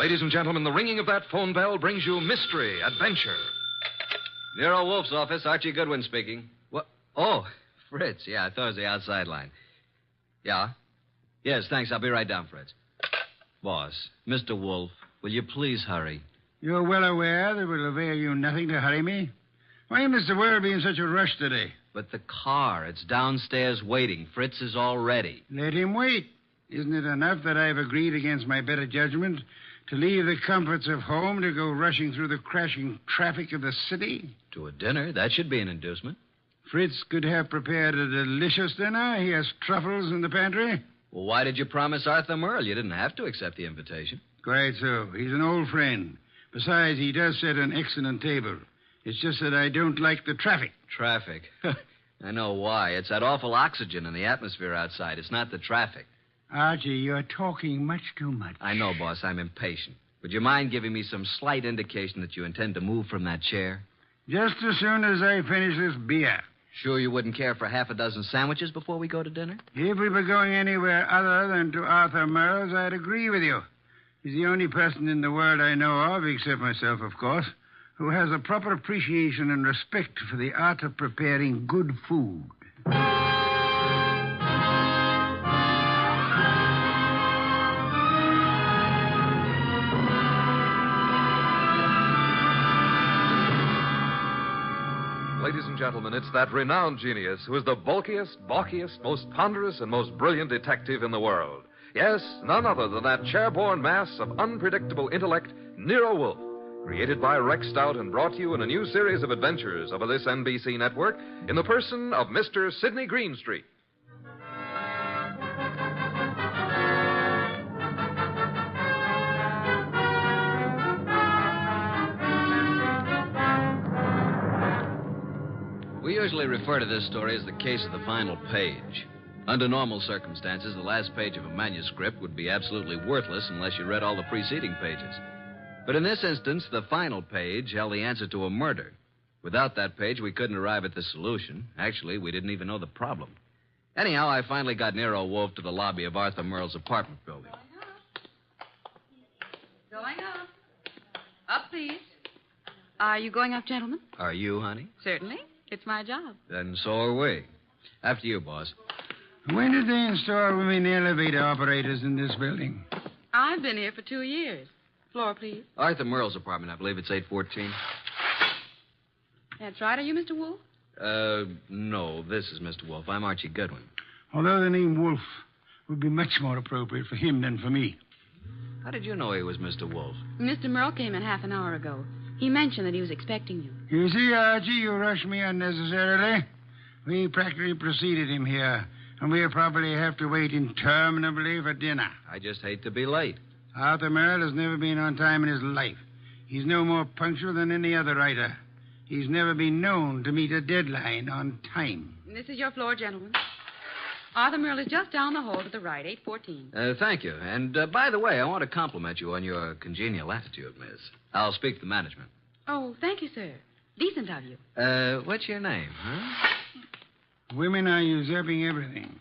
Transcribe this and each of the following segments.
Ladies and gentlemen, the ringing of that phone bell brings you mystery, adventure. Nero Wolf's office, Archie Goodwin speaking. What? Oh, Fritz. Yeah, I thought it was the outside line. Yeah? Yes, thanks. I'll be right down, Fritz. Boss, Mr. Wolf, will you please hurry? You're well aware that it will avail you nothing to hurry me. Why must the world be in such a rush today? But the car, it's downstairs waiting. Fritz is all ready. Let him wait. Isn't it enough that I've agreed against my better judgment to leave the comforts of home to go rushing through the crashing traffic of the city? To a dinner? That should be an inducement. Fritz could have prepared a delicious dinner. He has truffles in the pantry. Well, why did you promise Arthur Merle? You didn't have to accept the invitation. Quite so. He's an old friend. Besides, he does set an excellent table. It's just that I don't like the traffic. Traffic? I know why. It's that awful oxygen in the atmosphere outside. It's not the traffic. Archie, you're talking much too much. I know, boss. I'm impatient. Would you mind giving me some slight indication that you intend to move from that chair? Just as soon as I finish this beer. Sure you wouldn't care for half a dozen sandwiches before we go to dinner? If we were going anywhere other than to Arthur Merle's, I'd agree with you. He's the only person in the world I know of, except myself, of course, who has a proper appreciation and respect for the art of preparing good food. Ladies and gentlemen, it's that renowned genius who is the bulkiest, balkiest, most ponderous, and most brilliant detective in the world. Yes, none other than that chair-borne mass of unpredictable intellect, Nero Wolfe, created by Rex Stout and brought to you in a new series of adventures over this NBC network in the person of Mr. Sidney Greenstreet. We usually refer to this story as the case of the final page. Under normal circumstances, the last page of a manuscript would be absolutely worthless unless you read all the preceding pages. But in this instance, the final page held the answer to a murder. Without that page, we couldn't arrive at the solution. Actually, we didn't even know the problem. Anyhow, I finally got Nero Wolfe to the lobby of Arthur Merle's apartment building. Going up. Up, please. Are you going up, gentlemen? Are you, honey? Certainly. It's my job. Then so are we. After you, boss. When did they install women elevator operators in this building? I've been here for 2 years. Floor, please. Arthur Merle's apartment, I believe it's 814. That's right. Are you Mr. Wolfe? No, this is Mr. Wolfe. I'm Archie Goodwin. Although the name Wolfe would be much more appropriate for him than for me. How did you know he was Mr. Wolfe? Mr. Merle came in half an hour ago. He mentioned that he was expecting you. You see, Archie, you rushed me unnecessarily. We practically preceded him here, and we'll probably have to wait interminably for dinner. I just hate to be late. Arthur Merle has never been on time in his life. He's no more punctual than any other writer. He's never been known to meet a deadline on time. This is your floor, gentlemen. Arthur Merle is just down the hall to the right, 814. Thank you. And, by the way, I want to compliment you on your congenial attitude, miss. I'll speak to the management. Oh, thank you, sir. Decent of you. What's your name, huh? Women are usurping everything.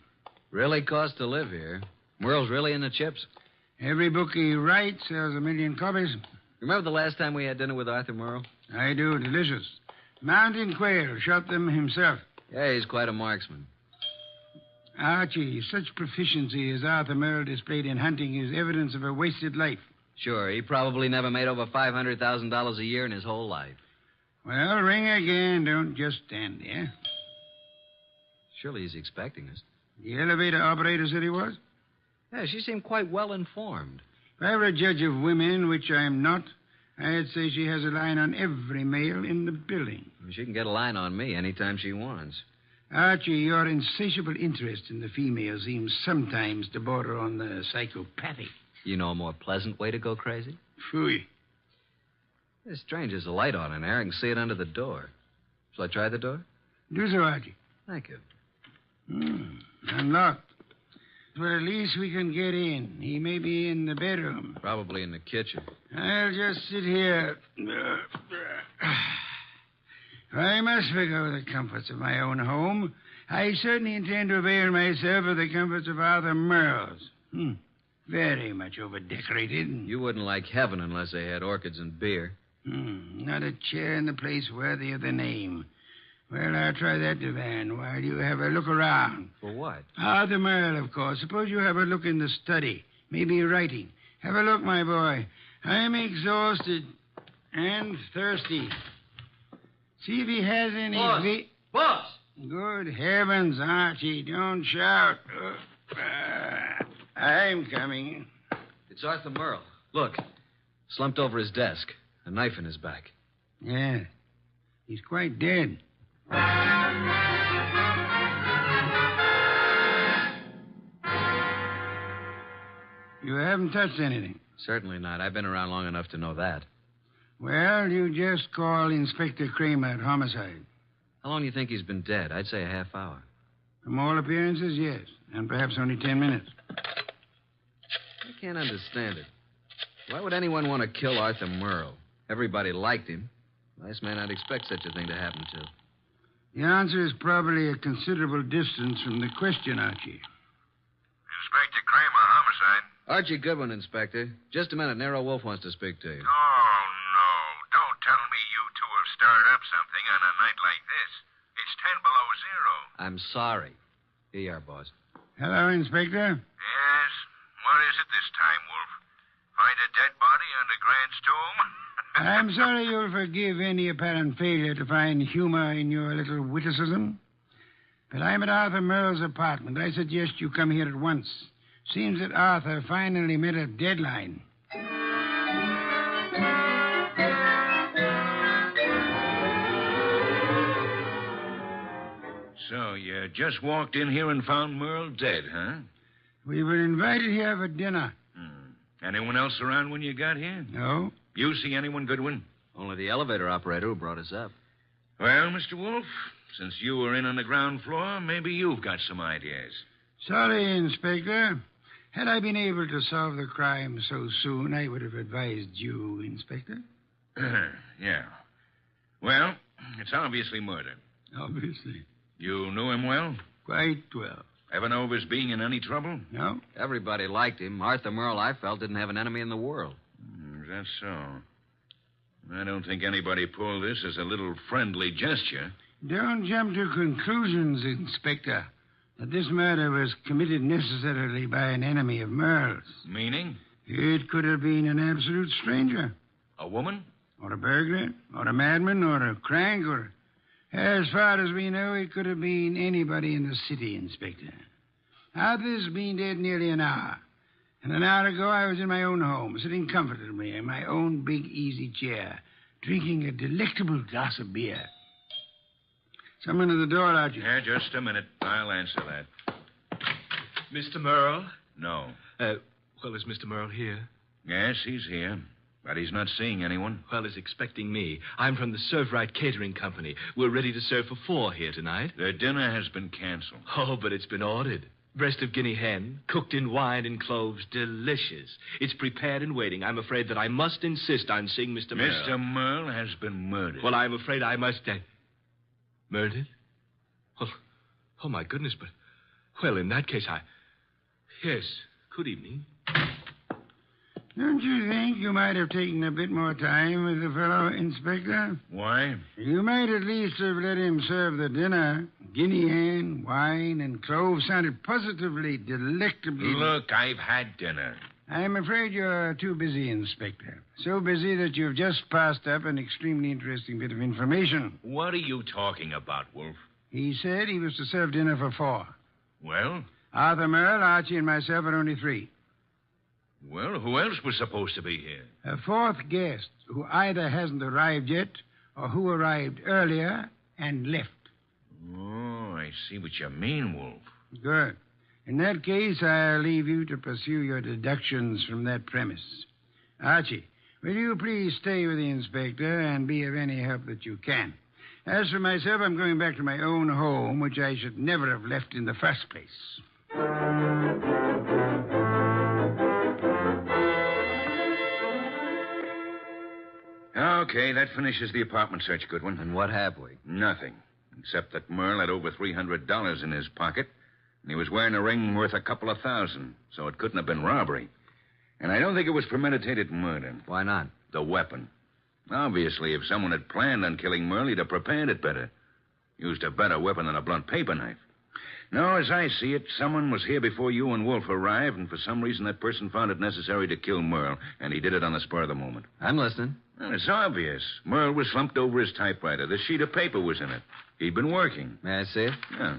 Really costs to live here. Merle's really in the chips. Every book he writes sells 1 million copies. Remember the last time we had dinner with Arthur Merle? I do. Delicious. Mountain quail. Shot them himself. Yeah, he's quite a marksman. Archie, such proficiency as Arthur Merle displayed in hunting is evidence of a wasted life. Sure, he probably never made over $500,000 a year in his whole life. Well, ring again. Don't just stand there. Surely he's expecting us. The elevator operator said he was? Yeah, she seemed quite well informed. If I were a judge of women, which I'm not, I'd say she has a line on every male in the building. She can get a line on me anytime she wants. Archie, your insatiable interest in the female seems sometimes to border on the psychopathic. You know a more pleasant way to go crazy? Phooey. It's strange. There's a light on in there. I can see it under the door. Shall I try the door? Do so, Archie. Thank you. Unlocked. But at least we can get in. He may be in the bedroom. Probably in the kitchen. I'll just sit here. I must forgo the comforts of my own home. I certainly intend to avail myself of the comforts of Arthur Merle's. Very much over-decorated. You wouldn't like heaven unless they had orchids and beer. Not a chair in the place worthy of the name. Well, I'll try that divan while you have a look around. For what? Arthur Merle, of course. Suppose you have a look in the study. Maybe writing. Have a look, my boy. I'm exhausted and thirsty. See if he has any... Boss! Good heavens, Archie, don't shout. I'm coming. It's Arthur Merle. Look, slumped over his desk, a knife in his back. Yeah, he's quite dead. You haven't touched anything? Certainly not. I've been around long enough to know that. Well, you just call Inspector Kramer at homicide. How long do you think he's been dead? I'd say a half hour. From all appearances, yes. And perhaps only 10 minutes. I can't understand it. Why would anyone want to kill Arthur Merle? Everybody liked him. Last man I'd expect such a thing to happen to. The answer is probably a considerable distance from the question, Archie. Inspector Kramer, homicide. Archie Goodwin, Inspector. Just a minute. Nero Wolf wants to speak to you. Oh, no. Don't tell me you two have stirred up something on a night like this. It's 10 below zero. I'm sorry. Here you are, boss. Hello, Inspector. Yes? What is it this time, Wolf? Find a dead body under Grant's tomb? I'm sorry you'll forgive any apparent failure to find humor in your little witticism. But I'm at Arthur Merle's apartment. I suggest you come here at once. Seems that Arthur finally met a deadline. So you just walked in here and found Merle dead, huh? We were invited here for dinner. Anyone else around when you got here? No? You see anyone, Goodwin? Only the elevator operator who brought us up. Well, Mr. Wolf, since you were in on the ground floor, maybe you've got some ideas. Sorry, Inspector. Had I been able to solve the crime so soon, I would have advised you, Inspector. Yeah. Well, it's obviously murder. Obviously. You knew him well? Quite well. Ever know of his being in any trouble? No? Everybody liked him. Arthur Merle, I felt, didn't have an enemy in the world. Is that so? I don't think anybody pulled this as a little friendly gesture. Don't jump to conclusions, Inspector, that this murder was committed necessarily by an enemy of Merle's. Meaning? It could have been an absolute stranger. A woman? Or a burglar, or a madman, or a crank, or... As far as we know, it could have been anybody in the city, Inspector. Arthur's been dead nearly an hour. And an hour ago, I was in my own home, sitting comfortably in my own big, easy chair, drinking a delectable glass of beer. Someone at the door, Archie. Yeah, just a minute. I'll answer that. Mr. Merle? No. Well, is Mr. Merle here? Yes, he's here. But he's not seeing anyone. Well, he's expecting me. I'm from the Serve Right Catering Company. We're ready to serve for 4 here tonight. The dinner has been canceled. Oh, but it's been ordered. Breast of guinea hen, cooked in wine and cloves, delicious. It's prepared and waiting. I'm afraid that I must insist on seeing Mr. Merle. Mr. Merle has been murdered. Well, I'm afraid I must... Murdered? Well, oh, my goodness, but... Well, in that case, Yes, good evening. Don't you think you might have taken a bit more time with the fellow, Inspector? Why? You might at least have let him serve the dinner. Guinea hen, wine, and cloves sounded positively delectably... Look, I've had dinner. I'm afraid you're too busy, Inspector. So busy that you've just passed up an extremely interesting bit of information. What are you talking about, Wolf? He said he was to serve dinner for 4. Well? Arthur Merle, Archie, and myself are only 3. Well, who else was supposed to be here? A 4th guest who either hasn't arrived yet or who arrived earlier and left. Oh, I see what you mean, Wolf. Good. In that case, I'll leave you to pursue your deductions from that premise. Archie, will you please stay with the inspector and be of any help that you can? As for myself, I'm going back to my own home, which I should never have left in the first place. Okay, that finishes the apartment search, Goodwin. And what have we? Nothing. Except that Merle had over $300 in his pocket, and he was wearing a ring worth a couple of $1,000, so it couldn't have been robbery. And I don't think it was premeditated murder. Why not? The weapon. Obviously, if someone had planned on killing Merle, he'd have prepared it better. Used a better weapon than a blunt paper knife. No, as I see it, someone was here before you and Wolf arrived, and for some reason that person found it necessary to kill Merle, and he did it on the spur of the moment. I'm listening. Well, it's obvious. Merle was slumped over his typewriter. The sheet of paper was in it. He'd been working. May I see it? Yeah.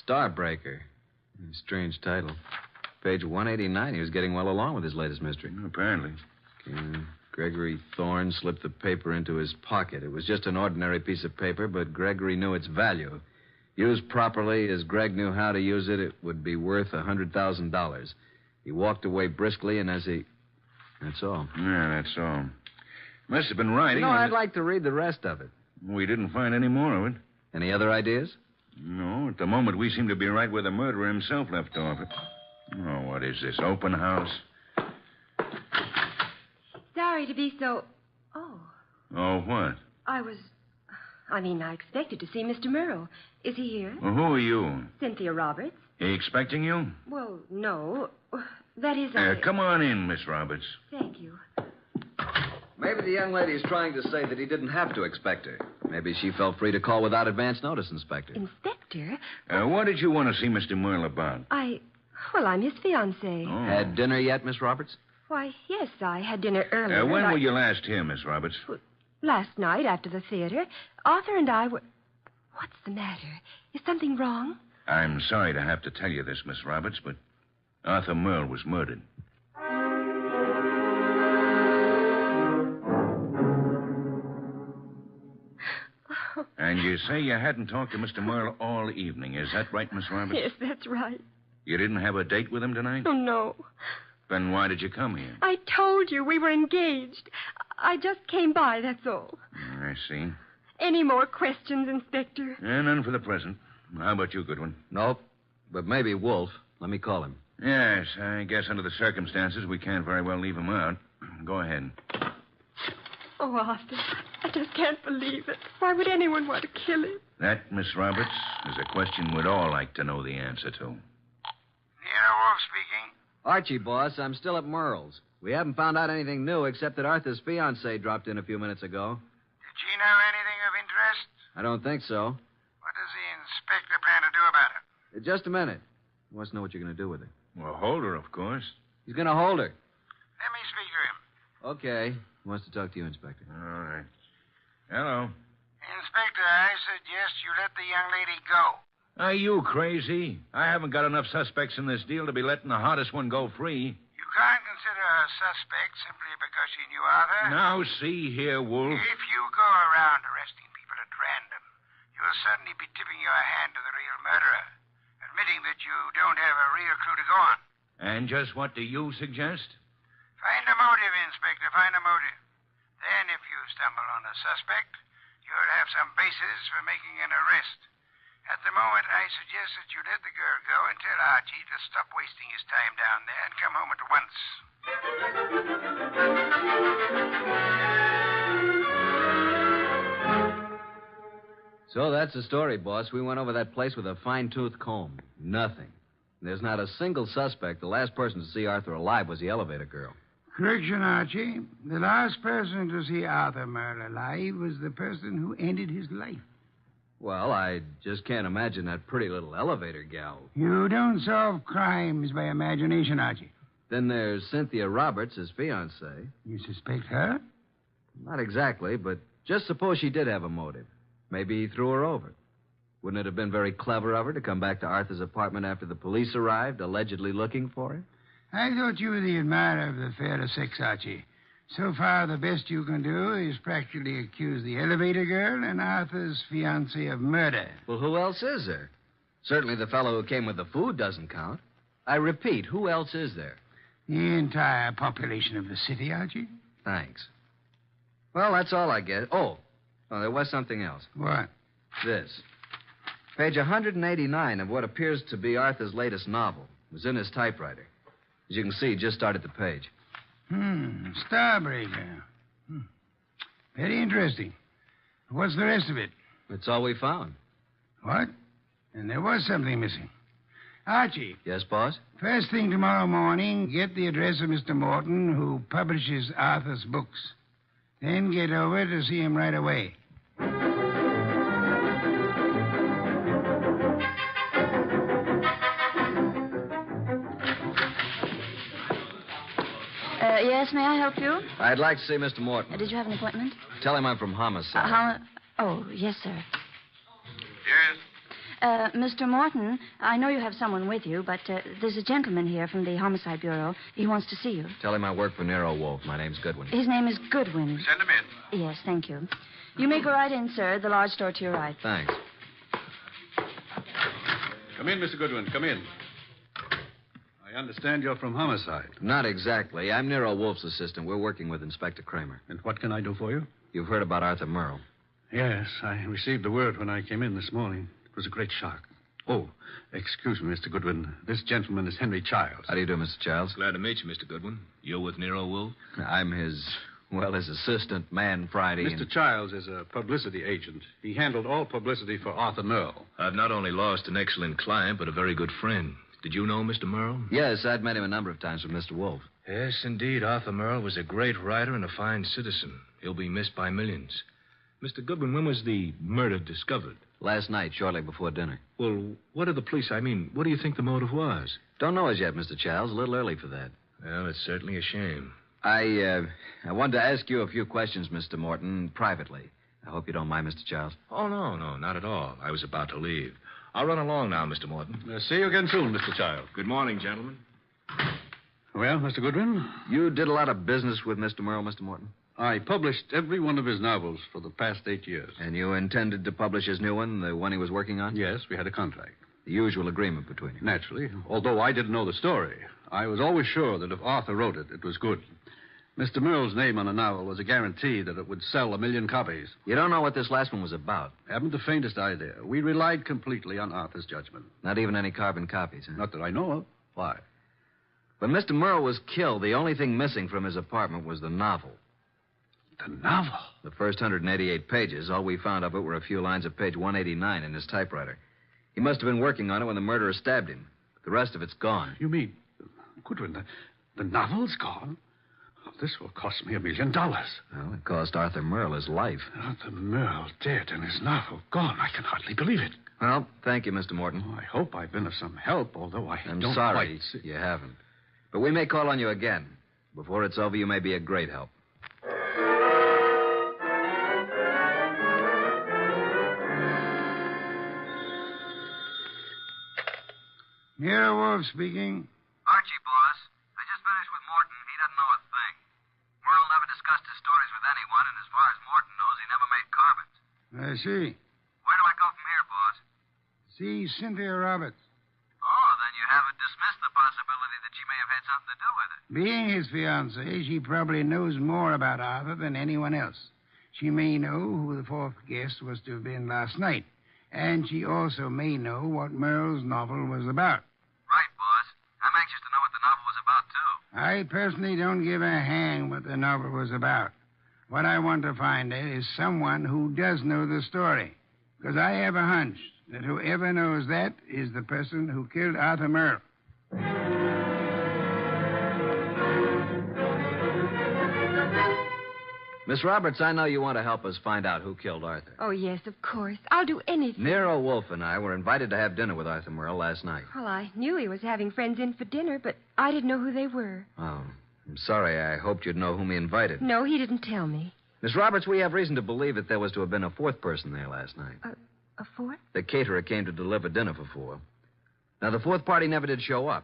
Starbreaker. Strange title. Page 189. He was getting well along with his latest mystery. Apparently. Gregory Thorne slipped the paper into his pocket. It was just an ordinary piece of paper, but Gregory knew its value. Used properly, as Greg knew how to use it, it would be worth $100,000. He walked away briskly, and as he... That's all. Yeah, that's all. Must have been writing. I'd like to read the rest of it. We didn't find any more of it. Any other ideas? No, at the moment we seem to be right where the murderer himself left off. Oh, what is this, open house? Sorry to be so... Oh. Oh, what? I expected to see Mr. Merle. Is he here? Well, who are you? Cynthia Roberts. He expecting you? Well, no. That is, Come on in, Miss Roberts. Thank you. Maybe the young lady's trying to say that he didn't have to expect her. Maybe she felt free to call without advance notice, Inspector. Inspector? What did you want to see Mr. Merle about? I'm his fiancée. Oh. Had dinner yet, Miss Roberts? Why, yes, I had dinner earlier. When were you last here, Miss Roberts? Last night, after the theater. Arthur and I were... What's the matter? Is something wrong? I'm sorry to have to tell you this, Miss Roberts, but Arthur Merle was murdered. And you say you hadn't talked to Mr. Merle all evening. Is that right, Miss Roberts? Yes, that's right. You didn't have a date with him tonight? Oh, no. Then why did you come here? I told you we were engaged. I just came by, that's all. I see. Any more questions, Inspector? None for the present. How about you, Goodwin? Nope. But maybe Wolf. Let me call him. Yes, I guess under the circumstances, we can't very well leave him out. Go ahead. Oh, Arthur, I just can't believe it. Why would anyone want to kill him? That, Miss Roberts, is a question we'd all like to know the answer to. Nina Wolf speaking. Archie, boss, I'm still at Merle's. We haven't found out anything new except that Arthur's fiancée dropped in a few minutes ago. Did she know anything of interest? I don't think so. What does the inspector plan to do about it? Just a minute. He wants to know what you're going to do with her. Well, hold her, of course. He's going to hold her. Let me speak to him. Okay. He wants to talk to you, Inspector. All right. Hello. Inspector, I suggest you let the young lady go. Are you crazy? I haven't got enough suspects in this deal to be letting the hottest one go free. You can't consider her a suspect simply because she knew Arthur. Now, see here, Wolf. If you go around arresting people at random, you'll certainly be tipping your hand to the real murderer, admitting that you don't have a real clue to go on. And just what do you suggest? Find a motive, Inspector, find a motive. Then, if you stumble on a suspect, you'll have some basis for making an arrest. At the moment, I suggest that you let the girl go and tell Archie to stop wasting his time down there and come home at once. So that's the story, boss. We went over that place with a fine-tooth comb. Nothing. There's not a single suspect. The last person to see Arthur alive was the elevator girl. Correction, Archie. The last person to see Arthur Merle alive was the person who ended his life. Well, I just can't imagine that pretty little elevator gal. You don't solve crimes by imagination, Archie. Then there's Cynthia Roberts, his fiancée. You suspect her? Not exactly, but just suppose she did have a motive. Maybe he threw her over. Wouldn't it have been very clever of her to come back to Arthur's apartment after the police arrived, allegedly looking for her? I thought you were the admirer of the fairer sex, Archie. So far, the best you can do is practically accuse the elevator girl and Arthur's fiancée of murder. Well, who else is there? Certainly the fellow who came with the food doesn't count. I repeat, who else is there? The entire population of the city, Archie. Thanks. Well, that's all I get. Oh, there was something else. What? This. Page 189 of what appears to be Arthur's latest novel. It was in his typewriter. As you can see, just started the page. Starbreaker. Very interesting. What's the rest of it? That's all we found. What? And there was something missing. Archie, Yes, boss? first thing tomorrow morning, get the address of Mr. Morton, who publishes Arthur's books. Then get over to see him right away. Yes, may I help you? I'd like to see Mr. Morton. Did you have an appointment? Tell him I'm from Homicide. Oh, yes, sir. Yes? Mr. Morton, I know you have someone with you, but there's a gentleman here from the Homicide Bureau. He wants to see you. Tell him I work for Nero Wolfe. My name's Goodwin. His name is Goodwin. Send him in. Yes, thank you. You may go right in, sir. The large door to your right. Thanks. Come in, Mr. Goodwin. Come in. I understand you're from Homicide. Not exactly. I'm Nero Wolfe's assistant. We're working with Inspector Kramer. And what can I do for you? You've heard about Arthur Merle. Yes, I received the word when I came in this morning. It was a great shock. Oh, excuse me, Mr. Goodwin. This gentleman is Henry Childs. How do you do, Mr. Childs? Glad to meet you, Mr. Goodwin. You're with Nero Wolfe? I'm his assistant, Man Friday. Mr. Childs is a publicity agent. He handled all publicity for Arthur Merle. I've not only lost an excellent client, but a very good friend. Did you know Mr. Merle? Yes, I'd met him a number of times with Mr. Wolfe. Yes, indeed. Arthur Merle was a great writer and a fine citizen. He'll be missed by millions. Mr. Goodwin, when was the murder discovered? Last night, shortly before dinner. Well, what do the police, what do you think the motive was? Don't know as yet, Mr. Childs. A little early for that. Well, it's certainly a shame. I wanted to ask you a few questions, Mr. Morton, privately. I hope you don't mind, Mr. Childs. Oh, no, not at all. I was about to leave. I'll run along now, Mr. Morton. See you again soon, Mr. Childs. Good morning, gentlemen. Well, Mr. Goodwin? You did a lot of business with Mr. Merle, Mr. Morton? I published every one of his novels for the past 8 years. And you intended to publish his new one, the one he was working on? Yes, we had a contract. The usual agreement between you. Naturally. Although I didn't know the story, I was always sure that if Arthur wrote it, it was good. Mr. Merle's name on a novel was a guarantee that it would sell 1 million copies. You don't know what this last one was about? Haven't the faintest idea. We relied completely on Arthur's judgment. Not even any carbon copies, huh? Not that I know of. Why? When Mr. Merle was killed, the only thing missing from his apartment was the novel. The novel? The first 188 pages, all we found of it were a few lines of page 189 in his typewriter. He must have been working on it when the murderer stabbed him. The rest of it's gone. You mean, Goodwin, the novel's gone? Oh, this will cost me $1 million. Well, it cost Arthur Merle his life. Arthur Merle dead and his novel gone. I can hardly believe it. Well, thank you, Mr. Morton. Oh, I hope I've been of some help, although I'm don't sorry quite see... you haven't. But we may call on you again. Before it's over, you may be a great help. Nero Wolfe speaking. Archie, boss. I just finished with Morton. He doesn't know a thing. Merle never discussed his stories with anyone, and as far as Morton knows, he never made carbons. I see. Where do I go from here, boss? See Cynthia Roberts. Oh, then you haven't dismissed the possibility that she may have had something to do with it. Being his fiancée, she probably knows more about Arthur than anyone else. She may know who the fourth guest was to have been last night. And she also may know what Merle's novel was about. Right, boss. I'm anxious to know what the novel was about, too. I personally don't give a hang what the novel was about. What I want to find is someone who does know the story. Because I have a hunch that whoever knows that is the person who killed Arthur Merle. Miss Roberts, I know you want to help us find out who killed Arthur. Oh, yes, of course. I'll do anything. Nero Wolfe and I were invited to have dinner with Arthur Merle last night. Well, I knew he was having friends in for dinner, but I didn't know who they were. Oh, I'm sorry. I hoped you'd know whom he invited. No, he didn't tell me. Miss Roberts, we have reason to believe that there was to have been a fourth person there last night. A fourth? The caterer came to deliver dinner for 4. Now, the fourth party never did show up,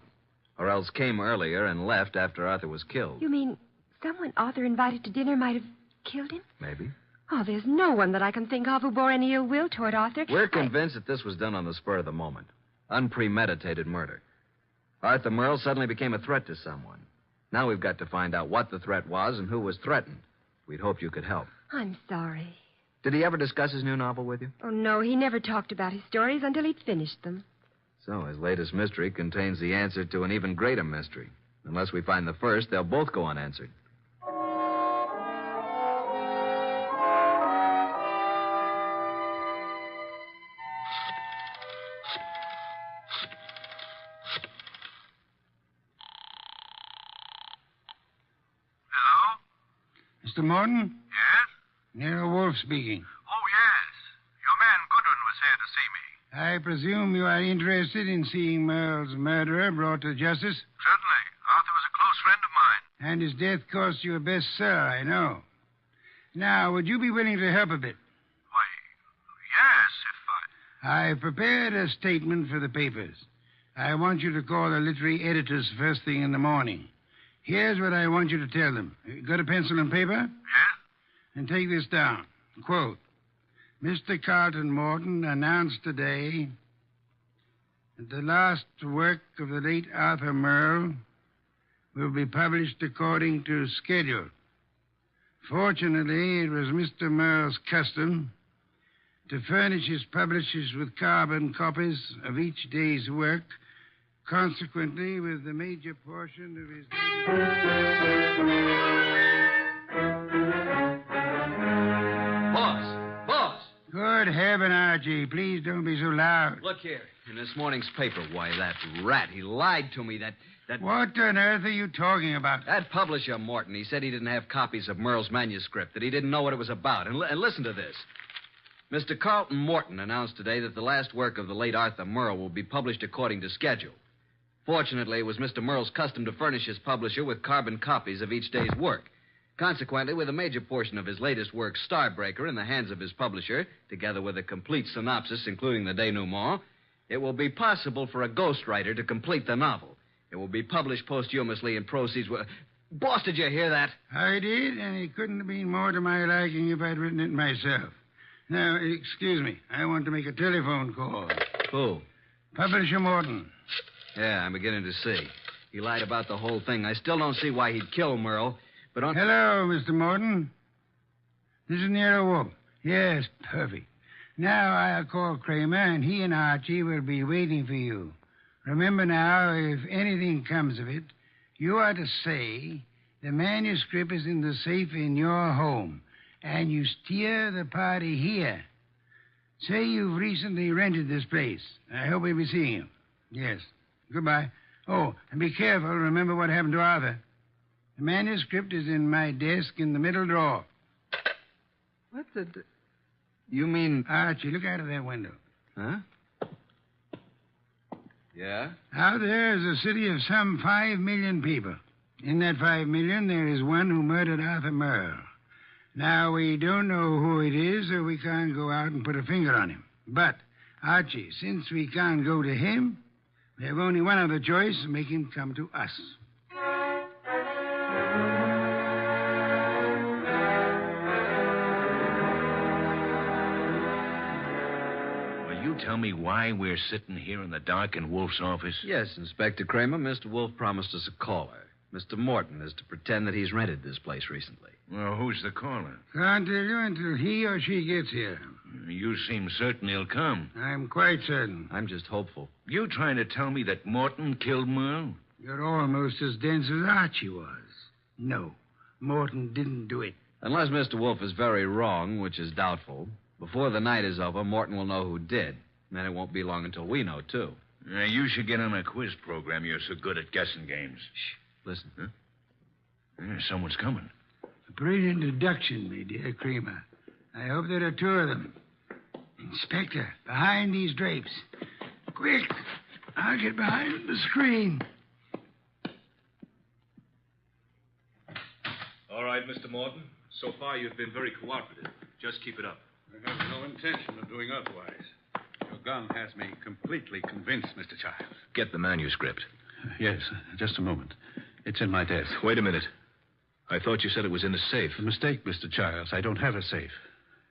or else came earlier and left after Arthur was killed. You mean someone Arthur invited to dinner might have killed him? Maybe. Oh, there's no one that I can think of who bore any ill will toward Arthur. We're convinced that this was done on the spur of the moment. Unpremeditated murder. Arthur Merle suddenly became a threat to someone. Now we've got to find out what the threat was and who was threatened. We'd hoped you could help. I'm sorry. Did he ever discuss his new novel with you? Oh, no, he never talked about his stories until he'd finished them. So his latest mystery contains the answer to an even greater mystery. Unless we find the first, they'll both go unanswered. Mr. Morton? Yes? Nero Wolf speaking. Oh, yes. Your man Goodwin was here to see me. I presume you are interested in seeing Merle's murderer brought to justice? Certainly. Arthur was a close friend of mine. And his death cost you a bestseller, I know. Now, would you be willing to help a bit? Why, yes, if I... I've prepared a statement for the papers. I want you to call the literary editors first thing in the morning. Here's what I want you to tell them. Got a pencil and paper? Yes? And take this down. Quote, Mr. Carlton Morton announced today that the last work of the late Arthur Merle will be published according to schedule. Fortunately, it was Mr. Merle's custom to furnish his publishers with carbon copies of each day's work. Consequently, with the major portion of his... Boss! Good heaven, Archie. Please don't be so loud. Look here. In this morning's paper, why, that rat, he lied to me. That... What on earth are you talking about? That publisher, Morton, he said he didn't have copies of Merle's manuscript, that he didn't know what it was about. And listen to this. Mr. Carlton Morton announced today that the last work of the late Arthur Merle will be published according to schedule. Fortunately, it was Mr. Merle's custom to furnish his publisher with carbon copies of each day's work. Consequently, with a major portion of his latest work, Starbreaker, in the hands of his publisher, together with a complete synopsis, including the denouement, it will be possible for a ghostwriter to complete the novel. It will be published posthumously and proceeds with... Boss, did you hear that? I did, and it couldn't have been more to my liking if I'd written it myself. Now, excuse me. I want to make a telephone call. Who? Publisher Morton. Yeah, I'm beginning to see. He lied about the whole thing. I still don't see why he'd kill Merle, but on... Hello, Mr. Morton. This is Nero Wolf. Yes, perfect. Now I'll call Kramer, and he and Archie will be waiting for you. Remember now, if anything comes of it, you are to say the manuscript is in the safe in your home, and you steer the party here. Say you've recently rented this place. I hope we'll be seeing you. Yes. Goodbye. Oh, and be careful. Remember what happened to Arthur. The manuscript is in my desk in the middle drawer. What the... You mean... Archie, look out of that window. Huh? Yeah? Out there is a city of some 5 million people. In that 5 million, there is one who murdered Arthur Merle. Now, we don't know who it is, so we can't go out and put a finger on him. But, Archie, since we can't go to him, we have only one other choice: make him come to us. Will you tell me why we're sitting here in the dark in Wolf's office? Yes, Inspector Kramer. Mr. Wolf promised us a caller. Mr. Morton is to pretend that he's rented this place recently. Well, who's the caller? Can't tell you until he or she gets here. You seem certain he'll come. I'm quite certain. I'm just hopeful. You trying to tell me that Morton killed Merle? You're almost as dense as Archie was. No, Morton didn't do it. Unless Mr. Wolf is very wrong, which is doubtful, before the night is over, Morton will know who did. And then it won't be long until we know, too. You should get on a quiz program. You're so good at guessing games. Shh. Listen. Huh? Someone's coming. A brilliant deduction, my dear Kramer. I hope there are 2 of them. Inspector, behind these drapes. Quick! I'll get behind the screen. All right, Mr. Morton. So far, you've been very cooperative. Just keep it up. I have no intention of doing otherwise. Your gun has me completely convinced, Mr. Childs. Get the manuscript. Yes, just a moment. It's in my desk. Wait a minute. I thought you said it was in the safe. A mistake, Mr. Childs. I don't have a safe.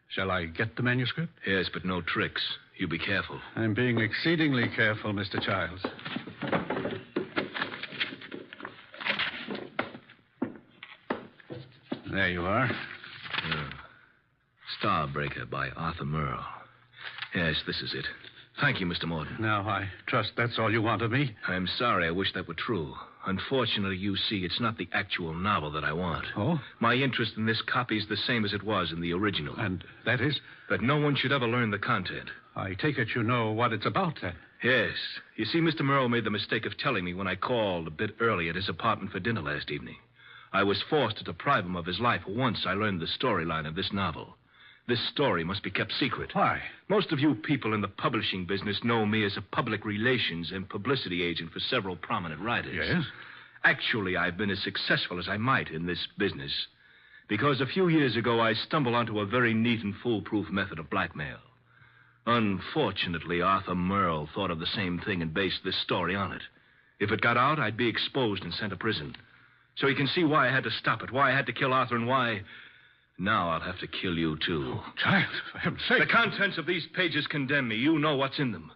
Shall I get the manuscript? Yes, but no tricks. You be careful. I'm being exceedingly careful, Mr. Childs. There you are. Starbreaker by Arthur Merle. Yes, this is it. Thank you, Mr. Morton. Now, I trust that's all you want of me. I'm sorry. I wish that were true. Unfortunately, you see, it's not the actual novel that I want. Oh? My interest in this copy is the same as it was in the original. And that is? That no one should ever learn the content. I take it you know what it's about, then. Yes. You see, Mr. Merle made the mistake of telling me when I called a bit early at his apartment for dinner last evening. I was forced to deprive him of his life once I learned the storyline of this novel. This story must be kept secret. Why? Most of you people in the publishing business know me as a public relations and publicity agent for several prominent writers. Yes? Actually, I've been as successful as I might in this business. Because a few years ago, I stumbled onto a very neat and foolproof method of blackmail. Unfortunately, Arthur Merle thought of the same thing and based this story on it. If it got out, I'd be exposed and sent to prison. So you can see why I had to stop it, why I had to kill Arthur, and why... Now I'll have to kill you, too. Oh, child, for heaven's sake. The contents of these pages condemn me. You know what's in them.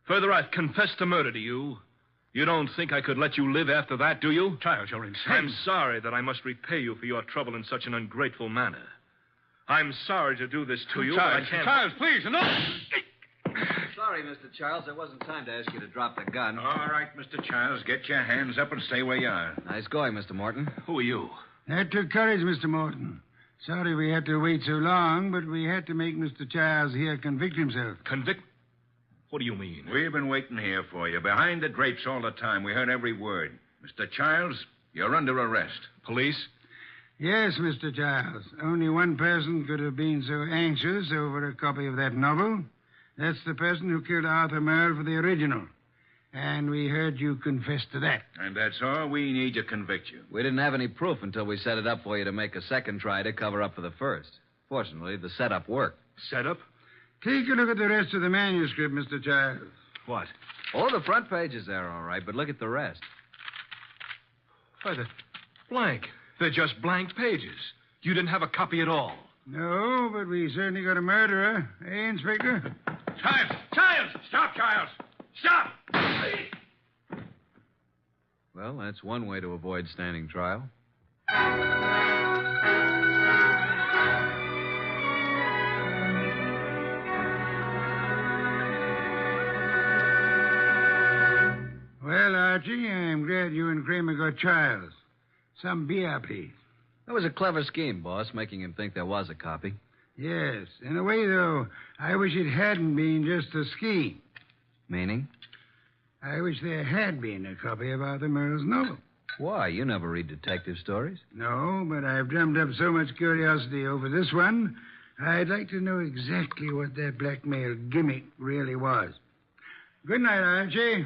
Further, I've confessed to murder to you. You don't think I could let you live after that, do you? Child, you're insane. I'm sorry that I must repay you for your trouble in such an ungrateful manner. I'm sorry to do this to you, Child, but I can't... Child, please, enough. Sorry, Mr. Childs. There wasn't time to ask you to drop the gun. All right, Mr. Childs, get your hands up and stay where you are. Nice going, Mr. Morton. Who are you? That took courage, Mr. Morton. Sorry we had to wait so long, but we had to make Mr. Childs here convict himself. Convict? What do you mean? We've been waiting here for you, behind the drapes all the time. We heard every word. Mr. Childs, you're under arrest. Police? Yes, Mr. Childs. Only one person could have been so anxious over a copy of that novel. That's the person who killed Arthur Merle for the original. And we heard you confess to that. And that's all we need to convict you. We didn't have any proof until we set it up for you to make a second try to cover up for the first. Fortunately, the setup worked. Setup? Take a look at the rest of the manuscript, Mr. Childs. What? Oh, the front page is there, all right, but look at the rest. Why, they're blank. They're just blank pages. You didn't have a copy at all. No, but we certainly got a murderer. Eh, Inspector? Childs! Childs! Stop, Childs! Stop! Well, that's one way to avoid standing trial. Well, Archie, I'm glad you and Kramer got Childs. Some beer, please. That was a clever scheme, boss, making him think there was a copy. Yes. In a way, though, I wish it hadn't been just a scheme. Meaning? I wish there had been a copy of Arthur Merle's novel. Why? You never read detective stories. No, but I've drummed up so much curiosity over this one, I'd like to know exactly what that blackmail gimmick really was. Good night, Archie.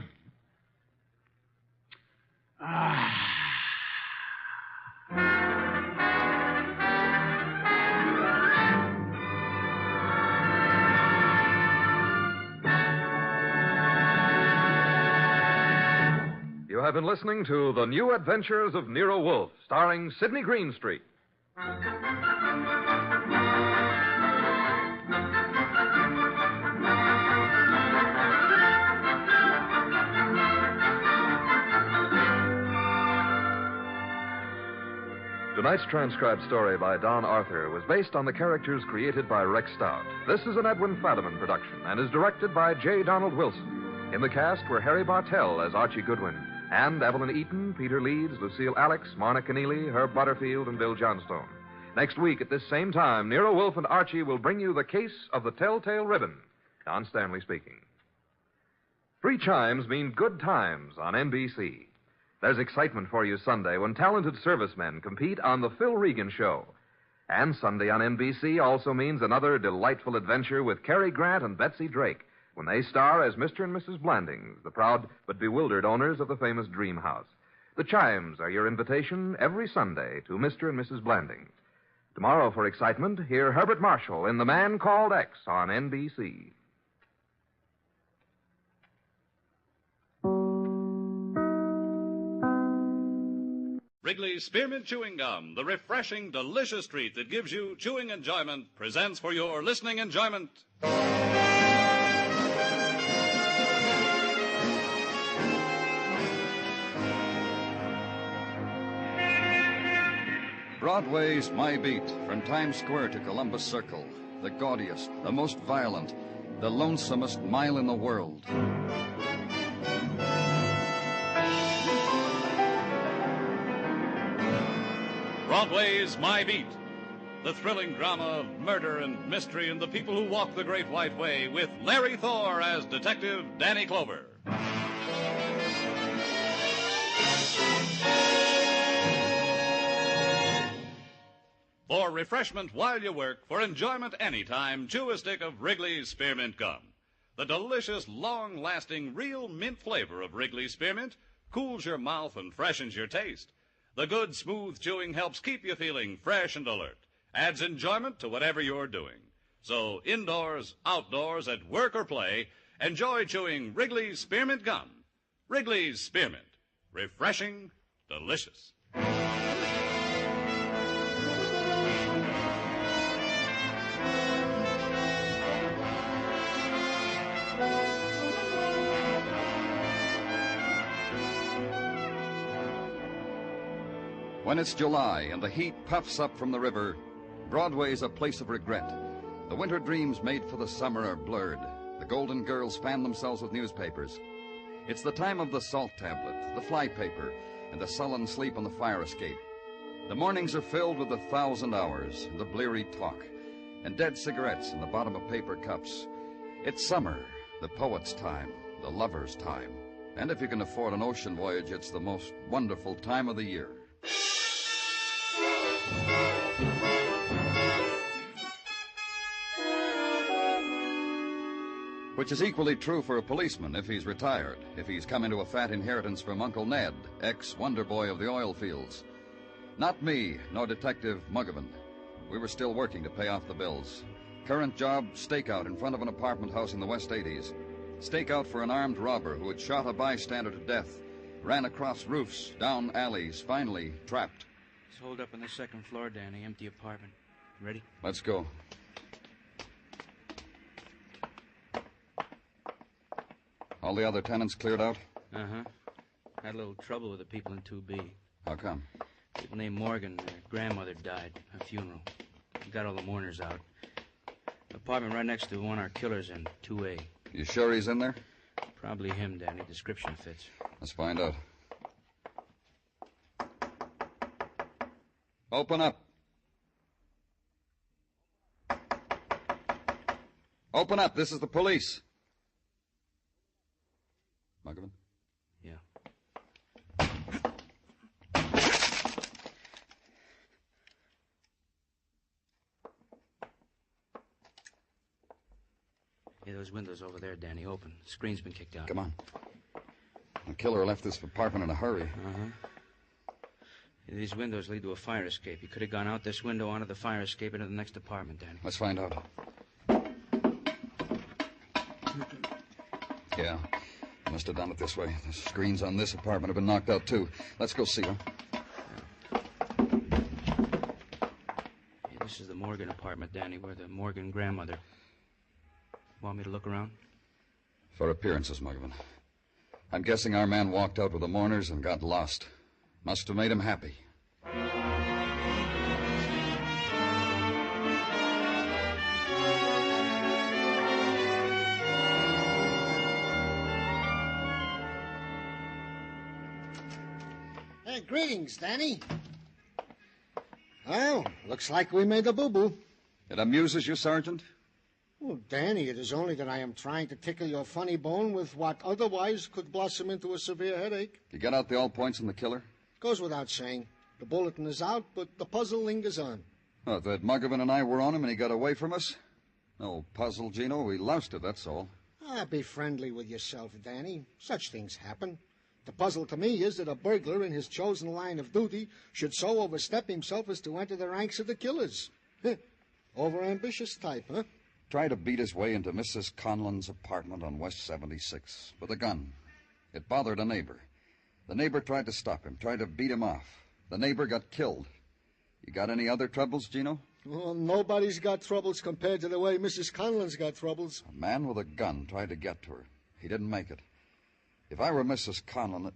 You have been listening to The New Adventures of Nero Wolfe, starring Sidney Greenstreet. Tonight's transcribed story by Don Arthur was based on the characters created by Rex Stout. This is an Edwin Fadiman production and is directed by J. Donald Wilson. In the cast were Harry Bartell as Archie Goodwin, and Evelyn Eaton, Peter Leeds, Lucille Alex, Marna Keneally, Herb Butterfield, and Bill Johnstone. Next week at this same time, Nero Wolfe and Archie will bring you The Case of the Telltale Ribbon. Don Stanley speaking. 3 chimes mean good times on NBC. There's excitement for you Sunday when talented servicemen compete on The Phil Regan Show. And Sunday on NBC also means another delightful adventure with Cary Grant and Betsy Drake when they star as Mr. and Mrs. Blandings, the proud but bewildered owners of the famous Dream House. The chimes are your invitation every Sunday to Mr. and Mrs. Blandings. Tomorrow for excitement, hear Herbert Marshall in The Man Called X on NBC. Wrigley's Spearmint Chewing Gum, the refreshing, delicious treat that gives you chewing enjoyment, presents for your listening enjoyment. Broadway's My Beat, from Times Square to Columbus Circle. The gaudiest, the most violent, the lonesomest mile in the world. Broadway's My Beat, the thrilling drama of murder and mystery and the people who walk the Great White Way, with Larry Thor as Detective Danny Clover. For refreshment while you work, for enjoyment anytime, chew a stick of Wrigley's Spearmint Gum. The delicious, long-lasting, real mint flavor of Wrigley's Spearmint cools your mouth and freshens your taste. The good, smooth chewing helps keep you feeling fresh and alert, adds enjoyment to whatever you're doing. So indoors, outdoors, at work or play, enjoy chewing Wrigley's Spearmint Gum. Wrigley's Spearmint. Refreshing, delicious. When it's July and the heat puffs up from the river, Broadway's a place of regret. The winter dreams made for the summer are blurred. The golden girls fan themselves with newspapers. It's the time of the salt tablet, the fly paper, and the sullen sleep on the fire escape. The mornings are filled with 1,000 hours, the bleary talk, and dead cigarettes in the bottom of paper cups. It's summer, the poet's time, the lover's time. And if you can afford an ocean voyage, it's the most wonderful time of the year. Which is equally true for a policeman if he's retired, if he's come into a fat inheritance from Uncle Ned, ex-wonder boy of the oil fields. Not me, nor Detective Muggavan. We were still working to pay off the bills. Current job, stakeout in front of an apartment house in the West 80s. Stakeout for an armed robber who had shot a bystander to death, ran across roofs, down alleys, finally trapped. It's holed up on the second floor, Danny. Empty apartment. Ready? Let's go. All the other tenants cleared out? Uh-huh. Had a little trouble with the people in 2B. How come? People named Morgan, their grandmother died. A funeral. We got all the mourners out. Apartment right next to one our killer's in, 2A. You sure he's in there? Probably him, Danny. Description fits. Let's find out. Open up. Open up. This is the police. Muggavan? Yeah. Hey, those windows over there, Danny, open. The screen's been kicked out. Come on. The killer left this apartment in a hurry. Uh-huh. These windows lead to a fire escape. He could have gone out this window onto the fire escape into the next apartment, Danny. Let's find out. Yeah. Must have done it this way. The screens on this apartment have been knocked out, too. Let's go see her. Hey, this is the Morgan apartment, Danny, where the Morgan grandmother. Want me to look around? For appearances, Muggavan. I'm guessing our man walked out with the mourners and got lost. Must have made him happy. Greetings, Danny. Well, looks like we made a boo-boo. It amuses you, Sergeant? Well, Danny, it is only that I am trying to tickle your funny bone with what otherwise could blossom into a severe headache. You got out the all points on the killer? Goes without saying. The bulletin is out, but the puzzle lingers on. Oh, that Muggavan and I were on him and he got away from us? No puzzle, Gino. We lost it, that's all. Be friendly with yourself, Danny. Such things happen. The puzzle to me is that a burglar in his chosen line of duty should so overstep himself as to enter the ranks of the killers. Overambitious type, huh? Tried to beat his way into Mrs. Conlon's apartment on West 76 with a gun. It bothered a neighbor. The neighbor tried to stop him, tried to beat him off. The neighbor got killed. You got any other troubles, Gino? Well, nobody's got troubles compared to the way Mrs. Conlon's got troubles. A man with a gun tried to get to her. He didn't make it. If I were Mrs. Conlon,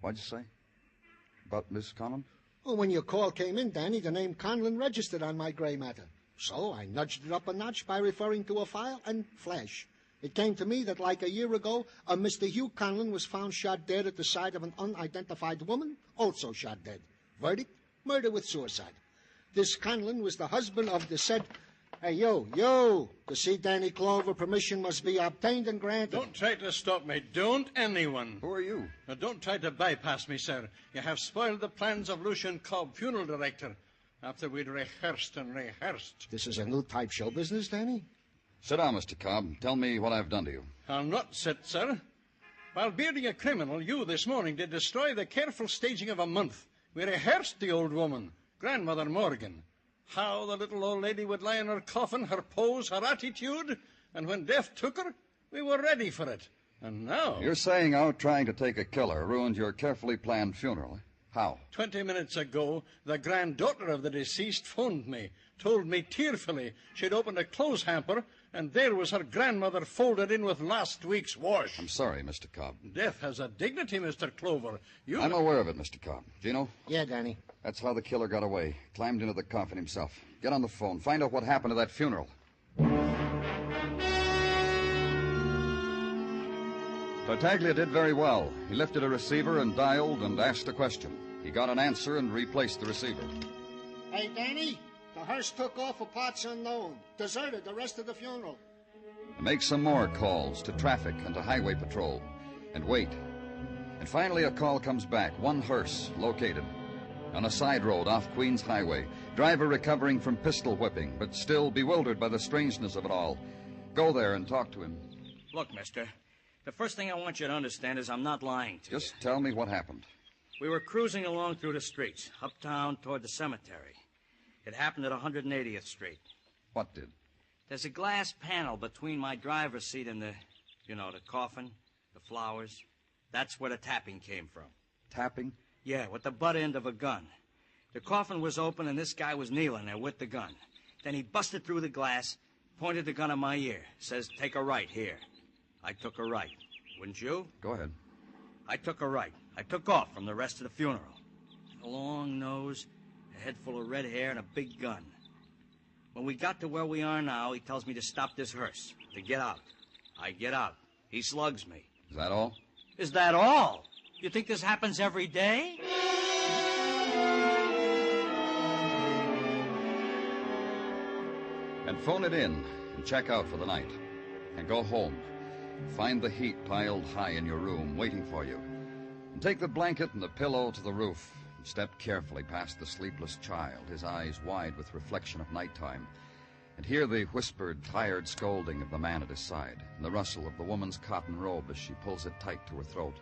what'd you say? About Miss Conlon? Well, when your call came in, Danny, the name Conlon registered on my gray matter. So I nudged it up a notch by referring to a file and flash. It came to me that like a year ago, a Mr. Hugh Conlon was found shot dead at the side of an unidentified woman, also shot dead. Verdict, murder with suicide. This Conlon was the husband of the said... Hey, you. To see Danny Clover, permission must be obtained and granted. Don't try to stop me. Don't anyone. Who are you? Now, don't try to bypass me, sir. You have spoiled the plans of Lucian Cobb, funeral director. after we'd rehearsed and rehearsed. This is a new type show business, Danny? Sit down, Mr. Cobb. Tell me what I've done to you. I'll not sit, sir. While bearding a criminal, you this morning did destroy the careful staging of a month. We rehearsed the old woman, Grandmother Morgan. How the little old lady would lie in her coffin, her pose, her attitude. And when death took her, we were ready for it. And now... You're saying out trying to take a killer ruined your carefully planned funeral. How? 20 minutes ago, the granddaughter of the deceased phoned me, told me tearfully she'd opened a clothes hamper, and there was her grandmother folded in with last week's wash. I'm sorry, Mr. Cobb. Death has a dignity, Mr. Clover. I'm aware of it, Mr. Cobb. Gino? Yeah, Danny. That's how the killer got away. Climbed into the coffin himself. Get on the phone. Find out what happened to that funeral. Tartaglia did very well. He lifted a receiver and dialed and asked a question. He got an answer and replaced the receiver. Hey, Danny, the hearse took off for parts unknown. Deserted the rest of the funeral. Make some more calls to traffic and to highway patrol. And wait. And finally a call comes back. One hearse located on a side road off Queens Highway. Driver recovering from pistol whipping, but still bewildered by the strangeness of it all. Go there and talk to him. Look, mister, the first thing I want you to understand is I'm not lying to you. Just tell me what happened. We were cruising along through the streets, uptown toward the cemetery. It happened at 180th Street. What did? There's a glass panel between my driver's seat and the coffin, the flowers. That's where the tapping came from. Tapping? Yeah, with the butt end of a gun. The coffin was open and this guy was kneeling there with the gun. Then he busted through the glass, pointed the gun at my ear, says, "Take a right here." I took a right. Wouldn't you? Go ahead. I took a right. I took off from the rest of the funeral. A long nose, a head full of red hair, and a big gun. When we got to where we are now, he tells me to stop this hearse, to get out. I get out. He slugs me. Is that all? Is that all? You think this happens every day? And phone it in and check out for the night. And go home. Find the heat piled high in your room waiting for you. And take the blanket and the pillow to the roof. And step carefully past the sleepless child, his eyes wide with reflection of nighttime. And hear the whispered, tired scolding of the man at his side, and the rustle of the woman's cotton robe as she pulls it tight to her throat.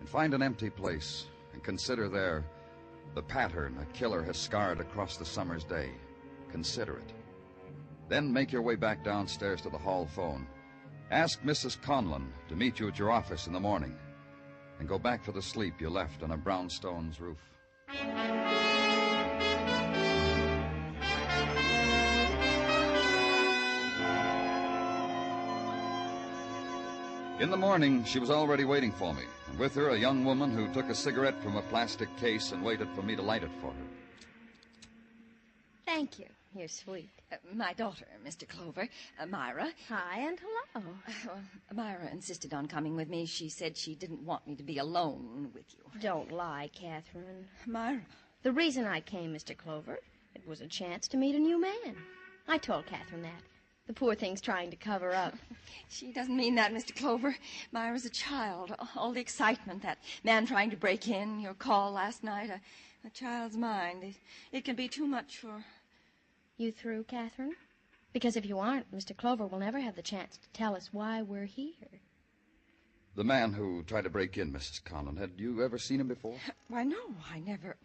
And find an empty place and consider there the pattern a killer has scarred across the summer's day. Consider it. Then make your way back downstairs to the hall phone. Ask Mrs. Conlon to meet you at your office in the morning. And go back for the sleep you left on a brownstone's roof. In the morning, she was already waiting for me, and with her a young woman who took a cigarette from a plastic case and waited for me to light it for her. Thank you. You're sweet. My daughter, Mr. Clover, Myra. Hi and hello. Myra insisted on coming with me. She said she didn't want me to be alone with you. Don't lie, Catherine. Myra. The reason I came, Mr. Clover, it was a chance to meet a new man. I told Catherine that. The poor thing's trying to cover up. She doesn't mean that, Mr. Clover. Myra's a child. All the excitement, that man trying to break in, your call last night, a child's mind. It can be too much for... You through, Catherine? Because if you aren't, Mr. Clover will never have the chance to tell us why we're here. The man who tried to break in, Mrs. Conlon, had you ever seen him before? Why, no, I never...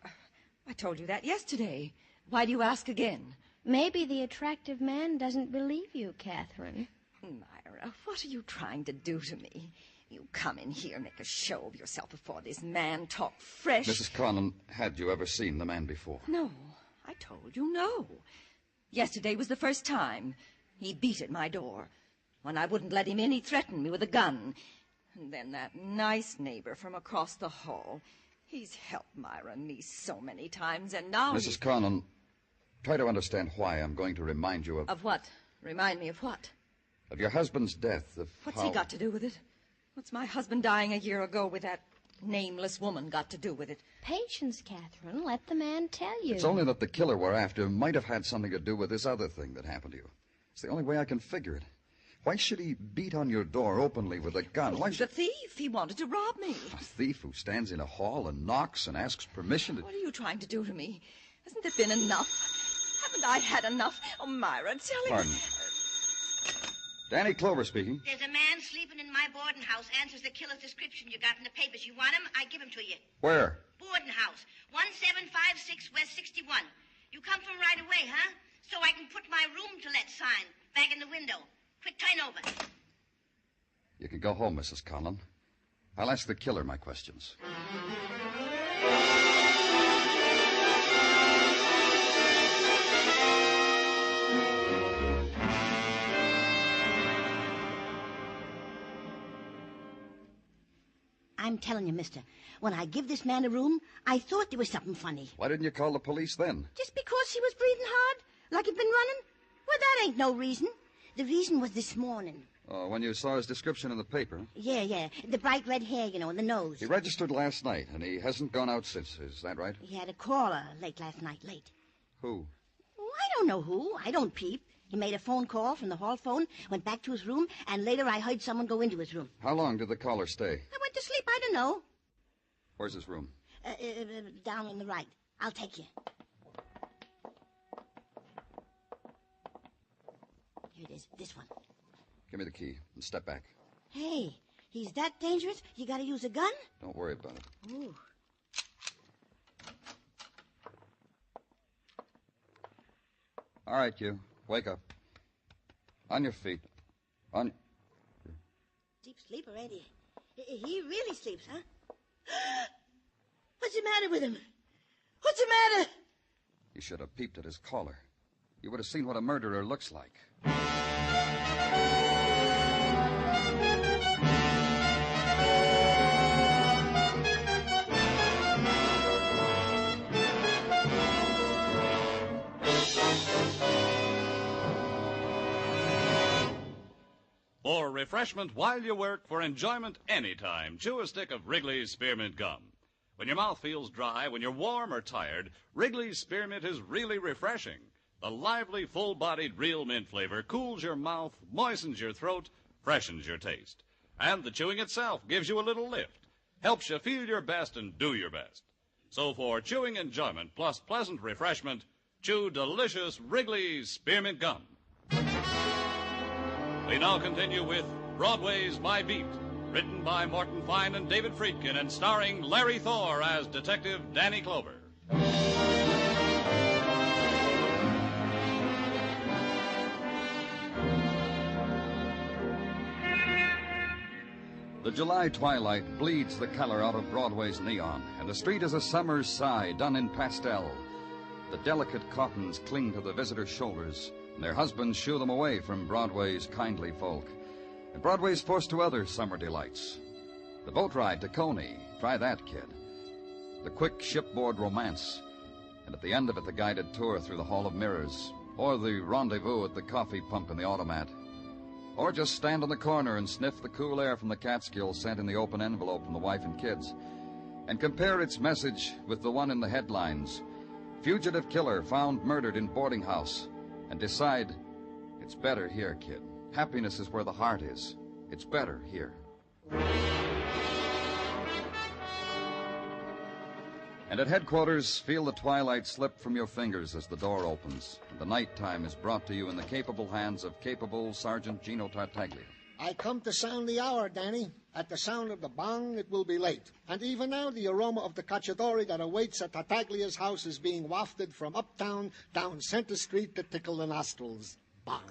I told you that yesterday. Why do you ask again? Maybe the attractive man doesn't believe you, Catherine. Myra, what are you trying to do to me? You come in here, make a show of yourself before this man, talk fresh. Mrs. Conlon, had you ever seen the man before? No, I told you no. Yesterday was the first time. He beat at my door. When I wouldn't let him in, he threatened me with a gun. And then that nice neighbor from across the hall. He's helped Myra and me so many times, and now... Mrs. Conlon, try to understand why I'm going to remind you of... Of what? Remind me of what? Of your husband's death, of What's he got to do with it? What's my husband dying a year ago with that nameless woman got to do with it? Patience, Catherine. Let the man tell you. It's only that the killer we're after might have had something to do with this other thing that happened to you. It's the only way I can figure it. Why should he beat on your door openly with a gun? Why He's a thief. He wanted to rob me. A thief who stands in a hall and knocks and asks permission to... What are you trying to do to me? Hasn't it been enough? Haven't I had enough? Oh, Myra, tell him... Pardon. Danny Clover speaking. There's a man sleeping in my boarding house. Answers the killer's description you got in the papers. You want him? I give him to you. Where? Boarding house. 1756 West 61. You come from right away, huh? So I can put my room to let sign back in the window. Quick, turn over. You can go home, Mrs. Conlon. I'll ask the killer my questions. I'm telling you, mister, when I give this man a room, I thought there was something funny. Why didn't you call the police then? Just because he was breathing hard, like he'd been running? Well, that ain't no reason. The reason was this morning. Oh, when you saw his description in the paper? Yeah. The bright red hair, and the nose. He registered last night, and he hasn't gone out since. Is that right? He had a caller late last night, late. Who? Oh, I don't know who. I don't peep. He made a phone call from the hall phone, went back to his room, and later I heard someone go into his room. How long did the caller stay? I went to sleep. I don't know. Where's his room? Down on the right. I'll take you. Here it is. This one. Give me the key and step back. Hey, he's that dangerous? You gotta use a gun? Don't worry about it. Ooh. All right, you. Wake up. On your feet. Deep sleeper, ain't he? He really sleeps, huh? What's the matter with him? What's the matter? You should have peeped at his caller. You would have seen what a murderer looks like. For refreshment while you work, for enjoyment anytime, chew a stick of Wrigley's Spearmint Gum. When your mouth feels dry, when you're warm or tired, Wrigley's Spearmint is really refreshing. The lively, full-bodied real mint flavor cools your mouth, moistens your throat, freshens your taste. And the chewing itself gives you a little lift, helps you feel your best and do your best. So for chewing enjoyment plus pleasant refreshment, chew delicious Wrigley's Spearmint Gum. We now continue with Broadway's My Beat, written by Morton Fine and David Friedkin and starring Larry Thor as Detective Danny Clover. The July twilight bleeds the color out of Broadway's neon, and the street is a summer's sigh done in pastel. The delicate cottons cling to the visitors' shoulders, and their husbands shoo them away from Broadway's kindly folk. And Broadway's forced to other summer delights. The boat ride to Coney, try that, kid. The quick shipboard romance, and at the end of it, the guided tour through the Hall of Mirrors, or the rendezvous at the coffee pump in the automat. Or just stand on the corner and sniff the cool air from the Catskills sent in the open envelope from the wife and kids. And compare its message with the one in the headlines. Fugitive killer found murdered in boarding house. And decide, it's better here, kid. Happiness is where the heart is. It's better here. And at headquarters, feel the twilight slip from your fingers as the door opens, and the nighttime is brought to you in the capable hands of capable Sergeant Gino Tartaglia. I come to sound the hour, Danny. At the sound of the bong, it will be late. And even now, the aroma of the cacciatore that awaits at Tartaglia's house is being wafted from uptown down Center Street to tickle the nostrils. Bong.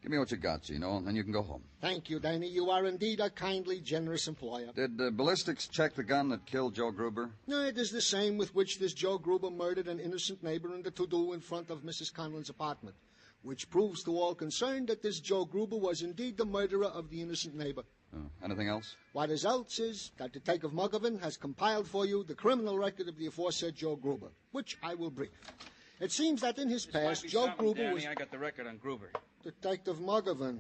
Give me what you got, Gino, and then you can go home. Thank you, Danny. You are indeed a kindly, generous employer. Did ballistics check the gun that killed Joe Gruber? No, it is the same with which this Joe Gruber murdered an innocent neighbor in the to-do in front of Mrs. Conlon's apartment, which proves to all concerned that this Joe Gruber was indeed the murderer of the innocent neighbor. Anything else? What is else is that Detective Mugovan has compiled for you the criminal record of the aforesaid Joe Gruber, which I will brief. It seems that in his past, Joe Gruber Danny. was... I got the record on Gruber. Detective Mugovan,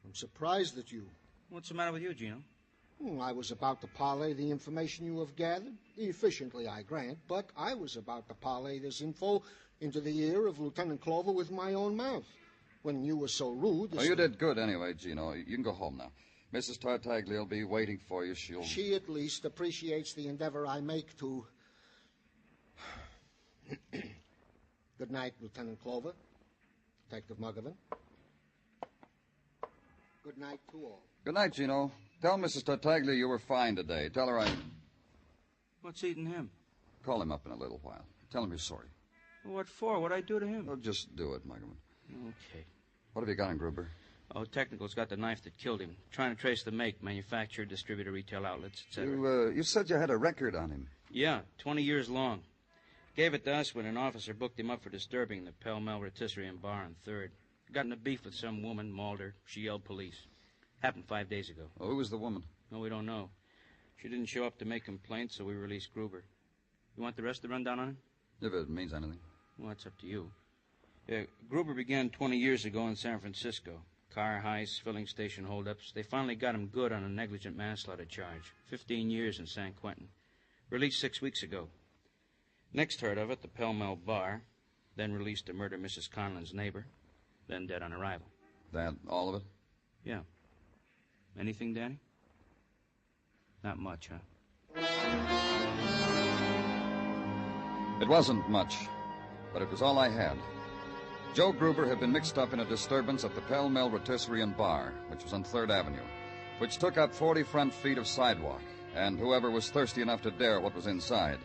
I'm surprised at you. What's the matter with you, Gino? I was about to parlay the information you have gathered. Efficiently, I grant, but I was about to parlay this info into the ear of Lieutenant Clover with my own mouth. When you were so rude... Oh, you did good anyway, Gino. You can go home now. Mrs. Tartaglia will be waiting for you. She at least appreciates the endeavor I make to... Good night, Lieutenant Clover. Detective Muggavan. Good night to all. Good night, Gino. Tell Mrs. Tartaglia you were fine today. Tell her I... What's eating him? Call him up in a little while. Tell him you're sorry. What for? What'd I do to him? Oh, just do it, Muggavan. Okay. What have you got on Gruber? Oh, Technical's got the knife that killed him. Trying to trace the make, manufacturer, distributor, retail outlets, etc. You said you had a record on him. Yeah, 20 years long. Gave it to us when an officer booked him up for disturbing the Pell Mell Rotisserie and Bar on 3rd. Got in a beef with some woman, mauled her. She yelled police. Happened 5 days ago. Oh, who was the woman? No, we don't know. She didn't show up to make complaints, so we released Gruber. You want the rest of the rundown on him? If it means anything. Well, it's up to you. Gruber began 20 years ago in San Francisco. Car heists, filling station holdups. They finally got him good on a negligent manslaughter charge. 15 years in San Quentin. Released 6 weeks ago. Next heard of it, the Pell Mell Bar. Then released to murder Mrs. Conlon's neighbor. Then dead on arrival. That all of it? Yeah. Anything, Danny? Not much, huh? It wasn't much, but it was all I had. Joe Gruber had been mixed up in a disturbance at the Pell Mell Rotisserie and Bar, which was on 3rd Avenue, which took up 40 front feet of sidewalk, and whoever was thirsty enough to dare what was inside.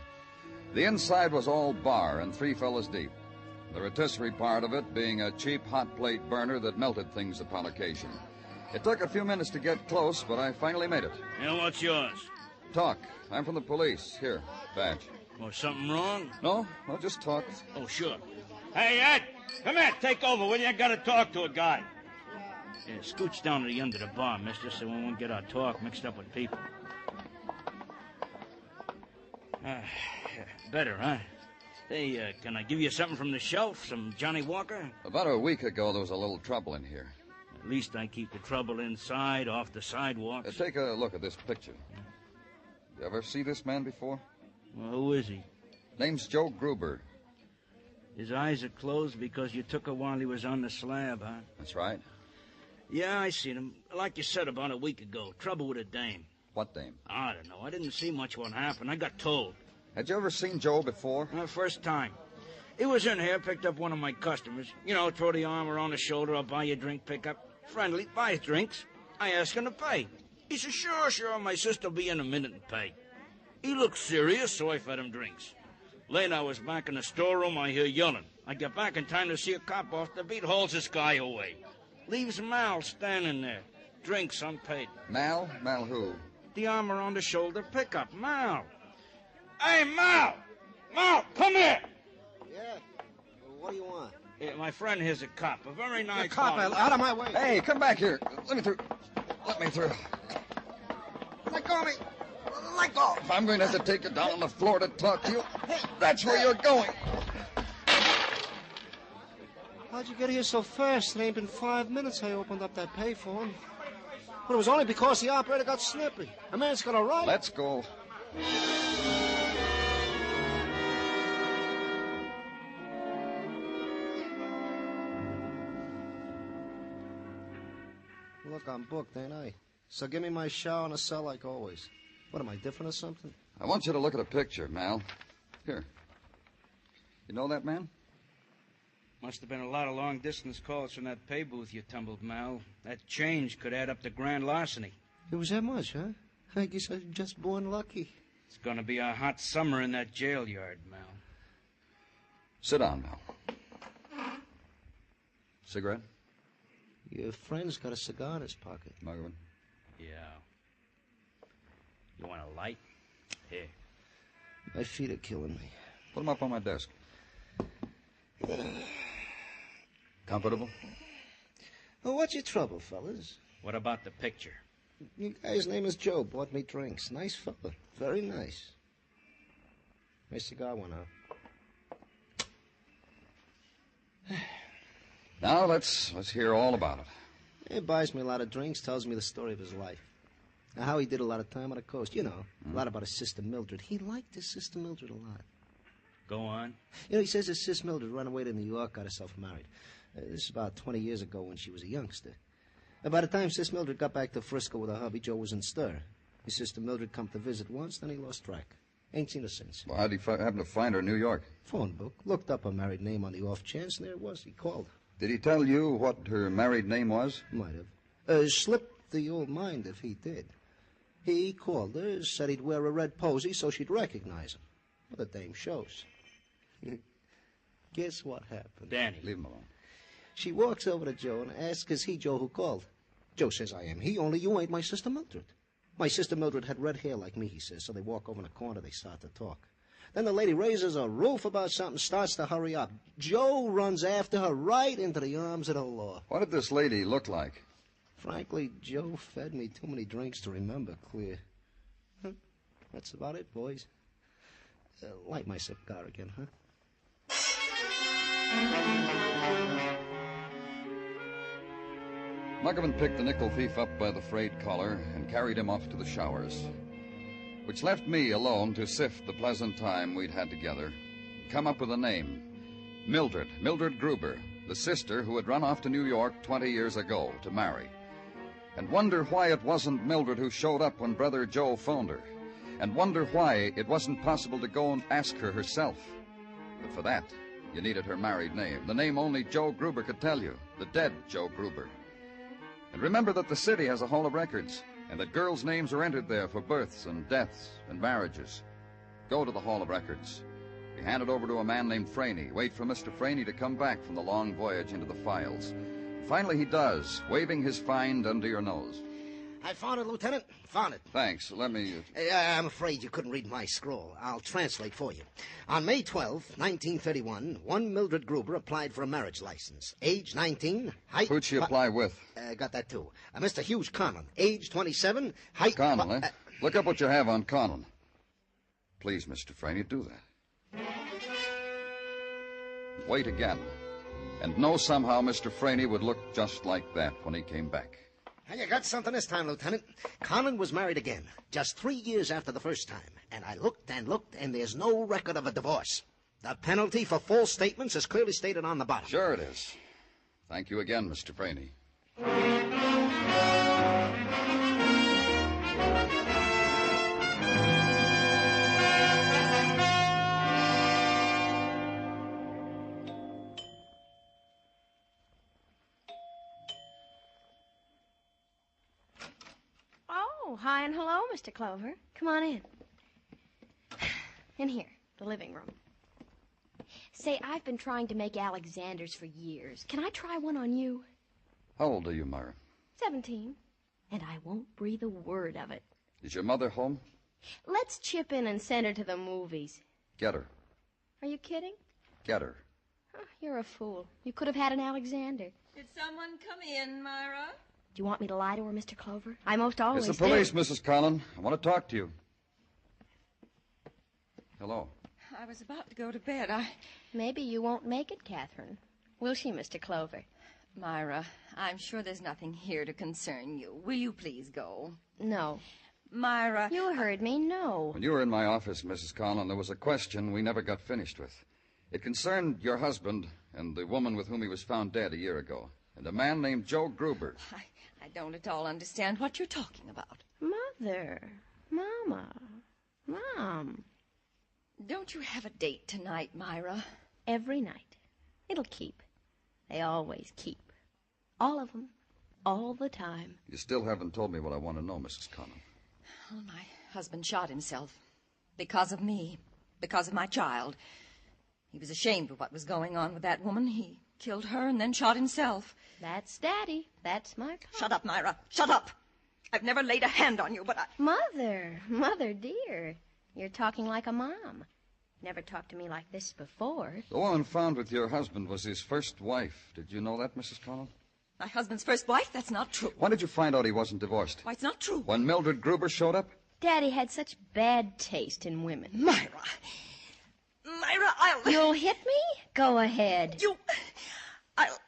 The inside was all bar and 3 fellas deep. The rotisserie part of it being a cheap hot plate burner that melted things upon occasion. It took a few minutes to get close, but I finally made it. And what's yours? Talk. I'm from the police. Here, badge. Oh, something wrong? No, just talk. Oh, sure. Hey, Ed, come here. Take over, will you? I gotta talk to a guy. Yeah, scooch down to the end of the bar, mister, so we won't get our talk mixed up with people. Better, huh? Hey, can I give you something from the shelf? Some Johnny Walker? About a week ago, there was a little trouble in here. At least I keep the trouble inside, off the sidewalks. Take a look at this picture. You ever see this man before? Well, who is he? Name's Joe Gruber. His eyes are closed because you took her while he was on the slab, huh? That's right. Yeah, I seen him. Like you said, about a week ago. Trouble with a dame. What dame? I don't know. I didn't see much what happened. I got told. Had you ever seen Joe before? First time. He was in here, picked up one of my customers. You know, throw the arm around the shoulder, I'll buy you a drink, pick up. Friendly, buys drinks. I ask him to pay. He says, sure, my sister'll be in a minute and pay. He looked serious, so I fed him drinks. Later, I was back in the storeroom, I hear yelling. I get back in time to see a cop off the beat, hauls this guy away. Leaves Mal standing there. Drinks unpaid. Mal? Mal who? The arm around the shoulder pickup. Mal. Hey, Mal! Mal, come here! Yeah? What do you want? Yeah, my friend here's a cop. A very nice cop, fellow. out of my way. Hey, come back here. Let me through. Let me through. Let go of me. Let go. If I'm going to have to take you down on the floor to talk to you, that's where you're going. How'd you get here so fast? It ain't been 5 minutes I opened up that payphone. But it was only because the operator got snippy. A man's got a right. Let's go. Look, I'm booked, ain't I? So give me my shower and a cell like always. What, am I different or something? I want you to look at a picture, Mal. Here. You know that man? Must have been a lot of long-distance calls from that pay booth you tumbled, Mal. That change could add up to grand larceny. It was that much, huh? I guess I was just born lucky. It's going to be a hot summer in that jail yard, Mal. Sit down, Mal. Cigarette? Your friend's got a cigar in his pocket. Muggavan? Yeah. You want a light? Here. My feet are killing me. Put them up on my desk. Comfortable? Well, what's your trouble, fellas? What about the picture? Your guy's name is Joe. Bought me drinks. Nice fella. Very nice. My cigar went out. Now, let's hear all about it. He buys me a lot of drinks, tells me the story of his life. Now, how he did a lot of time on the coast. You know, a lot about his sister Mildred. He liked his sister Mildred a lot. Go on. You know, he says his sister Mildred ran away to New York, got herself married. This is about 20 years ago when she was a youngster. And by the time Sis Mildred got back to Frisco with her hubby, Joe was in stir. His sister Mildred come to visit once, then he lost track. Ain't seen her since. Well, how'd he happen to find her in New York? Phone book. Looked up her married name on the off chance, and there it was. He called. Did he tell you what her married name was? Might have. Slipped the old mind if he did. He called her, said he'd wear a red posy so she'd recognize him. Well, the dame shows. Guess what happened? Danny. Leave him alone. She walks over to Joe and asks, is he Joe who called? Joe says, I am he, only you ain't my sister Mildred. My sister Mildred had red hair like me, he says, so they walk over in the corner, they start to talk. Then the lady raises a roof about something, starts to hurry up. Joe runs after her right into the arms of the law. What did this lady look like? Frankly, Joe fed me too many drinks to remember clear. That's about it, boys. Light my cigar again, huh? Muggavan picked the nickel thief up by the frayed collar and carried him off to the showers, which left me alone to sift the pleasant time we'd had together, come up with a name. Mildred Gruber, the sister who had run off to New York 20 years ago to marry, and wonder why it wasn't Mildred who showed up when Brother Joe phoned her, and wonder why it wasn't possible to go and ask her herself. But for that, you needed her married name, the name only Joe Gruber could tell you, the dead Joe Gruber. And remember that the city has a hall of records, and that girls' names are entered there for births and deaths and marriages. Go to the hall of records. Be handed over to a man named Franey. Wait for Mr. Franey to come back from the long voyage into the files. Finally he does, waving his find under your nose. I found it, Lieutenant. Found it. Thanks. Let me... I'm afraid you couldn't read my scroll. I'll translate for you. On May 12, 1931, one Mildred Gruber applied for a marriage license. Age 19, height... Who'd she apply with? Got that, too. Mr. Hughes Conlon, age 27, height... Conlon, eh? Look up what you have on Conlon. Please, Mr. Franey, do that. Wait again. And know somehow Mr. Franey would look just like that when he came back. And you got something this time, Lieutenant. Conlon was married again, just 3 years after the first time. And I looked, and there's no record of a divorce. The penalty for false statements is clearly stated on the bottom. Sure it is. Thank you again, Mr. Franey. Oh, hi and hello, Mr. Clover. Come on in. In here, the living room. Say, I've been trying to make Alexanders for years. Can I try one on you? How old are you, Myra? 17. And I won't breathe a word of it. Is your mother home? Let's chip in and send her to the movies. Get her. Are you kidding? Get her. Oh, you're a fool. You could have had an Alexander. Did someone come in, Myra? Do you want me to lie to her, Mr. Clover? I most always It's the police, do. Mrs. Conlon. I want to talk to you. Hello. I was about to go to bed. Maybe you won't make it, Catherine. Will she, Mr. Clover? Myra, I'm sure there's nothing here to concern you. Will you please go? No. Myra... You heard me, no. When you were in my office, Mrs. Conlon, there was a question we never got finished with. It concerned your husband and the woman with whom he was found dead a year ago, and a man named Joe Gruber. I don't at all understand what you're talking about. Mother. Mama. Mom. Don't you have a date tonight, Myra? Every night. It'll keep. They always keep. All of them. All the time. You still haven't told me what I want to know, Mrs. Conlon. Well, my husband shot himself. Because of me. Because of my child. He was ashamed of what was going on with that woman. He killed her and then shot himself. That's Daddy. That's my car. Shut up, Myra. Shut up. I've never laid a hand on you, but I... Mother dear. You're talking like a mom. Never talked to me like this before. The woman found with your husband was his first wife. Did you know that, Mrs. Conlon? My husband's first wife? That's not true. When did you find out he wasn't divorced? Why, it's not true. When Mildred Gruber showed up? Daddy had such bad taste in women. Myra, I'll... You'll hit me? Go ahead. I'll...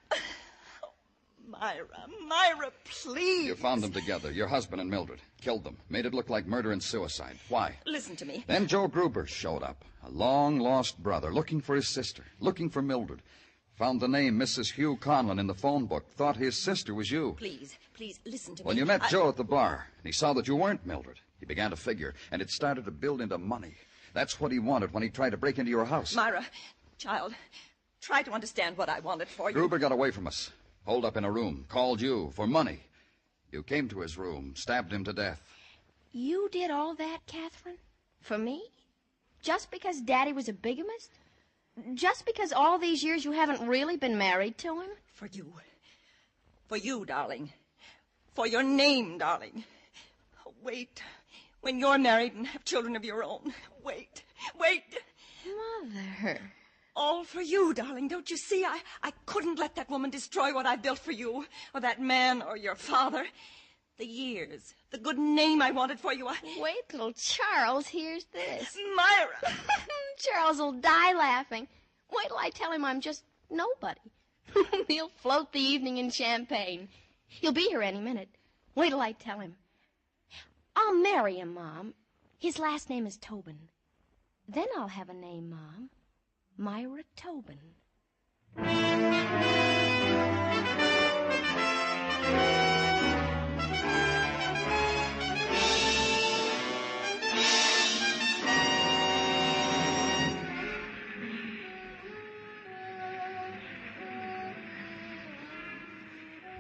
Myra, please. You found them together, your husband and Mildred. Killed them. Made it look like murder and suicide. Why? Listen to me. Then Joe Gruber showed up. A long-lost brother, looking for his sister, looking for Mildred. Found the name Mrs. Hugh Conlon in the phone book. Thought his sister was you. Please, listen to me. When you met Joe at the bar, and he saw that you weren't Mildred, he began to figure, and it started to build into money. That's what he wanted when he tried to break into your house. Myra, child, try to understand what I wanted for you. Gruber got away from us. Holed up in a room. Called you for money. You came to his room, stabbed him to death. You did all that, Catherine? For me? Just because Daddy was a bigamist? Just because all these years you haven't really been married to him? For you. For you, darling. For your name, darling. Wait. When you're married and have children of your own. Wait. Mother. All for you, darling. Don't you see? I couldn't let that woman destroy what I built for you, or that man, or your father. The years, the good name I wanted for you. Wait till Charles hears this. Myra! Charles will die laughing. Wait till I tell him I'm just nobody. He'll float the evening in champagne. He'll be here any minute. Wait till I tell him. I'll marry him, Mom. His last name is Tobin. Then I'll have a name, Mom. Myra Tobin.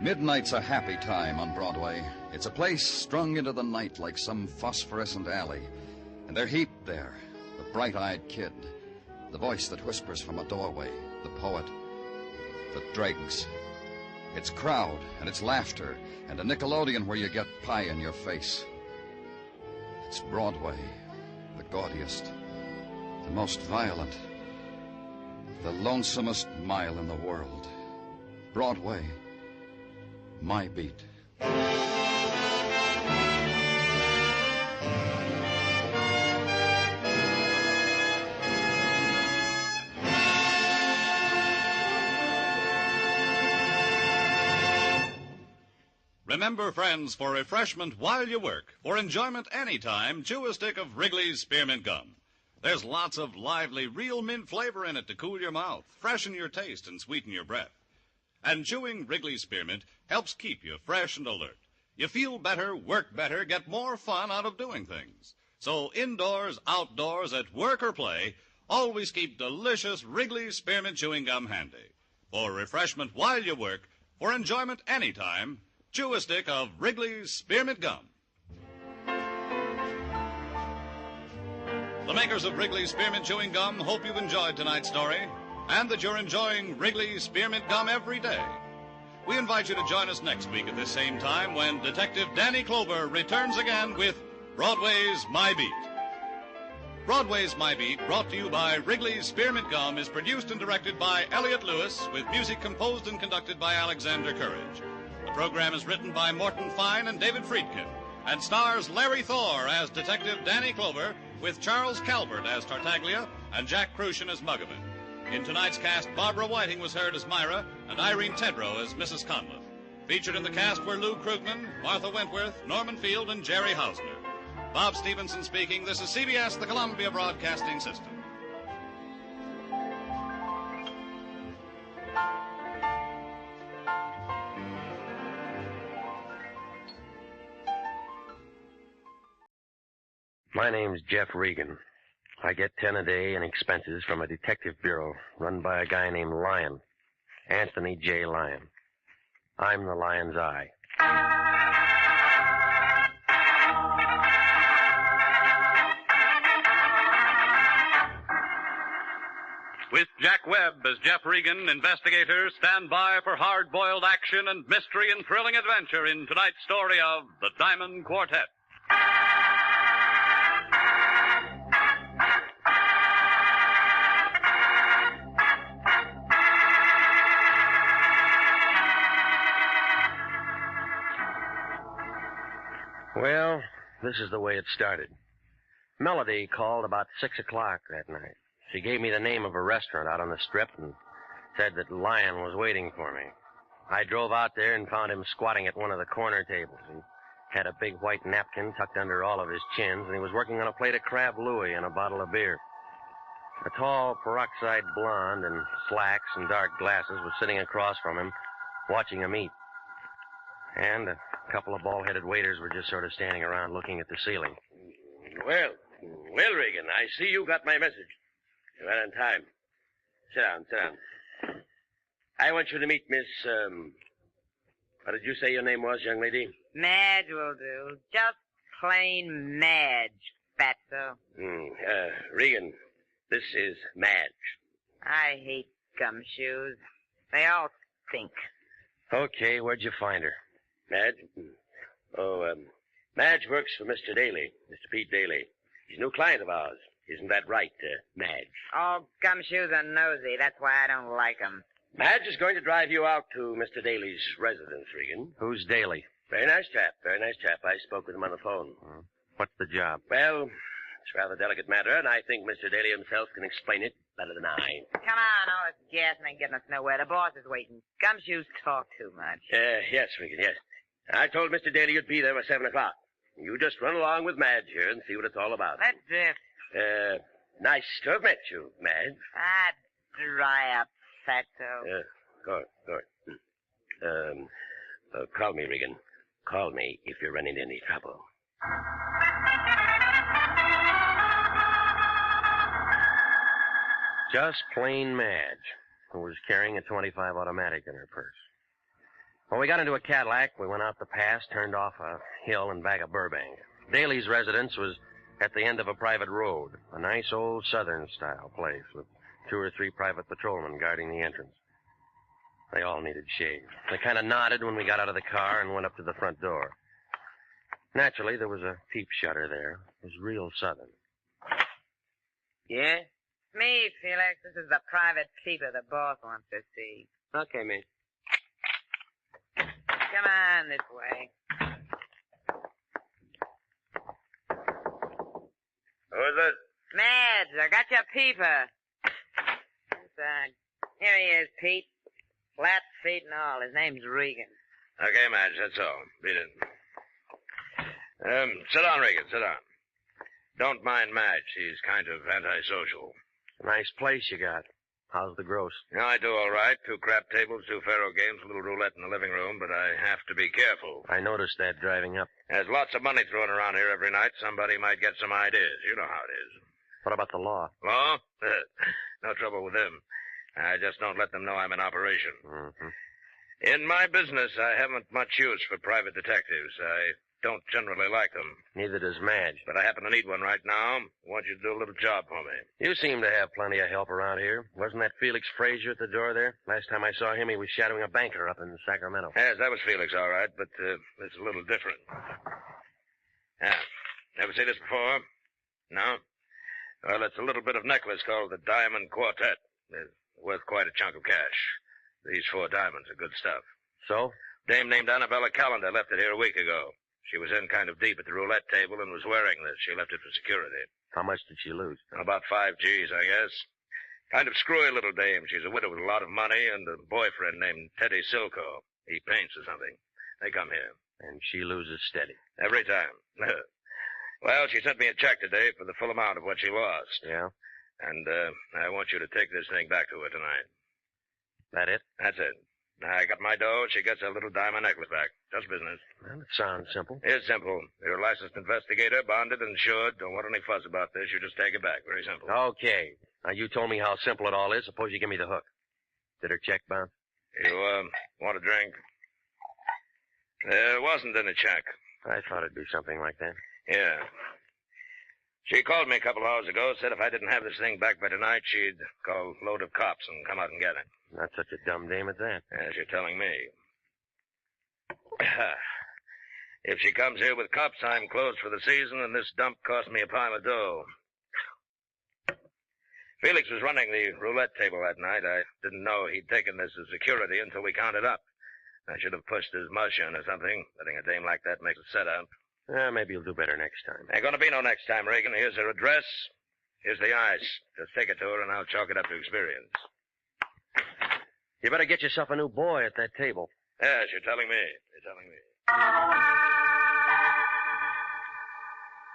Midnight's a happy time on Broadway. It's a place strung into the night like some phosphorescent alley. And they're heaped there, the bright-eyed kid, the voice that whispers from a doorway, the poet, the dregs. It's crowd, and it's laughter, and a Nickelodeon where you get pie in your face. It's Broadway, the gaudiest, the most violent, the lonesomest mile in the world. Broadway, my beat. Remember, friends, for refreshment while you work, for enjoyment anytime, chew a stick of Wrigley's Spearmint Gum. There's lots of lively, real mint flavor in it to cool your mouth, freshen your taste, and sweeten your breath. And chewing Wrigley's Spearmint helps keep you fresh and alert. You feel better, work better, get more fun out of doing things. So indoors, outdoors, at work or play, always keep delicious Wrigley's Spearmint Chewing Gum handy. For refreshment while you work, for enjoyment anytime, chew a stick of Wrigley's Spearmint Gum. The makers of Wrigley's Spearmint Chewing Gum hope you've enjoyed tonight's story and that you're enjoying Wrigley's Spearmint Gum every day. We invite you to join us next week at this same time when Detective Danny Clover returns again with Broadway's My Beat. Broadway's My Beat, brought to you by Wrigley's Spearmint Gum, is produced and directed by Elliott Lewis with music composed and conducted by Alexander Courage. The program is written by Morton Fine and David Friedkin and stars Larry Thor as Detective Danny Clover with Charles Calvert as Tartaglia and Jack Crucian as Muggavan. In tonight's cast, Barbara Whiting was heard as Myra and Irene Tedrow as Mrs. Conliffe. Featured in the cast were Lou Krugman, Martha Wentworth, Norman Field, and Jerry Hausner. Bob Stevenson speaking. This is CBS, the Columbia Broadcasting System. My name's Jeff Regan. I get 10 a day in expenses from a detective bureau run by a guy named Lyon, Anthony J. Lyon. I'm the Lion's Eye. With Jack Webb as Jeff Regan, investigator, stand by for hard-boiled action and mystery and thrilling adventure in tonight's story of The Diamond Quartet. Well, this is the way it started. Melody called about 6 o'clock that night. She gave me the name of a restaurant out on the strip and said that Lyon was waiting for me. I drove out there and found him squatting at one of the corner tables. He had a big white napkin tucked under all of his chins, and he was working on a plate of crab louis and a bottle of beer. A tall peroxide blonde in slacks and dark glasses was sitting across from him, watching him eat. And a couple of bald-headed waiters were just sort of standing around looking at the ceiling. Well, Well, Regan, I see you got my message. You're right on time. Sit down. I want you to meet Miss, what did you say your name was, young lady? Madge will do. Just plain Madge, fatso. Regan, this is Madge. I hate gumshoes. They all stink. Okay, where'd you find her? Madge? Madge works for Mr. Daly, Mr. Pete Daly. He's a new client of ours. Isn't that right, Madge? All gumshoes are nosy. That's why I don't like 'em. Madge is going to drive you out to Mr. Daly's residence, Regan. Who's Daly? Very nice chap. I spoke with him on the phone. What's the job? Well, it's a rather delicate matter, and I think Mr. Daly himself can explain it better than I. Come on, all this gassing ain't getting us nowhere. The boss is waiting. Gumshoes talk too much. Yes, Regan, yes. I told Mr. Daly you'd be there by 7 o'clock. You just run along with Madge here and see what it's all about. Let's drift. Nice to have met you, Madge. Ah, dry up, fatso. Good. Call me, Regan. Call me if you run into any trouble. Just plain Madge, who was carrying a .25 automatic in her purse. When we got into a Cadillac, we went out the pass, turned off a hill and back of Burbank. Daly's residence was at the end of a private road, a nice old Southern-style place with 2 or 3 private patrolmen guarding the entrance. They all needed shave. They kind of nodded when we got out of the car and went up to the front door. Naturally, there was a peep shutter there. It was real Southern. Yeah? Me, Felix. This is the private peeper the boss wants to see. Okay, mate. Come on this way. Who's it? Madge, I got your peeper. Here he is, Pete. Flat feet and all. His name's Regan. Okay, Madge, that's all. Beat it. Sit down, Regan, sit down. Don't mind Madge. She's kind of antisocial. Nice place you got. How's the gross? Yeah, I do all right. 2 crap tables, 2 faro games, a little roulette in the living room, but I have to be careful. I noticed that driving up. There's lots of money thrown around here every night. Somebody might get some ideas. You know how it is. What about the law? Law? No trouble with them. I just don't let them know I'm in operation. Mm-hmm. In my business, I haven't much use for private detectives. I don't generally like them. Neither does Madge. But I happen to need one right now. I want you to do a little job for me. You seem to have plenty of help around here. Wasn't that Felix Frazier at the door there? Last time I saw him, he was shadowing a banker up in Sacramento. Yes, that was Felix, all right, but it's a little different. Never seen this before? No? Well, it's a little bit of necklace called the Diamond Quartet. It's worth quite a chunk of cash. These 4 diamonds are good stuff. So? Dame named Annabella Callender left it here a week ago. She was in kind of deep at the roulette table and was wearing this. She left it for security. How much did she lose? About 5 G's, I guess. Kind of screwy little dame. She's a widow with a lot of money and a boyfriend named Teddy Silco. He paints or something. They come here. And she loses steady. Every time. Well, she sent me a check today for the full amount of what she lost. Yeah? And I want you to take this thing back to her tonight. That it? That's it. I got my dough. She gets her little diamond necklace back. Just business. Well, it sounds simple. It's simple. You're a licensed investigator, bonded, insured. Don't want any fuss about this. You just take it back. Very simple. Okay. Now, you told me how simple it all is. Suppose you give me the hook. Did her check bounce? You, want a drink? There wasn't any check. I thought it'd be something like that. Yeah. She called me a couple hours ago, said if I didn't have this thing back by tonight, she'd call a load of cops and come out and get it. Not such a dumb dame at that. As you're telling me. If she comes here with cops, I'm closed for the season, and this dump cost me a pile of dough. Felix was running the roulette table that night. I didn't know he'd taken this as security until we counted up. I should have pushed his mush in or something. Letting a dame like that make a setup. Maybe you'll do better next time. Ain't gonna be no next time, Regan. Here's her address. Here's the ice. Just take it to her, and I'll chalk it up to experience. You better get yourself a new boy at that table. Yes, you're telling me. You're telling me.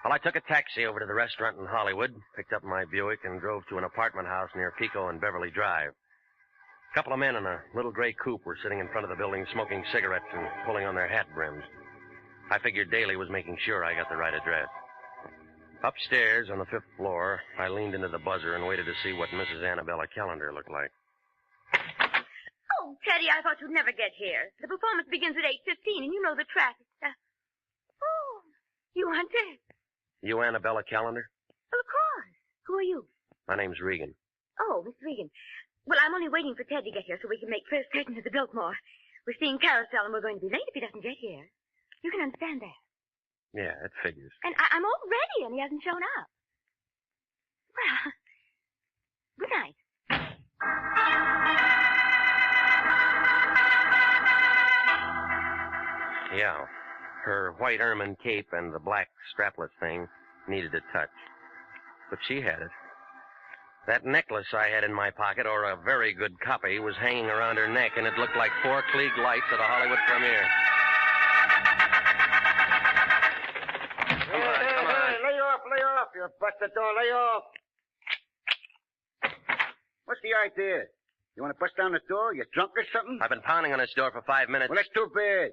Well, I took a taxi over to the restaurant in Hollywood, picked up my Buick, and drove to an apartment house near Pico and Beverly Drive. A couple of men in a little gray coupe were sitting in front of the building smoking cigarettes and pulling on their hat brims. I figured Daly was making sure I got the right address. Upstairs on the 5th floor, I leaned into the buzzer and waited to see what Mrs. Annabella Callender looked like. Oh, Teddy, I thought you'd never get here. The performance begins at 8:15, and you know the traffic. Oh, you aren't Ted. You Annabella Callender? Well, of course. Who are you? My name's Regan. Oh, Miss Regan. Well, I'm only waiting for Ted to get here so we can make first curtain to the Biltmore. We're seeing Carousel, and we're going to be late if he doesn't get here. You can understand that. Yeah, it figures. And I'm all ready, and he hasn't shown up. Well, good night. Yeah. Her white ermine cape and the black strapless thing needed a touch. But she had it. That necklace I had in my pocket, or a very good copy, was hanging around her neck, and it looked like 4 Klieg lights at a Hollywood premiere. Come on. Lay off. You busted door. Lay off. What's the idea? You want to bust down the door? You drunk or something? I've been pounding on this door for 5 minutes. Well, that's too bad.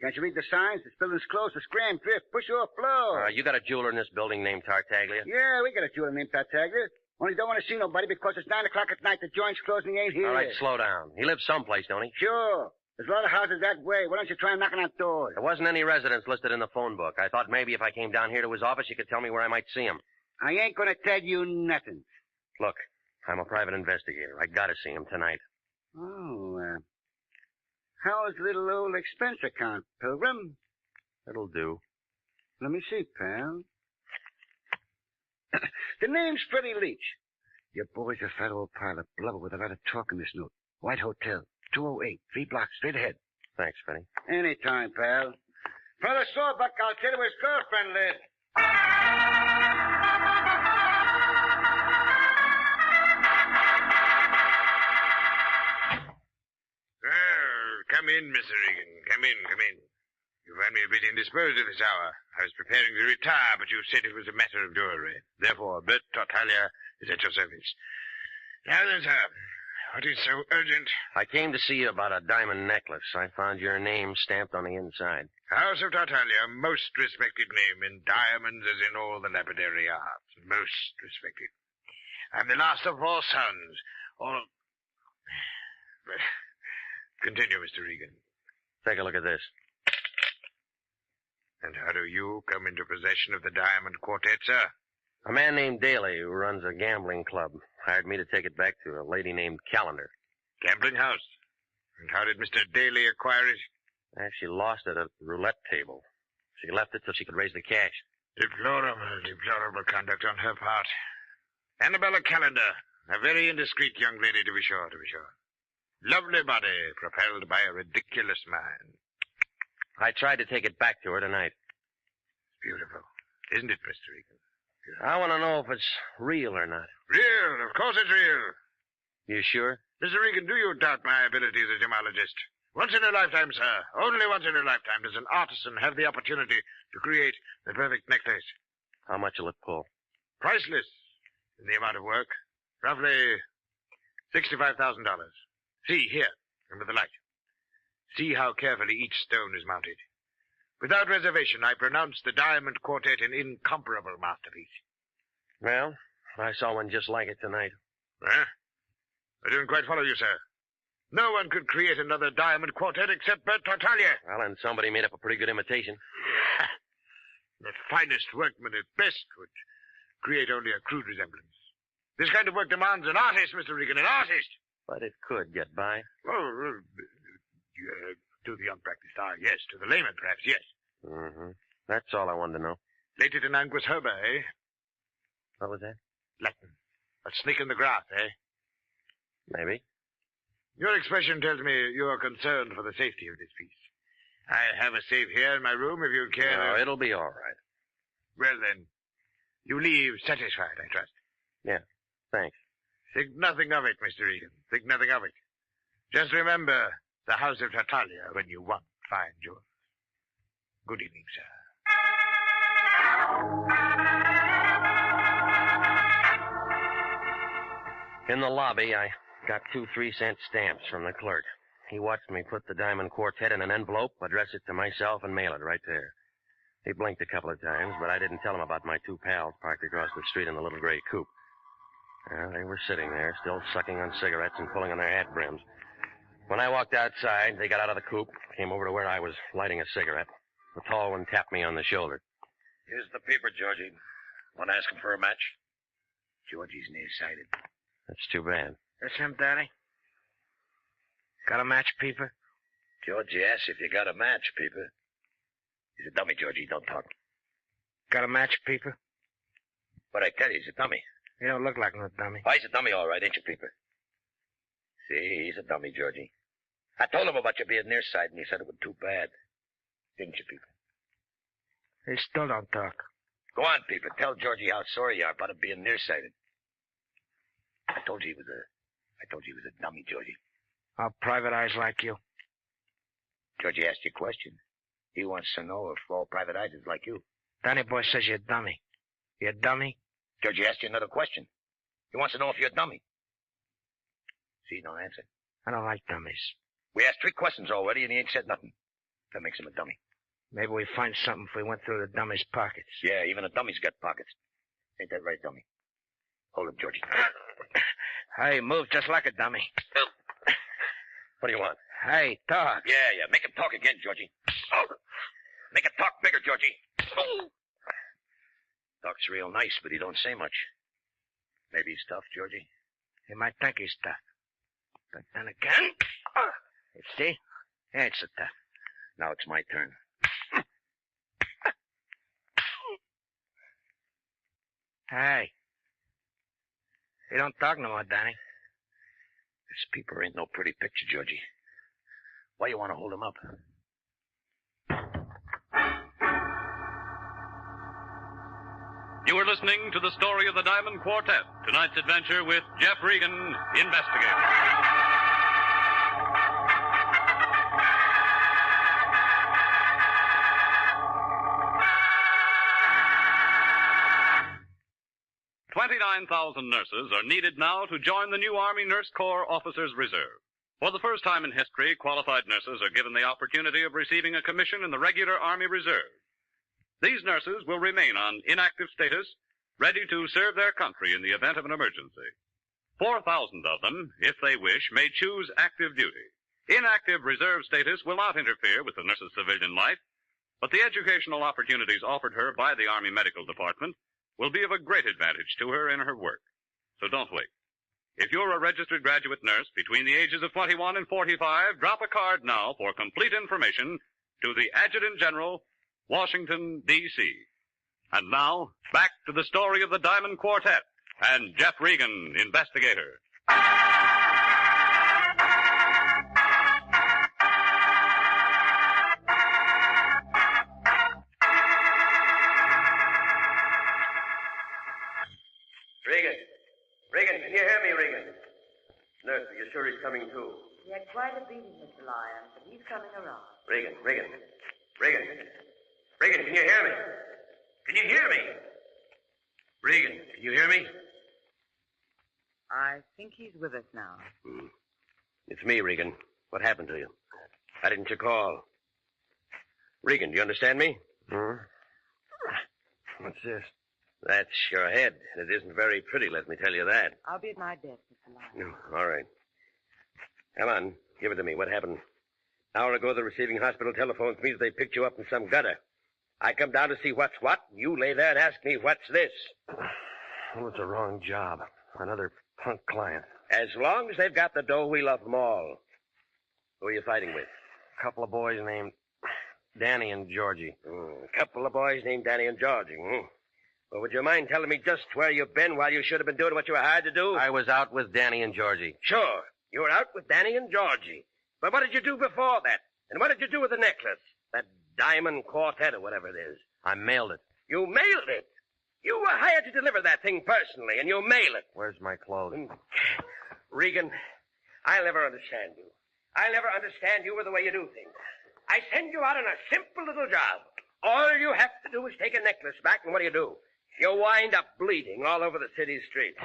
Can't you read the signs? This building's closed. The scram, drift, push off, blow. You got a jeweler in this building named Tartaglia? Yeah, we got a jeweler named Tartaglia. Only don't want to see nobody because it's 9 o'clock at night. The joint's closed and he ain't here. All right, slow down. He lives someplace, don't he? Sure. There's a lot of houses that way. Why don't you try knocking on doors? There wasn't any residence listed in the phone book. I thought maybe if I came down here to his office, you could tell me where I might see him. I ain't going to tell you nothing. Look, I'm a private investigator. I got to see him tonight. Oh, how's little old expense account, Pilgrim? It'll do. Let me see, pal. The name's Freddie Leach. Your boy's a fat old pile of blubber with a lot of talk in this note. White Hotel, 208, 3 blocks straight ahead. Thanks, Freddie. Anytime, pal. Brother Sawbuck, I'll tell you where his girlfriend lives. Come in, Mr. Regan. Come in. You find me a bit indisposed at this hour. I was preparing to retire, but you said it was a matter of jewelry. Therefore, Bert Tartaglia is at your service. Now then, sir, what is so urgent? I came to see you about a diamond necklace. I found your name stamped on the inside. House of Tartaglia, most respected name in diamonds as in all the lapidary arts. Most respected. I'm the last of 4 sons. All... Continue, Mr. Regan. Take a look at this. And how do you come into possession of the diamond quartet, sir? A man named Daly, who runs a gambling club, hired me to take it back to a lady named Callender. Gambling house? And how did Mr. Daly acquire it? She lost it at the roulette table. She left it till she could raise the cash. Deplorable conduct on her part. Annabella Callender, a very indiscreet young lady, to be sure. Lovely body, propelled by a ridiculous mind. I tried to take it back to her tonight. Beautiful. Isn't it, Mr. Regan? I want to know if it's real or not. Real. Of course it's real. You sure? Mr. Regan, do you doubt my ability as a gemologist? Once in a lifetime, sir. Only once in a lifetime does an artisan have the opportunity to create the perfect necklace. How much will it pull? Priceless in the amount of work. Roughly $65,000. See, here, under the light. See how carefully each stone is mounted. Without reservation, I pronounce the Diamond Quartet an incomparable masterpiece. Well, I saw one just like it tonight. Huh? I didn't quite follow you, sir. No one could create another Diamond Quartet except Bert Tartaglia. Well, and somebody made up a pretty good imitation. The finest workman at best would create only a crude resemblance. This kind of work demands an artist, Mr. Regan, an artist. But it could get by. Oh, to the unpracticed eye, yes. To the layman, perhaps, yes. Mm-hmm. That's all I wanted to know. Lated in Anguis Herba, eh? What was that? Latin. A snake in the grass, eh? Maybe. Your expression tells me you are concerned for the safety of this piece. I have a safe here in my room if you care. No, it'll be all right. Well, then, you leave satisfied, I trust. Yeah, thanks. Think nothing of it, Mr. Regan. Think nothing of it. Just remember the House of Tartaglia when you want fine jewels. Good evening, sir. In the lobby, I got 2 3-cent stamps from the clerk. He watched me put the Diamond Quartet in an envelope, address it to myself, and mail it right there. He blinked a couple of times, but I didn't tell him about my two pals parked across the street in the little gray coupe. They were sitting there, still sucking on cigarettes and pulling on their hat brims. When I walked outside, they got out of the coupe, came over to where I was lighting a cigarette. The tall one tapped me on the shoulder. Here's the paper, Georgie. Want to ask him for a match? Georgie's nearsighted. That's too bad. That's him, Danny. Got a match, Peeper? Georgie asks if you got a match, Peeper. He's a dummy, Georgie. Don't talk. Got a match, Peeper? But I tell you, he's a dummy. You don't look like no dummy. Oh, he's a dummy, all right, ain't you, Peeper? See, he's a dummy, Georgie. I told him about you being nearsighted, and he said it was too bad. Didn't you, Peeper? He still don't talk. Go on, Peeper. Tell Georgie how sorry you are about him being nearsighted. I told you he was a dummy, Georgie. All private eyes like you. Georgie asked you a question. He wants to know if all private eyes is like you. Danny boy says you're a dummy. You're a dummy? Georgie asked you another question. He wants to know if you're a dummy. See, no answer. I don't like dummies. We asked 3 questions already, and he ain't said nothing. That makes him a dummy. Maybe we'd find something if we went through the dummy's pockets. Yeah, even a dummy's got pockets. Ain't that right, dummy? Hold him, Georgie. Hey, move just like a dummy. What do you want? Hey, talk. Yeah. Make him talk again, Georgie. Oh. Make him talk bigger, Georgie. Oh. Talks real nice, but he don't say much. Maybe he's tough, Georgie. He might think he's tough. But then again, you see, he ain't so tough. Now it's my turn. Hey. You don't talk no more, Danny. This Peeper ain't no pretty picture, Georgie. Why you want to hold him up? You are listening to the story of the Diamond Quartet, tonight's adventure with Jeff Regan, investigator. $29,000 nurses are needed now to join the new Army Nurse Corps Officers Reserve. For the first time in history, qualified nurses are given the opportunity of receiving a commission in the regular Army Reserve. These nurses will remain on inactive status, ready to serve their country in the event of an emergency. 4,000 of them, if they wish, may choose active duty. Inactive reserve status will not interfere with the nurse's civilian life, but the educational opportunities offered her by the Army Medical Department will be of a great advantage to her in her work. So don't wait. If you're a registered graduate nurse between the ages of 21 and 45, drop a card now for complete information to the Adjutant General, Washington, D.C. And now, back to the story of the Diamond Quartet and Jeff Regan, investigator. Regan, can you hear me, Regan? Nurse, are you sure he's coming too? He had quite a beating, Mr. Lyon, but he's coming around. Regan, can you hear me? Can you hear me? Regan, can you hear me? I think he's with us now. It's me, Regan. What happened to you? Why didn't you call? Regan, do you understand me? What's this? That's your head, and it isn't very pretty, let me tell you that. I'll be at my desk, Mr. Lyon. All right. Come on, give it to me. What happened? An hour ago, the receiving hospital telephones me that they picked you up in some gutter. I come down to see what's what, and you lay there and ask me what's this. Well, it's a wrong job. Another punk client. As long as they've got the dough, we love them all. Who are you fighting with? A couple of boys named Danny and Georgie. A couple of boys named Danny and Georgie. Well, would you mind telling me just where you've been while you should have been doing what you were hired to do? I was out with Danny and Georgie. Sure. You were out with Danny and Georgie. But what did you do before that? And what did you do with the necklace? That diamond quartet or whatever it is. I mailed it. You mailed it? You were hired to deliver that thing personally, and you mail it. Where's my clothes? Regan, I'll never understand you. I'll never understand you or the way you do things. I send you out on a simple little job. All you have to do is take a necklace back, and what do? You wind up bleeding all over the city streets.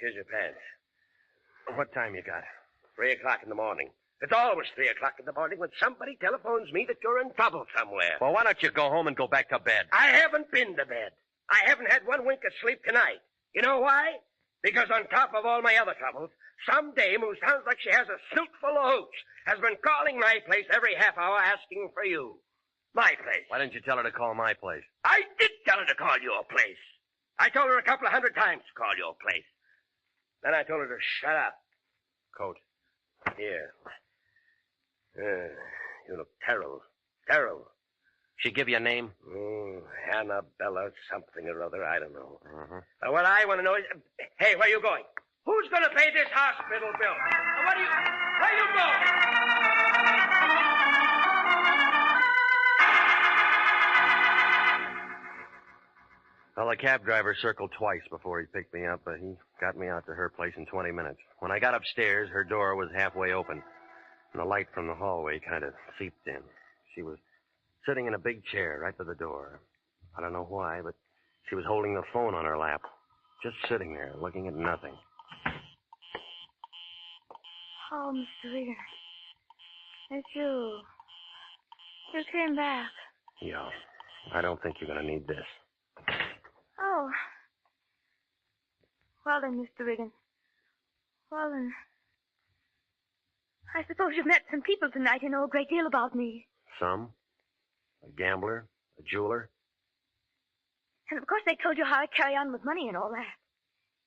Here's your pants. What time you got? 3 o'clock in the morning. It's always 3 o'clock in the morning when somebody telephones me that you're in trouble somewhere. Well, why don't you go home and go back to bed? I haven't been to bed. I haven't had one wink of sleep tonight. You know why? Because on top of all my other troubles, some dame who sounds like she has a suit full of hoops has been calling my place every half hour asking for you. My place. Why didn't you tell her to call my place? I did tell her to call your place. I told her a couple of 100 times to call your place. Then I told her to shut up. Coat. Here. You look terrible. Terrible. She give you a name? Annabella something or other. I don't know. Mm-hmm. What I want to know is, hey, where you going? Who's going to pay this hospital bill? Where you going? Well, the cab driver circled twice before he picked me up, but he got me out to her place in 20 minutes. When I got upstairs, her door was halfway open, and the light from the hallway kind of seeped in. She was sitting in a big chair right by the door. I don't know why, but she was holding the phone on her lap, just sitting there, looking at nothing. Oh, Mr. Regan. It's you. You came back. Yeah, I don't think you're going to need this. Oh. Well then, Mr. Regan. Well then. I suppose you've met some people tonight who know a great deal about me. Some? A gambler? A jeweler? And of course they told you how I carry on with money and all that.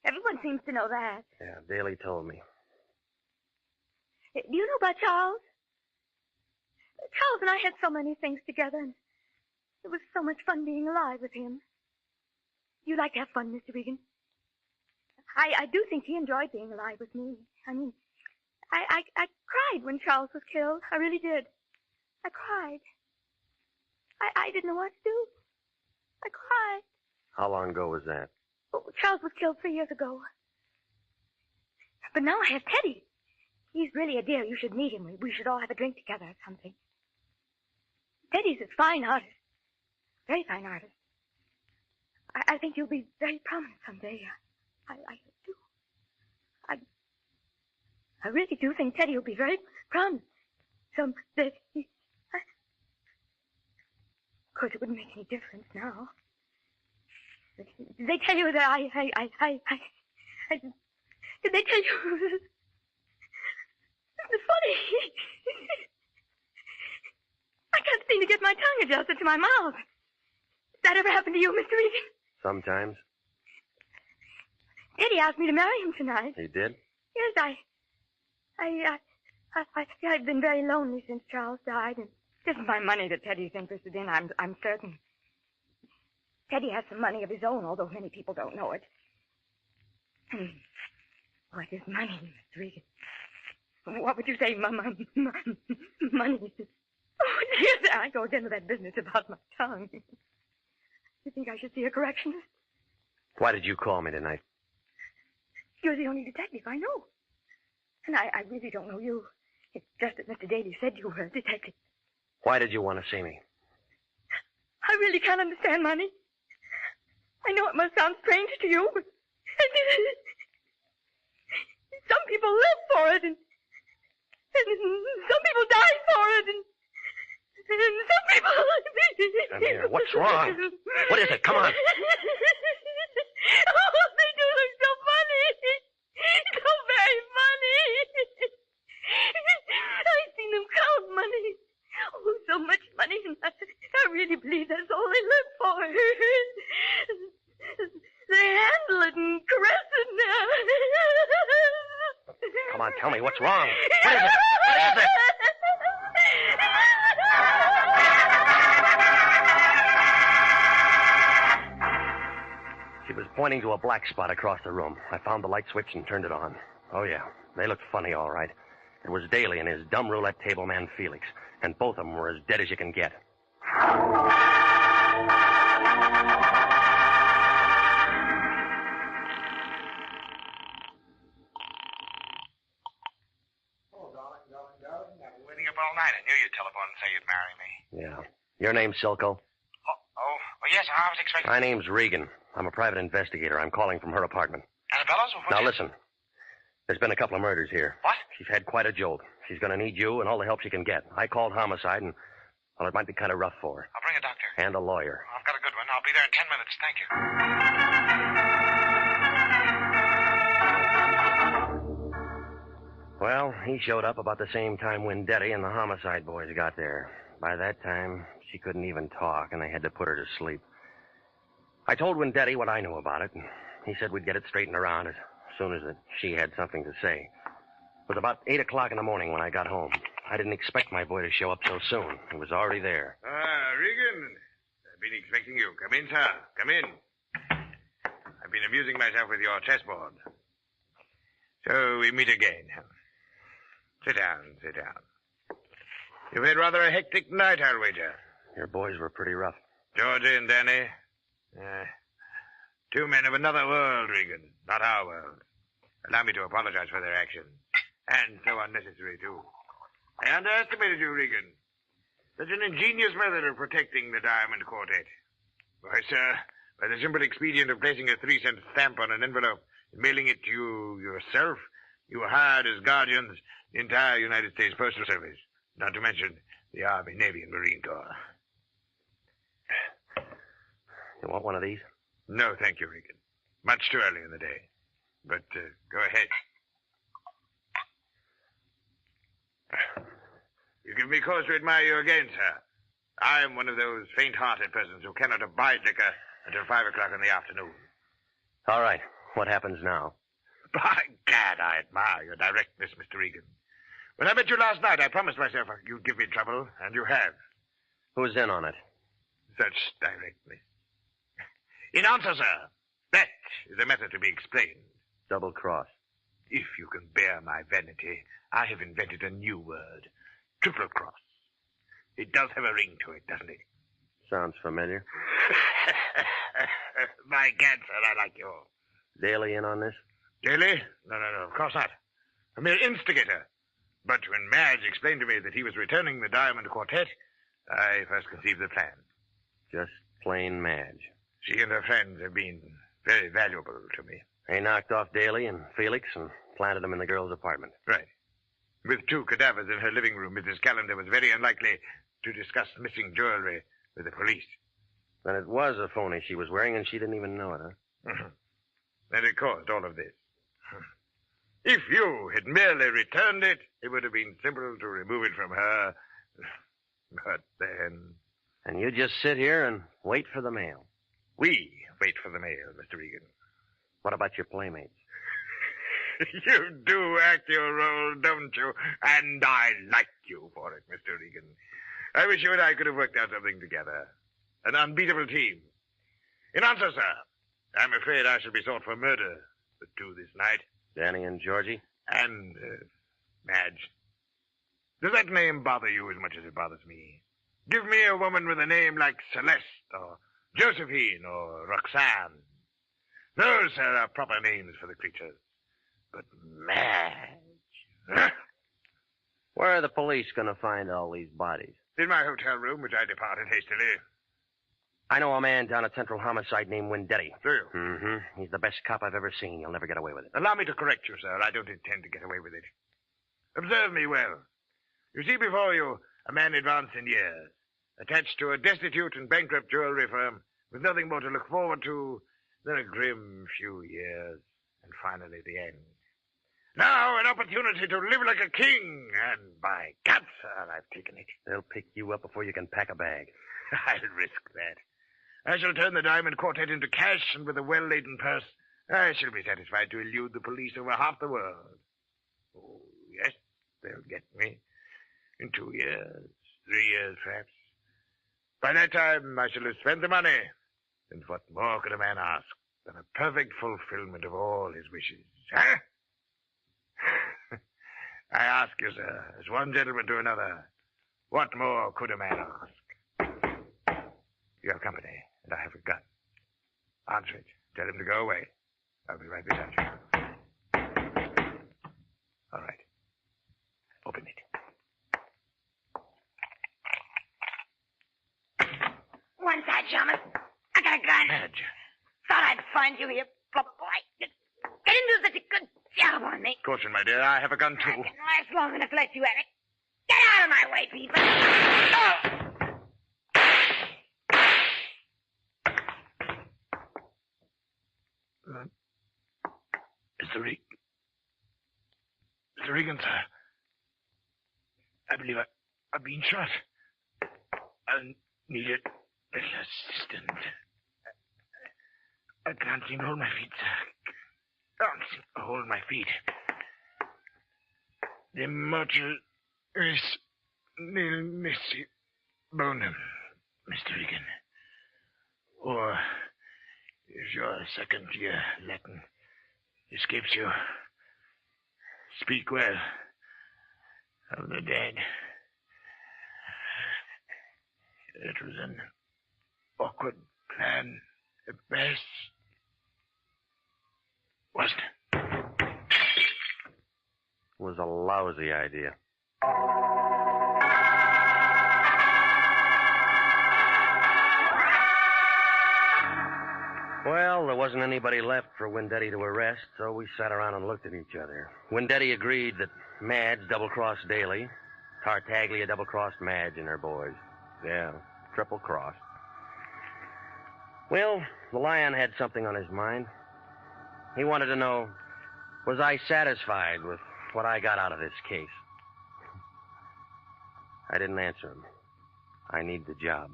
Everyone seems to know that. Yeah, Daly told me. Do you know about Charles? Charles and I had so many things together, and it was so much fun being alive with him. You like to have fun, Mr. Regan. I do think he enjoyed being alive with me. I mean, I cried when Charles was killed. I really did. I cried. I didn't know what to do. I cried. How long ago was that? Oh, Charles was killed 3 years ago. But now I have Teddy. He's really a dear. You should meet him. We should all have a drink together or something. Teddy's a fine artist. Very fine artist. I think you'll be very prominent someday. I do. I really do think Teddy will be very prominent someday. Of course, it wouldn't make any difference now. Did they tell you that did they tell you? It's funny. I can't seem to get my tongue adjusted to my mouth. Did that ever happen to you, Mr. Regan? Sometimes. Teddy asked me to marry him tonight. He did? Yes, I've been very lonely since Charles died, and it isn't my money that Teddy's interested in, I'm certain. Teddy has some money of his own, although many people don't know it. What is money, Mr. Regan? What would you say, money? Oh, dear, there I go again with that business about my tongue. You think I should see a correctionist? Why did you call me tonight? You're the only detective I know. And I really don't know you. It's just that Mr. Daly said you were a detective. Why did you want to see me? I really can't understand money. I know it must sound strange to you, but some people live for it, and some people die for it, and some people... Come here. What's wrong? What is it? Come on. Oh, they do look so funny. So very funny. I've seen them count money. Oh, so much money, and I really believe that's all they live for. They handle it and caress it now. Come on, tell me what's wrong. What is it? What is it? She was pointing to a black spot across the room. I found the light switch and turned it on. Oh, yeah. They looked funny, all right. It was Daly and his dumb roulette table man, Felix. And both of them were as dead as you can get. I've been waiting up all night. I knew you'd telephone and say you'd marry me. Yeah. Your name's Silko? Oh, yes, I was expecting... My name's Regan. I'm a private investigator. I'm calling from her apartment. Annabella's? Now, listen. There's been a couple of murders here. What? She's had quite a jolt. She's going to need you and all the help she can get. I called homicide, and, well, it might be kind of rough for her. I'll bring a doctor. And a lawyer. I've got a good one. I'll be there in 10 minutes. Thank you. Well, he showed up about the same time Wendetti and the homicide boys got there. By that time, she couldn't even talk, and they had to put her to sleep. I told Wendetti what I knew about it, and he said we'd get it straightened around as soon as she had something to say. It was about 8 o'clock in the morning when I got home. I didn't expect my boy to show up so soon. He was already there. Ah, Regan. I've been expecting you. Come in, sir. Come in. I've been amusing myself with your chessboard. So we meet again. Sit down, sit down. You've had rather a hectic night, I'll wager. Your boys were pretty rough. Georgie and Danny. Two men of another world, Regan. Not our world. Allow me to apologize for their actions. And so unnecessary, too. I underestimated you, Regan. Such an ingenious method of protecting the Diamond Quartet. Why, sir, by the simple expedient of placing a 3-cent stamp on an envelope and mailing it to you yourself, you hired as guardians the entire United States Postal Service, not to mention the Army, Navy, and Marine Corps. You want one of these? No, thank you, Regan. Much too early in the day. But go ahead. You give me cause to admire you again, sir. I am one of those faint-hearted persons who cannot abide liquor until 5 o'clock in the afternoon. All right. What happens now? By gad, I admire your directness, Mr. Regan. When I met you last night, I promised myself you'd give me trouble, and you have. Who's in on it? Such directness. In answer, sir, that is a matter to be explained. Double cross. If you can bear my vanity, I have invented a new word. Triple cross. It does have a ring to it, doesn't it? Sounds familiar. My gad, sir, I like you. Daly in on this? Daly? No, of course not. A mere instigator. But when Madge explained to me that he was returning the Diamond Quartet, I first conceived the plan. Just plain Madge. She and her friends have been very valuable to me. They knocked off Daly and Felix and planted them in the girl's apartment. Right. With 2 cadavers in her living room, Mrs. Callender was very unlikely to discuss missing jewelry with the police. Then it was a phony she was wearing, and she didn't even know it, huh? Mm-hmm. And it caused all of this. If you had merely returned it, it would have been simple to remove it from her. But then... And you just sit here and wait for the mail. We wait for the mail, Mr. Regan. What about your playmates? You do act your role, don't you? And I like you for it, Mr. Regan. I wish you and I could have worked out something together. An unbeatable team. In answer, sir, I'm afraid I shall be sought for murder. The 2 this night. Danny and Georgie? And, Madge. Does that name bother you as much as it bothers me? Give me a woman with a name like Celeste, or Josephine, or Roxanne. Those, sir, are proper names for the creatures. But Madge... Where are the police going to find all these bodies? In my hotel room, which I departed hastily. I know a man down at Central Homicide named Wendetti. Do you? Mm-hmm. He's the best cop I've ever seen. He'll never get away with it. Allow me to correct you, sir. I don't intend to get away with it. Observe me well. You see before you a man advanced in years, attached to a destitute and bankrupt jewelry firm, with nothing more to look forward to than a grim few years, and finally the end. Now an opportunity to live like a king, and by God, sir, I've taken it. They'll pick you up before you can pack a bag. I'll risk that. I shall turn the Diamond Quartet into cash, and with a well-laden purse, I shall be satisfied to elude the police over half the world. Oh, yes, they'll get me. In 2 years, 3 years, perhaps. By that time, I shall have spent the money. And what more could a man ask than a perfect fulfillment of all his wishes? Huh? I ask you, sir, as one gentleman to another, what more could a man ask? You have company, and I have a gun. Answer it. Tell him to go away. I'll be right beside you. All right. Open it. One side, Shamus. I got a gun. Madge. Thought I'd find you here, blubber boy. Get into the good job on me. caution, my dear. I have a gun, too. I didn't last long enough to let you have it. Get out of my way, people. Mr. Regan, sir. I believe I've been shot. I'll need a little assistance. I can't seem to hold my feet, sir. Can't seem to hold my feet. The mortal is nil nisi bonum, Mr. Regan. Or, if your second-year Latin escapes you, speak well of the dead. It was an awkward plan at best, wasn't it? It was a lousy idea. Well, there wasn't anybody left for Wendetti to arrest, so we sat around and looked at each other. Wendetti agreed that Madge double-crossed Daly. Tartaglia double-crossed Madge and her boys. Yeah, triple-crossed. Well, the Lion had something on his mind. He wanted to know, was I satisfied with what I got out of this case? I didn't answer him. I need the job.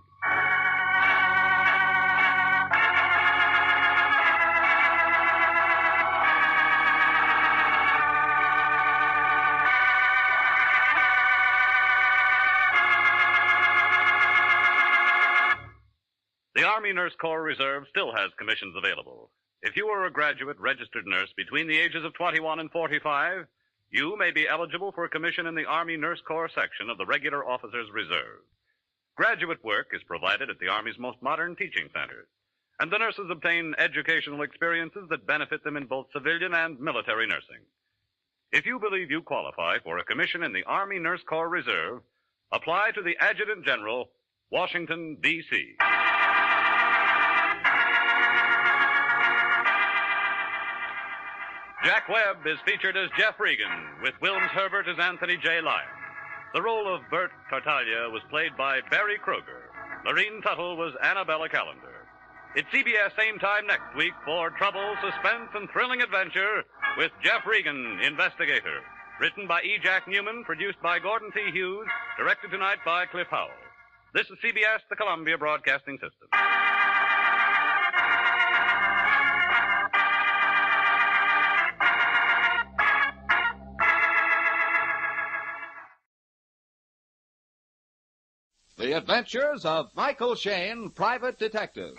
The Army Nurse Corps Reserve still has commissions available. If you are a graduate registered nurse between the ages of 21 and 45, you may be eligible for a commission in the Army Nurse Corps section of the Regular Officers Reserve. Graduate work is provided at the Army's most modern teaching centers, and the nurses obtain educational experiences that benefit them in both civilian and military nursing. If you believe you qualify for a commission in the Army Nurse Corps Reserve, apply to the Adjutant General, Washington, D.C. Jack Webb is featured as Jeff Regan, with Wilms Herbert as Anthony J. Lyon. The role of Bert Tartaglia was played by Barry Kruger. Lorene Tuttle was Annabella Callender. It's CBS same time next week for trouble, suspense, and thrilling adventure with Jeff Regan, Investigator. Written by E. Jack Newman, produced by Gordon T. Hughes, directed tonight by Cliff Howell. This is CBS, the Columbia Broadcasting System. The Adventures of Michael Shayne, Private Detective.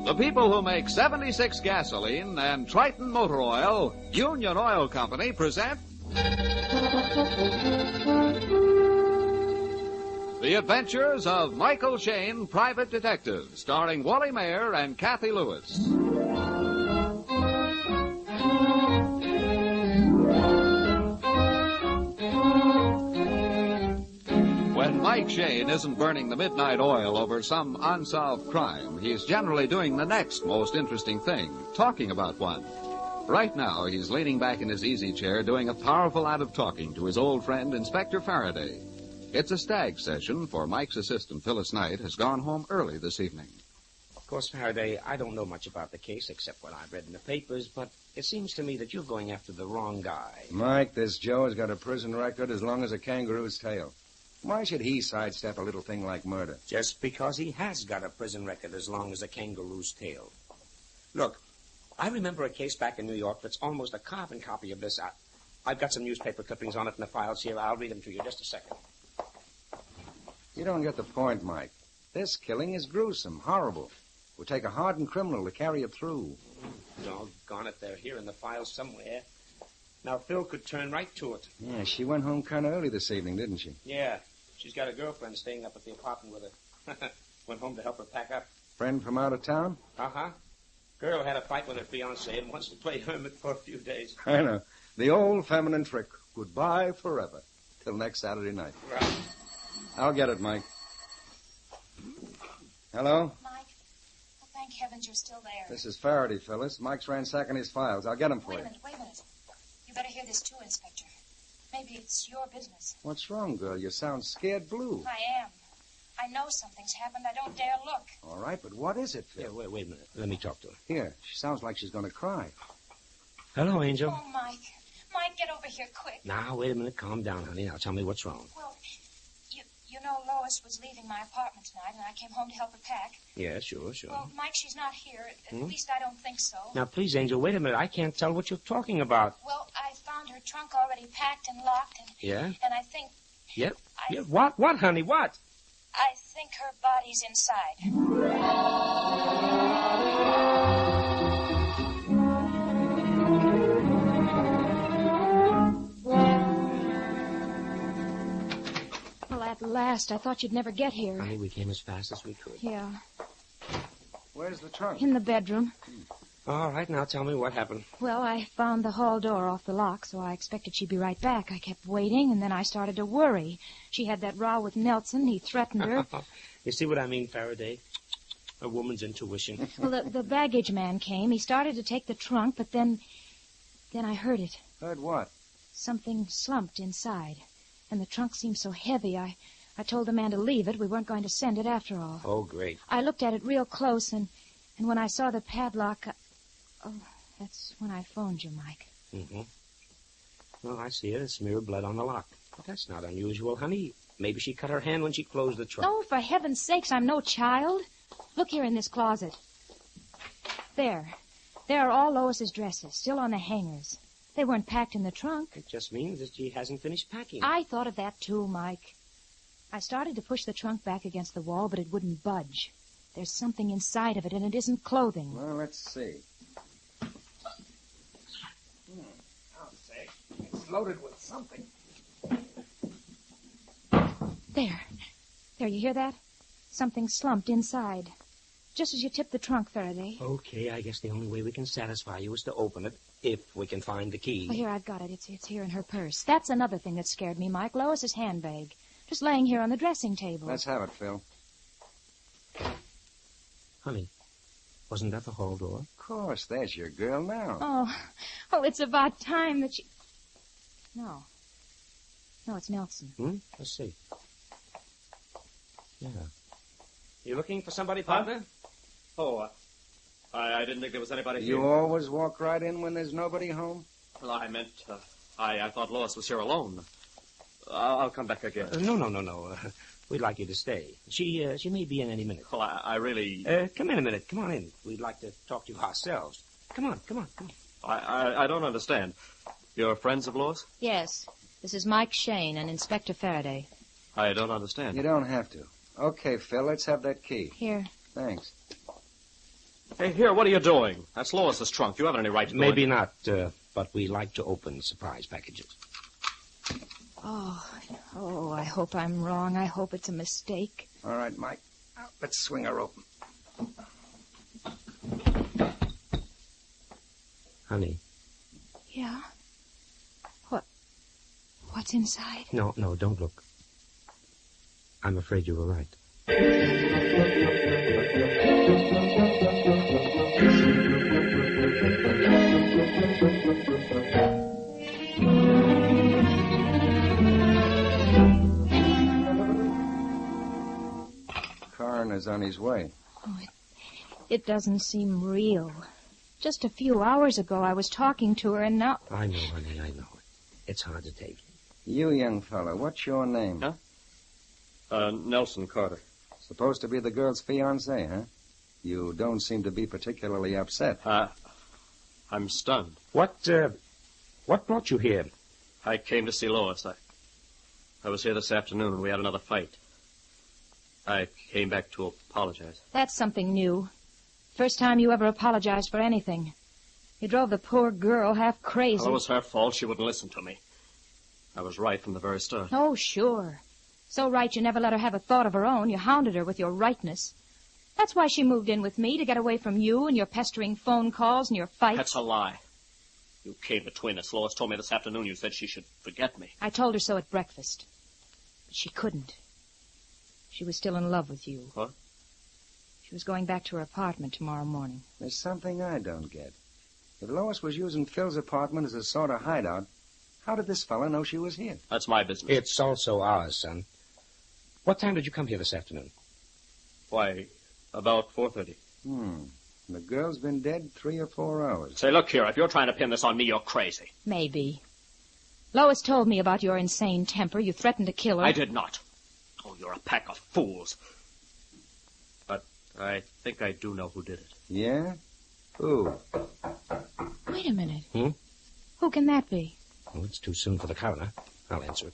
The people who make 76 gasoline and Triton Motor Oil, Union Oil Company, present The Adventures of Michael Shayne, Private Detective, starring Wally Mayer and Kathy Lewis. When Mike Shayne isn't burning the midnight oil over some unsolved crime, he's generally doing the next most interesting thing, talking about one. Right now, he's leaning back in his easy chair doing a powerful lot of talking to his old friend, Inspector Faraday. It's a stag session, for Mike's assistant, Phyllis Knight, has gone home early this evening. Of course, Faraday, I don't know much about the case except what I've read in the papers, but it seems to me that you're going after the wrong guy. Mike, this Joe has got a prison record as long as a kangaroo's tail. Why should he sidestep a little thing like murder? Just because he has got a prison record as long as a kangaroo's tail. Look, I remember a case back in New York that's almost a carbon copy of this. I've got some newspaper clippings on it in the files here. I'll read them to you. Just a second. You don't get the point, Mike. This killing is gruesome, horrible. It would take a hardened criminal to carry it through. Doggone it, they're here in the files somewhere. Now, Phil could turn right to it. Yeah, she went home kind of early this evening, didn't she? Yeah, she's got a girlfriend staying up at the apartment with her. Went home to help her pack up. Friend from out of town? Uh-huh. Girl had a fight with her fiancé and wants to play hermit for a few days. I know. The old feminine trick. Goodbye forever. Till next Saturday night. Right. I'll get it, Mike. Hello? Mike, Thank heavens you're still there. This is Faraday, Phyllis. Mike's ransacking his files. I'll get him for Wait you. a minute. You better hear this too, Inspector. Maybe it's your business. What's wrong, girl? You sound scared blue. I am. I know something's happened. I don't dare look. All right, but what is it, Phil? Yeah, wait a minute. Let me talk to her. Here, she sounds like she's going to cry. Hello, Angel. Oh, Mike. Mike, get over here quick. Now, wait a minute. Calm down, honey. Now, tell me what's wrong. Well, you know Lois was leaving my apartment tonight, and I came home to help her pack. Yeah, sure. Well, Mike, she's not here. At least I don't think so. Now, please, Angel, wait a minute. I can't tell what you're talking about. Well, I found her trunk already packed and locked, and Yeah? and I think Yep. Yeah. What, honey? What? I think her body's inside. Well, at last. I thought you'd never get here. Honey, we came as fast as we could. Yeah. Where's the trunk? In the bedroom. All right, now tell me what happened. Well, I found the hall door off the lock, so I expected she'd be right back. I kept waiting, and then I started to worry. She had that row with Nelson. He threatened her. You see what I mean, Faraday? A woman's intuition. Well, the baggage man came. He started to take the trunk, but then I heard it. Heard what? Something slumped inside, and the trunk seemed so heavy. I told the man to leave it. We weren't going to send it after all. Oh, great. I looked at it real close, and when I saw the padlock... Oh, that's when I phoned you, Mike. Mm-hmm. Well, I see it. A smear of blood on the lock. But that's not unusual, honey. Maybe she cut her hand when she closed the trunk. Oh, for heaven's sakes, I'm no child. Look here in this closet. There. There are all Lois's dresses, still on the hangers. They weren't packed in the trunk. It just means that she hasn't finished packing. I thought of that, too, Mike. I started to push the trunk back against the wall, but it wouldn't budge. There's something inside of it, and it isn't clothing. Well, let's see. I'll say. It's loaded with something. There. There, you hear that? Something slumped inside. Just as you tipped the trunk, Faraday. Okay, I guess the only way we can satisfy you is to open it, if we can find the key. Well, here, I've got it. It's here in her purse. That's another thing that scared me, Mike. Lois's handbag. Just laying here on the dressing table. Let's have it, Phil. Honey, wasn't that the hall door? Of course, there's your girl now. Oh, it's about time that she... No, it's Nelson. Let's see. Yeah. You looking for somebody, partner? Oh, I didn't think there was anybody You here. always walk right in when there's nobody home? Well, I meant, I thought Lois was here alone. I'll come back again. No. We'd like you to stay. She may be in any minute. Well, I really... Come in a minute. Come on in. We'd like to talk to you ourselves. Come on. I don't understand. You're friends of Lois? Yes. This is Mike Shane and Inspector Faraday. I don't understand. You don't have to. Okay, Phil, let's have that key. Here. Thanks. Hey, here, what are you doing? That's Lois's trunk. You haven't any right to go Maybe in. not, but we like to open surprise packages. Oh, I hope I'm wrong. I hope it's a mistake. All right, Mike. Now, let's swing her open. Honey. Yeah? What's inside? No, don't look. I'm afraid you were right. Coroner's on his way. It doesn't seem real. Just a few hours ago, I was talking to her, and now... I know, honey, I know. It's hard to take. You, young fella, what's your name? Huh? Nelson Carter. Supposed to be the girl's fiancé, huh? You don't seem to be particularly upset. I'm stunned. What brought you here? I came to see Lois. I was here this afternoon, and we had another fight. I came back to apologize. That's something new. First time you ever apologized for anything. You drove the poor girl half crazy. Well, it was her fault. She wouldn't listen to me. I was right from the very start. Oh, sure. So right you never let her have a thought of her own. You hounded her with your rightness. That's why she moved in with me, to get away from you and your pestering phone calls and your fights. That's a lie. You came between us. Lois told me this afternoon you said she should forget me. I told her so at breakfast. But she couldn't. She was still in love with you. What? She was going back to her apartment tomorrow morning. There's something I don't get. If Lois was using Phil's apartment as a sort of hideout, how did this fellow know she was here? That's my business. It's also ours, son. What time did you come here this afternoon? Why, about 4:30. The girl's been dead 3 or 4 hours. Say, look here, if you're trying to pin this on me, you're crazy. Maybe. Lois told me about your insane temper. You threatened to kill her. I did not. Oh, you're a pack of fools. But I think I do know who did it. Yeah? Who? Wait a minute. Who can that be? Oh, it's too soon for the coroner. I'll answer it.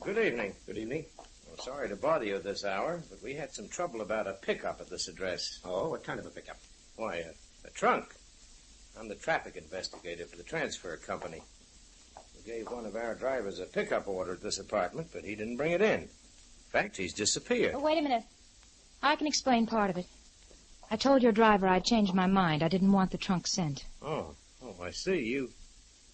Good evening. Good evening. Well, sorry to bother you at this hour, but we had some trouble about a pickup at this address. Oh, what kind of a pickup? Why, a trunk. I'm the traffic investigator for the transfer company. We gave one of our drivers a pickup order at this apartment, but he didn't bring it in. In fact, he's disappeared. Oh, wait a minute. I can explain part of it. I told your driver I'd changed my mind. I didn't want the trunk sent. Oh, I see.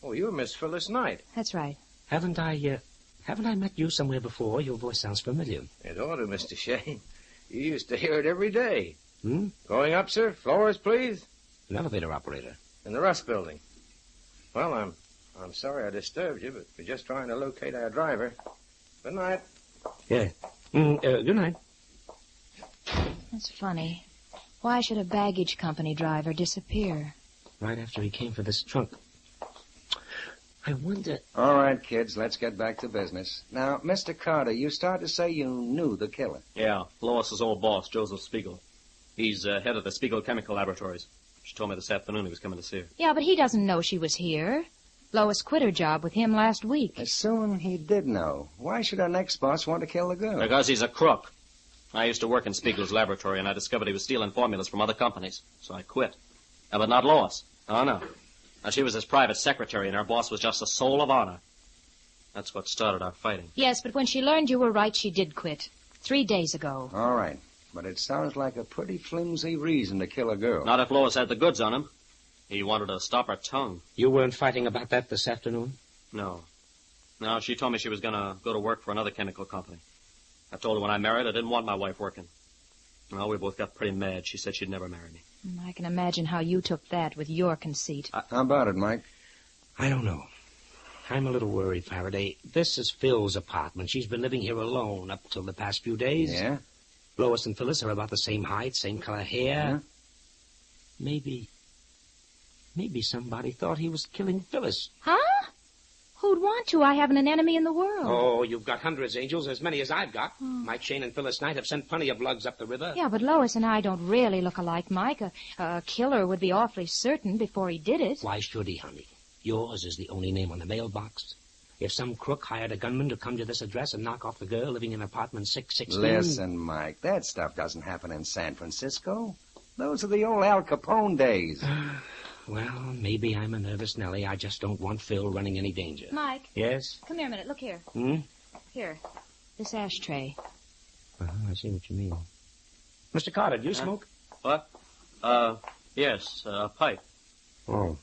You're Miss Phyllis Knight. That's right. Haven't I met you somewhere before? Your voice sounds familiar. It ought to, Mr. Shane. You used to hear it every day. Going up, sir? Floors, please? An elevator operator. In the Rust Building. Well, I'm sorry I disturbed you, but we're just trying to locate our driver. Good night. Yeah. Good night. That's funny. Why should a baggage company driver disappear? Right after he came for this trunk. I wonder... All right, kids, let's get back to business. Now, Mr. Carter, you start to say you knew the killer. Yeah, Lois's old boss, Joseph Spiegel. He's head of the Spiegel Chemical Laboratories. She told me this afternoon he was coming to see her. Yeah, but he doesn't know she was here. Lois quit her job with him last week. Assume he did know. Why should our next boss want to kill the girl? Because he's a crook. I used to work in Spiegel's laboratory, and I discovered he was stealing formulas from other companies. So I quit. But not Lois. Oh, no. Now, she was his private secretary, and our boss was just a soul of honor. That's what started our fighting. Yes, but when she learned you were right, she did quit. 3 days ago. All right. But it sounds like a pretty flimsy reason to kill a girl. Not if Lois had the goods on him. He wanted to stop her tongue. You weren't fighting about that this afternoon? No. No, she told me she was going to go to work for another chemical company. I told her when I married I didn't want my wife working. Well, we both got pretty mad. She said she'd never marry me. I can imagine how you took that with your conceit. How about it, Mike? I don't know. I'm a little worried, Faraday. This is Phil's apartment. She's been living here alone up till the past few days. Yeah? Lois and Phyllis are about the same height, same color hair. Maybe somebody thought he was killing Phyllis. Huh? Who'd want to? I haven't an enemy in the world. Oh, you've got hundreds, Angels, as many as I've got. Mike Shane and Phyllis Knight have sent plenty of lugs up the river. Yeah, but Lois and I don't really look alike, Mike. A killer would be awfully certain before he did it. Why should he, honey? Yours is the only name on the mailbox. If some crook hired a gunman to come to this address and knock off the girl living in apartment 616... Listen, Mike, that stuff doesn't happen in San Francisco. Those are the old Al Capone days. Well, maybe I'm a nervous Nellie. I just don't want Phil running any danger. Mike. Yes? Come here a minute. Look here. Here. This ashtray. I see what you mean. Mr. Carter, do you smoke? What? Yes, a pipe. Oh.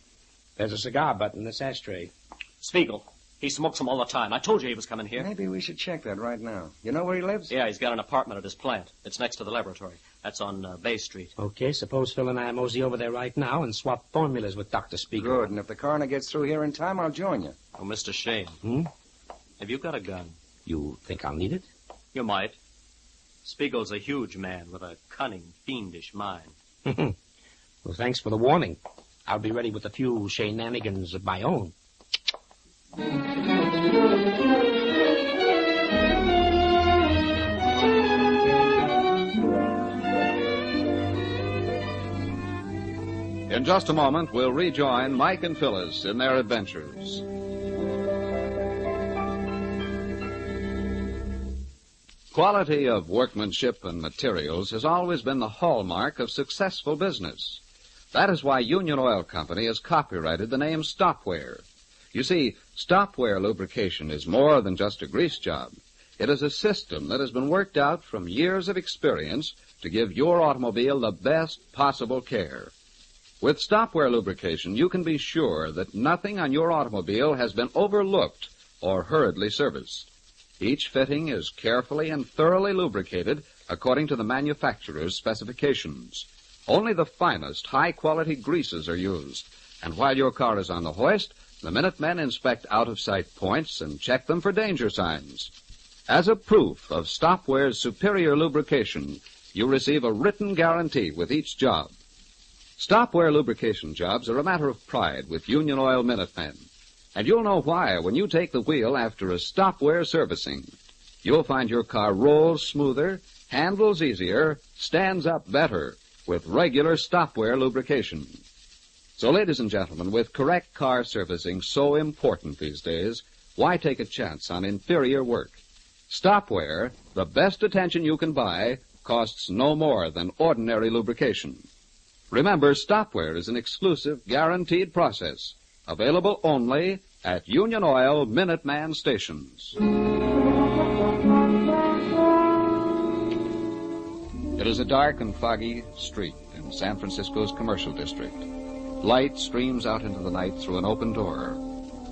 There's a cigar butt in this ashtray. Spiegel. He smokes them all the time. I told you he was coming here. Maybe we should check that right now. You know where he lives? Yeah, he's got an apartment at his plant. It's next to the laboratory. That's on Bay Street. Okay, suppose Phil and I mosey over there right now and swap formulas with Dr. Spiegel. Good, and if the coroner gets through here in time, I'll join you. Oh, Mr. Shane. Have you got a gun? You think I'll need it? You might. Spiegel's a huge man with a cunning, fiendish mind. Well, thanks for the warning. I'll be ready with a few shenanigans of my own. In just a moment, we'll rejoin Mike and Phyllis in their adventures. Quality of workmanship and materials has always been the hallmark of successful business. That is why Union Oil Company has copyrighted the name Stopwear. You see, Stopwear lubrication is more than just a grease job. It is a system that has been worked out from years of experience to give your automobile the best possible care. With Stopwear lubrication, you can be sure that nothing on your automobile has been overlooked or hurriedly serviced. Each fitting is carefully and thoroughly lubricated according to the manufacturer's specifications. Only the finest, high-quality greases are used. And while your car is on the hoist, the Minutemen inspect out-of-sight points and check them for danger signs. As a proof of Stopware's superior lubrication, you receive a written guarantee with each job. Stopware lubrication jobs are a matter of pride with Union Oil Minutemen. And you'll know why when you take the wheel after a Stopware servicing. You'll find your car rolls smoother, handles easier, stands up better with regular Stopware lubrication. So, ladies and gentlemen, with correct car servicing so important these days, why take a chance on inferior work? Stopware, the best attention you can buy, costs no more than ordinary lubrication. Remember, Stopware is an exclusive, guaranteed process, available only at Union Oil Minuteman stations. It is a dark and foggy street in San Francisco's commercial district. Light streams out into the night through an open door,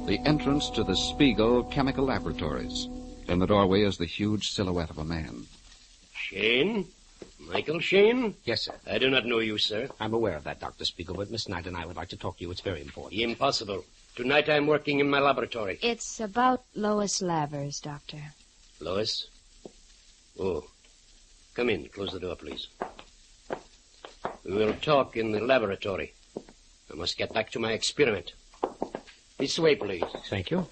the entrance to the Spiegel Chemical Laboratories. In the doorway is the huge silhouette of a man. Shane? Michael Shane? Yes, sir. I do not know you, sir. I'm aware of that, Dr. Spiegel, but Miss Knight and I would like to talk to you. It's very important. Impossible. Tonight I'm working in my laboratory. It's about Lois Lavers, Doctor. Lois? Oh. Come in. Close the door, please. We will talk in the laboratory. I must get back to my experiment. This way, please. Thank you.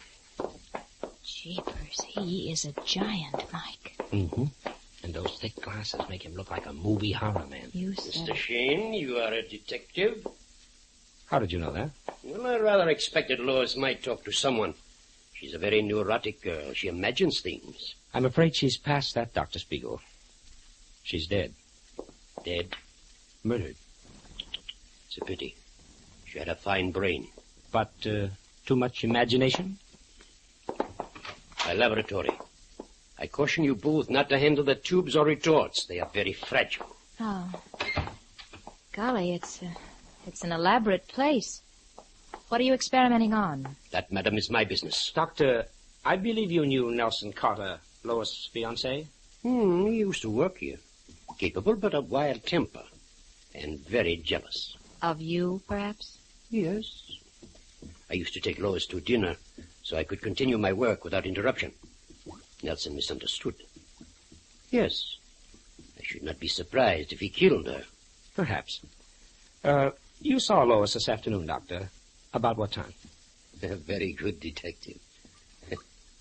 Jeepers, he is a giant, Mike. Mm-hmm. And those thick glasses make him look like a movie horror man. You said Mr. Shane, you are a detective? How did you know that? Well, I rather expected Lois might talk to someone. She's a very neurotic girl. She imagines things. I'm afraid she's past that, Dr. Spiegel. She's dead. Dead? Murdered. It's a pity. She had a fine brain. But, too much imagination? My laboratory. I caution you both not to handle the tubes or retorts. They are very fragile. Oh. Golly, it's an elaborate place. What are you experimenting on? That, madam, is my business. Doctor, I believe you knew Nelson Carter, Lois' fiancé? He used to work here. Capable, but of wild temper. And very jealous. Of you, perhaps? Yes. I used to take Lois to dinner so I could continue my work without interruption. Nelson misunderstood. Yes. I should not be surprised if he killed her. Perhaps. You saw Lois this afternoon, Doctor. About what time? A very good detective.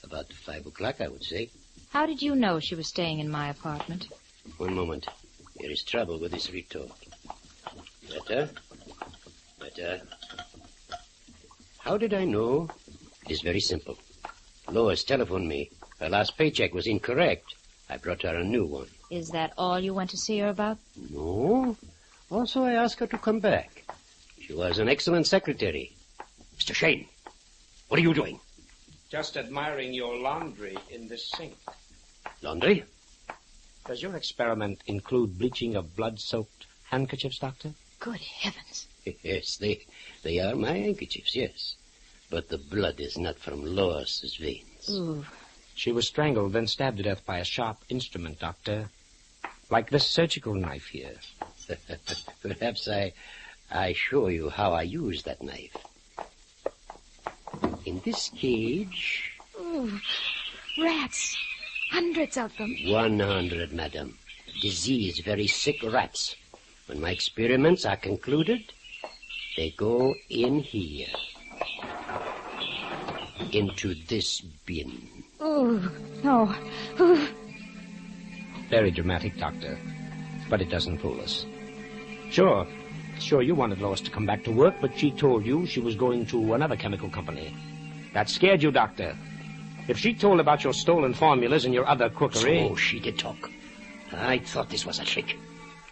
About 5 o'clock, I would say. How did you know she was staying in my apartment? One moment. There is trouble with this retort. Better. How did I know? It is very simple. Lois telephoned me. Her last paycheck was incorrect. I brought her a new one. Is that all you went to see her about? No. Also, I asked her to come back. She was an excellent secretary. Mr. Shane, what are you doing? Just admiring your laundry in this sink. Laundry? Does your experiment include bleaching of blood-soaked handkerchiefs, Doctor? Good heavens. Yes, they are my handkerchiefs, yes. But the blood is not from Lois's veins. Ooh. She was strangled, then stabbed to death by a sharp instrument, Doctor. Like this surgical knife here. Perhaps I show you how I use that knife. In this cage... Ooh, rats. Hundreds of them. 100, madam. Disease, very sick rats. When my experiments are concluded, they go in here. Into this bin. Oh, no. Ooh. Very dramatic, Doctor. But it doesn't fool us. Sure, you wanted Lois to come back to work, but she told you she was going to another chemical company. That scared you, Doctor. If she told about your stolen formulas and your other crookery... So she did talk. I thought this was a trick.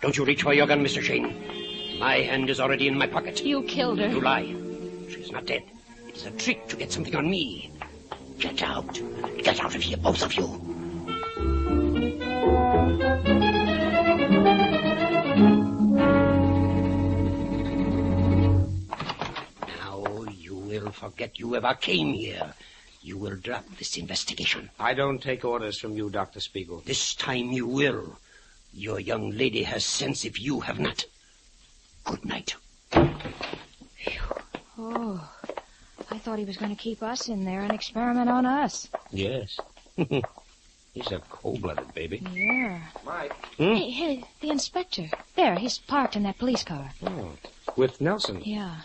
Don't you reach for your gun, Mr. Shane. My hand is already in my pocket. You killed her. You lie. She's not dead. It is a trick to get something on me. Get out. Get out of here, both of you. Now you will forget you ever came here. you will drop this investigation. I don't take orders from you, Dr. Spiegel. This time you will. Your young lady has sense if you have not. Good night. Oh, I thought he was going to keep us in there and experiment on us. Yes. He's a cold-blooded baby. Yeah. Mike. Hey, the inspector. There, he's parked in that police car. Oh, with Nelson. Yeah.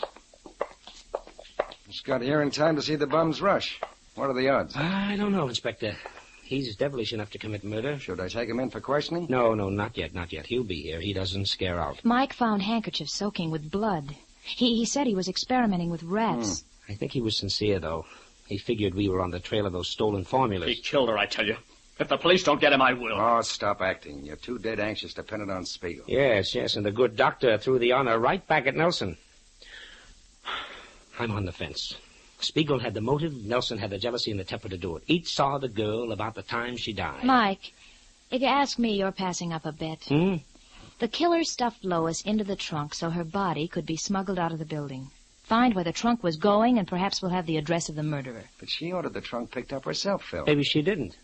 Just got here in time to see the bums rush. What are the odds? I don't know, Inspector. He's devilish enough to commit murder. Should I take him in for questioning? No, not yet. He'll be here. He doesn't scare out. Mike found handkerchiefs soaking with blood. He said he was experimenting with rats. I think he was sincere, though. He figured we were on the trail of those stolen formulas. He killed her, I tell you. If the police don't get him, I will. Oh, stop acting. You're too dead anxious to pin it on Spiegel. Yes, and the good doctor threw the honor right back at Nelson. I'm on the fence. Spiegel had the motive, Nelson had the jealousy and the temper to do it. Each saw the girl about the time she died. Mike, if you ask me, you're passing up a bet. The killer stuffed Lois into the trunk so her body could be smuggled out of the building. Find where the trunk was going, and perhaps we'll have the address of the murderer. But she ordered the trunk picked up herself, Phil. Maybe she didn't.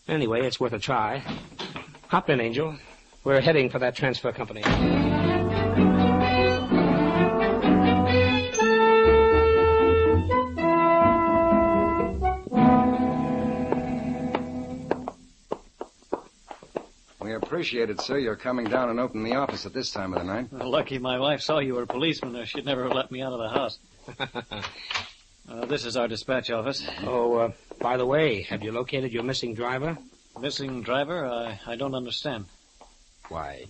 Anyway, it's worth a try. Hop in, Angel. We're heading for that transfer company. We appreciate it, sir. You're coming down and opening the office at this time of the night. Well, lucky my wife saw you were a policeman, or she'd never have let me out of the house. This is our dispatch office. Oh, by the way, have you located your missing driver? Missing driver? I don't understand. Why,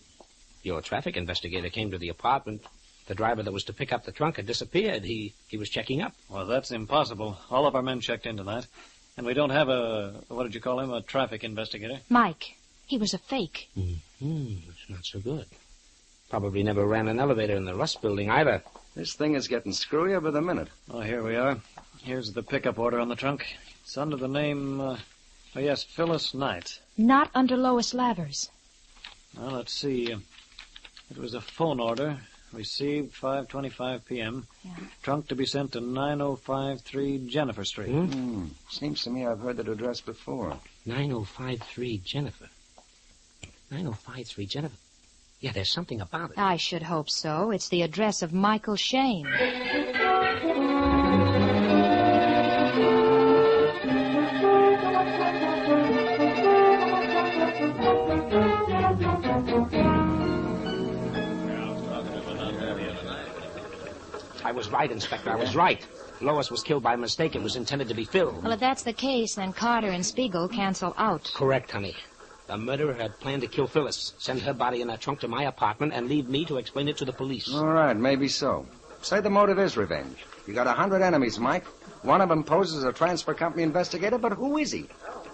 your traffic investigator came to the apartment. The driver that was to pick up the trunk had disappeared. He was checking up. Well, that's impossible. All of our men checked into that. And we don't have what did you call him, a traffic investigator? Mike, he was a fake. It's not so good. Probably never ran an elevator in the Rust building either. This thing is getting screwier by the minute. Oh, here we are. Here's the pickup order on the trunk. It's under the name, Phyllis Knight. Not under Lois Lavers. Well, let's see. It was a phone order. Received 5:25 p.m. Yeah. Trunk to be sent to 9053 Jennifer Street. Seems to me I've heard that address before. 9053 Jennifer. 9053 Jennifer. Yeah, there's something about it. I should hope so. It's the address of Michael Shane. I was right, Inspector. I was right. Lois was killed by mistake. It was intended to be Phil. Well, if that's the case, then Carter and Spiegel cancel out. Correct, honey. The murderer had planned to kill Phyllis, send her body in that trunk to my apartment, and leave me to explain it to the police. All right, maybe so. Say the motive is revenge. You got 100 enemies, Mike. One of them poses as a transfer company investigator, but who is he?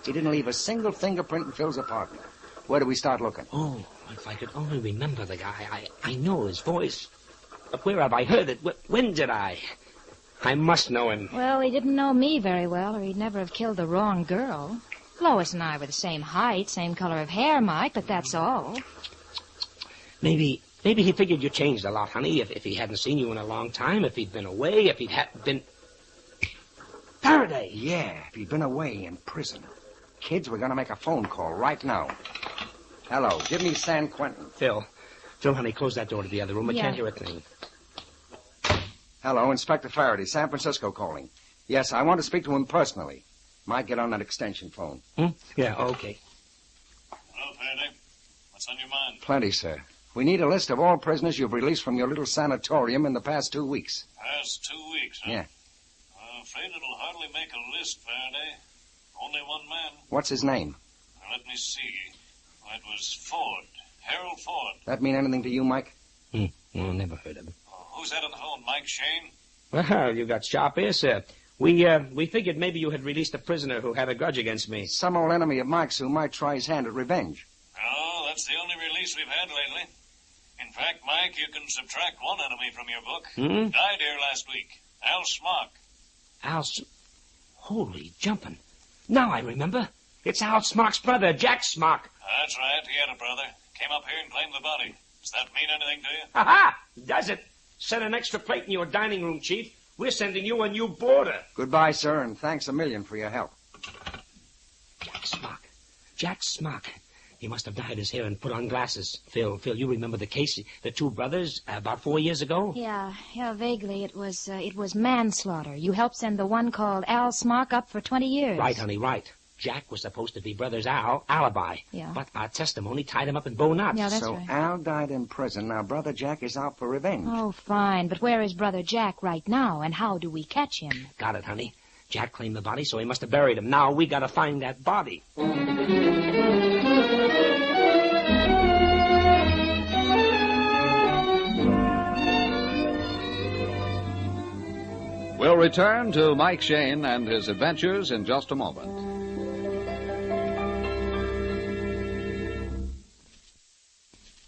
He didn't leave a single fingerprint in Phil's apartment. Where do we start looking? Oh, if I could only remember the guy. I know his voice. But where have I heard it? When did I? I must know him. Well, he didn't know me very well, or he'd never have killed the wrong girl. Lois and I were the same height, same color of hair, Mike, but that's all. Maybe he figured you changed a lot, honey, if he hadn't seen you in a long time, if he'd been away, if he'd been... Faraday! Yeah, if he'd been away in prison. Kids, we're going to make a phone call right now. Hello, give me San Quentin. Phil, honey, close that door to the other room. I can't hear a thing. Hello, Inspector Faraday, San Francisco calling. Yes, I want to speak to him personally. Might get on that extension phone. Yeah, okay. Hello, Faraday. What's on your mind? Plenty, sir. We need a list of all prisoners you've released from your little sanatorium in the past 2 weeks. Past 2 weeks, huh? Yeah. I'm afraid it'll hardly make a list, Faraday. Only one man. What's his name? Now, let me see. It was Ford. Harold Ford. That mean anything to you, Mike? Well, never heard of him. Who's that on the phone, Mike Shane? Well, you got sharp ears, sir. We figured maybe you had released a prisoner who had a grudge against me. Some old enemy of Mike's who might try his hand at revenge. No, that's the only release we've had lately. In fact, Mike, you can subtract one enemy from your book. Died here last week. Al Smock. Holy jumping. Now I remember. It's Al Smock's brother, Jack Smock. That's right. He had a brother. Came up here and claimed the body. Does that mean anything to you? Ha-ha! Does it? Set an extra plate in your dining room, Chief. We're sending you a new boarder. Goodbye, sir, and thanks a million for your help. Jack Smock. He must have dyed his hair and put on glasses. Phil, you remember the case? The two brothers about 4 years ago? Yeah, vaguely. It was manslaughter. You helped send the one called Al Smock up for 20 years. Right, honey, right. Jack was supposed to be brothers Al, alibi. Yeah. But our testimony tied him up in bow knots. Yeah, that's so right. Al died in prison. Now brother Jack is out for revenge. Oh, fine. But where is Brother Jack right now, and how do we catch him? Got it, honey. Jack claimed the body, so he must have buried him. Now we gotta find that body. We'll return to Mike Shane and his adventures in just a moment.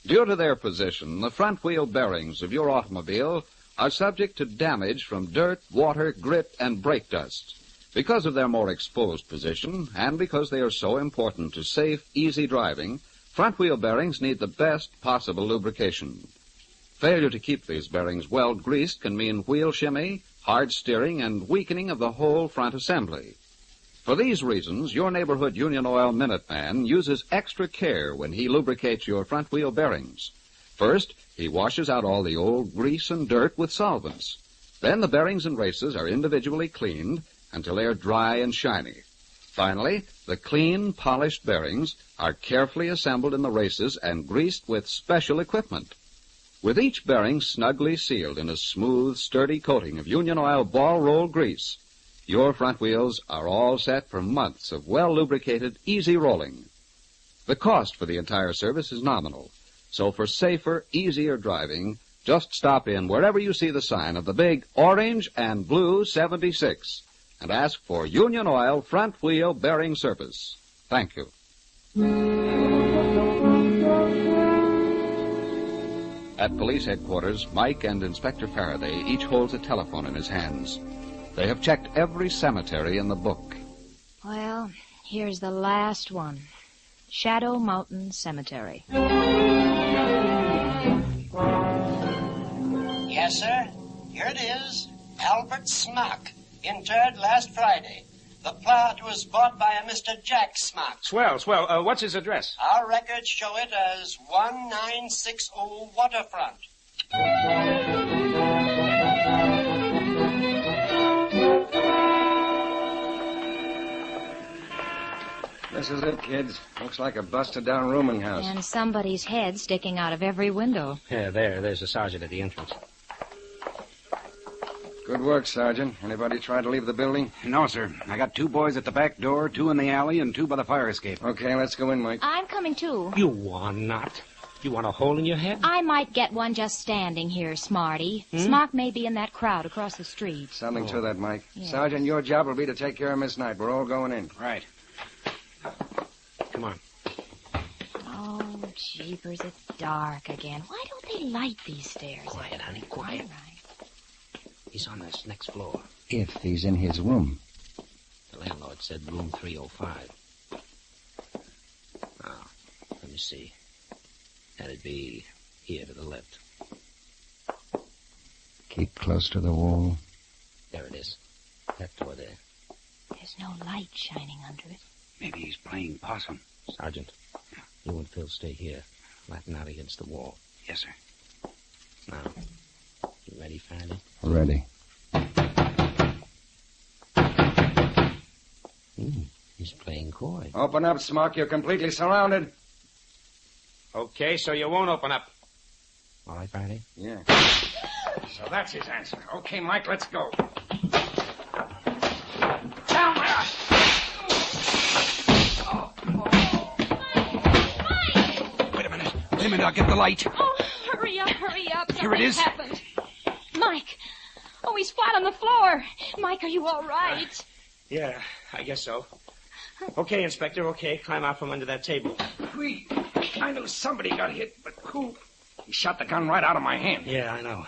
Due to their position, the front wheel bearings of your automobile are subject to damage from dirt, water, grit, and brake dust. Because of their more exposed position, and because they are so important to safe, easy driving, front wheel bearings need the best possible lubrication. Failure to keep these bearings well greased can mean wheel shimmy, hard steering, and weakening of the whole front assembly. For these reasons, your neighborhood Union Oil Minuteman uses extra care when he lubricates your front wheel bearings. First, he washes out all the old grease and dirt with solvents. Then the bearings and races are individually cleaned until they are dry and shiny. Finally, the clean, polished bearings are carefully assembled in the races and greased with special equipment. With each bearing snugly sealed in a smooth, sturdy coating of Union Oil ball-roll grease, your front wheels are all set for months of well-lubricated, easy rolling. The cost for the entire service is nominal, so for safer, easier driving, just stop in wherever you see the sign of the big orange and blue 76 and ask for Union Oil front wheel bearing service. Thank you. At police headquarters, Mike and Inspector Faraday each holds a telephone in his hands. They have checked every cemetery in the book. Well, here's the last one. Shadow Mountain Cemetery. Yes, sir. Here it is. Albert Smock, interred last Friday. The plot was bought by a Mr. Jack Smock. Swell. What's his address? Our records show it as 1960 Waterfront. This is it, kids. Looks like a busted-down rooming house. And somebody's head sticking out of every window. Yeah, there's the sergeant at the entrance. Good work, Sergeant. Anybody try to leave the building? No, sir. I got 2 boys at the back door, 2 in the alley, and 2 by the fire escape. Okay, let's go in, Mike. I'm coming, too. You want not? You want a hole in your head? I might get one just standing here, Smarty. Smock may be in that crowd across the street. Something to that, Mike. Yes. Sergeant, your job will be to take care of Miss Knight. We're all going in. Right. Come on. Oh, jeepers, it's dark again. Why don't they light these stairs? Quiet, honey, quiet. All right. He's on this next floor. If he's in his room. The landlord said room 305. Now, let me see. That'd be here to the left. Keep close to the wall. There it is. That door there. There's no light shining under it. Maybe he's playing possum. Sergeant, you and Phil stay here, flatten out against the wall. Yes, sir. Now, you ready, Faraday? Ready. He's playing coy. Open up, Smock. You're completely surrounded. Okay, so you won't open up. All right, Faraday? Yeah. So that's his answer. Okay, Mike, let's go. Down there! Wait a minute, I'll get the light. Oh, hurry up. Here it is. Happened. Mike. Oh, he's flat on the floor. Mike, are you all right? Yeah, I guess so. Okay, Inspector, okay. Climb out from under that table. I knew somebody got hit, but who? He shot the gun right out of my hand. Yeah, I know.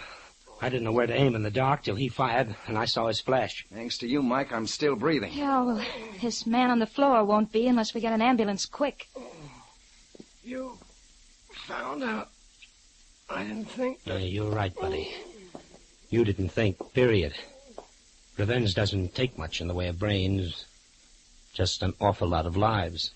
I didn't know where to aim in the dark till he fired, and I saw his flash. Thanks to you, Mike, I'm still breathing. Yeah, well, this man on the floor won't be unless we get an ambulance quick. You found out. I didn't think. You're right, buddy. You didn't think, period. Revenge doesn't take much in the way of brains, just an awful lot of lives.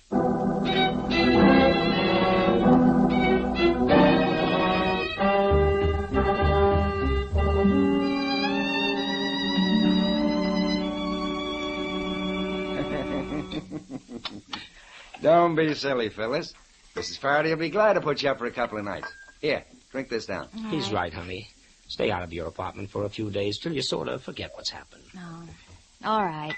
Don't be silly, Phyllis. Mrs. Faraday will be glad to put you up for a couple of nights. Here, drink this down. He's right, honey. Stay out of your apartment for a few days till you sort of forget what's happened. Oh, all right.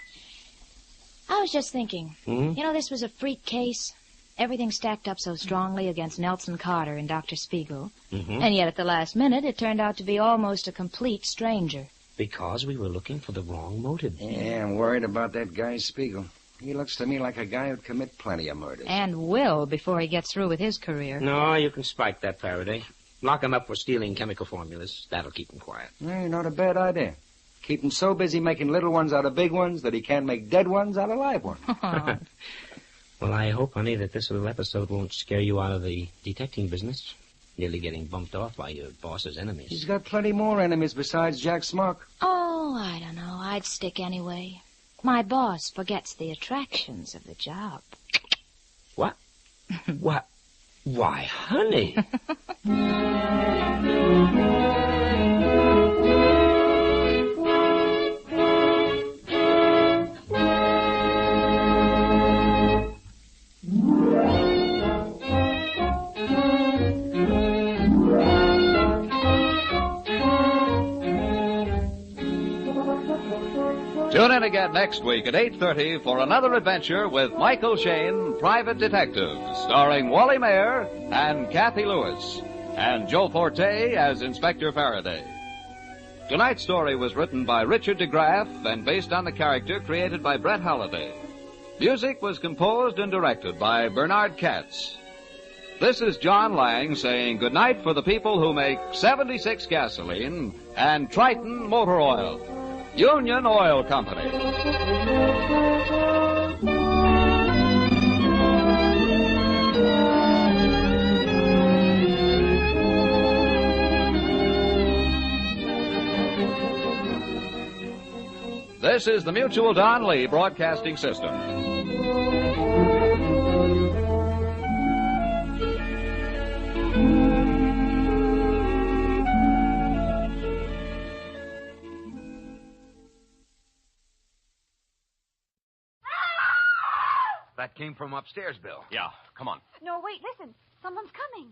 I was just thinking. You know, this was a freak case. Everything stacked up so strongly against Nelson Carter and Dr. Spiegel. And yet at the last minute, it turned out to be almost a complete stranger. Because we were looking for the wrong motive. Yeah, I'm worried about that guy Spiegel. He looks to me like a guy who'd commit plenty of murders. And will before he gets through with his career. No, you can spike that, Faraday. Lock him up for stealing chemical formulas. That'll keep him quiet. Not a bad idea. Keep him so busy making little ones out of big ones that he can't make dead ones out of live ones. Well, I hope, honey, that this little episode won't scare you out of the detecting business. Nearly getting bumped off by your boss's enemies. He's got plenty more enemies besides Jack Smock. Oh, I don't know. I'd stick anyway. My boss forgets the attractions of the job. What? What? Why, honey. Tune in again next week at 8:30 for another adventure with Michael Shayne, Private Detective, starring Wally Mayer and Kathy Lewis, and Joe Forte as Inspector Faraday. Tonight's story was written by Richard DeGraff and based on the character created by Brett Halliday. Music was composed and directed by Bernard Katz. This is John Lang saying goodnight for the people who make 76 gasoline and Triton Motor Oil. Union Oil Company. This is the Mutual Don Lee Broadcasting System. That came from upstairs, Bill. Yeah, come on. No, wait, listen. Someone's coming.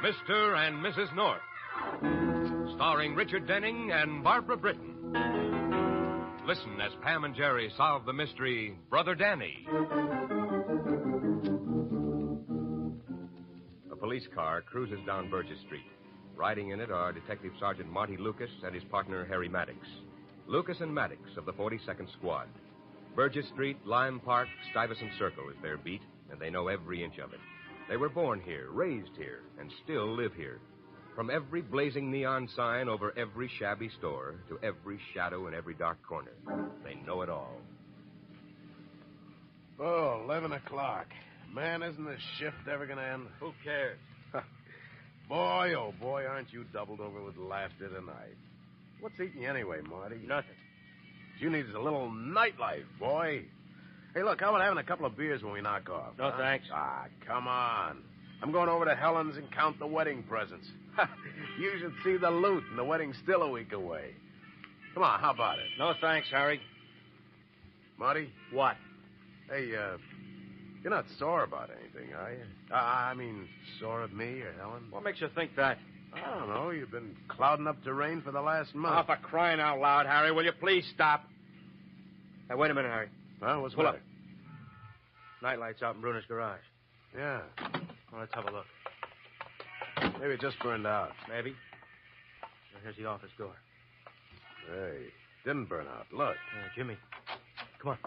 Mr. and Mrs. North. Starring Richard Denning and Barbara Britton. Listen as Pam and Jerry solve the mystery, Brother Danny. A police car cruises down Burgess Street. Riding in it are Detective Sergeant Marty Lucas and his partner Harry Maddox. Lucas and Maddox of the 42nd Squad. Burgess Street, Lime Park, Stuyvesant Circle is their beat, and they know every inch of it. They were born here, raised here, and still live here. From every blazing neon sign over every shabby store to every shadow in every dark corner, they know it all. Oh, 11 o'clock. Man, isn't this shift ever going to end? Who cares? Boy, oh boy, aren't you doubled over with laughter tonight. What's eating you anyway, Marty? Nothing. You need a little nightlife, boy. Hey, look, how about having a couple of beers when we knock off? No, huh? thanks. Ah, come on. I'm going over to Helen's and count the wedding presents. You should see the loot, and the wedding's still a week away. Come on, how about it? No, thanks, Harry. Marty? What? Hey, you're not sore about anything, are you? I mean, sore at me or Helen? What makes you think that? I don't know. You've been clouding up terrain for the last month. Oh, for crying out loud, Harry, will you please stop? Hey, wait a minute, Harry. Huh? What's the Pull matter? up. Night lights out in Bruner's garage. Yeah. Well, let's have a look. Maybe it just burned out. Maybe. Well, here's the office door. Hey, didn't burn out. Look. Yeah, Jimmy. Come on.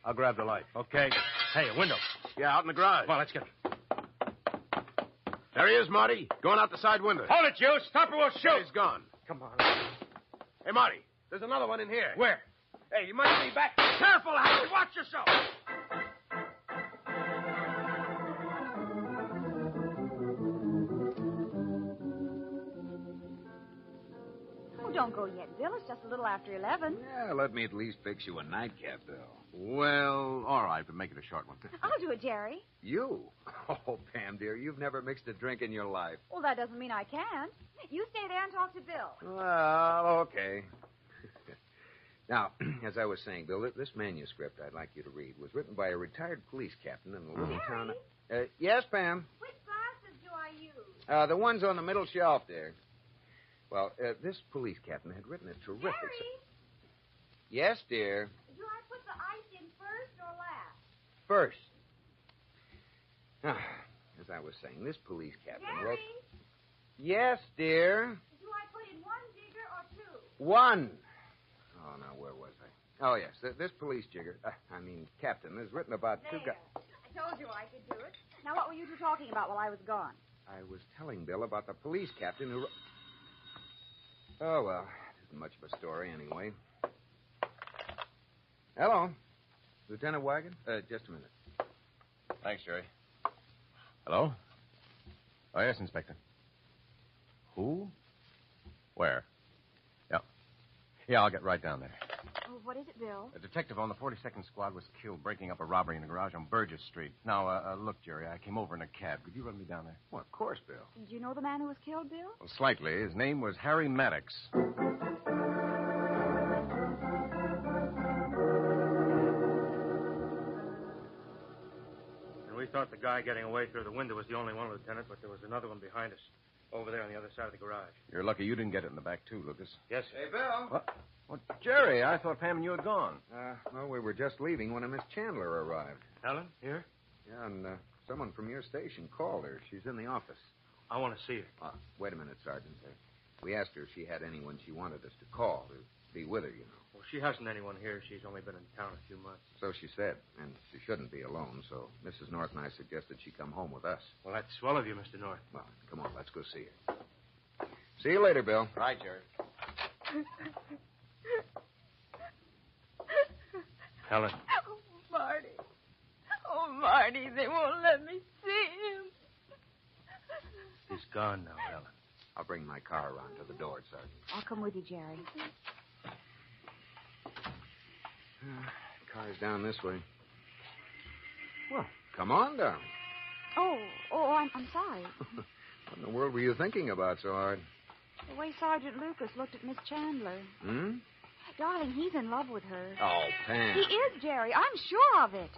I'll grab the light. Okay. Hey, a window. Yeah, out in the garage. Well, let's get him. There he is, Marty. Going out the side window. Hold it, you. Stop or we'll shoot. Yeah, he's gone. Come on. Hey, Marty, there's another one in here. Where? Hey, you might be back. Careful, Harry. Watch yourself. don't go yet, Bill. It's just a little after 11. Yeah, let me at least fix you a nightcap, Bill. Well, all right, but make it a short one. I'll do it, Jerry. You? Oh, Pam, dear, you've never mixed a drink in your life. Well, that doesn't mean I can't. You stay there and talk to Bill. Well, okay. Now, as I was saying, Bill, this manuscript I'd like you to read was written by a retired police captain in a little town. Yes, Pam? Which glasses do I use? The ones on the middle shelf there. Well, this police captain had written a terrific... Jerry? Yes, dear. Do I put the ice in first or last? First. As I was saying, this police captain wrote... Yes, dear. Do I put in one jigger or two? One. Oh, now, where was I? Oh, yes. This police captain has written about two guys... I told you I could do it. Now, what were you two talking about while I was gone? I was telling Bill about the police captain who... Oh, well, it isn't much of a story anyway. Hello. Lieutenant Wagon? Just a minute. Thanks, Jerry. Hello? Oh, yes, Inspector. Who? Where? Yeah, I'll get right down there. Oh, what is it, Bill? A detective on the 42nd Squad was killed breaking up a robbery in a garage on Burgess Street. Now, look, Jerry, I came over in a cab. Could you run me down there? Well, of course, Bill. Did you know the man who was killed, Bill? Well, slightly. His name was Harry Maddox. And we thought the guy getting away through the window was the only one, Lieutenant, but there was another one behind us. Over there on the other side of the garage. You're lucky you didn't get it in the back, too, Lucas. Yes, sir. Hey, Bill. What? Well, Jerry, I thought Pam and you had gone. Well, we were just leaving when a Miss Chandler arrived. Helen, here? Yeah, and someone from your station called her. She's in the office. I want to see her. Wait a minute, Sergeant. We asked her if she had anyone she wanted us to call to be with her, you know. Well, she hasn't anyone here. She's only been in town a few months. So she said, and she shouldn't be alone, so Mrs. North and I suggested she come home with us. Well, that's swell of you, Mr. North. Well, come on, let's go see her. See you later, Bill. Right, Jerry. Helen. Oh, Marty. Oh, Marty, they won't let me see him. He's gone now, Helen. I'll bring my car around to the door, Sergeant. I'll come with you, Jerry. Car's down this way. Well, come on down. I'm sorry. What in the world were you thinking about so hard? The way Sergeant Lucas looked at Miss Chandler. Hmm? Darling, he's in love with her. Oh, Pam. He is, Jerry. I'm sure of it.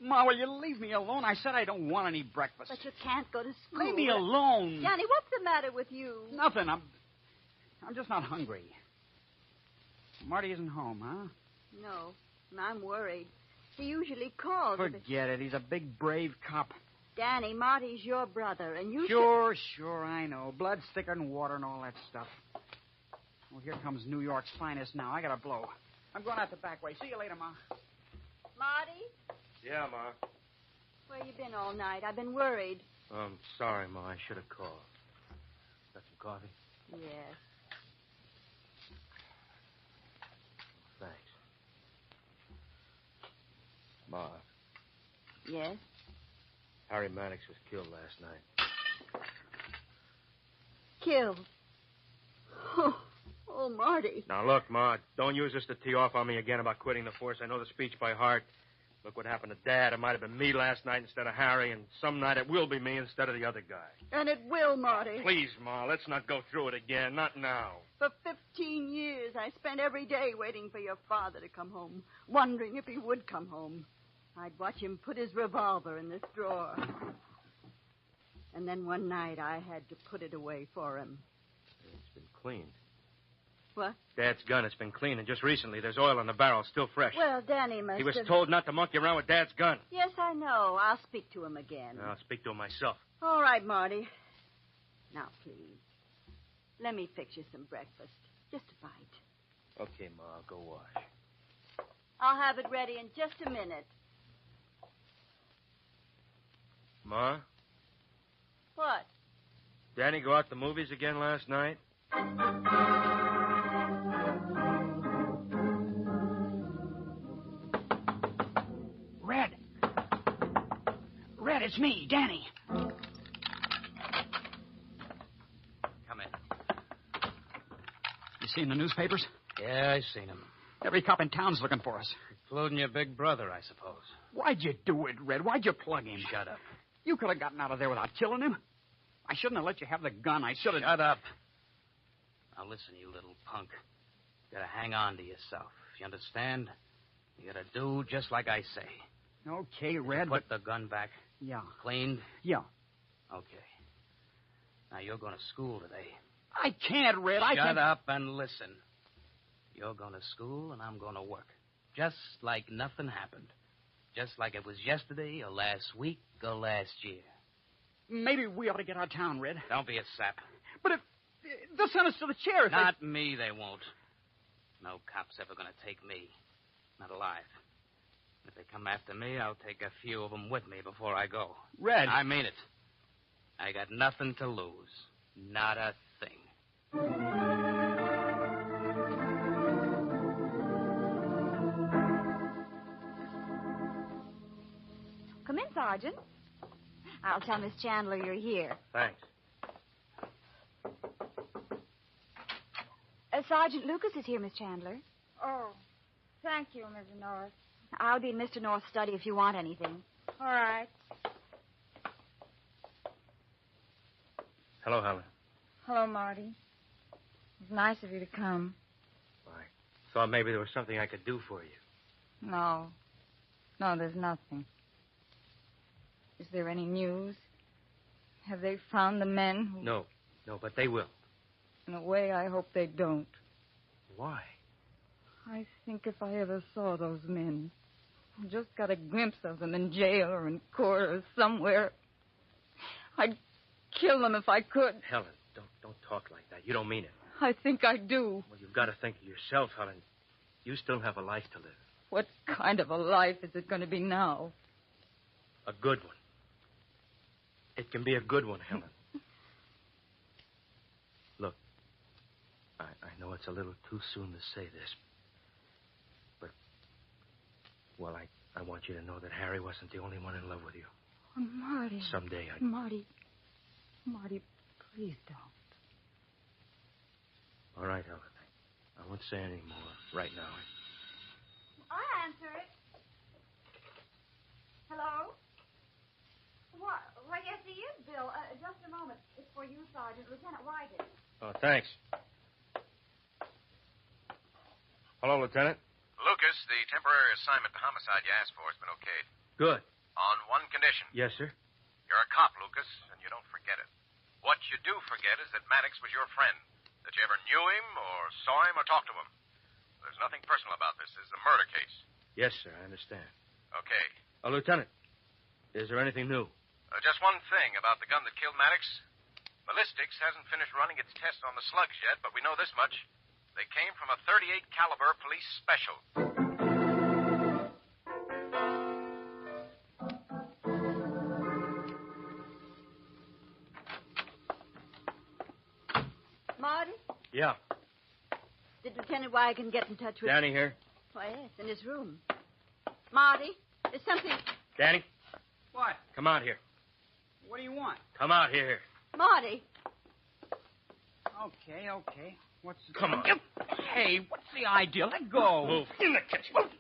Ma, will you leave me alone? I said I don't want any breakfast. But you can't go to school. Leave me alone. Danny, what's the matter with you? Nothing. I'm just not hungry. Marty isn't home, huh? No, and I'm worried. He usually calls. Forget it. He's a big, brave cop. Danny, Marty's your brother, and you Sure, I know. Blood's thicker than water and all that stuff. Well, here comes New York's finest now. I gotta blow. I'm going out the back way. See you later, Ma. Marty? Yeah, Ma. Where you been all night? I've been worried. I'm sorry, Ma. I should have called. Got some coffee? Yes. Thanks. Ma. Yes? Harry Maddox was killed last night. Killed? Oh, Marty. Now, look, Ma, don't use this to tee off on me again about quitting the force. I know the speech by heart. Look what happened to Dad. It might have been me last night instead of Harry, and some night it will be me instead of the other guy. And it will, Marty. Please, Ma, let's not go through it again. Not now. For 15 years, I spent every day waiting for your father to come home, wondering if he would come home. I'd watch him put his revolver in this drawer. And then one night, I had to put it away for him. It's been cleaned. What? Dad's gun has been cleaned, and just recently there's oil in the barrel, still fresh. Well, Danny must He was have... told not to monkey around with Dad's gun. Yes, I know. I'll speak to him again. I'll speak to him myself. All right, Marty. Now, please, let me fix you some breakfast. Just a bite. Okay, Ma, I'll go wash. I'll have it ready in just a minute. Ma? What? Danny go out to the movies again last night? it's me, Danny. Come in. You seen the newspapers? Yeah, I seen him. Every cop in town's looking for us. Including your big brother, I suppose. Why'd you do it, Red? Why'd you plug him? Shut up. You could have gotten out of there without killing him. I shouldn't have let you have the gun. I should have... Shut up. Now listen, you little punk. You gotta hang on to yourself. You understand? You gotta do just like I say. Okay, Red, Put the gun back. Yeah. Cleaned? Yeah. Okay. Now you're going to school today. I can't, Red. I can't... Shut up and listen. You're going to school and I'm going to work. Just like nothing happened. Just like it was yesterday or last week or last year. Maybe we ought to get out of town, Red. Don't be a sap. But if they'll send us to the sheriff... Not me, they won't. No cop's ever going to take me. Not alive. If they come after me, I'll take a few of them with me before I go. Red. I mean it. I got nothing to lose. Not a thing. Come in, Sergeant. I'll tell Miss Chandler you're here. Thanks. Sergeant Lucas is here, Miss Chandler. Oh, thank you, Mrs. North. I'll be in Mr. North's study if you want anything. All right. Hello, Helen. Hello, Marty. It's nice of you to come. I thought maybe there was something I could do for you. No. No, there's nothing. Is there any news? Have they found the men who... No, but they will. In a way, I hope they don't. Why? I think if I ever saw those men, just got a glimpse of them in jail or in court or somewhere, I'd kill them if I could. Helen, don't talk like that. You don't mean it. I think I do. Well, you've got to think of yourself, Helen. You still have a life to live. What kind of a life is it going to be now? A good one. It can be a good one, Helen. Look, I know it's a little too soon to say this, but, well, I want you to know that Harry wasn't the only one in love with you. Oh, Marty. Someday I... Marty, please don't. All right, Helen. I won't say any more right now. I'll answer it. Hello? What? Why, yes, he is, Bill. Just a moment. It's for you, Sergeant. Lieutenant Whiting. Oh, thanks. Hello, Lieutenant. Lucas, the temporary assignment to homicide you asked for has been okayed. Good. On one condition. Yes, sir. You're a cop, Lucas, and you don't forget it. What you do forget is that Maddox was your friend, that you ever knew him or saw him or talked to him. There's nothing personal about this. This is a murder case. Yes, sir, I understand. Okay. Lieutenant, is there anything new? Just one thing about the gun that killed Maddox. Ballistics hasn't finished running its tests on the slugs yet, but we know this much. They came from a .38 caliber police special. Marty? Yeah. Did Lieutenant Wygan get in touch with... Danny here. Why, yes, in his room. Marty, there's something... Danny, What? come out here. What do you want? Come out here. Marty. Okay. What's... Come on. Hey, what's the idea? Let go. Move. In the kitchen. Let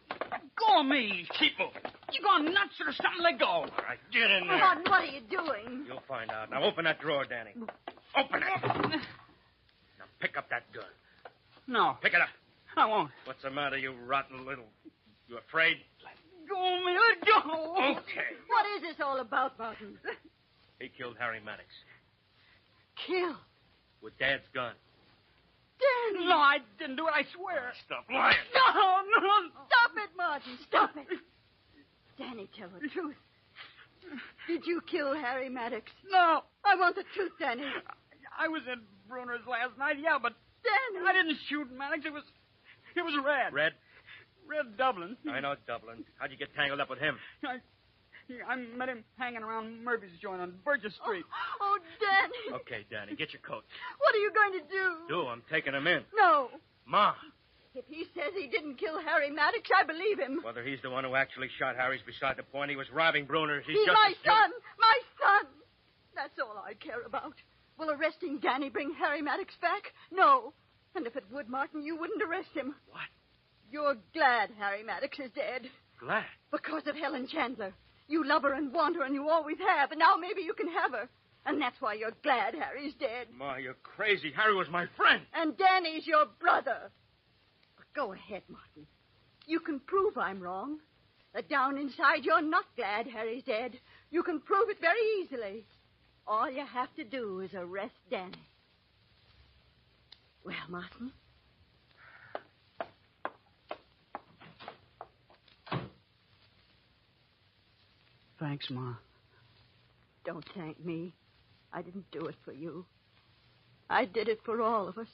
go of me. Keep moving. You gone nuts or something? Let go. All right, get in there. Martin, what are you doing? You'll find out. Now open that drawer, Danny. Open it. Now pick up that gun. No. Pick it up. I won't. What's the matter, you rotten little... You afraid? Go of me. Let go. Okay. What is this all about, Martin? He killed Harry Maddox Kill. with Dad's gun. Danny. No, I didn't do it. I swear. Stop lying. No. Stop it, Martin. Stop it. Danny, tell the truth. Did you kill Harry Maddox? No. I want the truth, Danny. I was at Bruner's last night, yeah, but Danny. I didn't shoot Maddox. It was Red. Red? Red Dublin. I know Dublin. How'd you get tangled up with him? I met him hanging around Murphy's joint on Burgess Street. Oh, Danny. Okay, Danny, get your coat. What are you going to do? I'm taking him in. No. Ma, If he says he didn't kill Harry Maddox, I believe him. Whether he's the one who actually shot Harry's beside the point. He was robbing Bruner. He's just my son! My son! That's all I care about. Will arresting Danny bring Harry Maddox back? No. And if it would, Martin, you wouldn't arrest him. What? You're glad Harry Maddox is dead. Glad? Because of Helen Chandler. You love her and want her, and you always have, and now maybe you can have her. And that's why you're glad Harry's dead. Ma, you're crazy. Harry was my friend. And Danny's your brother. But go ahead, Martin. You can prove I'm wrong. That down inside you're not glad Harry's dead. You can prove it very easily. All you have to do is arrest Danny. Well, Martin? Thanks, Ma. Don't thank me. I didn't do it for you. I did it for all of us.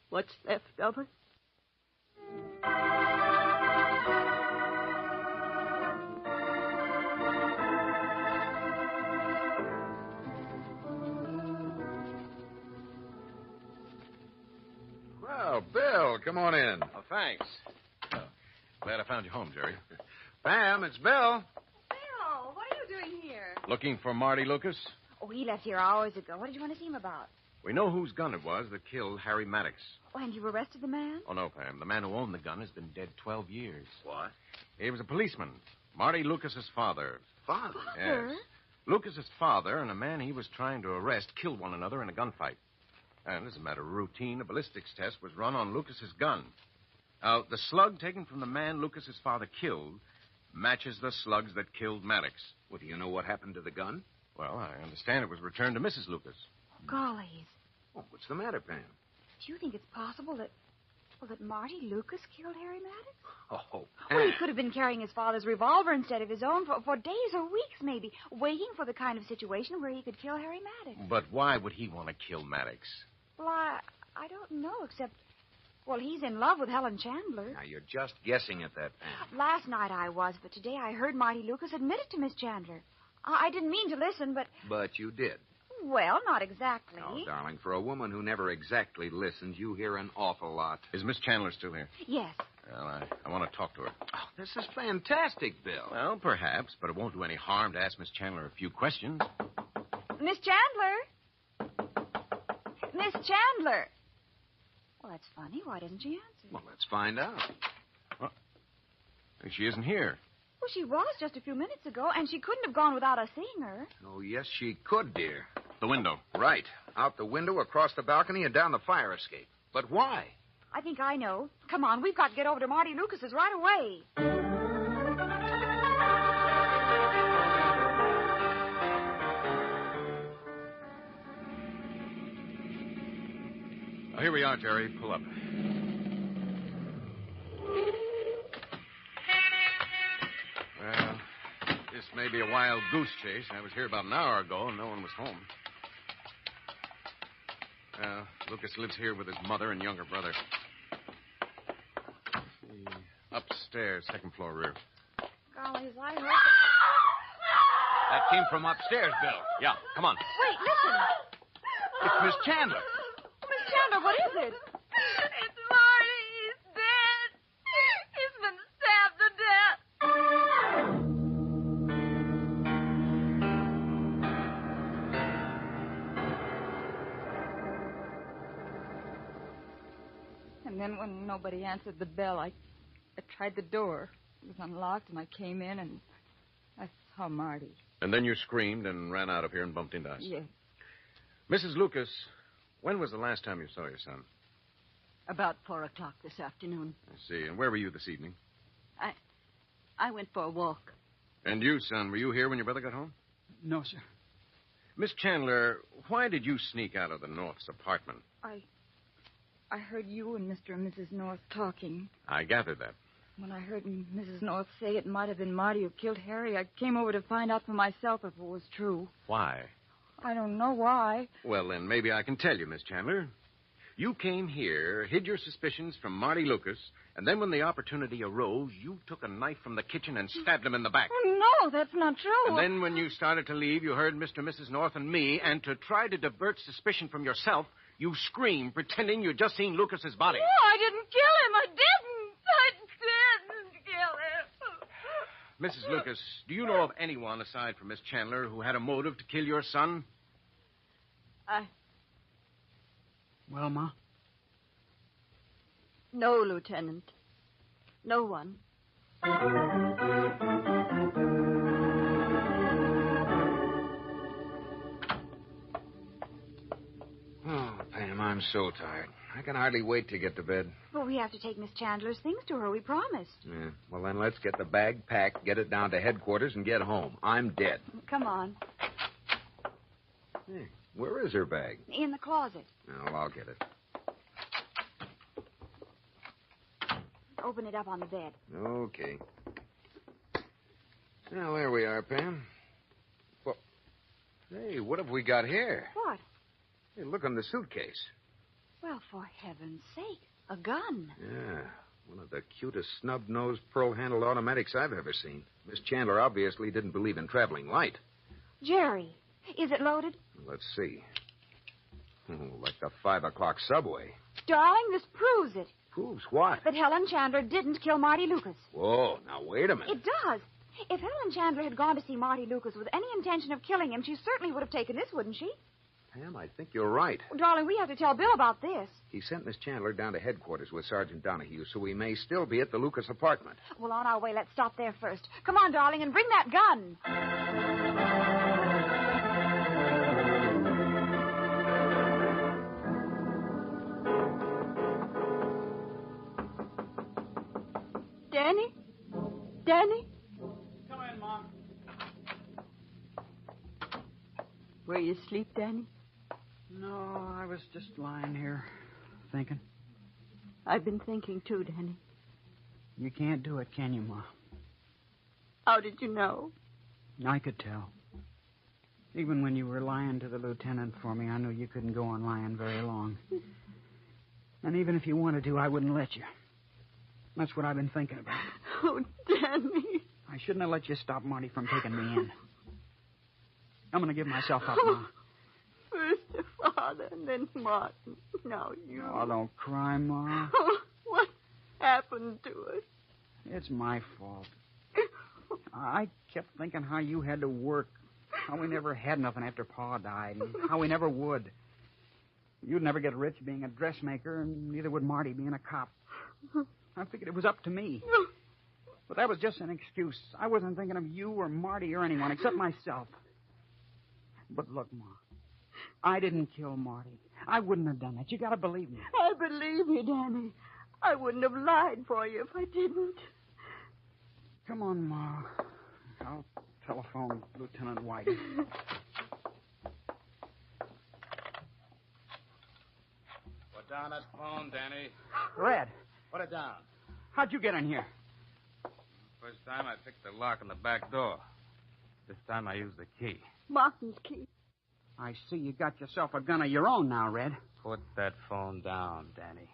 What's left of us? Well, Bill, come on in. Oh, thanks. Glad I found you home, Jerry. Pam, it's Bill. Bill, what are you doing here? Looking for Marty Lucas? Oh, he left here hours ago. What did you want to see him about? We know whose gun it was that killed Harry Maddox. Oh, and you arrested the man? Oh, no, Pam. The man who owned the gun has been dead 12 years. What? He was a policeman. Marty Lucas's father. Father? Yes. Lucas's father and a man he was trying to arrest killed one another in a gunfight. And as a matter of routine, a ballistics test was run on Lucas's gun. Now, the slug taken from the man Lucas's father killed matches the slugs that killed Maddox. Well, do you know what happened to the gun? Well, I understand it was returned to Mrs. Lucas. Gollies. Oh, what's the matter, Pam? Do you think it's possible that Marty Lucas killed Harry Maddox? Oh, Well, he could have been carrying his father's revolver instead of his own for days or weeks, maybe, waiting for the kind of situation where he could kill Harry Maddox. But why would he want to kill Maddox? Well, I don't know, except, well, he's in love with Helen Chandler. Now, you're just guessing at that, Pam. Last night I was, but today I heard Marty Lucas admit it to Miss Chandler. I didn't mean to listen, but... But you did. Well, not exactly. Oh, darling, for a woman who never exactly listens, you hear an awful lot. Is Miss Chandler still here? Yes. Well, I want to talk to her. Oh, this is fantastic, Bill. Well, perhaps, but it won't do any harm to ask Miss Chandler a few questions. Miss Chandler? Miss Chandler! Well, that's funny. Why doesn't she answer? Well, let's find out. Well, she isn't here. Well, she was just a few minutes ago, and she couldn't have gone without us seeing her. Oh, yes, she could, dear. The window. Right. Out the window, across the balcony, and down the fire escape. But why? I think I know. Come on, we've got to get over to Marty Lucas's right away. Oh, here we are, Jerry. Pull up. Well, this may be a wild goose chase. I was here about an hour ago, and no one was home. Lucas lives here with his mother and younger brother. Upstairs, second floor rear. Gollies, I hope... That came from upstairs, Bill. Yeah, come on. Wait, listen. It's Miss Chandler. Miss Chandler, what is it? It's Marty. He's dead. He's been stabbed to death. And then when nobody answered the bell, I tried the door. It was unlocked, and I came in, and I saw Marty. And then you screamed and ran out of here and bumped into us. Yes. Mrs. Lucas, when was the last time you saw your son? About 4 o'clock this afternoon. I see. And where were you this evening? I went for a walk. And you, son, were you here when your brother got home? No, sir. Miss Chandler, why did you sneak out of the North's apartment? I heard you and Mr. and Mrs. North talking. I gathered that. When I heard Mrs. North say it might have been Marty who killed Harry, I came over to find out for myself if it was true. Why? I don't know why. Well, then maybe I can tell you, Miss Chandler. You came here, hid your suspicions from Marty Lucas, and then when the opportunity arose, you took a knife from the kitchen and stabbed him in the back. Oh, no, that's not true. And then when you started to leave, you heard Mr. and Mrs. North and me, and to try to divert suspicion from yourself, you screamed, pretending you'd just seen Lucas's body. No, I didn't kill him. I Mrs. Lucas, do you know of anyone aside from Miss Chandler who had a motive to kill your son? Well, Ma? No, Lieutenant. No one. Oh, Pam, I'm so tired. I can hardly wait to get to bed. Well, we have to take Miss Chandler's things to her. We promised. Yeah. Well, then let's get the bag packed, get it down to headquarters, and get home. I'm dead. Come on. Hey, where is her bag? In the closet. Well, I'll get it. Open it up on the bed. Okay. Well, there we are, Pam. Well, hey, what have we got here? What? Hey, look on the suitcase. Well, for heaven's sake, a gun. Yeah, one of the cutest snub-nosed pearl-handled automatics I've ever seen. Miss Chandler obviously didn't believe in traveling light. Jerry, is it loaded? Let's see. Oh, like the 5 o'clock subway. Darling, this proves it. Proves what? That Helen Chandler didn't kill Marty Lucas. Whoa, now wait a minute. It does. If Helen Chandler had gone to see Marty Lucas with any intention of killing him, she certainly would have taken this, wouldn't she? Pam, I think you're right. Well, darling, we have to tell Bill about this. He sent Miss Chandler down to headquarters with Sergeant Donahue, so we may still be at the Lucas apartment. Well, on our way, let's stop there first. Come on, darling, and bring that gun. Danny? Danny? Come in, Mom. Were you asleep, Danny? No, I was just lying here, thinking. I've been thinking, too, Danny. You can't do it, can you, Ma? How did you know? I could tell. Even when you were lying to the lieutenant for me, I knew you couldn't go on lying very long. And even if you wanted to, I wouldn't let you. That's what I've been thinking about. Oh, Danny. I shouldn't have let you stop Marty from taking me in. I'm going to give myself up, Ma. First your father, and then Martin. Now you. Oh, don't cry, Ma. Oh, what happened to us? It's my fault. I kept thinking how you had to work, how we never had nothing after Pa died, and how we never would. You'd never get rich being a dressmaker, and neither would Marty being a cop. I figured it was up to me. But that was just an excuse. I wasn't thinking of you or Marty or anyone except myself. But look, Ma, I didn't kill Marty. I wouldn't have done it. You got to believe me. I believe you, Danny. I wouldn't have lied for you if I didn't. Come on, Ma. I'll telephone Lieutenant White. Put down that phone, Danny. Red. Put it down. How'd you get in here? First time I picked the lock on the back door. This time I used the key. Martin's key. I see you got yourself a gun of your own now, Red. Put that phone down, Danny.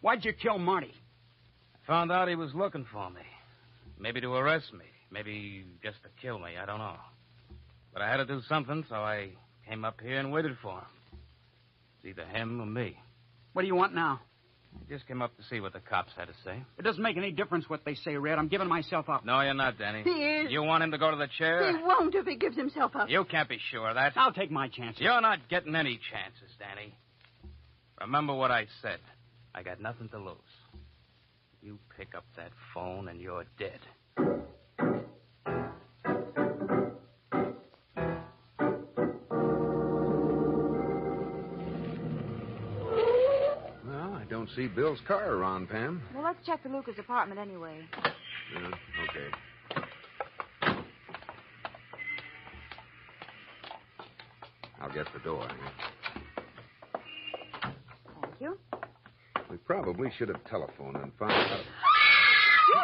Why'd you kill Marty? I found out he was looking for me. Maybe to arrest me. Maybe just to kill me. I don't know. But I had to do something, so I came up here and waited for him. It's either him or me. What do you want now? I just came up to see what the cops had to say. It doesn't make any difference what they say, Red. I'm giving myself up. No, you're not, Danny. He is. You want him to go to the chair? He won't if he gives himself up. You can't be sure of that. I'll take my chances. You're not getting any chances, Danny. Remember what I said. I got nothing to lose. You pick up that phone and you're dead. Well, I don't see Bill's car around, Pam. Well, let's check the Lucas apartment anyway. Yeah, okay. I'll get the door. Thank you. We probably should have telephoned and found out.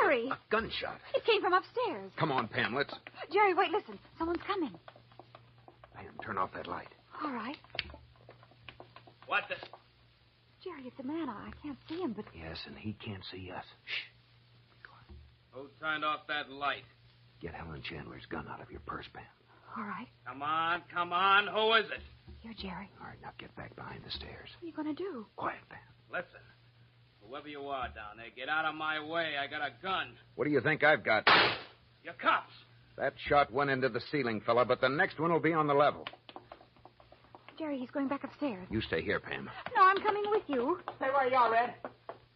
Jerry! A gunshot. It came from upstairs. Come on, Pam, let's... Jerry, wait, listen. Someone's coming. Pam, turn off that light. All right. What the... Jerry, it's a man. I can't see him, but... Yes, and he can't see us. Shh. Who turned off that light? Get Helen Chandler's gun out of your purse, Pam. All right. Come on. Who is it? Here, Jerry. All right, now get back behind the stairs. What are you going to do? Quiet, Pam. Listen. Whoever you are down there, get out of my way. I got a gun. What do you think I've got? You're cops. That shot went into the ceiling, fella, but the next one will be on the level. Jerry, he's going back upstairs. You stay here, Pam. No, I'm coming with you. Stay where you are, Red.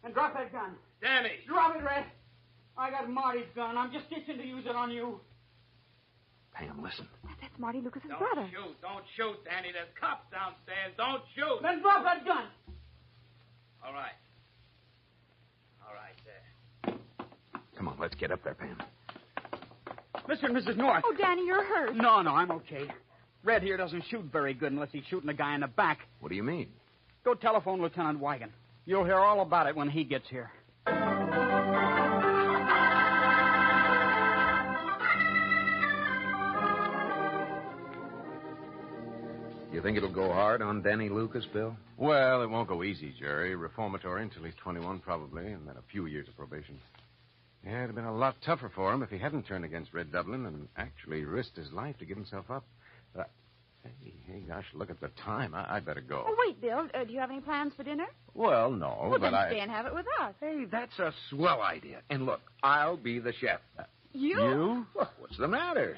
And drop that gun. Danny. Drop it, Red. I got Marty's gun. I'm just itching to use it on you. Pam, listen. That's Marty Lucas's Don't brother. Don't shoot, Danny. There's cops downstairs. Don't shoot. Then drop that gun. All right. All right, there. Come on, let's get up there, Pam. Mr. and Mrs. North. Oh, Danny, you're hurt. No, I'm okay. Red here doesn't shoot very good unless he's shooting a guy in the back. What do you mean? Go telephone Lieutenant Wigan. You'll hear all about it when he gets here. You think it'll go hard on Danny Lucas, Bill? Well, it won't go easy, Jerry. Reformatory until he's 21, probably, and then a few years of probation. Yeah, it'd have been a lot tougher for him if he hadn't turned against Red Dublin and actually risked his life to give himself up. But, hey, gosh, look at the time. I'd better go. Oh, wait, Bill. Do you have any plans for dinner? Well, no, Well, but then stay and have it with us. Hey, that's a swell idea. And look, I'll be the chef. You? You? What's the matter?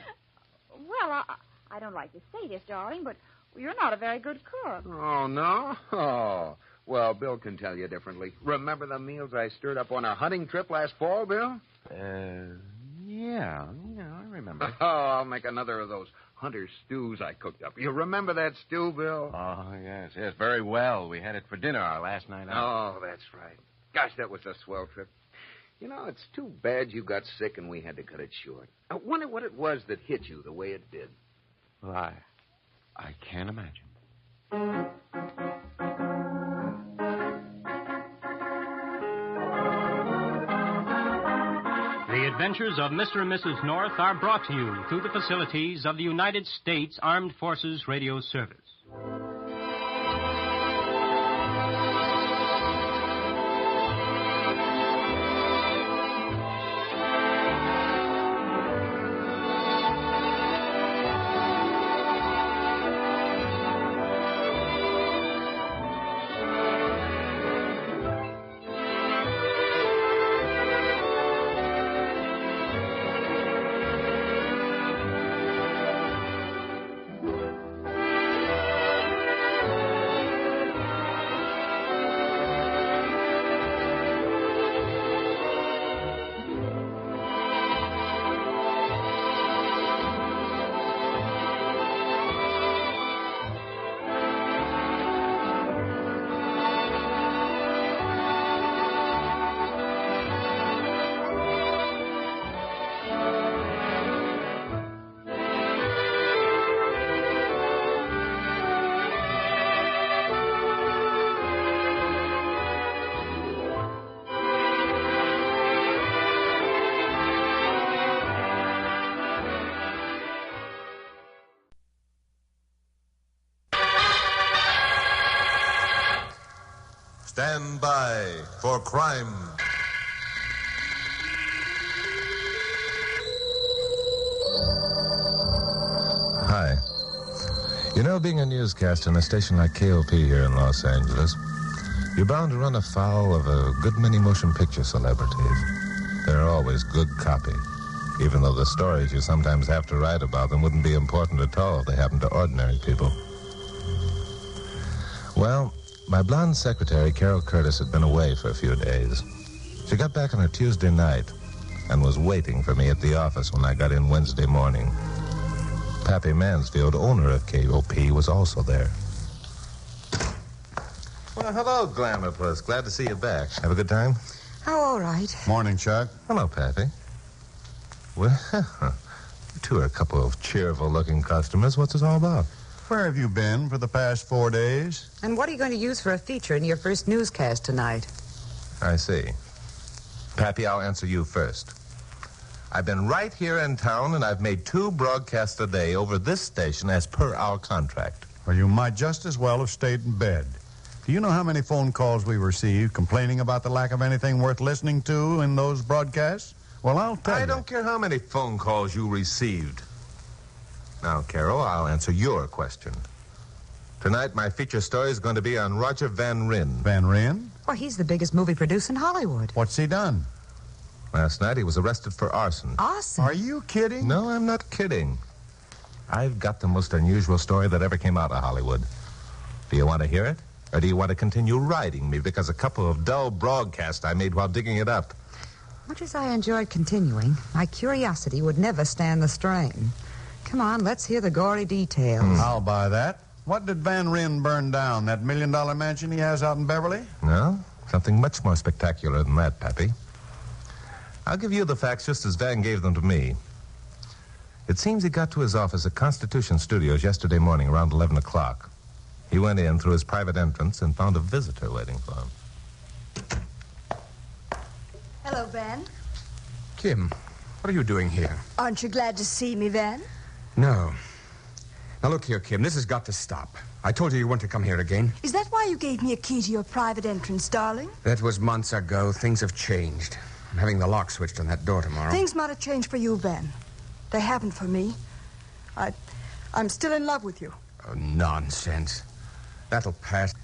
Well, I don't like to say this, darling, but you're not a very good cook. Oh, no? Oh. Well, Bill can tell you differently. Remember the meals I stirred up on our hunting trip last fall, Bill? Yeah, I remember. Oh, I'll make another of those hunter stews I cooked up. You remember that stew, Bill? Oh, yes, very well. We had it for dinner our last night out. Oh, that's right. Gosh, that was a swell trip. You know, it's too bad you got sick and we had to cut it short. I wonder what it was that hit you the way it did. Well, I can't imagine. The Adventures of Mr. and Mrs. North are brought to you through the facilities of the United States Armed Forces Radio Service. Stand by for crime. Hi. You know, being a newscaster in a station like KOP here in Los Angeles, you're bound to run afoul of a good many motion picture celebrities. They're always good copy, even though the stories you sometimes have to write about them wouldn't be important at all if they happened to ordinary people. Well, my blonde secretary, Carol Curtis, had been away for a few days. She got back on her Tuesday night and was waiting for me at the office when I got in Wednesday morning. Pappy Mansfield, owner of KOP, was also there. Well, hello, Glamour Puss. Glad to see you back. Have a good time? Oh, all right. Morning, Chuck. Hello, Pappy. Well, you two are a couple of cheerful-looking customers. What's this all about? Where have you been for the past 4 days? And what are you going to use for a feature in your first newscast tonight? I see. Pappy, I'll answer you first. I've been right here in town, and I've made 2 broadcasts a day over this station as per our contract. Well, you might just as well have stayed in bed. Do you know how many phone calls we received complaining about the lack of anything worth listening to in those broadcasts? Well, I'll tell you. I don't care how many phone calls you received. Now, Carol, I'll answer your question. Tonight, my feature story is going to be on Roger Van Ryn. Van Ryn? Well, he's the biggest movie producer in Hollywood. What's he done? Last night he was arrested for arson. Arson? Are you kidding? No, I'm not kidding. I've got the most unusual story that ever came out of Hollywood. Do you want to hear it? Or do you want to continue riding me because a couple of dull broadcasts I made while digging it up? Much as I enjoyed continuing, my curiosity would never stand the strain. Come on, let's hear the gory details. I'll buy that. What did Van Ryn burn down? That $1 million mansion he has out in Beverly? No, something much more spectacular than that, Pappy. I'll give you the facts just as Van gave them to me. It seems he got to his office at Constitution Studios yesterday morning around 11 o'clock. He went in through his private entrance and found a visitor waiting for him. Hello, Van. Kim, what are you doing here? Aren't you glad to see me, Van? No. Now, look here, Kim. This has got to stop. I told you weren't to come here again. Is that why you gave me a key to your private entrance, darling? That was months ago. Things have changed. I'm having the lock switched on that door tomorrow. Things might have changed for you, Van. They haven't for me. I'm still in love with you. Oh, nonsense. That'll pass.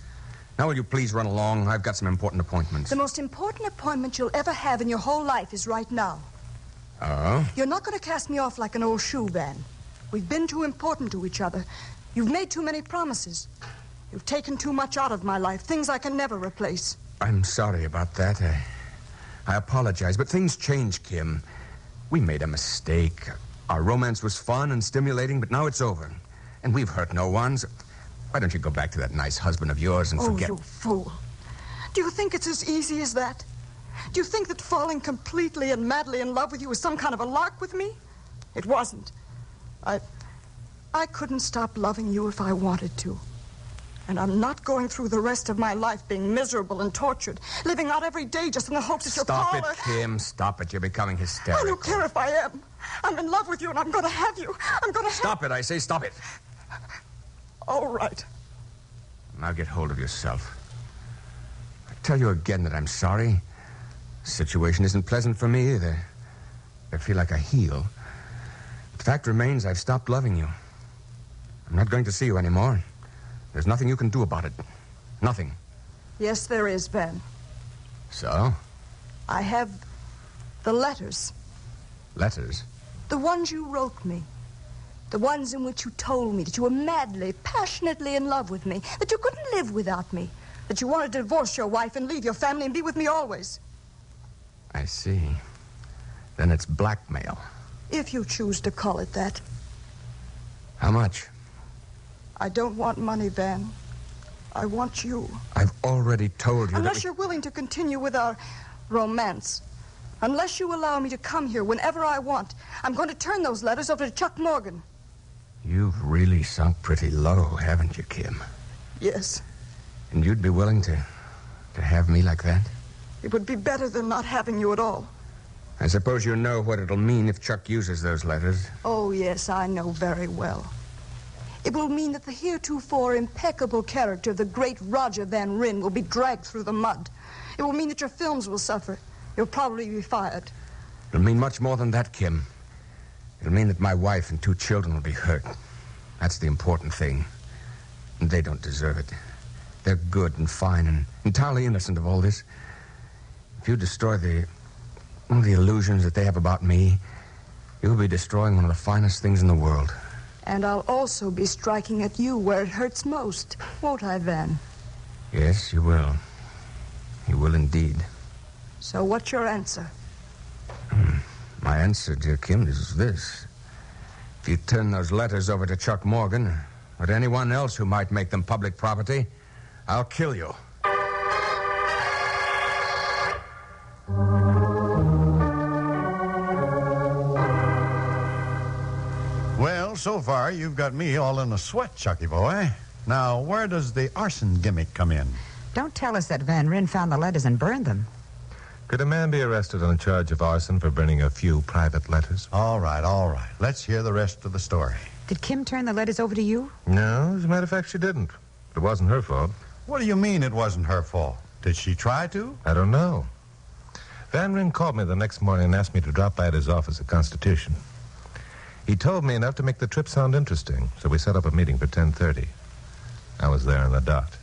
Now, will you please run along? I've got some important appointments. The most important appointment you'll ever have in your whole life is right now. Oh? You're not going to cast me off like an old shoe, Van. We've been too important to each other. You've made too many promises. You've taken too much out of my life, things I can never replace. I'm sorry about that. I apologize, but things change, Kim. We made a mistake. Our romance was fun and stimulating, but now it's over. And we've hurt no one, so why don't you go back to that nice husband of yours and forget... Oh, you fool. Do you think it's as easy as that? Do you think that falling completely and madly in love with you was some kind of a lark with me? It wasn't. I couldn't stop loving you if I wanted to. And I'm not going through the rest of my life being miserable and tortured, living out every day just in the hopes that you'll Stop call it, her. Kim. Stop it. You're becoming hysterical. I don't care if I am. I'm in love with you, and I'm going to have you. I'm going to Stop it, I say. Stop it. All right. Now get hold of yourself. I tell you again that I'm sorry. The situation isn't pleasant for me either. I feel like a heel. The fact remains I've stopped loving you. I'm not going to see you anymore. There's nothing you can do about it. Nothing. Yes, there is, Ben. So? I have the letters. Letters? The ones you wrote me. The ones in which you told me that you were madly, passionately in love with me, that you couldn't live without me, that you wanted to divorce your wife and leave your family and be with me always. I see. Then it's blackmail. If you choose to call it that. How much? I don't want money, Van. I want you. I've already told you Unless you're willing to continue with our romance. Unless you allow me to come here whenever I want, I'm going to turn those letters over to Chuck Morgan. You've really sunk pretty low, haven't you, Kim? Yes. And you'd be willing to have me like that? It would be better than not having you at all. I suppose you know what it'll mean if Chuck uses those letters. Oh, yes, I know very well. It will mean that the heretofore impeccable character of the great Roger Van Ryn will be dragged through the mud. It will mean that your films will suffer. You'll probably be fired. It'll mean much more than that, Kim. It'll mean that my wife and 2 children will be hurt. That's the important thing. And they don't deserve it. They're good and fine and entirely innocent of all this. If you destroy the illusions that they have about me, you'll be destroying one of the finest things in the world. And I'll also be striking at you where it hurts most, won't I, Van? Yes, you will. You will indeed. So what's your answer? My answer, dear Kim, is this. If you turn those letters over to Chuck Morgan or to anyone else who might make them public property, I'll kill you. Well, so far, you've got me all in a sweat, Chucky boy. Now, where does the arson gimmick come in? Don't tell us that Van Ryn found the letters and burned them. Could a man be arrested on a charge of arson for burning a few private letters? All right. Let's hear the rest of the story. Did Kim turn the letters over to you? No, as a matter of fact, she didn't. It wasn't her fault. What do you mean it wasn't her fault? Did she try to? I don't know. Van Ryn called me the next morning and asked me to drop by at his office at Constitution. He told me enough to make the trip sound interesting, so we set up a meeting for 10:30. I was there on the dot.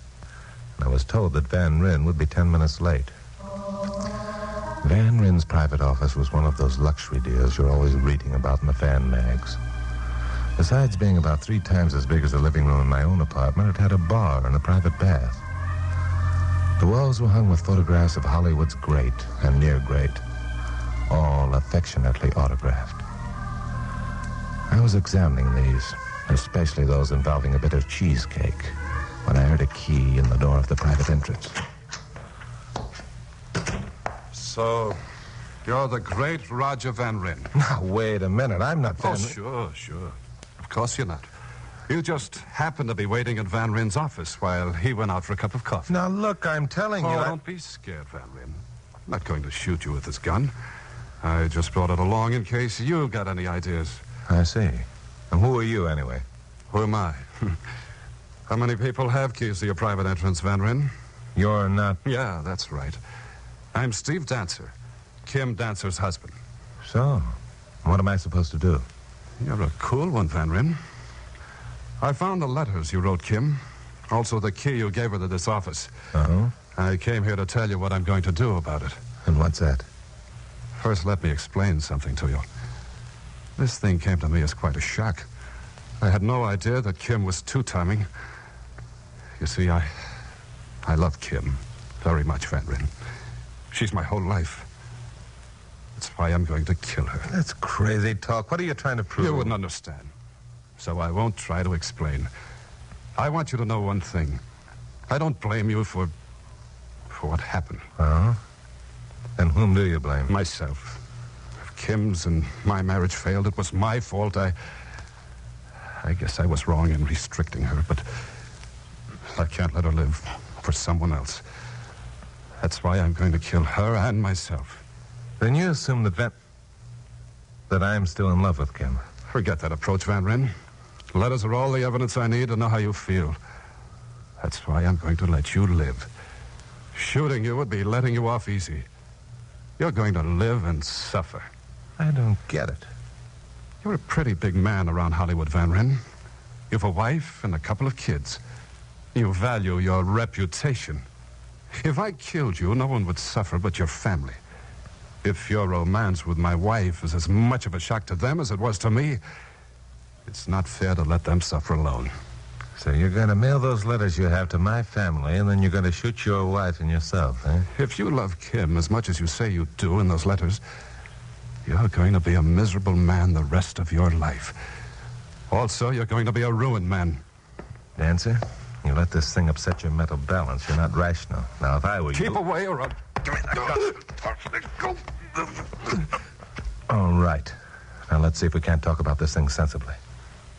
I was told that Van Ryn would be 10 minutes late. Van Ryn's private office was one of those luxury deals you're always reading about in the fan mags. Besides being about 3 times as big as the living room in my own apartment, it had a bar and a private bath. The walls were hung with photographs of Hollywood's great and near great, all affectionately autographed. I was examining these, especially those involving a bit of cheesecake, when I heard a key in the door of the private entrance. So, you're the great Roger Van Ryn. Now, wait a minute. I'm not Van Ryn. Oh, sure. Of course you're not. You just happened to be waiting at Van Ryn's office while he went out for a cup of coffee. Now, look, I'm telling you... Don't be scared, Van Ryn. I'm not going to shoot you with this gun. I just brought it along in case you got any ideas. I see. And who are you, anyway? Who am I? How many people have keys to your private entrance, Van Ryn? You're not... Yeah, that's right. I'm Steve Dancer, Kim Dancer's husband. So, what am I supposed to do? You're a cool one, Van Ryn. I found the letters you wrote, Kim. Also the key you gave her to this office. Uh-huh. I came here to tell you what I'm going to do about it. And what's that? First, let me explain something to you. This thing came to me as quite a shock. I had no idea that Kim was two-timing. You see, I love Kim very much, Van Ryn. She's my whole life. That's why I'm going to kill her. That's crazy talk. What are you trying to prove? You wouldn't understand. So I won't try to explain. I want you to know one thing. I don't blame you for what happened. Uh-huh. And whom do you blame? Myself. If Kim's and my marriage failed, it was my fault. I guess I was wrong in restricting her, but I can't let her live for someone else. That's why I'm going to kill her and myself. Then you assume that I'm still in love with Kim. Forget that approach, Van Ryn. Letters are all the evidence I need to know how you feel. That's why I'm going to let you live. Shooting you would be letting you off easy. You're going to live and suffer. I don't get it. You're a pretty big man around Hollywood, Van Ryn. You've a wife and a couple of kids. You value your reputation. If I killed you, no one would suffer but your family. If your romance with my wife is as much of a shock to them as it was to me, it's not fair to let them suffer alone. So you're going to mail those letters you have to my family, and then you're going to shoot your wife and yourself, eh? If you love Kim as much as you say you do in those letters, you're going to be a miserable man the rest of your life. Also, you're going to be a ruined man. Dancer, you let this thing upset your mental balance. You're not rational. Now, if I were you... Keep away or I'll... Give me that gun. All right. Now, let's see if we can't talk about this thing sensibly.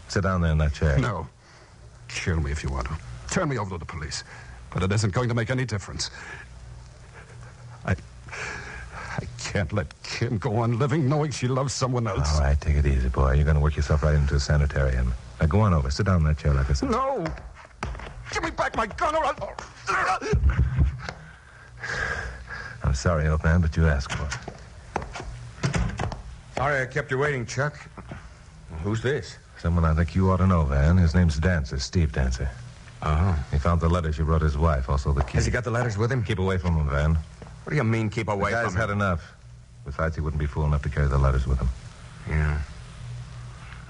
Sit down there in that chair. No. Kill me if you want to. Turn me over to the police. But it isn't going to make any difference. I can't let Kim go on living knowing she loves someone else. All right, take it easy, boy. You're going to work yourself right into a sanitarium. Now, go on over. Sit down in that chair like I said. No! Give me back my gun or I'll... I'm sorry, old man, but you asked for it. Sorry I kept you waiting, Chuck. Who's this? Someone I think you ought to know, Van. His name's Dancer, Steve Dancer. Uh-huh. He found the letters you wrote his wife, also the key. Has he got the letters with him? Keep away from him, Van. What do you mean, keep away the from guy's him? had enough. Besides, he wouldn't be fool enough to carry the letters with him. Yeah.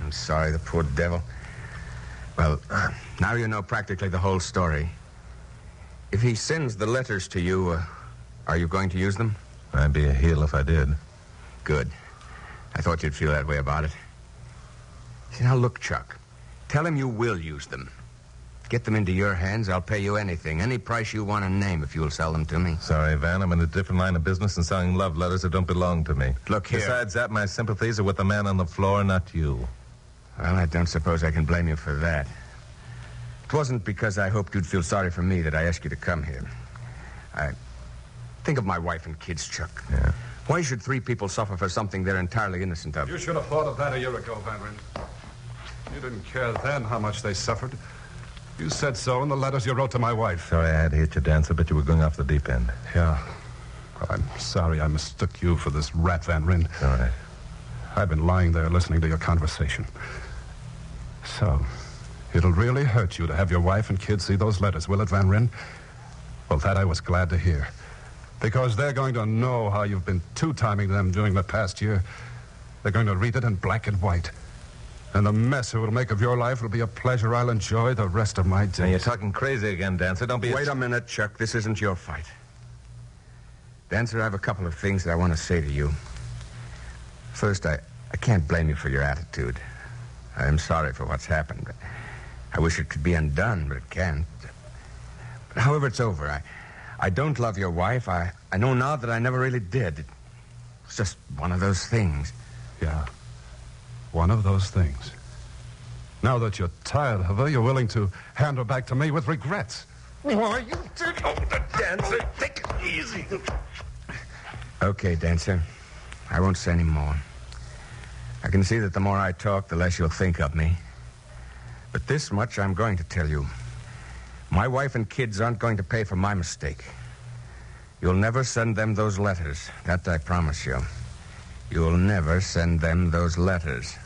I'm sorry, the poor devil. Well, now you know practically the whole story. If he sends the letters to you, are you going to use them? I'd be a heel if I did. Good. I thought you'd feel that way about it. See, now look, Chuck. Tell him you will use them. Get them into your hands, I'll pay you anything. Any price you want to name if you'll sell them to me. Sorry, Van. I'm in a different line of business and selling love letters that don't belong to me. Look here. Besides that, my sympathies are with the man on the floor, not you. Well, I don't suppose I can blame you for that. It wasn't because I hoped you'd feel sorry for me that I asked you to come here. Think of my wife and kids, Chuck. Yeah. Why should 3 people suffer for something they're entirely innocent of? You should have thought of that a year ago, Van Ryn. You didn't care then how much they suffered. You said so in the letters you wrote to my wife. Sorry I had to hit you, Dancer, but you were going off the deep end. Yeah. Well, I'm sorry I mistook you for this rat, Van Ryn. All right. I've been lying there listening to your conversation. So, it'll really hurt you to have your wife and kids see those letters, will it, Van Ryn? Well, that I was glad to hear. Because they're going to know how you've been two-timing them during the past year. They're going to read it in black and white. And the mess it will make of your life will be a pleasure I'll enjoy the rest of my days. Now, you're talking crazy again, Dancer. Don't be... Wait a minute, Chuck. This isn't your fight. Dancer, I have a couple of things that I want to say to you. First, I can't blame you for your attitude. I am sorry for what's happened. I wish it could be undone, but it can't. But however, it's over. I don't love your wife. I know now that I never really did. It was just one of those things. Yeah. One of those things. Now that you're tired of her, you're willing to hand her back to me with regrets. Why, you did... Oh, the Dancer. Take it easy. Okay, Dancer. I won't say any more. I can see that the more I talk, the less you'll think of me. But this much I'm going to tell you. My wife and kids aren't going to pay for my mistake. You'll never send them those letters. That I promise you. You'll never send them those letters.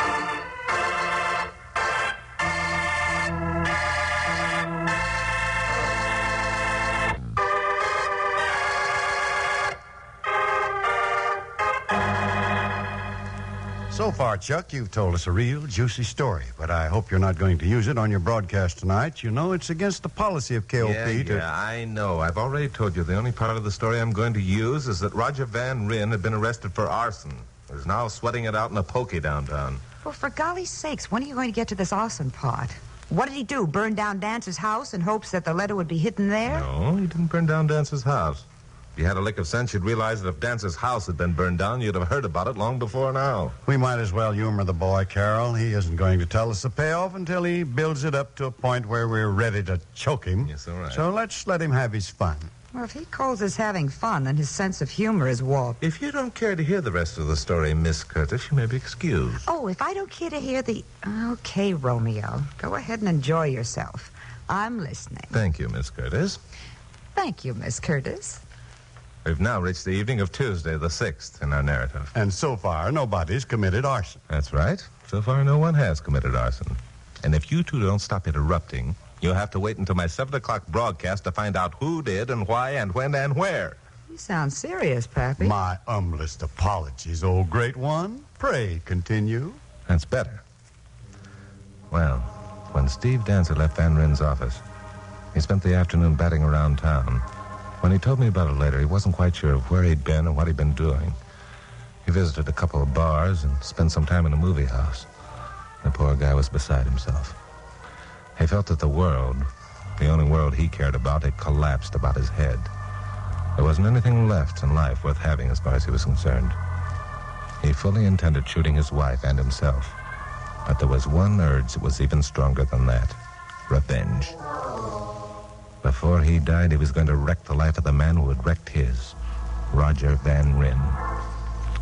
So far, Chuck, you've told us a real juicy story, but I hope you're not going to use it on your broadcast tonight. You know, it's against the policy of KOP to... Yeah, I know. I've already told you the only part of the story I'm going to use is that Roger Van Ryn had been arrested for arson. He's now sweating it out in a pokey downtown. Well, for golly's sakes, when are you going to get to this arson part? What did he do, burn down Dancer's house in hopes that the letter would be hidden there? No, he didn't burn down Dancer's house. If you had a lick of sense, you'd realize that if Dancer's house had been burned down, you'd have heard about it long before now. We might as well humor the boy, Carol. He isn't going to tell us the payoff until he builds it up to a point where we're ready to choke him. Yes, all right. So let's let him have his fun. Well, if he calls us having fun, then his sense of humor is warped. If you don't care to hear the rest of the story, Miss Curtis, you may be excused. Oh, if I don't care to hear the... Okay, Romeo. Go ahead and enjoy yourself. I'm listening. Thank you, Miss Curtis. Thank you, Miss Curtis. We've now reached the evening of Tuesday, the 6th, in our narrative. And so far, nobody's committed arson. That's right. So far, no one has committed arson. And if you two don't stop interrupting, you'll have to wait until my 7 o'clock broadcast to find out who did and why and when and where. You sound serious, Pappy. My humblest apologies, old great one. Pray continue. That's better. Well, when Steve Dancer left Van Ryn's office, he spent the afternoon batting around town. When he told me about it later, he wasn't quite sure of where he'd been and what he'd been doing. He visited a couple of bars and spent some time in a movie house. The poor guy was beside himself. He felt that the world, the only world he cared about, had collapsed about his head. There wasn't anything left in life worth having as far as he was concerned. He fully intended shooting his wife and himself. But there was one urge that was even stronger than that. Revenge. Before he died, he was going to wreck the life of the man who had wrecked his, Roger Van Ryn.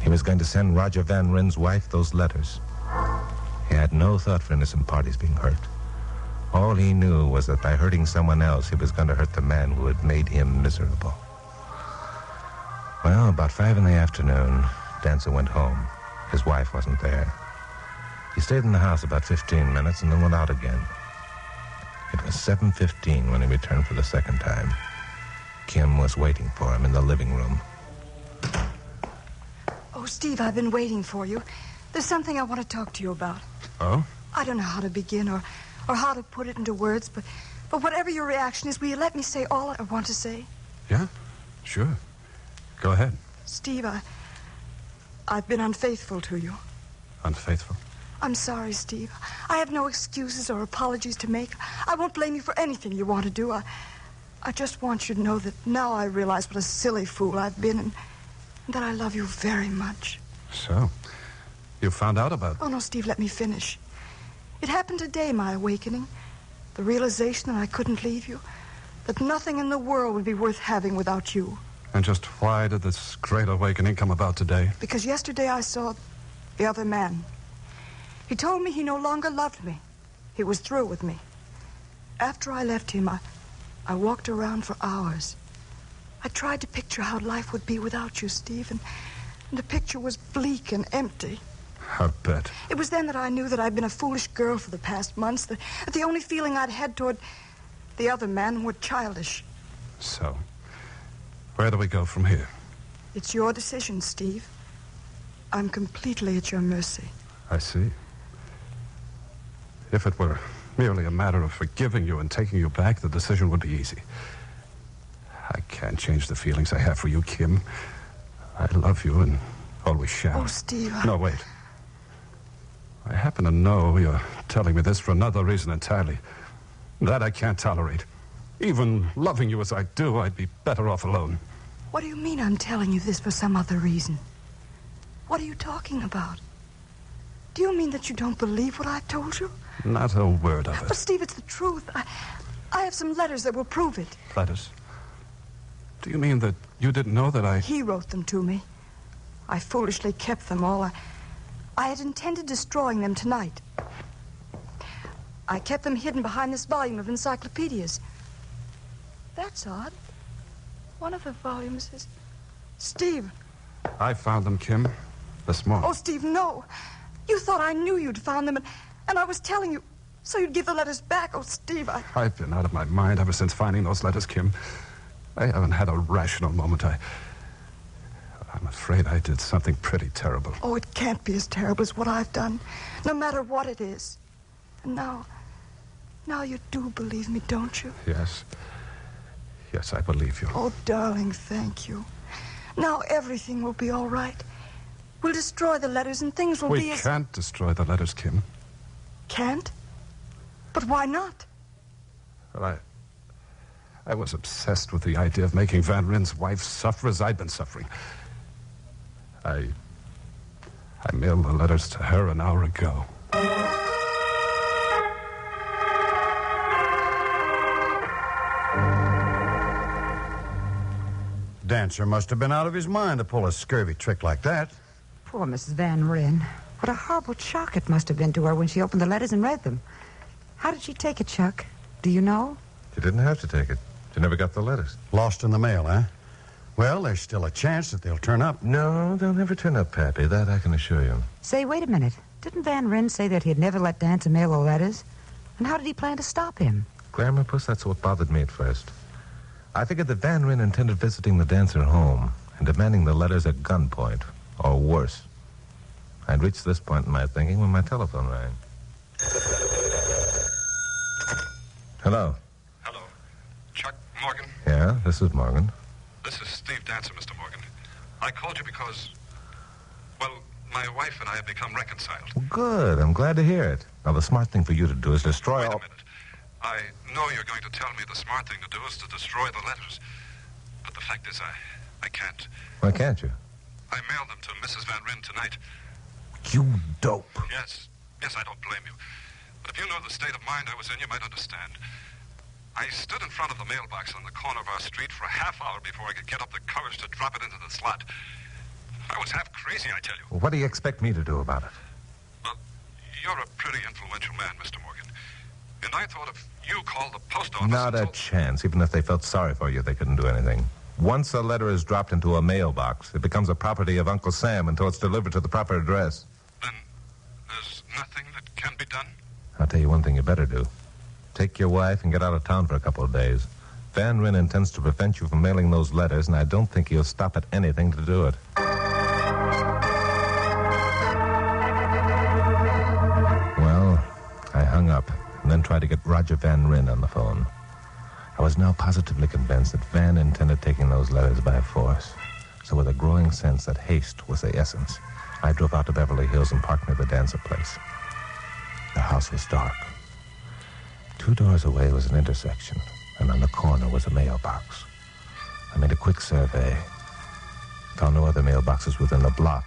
He was going to send Roger Van Ryn's wife those letters. He had no thought for innocent parties being hurt. All he knew was that by hurting someone else, he was going to hurt the man who had made him miserable. Well, about 5 in the afternoon, Dancer went home. His wife wasn't there. He stayed in the house about 15 minutes and then went out again. It was 7:15 when he returned for the second time. Kim was waiting for him in the living room. Oh, Steve, I've been waiting for you. There's something I want to talk to you about. Oh? I don't know how to begin or how to put it into words, but whatever your reaction is, will you let me say all I want to say? Yeah, sure. Go ahead. Steve, I've been unfaithful to you. Unfaithful? I'm sorry, Steve. I have no excuses or apologies to make. I won't blame you for anything you want to do. I just want you to know that now I realize what a silly fool I've been and that I love you very much. So, you found out about it? Oh, no, Steve, let me finish. It happened today, my awakening. The realization that I couldn't leave you. That nothing in the world would be worth having without you. And just why did this great awakening come about today? Because yesterday I saw the other man. He told me he no longer loved me. He was through with me. After I left him, I walked around for hours. I tried to picture how life would be without you, Steve, and the picture was bleak and empty. I bet. It was then that I knew that I'd been a foolish girl for the past months, that the only feeling I'd had toward the other man were childish. So, Where do we go from here? It's your decision, Steve. I'm completely at your mercy. I see. If it were merely a matter of forgiving you and taking you back, the decision would be easy. I can't change the feelings I have for you, Kim. I love you and always shall. Oh, Steve. No, wait. I happen to know you're telling me this for another reason entirely. That I can't tolerate. Even loving you as I do, I'd be better off alone. What do you mean I'm telling you this for some other reason? What are you talking about? Do you mean that you don't believe what I've told you? Not a word of it. But, Steve, it's the truth. I have some letters that will prove it. Letters? Do you mean that you didn't know that I... He wrote them to me. I foolishly kept them all. I had intended destroying them tonight. I kept them hidden behind this volume of encyclopedias. That's odd. One of the volumes is... Steve. I found them, Kim, this morning. Oh, Steve, no. You thought I knew you'd found them, and I was telling you so you'd give the letters back. Oh, Steve, I've been out of my mind ever since finding those letters, Kim. I haven't had a rational moment. I'm afraid I did something pretty terrible. Oh, it can't be as terrible as what I've done, no matter what it is. And now you do believe me, don't you? Yes. Yes, I believe you. Oh, darling, thank you. Now everything will be all right. We'll destroy the letters and things will be as... We can't destroy the letters, Kim. Can't? But why not? Well, I was obsessed with the idea of making Van Rin's wife suffer as I'd been suffering. I mailed the letters to her an hour ago. Dancer must have been out of his mind to pull a scurvy trick like that. Poor Mrs. Van Ryn. What a horrible shock it must have been to her when she opened the letters and read them. How did she take it, Chuck? Do you know? She didn't have to take it. She never got the letters. Lost in the mail, huh? Well, there's still a chance that they'll turn up. No, they'll never turn up, Pappy. That I can assure you. Say, wait a minute. Didn't Van Ryn say that he'd never let Dancer mail the letters? And how did he plan to stop him? Glamour Puss, that's what bothered me at first. I figured that Van Ryn intended visiting the Dancer home and demanding the letters at gunpoint, or worse. I'd reached this point in my thinking when my telephone rang. Hello. Hello. Chuck Morgan? Yeah, this is Morgan. This is Steve Dancer, Mr. Morgan. I called you because, well, my wife and I have become reconciled. Good. I'm glad to hear it. Now, the smart thing for you to do is destroy all... Wait a minute. I know you're going to tell me the smart thing to do is to destroy the letters. But the fact is, I can't. Why can't you? I mailed them to Mrs. Van Ryn tonight. You dope. Yes, I don't blame you. But if you know the state of mind I was in, you might understand. I stood in front of the mailbox on the corner of our street for a half hour before I could get up the courage to drop it into the slot. I was half crazy, I tell you. What do you expect me to do about it? Well, you're a pretty influential man, Mr. Morgan. And I thought if you called the post office... Not a chance. Even if they felt sorry for you, they couldn't do anything. Once a letter is dropped into a mailbox, it becomes a property of Uncle Sam until it's delivered to the proper address. Then there's nothing that can be done? I'll tell you one thing you better do. Take your wife and get out of town for a couple of days. Van Ryn intends to prevent you from mailing those letters, and I don't think he'll stop at anything to do it. Well, I hung up and then tried to get Roger Van Ryn on the phone. I was now positively convinced that Van intended taking those letters by force. So with a growing sense that haste was the essence, I drove out to Beverly Hills and parked near the Dancer place. The house was dark. 2 doors away was an intersection, and on the corner was a mailbox. I made a quick survey. Found no other mailboxes within the block,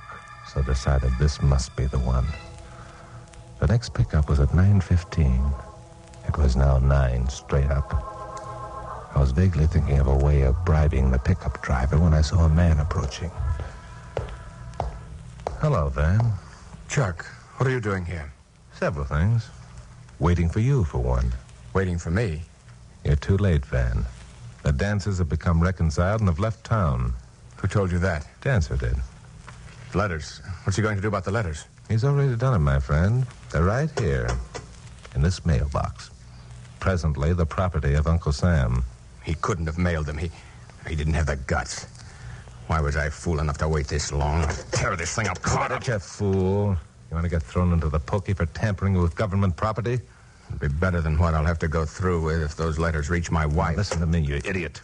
so decided this must be the one. The next pickup was at 9:15. It was now 9 straight up. I was vaguely thinking of a way of bribing the pickup driver when I saw a man approaching. Hello, Van. Chuck, what are you doing here? Several things. Waiting for you, for one. Waiting for me? You're too late, Van. The Dancers have become reconciled and have left town. Who told you that? Dancer did. Letters. What's he going to do about the letters? He's already done it, my friend. They're right here, in this mailbox. Presently, the property of Uncle Sam. He couldn't have mailed them. He didn't have the guts. Why was I fool enough to wait this long? Tear this thing apart. You fool. You want to get thrown into the pokey for tampering with government property? It'd be better than what I'll have to go through with if those letters reach my wife. Listen to me, you idiot.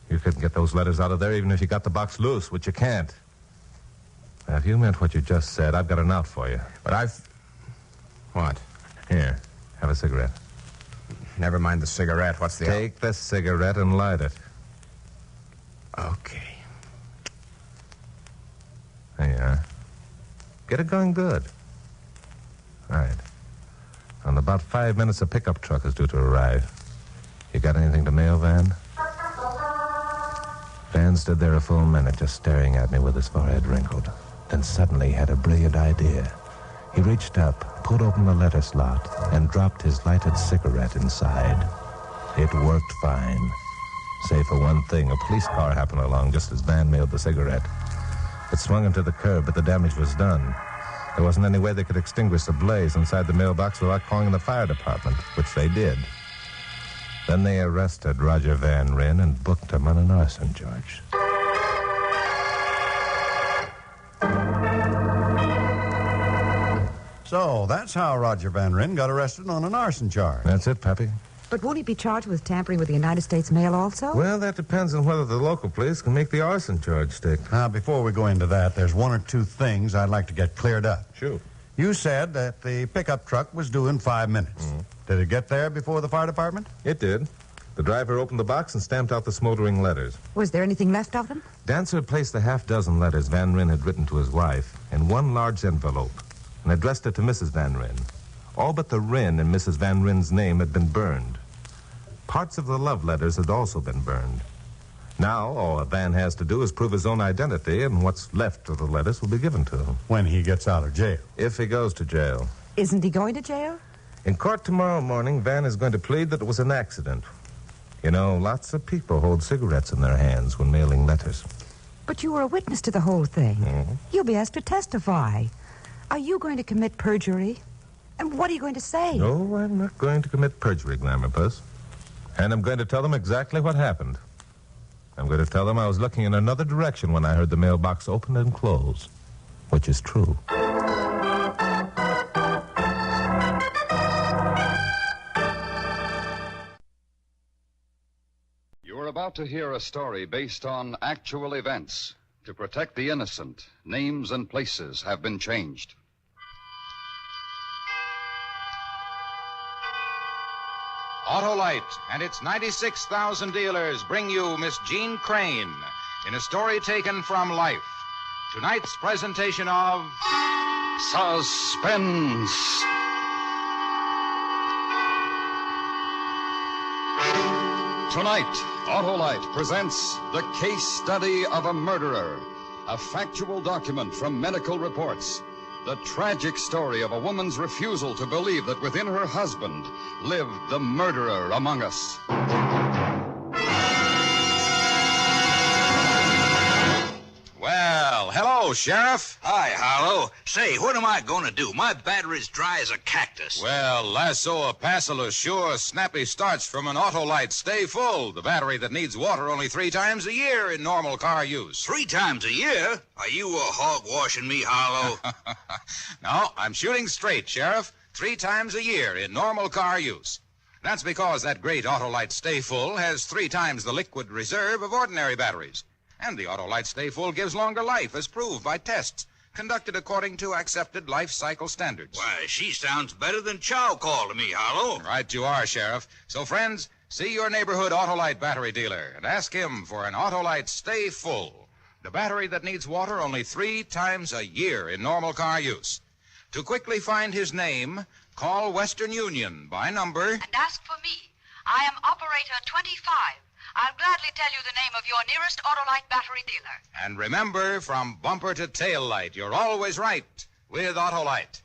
You couldn't get those letters out of there even if you got the box loose, which you can't. Now, if you meant what you just said, I've got an out for you. But What? Here, have a cigarette. Never mind the cigarette. What's the... Take the cigarette and light it. Okay. There you are. Get it going good. Right. In about 5 minutes, a pickup truck is due to arrive. You got anything to mail, Van? Van stood there a full minute, just staring at me with his forehead wrinkled. Then suddenly he had a brilliant idea. He reached up, pulled open the letter slot, and dropped his lighted cigarette inside. It worked fine. Save for one thing, a police car happened along just as Van mailed the cigarette. It swung him to the curb, but the damage was done. There wasn't any way they could extinguish the blaze inside the mailbox without calling the fire department, which they did. Then they arrested Roger Van Ryn and booked him on an arson charge. So, that's how Roger Van Ryn got arrested on an arson charge. That's it, Pappy. But won't he be charged with tampering with the United States mail also? Well, that depends on whether the local police can make the arson charge stick. Now, before we go into that, there's one or two things I'd like to get cleared up. Sure. You said that the pickup truck was due in 5 minutes. Mm-hmm. Did it get there before the fire department? It did. The driver opened the box and stamped out the smoldering letters. Was there anything left of them? Dancer placed the half-dozen letters Van Ryn had written to his wife in one large envelope and addressed it to Mrs. Van Ryn. All but the Ryn in Mrs. Van Ryn's name had been burned. Parts of the love letters had also been burned. Now, all Van has to do is prove his own identity, and what's left of the letters will be given to him. When he gets out of jail. If he goes to jail. Isn't he going to jail? In court tomorrow morning, Van is going to plead that it was an accident. You know, lots of people hold cigarettes in their hands when mailing letters. But you were a witness to the whole thing. Mm-hmm. You'll be asked to testify. Are you going to commit perjury? And what are you going to say? No, I'm not going to commit perjury, Glamour Puss. And I'm going to tell them exactly what happened. I'm going to tell them I was looking in another direction when I heard the mailbox open and close, which is true. You're about to hear a story based on actual events. To protect the innocent, names and places have been changed. Autolite and its 96,000 dealers bring you Miss Jean Crane in a story taken from life. Tonight's presentation of Suspense. Tonight, Autolite presents The Case Study of a Murderer, a factual document from medical reports. The tragic story of a woman's refusal to believe that within her husband lived the murderer among us. Well, hello, Sheriff. Hi, Harlow. Say, what am I going to do? My battery's dry as a cactus. Well, lasso a passel assure snappy starts from an Autolite Stay Full, the battery that needs water only 3 times a year in normal car use. 3 times a year? Are you hog-washing me, Harlow? No, I'm shooting straight, Sheriff. 3 times a year in normal car use. That's because that great Autolite Stay Full has 3 times the liquid reserve of ordinary batteries. And the Autolite Stay Full gives longer life, as proved by tests conducted according to accepted life cycle standards. Why, she sounds better than Chow Call to me, Harlow. Right you are, Sheriff. So, friends, see your neighborhood Autolite battery dealer and ask him for an Autolite Stay Full, the battery that needs water only 3 times a year in normal car use. To quickly find his name, call Western Union by number... And ask for me. I am operator 25. I'll gladly tell you the name of your nearest Autolite battery dealer. And remember, from bumper to tail light, you're always right with Autolite.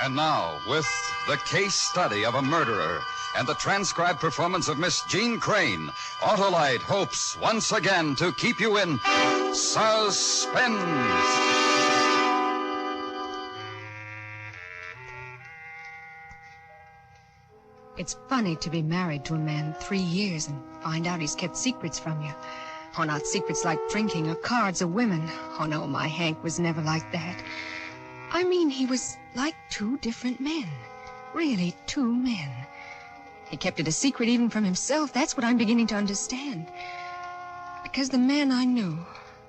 And now, with The Case Study of a Murderer and the transcribed performance of Miss Jean Crane, Autolite hopes once again to keep you in suspense. It's funny to be married to a man 3 years and find out he's kept secrets from you. Oh, not secrets like drinking or cards or women. Oh, no, my Hank was never like that. I mean, he was like two different men. Really, two men. He kept it a secret even from himself. That's what I'm beginning to understand. Because the man I knew,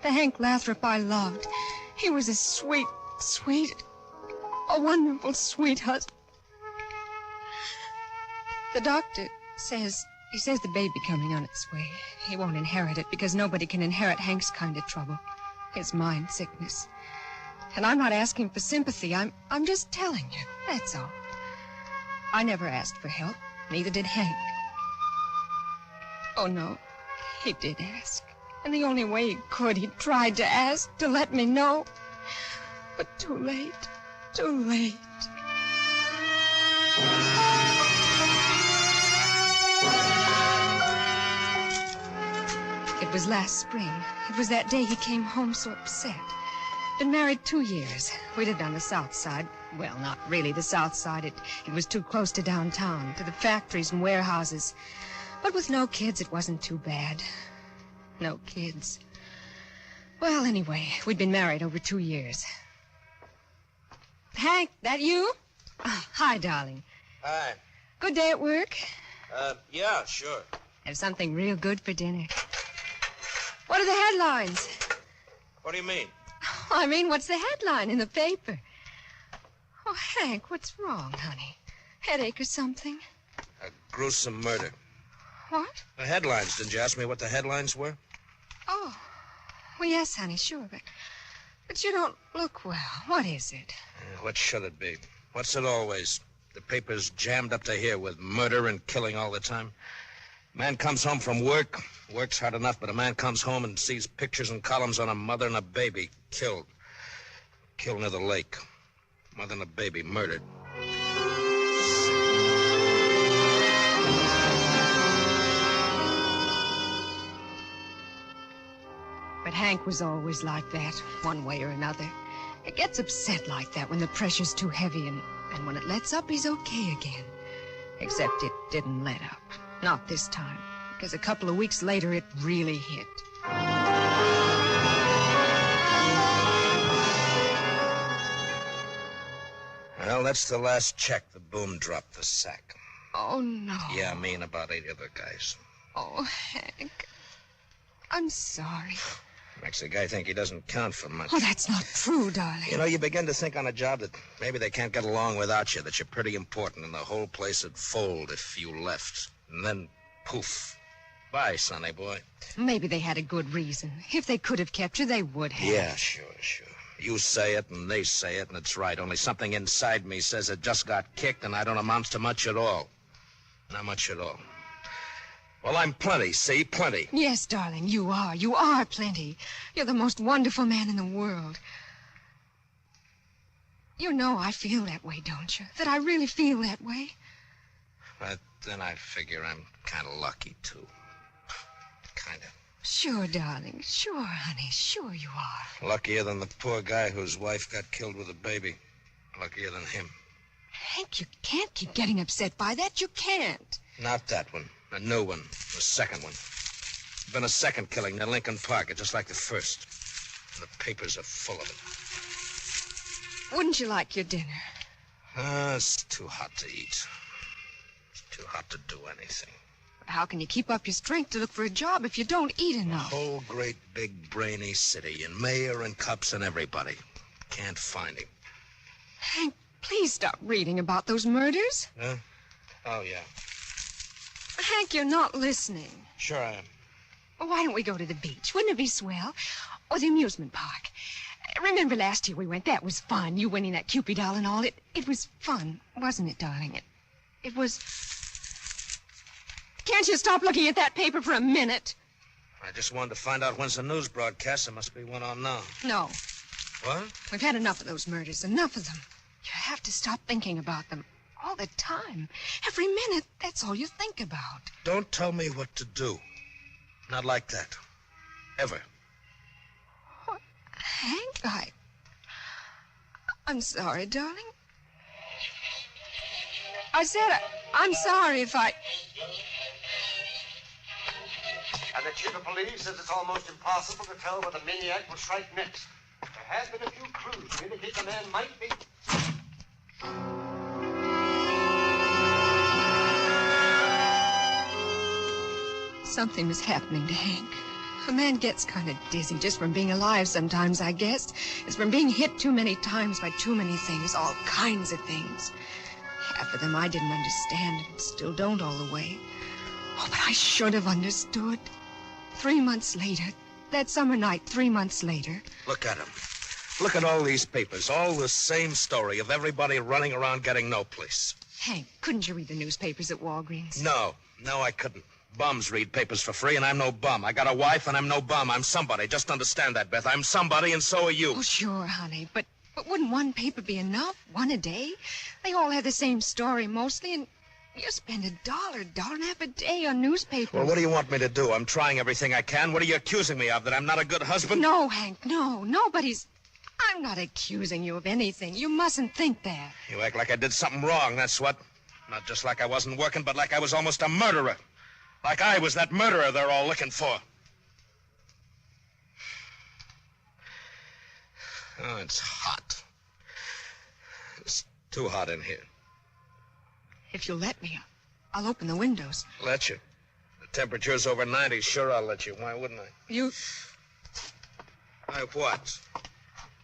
the Hank Lathrop I loved, he was a sweet, a wonderful sweet husband. The doctor says the baby coming on its way. He won't inherit it because nobody can inherit Hank's kind of trouble. His mind sickness. And I'm not asking for sympathy. I'm just telling you. That's all. I never asked for help. Neither did Hank. Oh, no. He did ask. And the only way he could, he tried to ask, to let me know. But too late. Too late. It was last spring. It was that day he came home so upset. Been married 2 years. We lived on the south side. Well, not really the south side. It was too close to downtown, to the factories and warehouses. But with no kids, it wasn't too bad. No kids. Well, anyway, we'd been married over 2 years. Hank, that you? Oh, hi, darling. Hi. Good day at work? Yeah, sure. Have something real good for dinner. What are the headlines? What do you mean? I mean, what's the headline in the paper? Oh, Hank, what's wrong, honey? Headache or something? A gruesome murder. What? The headlines. Didn't you ask me what the headlines were? Oh. Well, yes, honey, sure, but you don't look well. What is it? What should it be? What's it always? The paper's jammed up to here with murder and killing all the time. Man comes home from work, works hard enough, but a man comes home and sees pictures and columns on a mother and a baby killed. Killed near the lake. Mother and a baby murdered. But Hank was always like that, one way or another. It gets upset like that when the pressure's too heavy, and when it lets up, he's okay again. Except it didn't let up. Not this time, because a couple of weeks later, it really hit. Well, that's the last check the boom dropped the sack. Oh, no. Yeah, me and about 8 other guys. Oh, Hank. I'm sorry. Makes a guy think he doesn't count for much. Oh, that's not true, darling. You know, you begin to think on a job that maybe they can't get along without you, that you're pretty important, and the whole place would fold if you left. And then, poof. Bye, sonny boy. Maybe they had a good reason. If they could have kept you, they would have. Yeah, sure. You say it, and they say it, and it's right. Only something inside me says it just got kicked, and I don't amount to much at all. Not much at all. Well, I'm plenty, see? Plenty. Yes, darling, you are. You are plenty. You're the most wonderful man in the world. You know I feel that way, don't you? That I really feel that way. But then I figure I'm kind of lucky, too. Kind of. Sure, darling. Sure, honey. Sure you are. Luckier than the poor guy whose wife got killed with a baby. Luckier than him. Hank, you can't keep getting upset by that. You can't. Not that one. A new one. The second one. Been a second killing near Lincoln Park, just like the first. And the papers are full of it. Wouldn't you like your dinner? It's too hot to eat. Too hot to do anything. How can you keep up your strength to look for a job if you don't eat enough? A whole great big brainy city, and mayor and cops and everybody. Can't find him. Hank, please stop reading about those murders. Huh? Oh, yeah. Hank, you're not listening. Sure I am. Well, why don't we go to the beach? Wouldn't it be swell? Or the amusement park? Remember last year we went? That was fun. You winning that Cupid doll and all. It was fun, wasn't it, darling? It was... Can't you stop looking at that paper for a minute? I just wanted to find out when's the news broadcast. There must be one on now. No. What? We've had enough of those murders. Enough of them. You have to stop thinking about them. All the time. Every minute, that's all you think about. Don't tell me what to do. Not like that. Ever. What? Hank, I'm sorry, darling. I said I'm sorry if I... And the chief of police says it's almost impossible to tell where the maniac will strike next. There have been a few clues to indicate the man might be... Something was happening to Hank. A man gets kind of dizzy just from being alive sometimes, I guess. It's from being hit too many times by too many things, all kinds of things. Half of them I didn't understand and still don't all the way. Oh, but I should have understood. 3 months later, that summer night, 3 months later. Look at him. Look at all these papers, all the same story of everybody running around getting no place. Hank, couldn't you read the newspapers at Walgreens? No, I couldn't. Bums read papers for free, and I'm no bum. I got a wife, and I'm no bum. I'm somebody. Just understand that, Beth. I'm somebody, and so are you. Oh, sure, honey. But wouldn't one paper be enough? One a day? They all have the same story mostly, and you spend $1.50 a day on newspapers. Well, what do you want me to do? I'm trying everything I can. What are you accusing me of? That I'm not a good husband? No, Hank, no. Nobody's... I'm not accusing you of anything. You mustn't think that. You act like I did something wrong, that's what. Not just like I wasn't working, but like I was almost a murderer. Like I was that murderer they're all looking for. Oh, it's hot. It's too hot in here. If you'll let me, I'll open the windows. Let you? The temperature's over 90. Sure, I'll let you. Why wouldn't I? You... What?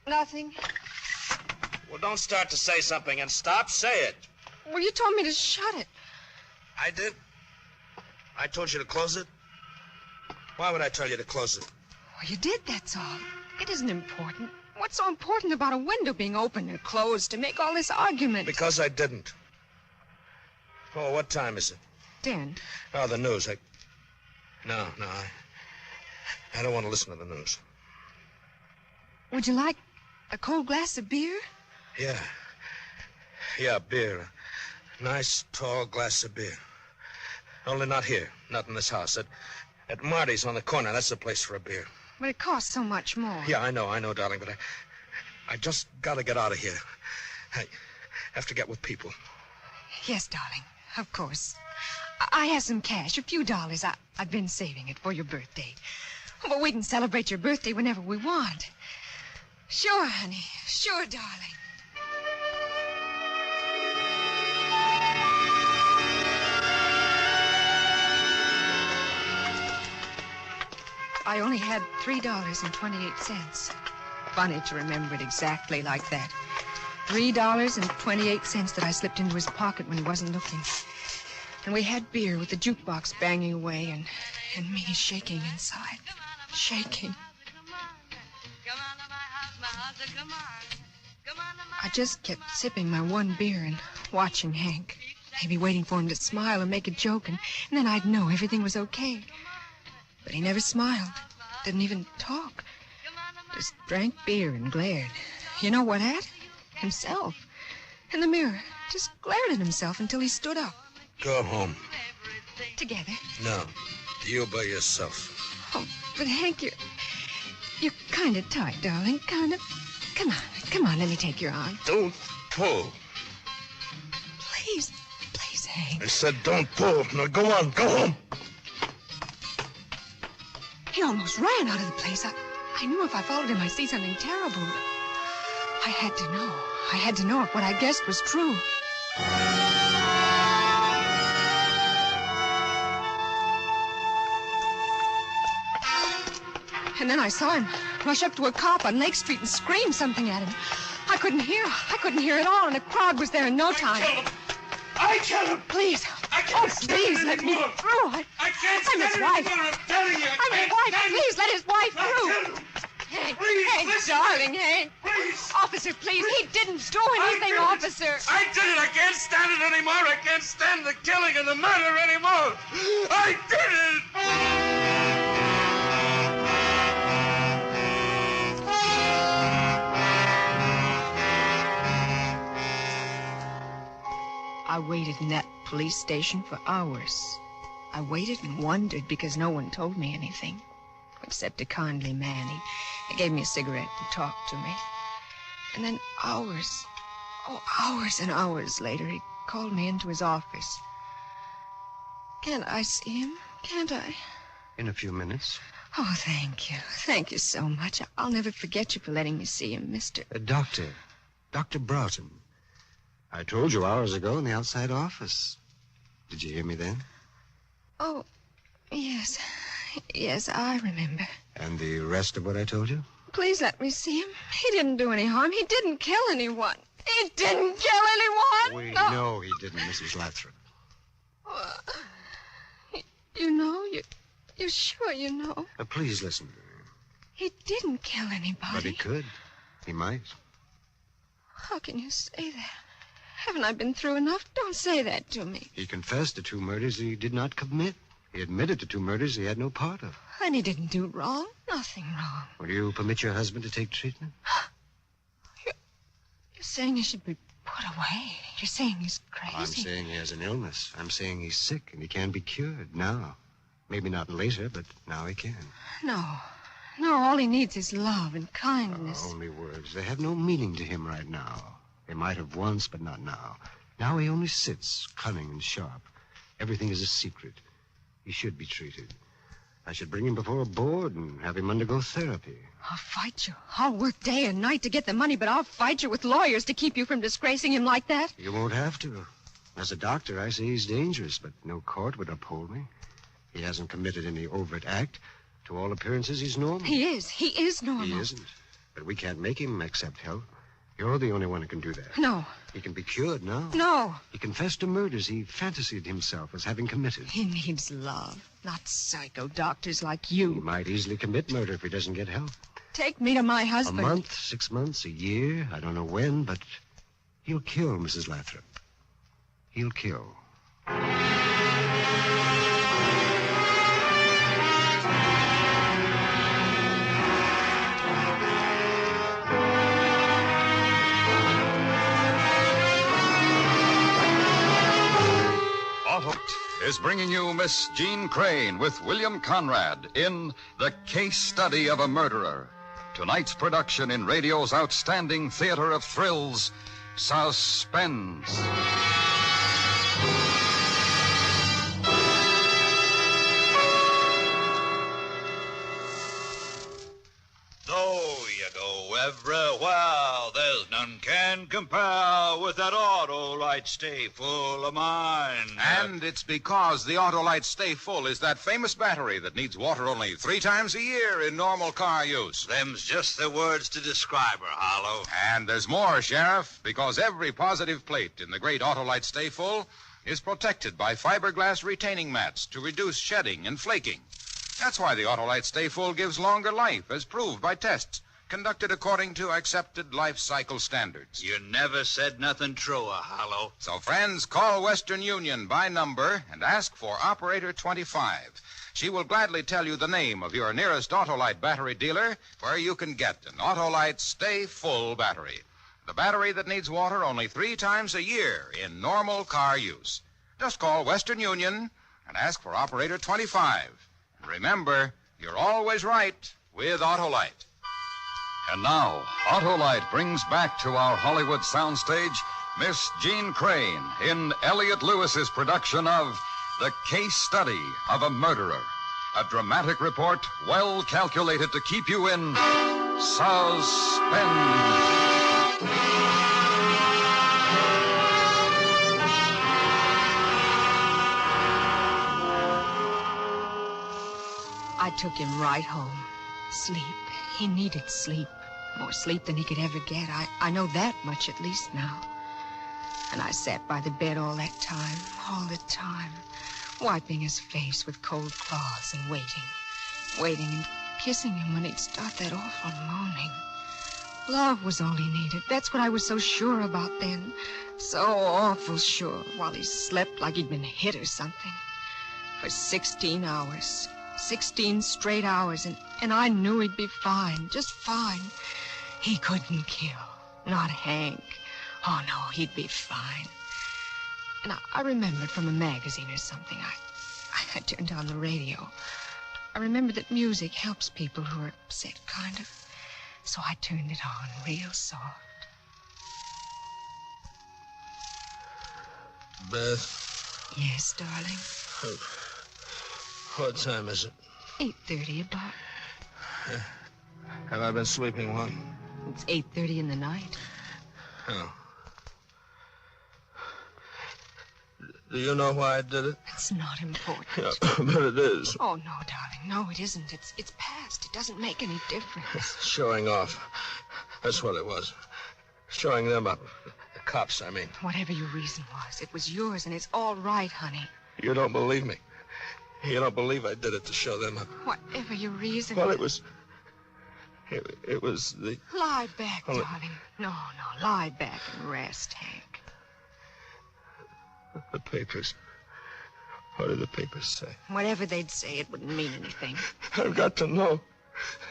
Nothing. Well, don't start to say something and stop. Say it. Well, you told me to shut it. I did? I told you to close it? Why would I tell you to close it? Well, you did, that's all. It isn't important. What's so important about a window being open and closed to make all this argument? Because I didn't. Oh, what time is it? 10. Oh, the news. No, I don't want to listen to the news. Would you like a cold glass of beer? Yeah, beer. A nice, tall glass of beer. Only not here. Not in this house. At Marty's on the corner. That's the place for a beer. But it costs so much more. Yeah, I know, darling, but I just got to get out of here. I have to get with people. Yes, darling, of course. I have some cash, a few dollars. I've been saving it for your birthday. But we can celebrate your birthday whenever we want. Sure, honey. Sure, darling. I only had $3.28. Funny to remember it exactly like that. $3.28 that I slipped into his pocket when he wasn't looking. And we had beer with the jukebox banging away and me shaking inside. Shaking. I just kept sipping my one beer and watching Hank. Maybe waiting for him to smile or make a joke, and then I'd know everything was okay. But he never smiled, didn't even talk. Just drank beer and glared. You know what at? Himself. In the mirror. Just glared at himself until he stood up. Go home. Together. No, you by yourself. Oh, but Hank, you're kind of tight, darling. Kind of. Come on, let me take your arm. Don't pull. Please, Hank. I said don't pull. Now go on, go home. He almost ran out of the place. I knew if I followed him, I'd see something terrible. But I had to know. I had to know if what I guessed was true. And then I saw him rush up to a cop on Lake Street and scream something at him. I couldn't hear. I couldn't hear at all, and a crowd was there in no time. I killed him! Please. Please let me through. I can't I'm his wife. I'm telling you. I'm his wife. Please let his wife through. Hank, Please, Hank, listen. darling, Hank. Please. Officer, please. He didn't do anything, officer. I did it. I can't stand it anymore. I can't stand the killing and the murder anymore. I did it! I waited in that police station for hours. I waited and wondered because no one told me anything. Except a kindly man. He gave me a cigarette and talked to me. And then hours and hours later, called me into his office. Can't I see him? Can't I? In a few minutes. Oh, thank you. Thank you so much. I'll never forget you for letting me see him, Mr. Dr. Broughton. I told you hours ago in the outside office. Did you hear me then? Oh, yes. Yes, I remember. And the rest of what I told you? Please let me see him. He didn't do any harm. He didn't kill anyone. He didn't kill anyone. We No. know he didn't, Mrs. Lathrop. You know? You're sure you know? Please listen to me. He didn't kill anybody. But he could. He might. How can you say that? Haven't I been through enough? Don't say that to me. He confessed to 2 murders he did not commit. He admitted to 2 murders he had no part of. And he didn't do wrong. Nothing wrong. Will you permit your husband to take treatment? You're saying he should be put away. You're saying he's crazy. I'm saying he has an illness. I'm saying he's sick and he can be cured now. Maybe not later, but now he can. No. No, all he needs is love and kindness. Only words. They have no meaning to him right now. They might have once, but not now. Now he only sits, cunning and sharp. Everything is a secret. He should be treated. I should bring him before a board and have him undergo therapy. I'll fight you. I'll work day and night to get the money, but I'll fight you with lawyers to keep you from disgracing him like that. You won't have to. As a doctor, I say he's dangerous, but no court would uphold me. He hasn't committed any overt act. To all appearances, he's normal. He is. He is normal. He isn't. But we can't make him accept help. You're the only one who can do that. No. He can be cured now. No. He confessed to murders he fantasied himself as having committed. He needs love, not psycho doctors like you. He might easily commit murder if he doesn't get help. Take me to my husband. A month, 6 months, a year, I don't know when, but he'll kill Mrs. Lathrop. He'll kill. Is bringing you Miss Jean Crane with William Conrad in The Case Study of a Murderer. Tonight's production in radio's outstanding theater of thrills, Suspense. Though you go everywhere, there's none can compare with that Autolite Stay Full of mine. And it's because the Autolite Stay Full is that famous battery that needs water only 3 times a year in normal car use. Them's just the words to describe her, Harlow. And there's more, Sheriff, because every positive plate in the great Autolite Stay Full is protected by fiberglass retaining mats to reduce shedding and flaking. That's why the Autolite Stay Full gives longer life, as proved by tests conducted according to accepted life cycle standards. You never said nothing truer, Harlow. So, friends, call Western Union by number and ask for Operator 25. She will gladly tell you the name of your nearest Autolite battery dealer where you can get an Autolite Stay Full battery. The battery that needs water only 3 times a year in normal car use. Just call Western Union and ask for Operator 25. Remember, you're always right with Autolite. And now, Autolite brings back to our Hollywood soundstage Miss Jean Crane in Elliot Lewis's production of The Case Study of a Murderer. A dramatic report well calculated to keep you in suspense. I took him right home. Sleep. He needed sleep. More sleep than he could ever get. I know that much at least now. And I sat by the bed all that time, all the time, wiping his face with cold cloths and waiting and kissing him when he'd start that awful moaning. Love was all he needed. That's what I was so sure about then. So awful sure, while he slept like he'd been hit or something. For 16 hours. 16 straight hours, and I knew he'd be fine, just fine. He couldn't kill, not Hank. Oh, no, he'd be fine. And I remembered from a magazine or something. I turned on the radio. I remembered that music helps people who are upset, kind of. So I turned it on real soft. Beth? Yes, darling. What time is it? 8:30 about. Have I been sleeping long? It's 8:30 in the night. Oh. Do you know why I did it? It's not important. Yeah, but it is. Oh, no, darling. No, it isn't. It's past. It doesn't make any difference. Showing off. That's what it was. Showing them up. The cops, I mean. Whatever your reason was, it was yours, and it's all right, honey. You don't believe me. You don't believe I did it to show them up. Whatever your reason Well, was. it was... It was the... Lie back, Well, darling. No, lie back and rest, Hank. The papers. What did the papers say? Whatever they'd say, it wouldn't mean anything. I've got to know.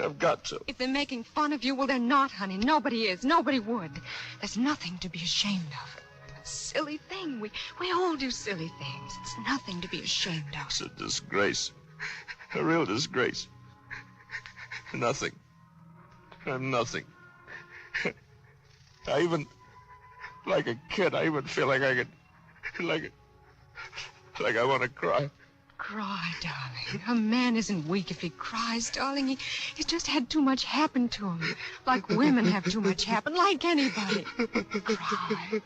I've got to. If they're making fun of you, well, they're not, honey. Nobody is. Nobody would. There's nothing to be ashamed of. A silly thing. We all do silly things. It's nothing to be ashamed of. It's a disgrace. A real disgrace. Nothing. I'm nothing. I even... Like a kid, I even feel like I could... Like I want to cry. Cry, darling. A man isn't weak if he cries, darling. He's just had too much happen to him. Like women have too much happen, like anybody. Cry.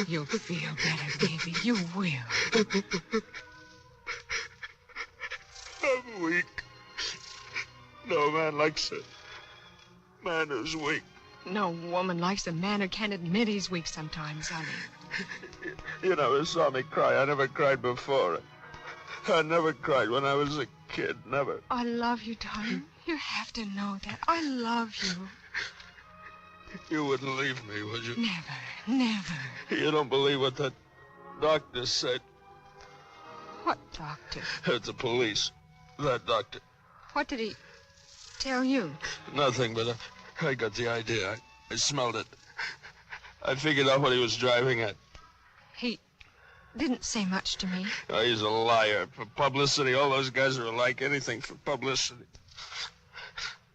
You'll feel better, baby. You will. I'm weak. No man likes a man who's weak. No woman likes a man who can't admit he's weak sometimes, honey. You never saw me cry. I never cried before. I never cried when I was a kid. Never. I love you, darling. You have to know that. I love you. You wouldn't leave me, would you? Never. You don't believe what that doctor said? What doctor? It's the police. That doctor. What did he tell you? Nothing, but I got the idea. I smelled it. I figured out what he was driving at. He didn't say much to me. Oh, he's a liar. For publicity, all those guys are alike. Anything for publicity.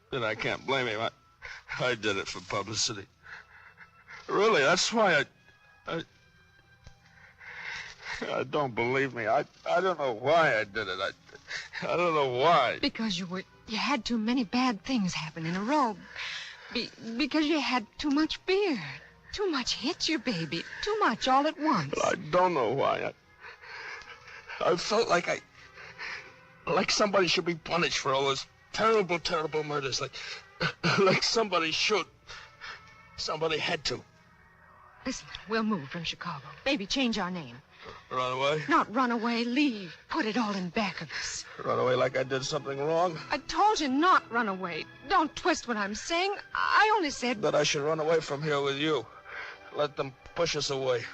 Then I can't blame him. I did it for publicity. Really, that's why I don't believe me. I don't know why I did it. I don't know why. Because you had too many bad things happen in a row. Because you had too much beer. Too much hit you, baby. Too much all at once. But I don't know why. I felt like somebody should be punished for all those terrible, terrible murders. Like somebody should. Somebody had to. Listen, we'll move from Chicago. Baby, change our name. Run away? Not run away, leave. Put it all in back of us. Run away like I did something wrong? I told you not run away. Don't twist what I'm saying. I only said... That I should run away from here with you. Let them push us away.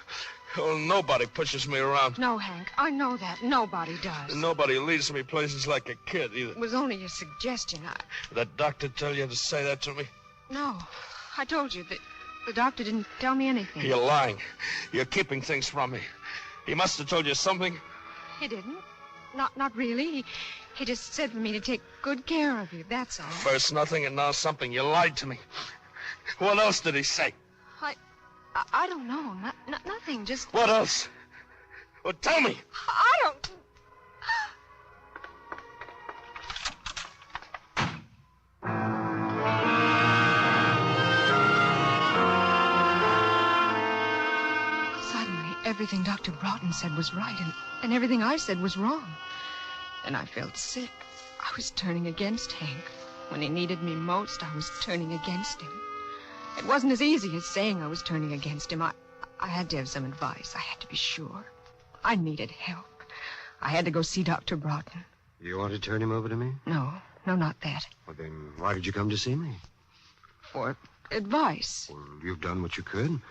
Oh, nobody pushes me around. No, Hank, I know that. Nobody does. Nobody leads me places like a kid, either. It was only a suggestion. Did that doctor tell you to say that to me? No. I told you that the doctor didn't tell me anything. You're lying. You're keeping things from me. He must have told you something. He didn't. Not really. He just said for me to take good care of you, that's all. First nothing and now something. You lied to me. What else did he say? I don't know. Nothing, just... What else? Well, tell me. I don't... Suddenly, everything Dr. Broughton said was right, and everything I said was wrong. And I felt sick. I was turning against Hank. When he needed me most, I was turning against him. It wasn't as easy as saying I was turning against him. I had to have some advice. I had to be sure. I needed help. I had to go see Dr. Broughton. You want to turn him over to me? No, not that. Well, then why did you come to see me? For advice. Well, you've done what you could.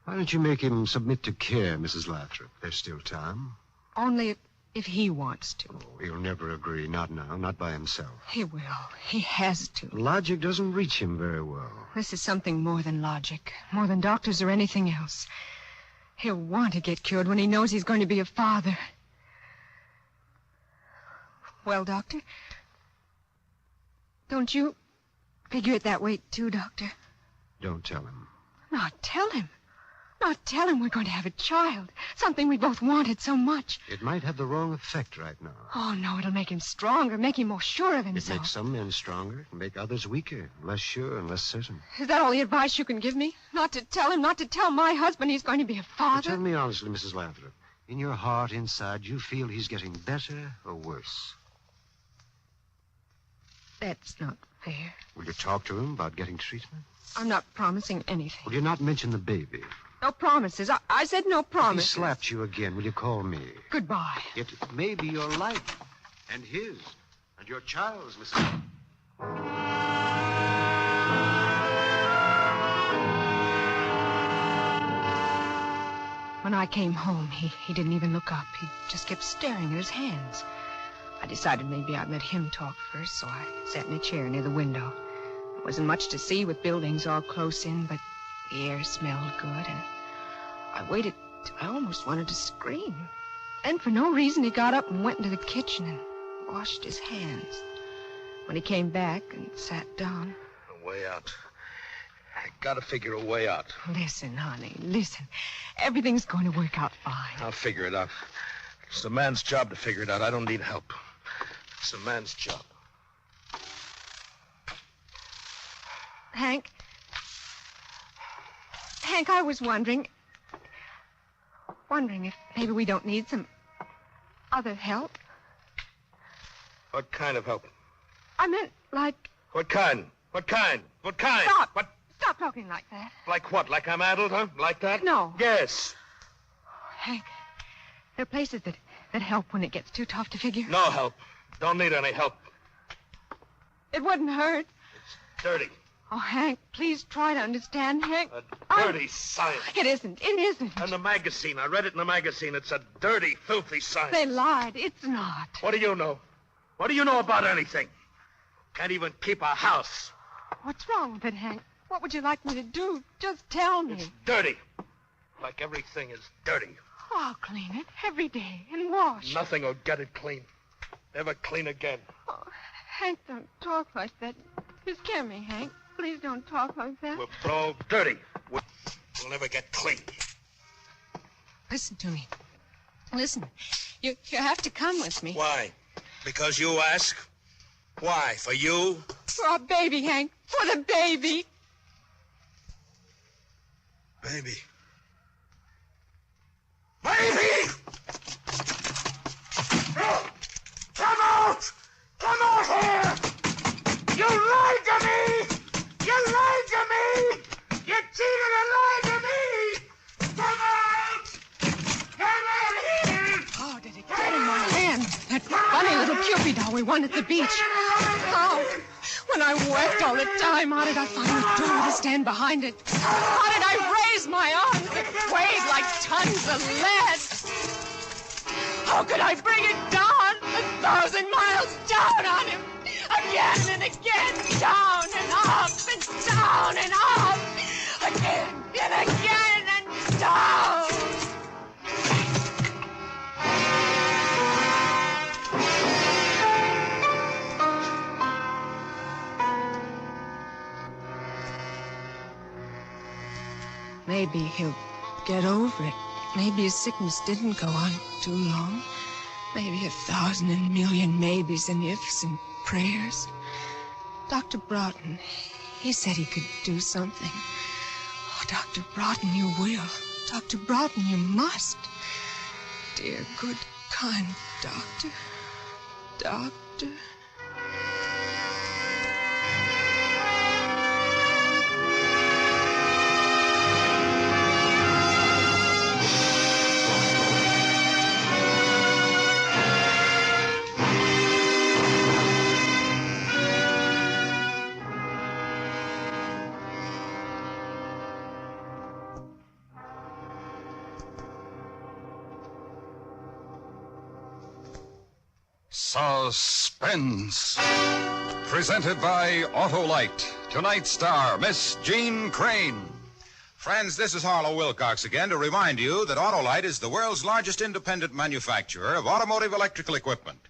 Why don't you make him submit to care, Mrs. Lathrop? There's still time. Only if he wants to. Oh, he'll never agree. Not now. Not by himself. He will. He has to. Logic doesn't reach him very well. This is something more than logic. More than doctors or anything else. He'll want to get cured when he knows he's going to be a father. Well, Doctor? Don't you figure it that way, too, Doctor? Don't tell him. Not tell him. Not tell him we're going to have a child. Something we both wanted so much. It might have the wrong effect right now. Oh, no, it'll make him stronger, make him more sure of It himself. makes some men stronger, make others weaker, less sure and less certain. Is that all the advice you can give me? Not to tell him, not to tell my husband he's going to be a father? Tell me honestly, Mrs. Lathrop. In your heart, inside, you feel he's getting better or worse? That's not fair. Will you talk to him about getting treatment? I'm not promising anything. Will you not mention the baby? No promises. I said no promises. If he slapped you again, will you call me? Goodbye. It may be your life and his and your child's, Mrs. When I came home, he didn't even look up. He just kept staring at his hands. I decided maybe I'd let him talk first, so I sat in a chair near the window. There wasn't much to see with buildings all close in, but the air smelled good, and I waited till I almost wanted to scream. And for no reason, he got up and went into the kitchen and washed his hands. When he came back and sat down... A way out. I gotta figure a way out. Listen, honey, listen. Everything's going to work out fine. I'll figure it out. It's a man's job to figure it out. I don't need help. It's a man's job. Hank, I was wondering if maybe we don't need some other help. What kind of help? I meant like... What kind? What kind? What kind? Stop. What? Stop talking like that. Like what? Like I'm addled, huh? Like that? No. Yes. Hank, there are places that help when it gets too tough to figure. No help. Don't need any help. It wouldn't hurt. It's dirty. Oh, Hank, please try to understand, Hank. A dirty science. It isn't. It isn't. In the magazine. I read it in the magazine. It's a dirty, filthy science. They lied. It's not. What do you know? What do you know about anything? Can't even keep a house. What's wrong with it, Hank? What would you like me to do? Just tell me. It's dirty. Like everything is dirty. Oh, I'll clean it every day and wash. Nothing will get it clean. Never clean again. Oh, Hank, don't talk like that. You scare me, Hank. Please don't talk like that. We're all dirty. We'll never get clean. Listen to me. Listen. You have to come with me. Why? Because you ask? Why? For you? For our baby, Hank. For the baby. Baby. Baby! Come out! Come out here! You lied to me! You lied to me! You cheated and lied to me! Come out! Come out here! Oh, did it get in my hand? That funny little Cupid doll we won at the beach. Oh, when I wept all the time, how did I find the door to stand behind it? How did I raise my arms that weighed like tons of lead? How could I bring it down 1,000 miles down on him? Again and again, down and up and down and up. Again and again and down. Maybe he'll get over it. Maybe his sickness didn't go on too long. Maybe 1,000 and million maybes and ifs and prayers. Dr. Broughton, he said he could do something. Oh, Dr. Broughton, you will. Dr. Broughton, you must. Dear, good, kind doctor. Doctor. Suspense. Presented by Autolite. Tonight's star, Miss Jean Crane. Friends, this is Harlow Wilcox again to remind you that Autolite is the world's largest independent manufacturer of automotive electrical equipment.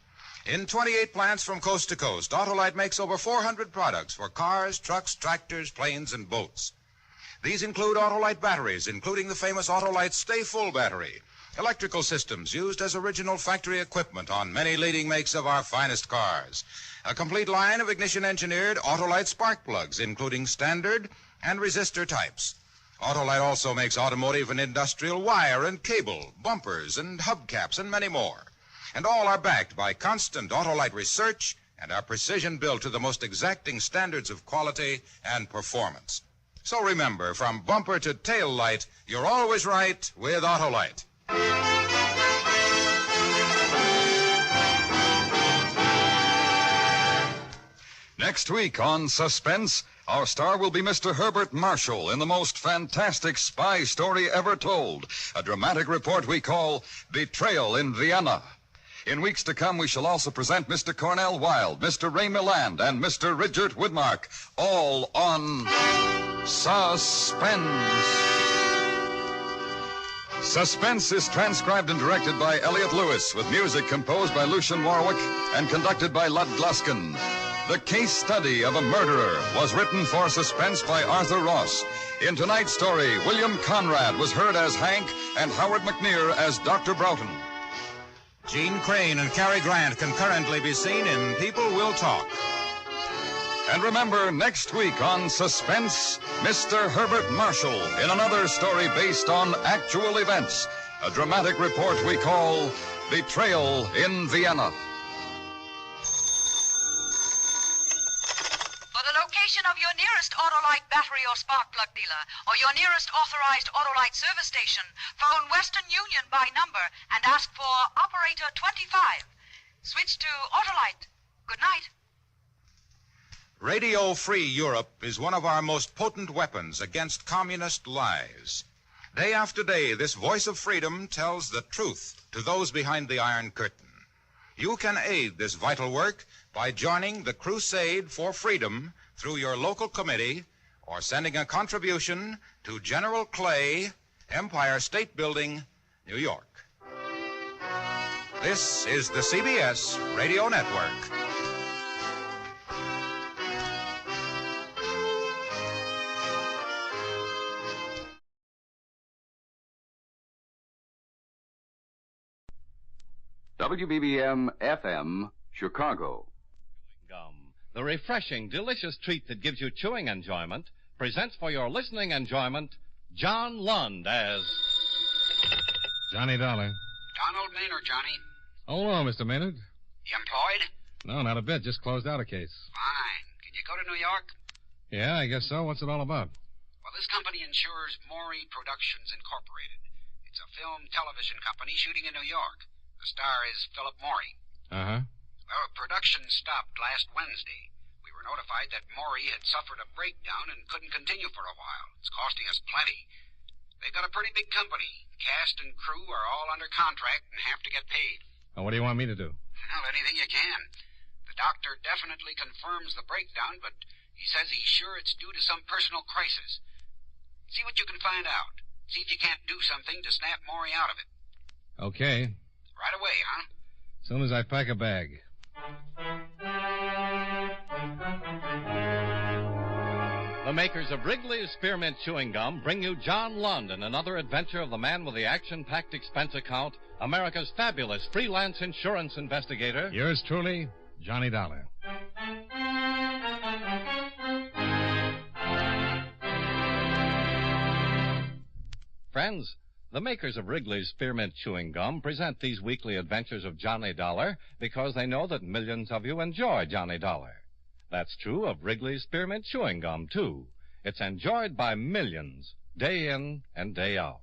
In 28 plants from coast to coast, Autolite makes over 400 products for cars, trucks, tractors, planes, and boats. These include Autolite batteries, including the famous Autolite Stay Full battery, electrical systems used as original factory equipment on many leading makes of our finest cars, a complete line of ignition-engineered Autolite spark plugs, including standard and resistor types. Autolite also makes automotive and industrial wire and cable, bumpers and hubcaps, and many more. And all are backed by constant Autolite research and are precision built to the most exacting standards of quality and performance. So remember, from bumper to tail light, you're always right with Autolite. Next week on Suspense, our star will be Mr. Herbert Marshall in the most fantastic spy story ever told, a dramatic report we call Betrayal in Vienna. In weeks to come, we shall also present Mr. Cornell Wilde, Mr. Ray Milland, and Mr. Richard Widmark, all on Suspense. Suspense is transcribed and directed by Elliott Lewis, with music composed by Lucian Warwick and conducted by Lud Gluskin. The Case Study of a Murderer was written for Suspense by Arthur Ross. In tonight's story, William Conrad was heard as Hank and Howard McNear as Dr. Broughton. Gene Crane and Cary Grant can currently be seen in People Will Talk. And remember, next week on Suspense, Mr. Herbert Marshall in another story based on actual events, a dramatic report we call Betrayal in Vienna. For the location of your nearest Autolite battery or spark plug dealer, or your nearest authorized Autolite service station, phone Western Union by number and ask for Operator 25. Switch to Autolite. Good night. Radio-free Europe is one of our most potent weapons against communist lies. Day after day, this voice of freedom tells the truth to those behind the Iron Curtain. You can aid this vital work by joining the Crusade for Freedom through your local committee or sending a contribution to General Clay, Empire State Building, New York. This is the CBS Radio Network. WBBM FM, Chicago. Gum, the refreshing, delicious treat that gives you chewing enjoyment, presents for your listening enjoyment John Lund as Johnny Dollar. Donald Maynard, Johnny. Oh, hello, Mr. Maynard. You employed? No, not a bit. Just closed out a case. Fine. Can you go to New York? Yeah, I guess so. What's it all about? Well, this company insures Maury Productions Incorporated. It's a film television company shooting in New York. The star is Philip Maury. Uh-huh. Well, production stopped last Wednesday. We were notified that Maury had suffered a breakdown and couldn't continue for a while. It's costing us plenty. They've got a pretty big company. Cast and crew are all under contract and have to get paid. Well, what do you want me to do? Well, anything you can. The doctor definitely confirms the breakdown, but he says he's sure it's due to some personal crisis. See what you can find out. See if you can't do something to snap Maury out of it. Okay. Right away, huh? As soon as I pack a bag. the makers of Wrigley's Spearmint Chewing Gum bring you John Lund in another adventure of the man with the action-packed expense account, America's fabulous freelance insurance investigator. Yours truly, Johnny Dollar. Friends, the makers of Wrigley's Spearmint Chewing Gum present these weekly adventures of Johnny Dollar because they know that millions of you enjoy Johnny Dollar. That's true of Wrigley's Spearmint Chewing Gum, too. It's enjoyed by millions, day in and day out.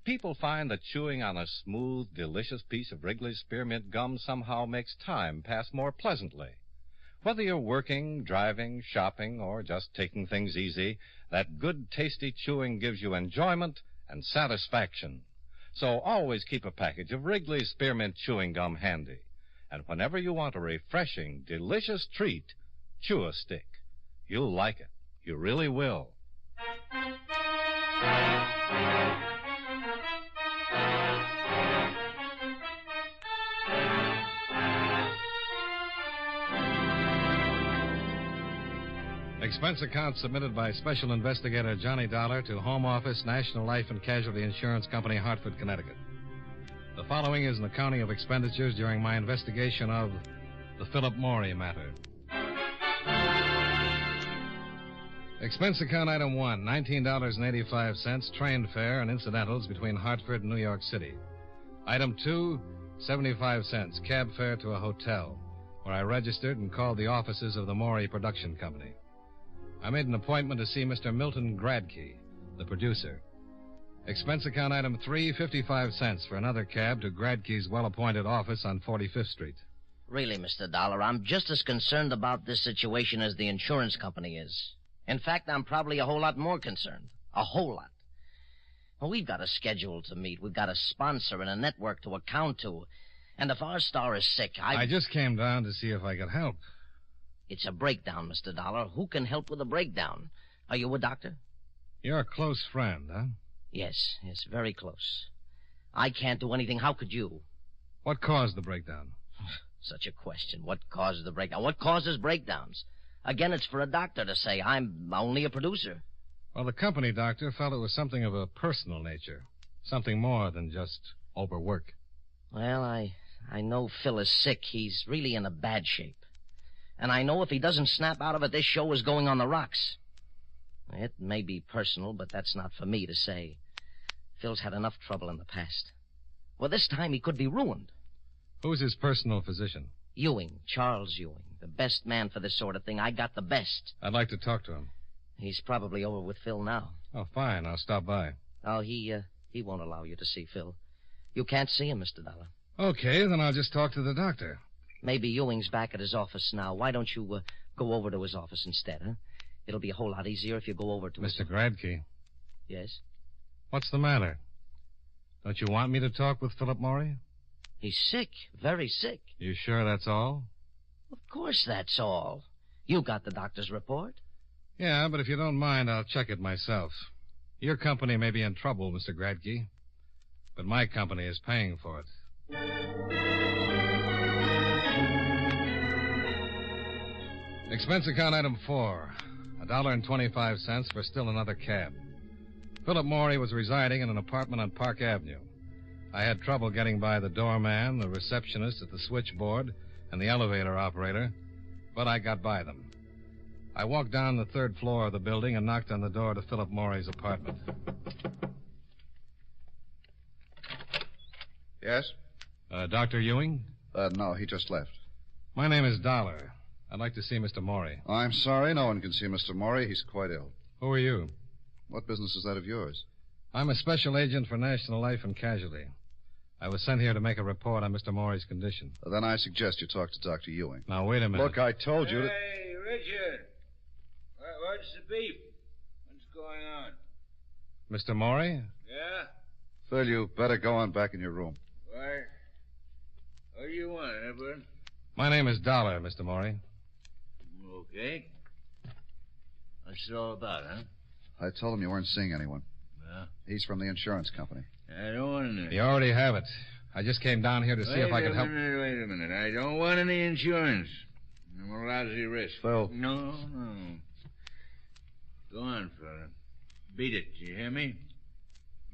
People find that chewing on a smooth, delicious piece of Wrigley's Spearmint Gum somehow makes time pass more pleasantly. Whether you're working, driving, shopping, or just taking things easy, that good, tasty chewing gives you enjoyment and satisfaction. So always keep a package of Wrigley's Spearmint Chewing Gum handy. And whenever you want a refreshing, delicious treat, chew a stick. You'll like it. You really will. Expense account submitted by Special Investigator Johnny Dollar to Home Office, National Life and Casualty Insurance Company, Hartford, Connecticut. The following is an accounting of expenditures during my investigation of the Philip Morey matter. Expense account item 1, $19.85, train fare and incidentals between Hartford and New York City. Item 2, 75 cents, cab fare to a hotel, where I registered and called the offices of the Morey Production Company. I made an appointment to see Mr. Milton Gradke, the producer. Expense account item 3, 55 cents for another cab to Gradke's well-appointed office on 45th Street. Really, Mr. Dollar, I'm just as concerned about this situation as the insurance company is. In fact, I'm probably a whole lot more concerned. A whole lot. Well, we've got a schedule to meet. We've got a sponsor and a network to account to. And if our star is sick, I just came down to see if I could help. It's a breakdown, Mr. Dollar. Who can help with a breakdown? Are you a doctor? You're a close friend, huh? Yes, very close. I can't do anything. How could you? What caused the breakdown? Such a question. What causes the breakdown? What causes breakdowns? Again, it's for a doctor to say. I'm only a producer. Well, the company doctor felt it was something of a personal nature. Something more than just overwork. Well, I know Phil is sick. He's really in a bad shape. And I know if he doesn't snap out of it, this show is going on the rocks. It may be personal, but that's not for me to say. Phil's had enough trouble in the past. Well, this time he could be ruined. Who's his personal physician? Ewing, Charles Ewing. The best man for this sort of thing. I got the best. I'd like to talk to him. He's probably over with Phil now. Oh, fine. I'll stop by. Oh, he won't allow you to see Phil. You can't see him, Mr. Dollar. Okay, then I'll just talk to the doctor. Maybe Ewing's back at his office now. Why don't you go over to his office instead, huh? It'll be a whole lot easier if you go over to Mr. Gradke. Yes? What's the matter? Don't you want me to talk with Philip Morey? He's sick. Very sick. You sure that's all? Of course that's all. You got the doctor's report? Yeah, but if you don't mind, I'll check it myself. Your company may be in trouble, Mr. Gradke, but my company is paying for it. Expense account item 4, $1.25 for still another cab. Philip Morey was residing in an apartment on Park Avenue. I had trouble getting by the doorman, the receptionist at the switchboard, and the elevator operator, but I got by them. I walked down the third floor of the building and knocked on the door to Philip Morey's apartment. Yes? Dr. Ewing? No, he just left. My name is Dollar. I'd like to see Mr. Morey. I'm sorry, no one can see Mr. Morey. He's quite ill. Who are you? What business is that of yours? I'm a special agent for National Life and Casualty. I was sent here to make a report on Mr. Morey's condition. Then I suggest you talk to Dr. Ewing. Now, wait a minute. Look, I told you to... Hey, Richard. What's the beef? What's going on? Mr. Morey? Yeah? Phil, you better go on back in your room. Why? What do you want, Edward? My name is Dollar, Mr. Morey. Okay. What's it all about, huh? I told him you weren't seeing anyone. Yeah? He's from the insurance company. I don't want any. You already have it. I just came down here to see if I could help. Wait a minute. I don't want any insurance. I'm a lousy risk. Phil. No. Go on, fella. Beat it. You hear me?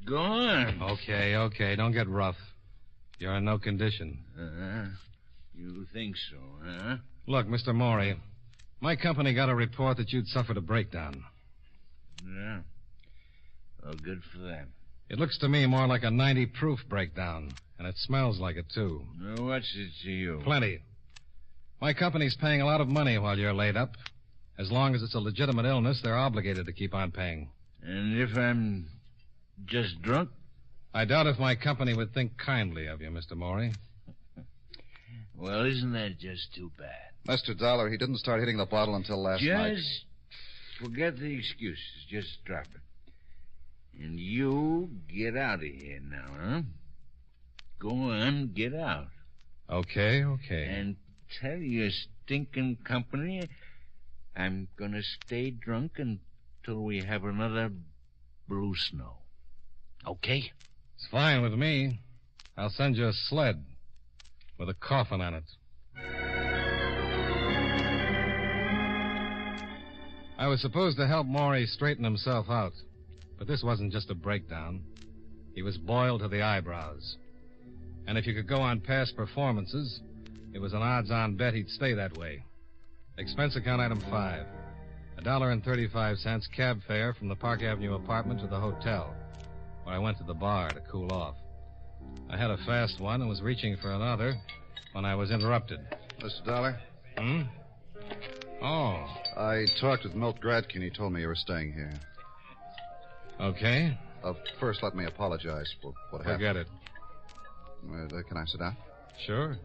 Go on. Okay. Don't get rough. You're in no condition. You think so, huh? Look, Mr. Morey, my company got a report that you'd suffered a breakdown. Yeah. Well, good for them. It looks to me more like a 90-proof breakdown, and it smells like it, too. Well, what's it to you? Plenty. My company's paying a lot of money while you're laid up. As long as it's a legitimate illness, they're obligated to keep on paying. And if I'm just drunk? I doubt if my company would think kindly of you, Mr. Morey. Well, isn't that just too bad? Mr. Dollar, he didn't start hitting the bottle until last night. Just forget the excuses. Just drop it. And you get out of here now, huh? Go on, get out. Okay. And tell your stinking company I'm gonna stay drunk until we have another blue snow. Okay? It's fine with me. I'll send you a sled with a coffin on it. I was supposed to help Maury straighten himself out. But this wasn't just a breakdown. He was boiled to the eyebrows. And if you could go on past performances, it was an odds-on bet he'd stay that way. Expense account item 5. $1.35 cab fare from the Park Avenue apartment to the hotel, where I went to the bar to cool off. I had a fast one and was reaching for another when I was interrupted. Mr. Dollar? Oh. I talked with Milt Gradkin. He told me you were staying here. Okay. First, let me apologize for what happened. Forget it. Can I sit down? Sure.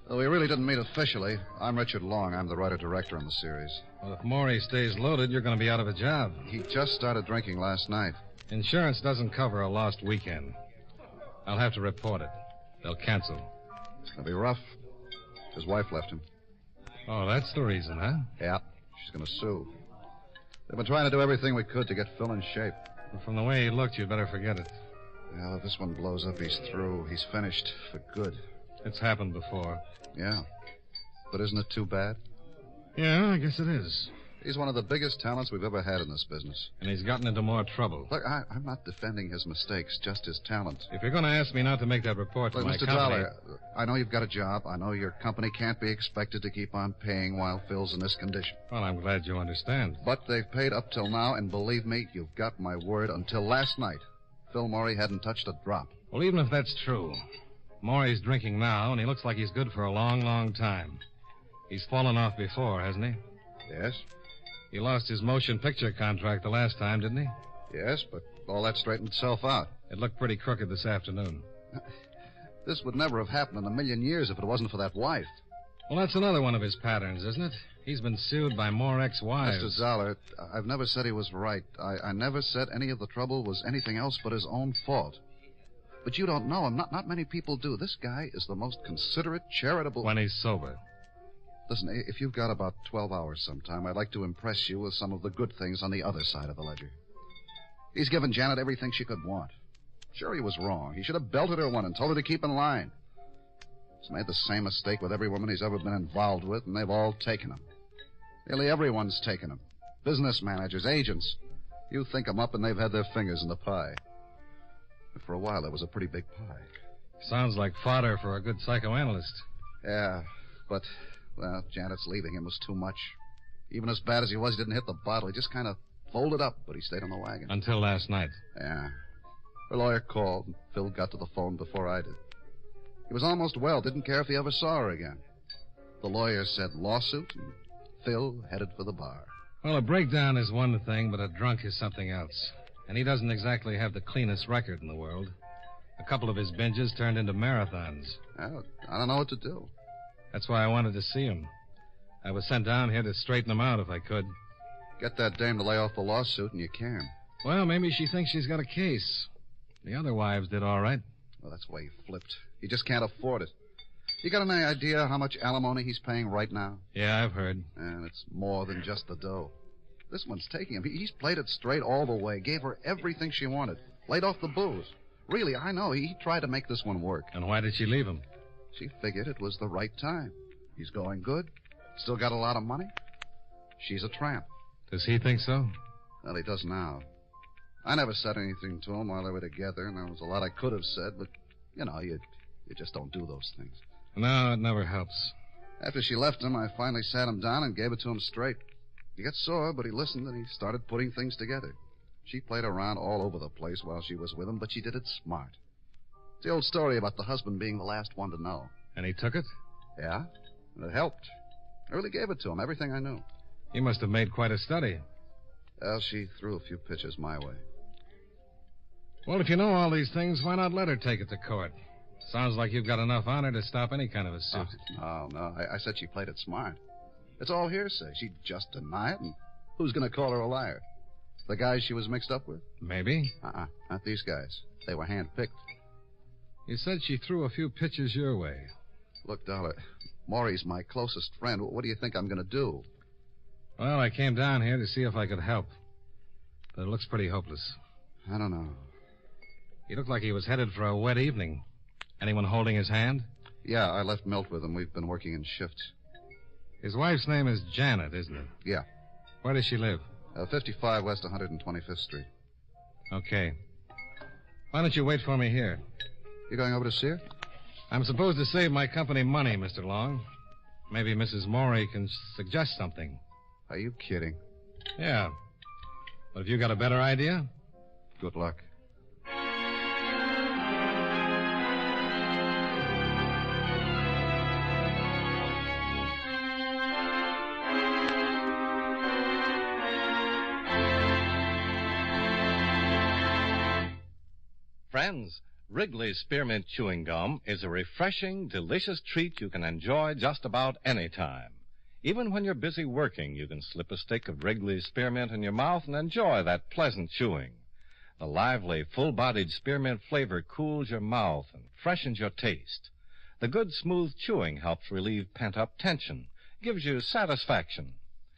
Well, we really didn't meet officially. I'm Richard Long. I'm the writer-director on the series. Well, if Maury stays loaded, you're going to be out of a job. He just started drinking last night. Insurance doesn't cover a lost weekend. I'll have to report it. They'll cancel. It's going to be rough. His wife left him. Oh, that's the reason, huh? Yeah. She's going to sue. They've been trying to do everything we could to get Phil in shape. Well, from the way he looked, you'd better forget it. Well, if this one blows up, he's through. He's finished for good. It's happened before. Yeah. But isn't it too bad? Yeah, I guess it is. He's one of the biggest talents we've ever had in this business. And he's gotten into more trouble. Look, I'm not defending his mistakes, just his talent. If you're going to ask me not to make that report to my Mr. company... Dollar, I know you've got a job. I know your company can't be expected to keep on paying while Phil's in this condition. Well, I'm glad you understand. But they've paid up till now, and believe me, you've got my word. Until last night, Phil Maury hadn't touched a drop. Well, even if that's true, Maury's drinking now, and he looks like he's good for a long, long time. He's fallen off before, hasn't he? Yes. He lost his motion picture contract the last time, didn't he? Yes, but all that straightened itself out. It looked pretty crooked this afternoon. This would never have happened in a million years if it wasn't for that wife. Well, that's another one of his patterns, isn't it? He's been sued by more ex-wives. Mr. Zoller, I've never said he was right. I never said any of the trouble was anything else but his own fault. But you don't know him. Not many people do. This guy is the most considerate, charitable... When he's sober. Listen, if you've got about 12 hours sometime, I'd like to impress you with some of the good things on the other side of the ledger. He's given Janet everything she could want. Sure, he was wrong. He should have belted her one and told her to keep in line. He's made the same mistake with every woman he's ever been involved with, and they've all taken him. Nearly everyone's taken him. Business managers, agents. You think them up, and they've had their fingers in the pie. But for a while, there was a pretty big pie. Sounds like fodder for a good psychoanalyst. Yeah, but... Well, Janet's leaving him was too much. Even as bad as he was, he didn't hit the bottle. He just kind of folded up, but he stayed on the wagon. Until last night. Yeah. Her lawyer called, and Phil got to the phone before I did. He was almost well, didn't care if he ever saw her again. The lawyer said lawsuit, and Phil headed for the bar. Well, a breakdown is one thing, but a drunk is something else. And he doesn't exactly have the cleanest record in the world. A couple of his binges turned into marathons. Well, I don't know what to do. That's why I wanted to see him. I was sent down here to straighten him out if I could. Get that dame to lay off the lawsuit, and you can. Well, maybe she thinks she's got a case. The other wives did all right. Well, that's why he flipped. He just can't afford it. You got any idea how much alimony he's paying right now? Yeah, I've heard. And it's more than just the dough. This one's taking him. He's played it straight all the way. Gave her everything she wanted. Laid off the booze. Really, I know. He tried to make this one work. And why did she leave him? She figured it was the right time. He's going good. Still got a lot of money. She's a tramp. Does he think so? Well, he does now. I never said anything to him while they were together, and there was a lot I could have said, but, you know, you just don't do those things. No, it never helps. After she left him, I finally sat him down and gave it to him straight. He got sore, but he listened, and he started putting things together. She played around all over the place while she was with him, but she did it smart. It's the old story about the husband being the last one to know. And he took it? Yeah, and it helped. I really gave it to him, everything I knew. He must have made quite a study. Well, she threw a few pitches my way. Well, if you know all these things, why not let her take it to court? Sounds like you've got enough honor to stop any kind of a suit. No. I said she played it smart. It's all hearsay. She'd just deny it, and who's going to call her a liar? The guys she was mixed up with? Maybe. Not these guys. They were handpicked. You said she threw a few pitches your way. Look, Dollar, Maury's my closest friend. What do you think I'm going to do? Well, I came down here to see if I could help. But it looks pretty hopeless. I don't know. He looked like he was headed for a wet evening. Anyone holding his hand? Yeah, I left Milt with him. We've been working in shifts. His wife's name is Janet, isn't it? Yeah. Where does she live? 55 West 125th Street. Okay. Why don't you wait for me here? You going over to see her? I'm supposed to save my company money, Mr. Long. Maybe Mrs. Morey can suggest something. Are you kidding? Yeah. But have you got a better idea? Good luck. Friends, Wrigley's Spearmint Chewing Gum is a refreshing, delicious treat you can enjoy just about any time. Even when you're busy working, you can slip a stick of Wrigley's Spearmint in your mouth and enjoy that pleasant chewing. The lively, full-bodied spearmint flavor cools your mouth and freshens your taste. The good, smooth chewing helps relieve pent-up tension, gives you satisfaction.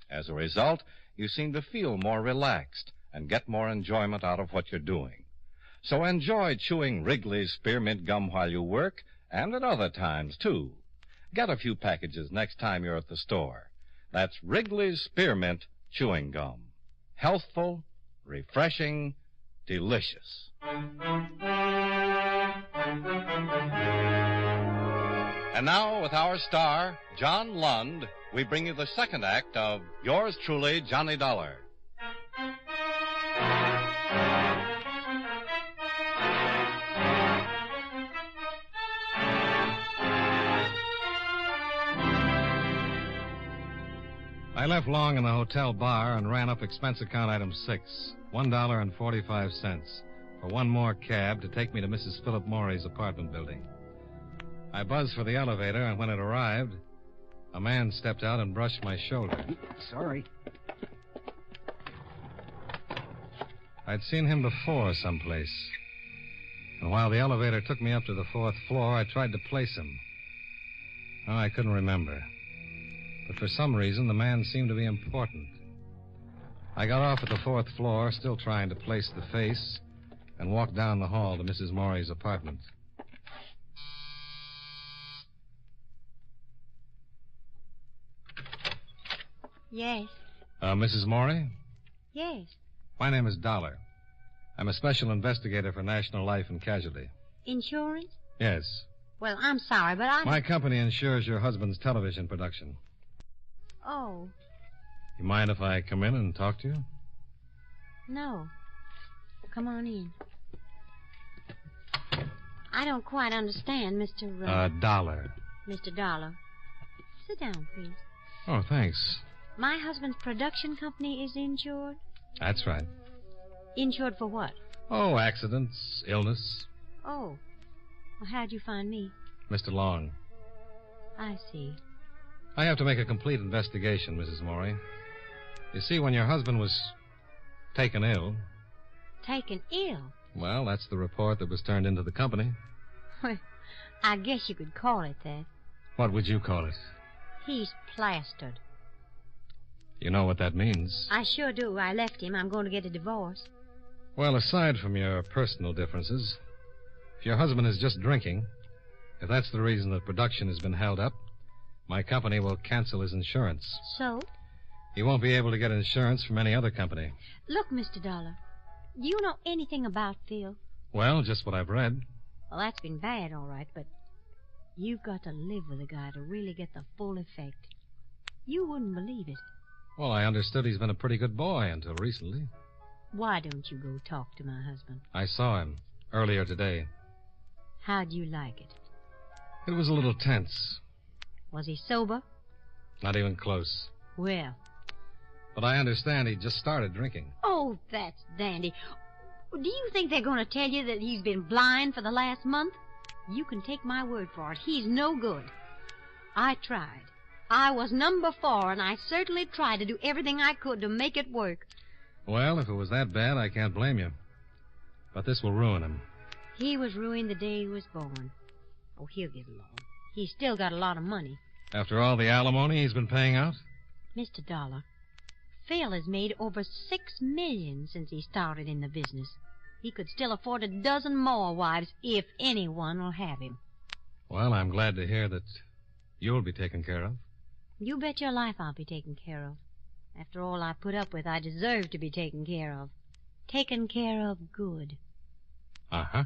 As a result, you seem to feel more relaxed and get more enjoyment out of what you're doing. So enjoy chewing Wrigley's Spearmint Gum while you work, and at other times, too. Get a few packages next time you're at the store. That's Wrigley's Spearmint Chewing Gum. Healthful, refreshing, delicious. And now, with our star, John Lund, we bring you the second act of Yours Truly, Johnny Dollar. I left Long in the hotel bar and ran up expense account item 6, $1.45, for one more cab to take me to Mrs. Philip Morey's apartment building. I buzzed for the elevator, and when it arrived, a man stepped out and brushed my shoulder. Sorry. I'd seen him before someplace. And while the elevator took me up to the 4th floor, I tried to place him. Oh, I couldn't remember. But for some reason, the man seemed to be important. I got off at the 4th floor, still trying to place the face, and walked down the hall to Mrs. Morey's apartment. Yes. Mrs. Morey? Yes. My name is Dollar. I'm a special investigator for National Life and Casualty. Insurance? Yes. Well, I'm sorry, but I... My company insures your husband's television production. Oh, You mind if I come in and talk to you? no. Come on in. I don't quite understand, Mr. Dollar. Mr. Dollar. Sit down, please. Oh, thanks. My husband's production company is insured? That's right. Insured for what? Oh, accidents, illness. Oh. Well, how'd you find me? Mr. Long. I see. I have to make a complete investigation, Mrs. Morey. You see, when your husband was taken ill... Taken ill? Well, that's the report that was turned into the company. Well, I guess you could call it that. What would you call it? He's plastered. You know what that means. I sure do. I left him. I'm going to get a divorce. Well, aside from your personal differences, if your husband is just drinking, if that's the reason that production has been held up, my company will cancel his insurance. So? He won't be able to get insurance from any other company. Look, Mr. Dollar, do you know anything about Phil? Well, just what I've read. Well, that's been bad, all right, but you've got to live with a guy to really get the full effect. You wouldn't believe it. Well, I understood he's been a pretty good boy until recently. Why don't you go talk to my husband? I saw him earlier today. How'd you like it? It was a little tense. Was he sober? Not even close. Well. But I understand he just started drinking. Oh, that's dandy. Do you think they're going to tell you that he's been blind for the last month? You can take my word for it. He's no good. I tried. I was number 4, and I certainly tried to do everything I could to make it work. Well, if it was that bad, I can't blame you. But this will ruin him. He was ruined the day he was born. Oh, he'll get along. He's still got a lot of money. After all the alimony he's been paying out? Mr. Dollar, Phil has made over $6 million since he started in the business. He could still afford a dozen more wives if anyone will have him. Well, I'm glad to hear that you'll be taken care of. You bet your life I'll be taken care of. After all I put up with, I deserve to be taken care of. Taken care of good. Uh-huh.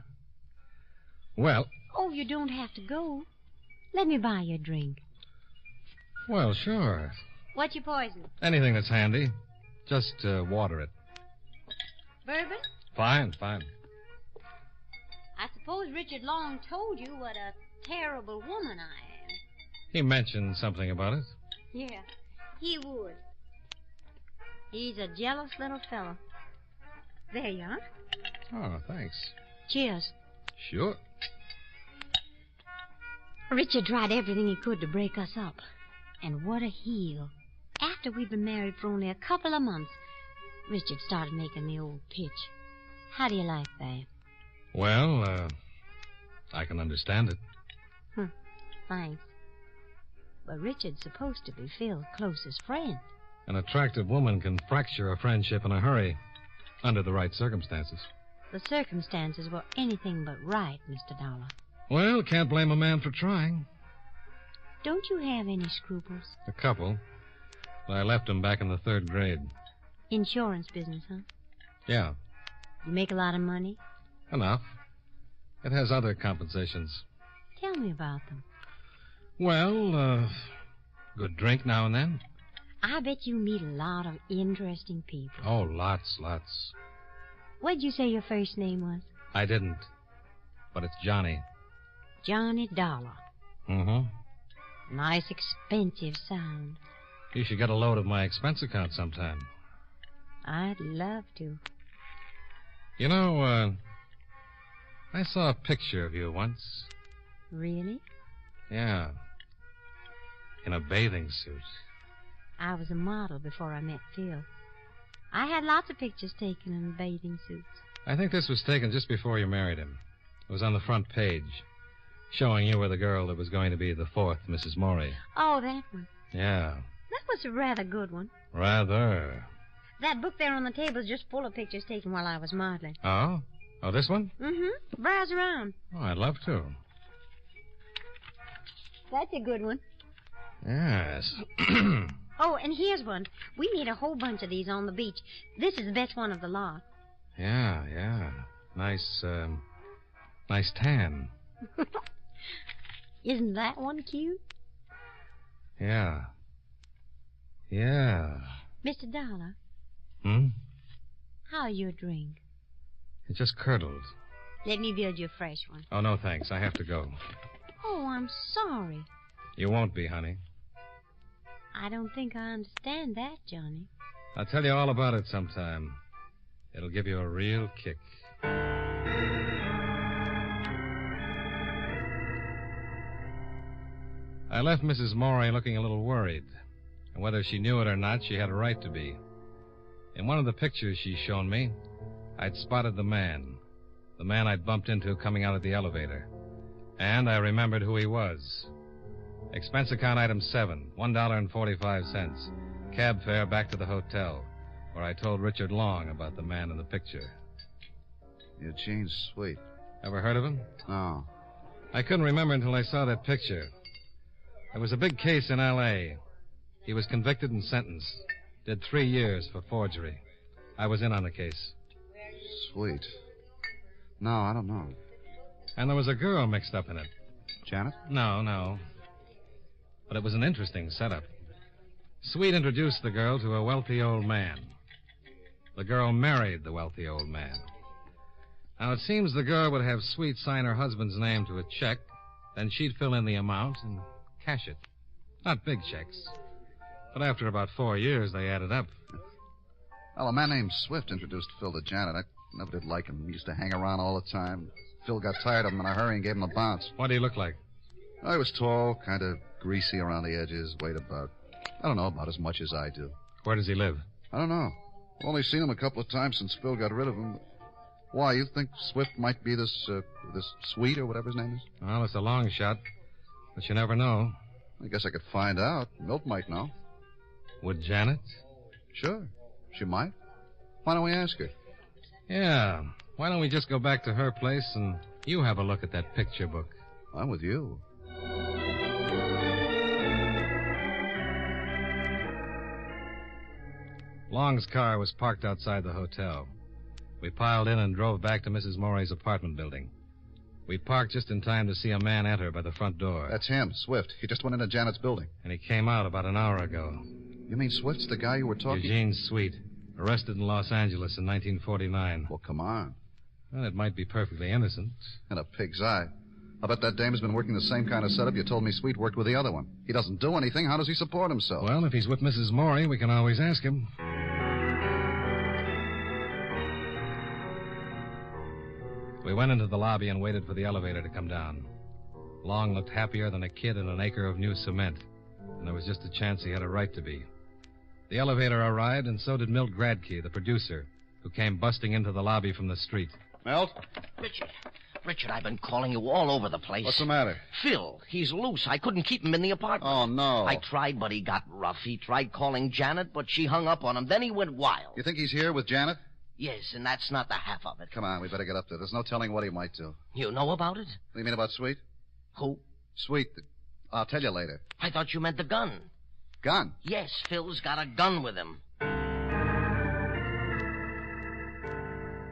Well... Oh, you don't have to go. Let me buy you a drink. Well, sure. What's your poison? Anything that's handy. Just water it. Bourbon? Fine. I suppose Richard Long told you what a terrible woman I am. He mentioned something about it. Yeah, he would. He's a jealous little fellow. There you are. Oh, thanks. Cheers. Sure. Richard tried everything he could to break us up. And what a heel. After we'd been married for only a couple of months, Richard started making the old pitch. How do you like that? Well, I can understand it. Thanks. But Richard's supposed to be Phil's closest friend. An attractive woman can fracture a friendship in a hurry, under the right circumstances. The circumstances were anything but right, Mr. Dollar. Well, can't blame a man for trying. Don't you have any scruples? A couple. But I left them back in the 3rd grade. Insurance business, huh? Yeah. You make a lot of money? Enough. It has other compensations. Tell me about them. Well, good drink now and then. I bet you meet a lot of interesting people. Oh, lots. What'd you say your first name was? I didn't. But it's Johnny. Johnny Dollar. Mm-hmm. Nice, expensive sound. You should get a load of my expense account sometime. I'd love to. You know, I saw a picture of you once. Really? Yeah. In a bathing suit. I was a model before I met Phil. I had lots of pictures taken in bathing suits. I think this was taken just before you married him. It was on the front page, showing you were the girl that was going to be the 4th Mrs. Morey. Oh, that one. Yeah. That was a rather good one. Rather. That book there on the table is just full of pictures taken while I was modeling. Oh? Oh, this one? Mm-hmm. Browse around. Oh, I'd love to. That's a good one. Yes. Oh, and here's one. We made a whole bunch of these on the beach. This is the best one of the lot. Yeah. Nice tan. Isn't that one cute? Yeah. Mr. Dollar. How's your drink? It just curdled. Let me build you a fresh one. Oh, no, thanks. I have to go. Oh, I'm sorry. You won't be, honey. I don't think I understand that, Johnny. I'll tell you all about it sometime. It'll give you a real kick. I left Mrs. Morey looking a little worried. And whether she knew it or not, she had a right to be. In one of the pictures she's shown me, I'd spotted the man I'd bumped into coming out of the elevator. And I remembered who he was. Expense account item 7, $1.45. Cab fare back to the hotel, where I told Richard Long about the man in the picture. Eugene Sweet. Ever heard of him? No. I couldn't remember until I saw that picture. There was a big case in L.A. He was convicted and sentenced. Did 3 years for forgery. I was in on the case. Sweet. No, I don't know. And there was a girl mixed up in it. Janet? No. But it was an interesting setup. Sweet introduced the girl to a wealthy old man. The girl married the wealthy old man. Now, it seems the girl would have Sweet sign her husband's name to a check, then she'd fill in the amount and cash it. Not big checks. But after about 4 years, they added up. Well, a man named Swift introduced Phil to Janet. I never did like him. He used to hang around all the time. Phil got tired of him in a hurry and gave him a bounce. What did he look like? Oh, he was tall, kind of greasy around the edges, weighed about as much as I do. Where does he live? I don't know. I've only seen him a couple of times since Phil got rid of him. Why, you think Swift might be this Sweet or whatever his name is? Well, it's a long shot, but you never know. I guess I could find out. Milt might know. Would Janet? Sure. She might. Why don't we ask her? Yeah. Why don't we just go back to her place and you have a look at that picture book? I'm with you. Long's car was parked outside the hotel. We piled in and drove back to Mrs. Morey's apartment building. We parked just in time to see a man enter by the front door. That's him, Swift. He just went into Janet's building. And he came out about an hour ago. You mean Swift's the guy you were talking... Eugene Sweet, arrested in Los Angeles in 1949. Well, come on. Well, it might be perfectly innocent. In a pig's eye. I bet that dame has been working the same kind of setup you told me Sweet worked with the other one. He doesn't do anything. How does he support himself? Well, if he's with Mrs. Morey, we can always ask him. We went into the lobby and waited for the elevator to come down. Long looked happier than a kid in an acre of new cement, and there was just a chance he had a right to be. The elevator arrived, and so did Milt Gradke, the producer, who came busting into the lobby from the street. Milt? Richard, I've been calling you all over the place. What's the matter? Phil, he's loose. I couldn't keep him in the apartment. Oh, no. I tried, but he got rough. He tried calling Janet, but she hung up on him. Then he went wild. You think he's here with Janet? Yes, and that's not the half of it. Come on, we better get up there. There's no telling what he might do. You know about it? What do you mean about Sweet? Who? Sweet. I'll tell you later. I thought you meant the gun. Gun? Yes, Phil's got a gun with him.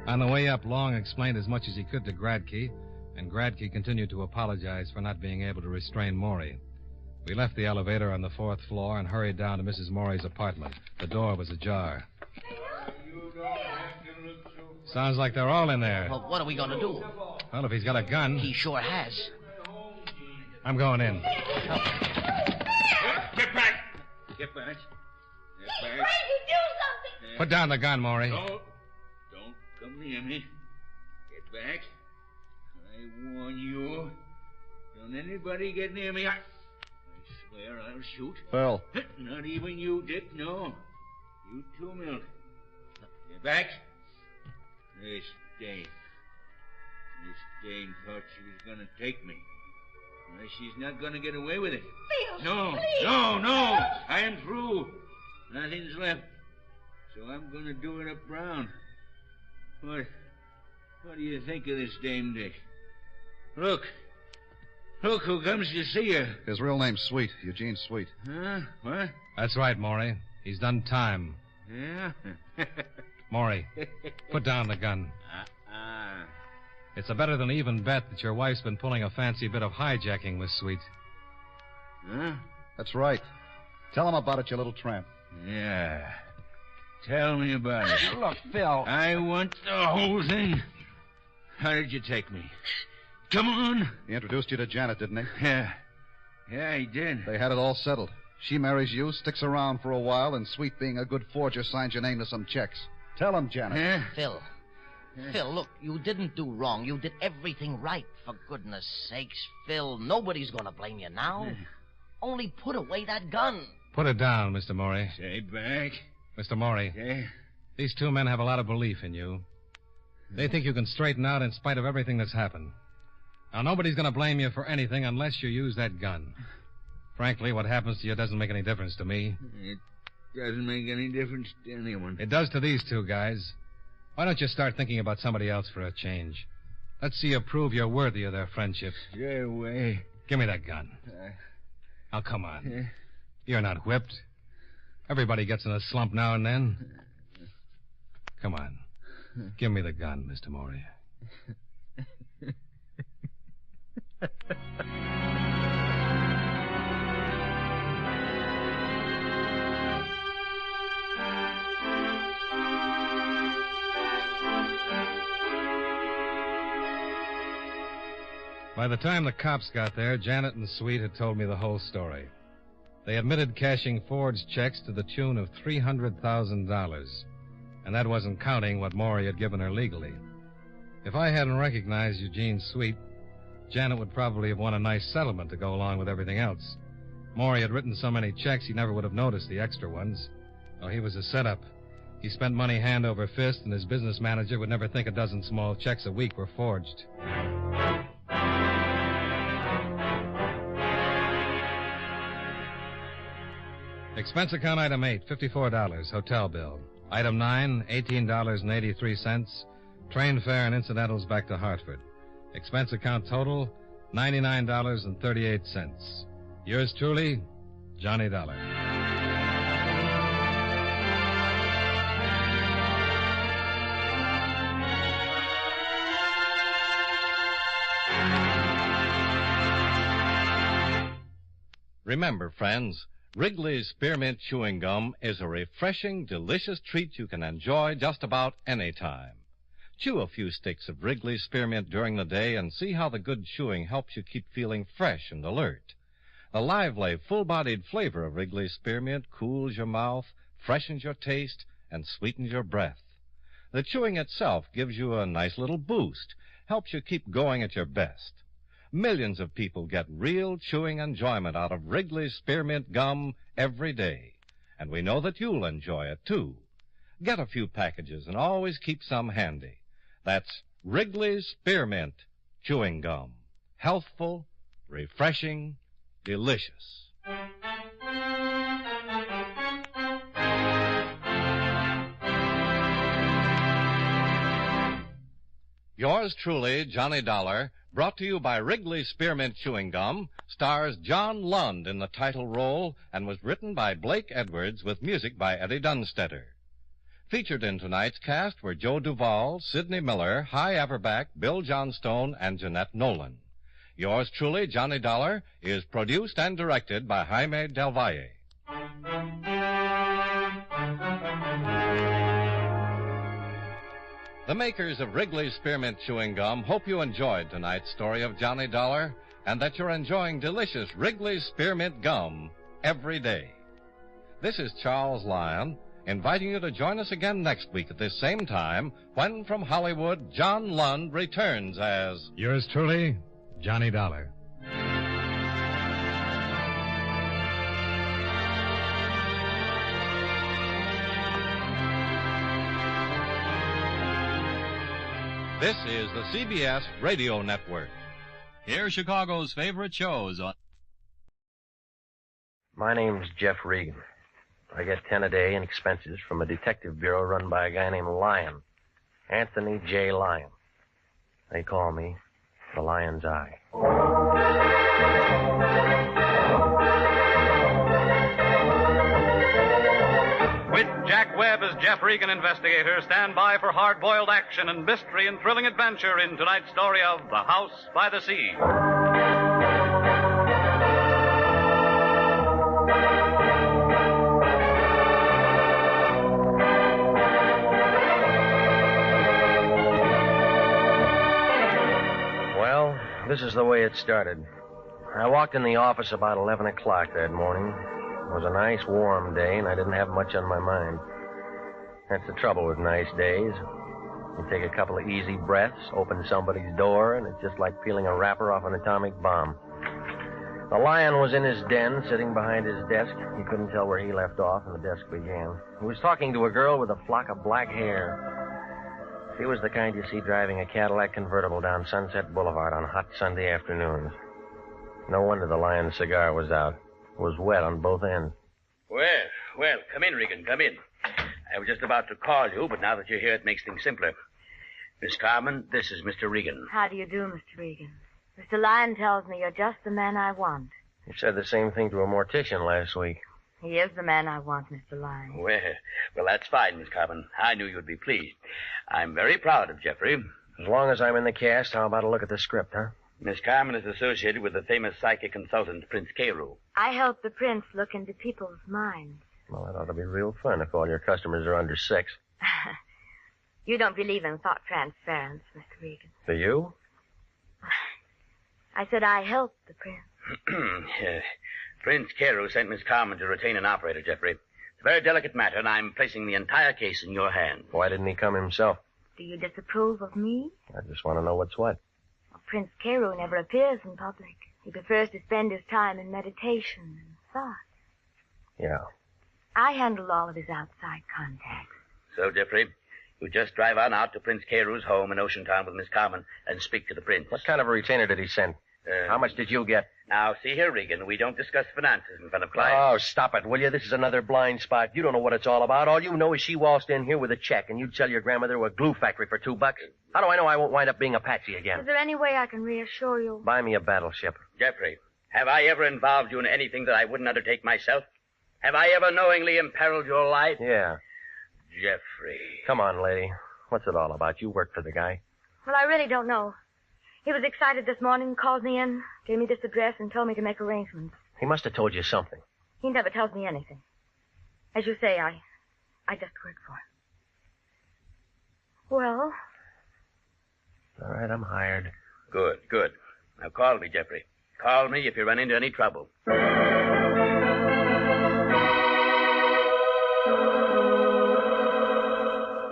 On the way up, Long explained as much as he could to Gradke, and Gradke continued to apologize for not being able to restrain Morey. We left the elevator on the 4th floor and hurried down to Mrs. Morey's apartment. The door was ajar. Sounds like they're all in there. Well, what are we going to do? Well, if he's got a gun... He sure has. I'm going in. Get back! Get back. He's trying to do something! Put down the gun, Morey. Don't come near me. Get back. I warn you. Don't anybody get near me. I swear I'll shoot. Phil. Not even you, Dick, no. You too, Milt. Get back. This Dane thought she was going to take me. Well, she's not going to get away with it. Phil, No. I am through. Nothing's left. So I'm going to do it up brown. What do you think of this Dame, Dick? Look who comes to see her. His real name's Sweet, Eugene Sweet. Huh? What? That's right, Morey. He's done time. Yeah? Morey, put down the gun. It's a better than even bet that your wife's been pulling a fancy bit of hijacking with Sweet. Huh? That's right. Tell him about it, you little tramp. Yeah. Tell me about it. Look, Phil. I want the whole thing. How did you take me? Come on. He introduced you to Janet, didn't he? Yeah, he did. They had it all settled. She marries you, sticks around for a while, and Sweet, being a good forger, signs your name to some checks. Tell him, Janet. Phil, look, you didn't do wrong. You did everything right. For goodness sakes, Phil, nobody's going to blame you now. Only put away that gun. Put it down, Mr. Morey. Stay back. Mr. Morey, these two men have a lot of belief in you. They think you can straighten out in spite of everything that's happened. Now, nobody's going to blame you for anything unless you use that gun. Frankly, what happens to you doesn't make any difference to me. It doesn't make any difference to anyone. It does to these two guys. Why don't you start thinking about somebody else for a change? Let's see you prove you're worthy of their friendship. Stay away. Give me that gun. Now, come on. You're not whipped. Everybody gets in a slump now and then. Come on. Give me the gun, Mr. Morey. By the time the cops got there, Janet and Sweet had told me the whole story. They admitted cashing forged checks to the tune of $300,000. And that wasn't counting what Morey had given her legally. If I hadn't recognized Eugene Sweet, Janet would probably have won a nice settlement to go along with everything else. Morey had written so many checks he never would have noticed the extra ones. Oh, he was a setup. He spent money hand over fist, and his business manager would never think a dozen small checks a week were forged. Expense account item 8, $54, hotel bill. Item 9, $18.83, train fare and incidentals back to Hartford. Expense account total, $99.38. Yours truly, Johnny Dollar. Remember, friends, Wrigley's Spearmint Chewing Gum is a refreshing, delicious treat you can enjoy just about any time. Chew a few sticks of Wrigley's Spearmint during the day and see how the good chewing helps you keep feeling fresh and alert. The lively, full-bodied flavor of Wrigley's Spearmint cools your mouth, freshens your taste, and sweetens your breath. The chewing itself gives you a nice little boost, helps you keep going at your best. Millions of people get real chewing enjoyment out of Wrigley's Spearmint Gum every day. And we know that you'll enjoy it, too. Get a few packages and always keep some handy. That's Wrigley's Spearmint Chewing Gum. Healthful, refreshing, delicious. Yours truly, Johnny Dollar, brought to you by Wrigley's Spearmint Chewing Gum, stars John Lund in the title role and was written by Blake Edwards with music by Eddie Dunstetter. Featured in tonight's cast were Joe Duvall, Sidney Miller, Hy Averback, Bill Johnstone, and Jeanette Nolan. Yours truly, Johnny Dollar, is produced and directed by Jaime Del Valle. The makers of Wrigley's Spearmint Chewing Gum hope you enjoyed tonight's story of Johnny Dollar and that you're enjoying delicious Wrigley's Spearmint Gum every day. This is Charles Lyon, inviting you to join us again next week at this same time when from Hollywood, John Lund returns as... Yours truly, Johnny Dollar. This is the CBS Radio Network. Here's Chicago's favorite shows on... My name's Jeff Regan. I get 10 a day in expenses from a detective bureau run by a guy named Lyon. Anthony J. Lyon. They call me the Lion's Eye. With Jack Webb as Jeff Regan investigator, stand by for hard-boiled action and mystery and thrilling adventure in tonight's story of The House by the Sea. Well, this is the way it started. I walked in the office about 11 o'clock that morning. It was a nice, warm day, and I didn't have much on my mind. That's the trouble with nice days. You take a couple of easy breaths, open somebody's door, and it's just like peeling a wrapper off an atomic bomb. The Lion was in his den, sitting behind his desk. You couldn't tell where he left off and the desk began. He was talking to a girl with a flock of black hair. She was the kind you see driving a Cadillac convertible down Sunset Boulevard on hot Sunday afternoons. No wonder the Lion's cigar was out. It was wet on both ends. Well, come in, Regan, come in. I was just about to call you, but now that you're here, it makes things simpler. Miss Carmen, this is Mr. Regan. How do you do, Mr. Regan? Mr. Lyon tells me you're just the man I want. You said the same thing to a mortician last week. He is the man I want, Mr. Lyon. Well, that's fine, Miss Carmen. I knew you'd be pleased. I'm very proud of Jeffrey. As long as I'm in the cast, how about a look at the script, huh? Miss Carmen is associated with the famous psychic consultant, Prince Carew. I help the prince look into people's minds. Well, that ought to be real fun if all your customers are under 6. You don't believe in thought transference, Mr. Regan. Do you? I said I help the prince. Prince Carew sent Miss Carmen to retain an operator, Jeffrey. It's a very delicate matter, and I'm placing the entire case in your hands. Why didn't he come himself? Do you disapprove of me? I just want to know what's what. Well, Prince Carew never appears in public. He prefers to spend his time in meditation and thought. Yeah. I handle all of his outside contacts. So, Jeffrey, you just drive on out to Prince Carew's home in Ocean Town with Miss Carmen and speak to the prince. What kind of a retainer did he send? How much did you get? Now, see here, Regan, we don't discuss finances in front of clients. Oh, stop it, will you? This is another blind spot. You don't know what it's all about. All you know is she waltzed in here with a check, and you'd sell your grandmother to a glue factory for $2. How do I know I won't wind up being a patsy again? Is there any way I can reassure you? Buy me a battleship. Jeffrey, have I ever involved you in anything that I wouldn't undertake myself? Have I ever knowingly imperiled your life? Yeah. Jeffrey. Come on, lady. What's it all about? You work for the guy. Well, I really don't know. He was excited this morning, called me in, gave me this address, and told me to make arrangements. He must have told you something. He never tells me anything. As you say, I just work for him. Well? All right, I'm hired. Good, good. Now call me, Jeffrey. Call me if you run into any trouble.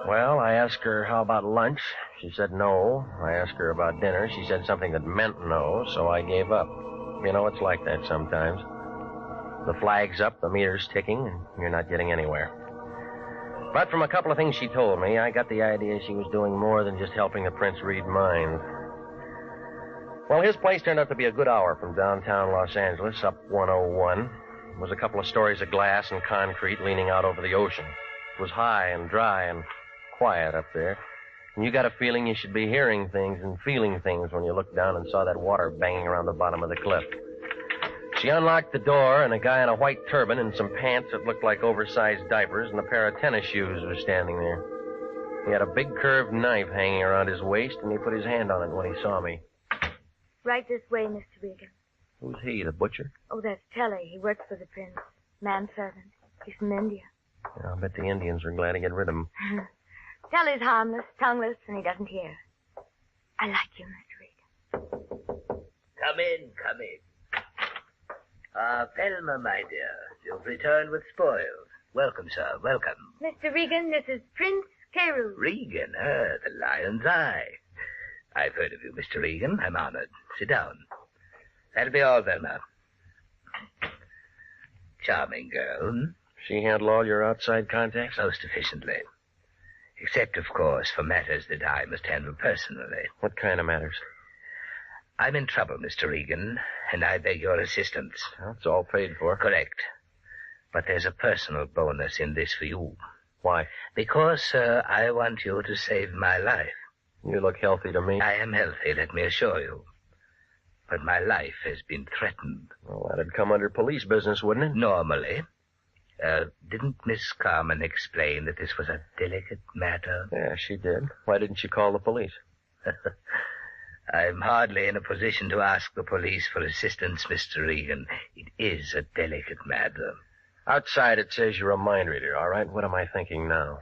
Well, I asked her how about lunch. She said no. I asked her about dinner. She said something that meant no, so I gave up. You know, it's like that sometimes. The flag's up, the meter's ticking, and you're not getting anywhere. But from a couple of things she told me, I got the idea she was doing more than just helping the prince read minds. Well, his place turned out to be a good hour from downtown Los Angeles, up 101. It was a couple of stories of glass and concrete leaning out over the ocean. It was high and dry and quiet up there. And you got a feeling you should be hearing things and feeling things when you looked down and saw that water banging around the bottom of the cliff. She unlocked the door, and a guy in a white turban and some pants that looked like oversized diapers and a pair of tennis shoes was standing there. He had a big curved knife hanging around his waist, and he put his hand on it when he saw me. Right this way, Mr. Regan. Who's he, the butcher? Oh, that's Telly. He works for the prince. Manservant. He's from India. Yeah, I'll bet the Indians are glad to get rid of him. Telly's harmless, tongueless, and he doesn't hear. I like you, Mr. Regan. Come in, come in. Thelma, my dear, you've returned with spoils. Welcome, sir, welcome. Mr. Regan, this is Prince Carew. Regan, the lion's eye. I've heard of you, Mr. Regan. I'm honored. Sit down. That'll be all, Thelma. Charming girl. Hmm? She handle all your outside contacts? Most efficiently. Except, of course, for matters that I must handle personally. What kind of matters? I'm in trouble, Mr. Regan, and I beg your assistance. Well, it's all paid for. Correct. But there's a personal bonus in this for you. Why? Because, sir, I want you to save my life. You look healthy to me. I am healthy, let me assure you. But my life has been threatened. Well, that'd come under police business, wouldn't it? Normally. Didn't Miss Carmen explain that this was a delicate matter? Yeah, she did. Why didn't she call the police? I'm hardly in a position to ask the police for assistance, Mr. Regan. It is a delicate matter. Outside it says you're a mind reader, all right? What am I thinking now?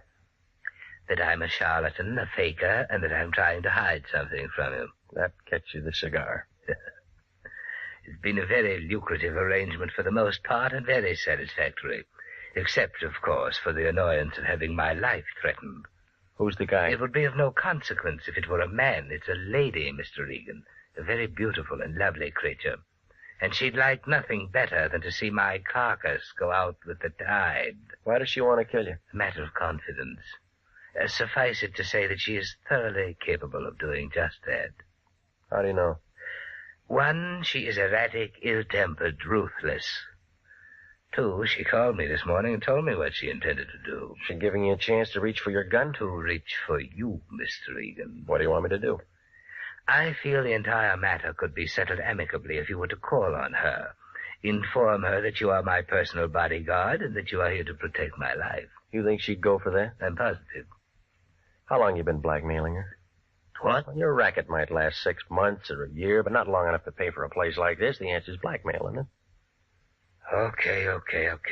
That I'm a charlatan, a faker, and that I'm trying to hide something from you. That gets you the cigar. It's been a very lucrative arrangement for the most part and very satisfactory. Except, of course, for the annoyance of having my life threatened. Who's the guy? It would be of no consequence if it were a man. It's a lady, Mr. Regan. A very beautiful and lovely creature. And she'd like nothing better than to see my carcass go out with the tide. Why does she want to kill you? A matter of confidence. Suffice it to say that she is thoroughly capable of doing just that. How do you know? 1, she is erratic, ill-tempered, ruthless. 2, she called me this morning and told me what she intended to do. She giving you a chance to reach for your gun? To reach for you, Mr. Regan. What do you want me to do? I feel the entire matter could be settled amicably if you were to call on her. Inform her that you are my personal bodyguard and that you are here to protect my life. You think she'd go for that? I'm positive. How long you been blackmailing her? What? Well, your racket might last 6 months or a year, but not long enough to pay for a place like this. The answer's blackmail, isn't it? Okay.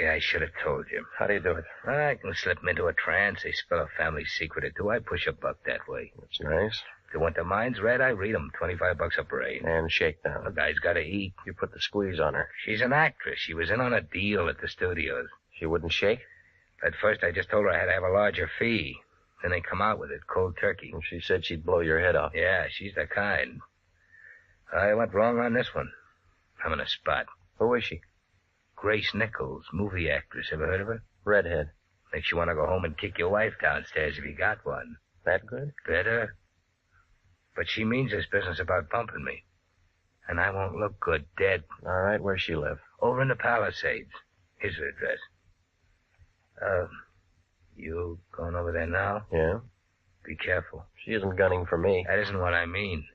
I should have told you. How do you do it? I can slip them into a trance. They spill a family secret or two. I push a buck that way. That's nice. If they want their minds read, I read them. $25 a parade. And shakedown. The guy's got to eat. You put the squeeze on her. She's an actress. She was in on a deal at the studios. She wouldn't shake? At first, I just told her I had to have a larger fee. Then they come out with it, cold turkey. And she said she'd blow your head off. Yeah, she's the kind. I went wrong on this one. I'm in a spot. Who is she? Grace Nichols, movie actress. Ever heard of her? Redhead. Makes you want to go home and kick your wife downstairs if you got one. That good? Better. But she means this business about bumping me. And I won't look good dead. All right, where's she live? Over in the Palisades. Here's her address. You going over there now? Yeah. Be careful. She isn't gunning for me. That isn't what I mean.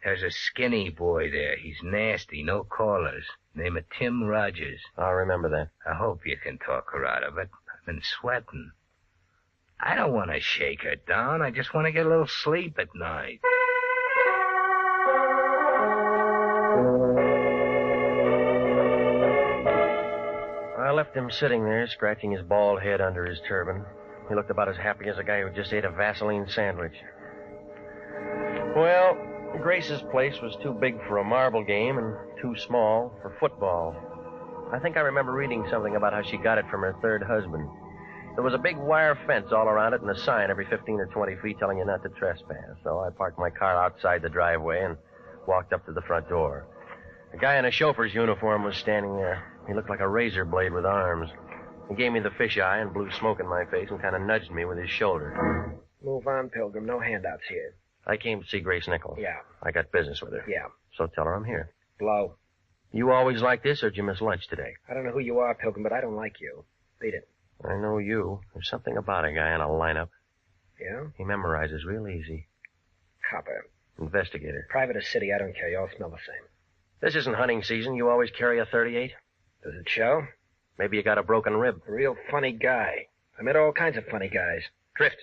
There's a skinny boy there. He's nasty, no callers. Name of Tim Rogers. I'll remember that. I hope you can talk her out of it. I've been sweating. I don't want to shake her down. I just want to get a little sleep at night. I left him sitting there, scratching his bald head under his turban. He looked about as happy as a guy who just ate a Vaseline sandwich. Well, Grace's place was too big for a marble game and too small for football. I think I remember reading something about how she got it from her third husband. There was a big wire fence all around it and a sign every 15 or 20 feet telling you not to trespass. So I parked my car outside the driveway and walked up to the front door. A guy in a chauffeur's uniform was standing there. He looked like a razor blade with arms. He gave me the fisheye and blew smoke in my face and kind of nudged me with his shoulder. Move on, Pilgrim. No handouts here. I came to see Grace Nichols. Yeah. I got business with her. Yeah. So tell her I'm here. Blow. You always like this, or did you miss lunch today? I don't know who you are, Pilgrim, but I don't like you. Beat it. I know you. There's something about a guy in a lineup. Yeah? He memorizes real easy. Copper. Investigator. Private or city, I don't care. You all smell the same. This isn't hunting season. You always carry a .38? Does it show? Maybe you got a broken rib. A real funny guy. I met all kinds of funny guys. Drift.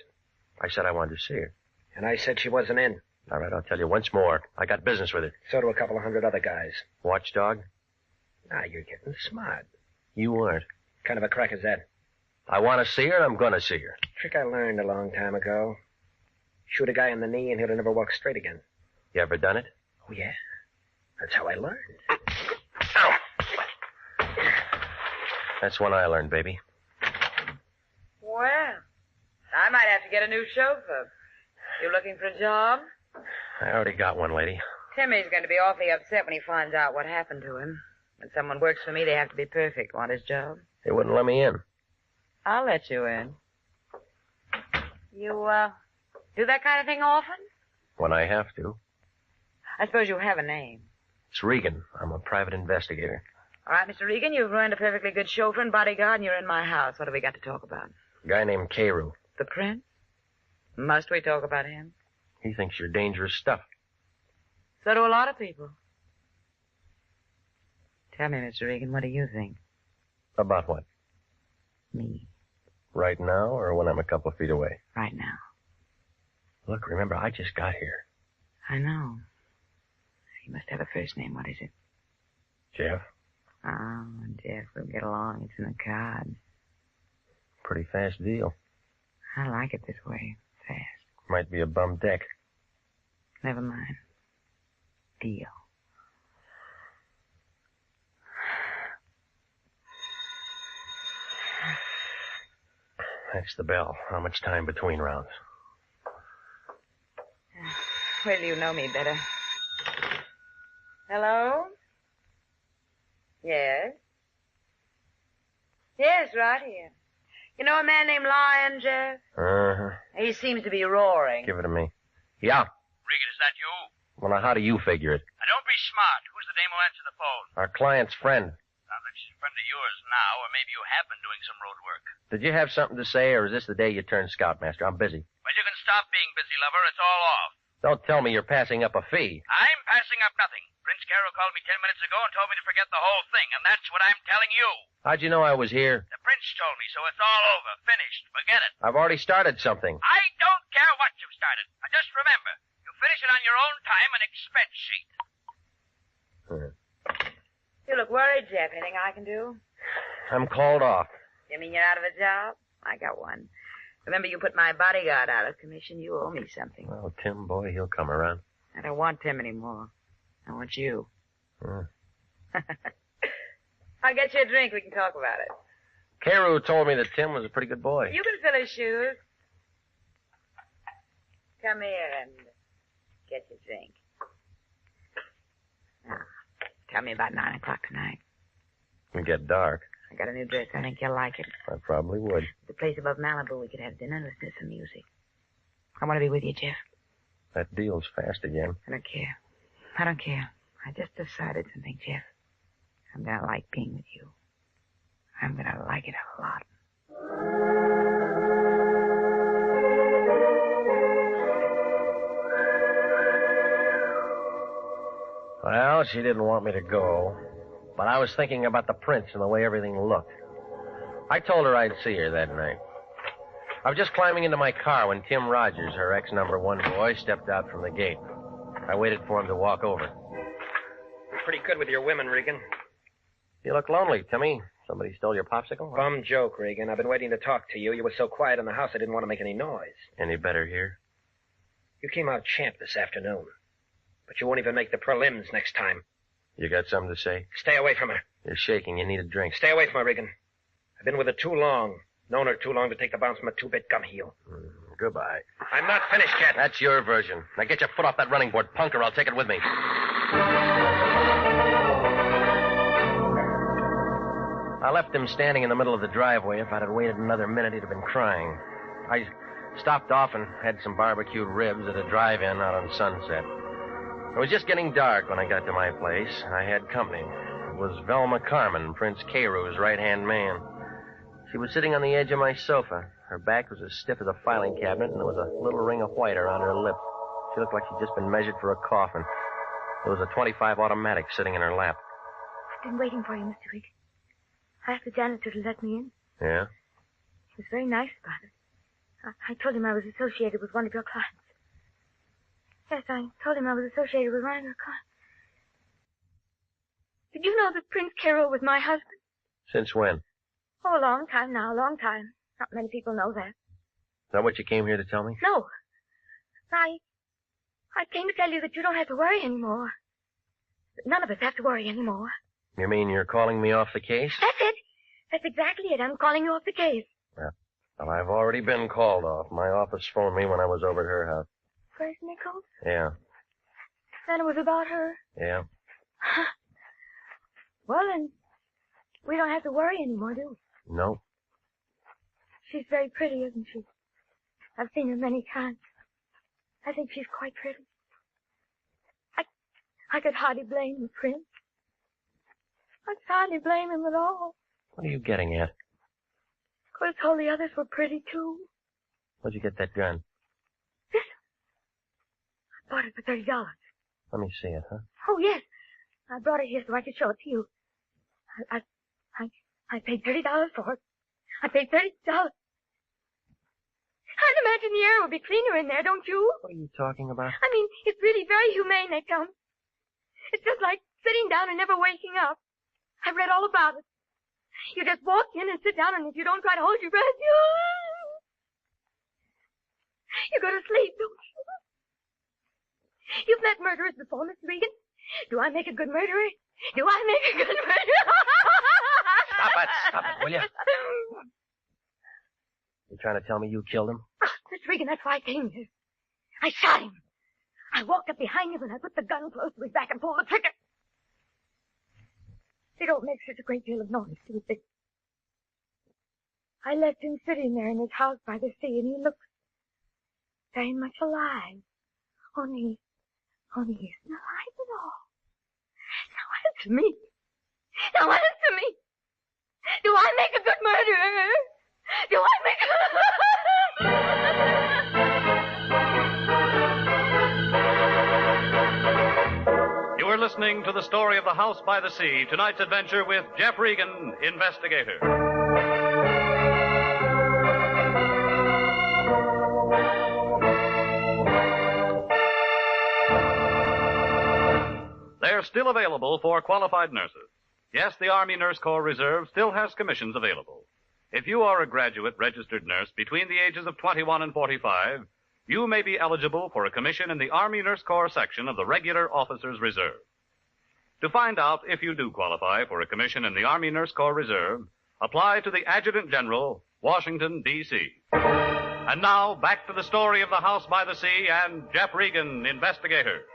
I said I wanted to see her. And I said she wasn't in. All right, I'll tell you once more. I got business with her. So do a couple of hundred other guys. Watchdog? Ah, you're getting smart. You aren't. Kind of a crack is that? I want to see her, and I'm going to see her. Trick I learned a long time ago. Shoot a guy in the knee, and he'll never walk straight again. You ever done it? Oh, yeah. That's how I learned. That's one I learned, baby. Well, I might have to get a new chauffeur. You looking for a job? I already got one, lady. Timmy's going to be awfully upset when he finds out what happened to him. When someone works for me, they have to be perfect. Want his job? They wouldn't let me in. I'll let you in. You, do that kind of thing often? When I have to. I suppose you have a name. It's Regan. I'm a private investigator. All right, Mr. Regan, you've ruined a perfectly good chauffeur and bodyguard, and you're in my house. What have we got to talk about? A guy named Carew. The prince? Must we talk about him? He thinks you're dangerous stuff. So do a lot of people. Tell me, Mr. Regan, what do you think? About what? Me. Right now, or when I'm a couple of feet away? Right now. Look, remember, I just got here. I know. You must have a first name. What is it? Jeff. Oh, Jeff, we'll get along. It's in the card. Pretty fast deal. I like it this way. Fast. Might be a bum deck. Never mind. Deal. That's the bell. How much time between rounds? Well, you know me better. Hello? Yes? Yes, right here. You know a man named Lion, Jeff? Uh-huh. He seems to be roaring. Give it to me. Yeah. Regan, is that you? Well, now, how do you figure it? Now, don't be smart. Who's the dame who answered the phone? Our client's friend. Sounds like she's a friend of yours now, or maybe you have been doing some road work. Did you have something to say, or is this the day you turned scoutmaster? I'm busy. Well, you can stop being busy, lover. It's all off. Don't tell me you're passing up a fee. I'm passing up nothing. Prince Carroll called me 10 minutes ago and told me to forget the whole thing, and that's what I'm telling you. How'd you know I was here? The prince told me, so it's all over. Finished. Forget it. I've already started something. I don't care what you've started. Now, just remember, you finish it on your own time and expense sheet. You look worried, Jeff. Anything I can do? I'm called off. You mean you're out of a job? I got one. Remember, you put my bodyguard out of commission. You owe me something. Oh, Tim, boy, he'll come around. I don't want Tim anymore. I want you. I'll get you a drink. We can talk about it. Carew told me that Tim was a pretty good boy. You can fill his shoes. Come here and get your drink. Now, tell me about 9 o'clock tonight. It'll get dark. I got a new dress. I think you'll like it. I probably would. The place above Malibu, we could have dinner and listen to some music. I want to be with you, Jeff. That deal's fast again. I don't care. I don't care. I just decided something, Jeff. I'm going to like being with you. I'm going to like it a lot. Well, she didn't want me to go, but I was thinking about the prince and the way everything looked. I told her I'd see her that night. I was just climbing into my car when Tim Rogers, her ex-number-1 boy, stepped out from the gate. I waited for him to walk over. You're pretty good with your women, Regan. You look lonely, Timmy. Somebody stole your popsicle? Bum joke, Regan. I've been waiting to talk to you. You were so quiet in the house I didn't want to make any noise. Any better here? You came out champ this afternoon. But you won't even make the prelims next time. You got something to say? Stay away from her. You're shaking. You need a drink. Stay away from her, Regan. I've been with her too long. Known her too long to take the bounce from a two-bit gum heel. Goodbye. I'm not finished yet. That's your version. Now get your foot off that running board, punk, or I'll take it with me. I left him standing in the middle of the driveway. If I'd have waited another minute, he'd have been crying. I stopped off and had some barbecued ribs at a drive-in out on Sunset. It was just getting dark when I got to my place. I had company. It was Velma Carmen, Prince Carews' right-hand man. She was sitting on the edge of my sofa. Her back was as stiff as a filing cabinet, and there was a little ring of white around her lip. She looked like she'd just been measured for a coffin. There was a .25 automatic sitting in her lap. I've been waiting for you, Mr. Rick. I asked the janitor to let me in. Yeah? He was very nice about it. I told him I was associated with one of your clients. Yes, I told him I was associated with one of your clients. Did you know that Prince Carew was my husband? Since when? Oh, a long time now, a long time. Not many people know that. Is that what you came here to tell me? No. I came to tell you that you don't have to worry anymore. That none of us have to worry anymore. You mean you're calling me off the case? That's it. That's exactly it. I'm calling you off the case. Well, I've already been called off. My office phoned me when I was over at her house. First Nichols? Yeah. Then it was about her? Yeah. Well, then, we don't have to worry anymore, do we? No. She's very pretty, isn't she? I've seen her many times. I think she's quite pretty. I could hardly blame the prince. I could hardly blame him at all. What are you getting at? Could have told the others were pretty, too. Where'd you get that gun? This. I bought it for $30. Let me see it, huh? Oh, yes. I brought it here so I could show it to you. I paid $30 for it. I paid $30. I'd imagine the air would be cleaner in there, don't you? What are you talking about? I mean, it's really very humane, they tell me. It's just like sitting down and never waking up. I've read all about it. You just walk in and sit down, and if you don't try to hold your breath, you go to sleep, don't you? You've met murderers before, Mr. Regan. Do I make a good murderer? Do I make a good murderer? Stop it, will you? You trying to tell me you killed him? Oh, Mr. Regan, that's why I came here. I shot him. I walked up behind him and I put the gun close to his back and pulled the trigger. They don't make such a great deal of noise, do they? I left him sitting there in his house by the sea, and he looked very much alive. Only he's not alive at all. Now answer me. Now answer me. Do I make a good murderer? Do I make a... You are listening to the story of The House by the Sea, tonight's adventure with Jeff Regan, investigator. They're still available for qualified nurses. Yes, the Army Nurse Corps Reserve still has commissions available. If you are a graduate registered nurse between the ages of 21 and 45, you may be eligible for a commission in the Army Nurse Corps section of the Regular Officers Reserve. To find out if you do qualify for a commission in the Army Nurse Corps Reserve, apply to the Adjutant General, Washington, D.C. And now, back to the story of The House by the Sea and Jeff Regan, investigator.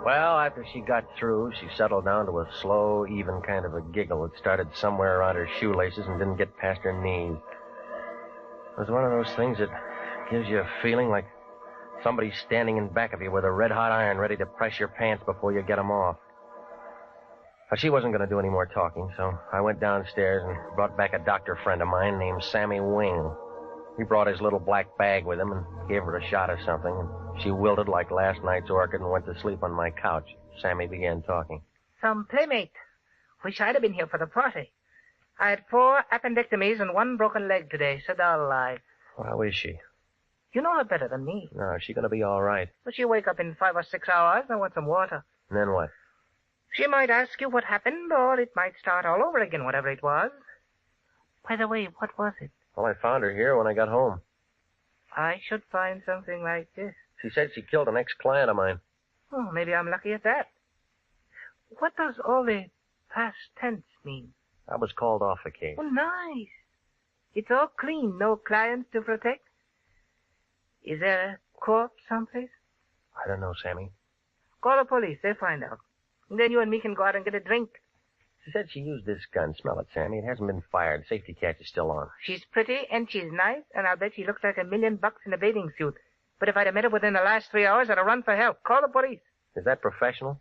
Well, after she got through, she settled down to a slow, even kind of a giggle that started somewhere around her shoelaces and didn't get past her knees. It was one of those things that gives you a feeling like somebody's standing in back of you with a red-hot iron ready to press your pants before you get them off. But she wasn't going to do any more talking, so I went downstairs and brought back a doctor friend of mine named Sammy Wing. He brought his little black bag with him and gave her a shot of something, and she wilted like last night's orchid and went to sleep on my couch. Sammy began talking. Some playmate. Wish I'd have been here for the party. I had 4 appendectomies and 1 broken leg today, so dull life. How is she? You know her better than me. No, she's going to be all right. But she'll wake up in 5 or 6 hours. I want some water. And then what? She might ask you what happened, or it might start all over again, whatever it was. By the way, what was it? Well, I found her here when I got home. I should find something like this. She said she killed an ex-client of mine. Oh, maybe I'm lucky at that. What does all the past tense mean? I was called off the case. Oh, nice. It's all clean, no clients to protect. Is there a corpse someplace? I don't know, Sammy. Call the police, they'll find out. And then you and me can go out and get a drink. She said she used this gun. Smell it, Sammy. It hasn't been fired. Safety catch is still on. She's pretty and she's nice, and I'll bet she looks like $1 million in a bathing suit. But if I'd have met her within the last 3 hours, I'd have run for help. Call the police. Is that professional?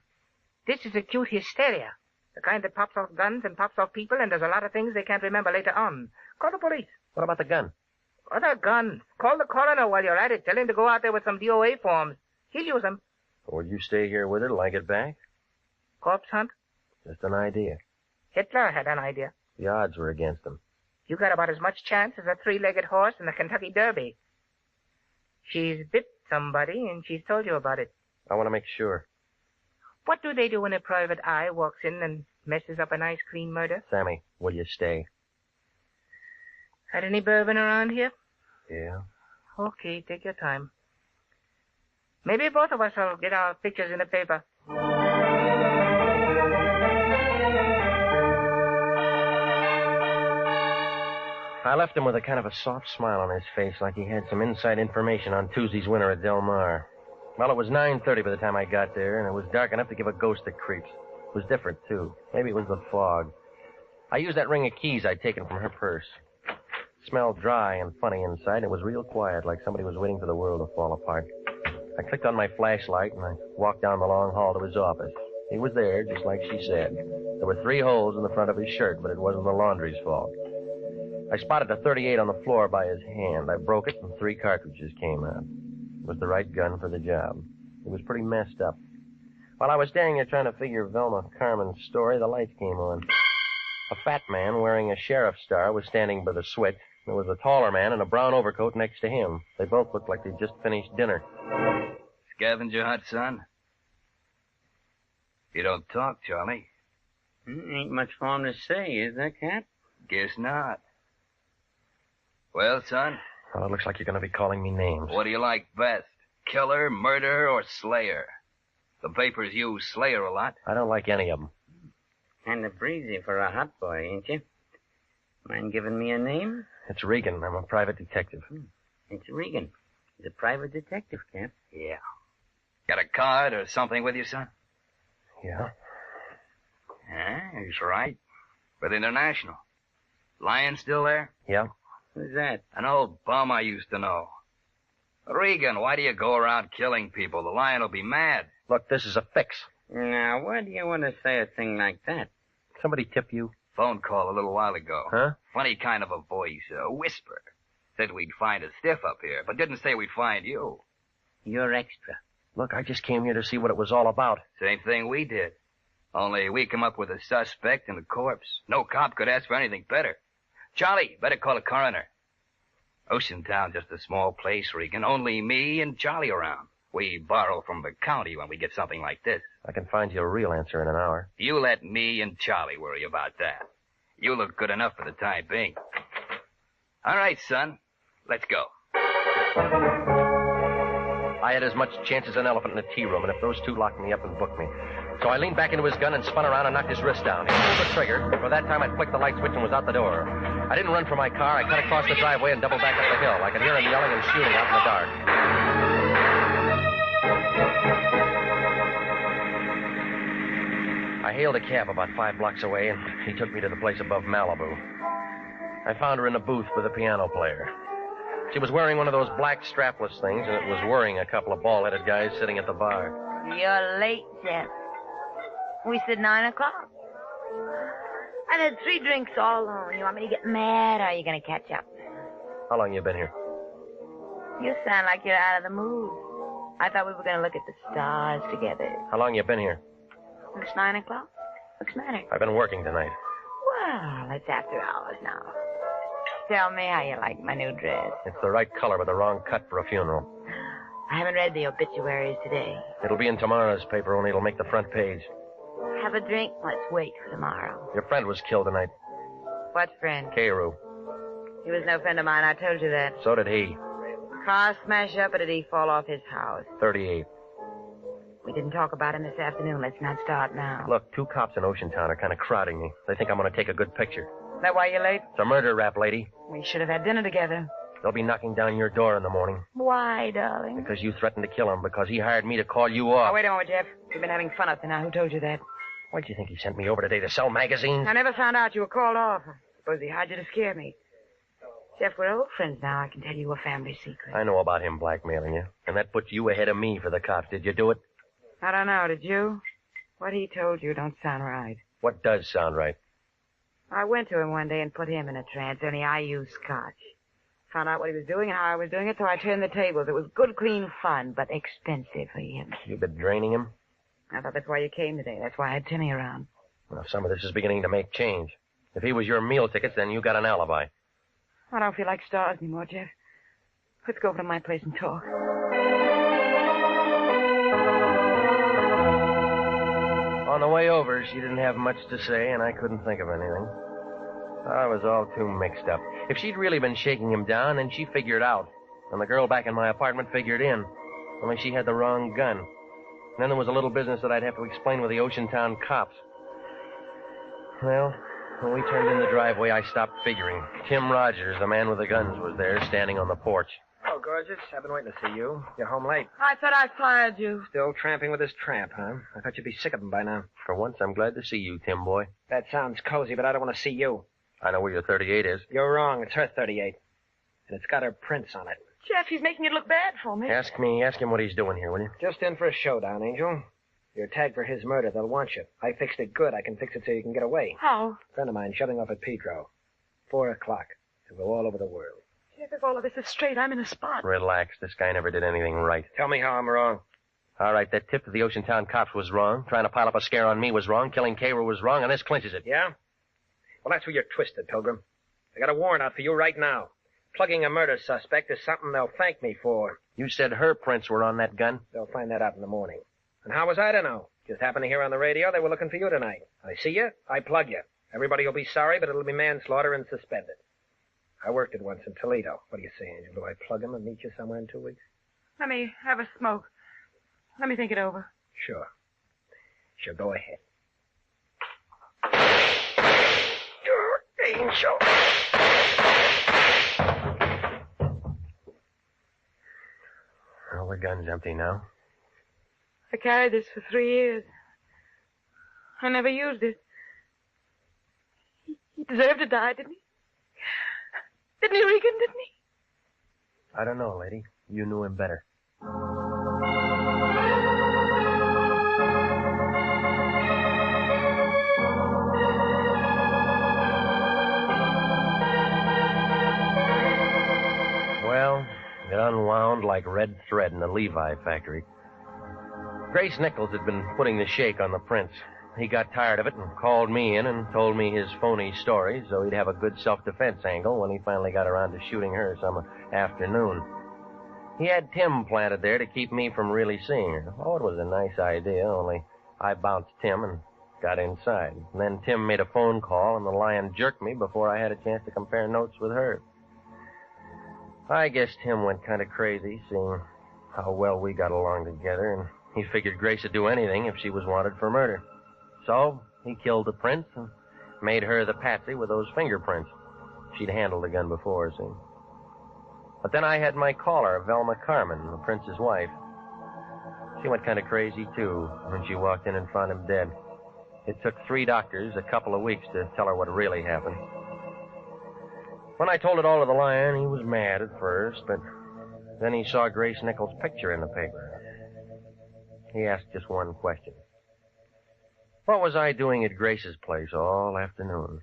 This is acute hysteria. The kind that pops off guns and pops off people and does a lot of things they can't remember later on. Call the police. What about the gun? Other guns. Call the coroner while you're at it. Tell him to go out there with some DOA forms. He'll use them. Will you stay here with her till I get back? Corpse hunt? Just an idea. Hitler had an idea. The odds were against him. You got about as much chance as a 3-legged horse in the Kentucky Derby. She's bit somebody, and she's told you about it. I want to make sure. What do they do when a private eye walks in and messes up a nice, clean murder? Sammy, will you stay? Had any bourbon around here? Yeah. Okay, take your time. Maybe both of us will get our pictures in the paper. I left him with a kind of a soft smile on his face, like he had some inside information on Tuesday's winner at Del Mar. Well, it was 9:30 by the time I got there, and it was dark enough to give a ghost the creeps. It was different, too. Maybe it was the fog. I used that ring of keys I'd taken from her purse. It smelled dry and funny inside, and it was real quiet, like somebody was waiting for the world to fall apart. I clicked on my flashlight, and I walked down the long hall to his office. He was there, just like she said. There were 3 holes in the front of his shirt, but it wasn't the laundry's fault. I spotted a .38 on the floor by his hand. I broke it, and 3 cartridges came out. It was the right gun for the job. It was pretty messed up. While I was standing there trying to figure Velma Carmen's story, the lights came on. A fat man wearing a sheriff's star was standing by the switch. There was a taller man in a brown overcoat next to him. They both looked like they'd just finished dinner. Scavenger hunt, son? You don't talk, Charlie. Ain't much for him to say, is there, Cap? Guess not. Well, son? Oh, it looks like you're going to be calling me names. What do you like best? Killer, murderer, or slayer? The papers use slayer a lot. I don't like any of them. Kind of breezy for a hot boy, ain't you? Mind giving me a name? It's Regan. I'm a private detective. It's Regan. He's a private detective, Cap. Yeah. Got a card or something with you, son? Yeah. Yeah, he's right. With International. Lion still there? Yeah. Who's that? An old bum I used to know. Regan, why do you go around killing people? The Lion will be mad. Look, this is a fix. Now, why do you want to say a thing like that? Somebody tip you? Phone call a little while ago. Huh? Funny kind of a voice, a whisper. Said we'd find a stiff up here, but didn't say we'd find you. You're extra. Look, I just came here to see what it was all about. Same thing we did. Only we come up with a suspect and a corpse. No cop could ask for anything better. Charlie, better call a coroner. Oceantown, just a small place, Regan. Only me and Charlie around. We borrow from the county when we get something like this. I can find you a real answer in an hour. You let me and Charlie worry about that. You look good enough for the time being. All right, son. Let's go. I had as much chance as an elephant in a tea room, and if those two locked me up and booked me. So I leaned back into his gun and spun around and knocked his wrist down. He pulled the trigger. By that time, I'd flicked the light switch and was out the door. I didn't run for my car. I cut across the driveway and doubled back up the hill. I could hear him yelling and shooting out in the dark. I hailed a cab about 5 blocks away, and he took me to the place above Malibu. I found her in a booth with a piano player. She was wearing one of those black strapless things, and it was worrying a couple of bald-headed guys sitting at the bar. You're late, Jeff. We said 9 o'clock. I had 3 drinks all alone. You want me to get mad, or are you going to catch up? How long you been here? You sound like you're out of the mood. I thought we were going to look at the stars together. How long you been here? It's 9 o'clock. What's the matter? I've been working tonight. Well, it's after hours now. tell me how you like my new dress. It's the right color, but the wrong cut for a funeral. I haven't read the obituaries today. It'll be in tomorrow's paper, only it'll make the front page. Have a drink? Let's wait for tomorrow. Your friend was killed tonight, What friend? Carew. He was no friend of mine. I told you that. So did he. Car smash up, or did he fall off his house? 38. We didn't talk about him this afternoon. Let's not start now. Look, 2 cops in Oceantown are kind of crowding me. They think I'm going to take a good picture. Is that why you're late? It's a murder rap, lady. We should have had dinner together. They'll be knocking down your door in the morning. Why, darling? Because you threatened to kill him, because he hired me to call you off. Oh, wait a moment, Jeff. We've been having fun up to now. Who told you that? Why do you think he sent me over today to sell magazines? I never found out you were called off. I suppose he hired you to scare me. Jeff, we're old friends now. I can tell you a family secret. I know about him blackmailing you, and that puts you ahead of me for the cops. Did you do it? I don't know. Did you? What he told you don't sound right. What does sound right? I went to him one day and put him in a trance, only I used scotch. Found out what he was doing and how I was doing it, so I turned the tables. It was good, clean fun, but expensive for him. You've been draining him? I thought that's why you came today. That's why I had Timmy around. Well, some of this is beginning to make change. If he was your meal tickets, then you got an alibi. I don't feel like stars anymore, Jeff. Let's go over to my place and talk. On the way over, she didn't have much to say, and I couldn't think of anything. I was all too mixed up. If she'd really been shaking him down, then she figured out. And the girl back in my apartment figured in. Only she had the wrong gun. And then there was a little business that I'd have to explain with the Oceantown cops. Well, when we turned in the driveway, I stopped figuring. Tim Rogers, the man with the guns, was there, standing on the porch. Oh, gorgeous. I've been waiting to see you. You're home late. I thought I fired you. Still tramping with this tramp, huh? I thought you'd be sick of him by now. For once, I'm glad to see you, Tim boy. That sounds cozy, but I don't want to see you. I know where your 38 is. You're wrong. It's her 38. And it's got her prints on it. Jeff, he's making it look bad for me. Ask him what he's doing here, will you? Just in for a showdown, Angel. You're tagged for his murder. They'll want you. I fixed it good. I can fix it so you can get away. How? A friend of mine shutting off at Pedro. 4 o'clock. To go all over the world. Jeff, if all of this is straight, I'm in a spot. Relax. This guy never did anything right. Tell me how I'm wrong. All right, that tip to the Oceantown cops was wrong. Trying to pile up a scare on me was wrong. Killing Carew was wrong, and this clinches it. Yeah? Well, that's where you're twisted, Pilgrim. I got a warrant out for you right now. Plugging a murder suspect is something they'll thank me for. You said her prints were on that gun? They'll find that out in the morning. And how was I to know? Just happened to hear on the radio they were looking for you tonight. I see you, I plug you. Everybody will be sorry, but it'll be manslaughter and suspended. I worked it once in Toledo. What do you say, Angel? Do I plug him and meet you somewhere in 2 weeks? Let me have a smoke. Let me think it over. Sure. Sure, go ahead. Angel. Well, the gun's empty now. I carried this for 3 years. I never used it. He deserved to die, didn't he? Didn't he, Regan? Didn't he? I don't know, lady. You knew him better. Well, it unwound like red thread in the Levi factory. Grace Nichols had been putting the shake on the prints. He got tired of it and called me in and told me his phony story so he'd have a good self-defense angle when he finally got around to shooting her some afternoon. He had Tim planted there to keep me from really seeing her. Oh, it was a nice idea, only I bounced Tim and got inside. And then Tim made a phone call and the lion jerked me before I had a chance to compare notes with her. I guess Tim went kind of crazy seeing how well we got along together, and he figured Grace would do anything if she was wanted for murder. So he killed the prince and made her the patsy with those fingerprints. She'd handled the gun before, see. But then I had my caller, Velma Carmen, the prince's wife. She went kind of crazy, too, when she walked in and found him dead. It took 3 doctors a couple of weeks to tell her what really happened. When I told it all to the lion, he was mad at first, but then he saw Grace Nichols' picture in the paper. He asked just one question. What was I doing at Grace's place all afternoon?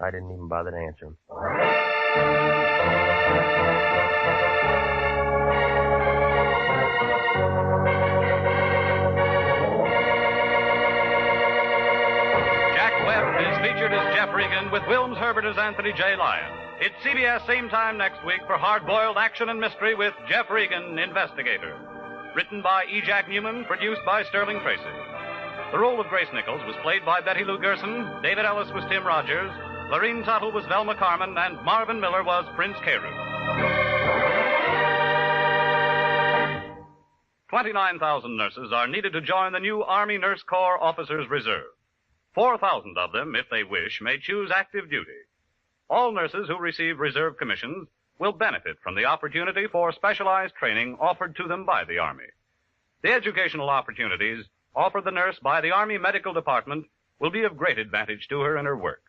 I didn't even bother to answer him. Jack Webb is featured as Jeff Regan with Wilms Herbert as Anthony J. Lyon. It's CBS same time next week for hard-boiled action and mystery with Jeff Regan, Investigator. Written by E. Jack Newman, produced by Sterling Tracy. The role of Grace Nichols was played by Betty Lou Gerson, David Ellis was Tim Rogers, Lorene Tuttle was Velma Carmen, and Marvin Miller was Prince Carew. 29,000 nurses are needed to join the new Army Nurse Corps Officers Reserve. 4,000 of them, if they wish, may choose active duty. All nurses who receive reserve commissions will benefit from the opportunity for specialized training offered to them by the Army. The educational opportunities offered the nurse by the Army Medical Department will be of great advantage to her in her work.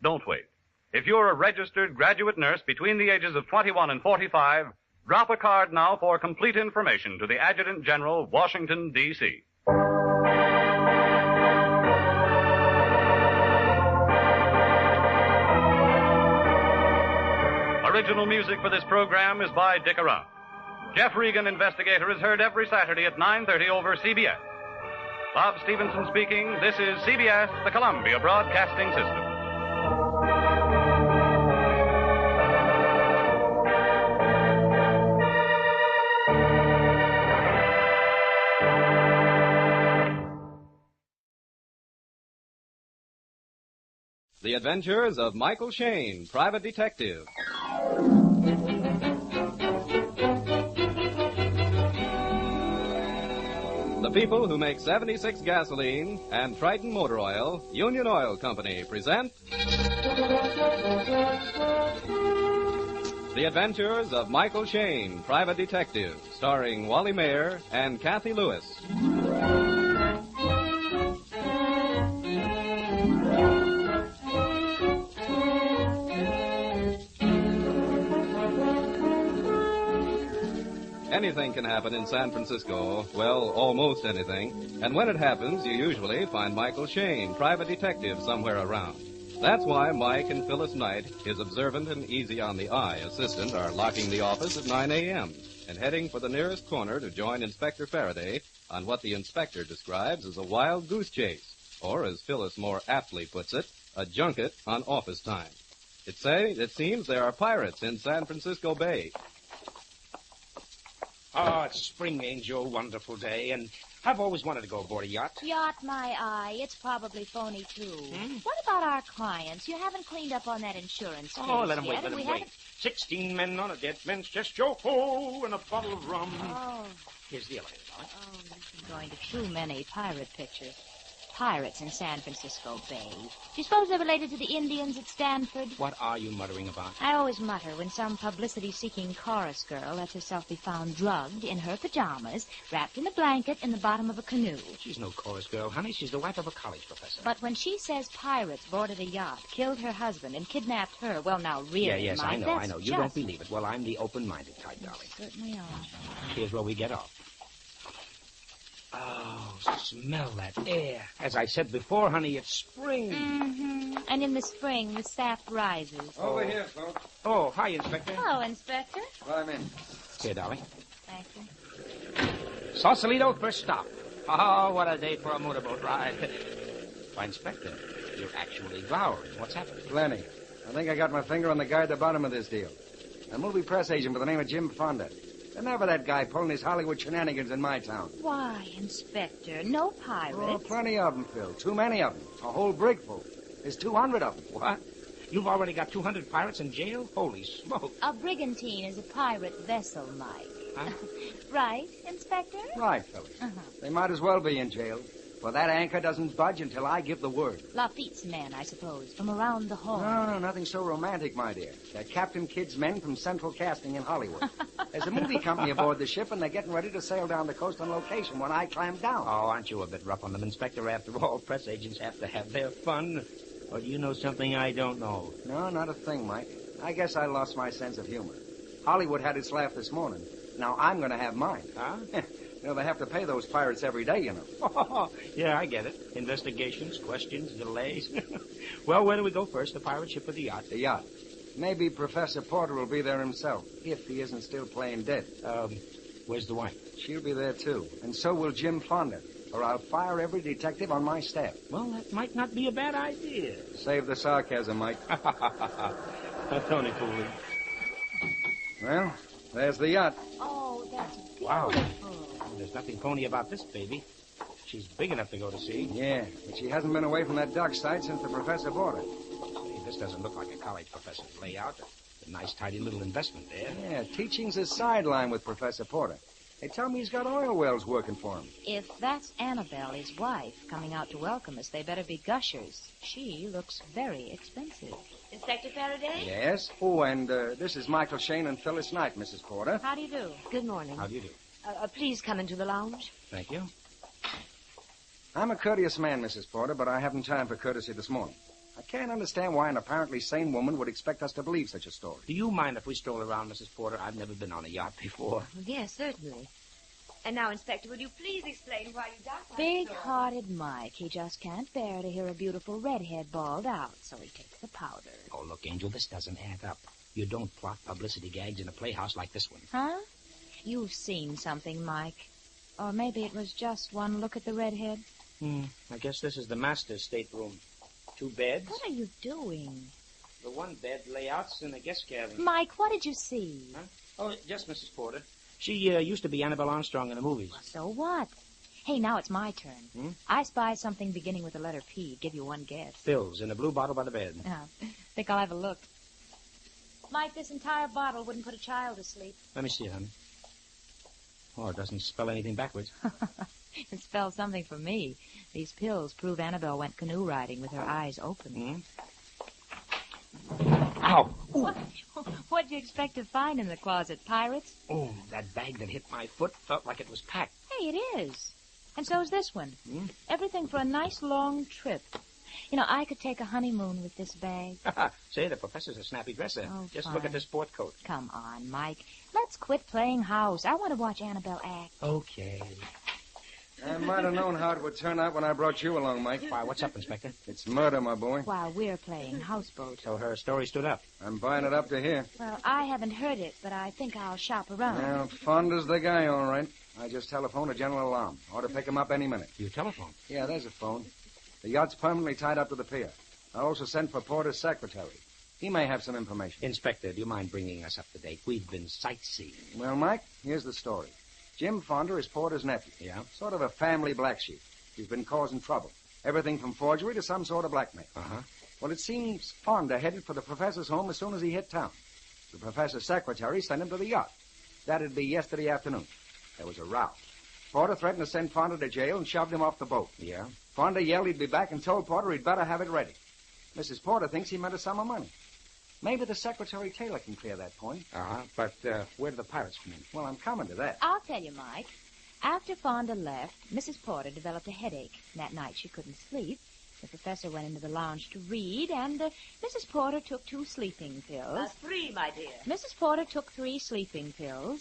Don't wait. If you're a registered graduate nurse between the ages of 21 and 45, drop a card now for complete information to the Adjutant General, Washington, D.C. Original music for this program is by Dick Arant. Jeff Regan, Investigator, is heard every Saturday at 9:30 over CBS. Bob Stevenson speaking. This is CBS, the Columbia Broadcasting System. The Adventures of Michael Shayne, Private Detective. The people who make 76 gasoline and Triton Motor Oil, Union Oil Company, present The Adventures of Michael Shayne, Private Detective, starring Wally Mayer and Kathy Lewis. Anything can happen in San Francisco. Well, almost anything. And when it happens, you usually find Michael Shayne, private detective, somewhere around. That's why Mike and Phyllis Knight, his observant and easy-on-the-eye assistant, are locking the office at 9 a.m. and heading for the nearest corner to join Inspector Faraday on what the inspector describes as a wild goose chase, or, as Phyllis more aptly puts it, a junket on office time. It seems there are pirates in San Francisco Bay. Oh, it's spring, Angel. Wonderful day. And I've always wanted to go aboard a yacht. Yacht, my eye. It's probably phony, too. What about our clients? You haven't cleaned up on that insurance case Oh, let him yet, wait, let him haven't... wait. 16 men on a dead man's chest, yo-ho, and a bottle of rum. Oh. Here's the elevator, Dolly. Oh, this is going to too many pirate pictures. Pirates in San Francisco Bay. Do you suppose they're related to the Indians at Stanford? What are you muttering about? I always mutter when some publicity-seeking chorus girl lets herself be found drugged in her pajamas, wrapped in a blanket in the bottom of a canoe. She's no chorus girl, honey. She's the wife of a college professor. But when she says pirates boarded a yacht, killed her husband, and kidnapped her, well, now, really, Yes, Mike, I know. You just... don't believe it. Well, I'm the open-minded type, Dolly. Certainly are. Here's where we get off. Oh, smell that air. As I said before, honey, it's spring. Mm-hmm. And in the spring, the sap rises. Over here, folks. Oh, hi, Inspector. Hello, Inspector. Climb in. Here, Dolly. Thank you. Sausalito, first stop. Oh, what a day for a motorboat ride. Why, Inspector, you're actually glowering. What's happened? Plenty. I think I got my finger on the guy at the bottom of this deal. A movie press agent by the name of Jim Fonda. Never that guy pulling his Hollywood shenanigans in my town. Why, Inspector, no pirates. Oh, plenty of them, Phil. Too many of them. A whole brig full. There's 200 of them. What? You've already got 200 pirates in jail? Holy smoke. A brigantine is a pirate vessel, Mike. Huh? Right, Inspector? Right, Phyllis. They might as well be in jail. For that anchor doesn't budge until I give the word. Lafitte's men, I suppose, from around the Horn. No, nothing so romantic, my dear. They're Captain Kidd's men from Central Casting in Hollywood. There's a movie company aboard the ship, and they're getting ready to sail down the coast on location when I climb down. Oh, aren't you a bit rough on them, Inspector? After all, press agents have to have their fun. Or do you know something I don't know? No, not a thing, Mike. I guess I lost my sense of humor. Hollywood had its laugh this morning. Now I'm going to have mine. Huh? You know, they have to pay those pirates every day, you know. Yeah, I get it. Investigations, questions, delays. Well, where do we go first, the pirate ship or the yacht? The yacht. Maybe Professor Porter will be there himself, if he isn't still playing dead. Where's the wife? She'll be there, too. And so will Jim Fonda. or I'll fire every detective on my staff. Well, that might not be a bad idea. Save the sarcasm, Mike. That's only fooling. Well, there's the yacht. Oh, that's beautiful. Wow. There's nothing phony about this baby. She's big enough to go to sea. Yeah, but she hasn't been away from that dock site since the professor bought her. Hey, this doesn't look like a college professor's layout. A nice, tidy little investment there. Yeah, teaching's a sideline with Professor Porter. They tell me he's got oil wells working for him. If that's Annabelle, his wife, coming out to welcome us, they better be gushers. She looks very expensive. Inspector Faraday? Yes? Oh, and this is Michael Shane and Phyllis Knight, Mrs. Porter. How do you do? Good morning. How do you do? Please come into the lounge. Thank you. I'm a courteous man, Mrs. Porter, but I haven't time for courtesy this morning. I can't understand why an apparently sane woman would expect us to believe such a story. Do you mind if we stroll around, Mrs. Porter? I've never been on a yacht before. Yes, certainly. And now, Inspector, would you please explain why you dock like Big-hearted Mike. He just can't bear to hear a beautiful redhead bawled out, so he takes the powder. Oh, look, Angel, this doesn't add up. You don't plot publicity gags in a playhouse like this one. Huh? You've seen something, Mike. Or maybe it was just one look at the redhead. I guess this is the master's stateroom. 2 beds. What are you doing? The one bed layouts in the guest cabin. Mike, what did you see? Huh? Oh, just Mrs. Porter. She used to be Annabelle Armstrong in the movies. So what? Hey, now it's my turn. I spy something beginning with the letter P. Give you one guess. Pills in a blue bottle by the bed. Think I'll have a look. Mike, this entire bottle wouldn't put a child to sleep. Let me see it, honey. Oh, it doesn't spell anything backwards. It spells something for me. These pills prove Annabelle went canoe riding with her eyes open. Ow! What'd you expect to find in the closet, pirates? Oh, that bag that hit my foot felt like it was packed. Hey, it is. And so's this one. Everything for a nice long trip. You know, I could take a honeymoon with this bag. Say, the professor's a snappy dresser. Oh, Just fine. look at this sport coat. Come on, Mike. Let's quit playing house. I want to watch Annabelle act. Okay. I might have known how it would turn out when I brought you along, Mike. Why, what's up, Inspector? It's murder, my boy. While we're playing houseboat. So her story stood up. I'm buying it up to here. Well, I haven't heard it, but I think I'll shop around. Well, Fonda's the guy, all right. I just telephoned a general alarm. Ought to pick him up any minute. You telephone? Yeah, there's a phone. The yacht's permanently tied up to the pier. I also sent for Porter's secretary. He may have some information. Inspector, do you mind bringing us up to date? We've been sightseeing. Well, Mike, here's the story. Jim Fonda is Porter's nephew. Yeah? Sort of a family black sheep. He's been causing trouble. Everything from forgery to some sort of blackmail. Uh-huh. Well, it seems Fonda headed for the professor's home as soon as he hit town. The professor's secretary sent him to the yacht. That'd be yesterday afternoon. There was a row. Porter threatened to send Fonda to jail and shoved him off the boat. Yeah? Fonda yelled he'd be back and told Porter he'd better have it ready. Mrs. Porter thinks he meant a sum of money. Maybe the Secretary Taylor can clear that point. Uh-huh. But where do the pirates come in? Well, I'm coming to that. I'll tell you, Mike. After Fonda left, Mrs. Porter developed a headache. That night she couldn't sleep. The professor went into the lounge to read, and Mrs. Porter took 2 sleeping pills. 3, my dear. Mrs. Porter took 3 sleeping pills.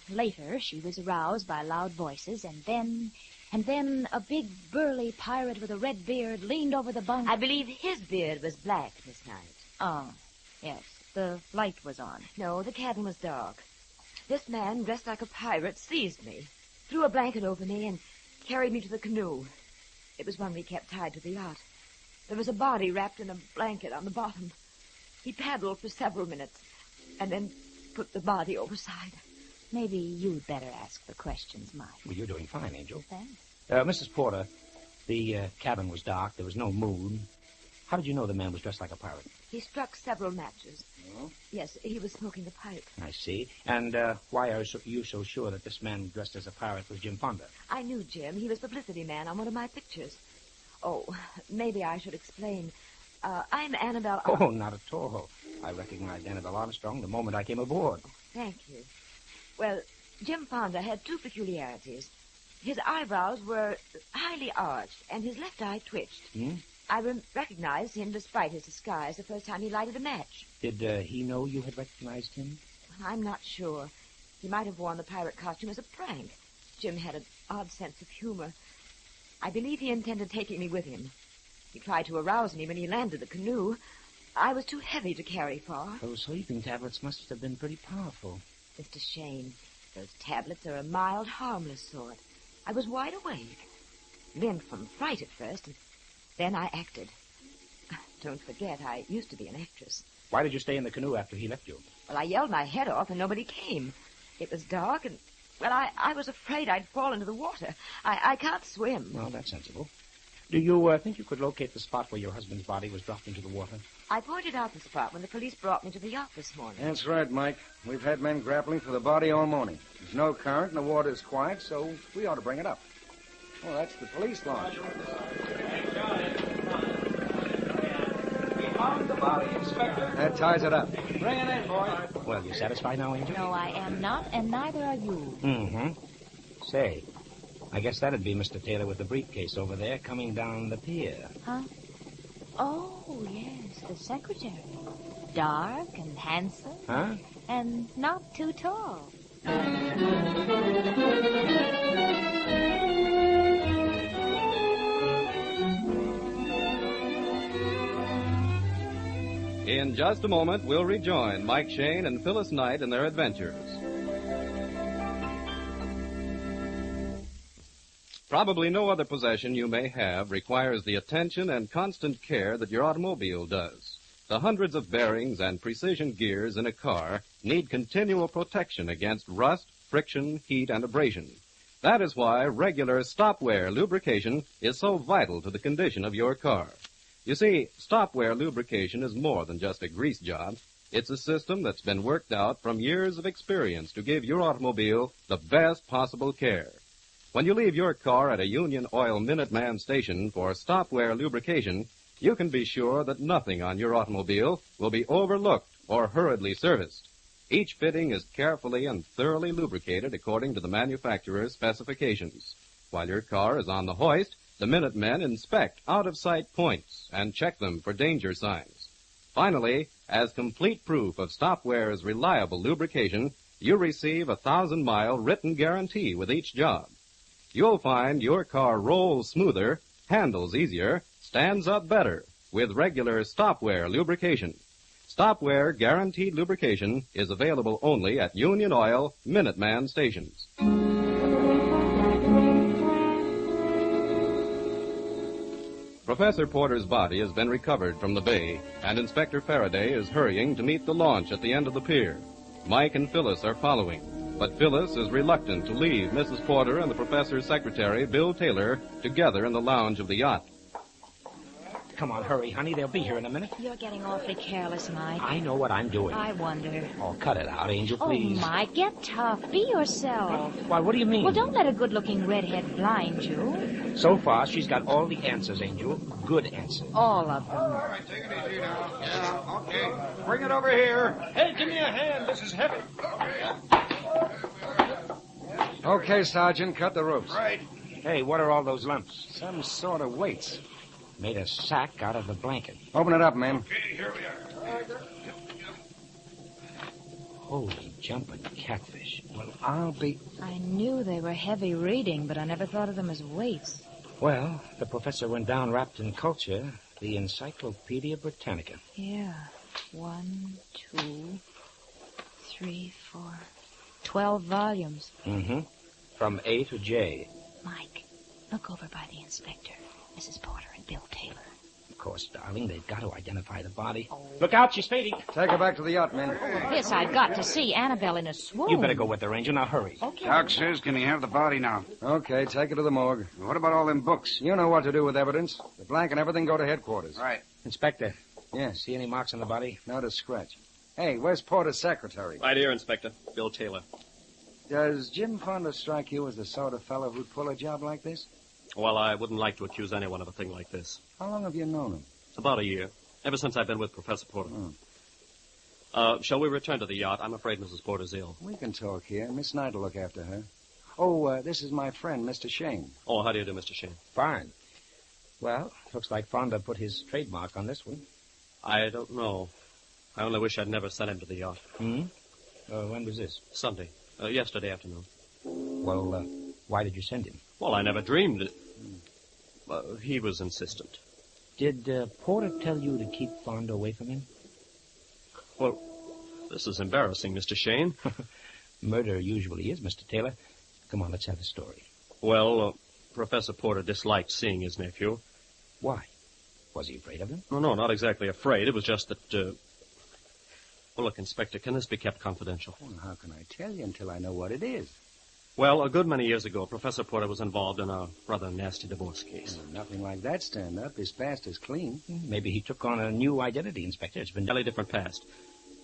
Later, she was aroused by loud voices, and then a big, burly pirate with a red beard leaned over the bunk. I believe his beard was black, Miss Knight. Oh, yes. The light was on. No, the cabin was dark. This man, dressed like a pirate, seized me, threw a blanket over me, and carried me to the canoe. It was one we kept tied to the yacht. There was a body wrapped in a blanket on the bottom. He paddled for several minutes, and then put the body overside. Maybe you'd better ask the questions, Mike. Well, you're doing fine, Angel. Thanks. Mrs. Porter, the cabin was dark. There was no moon. How did you know the man was dressed like a pirate? He struck several matches. Oh? Yes, he was smoking a pipe. I see. And why are you so sure that this man dressed as a pirate was Jim Fonda? I knew Jim. He was publicity man on one of my pictures. Oh, maybe I should explain. I'm Annabelle... Oh, not at all. I recognized Annabelle Armstrong the moment I came aboard. Thank you. Well, Jim Fonda had 2 peculiarities. His eyebrows were highly arched, and his left eye twitched. I recognized him despite his disguise the first time he lighted a match. Did he know you had recognized him? I'm not sure. He might have worn the pirate costume as a prank. Jim had an odd sense of humor. I believe he intended taking me with him. He tried to arouse me when he landed the canoe. I was too heavy to carry far. Those sleeping tablets must have been pretty powerful. Mr. Shane, those tablets are a mild, harmless sort. I was wide awake. Limp from fright at first, and then I acted. Don't forget, I used to be an actress. Why did you stay in the canoe after he left you? Well, I yelled my head off, and nobody came. It was dark, and, well, I was afraid I'd fall into the water. I can't swim. Well, that's sensible. Do you think you could locate the spot where your husband's body was dropped into the water? I pointed out the spot when the police brought me to the yacht this morning. That's right, Mike. We've had men grappling for the body all morning. There's no current, and the water's quiet, so we ought to bring it up. Oh, that's the police launch. Found the body, Inspector. That ties it up. Bring it in, boy. Well, you satisfied now, Angel? No, I am not, and neither are you. Mm-hmm. Say, I guess that'd be Mr. Taylor with the briefcase over there coming down the pier. Huh? Oh, yes, the secretary. Dark and handsome. Huh? And not too tall. In just a moment, we'll rejoin Mike Shane and Phyllis Knight in their adventures. Probably no other possession you may have requires the attention and constant care that your automobile does. The hundreds of bearings and precision gears in a car need continual protection against rust, friction, heat, and abrasion. That is why regular stop-wear lubrication is so vital to the condition of your car. You see, stop-wear lubrication is more than just a grease job. It's a system that's been worked out from years of experience to give your automobile the best possible care. When you leave your car at a Union Oil Minuteman station for stop-wear lubrication, you can be sure that nothing on your automobile will be overlooked or hurriedly serviced. Each fitting is carefully and thoroughly lubricated according to the manufacturer's specifications. While your car is on the hoist, the Minutemen inspect out-of-sight points and check them for danger signs. Finally, as complete proof of stop-wear's reliable lubrication, you receive a 1,000-mile written guarantee with each job. You'll find your car rolls smoother, handles easier, stands up better with regular stop-wear lubrication. Stop-wear guaranteed lubrication is available only at Union Oil Minuteman stations. Professor Porter's body has been recovered from the bay, and Inspector Faraday is hurrying to meet the launch at the end of the pier. Mike and Phyllis are following, but Phyllis is reluctant to leave Mrs. Porter and the professor's secretary, Bill Taylor, together in the lounge of the yacht. Come on, hurry, honey. They'll be here in a minute. You're getting awfully careless, Mike. I know what I'm doing. I wonder. Oh, cut it out, Angel, please. Oh, Mike, get tough. Be yourself. Why, what do you mean? Well, don't let a good-looking redhead blind you. So far, she's got all the answers, Angel. Good answers. All of them. All right, take it easy now. Yeah, okay. Bring it over here. Hey, give me a hand. This is heavy. Okay, Sergeant, cut the ropes. Right. Hey, what are all those lumps? Some sort of weights. Made a sack out of the blanket. Open it up, men. Okay, here we are. Holy jumping catfish. Well, I'll be... I knew they were heavy reading, but I never thought of them as weights. Well, the professor went down wrapped in culture, the Encyclopedia Britannica. Yeah. 1, 2, 3, 4... 12 volumes. Mm-hmm. From A to J. Mike, look over by the inspector, Mrs. Porter, and Bill Taylor. Of course, darling, they've got to identify the body. Oh. Look out, she's fading. Take her back to the yacht, men. This I've got to see. Annabelle in a swoon. You better go with her, Angel. Now, hurry. Okay. Doc says, can he have the body now? Okay, take it to the morgue. What about all them books? You know what to do with evidence. The blank and everything go to headquarters. Right. Inspector. Yes. See any marks on the body? Not a scratch. Hey, where's Porter's secretary? Right here, Inspector. Bill Taylor. Does Jim Fonda strike you as the sort of fellow who'd pull a job like this? Well, I wouldn't like to accuse anyone of a thing like this. How long have you known him? About a year. Ever since I've been with Professor Porter. Shall we return to the yacht? I'm afraid Mrs. Porter's ill. We can talk here. Miss Knight will look after her. Oh, this is my friend, Mr. Shane. Oh, how do you do, Mr. Shane? Fine. Well, looks like Fonda put his trademark on this one. I don't know. I only wish I'd never sent him to the yacht. Hmm? When was this? Sunday. Yesterday afternoon. Well, why did you send him? Well, I never dreamed it. He was insistent. Did Porter tell you to keep Fonda away from him? Well, this is embarrassing, Mr. Shane. Murder usually is, Mr. Taylor. Come on, let's have the story. Well, Professor Porter disliked seeing his nephew. Why? Was he afraid of him? No, not exactly afraid. It was just that, Well, look, Inspector, can this be kept confidential? Well, how can I tell you until I know what it is? Well, a good many years ago, Professor Porter was involved in a rather nasty divorce case. Well, nothing like that stand up. His past is clean. Maybe he took on a new identity, Inspector. It's been... Entirely different past.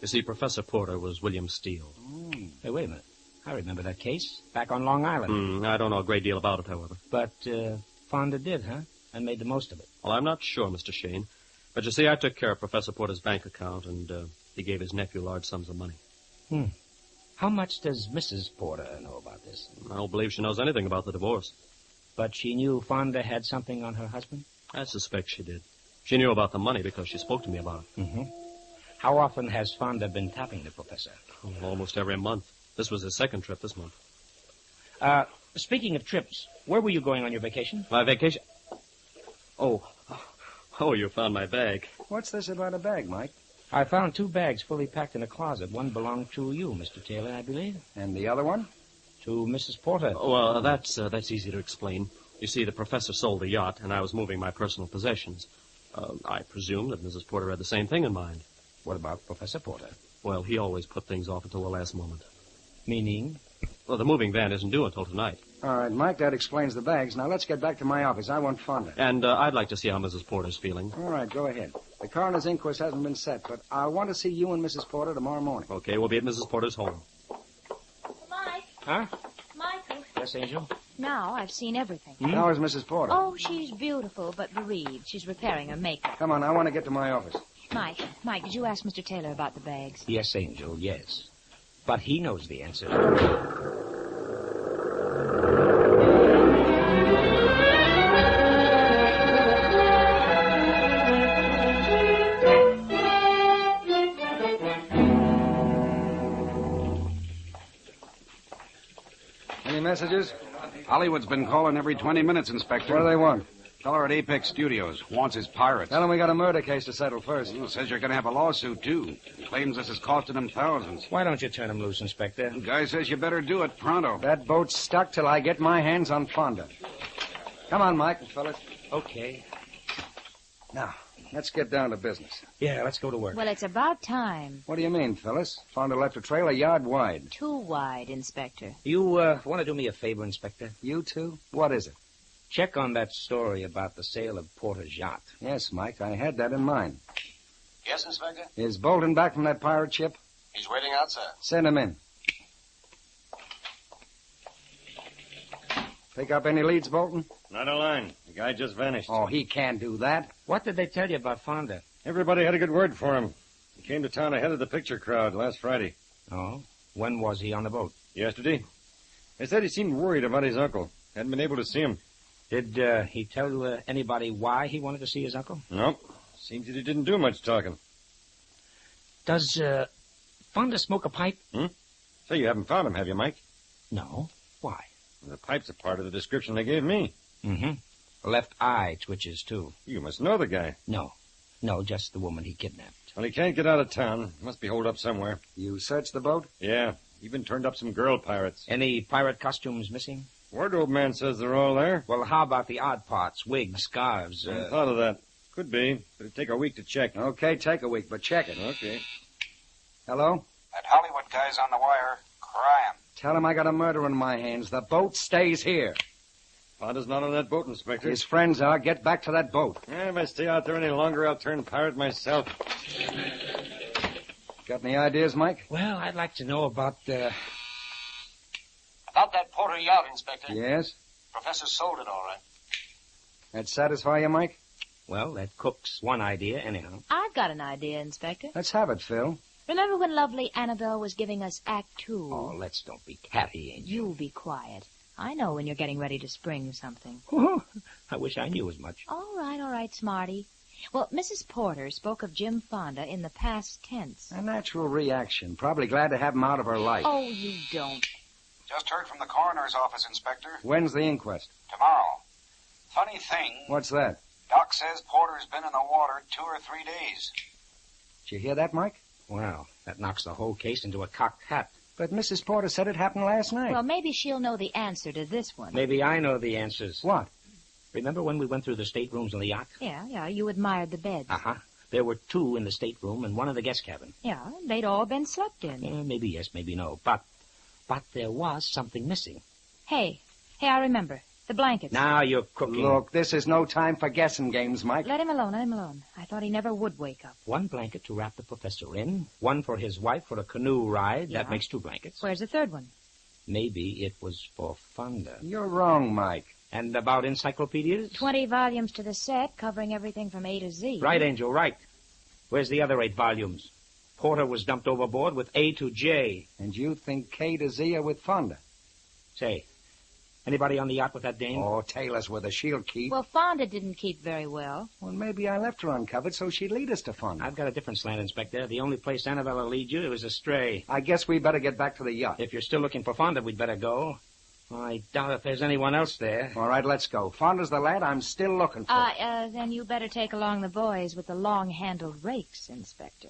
You see, Professor Porter was William Steele. Hey, wait a minute. I remember that case. Back on Long Island. I don't know a great deal about it, however. But, Fonda did, huh? And made the most of it. Well, I'm not sure, Mr. Shane. But you see, I took care of Professor Porter's bank account, and he gave his nephew large sums of money. How much does Mrs. Porter know about this? I don't believe she knows anything about the divorce. But she knew Fonda had something on her husband? I suspect she did. She knew about the money because she spoke to me about it. How often has Fonda been tapping the professor? Almost every month. This was his second trip this month. Speaking of trips, where were you going on your vacation? My vacation? Oh, you found my bag. What's this about a bag, Mike? I found 2 bags fully packed in a closet. One belonged to you, Mr. Taylor, I believe. And the other one? To Mrs. Porter. Well, that's easy to explain. You see, the professor sold the yacht, and I was moving my personal possessions. I presume that Mrs. Porter had the same thing in mind. What about Professor Porter? Well, he always put things off until the last moment. Meaning? Well, the moving van isn't due until tonight. All right, Mike, that explains the bags. Now, let's get back to my office. I want Fonda. And I'd like to see how Mrs. Porter's feeling. All right, go ahead. The coroner's inquest hasn't been set, but I want to see you and Mrs. Porter tomorrow morning. Okay, we'll be at Mrs. Porter's home. Mike. Huh? Michael. Yes, Angel? Now I've seen everything. How is Mrs. Porter? Oh, she's beautiful, but bereaved. She's repairing her makeup. Come on, I want to get to my office. Mike, did you ask Mr. Taylor about the bags? Yes, Angel, yes. But he knows the answer. Any messages? Hollywood's been calling every 20 minutes, Inspector. What do they want? Feller at Apex Studios wants his pirates. Tell him we got a murder case to settle first. Well, says you're going to have a lawsuit, too. Claims this is costing him thousands. Why don't you turn him loose, Inspector? The guy says you better do it pronto. That boat's stuck till I get my hands on Fonda. Come on, Mike and fellas. Okay. Now, let's get down to business. Yeah, let's go to work. Well, it's about time. What do you mean, fellas? Fonda left a trail a yard wide. Too wide, Inspector. You want to do me a favor, Inspector? You too? What is it? Check on that story about the sale of Porter's yacht. Yes, Mike, I had that in mind. Yes, Inspector? Is Bolton back from that pirate ship? He's waiting outside. Send him in. Pick up any leads, Bolton? Not a line. The guy just vanished. Oh, he can't do that. What did they tell you about Fonda? Everybody had a good word for him. He came to town ahead of the picture crowd last Friday. Oh? When was he on the boat? Yesterday. They said he seemed worried about his uncle. Hadn't been able to see him. Did he tell anybody why he wanted to see his uncle? Nope. Seems that he didn't do much talking. Does Fonda smoke a pipe? So you haven't found him, have you, Mike? No. Why? The pipe's a part of the description they gave me. Left eye twitches, too. You must know the guy. No, just the woman he kidnapped. Well, he can't get out of town. Must be holed up somewhere. You searched the boat? Yeah. Even turned up some girl pirates. Any pirate costumes missing? Wardrobe man says they're all there. Well, how about the odd parts? Wigs, scarves? I thought of that. Could be. But it'd take a week to check. Okay, take a week, but check it. Okay. Hello? That Hollywood guy's on the wire, crying. Tell him I got a murder in my hands. The boat stays here. Fonda's not on that boat, Inspector. His friends are. Get back to that boat. If I stay out there any longer, I'll turn pirate myself. Got any ideas, Mike? Well, I'd like to know about, About that Porter yacht, Inspector. Yes? Professor sold it, all right. That satisfy you, Mike? Well, that cooks one idea, anyhow. I've got an idea, Inspector. Let's have it, Phil. Remember when lovely Annabelle was giving us Act 2? Oh, let's don't be catty, Angel. You be quiet. I know when you're getting ready to spring something. I wish I knew as much. All right, Smarty. Well, Mrs. Porter spoke of Jim Fonda in the past tense. A natural reaction. Probably glad to have him out of her life. Oh, you don't. Just heard from the coroner's office, Inspector. When's the inquest? Tomorrow. Funny thing, What's that? Doc says Porter's been in the water 2 or 3 days. Did you hear that, Mike? Wow, that knocks the whole case into a cocked hat. But Mrs. Porter said it happened last night. Well, maybe she'll know the answer to this one. Maybe I know the answers. What? Remember when we went through the staterooms on the yacht? Yeah, you admired the beds. Uh-huh. There were 2 in the stateroom and 1 in the guest cabin. Yeah, they'd all been slept in. Maybe yes, maybe no. But there was something missing. Hey, I remember. The blankets. Now you're cooking. Look, this is no time for guessing games, Mike. Let him alone. I thought he never would wake up. 1 blanket to wrap the professor in, 1 for his wife for a canoe ride. Yeah. That makes 2 blankets. Where's the third one? Maybe it was for Fonda. You're wrong, Mike. And about encyclopedias? 20 volumes to the set, covering everything from A to Z. Right, Angel, right. Where's the other 8 volumes? Porter was dumped overboard with A to J. And you think K to Z are with Fonda? Say, anybody on the yacht with that dame? Oh, Taylor's where the she'll keep. Well, Fonda didn't keep very well. Well, maybe I left her uncovered so she'd lead us to Fonda. I've got a different slant, Inspector. The only place Annabelle will lead you is astray. I guess we better get back to the yacht. If you're still looking for Fonda, we'd better go. I doubt if there's anyone else there. All right, let's go. Fonda's the lad I'm still looking for. Then you better take along the boys with the long-handled rakes, Inspector.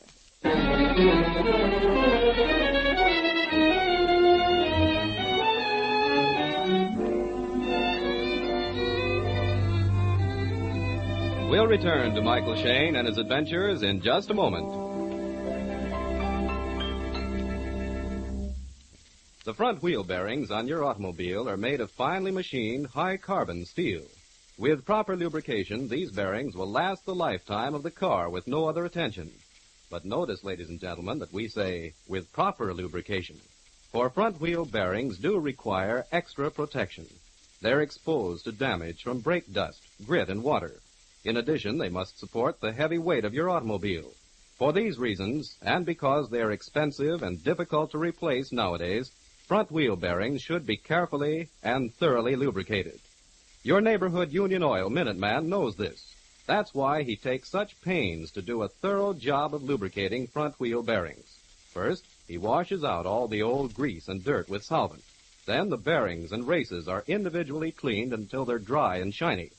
We'll return to Michael Shane and his adventures in just a moment. The front wheel bearings on your automobile are made of finely machined high-carbon steel. With proper lubrication, these bearings will last the lifetime of the car with no other attention. But notice, ladies and gentlemen, that we say, with proper lubrication. For front wheel bearings do require extra protection. They're exposed to damage from brake dust, grit, and water. In addition, they must support the heavy weight of your automobile. For these reasons, and because they are expensive and difficult to replace nowadays, front wheel bearings should be carefully and thoroughly lubricated. Your neighborhood Union Oil Minuteman knows this. That's why he takes such pains to do a thorough job of lubricating front wheel bearings. First, he washes out all the old grease and dirt with solvent. Then the bearings and races are individually cleaned until they're dry and shiny.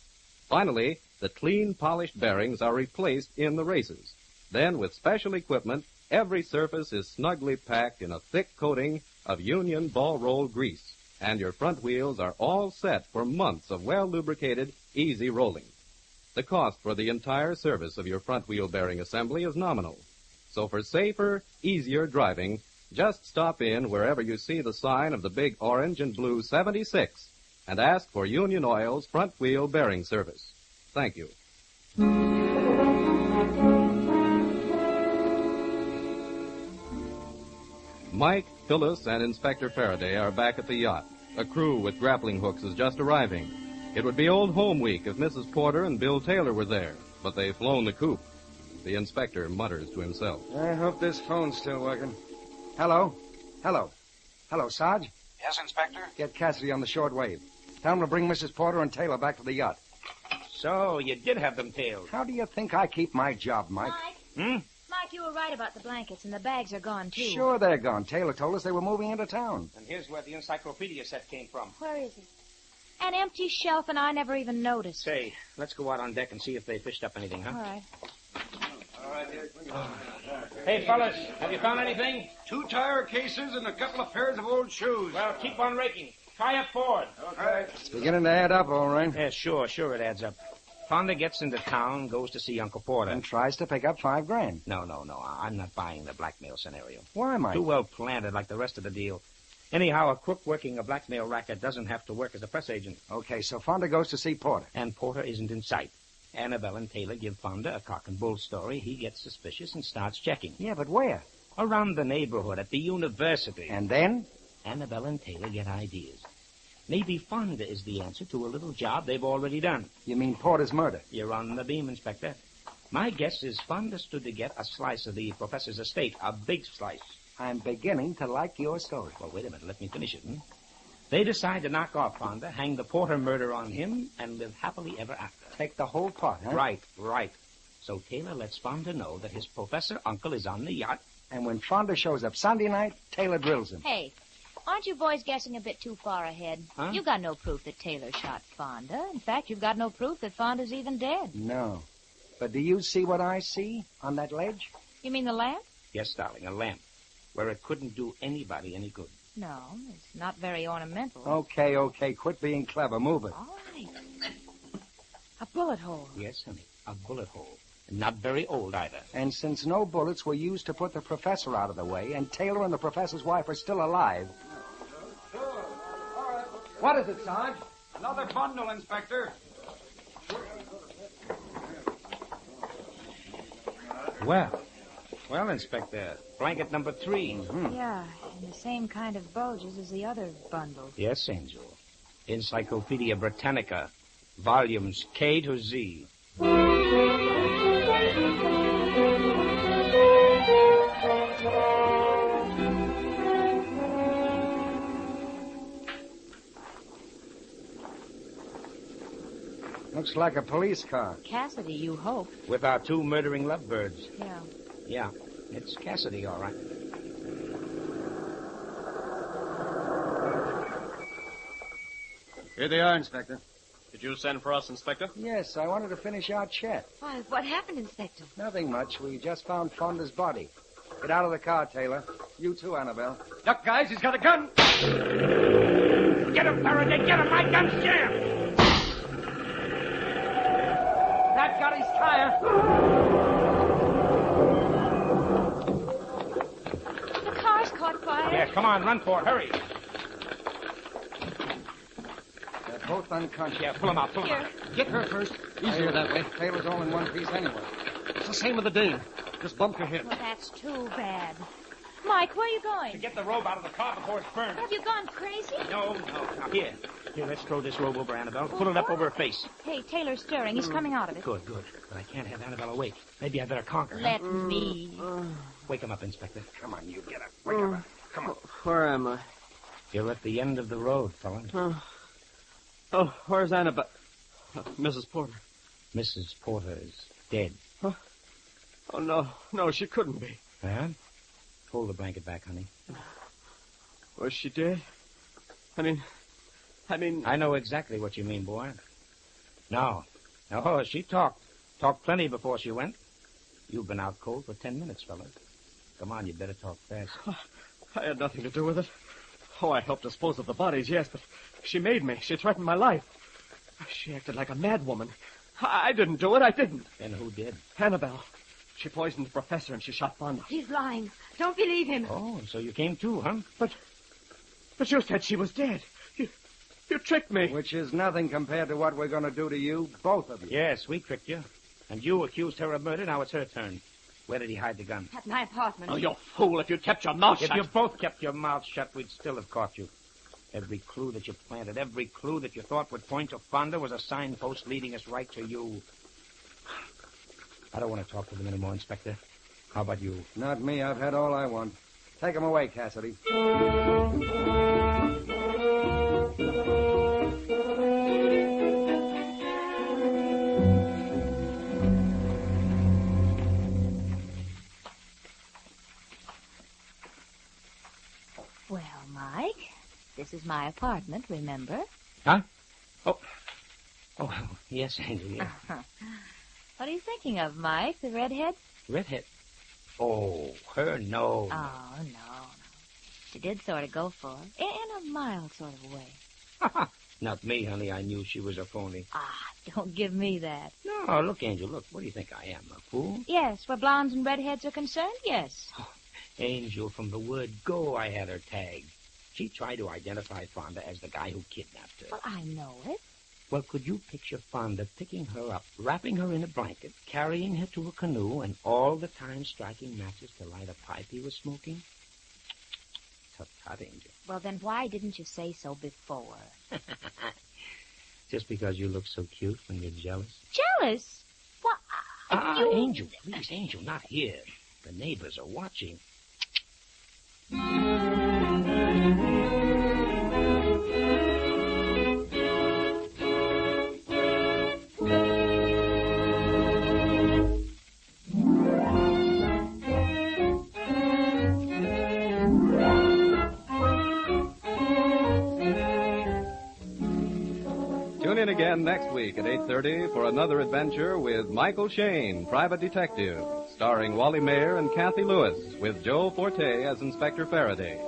Finally, the clean, polished bearings are replaced in the races. Then, with special equipment, every surface is snugly packed in a thick coating of Union ball-roll grease, and your front wheels are all set for months of well-lubricated, easy rolling. The cost for the entire service of your front wheel bearing assembly is nominal. So for safer, easier driving, just stop in wherever you see the sign of the big orange and blue 76 and ask for Union Oil's front wheel bearing service. Thank you. Mike, Phyllis, and Inspector Faraday are back at the yacht. A crew with grappling hooks is just arriving. It would be Old Home Week if Mrs. Porter and Bill Taylor were there, but they've flown the coop. The inspector mutters to himself. I hope this phone's still working. Hello? Hello, Sarge? Yes, Inspector? Get Cassidy on the short wave. Tell him to bring Mrs. Porter and Taylor back to the yacht. So, you did have them tailed. How do you think I keep my job, Mike? Mike, you were right about the blankets, and the bags are gone, too. Sure they're gone. Taylor told us they were moving into town. And here's where the encyclopedia set came from. Where is it? An empty shelf, and I never even noticed. Say, let's go out on deck and see if they fished up anything, huh? All right. Hey, fellas, have you found anything? 2 tire cases and a couple of pairs of old shoes. Well, keep on raking. Try up forward. Okay. It's beginning to add up, all right. Yeah, sure it adds up. Fonda gets into town, goes to see Uncle Porter. And tries to pick up $5,000. No. I'm not buying the blackmail scenario. Why, Mike? Too well planted like the rest of the deal. Anyhow, a crook working a blackmail racket doesn't have to work as a press agent. Okay, so Fonda goes to see Porter. And Porter isn't in sight. Annabelle and Taylor give Fonda a cock and bull story. He gets suspicious and starts checking. Yeah, but where? Around the neighborhood, at the university. And then? Annabelle and Taylor get ideas. Maybe Fonda is the answer to a little job they've already done. You mean Porter's murder? You're on the beam, Inspector. My guess is Fonda stood to get a slice of the professor's estate, a big slice. I'm beginning to like your story. Well, wait a minute. Let me finish it. They decide to knock off Fonda, hang the Porter murder on him, and live happily ever after. Take the whole pot, huh? Right. So Taylor lets Fonda know that his professor uncle is on the yacht. And when Fonda shows up Sunday night, Taylor drills him. Hey, aren't you boys guessing a bit too far ahead? Huh? You've got no proof that Taylor shot Fonda. In fact, you've got no proof that Fonda's even dead. No. But do you see what I see on that ledge? You mean the lamp? Yes, darling, a lamp. where it couldn't do anybody any good. No, it's not very ornamental. Okay. Quit being clever. Move it. All right. A bullet hole. Yes, honey, a bullet hole. And not very old either. And since no bullets were used to put the professor out of the way, and Taylor and the professor's wife are still alive... What is it, Sarge? Another bundle, Inspector. Well, Inspector, blanket number 3. Yeah, and the same kind of bulges as the other bundle. Yes, Angel. Encyclopedia Britannica, volumes K to Z. Looks like a police car. Cassidy, you hope. With our 2 murdering lovebirds. Yeah. Yeah, it's Cassidy, all right. Here they are, Inspector. Did you send for us, Inspector? Yes, I wanted to finish our chat. Why, what happened, Inspector? Nothing much. We just found Fonda's body. Get out of the car, Taylor. You too, Annabelle. Duck, guys, he's got a gun. Get him, Faraday, get him. My gun's jammed. That got his tire. The car's caught fire. Yeah, come on, run for it. Hurry. They're both unconscious. Yeah, pull them out. Get her first. Easier that way. Taylor's all in one piece anyway. It's the same with the dame. Just bumped her head. Well, that's too bad. Mike, where are you going? To get the robe out of the car before it's burned. Have you gone crazy? No. Now, here, let's throw this robe over Annabelle. Pull it up over her face. Hey, Taylor's stirring. He's coming out of it. Good. But I can't have Annabelle awake. Maybe I better conquer her. Let me. Wake him up, Inspector. Come on, you get up. Wake him up. Come on. Where am I? You're at the end of the road, fella. Oh, where's Annabelle? Mrs. Porter. Mrs. Porter is dead. Huh? Oh, no, she couldn't be. Huh? Pull the blanket back, honey. Was she dead? I mean... I know exactly what you mean, boy. No, she talked. Talked plenty before she went. You've been out cold for 10 minutes, fella. Come on, you'd better talk fast. I had nothing to do with it. Oh, I helped dispose of the bodies, yes, but she made me. She threatened my life. She acted like a madwoman. I didn't do it. I didn't. Then who did? Annabelle. She poisoned the professor and she shot Fonda. He's lying. Don't believe him. Oh, so you came too, huh? But you said she was dead. You tricked me. Which is nothing compared to what we're going to do to you, both of you. Yes, we tricked you. And you accused her of murder. Now it's her turn. Where did he hide the gun? At my apartment. Oh, you fool. If you'd kept your mouth shut. If you both kept your mouths shut, we'd still have caught you. Every clue that you planted, every clue that you thought would point to Fonda was a signpost leading us right to you. I don't want to talk to them anymore, Inspector. How about you? Not me. I've had all I want. Take him away, Cassidy. Well, Mike, this is my apartment, remember? Huh? Oh, yes, Angel, yeah. What are you thinking of, Mike? The redhead? Redhead? Oh, her, no. Oh, no. She did sort of go for it, in a mild sort of way. Not me, honey. I knew she was a phony. Don't give me that. No, look, Angel, look. What do you think I am, a fool? Yes, where blondes and redheads are concerned, yes. Oh, Angel, from the word go, I had her tagged. She tried to identify Fonda as the guy who kidnapped her. Well, I know it. Well, could you picture Fonda picking her up, wrapping her in a blanket, carrying her to a canoe, and all the time striking matches to light a pipe he was smoking? Tut, Angel. Well, then why didn't you say so before? Just because you look so cute when you're jealous? Jealous? What? You... Angel, please, Angel, not here. The neighbors are watching. Tune in again next week at 8:30 for another adventure with Michael Shane, Private Detective, starring Wally Mayer and Kathy Lewis, with Joe Forte as Inspector Faraday.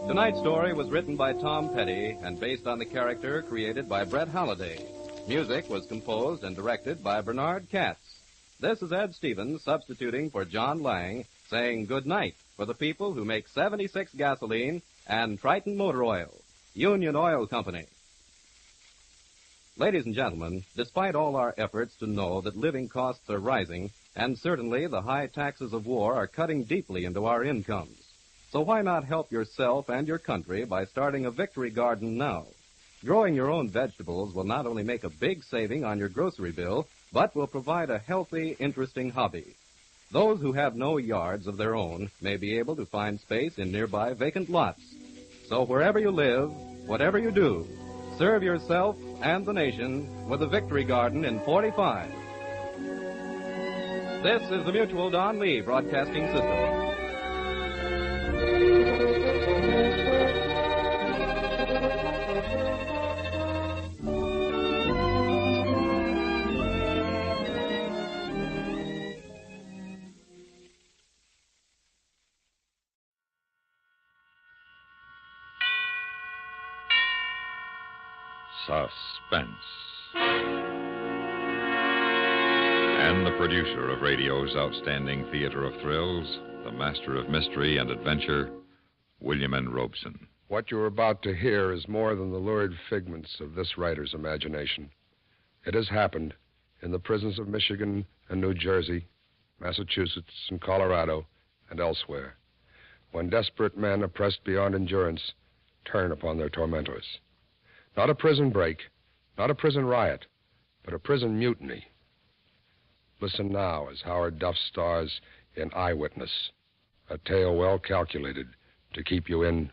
Tonight's story was written by Tom Petty and based on the character created by Brett Halliday. Music was composed and directed by Bernard Katz. This is Ed Stevens substituting for John Lang, saying good night for the people who make 76 gasoline and Triton Motor Oil, Union Oil Company. Ladies and gentlemen, despite all our efforts to know that living costs are rising, and certainly the high taxes of war are cutting deeply into our incomes, so why not help yourself and your country by starting a victory garden now? Growing your own vegetables will not only make a big saving on your grocery bill, but will provide a healthy, interesting hobby. Those who have no yards of their own may be able to find space in nearby vacant lots. So wherever you live, whatever you do, serve yourself and the nation with a victory garden in 45. This is the Mutual Don Lee Broadcasting System. Suspense. And the producer of radio's outstanding theater of thrills, the master of mystery and adventure, William N. Robeson. What you're about to hear is more than the lurid figments of this writer's imagination. It has happened in the prisons of Michigan and New Jersey, Massachusetts and Colorado, and elsewhere, when desperate men oppressed beyond endurance turn upon their tormentors. Not a prison break, not a prison riot, but a prison mutiny. Listen now as Howard Duff stars in Eyewitness, a tale well calculated to keep you in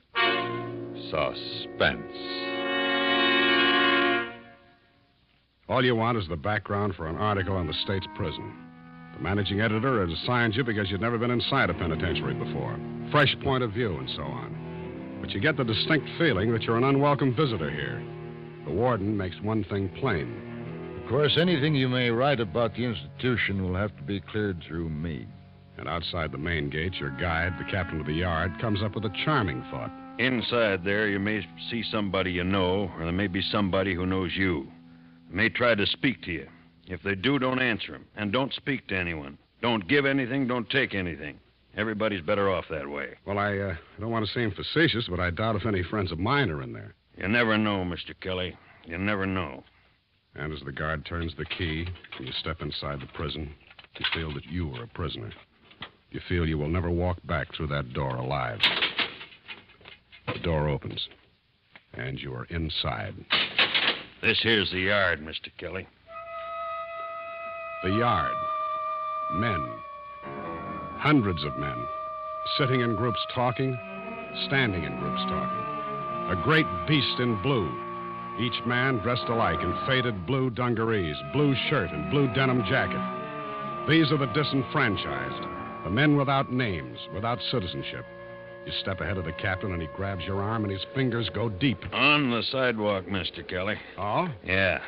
suspense. All you want is the background for an article on the state's prison. The managing editor has assigned you because you've never been inside a penitentiary before. Fresh point of view and so on. But you get the distinct feeling that you're an unwelcome visitor here. The warden makes one thing plain. Of course, anything you may write about the institution will have to be cleared through me. And outside the main gate, your guide, the captain of the yard, comes up with a charming thought. Inside there, you may see somebody you know, or there may be somebody who knows you. They may try to speak to you. If they do, don't answer them, and don't speak to anyone. Don't give anything, don't take anything. Everybody's better off that way. Well, I don't want to seem facetious, but I doubt if any friends of mine are in there. You never know, Mr. Kelly. You never know. And as the guard turns the key and you step inside the prison, you feel that you are a prisoner. You feel you will never walk back through that door alive. The door opens, and you are inside. This here's the yard, Mr. Kelly. The yard. Men. Hundreds of men, sitting in groups talking, standing in groups talking. A great beast in blue, each man dressed alike in faded blue dungarees, blue shirt, and blue denim jacket. These are the disenfranchised, the men without names, without citizenship. You step ahead of the captain, and he grabs your arm, and his fingers go deep. On the sidewalk, Mr. Kelly. Oh? Yeah,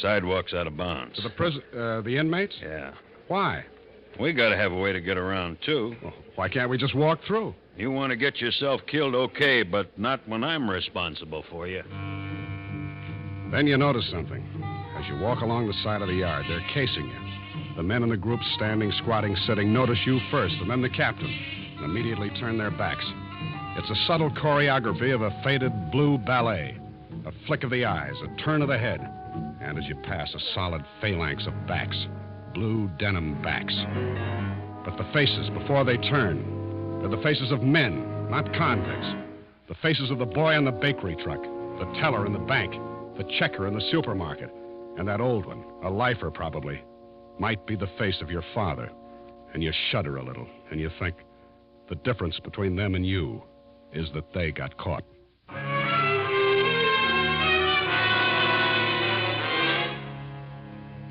sidewalk's out of bounds. To the inmates? Yeah. Why? We gotta have a way to get around, too. Well, why can't we just walk through? You want to get yourself killed, okay, but not when I'm responsible for you. Then you notice something. As you walk along the side of the yard, they're casing you. The men in the group standing, squatting, sitting notice you first, and then the captain, and immediately turn their backs. It's a subtle choreography of a faded blue ballet. A flick of the eyes, a turn of the head, and as you pass, a solid phalanx of backs. Blue denim backs. But the faces, before they turn, they're the faces of men, not convicts. The faces of the boy on the bakery truck, the teller in the bank, the checker in the supermarket, and that old one, a lifer probably, might be the face of your father. And you shudder a little, and you think, the difference between them and you is that they got caught.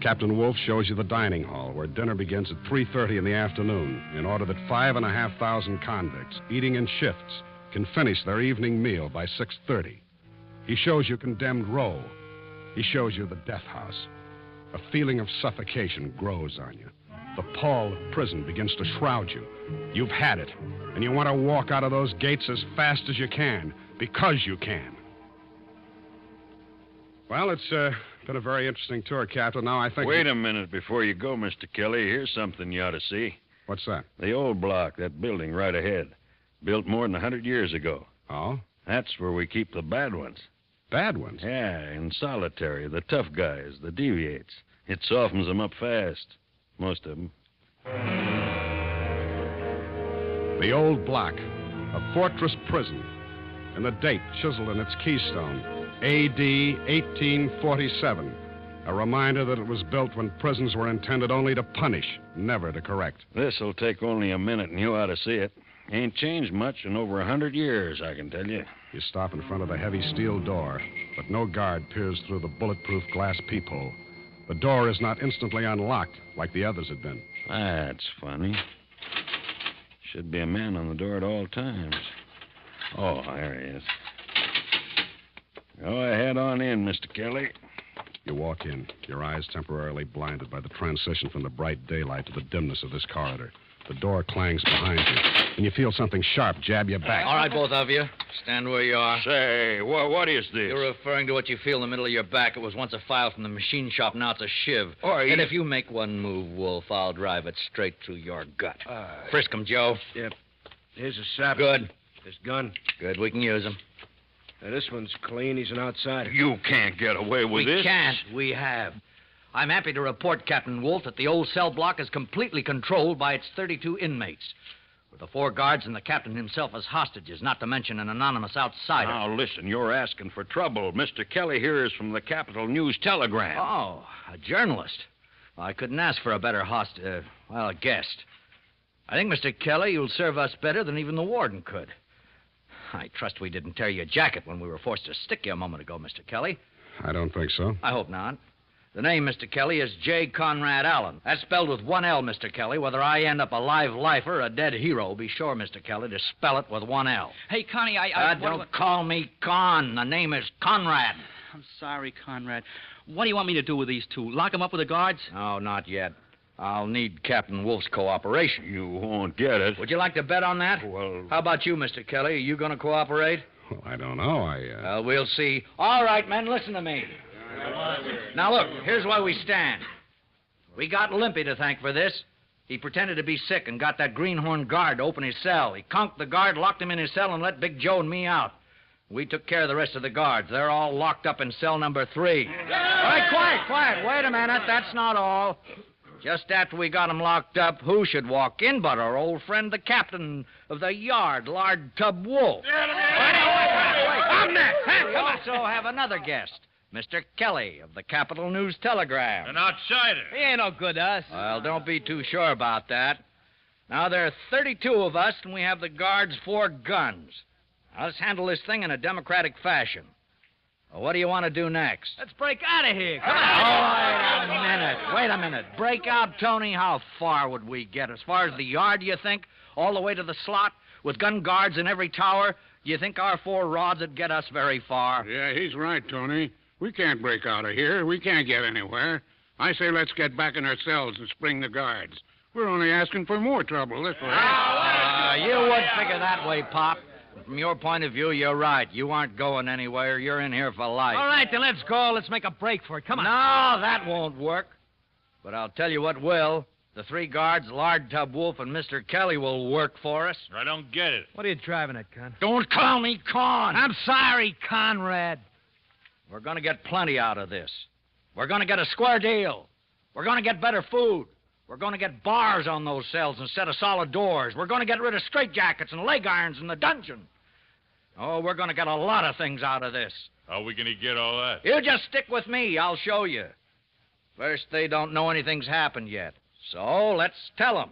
Captain Wolf shows you the dining hall, where dinner begins at 3:30 in the afternoon, in order that 5,500 convicts, eating in shifts, can finish their evening meal by 6:30. He shows you condemned row, He shows you the death house. A feeling of suffocation grows on you. The pall of prison begins to shroud you. You've had it, and you want to walk out of those gates as fast as you can, because you can. Well, it's been a very interesting tour, Captain. Now, I think... Wait a minute before you go, Mr. Kelly. Here's something you ought to see. What's that? The old block, that building right ahead. Built more than 100 years ago. Oh? That's where we keep the bad ones. Bad ones? Yeah, in solitary. The tough guys, the deviates. It softens them up fast. Most of them. The old block, a fortress prison, and the date chiseled in its keystone, A.D. 1847. A reminder that it was built when prisons were intended only to punish, never to correct. This'll take only a minute, and you ought to see it. Ain't changed much in over 100 years, I can tell you. You stop in front of the heavy steel door, but no guard peers through the bulletproof glass peephole. The door is not instantly unlocked like the others had been. That's funny. Should be a man on the door at all times. Oh, there he is. Go ahead on in, Mr. Kelly. You walk in, your eyes temporarily blinded by the transition from the bright daylight to the dimness of this corridor. The door clangs behind you, and you feel something sharp jab your back. All right, both of you. Stand where you are. Say, what is this? You're referring to what you feel in the middle of your back. It was once a file from the machine shop, now it's a shiv. And if you make one move, Wolf, I'll drive it straight through your gut. Frisk him, Joe. Yep. Here's a sap. Good. This gun. Good, we can use him. Now, this one's clean. He's an outsider. You can't get away with this. We can't. We have. I'm happy to report, Captain Wolf, that the old cell block is completely controlled by its 32 inmates, with the 4 guards and the captain himself as hostages, not to mention an anonymous outsider. Now, listen, you're asking for trouble. Mr. Kelly here is from the Capital News Telegram. Oh, a journalist. Well, I couldn't ask for a better guest. I think, Mr. Kelly, you'll serve us better than even the warden could. I trust we didn't tear your jacket when we were forced to stick you a moment ago, Mr. Kelly. I don't think so. I hope not. The name, Mr. Kelly, is J. Conrad Allen. That's spelled with 1 L, Mr. Kelly. Whether I end up a live lifer or a dead hero, be sure, Mr. Kelly, to spell it with 1 L. Hey, Connie, Don't call me Con. The name is Conrad. I'm sorry, Conrad. What do you want me to do with these 2? Lock them up with the guards? No, not yet. I'll need Captain Wolf's cooperation. You won't get it. Would you like to bet on that? Well... How about you, Mr. Kelly? Are you going to cooperate? Well, I don't know. Well, we'll see. All right, men, listen to me. Now, look, here's where we stand. We got Limpy to thank for this. He pretended to be sick and got that greenhorn guard to open his cell. He conked the guard, locked him in his cell, and let Big Joe and me out. We took care of the rest of the guards. They're all locked up in cell number 3. All right, quiet. Wait a minute. That's not all. Just after we got 'em locked up, who should walk in but our old friend, the captain of the yard, Lard Tub Wolf. Wait. I'm next. We also have another guest, Mr. Kelly of the Capital News Telegram. An outsider. He ain't no good to us. Well, don't be too sure about that. Now, there are 32 of us, and we have the guards 4 guns. Now, let's handle this thing in a democratic fashion. Well, what do you want to do next? Let's break out of here. Come on. Wait a minute. Break out, Tony? How far would we get? As far as the yard, you think? All the way to the slot? With gun guards in every tower? Do you think our 4 rods would get us very far? Yeah, he's right, Tony. We can't break out of here. We can't get anywhere. I say let's get back in our cells and spring the guards. We're only asking for more trouble this way. You would figure that way, Pop. From your point of view, you're right. You aren't going anywhere. You're in here for life. All right, then let's go. Let's make a break for it. Come on. No, that won't work. But I'll tell you what will. The 3 guards, Lard Tub Wolf and Mr. Kelly, will work for us. I don't get it. What are you driving at, Con? Don't call me Con. I'm sorry, Conrad. We're going to get plenty out of this. We're going to get a square deal. We're going to get better food. We're going to get bars on those cells instead of solid doors. We're going to get rid of straitjackets and leg irons in the dungeon. Oh, we're going to get a lot of things out of this. How are we going to get all that? You just stick with me. I'll show you. First, they don't know anything's happened yet. So let's tell them.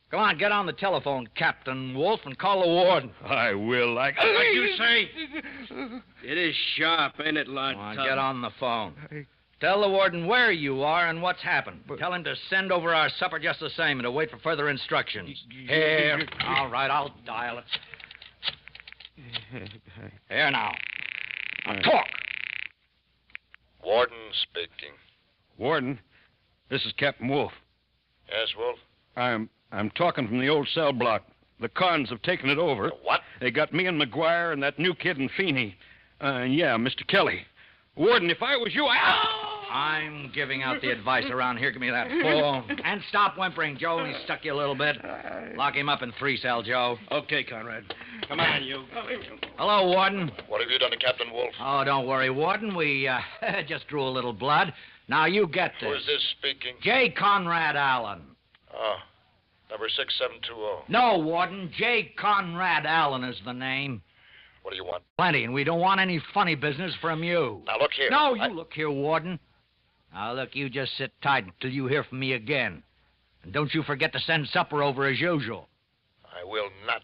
Come on, get on the telephone, Captain Wolf, and call the warden. I will. What'd you say? It is sharp, ain't it, Lard? Come on, get on the phone. Tell the warden where you are and what's happened. Tell him to send over our supper just the same and to wait for further instructions. Here. All right, I'll dial it. Here now. Now talk. Warden speaking. Warden, this is Captain Wolf. Yes, Wolf? I'm talking from the old cell block. The Carns have taken it over. What? They got me and McGuire and that new kid and Feeney. Yeah, Mr. Kelly. Warden, if I was you, I'm giving out the advice around here. Give me that phone. And stop whimpering, Joe. He stuck you a little bit. Lock him up in 3-cell, Joe. Okay, Conrad. Come on, you. Hello, Warden. What have you done to Captain Wolf? Oh, don't worry, Warden. We just drew a little blood. Now you get this. Who is this speaking? J. Conrad Allen. Oh, number 6720. No, Warden. J. Conrad Allen is the name. What do you want? Plenty, and we don't want any funny business from you. Now, look here. No, you look here, Warden. Now, look, you just sit tight until you hear from me again. And don't you forget to send supper over as usual. I will not.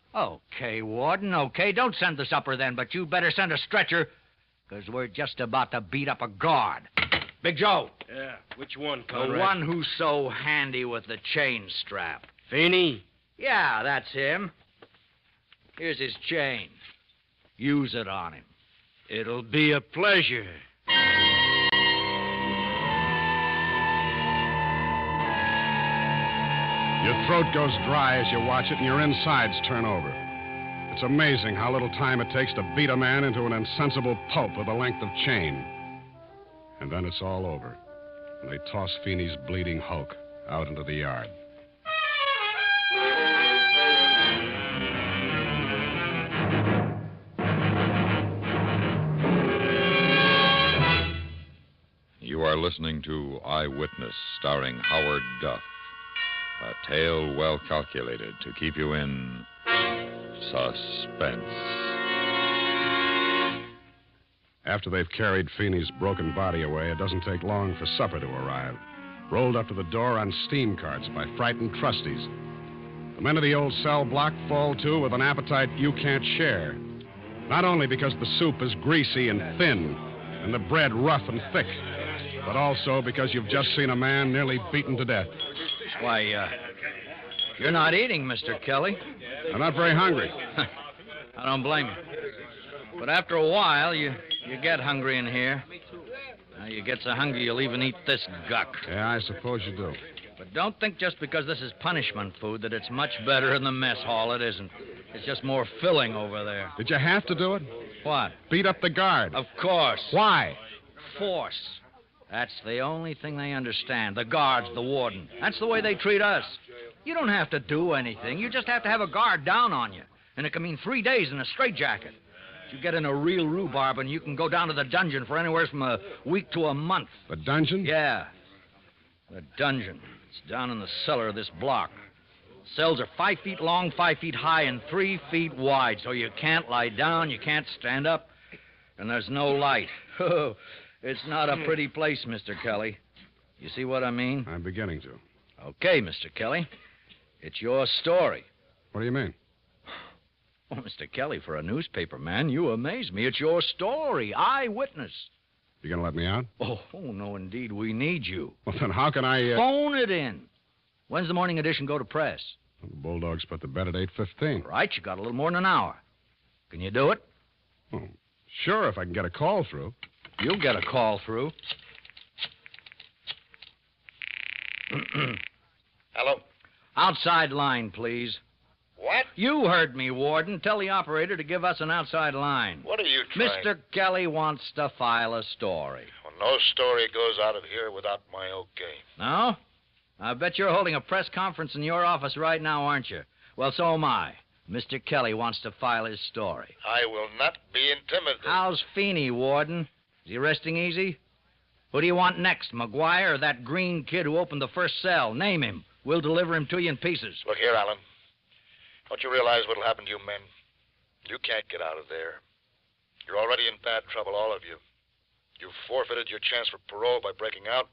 Okay, Warden, okay. Don't send the supper then, but you better send a stretcher, because we're just about to beat up a guard. Big Joe. Yeah, which one, The Conrad? one who's so handy with the chain strap. Feeney? Yeah, that's him. Here's his chain. Use it on him. It'll be a pleasure. Your throat goes dry as you watch it, and your insides turn over. It's amazing how little time it takes to beat a man into an insensible pulp with a length of chain. And then it's all over, and they toss Feeney's bleeding hulk out into the yard. You are listening to Eyewitness, starring Howard Duff. A tale well calculated to keep you in suspense. After they've carried Feeney's broken body away, it doesn't take long for supper to arrive. Rolled up to the door on steam carts by frightened trusties. The men of the old cell block fall to with an appetite you can't share. Not only because the soup is greasy and thin, and the bread rough and thick, but also because you've just seen a man nearly beaten to death. Why, you're not eating, Mr. Kelly. I'm not very hungry. I don't blame you. But after a while, you get hungry in here. You get so hungry you'll even eat this guck. Yeah, I suppose you do. But don't think just because this is punishment food that it's much better in the mess hall. It isn't. It's just more filling over there. Did you have to do it? What? Beat up the guard. Of course. Why? Force. That's the only thing they understand. The guards, the warden. That's the way they treat us. You don't have to do anything. You just have to have a guard down on you. And it can mean 3 days in a straitjacket. You get in a real rhubarb and you can go down to the dungeon for anywhere from a week to a month. The dungeon? Yeah. The dungeon. It's down in the cellar of this block. Cells are 5 feet long, 5 feet high, and 3 feet wide. So you can't lie down, you can't stand up, and there's no light. It's not a pretty place, Mr. Kelly. You see what I mean? I'm beginning to. Okay, Mr. Kelly. It's your story. What do you mean? Oh, Mr. Kelly, for a newspaper man, you amaze me. It's your story. Eyewitness. You gonna let me out? Oh, no, indeed. We need you. Well, then how can I... Phone it in. When's the morning edition go to press? Well, the Bulldogs put the bed at 8:15. Right, you got a little more than an hour. Can you do it? Oh, sure, if I can get a call through. You'll get a call through. Hello? Outside line, please. What? You heard me, Warden. Tell the operator to give us an outside line. What are you trying... Mr. Kelly wants to file a story. Well, no story goes out of here without my okay. No? I bet you're holding a press conference in your office right now, aren't you? Well, so am I. Mr. Kelly wants to file his story. I will not be intimidated. How's Feeney, Warden? Is he resting easy? Who do you want next, McGuire or that green kid who opened the first cell? Name him. We'll deliver him to you in pieces. Look here, Alan. Don't you realize what'll happen to you men? You can't get out of there. You're already in bad trouble, all of you. You've forfeited your chance for parole by breaking out.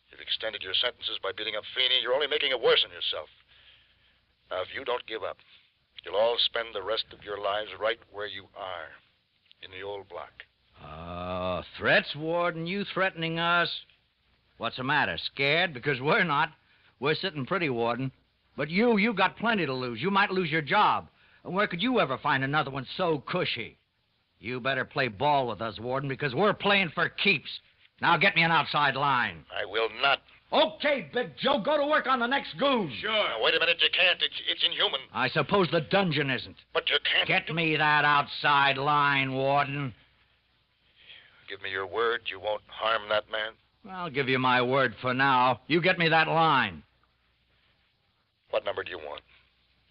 You've extended your sentences by beating up Feeney. You're only making it worse on yourself. Now, if you don't give up, you'll all spend the rest of your lives right where you are, in the old block. Threats, Warden? You threatening us? What's the matter? Scared? Because we're not. We're sitting pretty, Warden. But you got plenty to lose. You might lose your job. And where could you ever find another one so cushy? You better play ball with us, Warden, because we're playing for keeps. Now get me an outside line. I will not. Okay, Big Joe, go to work on the next goon. Sure. Now, wait a minute, you can't. It's inhuman. I suppose the dungeon isn't. But you can't. Get me that outside line, Warden. Give me your word you won't harm that man. I'll give you my word for now. You get me that line. What number do you want?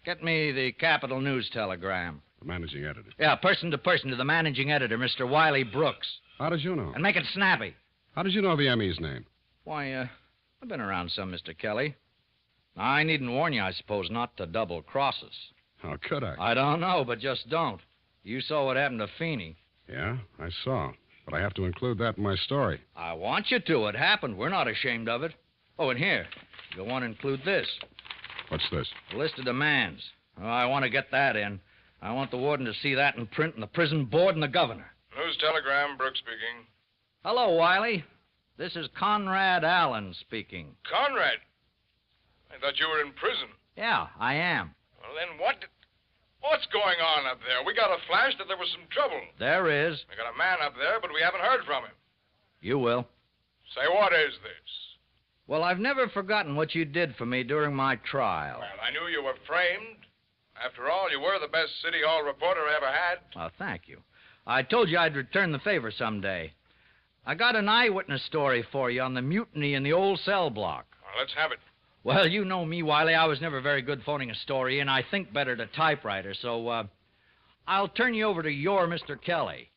Get me the Capital News telegram. The managing editor. Yeah, person to the managing editor, Mr. Wiley Brooks. How did you know? And make it snappy. How did you know the ME's name? Why, I've been around some, Mr. Kelly. I needn't warn you, I suppose, not to double-cross us. How could I? I don't know, but just don't. You saw what happened to Feeney. Yeah, I saw. But I have to include that in my story. I want you to. It happened. We're not ashamed of it. Oh, and here, you'll want to include this. What's this? A list of demands. Oh, I want to get that in. I want the warden to see that in print and the prison board and the governor. News telegram, Brooks speaking. Hello, Wiley. This is Conrad Allen speaking. Conrad? I thought you were in prison. Yeah, I am. Well, then what's going on up there? We got a flash that there was some trouble. There is. We got a man up there, but we haven't heard from him. You will. Say, what is this? Well, I've never forgotten what you did for me during my trial. Well, I knew you were framed. After all, you were the best City Hall reporter I ever had. Oh, thank you. I told you I'd return the favor someday. I got an eyewitness story for you on the mutiny in the old cell block. Well, let's have it. Well, you know me, Wiley. I was never very good phoning a story, and I think better to typewriter, so, I'll turn you over to your Mr. Kelly.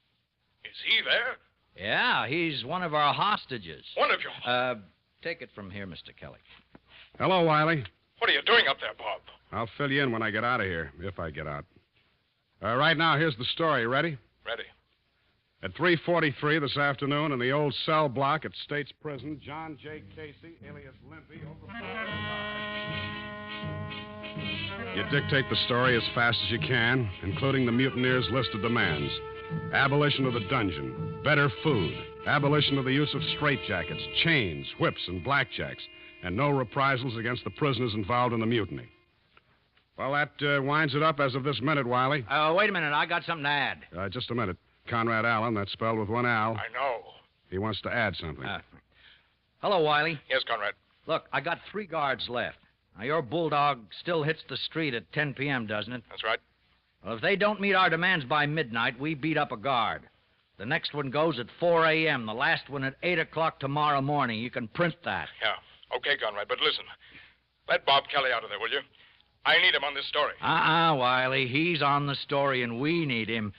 Is he there? Yeah, he's one of our hostages. One of your... Take it from here, Mr. Kelly. Hello, Wiley. What are you doing up there, Bob? I'll fill you in when I get out of here, if I get out. Right now, here's the story. Ready? Ready. At 3:43 this afternoon in the old cell block at State's Prison, John J. Casey, alias Limpy, You dictate the story as fast as you can, including the mutineers' list of demands. Abolition of the dungeon, better food, abolition of the use of straitjackets, chains, whips, and blackjacks, and no reprisals against the prisoners involved in the mutiny. Well, that winds it up as of this minute, Wiley. Wait a minute. I got something to add. Just a minute. Conrad Allen, that's spelled with one L. I know. He wants to add something. Hello, Wiley. Yes, Conrad. Look, I got 3 guards left. Now, your bulldog still hits the street at 10 p.m., doesn't it? That's right. Well, if they don't meet our demands by midnight, we beat up a guard. The next one goes at 4 a.m., the last one at 8 o'clock tomorrow morning. You can print that. Yeah. Okay, Conrad, but listen. Let Bob Kelly out of there, will you? I need him on this story. Wiley. He's on the story, and we need him.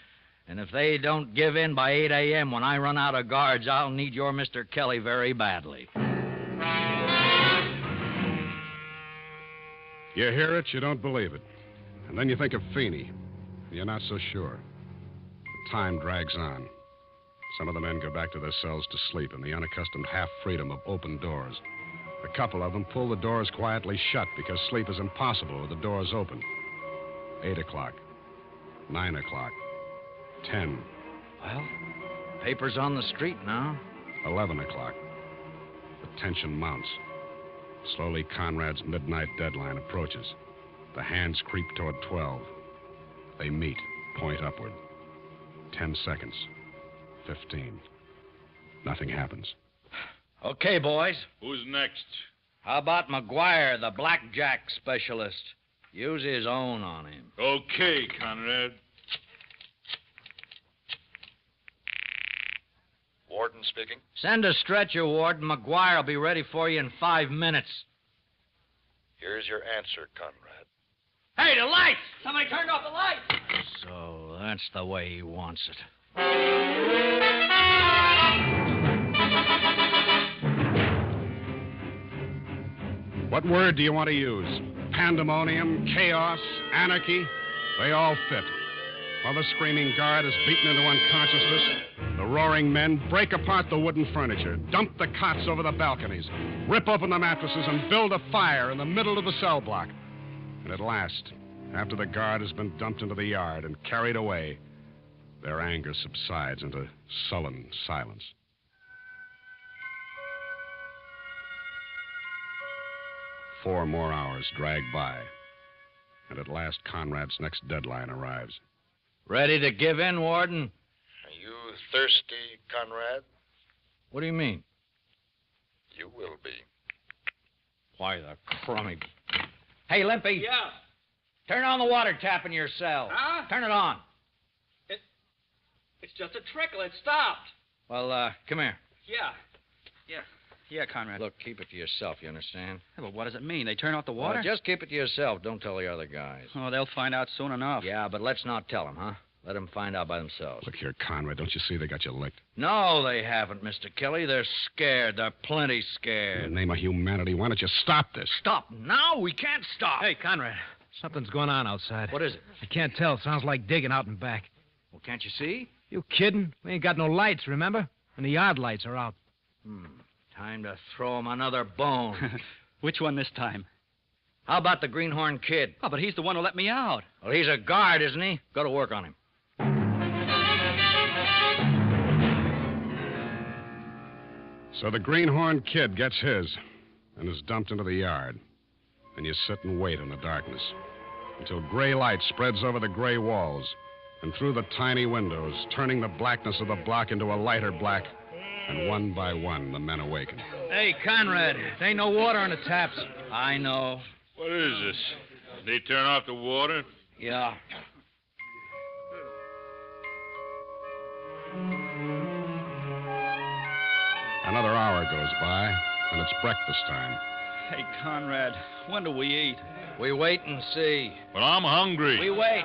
And if they don't give in by 8 a.m. when I run out of guards, I'll need your Mr. Kelly very badly. You hear it, you don't believe it. And then you think of Feeney. You're not so sure. The time drags on. Some of the men go back to their cells to sleep in the unaccustomed half-freedom of open doors. A couple of them pull the doors quietly shut because sleep is impossible with the doors open. 8 o'clock. 9 o'clock. 10. Well, paper's on the street now. 11 o'clock. The tension mounts. Slowly, Conrad's midnight deadline approaches. The hands creep toward 12. They meet, point upward. 10 seconds. 15. Nothing happens. Okay, boys. Who's next? How about McGuire, the blackjack specialist? Use his own on him. Okay, Conrad. Warden speaking. Send a stretcher, Warden. McGuire will be ready for you in 5 minutes. Here's your answer, Conrad. Hey, the lights! Somebody turned off the lights! So that's the way he wants it. What word do you want to use? Pandemonium, chaos, anarchy? They all fit. While the screaming guard is beaten into unconsciousness, the roaring men break apart the wooden furniture, dump the cots over the balconies, rip open the mattresses, and build a fire in the middle of the cell block. And at last, after the guard has been dumped into the yard and carried away, their anger subsides into sullen silence. Four more hours drag by, and at last Conrad's next deadline arrives. Ready to give in, Warden? Are you thirsty, Conrad? What do you mean? You will be. Why, the crummy... Hey, Limpy. Yeah. Turn on the water tap in your cell. Huh? Turn it on. It's just a trickle. It stopped. Well, come here. Yeah, Conrad. Look, keep it to yourself, you understand? Yeah, but what does it mean? They turn off the water? Well, just keep it to yourself. Don't tell the other guys. Oh, they'll find out soon enough. Yeah, but let's not tell them, huh? Let them find out by themselves. Look here, Conrad, don't you see they got you licked? No, they haven't, Mr. Kelly. They're scared. They're plenty scared. In the name of humanity, why don't you stop this? Stop now? We can't stop. Hey, Conrad, something's going on outside. What is it? I can't tell. Sounds like digging out and back. Well, can't you see? You kidding? We ain't got no lights, remember? And the yard lights are out. Time to throw him another bone. Which one this time? How about the Greenhorn Kid? Oh, but he's the one who let me out. Well, he's a guard, isn't he? Go to work on him. So the Greenhorn Kid gets his and is dumped into the yard. And you sit and wait in the darkness until gray light spreads over the gray walls and through the tiny windows, turning the blackness of the block into a lighter black. And one by one, the men awaken. Hey, Conrad, there ain't no water on the taps. I know. What is this? They turn off the water? Yeah. Another hour goes by, and it's breakfast time. Hey, Conrad, when do we eat? We wait and see. But I'm hungry. We wait.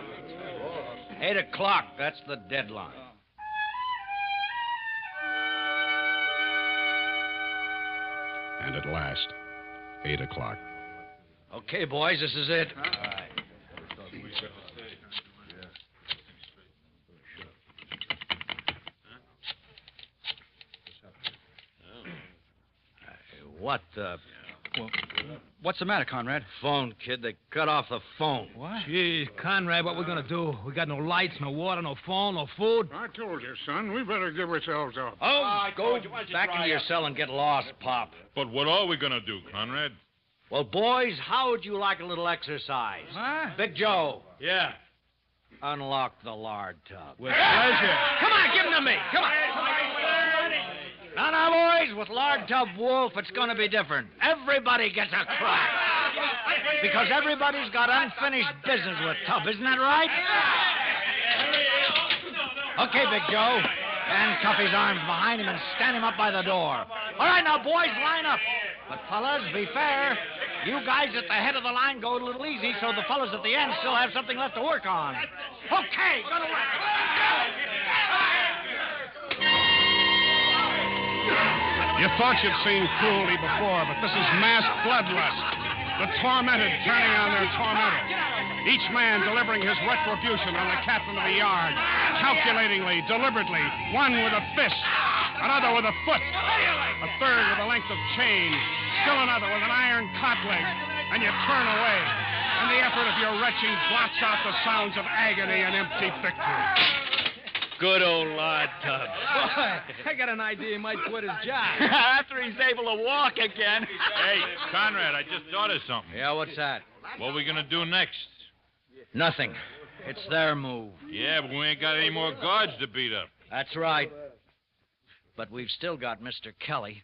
8 o'clock, that's the deadline. And at last, 8 o'clock. Okay, boys, this is it. All right. What the... Well, what's the matter, Conrad? Phone, kid. They cut off the phone. What? Gee, Conrad, what we gonna do? We got no lights, no water, no phone, no food. I told you, son. We better give ourselves up. Oh, go back into your cell and get lost, Pop. But what are we going to do, Conrad? Well, boys, how would you like a little exercise? Huh? Big Joe. Yeah. Unlock the lard tub. With pleasure. Come on, give him to me. Come on. Now, boys, with Lard Tub Wolf, it's going to be different. Everybody gets a crack. Because everybody's got unfinished business with Tub, isn't that right? Okay, Big Joe. Handcuff his arms behind him and stand him up by the door. All right, now, boys, line up. But, fellas, be fair. You guys at the head of the line go a little easy so the fellas at the end still have something left to work on. Okay, go to work. You thought you'd seen cruelty before, but this is mass bloodlust. The tormented turning on their tormentor. Each man delivering his retribution on the captain of the yard. Calculatingly, deliberately, one with a fist, another with a foot, a third with a length of chain, still another with an iron cot leg, and you turn away. And the effort of your retching blots out the sounds of agony and empty victory. Good old Lard Tub. Boy, I got an idea he might quit his job. After he's able to walk again. Hey, Conrad, I just thought of something. Yeah, what's that? What are we going to do next? Nothing. It's their move. Yeah, but we ain't got any more guards to beat up. That's right. But we've still got Mr. Kelly.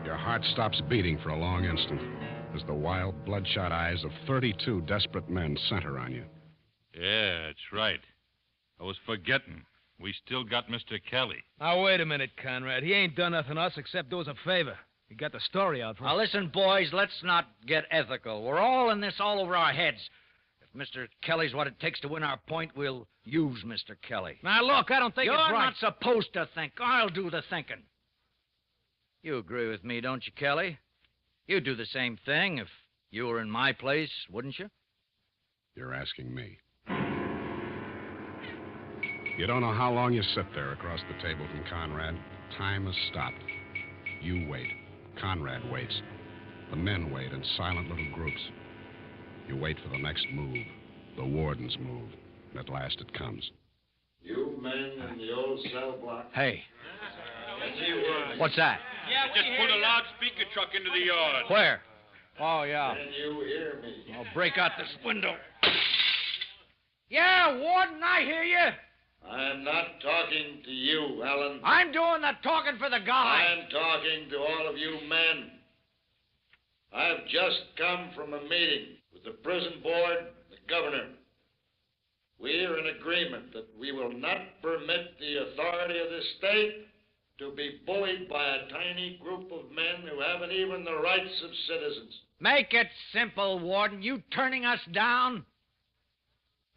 Your heart stops beating for a long instant as the wild, bloodshot eyes of 32 desperate men center on you. Yeah, that's right. I was forgetting. We still got Mr. Kelly. Now, wait a minute, Conrad. He ain't done nothing to us except do us a favor. He got the story out for us. Now, listen, boys, let's not get ethical. We're all in this all over our heads. If Mr. Kelly's what it takes to win our point, we'll use Mr. Kelly. Now, look, I don't think You're it's right. not supposed to think. I'll do the thinking. You agree with me, don't you, Kelly? You'd do the same thing if you were in my place, wouldn't you? You're asking me. You don't know how long you sit there across the table from Conrad. Time has stopped. You wait. Conrad waits. The men wait in silent little groups. You wait for the next move, the warden's move, and at last it comes. You men in the old cell block. Hey. What's that? Yeah, just pulled a loudspeaker truck into the yard. Where? Oh, yeah. Can you hear me? I'll break out this window. Yeah, Warden, I hear you. I'm not talking to you, Alan. I'm doing the talking for the guy. I'm talking to all of you men. I've just come from a meeting with the prison board and the governor. We're in agreement that we will not permit the authority of this state to be bullied by a tiny group of men who haven't even the rights of citizens. Make it simple, Warden. You turning us down?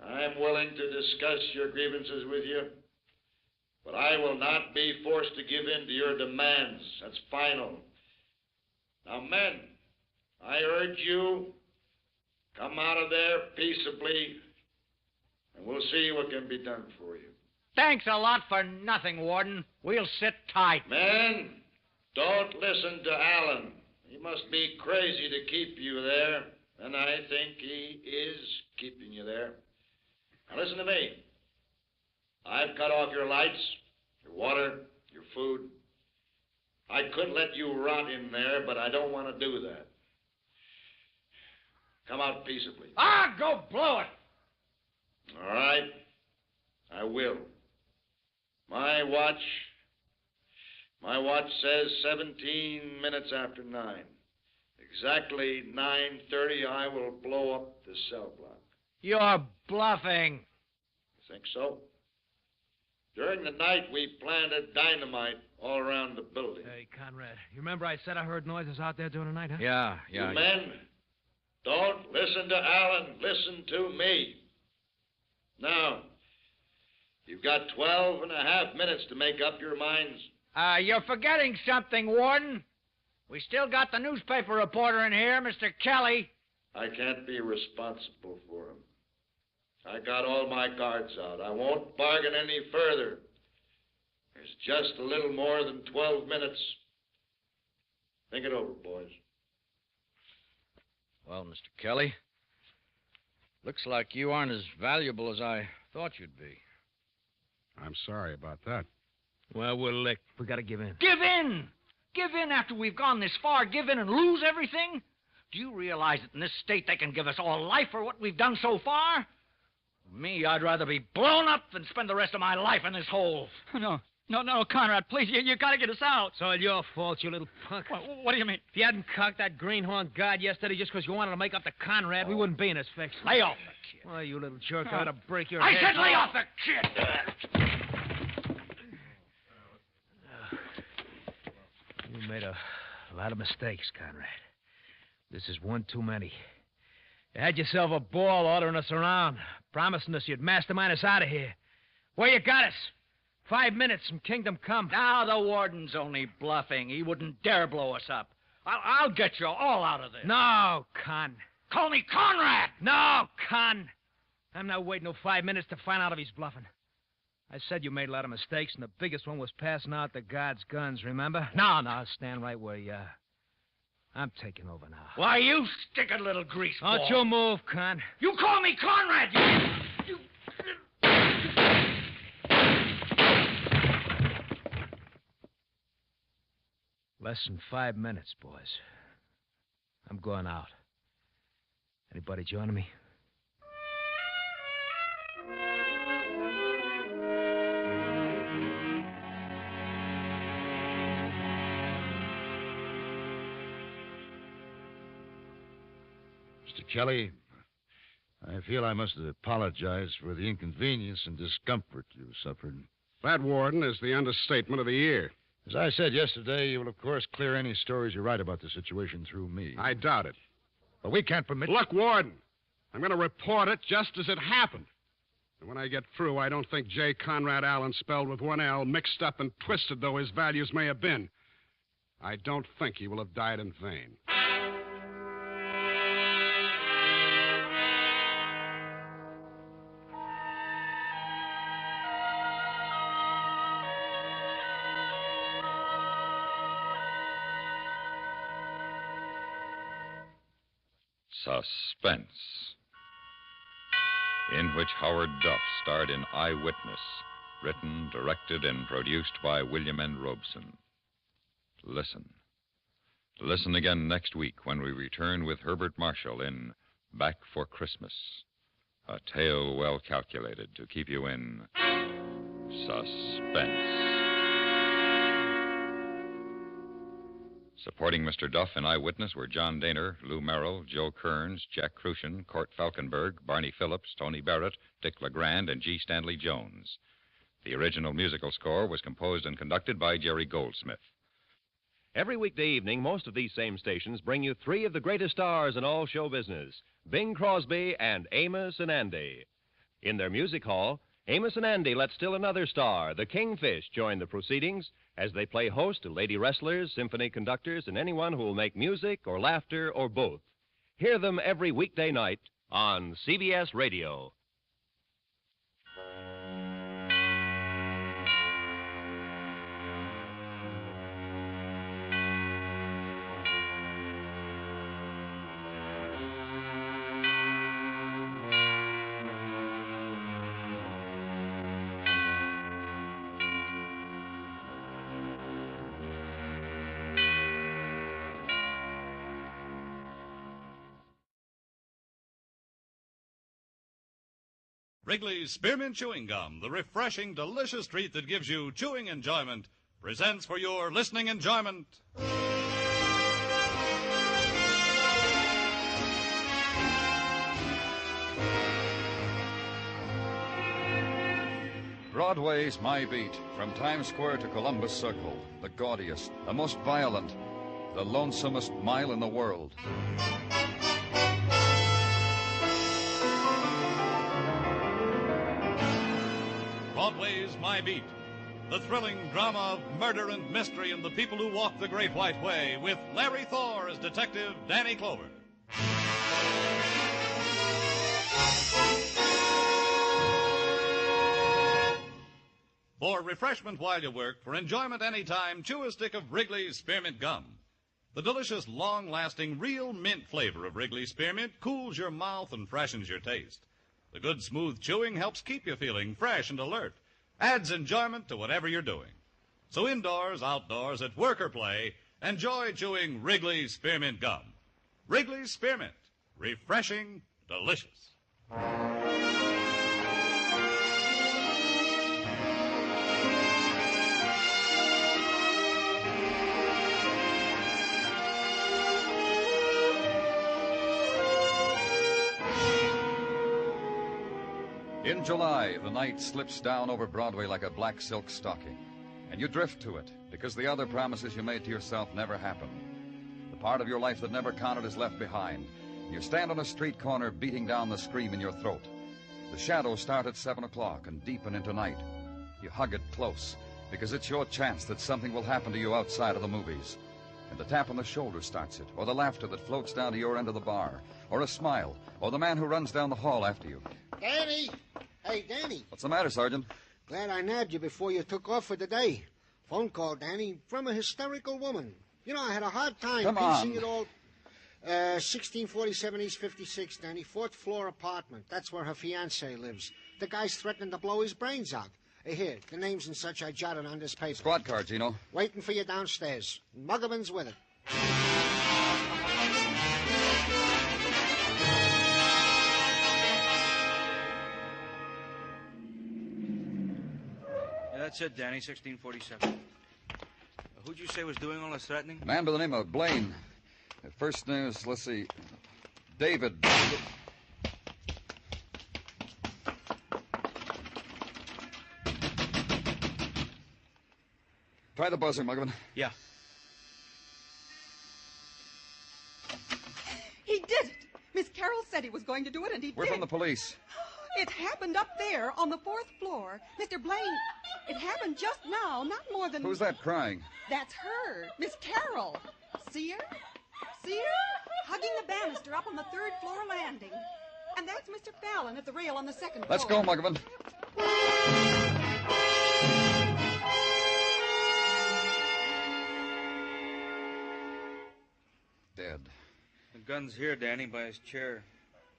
I'm willing to discuss your grievances with you, but I will not be forced to give in to your demands. That's final. Now, men, I urge you, come out of there peaceably, and we'll see what can be done for you. Thanks a lot for nothing, Warden. We'll sit tight. Men, don't listen to Alan. He must be crazy to keep you there, and I think he is keeping you there. Now listen to me. I've cut off your lights, your water, your food. I could let you rot in there, but I don't want to do that. Come out peaceably. Ah, go blow it! All right. I will. My watch says 17 minutes after 9. Exactly 9:30, I will blow up the cell block. You're bluffing. You think so? During the night, we planted dynamite all around the building. Hey, Conrad, you remember I said I heard noises out there during the night, huh? Yeah. You men, don't listen to Alan. Listen to me. Now, you've got 12 and a half minutes to make up your minds. You're forgetting something, Warden. We still got the newspaper reporter in here, Mr. Kelly. I can't be responsible for him. I got all my guards out. I won't bargain any further. There's just a little more than 12 minutes. Think it over, boys. Well, Mr. Kelly, looks like you aren't as valuable as I thought you'd be. I'm sorry about that. Well, we're licked. We gotta give in. Give in! Give in after we've gone this far? Give in and lose everything? Do you realize that in this state they can give us all life for what we've done so far? Me, I'd rather be blown up than spend the rest of my life in this hole. No, Conrad, please, you gotta get us out. It's all your fault, you little punk. What do you mean? If you hadn't cocked that greenhorn guard yesterday just because you wanted to make up to Conrad, we wouldn't be in this fix. Lay off the kid. Well, you little jerk, I ought to break your I head. said lay off the kid! You made a lot of mistakes, Conrad. This is one too many. You had yourself a ball ordering us around, promising us you'd mastermind us out of here. Where you got us? 5 minutes from Kingdom Come. Now the warden's only bluffing. He wouldn't dare blow us up. I'll get you all out of this. No, Con. Call me Conrad! No, Con. I'm not waiting no 5 minutes to find out if he's bluffing. I said you made a lot of mistakes, and the biggest one was passing out the guards' guns, remember? No, stand right where you are. I'm taking over now. Why, you sticking little greaseball. Don't you move, Con. You call me Conrad, you... Less than 5 minutes, boys. I'm going out. Anybody joining me? Mr. Kelly, I feel I must apologize for the inconvenience and discomfort you suffered. That, Warden, is the understatement of the year. As I said yesterday, you will, of course, clear any stories you write about the situation through me. I doubt it. But we can't permit... Look, Warden, I'm going to report it just as it happened. And when I get through, I don't think J. Conrad Allen, spelled with one L, mixed up and twisted though his values may have been, I don't think he will have died in vain. Suspense, in which Howard Duff starred in Eyewitness, written, directed, and produced by William N. Robeson. Listen. Listen again next week when we return with Herbert Marshall in Back for Christmas, a tale well calculated to keep you in suspense. Supporting Mr. Duff in Eyewitness were John Daner, Lou Merrill, Joe Kearns, Jack Crucian, Court Falkenberg, Barney Phillips, Tony Barrett, Dick LeGrand, and G. Stanley Jones. The original musical score was composed and conducted by Jerry Goldsmith. Every weekday evening, most of these same stations bring you three of the greatest stars in all show business, Bing Crosby and Amos and Andy. In their music hall, Amos and Andy let still another star, the Kingfish, join the proceedings as they play host to lady wrestlers, symphony conductors, and anyone who will make music or laughter or both. Hear them every weekday night on CBS Radio. Wrigley's Spearmint Chewing Gum, the refreshing, delicious treat that gives you chewing enjoyment, presents for your listening enjoyment. Broadway's my beat, from Times Square to Columbus Circle, the gaudiest, the most violent, the lonesomest mile in the world. Broadway's My Beat, the thrilling drama of murder and mystery and the people who walk the Great White Way, with Larry Thor as Detective Danny Clover. For refreshment while you work, for enjoyment anytime, chew a stick of Wrigley's Spearmint Gum. The delicious, long-lasting, real mint flavor of Wrigley's Spearmint cools your mouth and freshens your taste. The good, smooth chewing helps keep you feeling fresh and alert, adds enjoyment to whatever you're doing. So indoors, outdoors, at work or play, enjoy chewing Wrigley's Spearmint Gum. Wrigley's Spearmint, refreshing, delicious. In July, the night slips down over Broadway like a black silk stocking, and you drift to it because the other promises you made to yourself never happen. The part of your life that never counted is left behind. You stand on a street corner beating down the scream in your throat. The shadows start at 7 o'clock and deepen into night. You hug it close because it's your chance that something will happen to you outside of the movies. And the tap on the shoulder starts it, or the laughter that floats down to your end of the bar, or a smile, or the man who runs down the hall after you. Danny! Hey, Danny. What's the matter, Sergeant? Glad I nabbed you before you took off for the day. Phone call, Danny, from a hysterical woman. You know, I had a hard time piecing it all. 1647 East 56, Danny. 4th floor apartment. That's where her fiancé lives. The guy's threatening to blow his brains out. Here, the names and such I jotted on this paper. Squad car, Gino. Waiting for you downstairs. Muggerman's with it. That's it, Danny, 1647. Who'd you say was doing all this threatening? A man by the name of Blaine. First name is, let's see, David. Try the buzzer, Muggerman. Yeah. He did it! Miss Carroll said he was going to do it, and he did. We're from the police. It happened up there on the 4th floor. Mr. Blaine, it happened just now, not more than... Who's that crying? That's her, Miss Carroll. See her? See her? Hugging the banister up on the 3rd floor landing. And that's Mr. Fallon at the rail on the 2nd floor. Let's go, Muggerman. Dead. The gun's here, Danny, by his chair.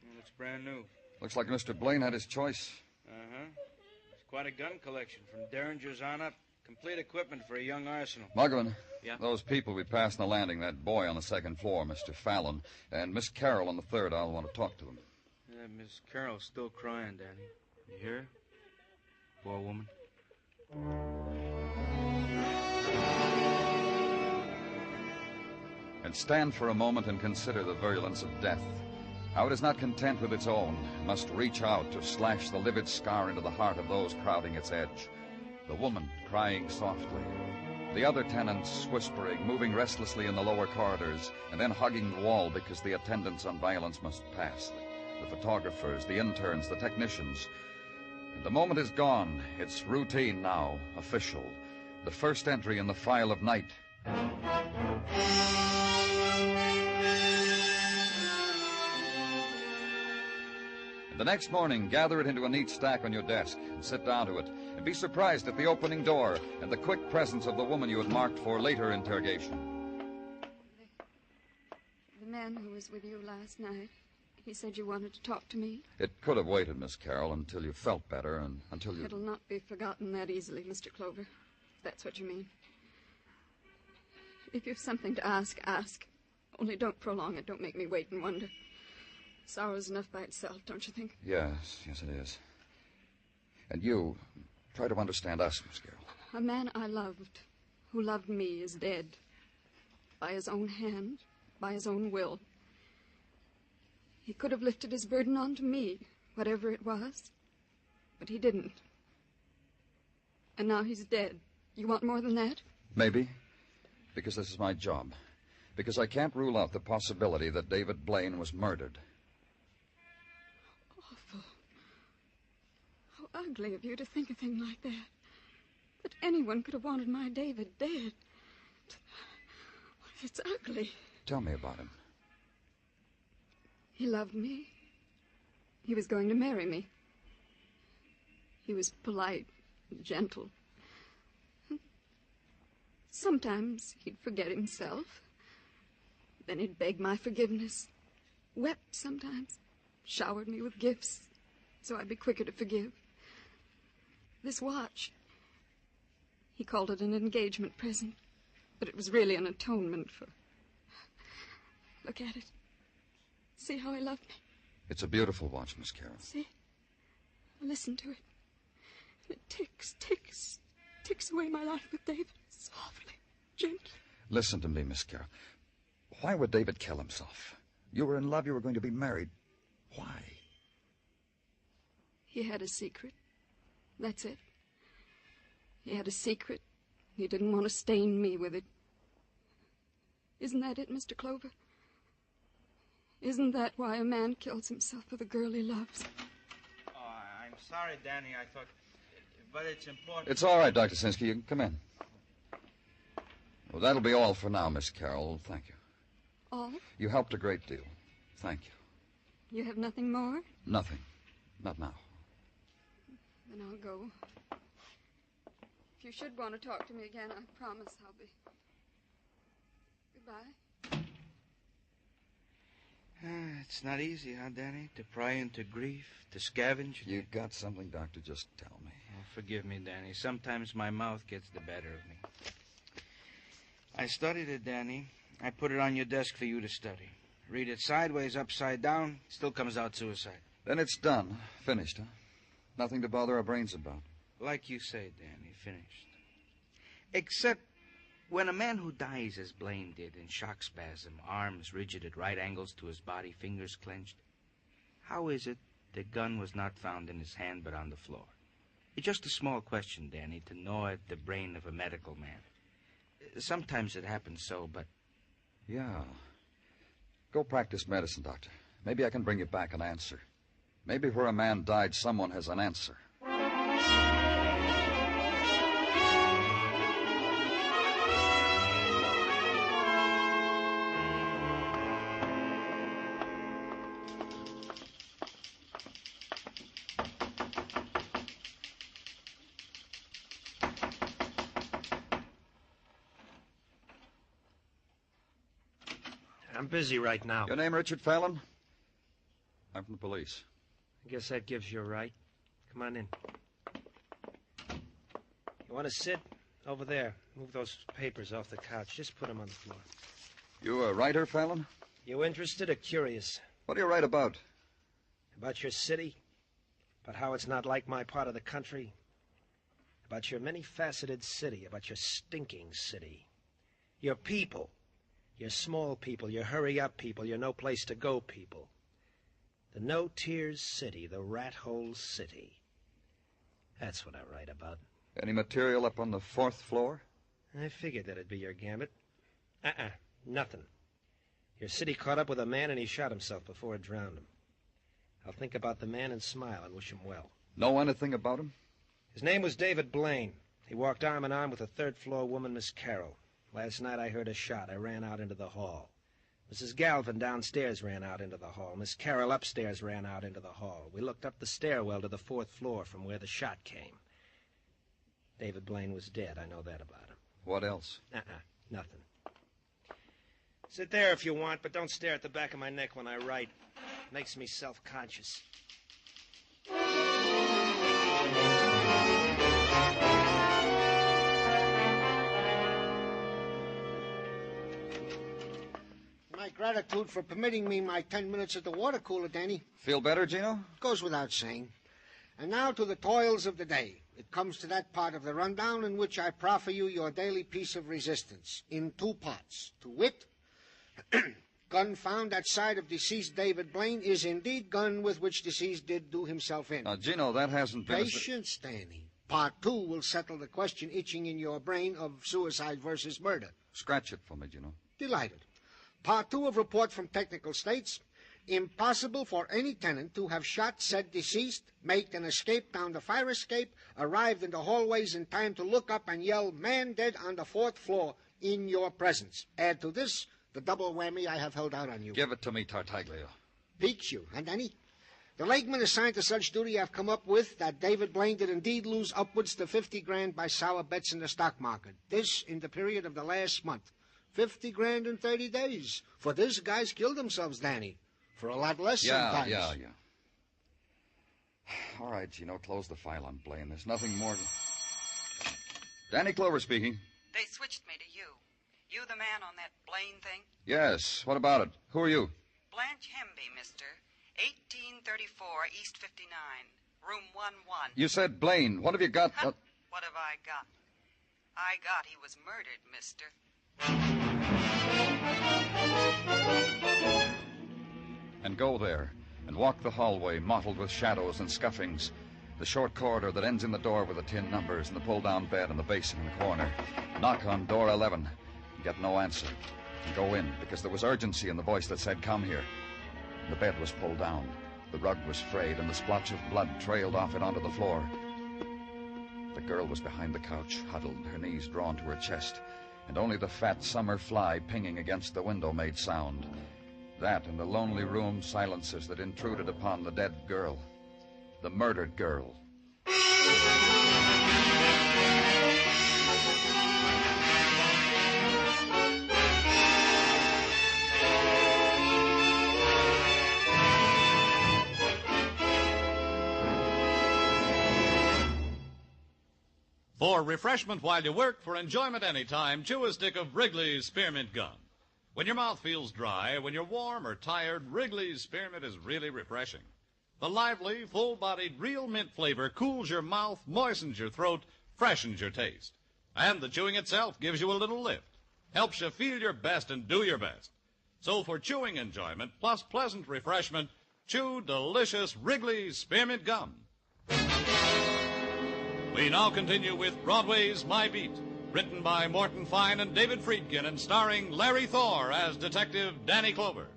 It looks brand new. Looks like Mr. Blaine had his choice. Uh-huh. It's quite a gun collection, from derringers on up. Complete equipment for a young arsenal. Muggerman. Yeah? Those people we passed on the landing, that boy on the 2nd floor, Mr. Fallon, and Miss Carroll on the 3rd, I'll want to talk to them. Yeah, Miss Carroll's still crying, Danny. You hear her? Poor woman. And stand for a moment and consider the virulence of death. How it is not content with its own, must reach out to slash the livid scar into the heart of those crowding its edge. The woman crying softly. The other tenants whispering, moving restlessly in the lower corridors, and then hugging the wall because the attendants on violence must pass. The photographers, the interns, the technicians. And the moment is gone. It's routine now, official. The first entry in the file of night. The next morning, gather it into a neat stack on your desk and sit down to it, and be surprised at the opening door and the quick presence of the woman you had marked for later interrogation. The man who was with you last night, he said you wanted to talk to me. It could have waited, Miss Carroll, until you felt better and until you... It'll not be forgotten that easily, Mr. Clover, if that's what you mean. If you've something to ask, ask. Only don't prolong it. Don't make me wait and wonder. Sorrow's enough by itself, don't you think? Yes, it is. And you, try to understand us, Miss Carroll. A man I loved, who loved me, is dead. By his own hand, by his own will. He could have lifted his burden onto me, whatever it was, but he didn't. And now he's dead. You want more than that? Maybe, because this is my job. Because I can't rule out the possibility that David Blaine was murdered. How ugly of you to think a thing like that. That anyone could have wanted my David dead. It's ugly. Tell me about him. He loved me. He was going to marry me. He was polite, gentle. Sometimes he'd forget himself. Then he'd beg my forgiveness. Wept sometimes. Showered me with gifts, so I'd be quicker to forgive. This watch, he called it an engagement present, but it was really an atonement for... Look at it. See how he loved me? It's a beautiful watch, Miss Carroll. See? Listen to it. It ticks away my life with David, softly, gently. Listen to me, Miss Carroll. Why would David kill himself? You were in love, you were going to be married. Why? He had a secret. That's it. He had a secret. He didn't want to stain me with it. Isn't that it, Mr. Clover? Isn't that why a man kills himself for the girl he loves? Oh, I'm sorry, Danny. I thought... But it's important... It's all right, Dr. Sinsky. You can come in. Well, that'll be all for now, Miss Carroll. Thank you. All? You helped a great deal. Thank you. You have nothing more? Nothing. Not now. Then I'll go. If you should want to talk to me again, I promise I'll be... Goodbye. It's not easy, huh, Danny? To pry into grief, to scavenge. You got something, Doctor? Just tell me. Oh, forgive me, Danny. Sometimes my mouth gets the better of me. I studied it, Danny. I put it on your desk for you to study. Read it sideways, upside down, still comes out suicide. Then it's done. Finished, huh? Nothing to bother our brains about. Like you say, Danny, finished. Except when a man who dies as Blaine did, in shock spasm, arms rigid at right angles to his body, fingers clenched, how is it the gun was not found in his hand but on the floor? It's just a small question, Danny, to gnaw at the brain of a medical man. Sometimes it happens so, but... Yeah. Go practice medicine, Doctor. Maybe I can bring you back an answer. Maybe where a man died, someone has an answer. I'm busy right now. Your name, Richard Fallon? I'm from the police. I guess that gives you a right. Come on in. You want to sit? Over there. Move those papers off the couch. Just put them on the floor. You a writer, Fallon? You interested or curious? What do you write about? About your city? About how it's not like my part of the country? about your many-faceted city, about your stinking city. Your people, your small people, your hurry-up people, your no-place-to-go people. The no-tears city, the rat-hole city. That's what I write about. Any material up on the 4th floor? I figured that'd be your gambit. Nothing. Your city caught up with a man and he shot himself before it drowned him. I'll think about the man and smile and wish him well. Know anything about him? His name was David Blaine. He walked arm in arm with a third-floor woman, Miss Carroll. Last night I heard a shot. I ran out into the hall. Mrs. Galvin downstairs ran out into the hall. Miss Carroll upstairs ran out into the hall. We looked up the stairwell to the 4th floor from where the shot came. David Blaine was dead. I know that about him. What else? Nothing. Sit there if you want, but don't stare at the back of my neck when I write. It makes me self-conscious. My gratitude for permitting me my 10 minutes at the water cooler, Danny. Feel better, Gino? Goes without saying. And now to the toils of the day. It comes to that part of the rundown in which I proffer you your daily piece of resistance in 2 parts. To wit, gun found at side of deceased David Blaine is indeed gun with which deceased did do himself in. Now, Gino, that hasn't been... Patience, Danny. Part 2 will settle the question itching in your brain of suicide versus murder. Scratch it for me, Gino. Delighted. Part 2 of report from technical states. Impossible for any tenant to have shot said deceased, made an escape down the fire escape, arrived in the hallways in time to look up and yell, "Man dead on the 4th floor," in your presence. Add to this the double whammy I have held out on you. Give it to me, Tartaglia. Piques you, and Danny? The lakeman assigned to such duty have come up with that David Blaine did indeed lose upwards to 50 grand by sour bets in the stock market. This in the period of the last month. 50 grand in 30 days. For this, guys killed themselves, Danny. For a lot less sometimes. Yeah. All right, Gino, close the file on Blaine. There's nothing more... Danny Clover speaking. They switched me to you. You the man on that Blaine thing? Yes, what about it? Who are you? Blanche Hemby, mister. 1834 East 59, room 11. You said Blaine. What have you got? What have I got? I got he was murdered, mister. And go there, and walk the hallway mottled with shadows and scuffings, the short corridor that ends in the door with the tin numbers and the pull-down bed and the basin in the corner. Knock on door 11 and get no answer. And go in, because there was urgency in the voice that said, "Come here." The bed was pulled down, the rug was frayed, and the splotch of blood trailed off it onto the floor. The girl was behind the couch, huddled, her knees drawn to her chest, and only the fat summer fly pinging against the window made sound. That and the lonely room silences that intruded upon the dead girl, the murdered girl. For refreshment while you work, for enjoyment anytime, chew a stick of Wrigley's Spearmint Gum. When your mouth feels dry, when you're warm or tired, Wrigley's Spearmint is really refreshing. The lively, full-bodied, real mint flavor cools your mouth, moistens your throat, freshens your taste. And the chewing itself gives you a little lift, helps you feel your best and do your best. So for chewing enjoyment plus pleasant refreshment, chew delicious Wrigley's Spearmint Gum. We now continue with Broadway's My Beat, written by Morton Fine and David Friedkin and starring Larry Thor as Detective Danny Clover.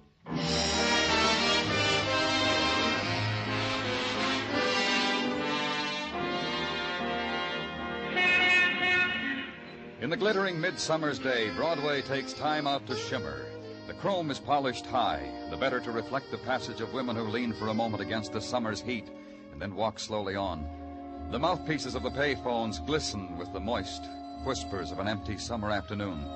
In the glittering midsummer's day, Broadway takes time out to shimmer. The chrome is polished high, the better to reflect the passage of women who lean for a moment against the summer's heat and then walk slowly on. The mouthpieces of the payphones glisten with the moist whispers of an empty summer afternoon.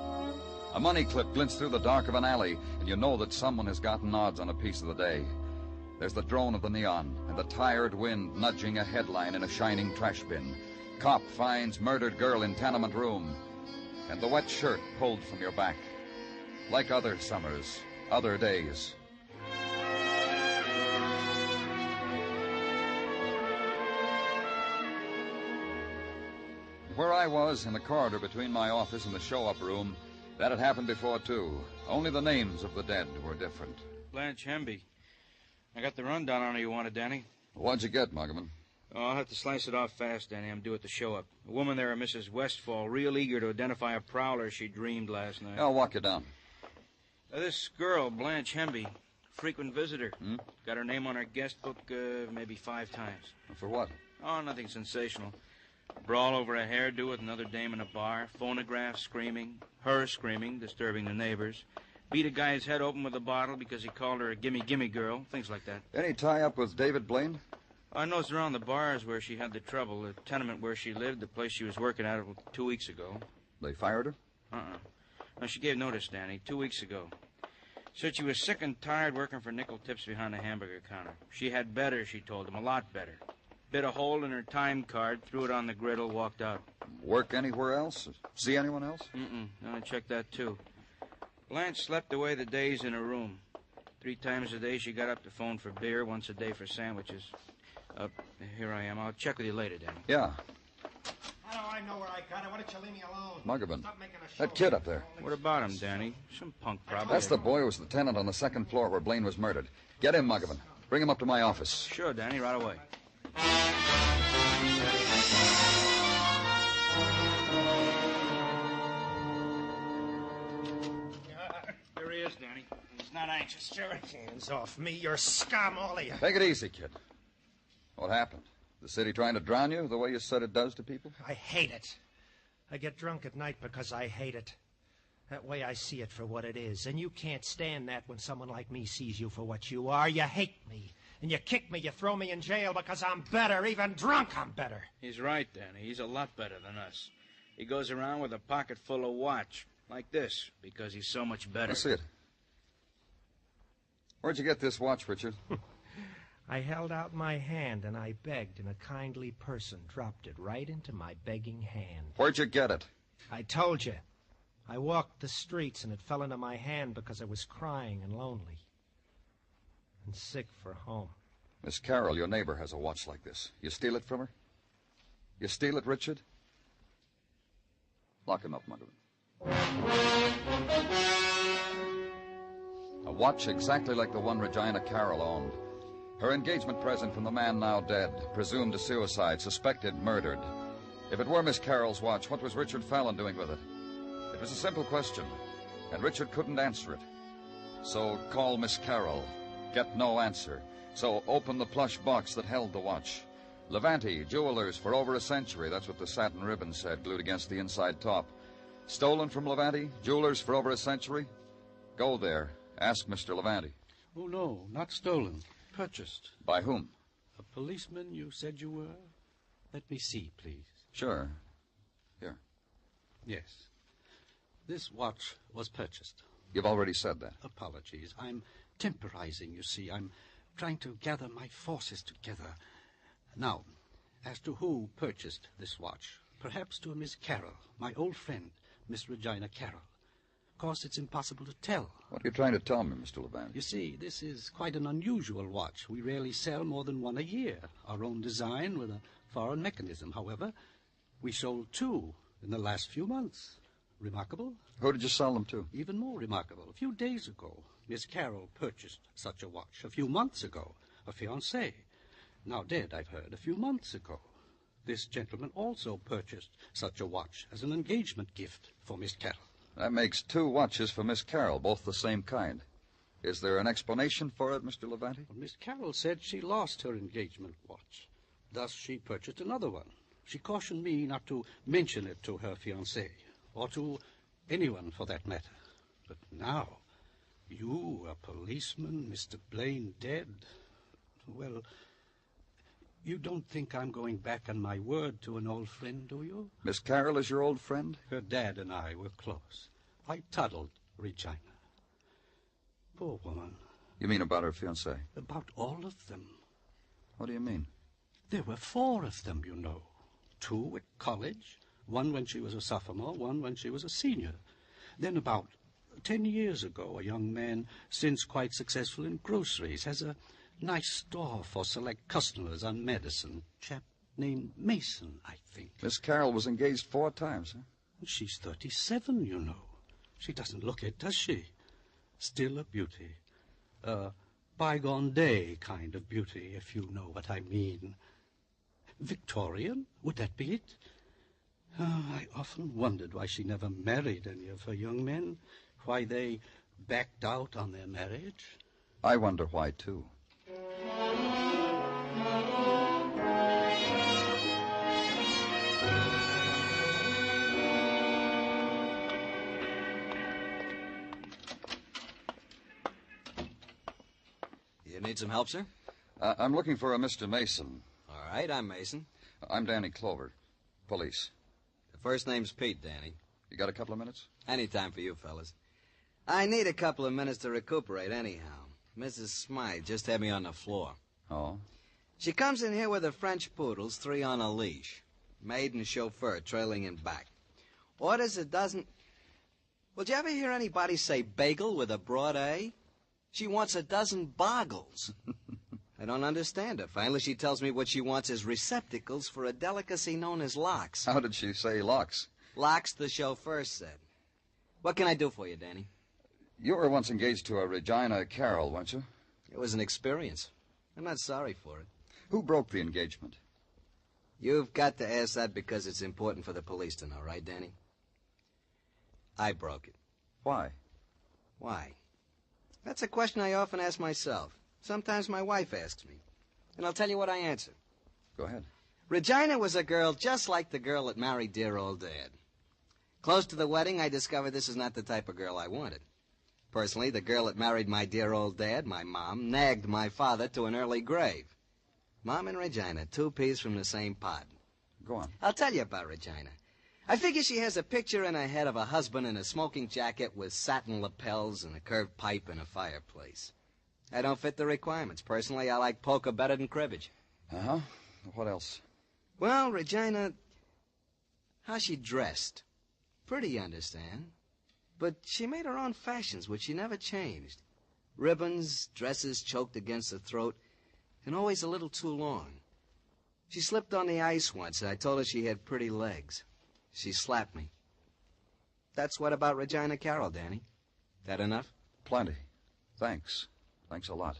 A money clip glints through the dark of an alley, and you know that someone has gotten odds on a piece of the day. There's the drone of the neon and the tired wind nudging a headline in a shining trash bin. Cop finds murdered girl in tenement room. And the wet shirt pulled from your back. Like other summers, other days. where I was, in the corridor between my office and the show-up room, that had happened before, too. Only the names of the dead were different. Blanche Hemby. I got the rundown on her you wanted, Danny. What'd you get, Muggerman? Oh, I'll have to slice it off fast, Danny. I'm due at the show-up. A woman there, a Mrs. Westfall, real eager to identify a prowler she dreamed last night. I'll walk you down. This girl, Blanche Hemby, frequent visitor. Hmm? Got her name on her guest book maybe 5 times. For what? Oh, nothing sensational. Brawl over a hairdo with another dame in a bar. Phonograph screaming. Her screaming, disturbing the neighbors. Beat a guy's head open with a bottle because he called her a gimme-gimme girl. Things like that. Any tie-up with David Blaine? I noticed around the bars where she had the trouble, the tenement where she lived, the place she was working at 2 weeks ago. They fired her? No, she gave notice, Danny, 2 weeks ago. Said she was sick and tired working for nickel tips behind the hamburger counter. She had better, she told him, a lot better. Bit a hole in her time card, threw it on the griddle, walked out. Work anywhere else? See anyone else? No, I checked that, too. Blanche slept away the days in her room. 3 times a day she got up to phone for beer, once a day for sandwiches. Here I am. I'll check with you later, Danny. Yeah. How do I know where I got it? Why don't you leave me alone? Muggerman. Stop making a show. That kid up there. What about him, Danny? Some punk, probably. That's the boy who was the tenant on the 2nd floor where Blaine was murdered. Get him, Muggerman. Bring him up to my office. Sure, Danny, right away. Here he is, Danny. He's not anxious. Sure, hands off me. You're scum, all of you. Take it easy, kid. What happened? The city trying to drown you the way you said it does to people? I hate it. I get drunk at night because I hate it. That way I see it for what it is. And you can't stand that when someone like me sees you for what you are. You hate me. And you kick me, you throw me in jail because I'm better. Even drunk, I'm better. He's right, Danny. He's a lot better than us. He goes around with a pocket full of watch, like this, because he's so much better. Let's see it. Where'd you get this watch, Richard? I held out my hand and I begged, and a kindly person dropped it right into my begging hand. Where'd you get it? I told you. I walked the streets and it fell into my hand because I was crying and lonely. And sick for home. Miss Carroll, your neighbor, has a watch like this. You steal it from her? You steal it, Richard? Lock him up, Muggerman. A watch exactly like the one Regina Carroll owned. Her engagement present from the man now dead, presumed a suicide, suspected murdered. If it were Miss Carroll's watch, what was Richard Fallon doing with it? It was a simple question, and Richard couldn't answer it. So call Miss Carroll. Get no answer. So open the plush box that held the watch. Levante, jewelers for over a century. That's what the satin ribbon said, glued against the inside top. Stolen from Levante, jewelers for over a century? Go there. Ask Mr. Levante. Oh, no, not stolen. Purchased. By whom? A policeman you said you were? Let me see, please. Sure. Here. Yes. This watch was purchased. You've already said that. Apologies. I'm temporizing, you see. I'm trying to gather my forces together. Now, as to who purchased this watch, perhaps to a Miss Carroll, my old friend, Miss Regina Carroll. Of course, it's impossible to tell. What are you trying to tell me, Mr. Levante? You see, this is quite an unusual watch. We rarely sell more than one a year. Our own design with a foreign mechanism. However, we sold 2 in the last few months. Remarkable? Who did you sell them to? Even more remarkable. A few days ago, Miss Carroll purchased such a watch. A few months ago, a fiancé. Now dead, I've heard, a few months ago. This gentleman also purchased such a watch as an engagement gift for Miss Carroll. That makes 2 watches for Miss Carroll, both the same kind. Is there an explanation for it, Mr. Levante? Well, Miss Carroll said she lost her engagement watch. Thus, she purchased another one. She cautioned me not to mention it to her fiancé, or to anyone for that matter. But now, you, a policeman, Mr. Blaine dead, well, you don't think I'm going back on my word to an old friend, do you? Miss Carroll is your old friend? Her dad and I were close. I toddled Regina. Poor woman. You mean about her fiancé? About all of them. What do you mean? There were 4 of them, you know. 2 at college, 1 when she was a sophomore, 1 when she was a senior. Then about 10 years ago, a young man, since quite successful in groceries, has a nice store for select customers on Madison. Chap named Mason, I think. Miss Carroll was engaged 4 times, huh? She's 37, you know. She doesn't look it, does she? Still a beauty. A bygone day kind of beauty, if you know what I mean. Victorian, would that be it? Oh, I often wondered why she never married any of her young men, why they backed out on their marriage. I wonder why, too. You need some help, sir? I'm looking for a Mr. Mason. All right, I'm Mason. I'm Danny Clover, police. The first name's Pete, Danny. You got a couple of minutes? Any time for you, fellas. I need a couple of minutes to recuperate anyhow. Mrs. Smythe just had me on the floor. Oh? She comes in here with her French poodles, 3 on a leash. Maid and chauffeur trailing in back. Orders a dozen... Well, did you ever hear anybody say bagel with a broad A? She wants a dozen boggles. I don't understand her. Finally, she tells me what she wants is receptacles for a delicacy known as locks. How did she say locks? Locks, the chauffeur said. What can I do for you, Danny? You were once engaged to a Regina Carroll, weren't you? It was an experience. I'm not sorry for it. Who broke the engagement? You've got to ask that because it's important for the police to know, right, Danny? I broke it. Why? Why? That's a question I often ask myself. Sometimes my wife asks me. And I'll tell you what I answer. Go ahead. Regina was a girl just like the girl that married dear old Dad. Close to the wedding, I discovered this is not the type of girl I wanted. Personally, the girl that married my dear old Dad, my mom, nagged my father to an early grave. Mom and Regina, 2 peas from the same pod. Go on. I'll tell you about Regina. I figure she has a picture in her head of a husband in a smoking jacket with satin lapels and a curved pipe and a fireplace. I don't fit the requirements. Personally, I like poker better than cribbage. Uh-huh. What else? Well, Regina, how she dressed. Pretty, you understand. But she made her own fashions, which she never changed. Ribbons, dresses choked against the throat, and always a little too long. She slipped on the ice once, and I told her she had pretty legs. She slapped me. That's what about Regina Carroll, Danny. That enough? Plenty. Thanks. Thanks a lot.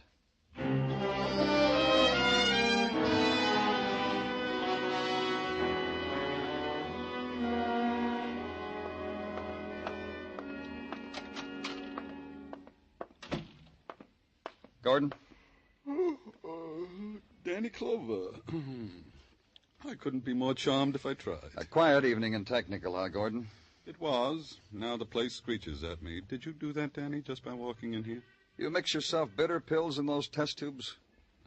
Gordon? Danny Clover. I couldn't be more charmed if I tried. A quiet evening in Technical, huh, Gordon? It was. Now the place screeches at me. Did you do that, Danny, just by walking in here? You mix yourself bitter pills in those test tubes?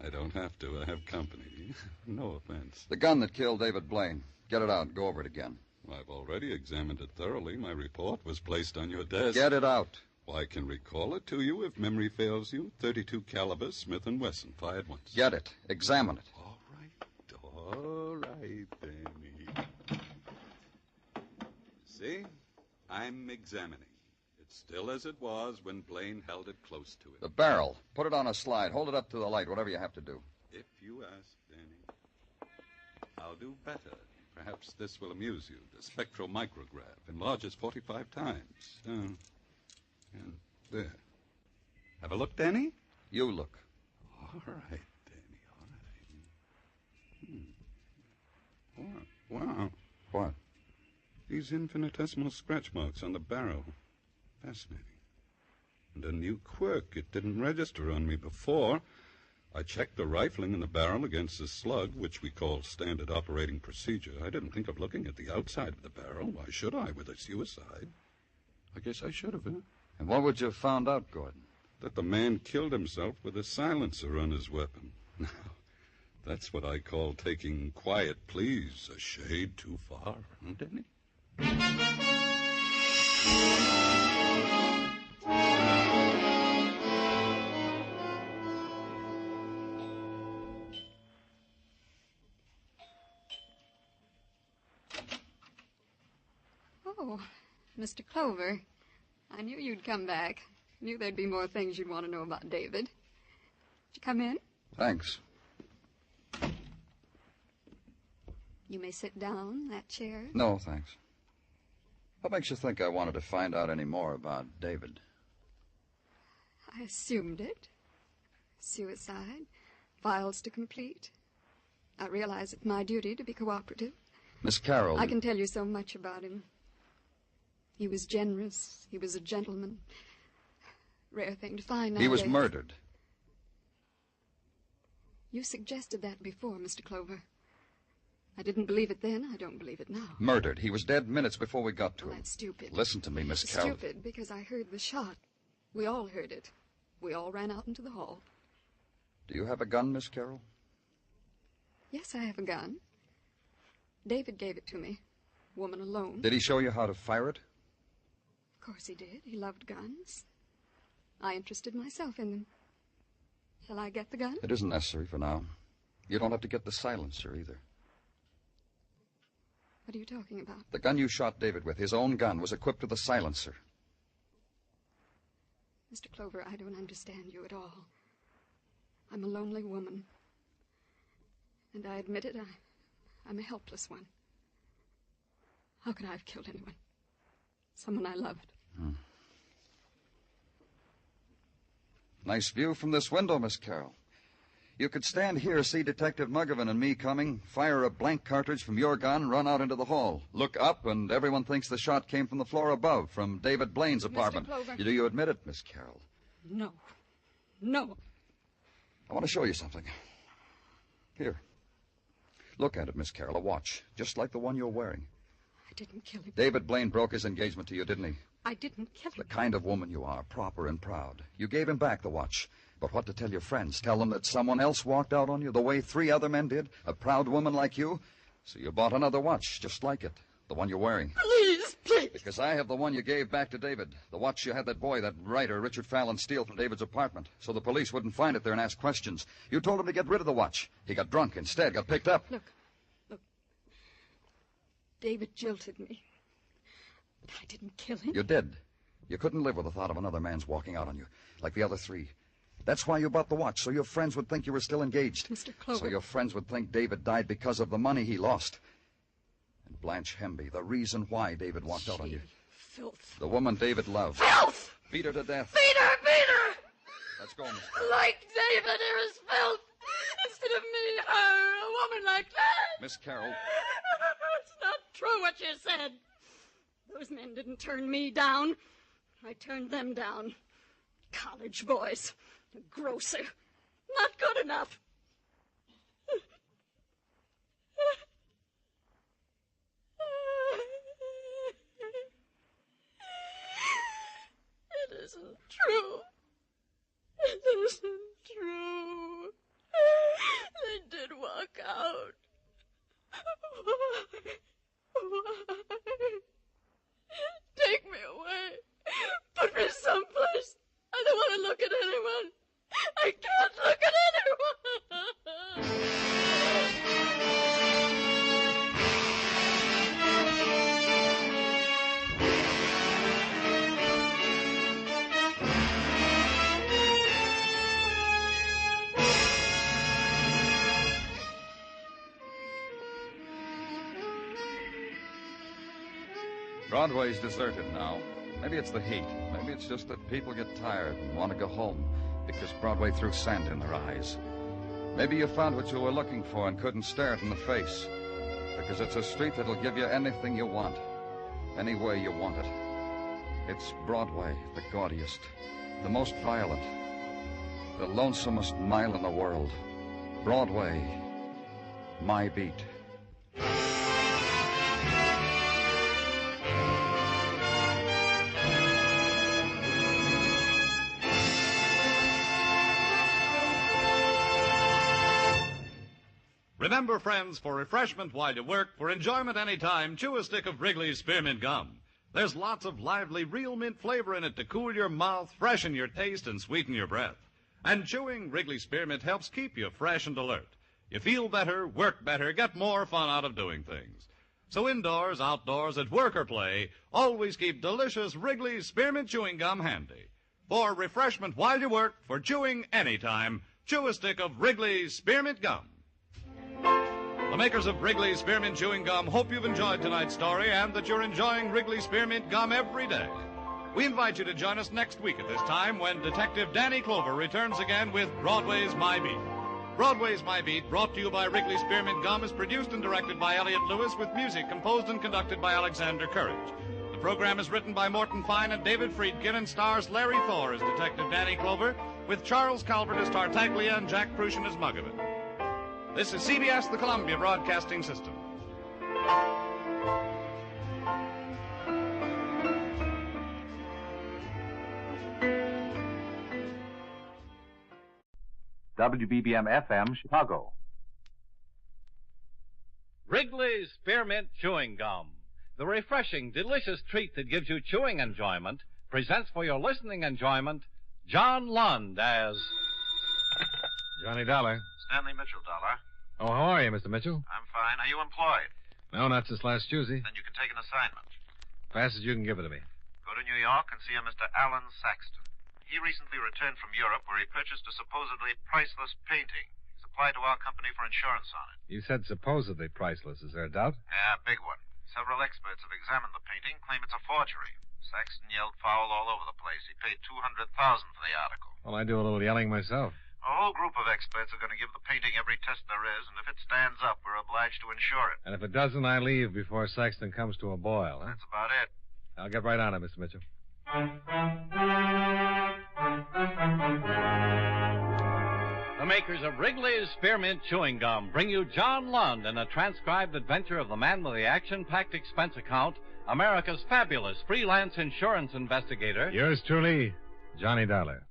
I don't have to. I have company. No offense. The gun that killed David Blaine. Get it out and go over it again. I've already examined it thoroughly. My report was placed on your desk. Get it out. Well, I can recall it to you if memory fails you. .32 caliber, Smith & Wesson, fired once. Get it. Examine it. All right, Danny. See? I'm examining. It's still as it was when Blaine held it close to it. The barrel. Put it on a slide. Hold it up to the light, whatever you have to do. If you ask, Danny. I'll do better. Perhaps this will amuse you. The spectral micrograph enlarges 45 times. And there. Have a look, Danny? You look. All right. Wow. What? These infinitesimal scratch marks on the barrel. Fascinating. And a new quirk. It didn't register on me before. I checked the rifling in the barrel against the slug, which we call standard operating procedure. I didn't think of looking at the outside of the barrel. Why should I, with a suicide? I guess I should have, huh? And what would you have found out, Gordon? That the man killed himself with a silencer on his weapon. Now, that's what I call taking quiet pleas a shade too far, huh, Danny? Oh, Mr. Clover. I knew you'd come back. Knew there'd be more things you'd want to know about David. Did you come in? Thanks. You may sit down, that chair. No, thanks. What makes you think I wanted to find out any more about David? I assumed it. Suicide. Files to complete. I realize it's my duty to be cooperative. Miss Carroll... I can tell you so much about him. He was generous. He was a gentleman. Rare thing to find nowadays. He was murdered. You suggested that before, Mr. Clover. I didn't believe it then. I don't believe it now. Murdered. He was dead minutes before we got to him. That's stupid. Listen to me, Miss Carroll. Stupid, because I heard the shot. We all heard it. We all ran out into the hall. Do you have a gun, Miss Carroll? Yes, I have a gun. David gave it to me. Woman alone. Did he show you how to fire it? Of course he did. He loved guns. I interested myself in them. Shall I get the gun? It isn't necessary for now. You don't have to get the silencer either. What are you talking about? The gun you shot David with, his own gun, was equipped with a silencer. Mr. Clover, I don't understand you at all. I'm a lonely woman. And I admit it, I'm a helpless one. How could I have killed anyone? Someone I loved. Nice view from this window, Miss Carroll. You could stand here, see Detective Muggavan and me coming, fire a blank cartridge from your gun, run out into the hall. Look up, and everyone thinks the shot came from the floor above, from David Blaine's apartment. Mr. Clover. Do you admit it, Miss Carroll? No. No. I want to show you something. Here. Look at it, Miss Carroll. A watch, just like the one you're wearing. I didn't kill him. David Blaine broke his engagement to you, didn't he? I didn't kill him. The kind of woman you are, proper and proud. You gave him back the watch. But what to tell your friends? Tell them that someone else walked out on you the way 3 other men did? A proud woman like you? So you bought another watch, just like it. The one you're wearing. Please, please. Because I have the one you gave back to David. The watch you had that boy, that writer, Richard Fallon, steal from David's apartment. So the police wouldn't find it there and ask questions. You told him to get rid of the watch. He got drunk instead, got picked up. Look. David jilted me. But I didn't kill him. You did. You couldn't live with the thought of another man's walking out on you, like the other 3. That's why you bought the watch, so your friends would think you were still engaged. Mr. Clover. So your friends would think David died because of the money he lost. And Blanche Hemby, the reason why David walked out on you. Filth. The woman David loved. Filth! Beat her to death. Beat her! Beat her! Let's go, Miss. Like David, here is filth. Instead of me, her, a woman like that. Miss Carroll. It's not true what you said. Those men didn't turn me down. I turned them down. College boys. A grocer. Not good enough. It isn't true. It isn't true. They did walk out. Why? Why? Take me away. Put me someplace. I don't want to look at anyone. I can't look at anyone. Broadway's deserted now. Maybe it's the heat. Maybe it's just that people get tired and want to go home because Broadway threw sand in their eyes. Maybe you found what you were looking for and couldn't stare it in the face because it's a street that'll give you anything you want, any way you want it. It's Broadway, the gaudiest, the most violent, the lonesomest mile in the world. Broadway, my beat. Remember, friends, for refreshment while you work, for enjoyment any time, chew a stick of Wrigley's Spearmint Gum. There's lots of lively, real mint flavor in it to cool your mouth, freshen your taste, and sweeten your breath. And chewing Wrigley's Spearmint helps keep you fresh and alert. You feel better, work better, get more fun out of doing things. So indoors, outdoors, at work or play, always keep delicious Wrigley's Spearmint Chewing Gum handy. For refreshment while you work, for chewing any time, chew a stick of Wrigley's Spearmint Gum. The makers of Wrigley Spearmint Chewing Gum hope you've enjoyed tonight's story and that you're enjoying Wrigley Spearmint Gum every day. We invite you to join us next week at this time when Detective Danny Clover returns again with Broadway's My Beat. Broadway's My Beat, brought to you by Wrigley Spearmint Gum, is produced and directed by Elliott Lewis with music composed and conducted by Alexander Courage. The program is written by Morton Fine and David Friedkin and stars Larry Thor as Detective Danny Clover, with Charles Calvert as Tartaglia and Jack Prussian as Muggavan. This is CBS, the Columbia Broadcasting System. WBBM FM, Chicago. Wrigley's Spearmint Chewing Gum, the refreshing, delicious treat that gives you chewing enjoyment, presents for your listening enjoyment John Lund as Johnny Dollar. Stanley Mitchell, Dollar. Oh, how are you, Mr. Mitchell? I'm fine. Are you employed? No, not since last Tuesday. Then you can take an assignment. Fast as you can give it to me. Go to New York and see a Mr. Alan Saxton. He recently returned from Europe where he purchased a supposedly priceless painting. He's applied to our company for insurance on it. You said supposedly priceless. Is there a doubt? Yeah, big one. Several experts have examined the painting, claim it's a forgery. Saxton yelled foul all over the place. He paid $200,000 for the article. Well, I do a little yelling myself. A whole group of experts are going to give the painting every test there is, and if it stands up, we're obliged to insure it. And if it doesn't, I leave before Saxton comes to a boil, huh? That's about it. I'll get right on it, Mr. Mitchell. the makers of Wrigley's Spearmint Chewing Gum bring you John Lund in a transcribed adventure of the man with the action-packed expense account, America's fabulous freelance insurance investigator. Yours truly, Johnny Dollar.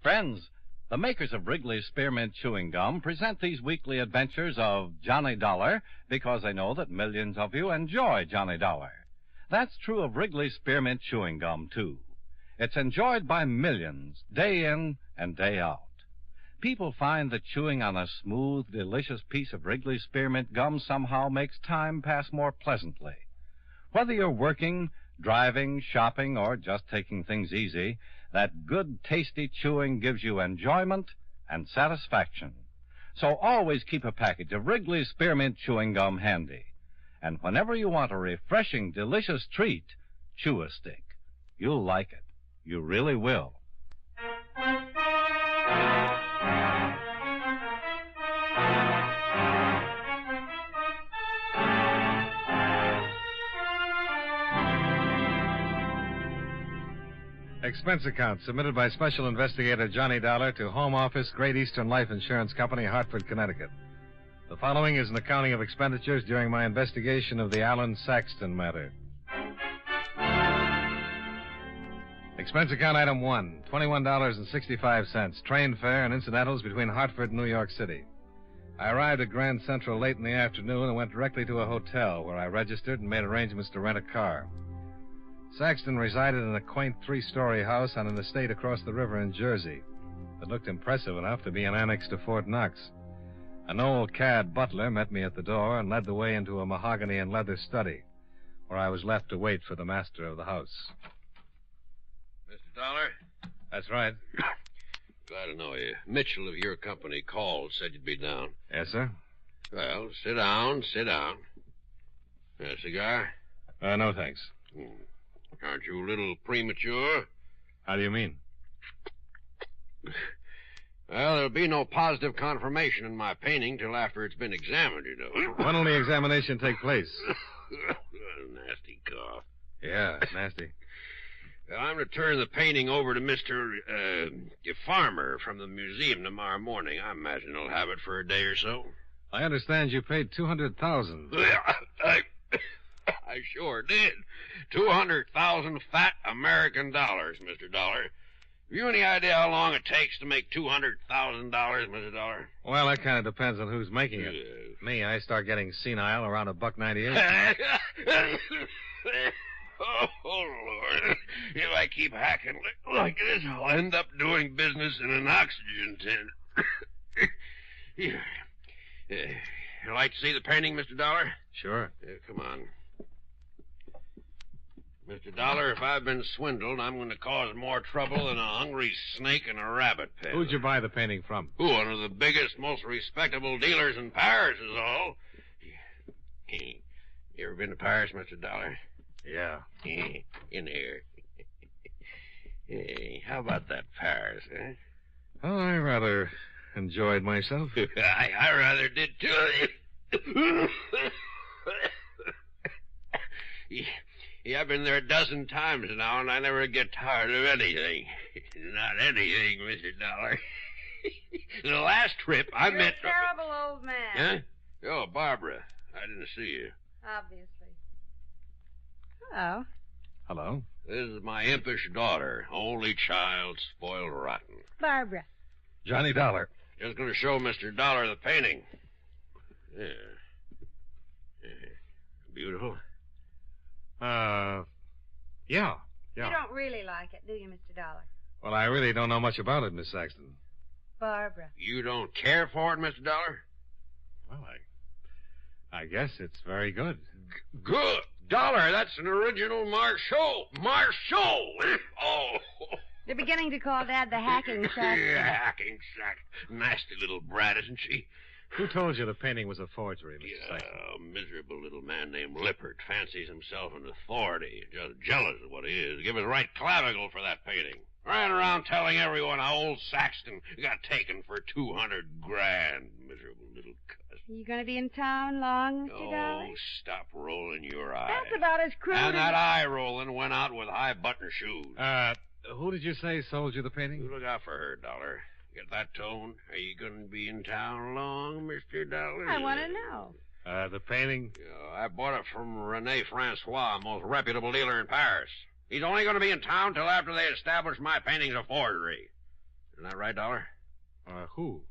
Friends, the makers of Wrigley's Spearmint Chewing Gum present these weekly adventures of Johnny Dollar because they know that millions of you enjoy Johnny Dollar. That's true of Wrigley's Spearmint Chewing Gum, too. It's enjoyed by millions, day in and day out. People find that chewing on a smooth, delicious piece of Wrigley's Spearmint Gum somehow makes time pass more pleasantly. Whether you're working, driving, shopping, or just taking things easy, that good, tasty chewing gives you enjoyment and satisfaction. So always keep a package of Wrigley's Spearmint Chewing Gum handy. And whenever you want a refreshing, delicious treat, chew a stick. You'll like it. You really will. Expense account submitted by Special Investigator Johnny Dollar to Home Office, Great Eastern Life Insurance Company, Hartford, Connecticut. The following is an accounting of expenditures during my investigation of the Alan Saxton matter. Expense account item 1, $21.65, train fare and incidentals between Hartford and New York City. I arrived at Grand Central late in the afternoon and went directly to a hotel where I registered and made arrangements to rent a car. Saxton resided in a quaint three-story house on an estate across the river in Jersey. It looked impressive enough to be an annex to Fort Knox. An old cad butler met me at the door and led the way into a mahogany and leather study, where I was left to wait for the master of the house. Mr. Dollar? That's right. Glad to know you. Mitchell of your company called, said you'd be down. Yes, sir? Well, sit down, sit down. A cigar? No, thanks. Aren't you a little premature? How do you mean? Well, there'll be no positive confirmation in my painting till after it's been examined, you know. When will the examination take place? Nasty cough. Yeah, nasty. Well, I'm to turn the painting over to Mr. Farmer from the museum tomorrow morning. I imagine he'll have it for a day or so. I understand you paid $200,000. I sure did. 200,000 fat American dollars, Mr. Dollar. Have you any idea how long it takes to make $200,000, Mr. Dollar? Well, that kind of depends on who's making it. Me, I start getting senile around $1.98. Oh, Lord. If I keep hacking like this, I'll end up doing business in an oxygen tent. Here. You like to see the painting, Mr. Dollar? Sure. Come on. Mr. Dollar, if I've been swindled, I'm going to cause more trouble than a hungry snake in a rabbit pen. Who'd you buy the painting from? Who, one of the biggest, most respectable dealers in Paris is all. You ever been to Paris, Mr. Dollar? Yeah. In here. Hey, how about that Paris, huh? Oh, I rather enjoyed myself. I rather did, too. Yeah, I've been there a dozen times now, and I never get tired of anything. Not anything, Mr. Dollar. The last trip, I You're met... a terrible old man. Huh? Oh, Barbara. I didn't see you. Obviously. Hello. Hello. This is my impish daughter, only child, spoiled rotten. Barbara. Johnny Dollar. Just going to show Mr. Dollar the painting. Yeah. Beautiful. Yeah. You don't really like it, do you, Mr. Dollar? Well, I really don't know much about it, Miss Saxton. Barbara. You don't care for it, Mr. Dollar? Well, I guess it's very good. Good. Dollar, that's an original Marceau. Marceau! Oh. They're beginning to call Dad the hacking sack. Yeah, hacking sack. Nasty little brat, isn't she? Who told you the painting was a forgery, Mr. Saxton? A miserable little man named Lippert fancies himself an authority. Just jealous of what he is. Give his right clavicle for that painting. Ran around telling everyone how old Saxton got taken for $200,000. Miserable little cuss. You going to be in town long, Mr. Dollar? Oh, stop rolling your eyes. That's about as crude And as... that eye rolling went out with high button shoes. Who did you say sold you the painting? You look out for her, Dollar. Get that tone? Are you going to be in town long, Mr. Dollar? I want to know. The painting? Yeah, I bought it from Rene Francois, most reputable dealer in Paris. He's only going to be in town till after they establish my painting's a forgery. Isn't that right, Dollar? Who?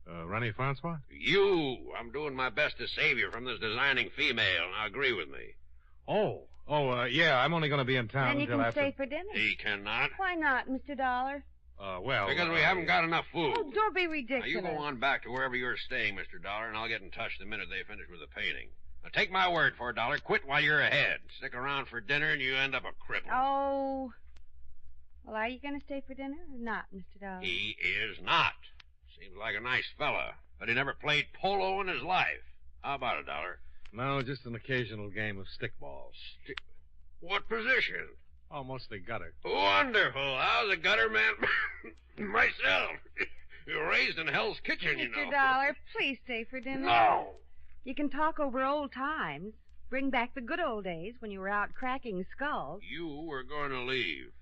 Rene Francois? You. I'm doing my best to save you from this designing female. Now agree with me. Yeah, I'm only going to be in town Then you until can after... stay for dinner. He cannot. Why not, Mr. Dollar? Because we haven't got enough food. Oh, don't be ridiculous. Now, you go on back to wherever you're staying, Mr. Dollar, and I'll get in touch the minute they finish with the painting. Now, take my word for it, Dollar. Quit while you're ahead. Stick around for dinner, and you end up a cripple. Oh. Well, are you going to stay for dinner or not, Mr. Dollar? He is not. Seems like a nice fella, but he never played polo in his life. How about it, Dollar? No, just an occasional game of stickballs. What position? Oh, mostly gutter. Wonderful. I was a gutter man myself. You were raised in Hell's Kitchen, you know. Mr. Dollar, please stay for dinner. No. You can talk over old times. Bring back the good old days when you were out cracking skulls. You were going to leave.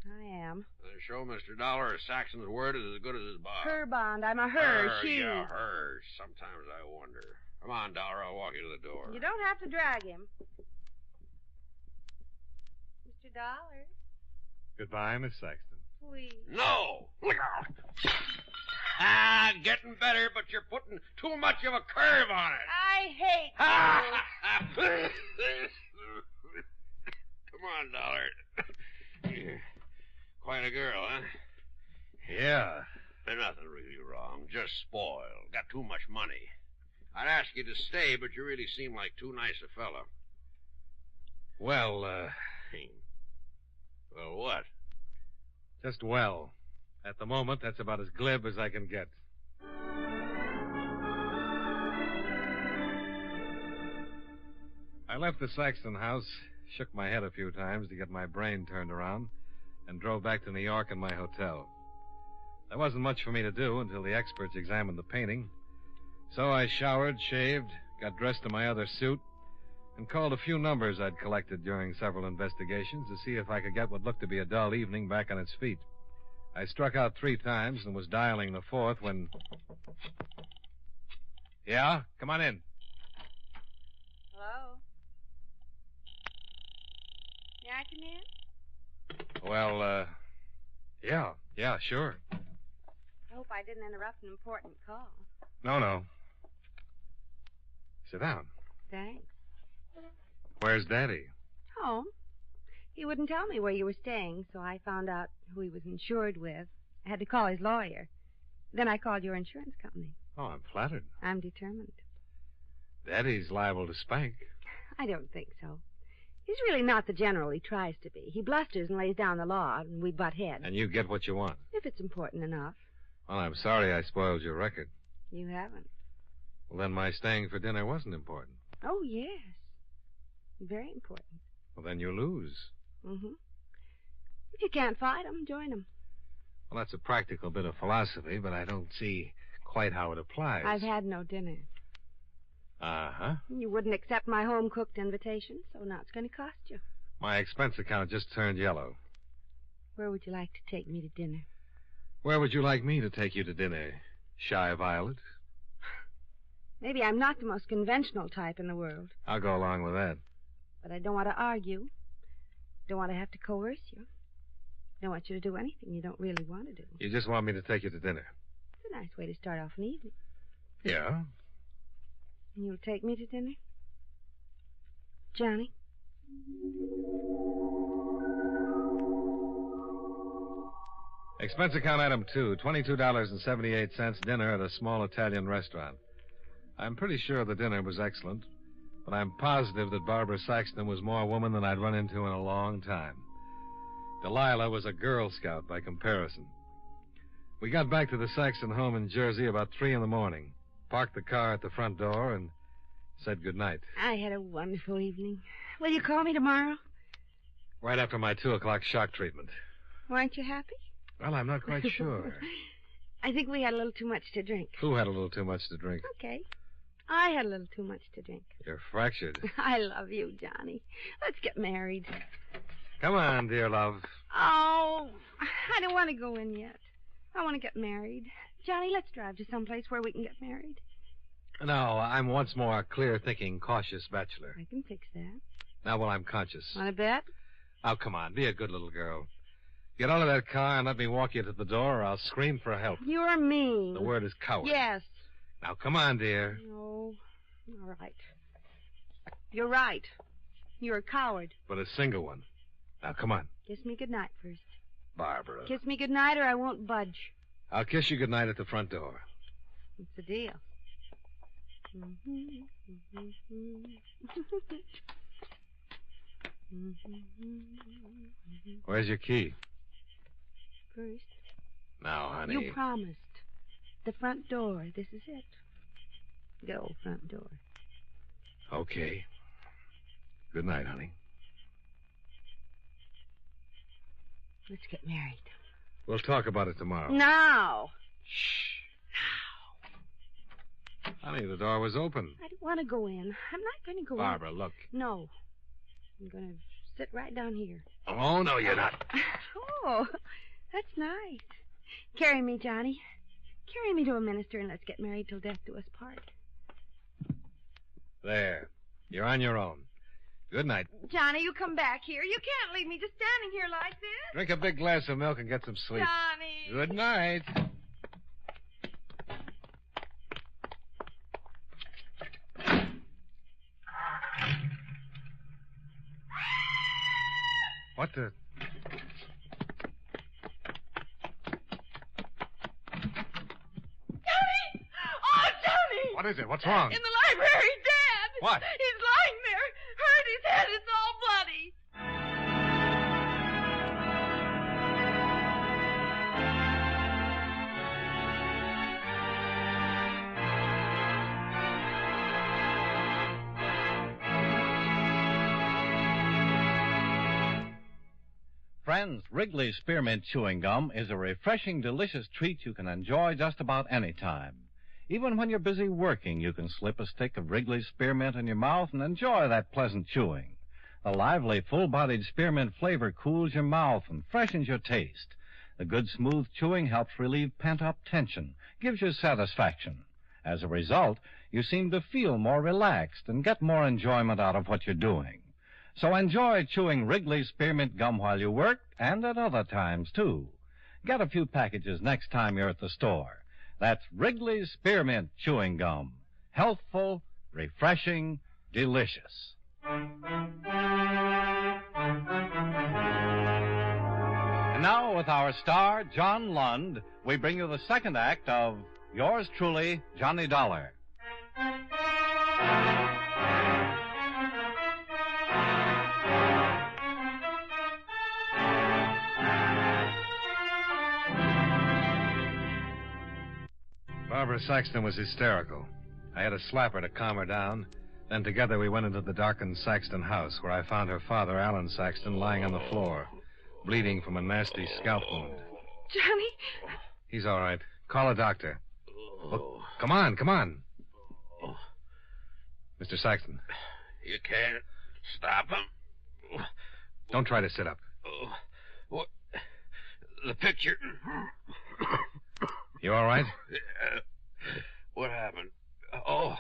I am. Show Mr. Dollar Saxon's word is as good as his bond. Her bond. I'm a her. She. Yeah, her. Sometimes I wonder. Come on, Dollar. I'll walk you to the door. You don't have to drag him. Mr. Dollar. Goodbye, Miss Saxton. Please. No! Look out! Getting better, but you're putting too much of a curve on it. I hate you. Come on, Dollar. You're quite a girl, huh? Yeah. There's nothing really wrong. Just spoiled. Got too much money. I'd ask you to stay, but you really seem like too nice a fella. Well, Well, what? Just well. At the moment, that's about as glib as I can get. I left the Saxton house, shook my head a few times to get my brain turned around, and drove back to New York in my hotel. There wasn't much for me to do until the experts examined the painting. So I showered, shaved, got dressed in my other suit, and called a few numbers I'd collected during several investigations to see if I could get what looked to be a dull evening back on its feet. I struck out 3 times and was dialing the 4th when... Yeah? Come on in. Hello? May I come in? Well, yeah, sure. I hope I didn't interrupt an important call. No. Sit down. Thanks. Where's Daddy? Home. He wouldn't tell me where you were staying, so I found out who he was insured with. I had to call his lawyer. Then I called your insurance company. Oh, I'm flattered. I'm determined. Daddy's liable to spank. I don't think so. He's really not the general he tries to be. He blusters and lays down the law, and we butt heads. And you get what you want. If it's important enough. Well, I'm sorry I spoiled your record. You haven't. Well, then my staying for dinner wasn't important. Oh, yes. Very important. Well, then you lose. Mm-hmm. If you can't fight 'em, join 'em. Well, that's a practical bit of philosophy, but I don't see quite how it applies. I've had no dinner. Uh-huh. You wouldn't accept my home-cooked invitation, so now it's going to cost you. My expense account just turned yellow. Where would you like to take me to dinner? Where would you like me to take you to dinner, Shy Violet? Maybe I'm not the most conventional type in the world. I'll go along with that. But I don't want to argue. Don't want to have to coerce you. Don't want you to do anything you don't really want to do. You just want me to take you to dinner? It's a nice way to start off an evening. Yeah. And you'll take me to dinner? Johnny? Expense account item 2, $22.78, dinner at a small Italian restaurant. I'm pretty sure the dinner was excellent, but I'm positive that Barbara Saxton was more woman than I'd run into in a long time. Delilah was a Girl Scout by comparison. We got back to the Saxton home in Jersey about 3 in the morning, parked the car at the front door, and said goodnight. I had a wonderful evening. Will you call me tomorrow? Right after my 2 o'clock shock treatment. Weren't you happy? Well, I'm not quite sure. I think we had a little too much to drink. Who had a little too much to drink? Okay. I had a little too much to drink. You're fractured. I love you, Johnny. Let's get married. Come on, dear love. Oh, I don't want to go in yet. I want to get married. Johnny, let's drive to someplace where we can get married. No, I'm once more a clear-thinking, cautious bachelor. I can fix that. Now, well, I'm conscious. Want to bet? Oh, come on. Be a good little girl. Get out of that car and let me walk you to the door, or I'll scream for help. You're mean. The word is coward. Yes. Now, come on, dear. Oh, all right. You're right. You're a coward. But a single one. Now, come on. Kiss me goodnight first. Barbara. Kiss me goodnight or I won't budge. I'll kiss you goodnight at the front door. It's a deal. Where's your key? First. Now, honey. You promised. The front door. This is it. Go, front door. Okay. Good night, honey. Let's get married. We'll talk about it tomorrow. Now. Shh. Honey, the door was open. I don't want to go in. I'm not going to go Barbara, in. look. No. I'm going to sit right down here. Oh, no, you're not. Oh, that's nice. Carry me, Johnny. Carry me to a minister and let's get married till death do us part. There. You're on your own. Good night. Johnny, you come back here. You can't leave me just standing here like this. Drink a big glass of milk and get some sleep. Johnny. Good night. What the... Johnny! Oh, Johnny! What is it? What's wrong? In the library, Dad! What? He's lying there. Hurt his head. It's all bloody. Friends, Wrigley's Spearmint Chewing Gum is a refreshing, delicious treat you can enjoy just about any time. Even when you're busy working, you can slip a stick of Wrigley's Spearmint in your mouth and enjoy that pleasant chewing. The lively, full-bodied spearmint flavor cools your mouth and freshens your taste. The good, smooth chewing helps relieve pent-up tension, gives you satisfaction. As a result, you seem to feel more relaxed and get more enjoyment out of what you're doing. So enjoy chewing Wrigley's Spearmint Gum while you work, and at other times, too. Get a few packages next time you're at the store. That's Wrigley's Spearmint Chewing Gum. Healthful, refreshing, delicious. And now, with our star, John Lund, we bring you the second act of Yours Truly, Johnny Dollar. Barbara Saxton was hysterical. I had to slap her to calm her down. Then together we went into the darkened Saxton house, where I found her father, Alan Saxton, lying on the floor, bleeding from a nasty scalp wound. Johnny? He's all right. Call a doctor. Look, come on. Mr. Saxton. You can't stop him. Don't try to sit up. What? The picture. You all right? What happened? Oh,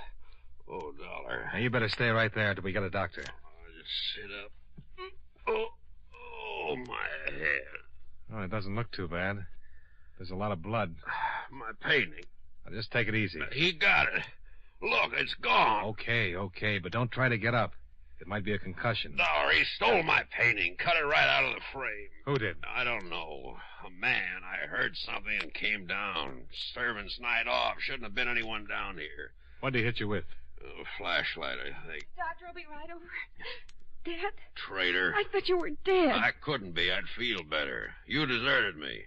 Dollar. Now, you better stay right there until we get a doctor. Just sit up. Oh, my head. Oh, it doesn't look too bad. There's a lot of blood. My painting. Now, just take it easy. He got it. Look, it's gone. Okay, but don't try to get up. It might be a concussion. Dollar, he stole my painting, cut it right out of the frame. Who did? I don't know. A man. I heard something and came down. Servant's night off. Shouldn't have been anyone down here. What did he hit you with? A flashlight, I think. Doctor, I'll be right over. Dead? Traitor. I thought you were dead. I couldn't be. I'd feel better. You deserted me.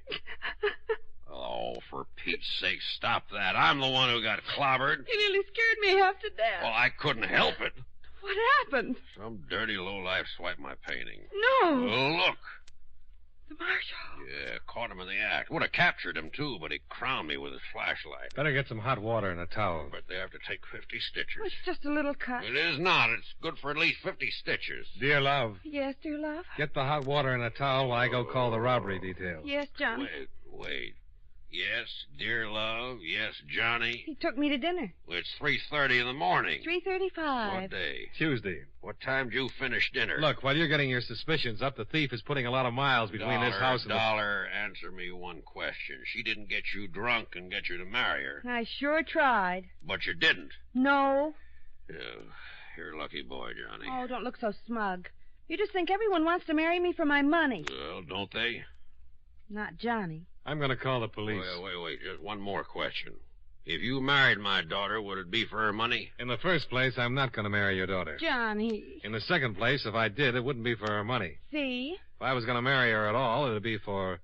Oh, for Pete's sake, stop that. I'm the one who got clobbered. You nearly scared me half to death. Well, I couldn't help it. What happened? Some dirty lowlife swiped my painting. No. Well, look. The marshal. Yeah, caught him in the act. Would have captured him, too, but he crowned me with his flashlight. Better get some hot water and a towel. But they have to take 50 stitches. It's just a little cut. It is not. It's good for at least 50 stitches. Dear love. Yes, dear love? Get the hot water and a towel while I go call the robbery detail. Yes, Johnny. Wait. Yes, dear love. Yes, Johnny. He took me to dinner. Well, it's 3:30 in the morning. 3:35. What day? Tuesday. What time did you finish dinner? Look, while you're getting your suspicions up, the thief is putting a lot of miles between this house and Dollar, answer me one question. She didn't get you drunk and get you to marry her. I sure tried. But you didn't. No. You're a lucky boy, Johnny. Oh, don't look so smug. You just think everyone wants to marry me for my money. Well, don't they? Not Johnny. I'm going to call the police. Wait. Just one more question. If you married my daughter, would it be for her money? In the first place, I'm not going to marry your daughter. Johnny. In the second place, if I did, it wouldn't be for her money. See? If I was going to marry her at all, it would be for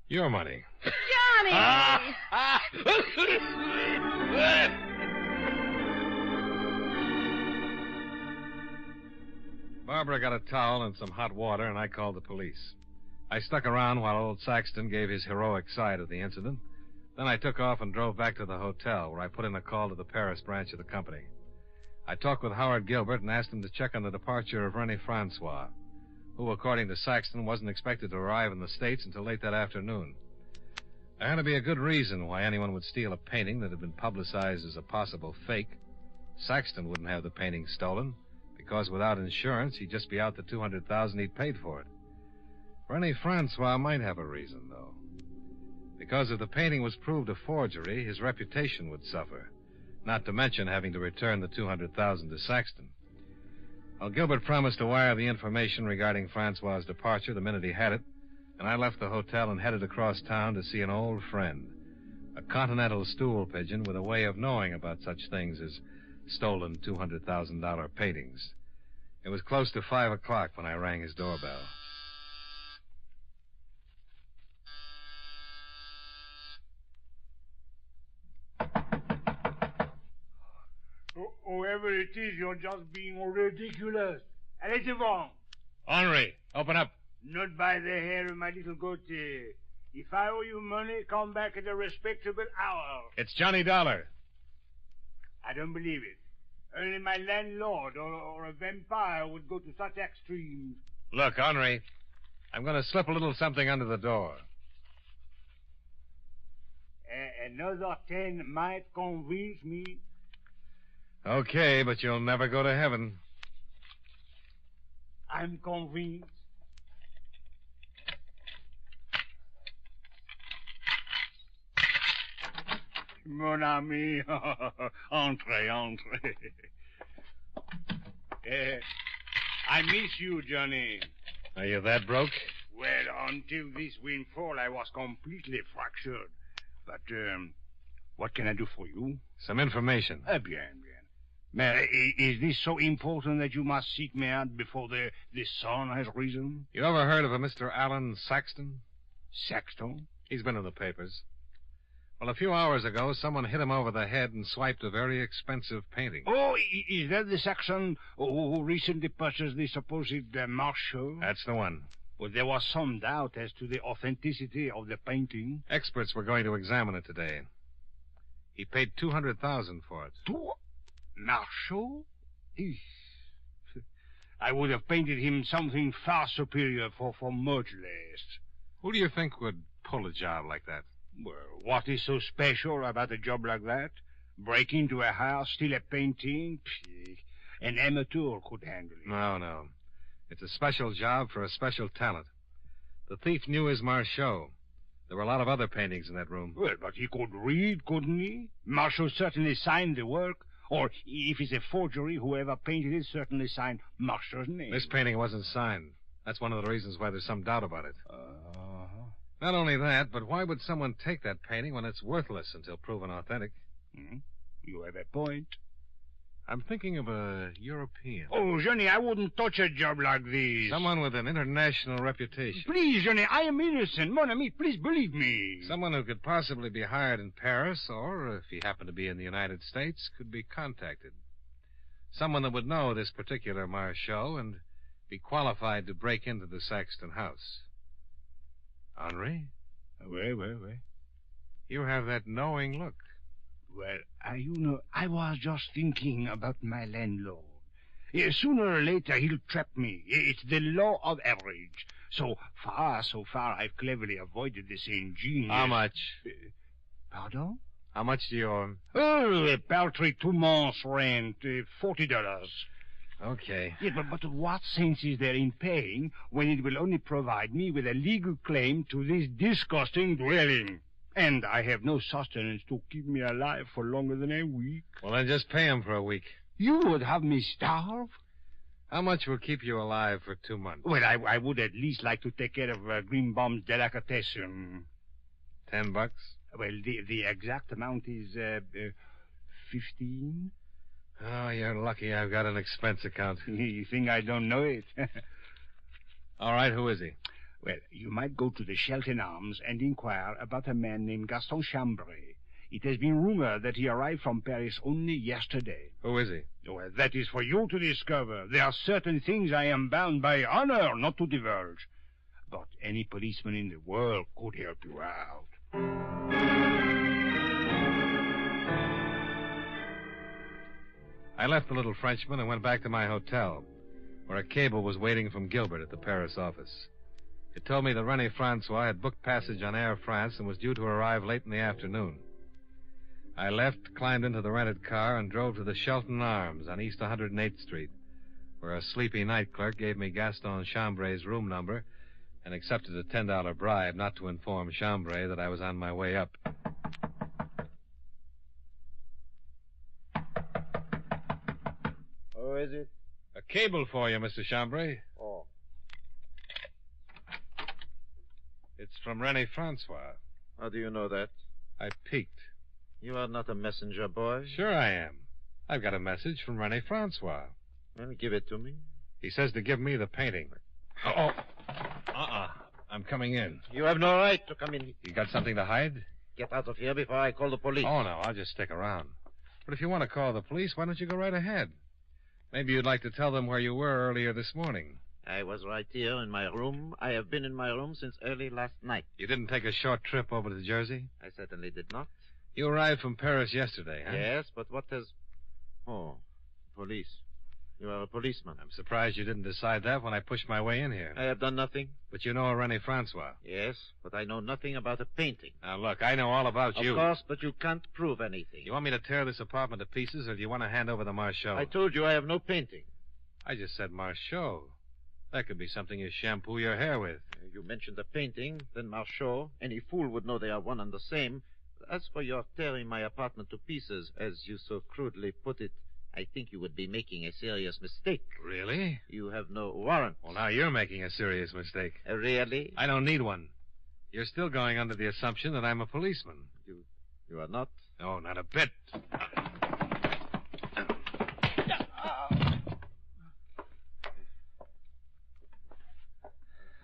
your money. Johnny! Barbara got a towel and some hot water, and I called the police. I stuck around while old Saxton gave his heroic side of the incident. Then I took off and drove back to the hotel, where I put in a call to the Paris branch of the company. I talked with Howard Gilbert and asked him to check on the departure of Rennie Francois, who, according to Saxton, wasn't expected to arrive in the States until late that afternoon. There had to be a good reason why anyone would steal a painting that had been publicized as a possible fake. Saxton wouldn't have the painting stolen, because without insurance, he'd just be out the $200,000 he'd paid for it. Rennie Francois might have a reason, though. Because if the painting was proved a forgery, his reputation would suffer, not to mention having to return the $200,000 to Saxton. Well, Gilbert promised to wire the information regarding Francois' departure the minute he had it, and I left the hotel and headed across town to see an old friend, a continental stool pigeon with a way of knowing about such things as stolen $200,000 paintings. It was close to 5 o'clock when I rang his doorbell. Whoever it is, you're just being ridiculous. Allez devant. Henri, open up. Not by the hair of my little goatee. If I owe you money, come back at a respectable hour. It's Johnny Dollar. I don't believe it. Only my landlord or a vampire would go to such extremes. Look, Henri, I'm going to slip a little something under the door. Another 10 might convince me. Okay, but you'll never go to heaven. I'm convinced. Mon ami, entrez. I miss you, Johnny. Are you that broke? Well, until this windfall, I was completely fractured. But, what can I do for you? Some information. Bien. Is this so important that you must seek me out before the sun has risen? You ever heard of a Mr. Alan Saxton? Saxton? He's been in the papers. Well, a few hours ago, someone hit him over the head and swiped a very expensive painting. Oh, is that the Saxon who recently purchased the supposed Marshall? That's the one. Well, there was some doubt as to the authenticity of the painting. Experts were going to examine it today. He paid $200,000 for it. Marshall? Eesh. I would have painted him something far superior for much less. Who do you think would pull a job like that? Well, what is so special about a job like that? Break into a house, steal a painting? Psh, an amateur could handle it. No. It's a special job for a special talent. The thief knew his Marchot. There were a lot of other paintings in that room. Well, but he could read, couldn't he? Marshall certainly signed the work. Or, if it's a forgery, whoever painted it certainly signed Marshall's name. This painting wasn't signed. That's one of the reasons why there's some doubt about it. Not only that, but why would someone take that painting when it's worthless until proven authentic? You have a point. I'm thinking of a European. Oh, Johnny, I wouldn't touch a job like this. Someone with an international reputation. Please, Johnny, I am innocent. Mon ami, please believe me. Someone who could possibly be hired in Paris, or, if he happened to be in the United States, could be contacted. Someone that would know this particular Marchot and be qualified to break into the Saxton house. Henri? Well. You have that knowing look. Well, I was just thinking about my landlord. Sooner or later, he'll trap me. It's the law of average. So far, I've cleverly avoided the St. Jean. How much? Pardon? How much do you owe him? Oh, a paltry 2 months' rent, $40. Okay. Yes, but what sense is there in paying when it will only provide me with a legal claim to this disgusting dwelling? And I have no sustenance to keep me alive for longer than a week. Well, then just pay him for a week. You would have me starve? How much will keep you alive for 2 months? Well, I would at least like to take care of Greenbaum's delicatessen. $10? Well, the exact amount is 15. Oh, you're lucky I've got an expense account. You think I don't know it? All right, who is he? Well, you might go to the Shelton Arms and inquire about a man named Gaston Chambray. It has been rumored that he arrived from Paris only yesterday. Who is he? Well, that is for you to discover. There are certain things I am bound by honor not to divulge. But any policeman in the world could help you out. I left the little Frenchman and went back to my hotel, where a cable was waiting from Gilbert at the Paris office. It told me that René Francois had booked passage on Air France and was due to arrive late in the afternoon. I left, climbed into the rented car, and drove to the Shelton Arms on East 108th Street, where a sleepy night clerk gave me Gaston Chambray's room number and accepted a $10 bribe not to inform Chambray that I was on my way up. Who is it? A cable for you, Mr. Chambray. Oh. It's from René Francois. How do you know that? I peeked. You are not a messenger boy? Sure I am. I've got a message from René Francois. Well, give it to me. He says to give me the painting. Oh. I'm coming in. You have no right to come in. You got something to hide? Get out of here before I call the police. Oh, no, I'll just stick around. But if you want to call the police, why don't you go right ahead? Maybe you'd like to tell them where you were earlier this morning. I was right here in my room. I have been in my room since early last night. You didn't take a short trip over to Jersey? I certainly did not. You arrived from Paris yesterday, huh? Yes, but what has... Oh, police. You are a policeman. I'm surprised you didn't decide that when I pushed my way in here. I have done nothing. But you know a René Francois. Yes, but I know nothing about a painting. Now, look, I know all about you. Of course, but you can't prove anything. You want me to tear this apartment to pieces, or do you want to hand over the Marchot? I told you I have no painting. I just said Marchot. That could be something you shampoo your hair with. You mentioned a painting, then Marchot. Any fool would know they are one and the same. As for your tearing my apartment to pieces, as you so crudely put it, I think you would be making a serious mistake. Really? You have no warrant. Well, now you're making a serious mistake. Really? I don't need one. You're still going under the assumption that I'm a policeman. You are not? No, not a bit.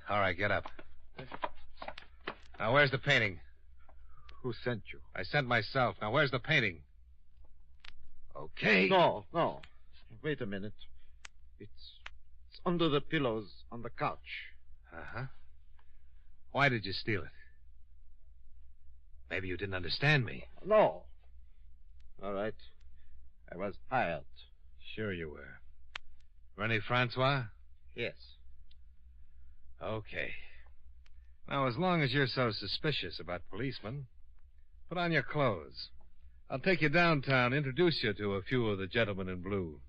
All right, get up. Now, where's the painting? Who sent you? I sent myself. Now, where's the painting? Okay. No. Wait a minute. It's under the pillows on the couch. Uh-huh. Why did you steal it? Maybe you didn't understand me. No. All right. I was hired. Sure you were. René Francois? Yes. Okay. Now, as long as you're so suspicious about policemen, put on your clothes. I'll take you downtown, introduce you to a few of the gentlemen in blue.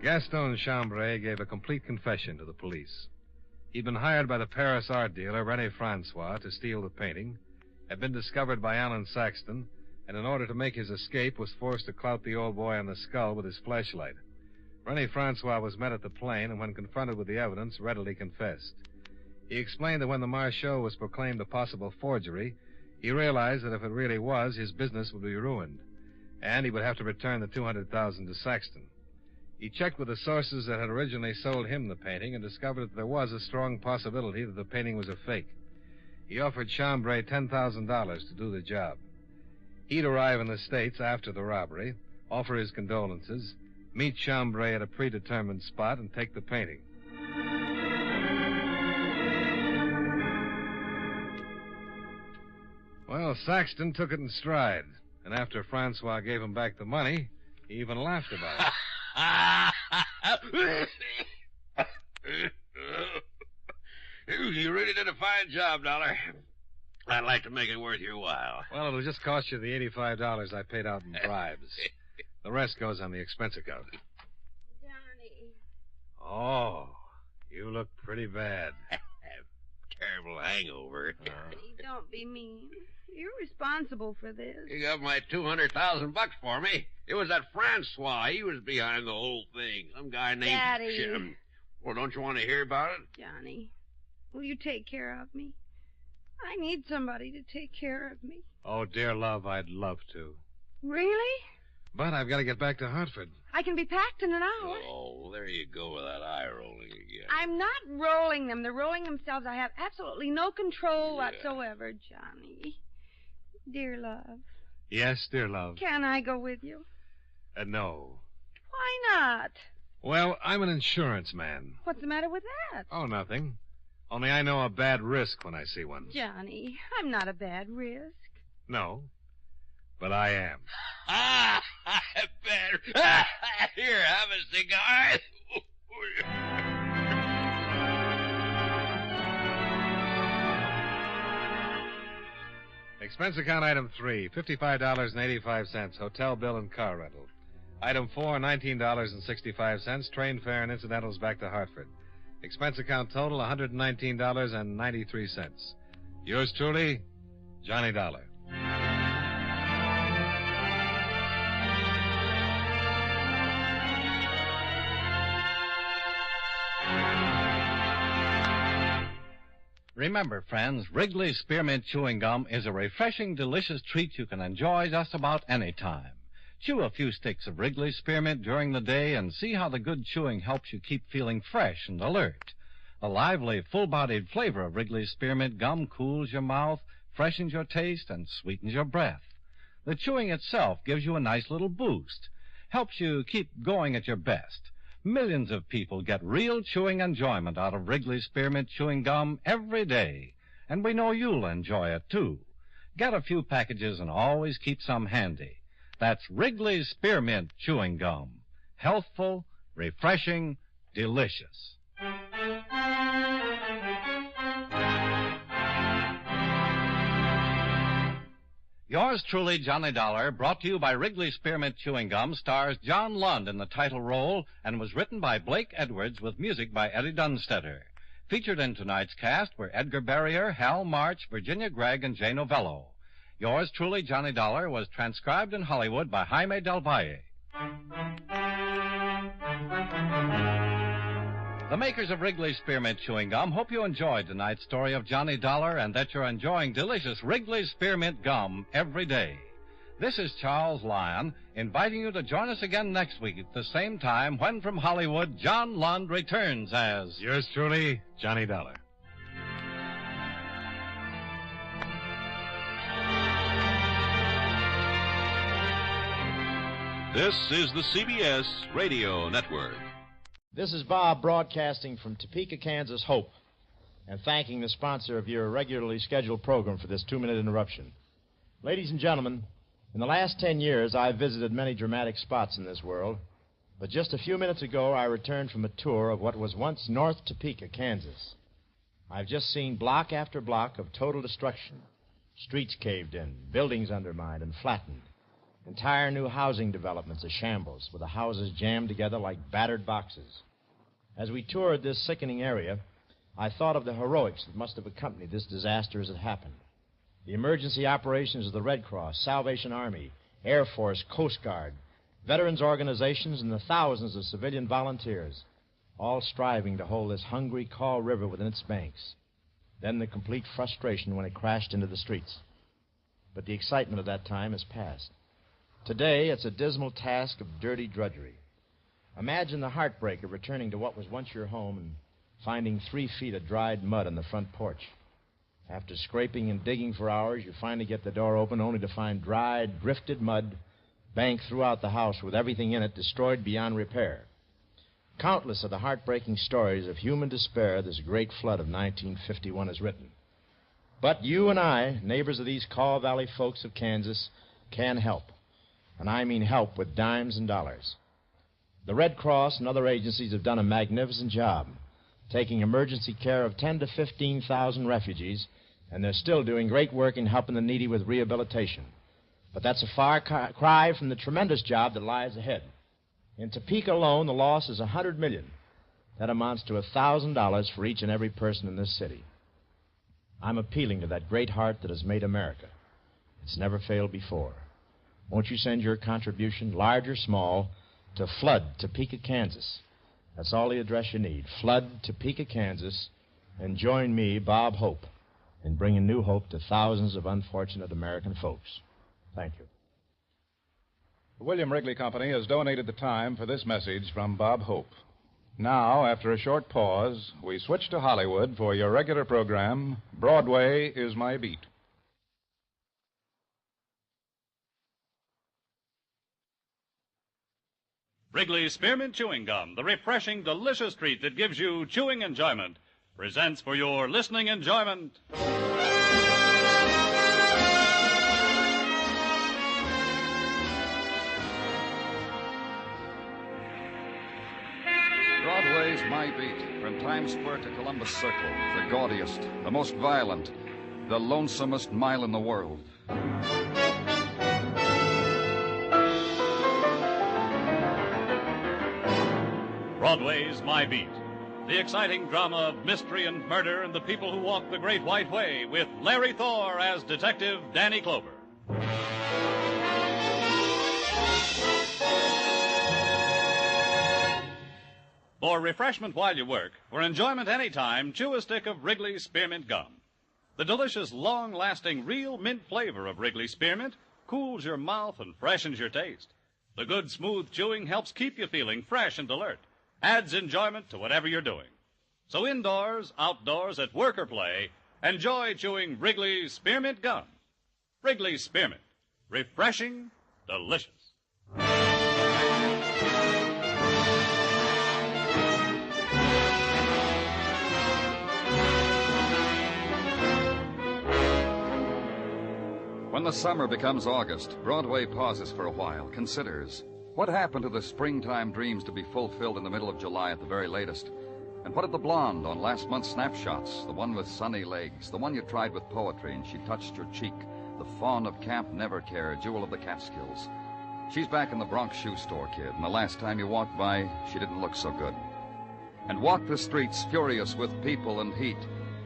Gaston Chambray gave a complete confession to the police. He'd been hired by the Paris art dealer, René Francois, to steal the painting, had been discovered by Alan Saxton, and in order to make his escape was forced to clout the old boy on the skull with his flashlight. René Francois was met at the plane, and when confronted with the evidence, readily confessed. He explained that when the Marchot was proclaimed a possible forgery, he realized that if it really was, his business would be ruined, and he would have to return the $200,000 to Saxton. He checked with the sources that had originally sold him the painting and discovered that there was a strong possibility that the painting was a fake. He offered Chambray $10,000 to do the job. He'd arrive in the States after the robbery, offer his condolences, meet Chambray at a predetermined spot, and take the painting. Well, Saxton took it in stride, and after Francois gave him back the money, he even laughed about it. You really did a fine job, Dollar. I'd like to make it worth your while. Well, it'll just cost you the $85 I paid out in bribes. The rest goes on the expense account. Johnny. Oh, you look pretty bad. Terrible hangover. Johnny, don't be mean. You're responsible for this. You got my $200,000 for me. It was that Francois. He was behind the whole thing. Some guy named Daddy. Jim. Well, don't you want to hear about it? Johnny, will you take care of me? I need somebody to take care of me. Oh, dear love, I'd love to. Really? But I've got to get back to Hartford. I can be packed in an hour. Oh, there you go with that eye rolling again. I'm not rolling them. They're rolling themselves. I have absolutely no control whatsoever, Johnny. Dear love. Yes, dear love. Can I go with you? No. Why not? Well, I'm an insurance man. What's the matter with that? Oh, nothing. Only I know a bad risk when I see one. Johnny, I'm not a bad risk. No, but I am. Bad. Here, have a cigar. Expense account item 3, $55.85, hotel bill and car rental. Item 4, $19.65, train fare and incidentals back to Hartford. Expense account total, $119.93. Yours truly, Johnny Dollar. Remember, friends, Wrigley's Spearmint Chewing Gum is a refreshing, delicious treat you can enjoy just about any time. Chew a few sticks of Wrigley's Spearmint during the day and see how the good chewing helps you keep feeling fresh and alert. The lively, full-bodied flavor of Wrigley's Spearmint Gum cools your mouth, freshens your taste, and sweetens your breath. The chewing itself gives you a nice little boost, helps you keep going at your best. Millions of people get real chewing enjoyment out of Wrigley's Spearmint Chewing Gum every day, and we know you'll enjoy it, too. Get a few packages and always keep some handy. That's Wrigley's Spearmint Chewing Gum. Healthful, refreshing, delicious. Yours truly, Johnny Dollar, brought to you by Wrigley's Spearmint Chewing Gum, stars John Lund in the title role and was written by Blake Edwards with music by Eddie Dunstetter. Featured in tonight's cast were Edgar Barrier, Hal March, Virginia Gregg, and Jay Novello. Yours truly, Johnny Dollar, was transcribed in Hollywood by Jaime Del Valle. The makers of Wrigley's Spearmint Chewing Gum hope you enjoyed tonight's story of Johnny Dollar and that you're enjoying delicious Wrigley's Spearmint Gum every day. This is Charles Lyon, inviting you to join us again next week at the same time when from Hollywood, John Lund returns as... Yours truly, Johnny Dollar. This is the CBS Radio Network. This is Bob broadcasting from Topeka, Kansas, Hope, and thanking the sponsor of your regularly scheduled program for this 2-minute interruption. Ladies and gentlemen, in the last 10 years, I've visited many dramatic spots in this world, but just a few minutes ago, I returned from a tour of what was once North Topeka, Kansas. I've just seen block after block of total destruction, streets caved in, buildings undermined and flattened, entire new housing developments a shambles, with the houses jammed together like battered boxes. As we toured this sickening area, I thought of the heroics that must have accompanied this disaster as it happened. The emergency operations of the Red Cross, Salvation Army, Air Force, Coast Guard, veterans organizations, and the thousands of civilian volunteers, all striving to hold this hungry Kaw River within its banks. Then the complete frustration when it crashed into the streets. But the excitement of that time has passed. Today, it's a dismal task of dirty drudgery. Imagine the heartbreak of returning to what was once your home and finding 3 feet of dried mud on the front porch. After scraping and digging for hours, you finally get the door open only to find dried, drifted mud banked throughout the house with everything in it destroyed beyond repair. Countless are the heartbreaking stories of human despair this great flood of 1951 has written. But you and I, neighbors of these Kaw Valley folks of Kansas, can help. And I mean help with dimes and dollars. The Red Cross and other agencies have done a magnificent job, taking emergency care of 10,000 to 15,000 refugees, and they're still doing great work in helping the needy with rehabilitation. But that's a far cry from the tremendous job that lies ahead. In Topeka alone, the loss is $100 million. That amounts to $1,000 for each and every person in this city. I'm appealing to that great heart that has made America. It's never failed before. Won't you send your contribution, large or small, to Flood, Topeka, Kansas? That's all the address you need. Flood, Topeka, Kansas. And join me, Bob Hope, in bringing new hope to thousands of unfortunate American folks. Thank you. The William Wrigley Company has donated the time for this message from Bob Hope. Now, after a short pause, we switch to Hollywood for your regular program, Broadway is My Beat. Wrigley's Spearmint Chewing Gum, the refreshing, delicious treat that gives you chewing enjoyment, presents for your listening enjoyment. Broadway's My Beat, from Times Square to Columbus Circle, the gaudiest, the most violent, the lonesomest mile in the world. Broadway's My Beat, the exciting drama of mystery and murder and the people who walk the Great White Way, with Larry Thor as Detective Danny Clover. For refreshment while you work, for enjoyment any time, chew a stick of Wrigley's Spearmint Gum. The delicious, long-lasting, real mint flavor of Wrigley's Spearmint cools your mouth and freshens your taste. The good, smooth chewing helps keep you feeling fresh and alert, adds enjoyment to whatever you're doing. So indoors, outdoors, at work or play, enjoy chewing Wrigley's Spearmint Gum. Wrigley's Spearmint. Refreshing, delicious. When the summer becomes August, Broadway pauses for a while, considers. What happened to the springtime dreams to be fulfilled in the middle of July at the very latest? And what of the blonde on last month's snapshots, the one with sunny legs, the one you tried with poetry and she touched your cheek, the fawn of Camp Nevercare, jewel of the Catskills? She's back in the Bronx shoe store, kid, and the last time you walked by, she didn't look so good. And walk the streets furious with people and heat,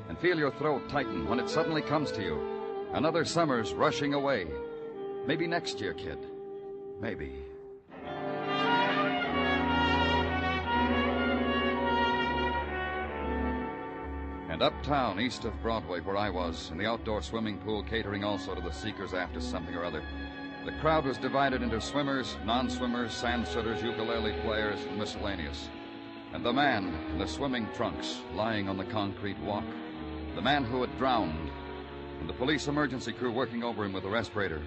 and feel your throat tighten when it suddenly comes to you. Another summer's rushing away. Maybe next year, kid. Maybe. And uptown, east of Broadway, where I was, in the outdoor swimming pool catering also to the seekers after something or other, the crowd was divided into swimmers, non-swimmers, sand-sitters, ukulele players, and miscellaneous. And the man in the swimming trunks, lying on the concrete walk, the man who had drowned, and the police emergency crew working over him with a respirator,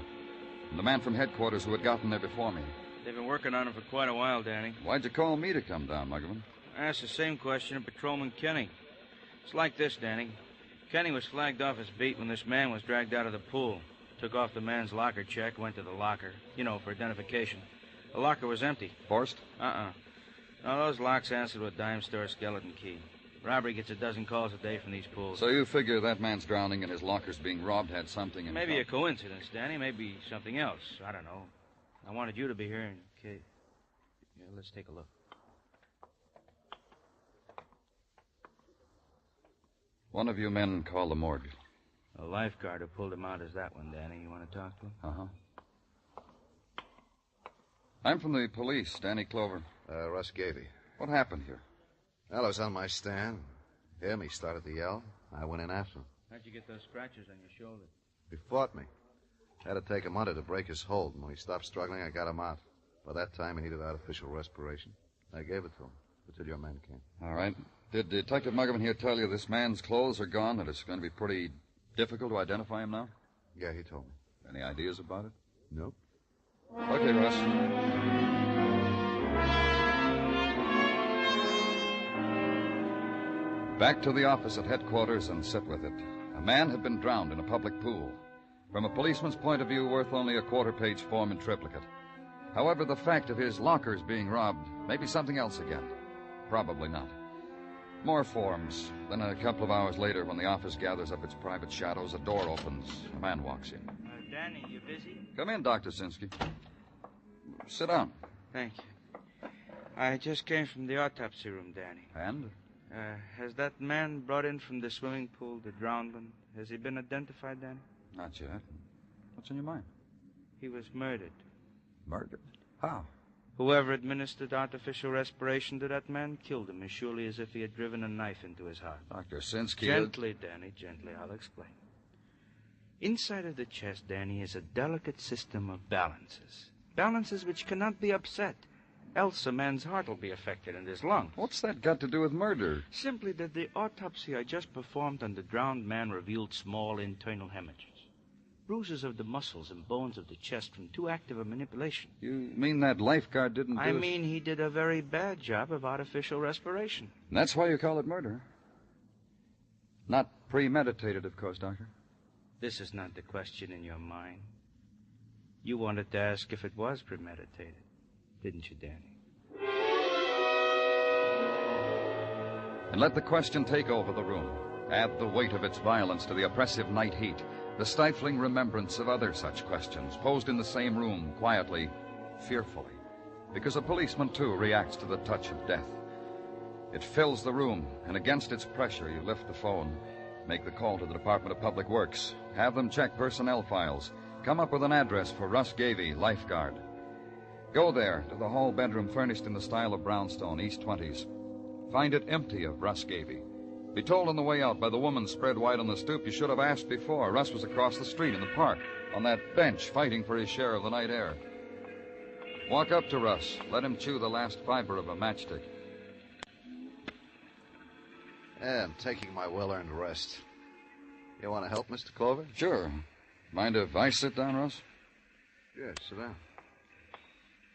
and the man from headquarters who had gotten there before me. They've been working on him for quite a while, Danny. Why'd you call me to come down, Muggavan? I asked the same question of Patrolman Kenny. It's like this, Danny. Kenny was flagged off his beat when this man was dragged out of the pool. Took off the man's locker check, went to the locker, for identification. The locker was empty. Forced? No, those locks answered with dime store skeleton key. Robbery gets a dozen calls a day from these pools. So you figure that man's drowning and his locker's being robbed had something in Maybe a common. coincidence, Danny. Maybe something else. I don't know. I wanted you to be here in case. Yeah, let's take a look. One of you men call the morgue. The lifeguard who pulled him out is that one, Danny. You want to talk to him? Uh-huh. I'm from the police, Danny Clover. Russ Gavey. What happened here? Well, I was on my stand. Him, he started to yell. I went in after him. How'd you get those scratches on your shoulder? He fought me. I had to take him under to break his hold, and when he stopped struggling, I got him out. By that time, he needed artificial respiration. I gave it to him until your men came. All right. Did Detective Muggavan here tell you this man's clothes are gone, that it's going to be pretty difficult to identify him now? Yeah, he told me. Any ideas about it? Nope. Okay, Russ. Back to the office at headquarters and sit with it. A man had been drowned in a public pool. From a policeman's point of view, worth only a quarter-page form in triplicate. However, the fact of his lockers being robbed may be something else again. Probably not. More forms. Then a couple of hours later, when the office gathers up its private shadows, a door opens. A man walks in. Danny, you busy? Come in, Dr. Sinsky. Sit down. Thank you. I just came from the autopsy room, Danny. And? Has that man brought in from the swimming pool, the drowned one, has he been identified, Danny? Not yet. What's on your mind? He was murdered. Murdered? How? Whoever administered artificial respiration to that man killed him as surely as if he had driven a knife into his heart. Dr. Sinsky... Gently, Danny, gently. I'll explain. Inside of the chest, Danny, is a delicate system of balances. Balances which cannot be upset. Else a man's heart will be affected and his lungs. What's that got to do with murder? Simply that the autopsy I just performed on the drowned man revealed small internal hemorrhages. Bruises of the muscles and bones of the chest from too active a manipulation. You mean that lifeguard didn't do I mean he did a very bad job of artificial respiration. And that's why you call it murder? Not premeditated, of course, Doctor. This is not the question in your mind. You wanted to ask if it was premeditated, didn't you, Danny? And let the question take over the room. Add the weight of its violence to the oppressive night heat, the stifling remembrance of other such questions, posed in the same room, quietly, fearfully. Because a policeman, too, reacts to the touch of death. It fills the room, and against its pressure, you lift the phone, make the call to the Department of Public Works, have them check personnel files, come up with an address for Russ Gavey, lifeguard. Go there to the hall bedroom furnished in the style of brownstone, East 20s. Find it empty of Russ Gavey. Be told on the way out by the woman spread wide on the stoop you should have asked before. Russ was across the street in the park, on that bench, fighting for his share of the night air. Walk up to Russ. Let him chew the last fiber of a matchstick. Yeah, I'm taking my well-earned rest. You want to help, Mr. Clover? Sure. Mind if I sit down, Russ? Yeah, sit down.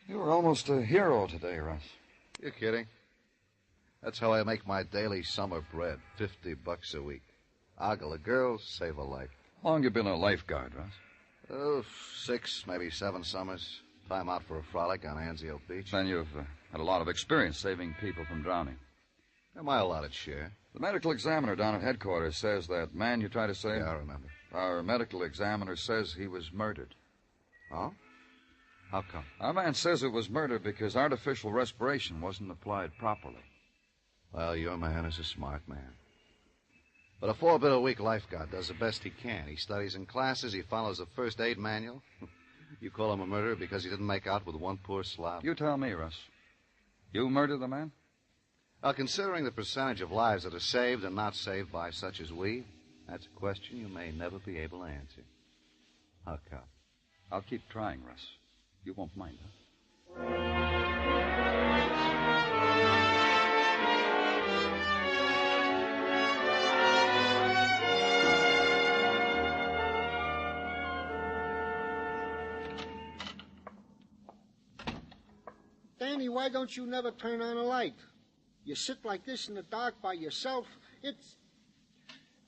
You were almost a hero today, Russ. You're kidding. That's how I make my daily summer bread, $50 a week. Ogle a girl, save a life. How long you been a lifeguard, Russ? Oh, 6, maybe 7 summers. Time out for a frolic on Anzio Beach. Then you've had a lot of experience saving people from drowning. My allotted share. The medical examiner down at headquarters says that man you try to save... Yeah, I remember. Our medical examiner says he was murdered. Oh? How come? Our man says it was murder because artificial respiration wasn't applied properly. Well, your man is a smart man. But a 4-bit-a-week lifeguard does the best he can. He studies in classes, he follows a first aid manual. You call him a murderer because he didn't make out with one poor slob? You tell me, Russ. You murdered the man? Well, considering the percentage of lives that are saved and not saved by such as we, that's a question you may never be able to answer. How come? I'll keep trying, Russ. You won't mind, huh? Danny, why don't you never turn on a light? You sit like this in the dark by yourself.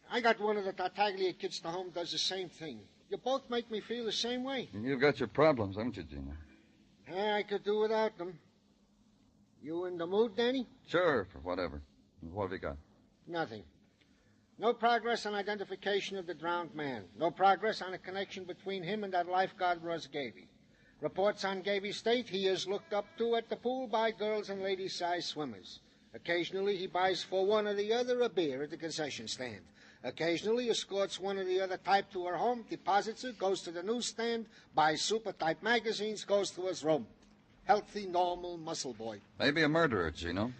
I got one of the Tartaglia kids to home does the same thing. You both make me feel the same way. You've got your problems, haven't you, Gina? I could do without them. You in the mood, Danny? Sure, for whatever. What have you got? Nothing. No progress on identification of the drowned man. No progress on a connection between him and that lifeguard Russ Gavey. Reports on Gavey state he is looked up to at the pool by girls and lady-sized swimmers. Occasionally he buys for one or the other a beer at the concession stand. Occasionally escorts one or the other type to her home, deposits it, goes to the newsstand, buys super-type magazines, goes to his room. Healthy, normal muscle boy. Maybe a murderer, Gino.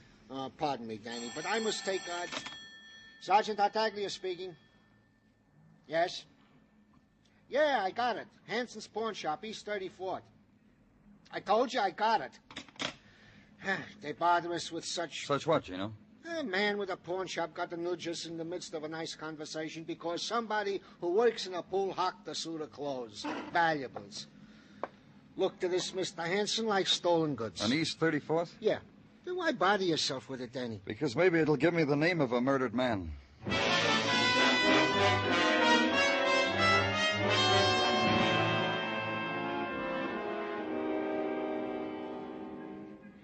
Pardon me, Danny, but I must take Sergeant Tartaglia speaking. Yes? Yeah, I got it. Hanson's Pawn Shop, East 34th. I told you I got it. They bother us with such... Such what, Gino? A man with a pawn shop got the news just in the midst of a nice conversation because somebody who works in a pool hocked a suit of clothes. Valuables. Look to this, Mr. Hanson, like stolen goods. On East 34th? Yeah. Then why bother yourself with it, Danny? Because maybe it'll give me the name of a murdered man.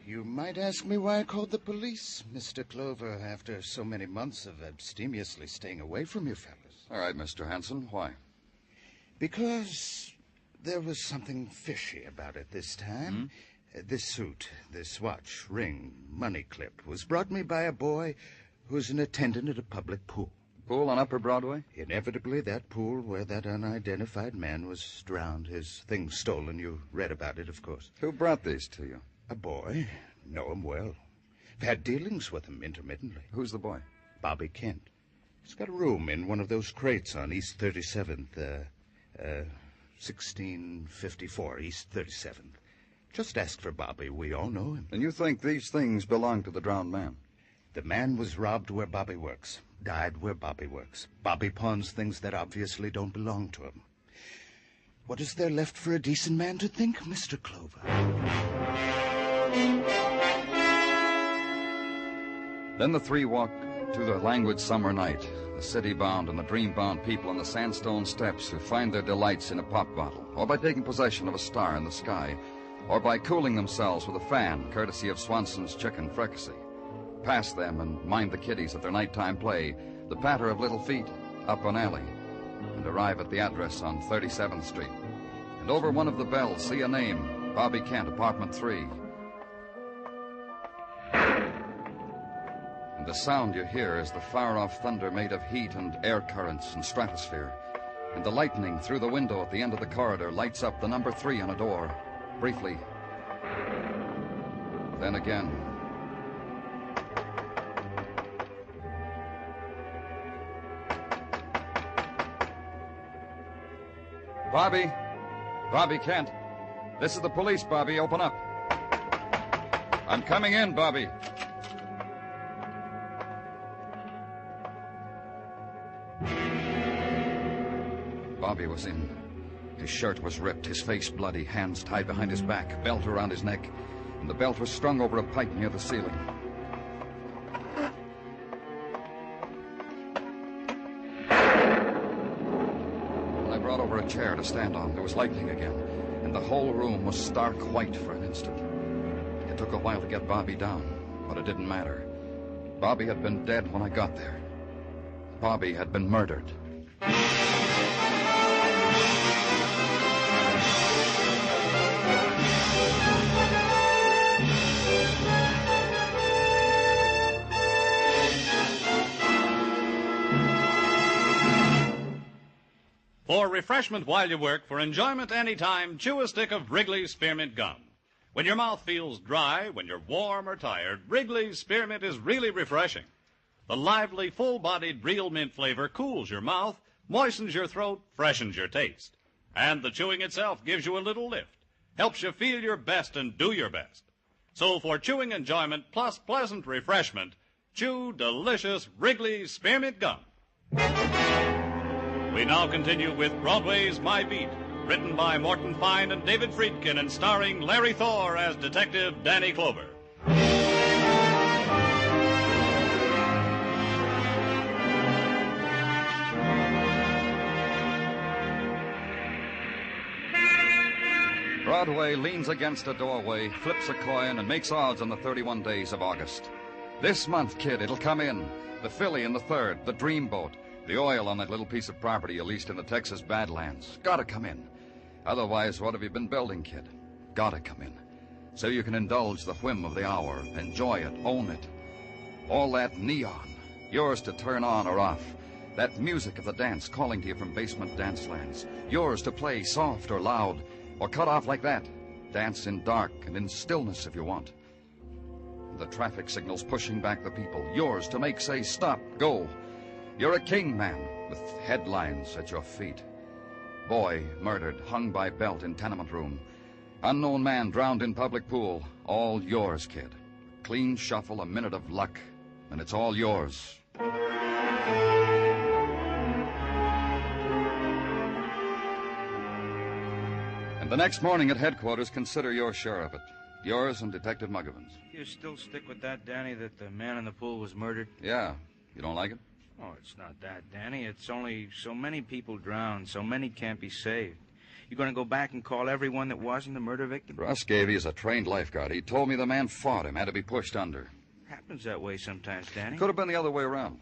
You might ask me why I called the police, Mr. Clover, after so many months of abstemiously staying away from you fellas. All right, Mr. Hanson, why? Because there was something fishy about it this time. This suit, this watch, ring, money clip was brought me by a boy who's an attendant at a public pool. Pool on Upper Broadway? Inevitably, that pool where that unidentified man was drowned, his things stolen. You read about it, of course. Who brought these to you? A boy. Know him well. I've had dealings with him intermittently. Who's the boy? Bobby Kent. He's got a room in one of those crates on East 37th, 1654 East 37th. Just ask for Bobby. We all know him. And you think these things belong to the drowned man? The man was robbed where Bobby works. Died where Bobby works. Bobby pawns things that obviously don't belong to him. What is there left for a decent man to think, Mr. Clover? Then the three walked through the languid summer night, the city-bound and the dream-bound people on the sandstone steps who find their delights in a pop bottle, or by taking possession of a star in the sky, or by cooling themselves with a fan, courtesy of Swanson's chicken fricassee. Past them and mind the kiddies at their nighttime play, the patter of little feet up an alley, and arrive at the address on 37th Street. And over one of the bells, see a name, Bobby Kent, apartment 3. And the sound you hear is the far-off thunder made of heat and air currents and stratosphere. And the lightning through the window at the end of the corridor lights up the number 3 on a door. Briefly. Then again. Bobby. Bobby Kent. This is the police, Bobby. Open up. I'm coming in, Bobby. Bobby was in. His shirt was ripped, his face bloody, hands tied behind his back, belt around his neck, and the belt was strung over a pipe near the ceiling. When I brought over a chair to stand on, there was lightning again, and the whole room was stark white for an instant. It took a while to get Bobby down, but it didn't matter. Bobby had been dead when I got there. Bobby had been murdered. For refreshment while you work, for enjoyment anytime, chew a stick of Wrigley's Spearmint Gum. When your mouth feels dry, when you're warm or tired, Wrigley's Spearmint is really refreshing. The lively, full-bodied real mint flavor cools your mouth, moistens your throat, freshens your taste. And the chewing itself gives you a little lift, helps you feel your best and do your best. So for chewing enjoyment plus pleasant refreshment, chew delicious Wrigley's Spearmint Gum. We now continue with Broadway's My Beat, Written by Morton Fine and David Friedkin and starring Larry Thor as Detective Danny Clover. Broadway leans against a doorway, flips a coin, and makes odds on the 31 days of August. This month, kid, it'll come in. The filly in the third, the dreamboat, the oil on that little piece of property you leased in the Texas Badlands. Gotta come in. Otherwise, what have you been building, kid? Gotta come in. So you can indulge the whim of the hour, enjoy it, own it. All that neon, yours to turn on or off. That music of the dance calling to you from basement dance lands, yours to play soft or loud, or cut off like that. Dance in dark and in stillness if you want. The traffic signals pushing back the people. Yours to make say stop, go. You're a king, man, with headlines at your feet. Boy murdered, hung by belt in tenement room. Unknown man drowned in public pool. All yours, kid. Clean shuffle, a minute of luck, and it's all yours. The next morning at headquarters, consider your share of it. Yours and Detective Muggavan's. You still stick with that, Danny, that the man in the pool was murdered? Yeah. You don't like it? Oh, it's not that, Danny. It's only so many people drowned, so many can't be saved. You going to go back and call everyone that wasn't a murder victim? Russ Gavey is a trained lifeguard. He told me the man fought him, had to be pushed under. Happens that way sometimes, Danny. Could have been the other way around.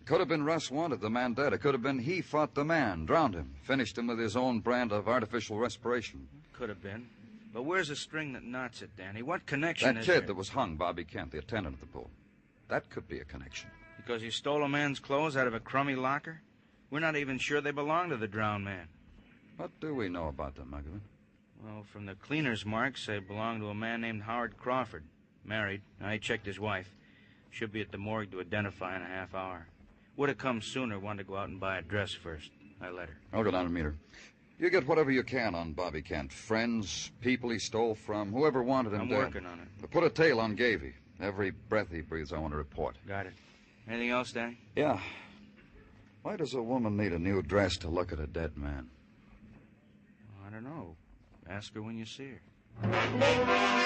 Could have been Russ wanted the man dead. It could have been he fought the man, drowned him, finished him with his own brand of artificial respiration. Could have been. But where's the string that knots it, Danny? What connection That is kid there? that was hung, Bobby Kent, the attendant at the pool. That could be a connection. Because he stole a man's clothes out of a crummy locker? We're not even sure they belong to the drowned man. What do we know about them, Muggavan? Well, from the cleaner's marks, they belong to a man named Howard Crawford. Married. I checked his wife. Should be at the morgue to identify in a half hour. Would have come sooner, wanted to go out and buy a dress first. I let her. I'll go down and meet her. You get whatever you can on Bobby Kent. Friends, people he stole from, whoever wanted him dead. I'm working on it. But put a tail on Gavey. Every breath he breathes, I want to report. Got it. Anything else, Danny? Yeah. Why does a woman need a new dress to look at a dead man? I don't know. Ask her when you see her.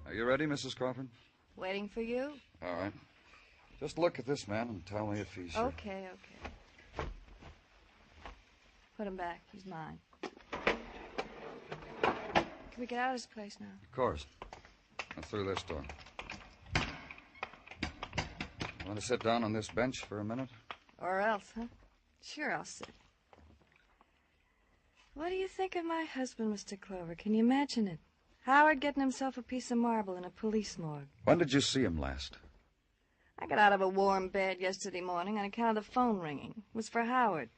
Are you ready, Mrs. Crawford? Waiting for you? All right. Just look at this man and tell me if he's... Okay. Put him back. He's mine. Can we get out of this place now? Of course. Now through this door. Want to sit down on this bench for a minute? Or else, huh? Sure, I'll sit. What do you think of my husband, Mr. Clover? Can you imagine it? Howard getting himself a piece of marble in a police morgue. When did you see him last? I got out of a warm bed yesterday morning on account of the phone ringing. It was for Howard.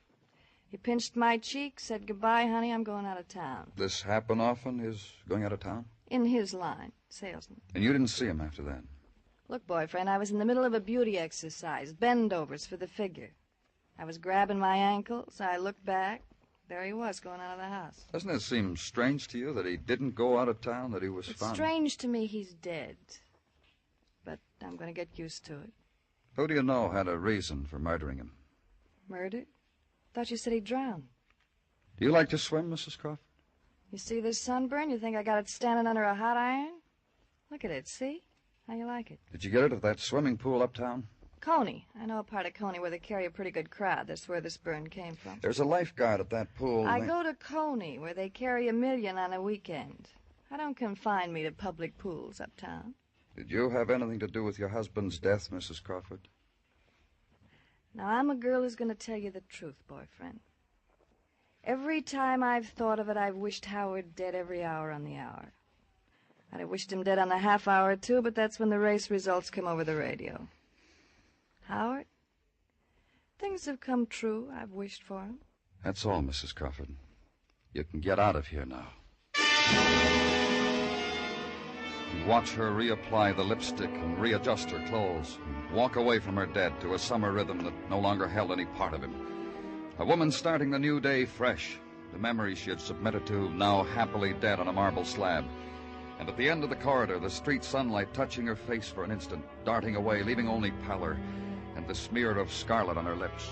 He pinched my cheek, said, "Goodbye, honey, I'm going out of town." This happen often, his going out of town? In his line, salesman. And you didn't see him after that? Look, boyfriend, I was in the middle of a beauty exercise, bend-overs for the figure. I was grabbing my ankle, so I looked back. There he was, going out of the house. Doesn't it seem strange to you that he didn't go out of town, that he was It's found? strange to me he's dead. But I'm going to get used to it. Who do you know had a reason for murdering him? Murdered? Thought you said he drowned. Do you like to swim, Mrs. Crawford? You see this sunburn? You think I got it standing under a hot iron? Look at it, see? How you like it? Did you get it at that swimming pool uptown? Coney. I know a part of Coney where they carry a pretty good crowd. That's where this burn came from. There's a lifeguard at that pool. I go to Coney where they carry $1 million on a weekend. I don't confine me to public pools uptown. Did you have anything to do with your husband's death, Mrs. Crawford? Now, I'm a girl who's going to tell you the truth, boyfriend. Every time I've thought of it, I've wished Howard dead every hour on the hour. I'd have wished him dead on the half hour, too, but that's when the race results come over the radio. Howard, things have come true. I've wished for him. That's all, Mrs. Crawford. You can get out of here now. You watch her reapply the lipstick and readjust her clothes and walk away from her dead to a summer rhythm that no longer held any part of him. A woman starting the new day fresh, the memories she had submitted to now happily dead on a marble slab. And at the end of the corridor, the street sunlight touching her face for an instant, darting away, leaving only pallor and the smear of scarlet on her lips.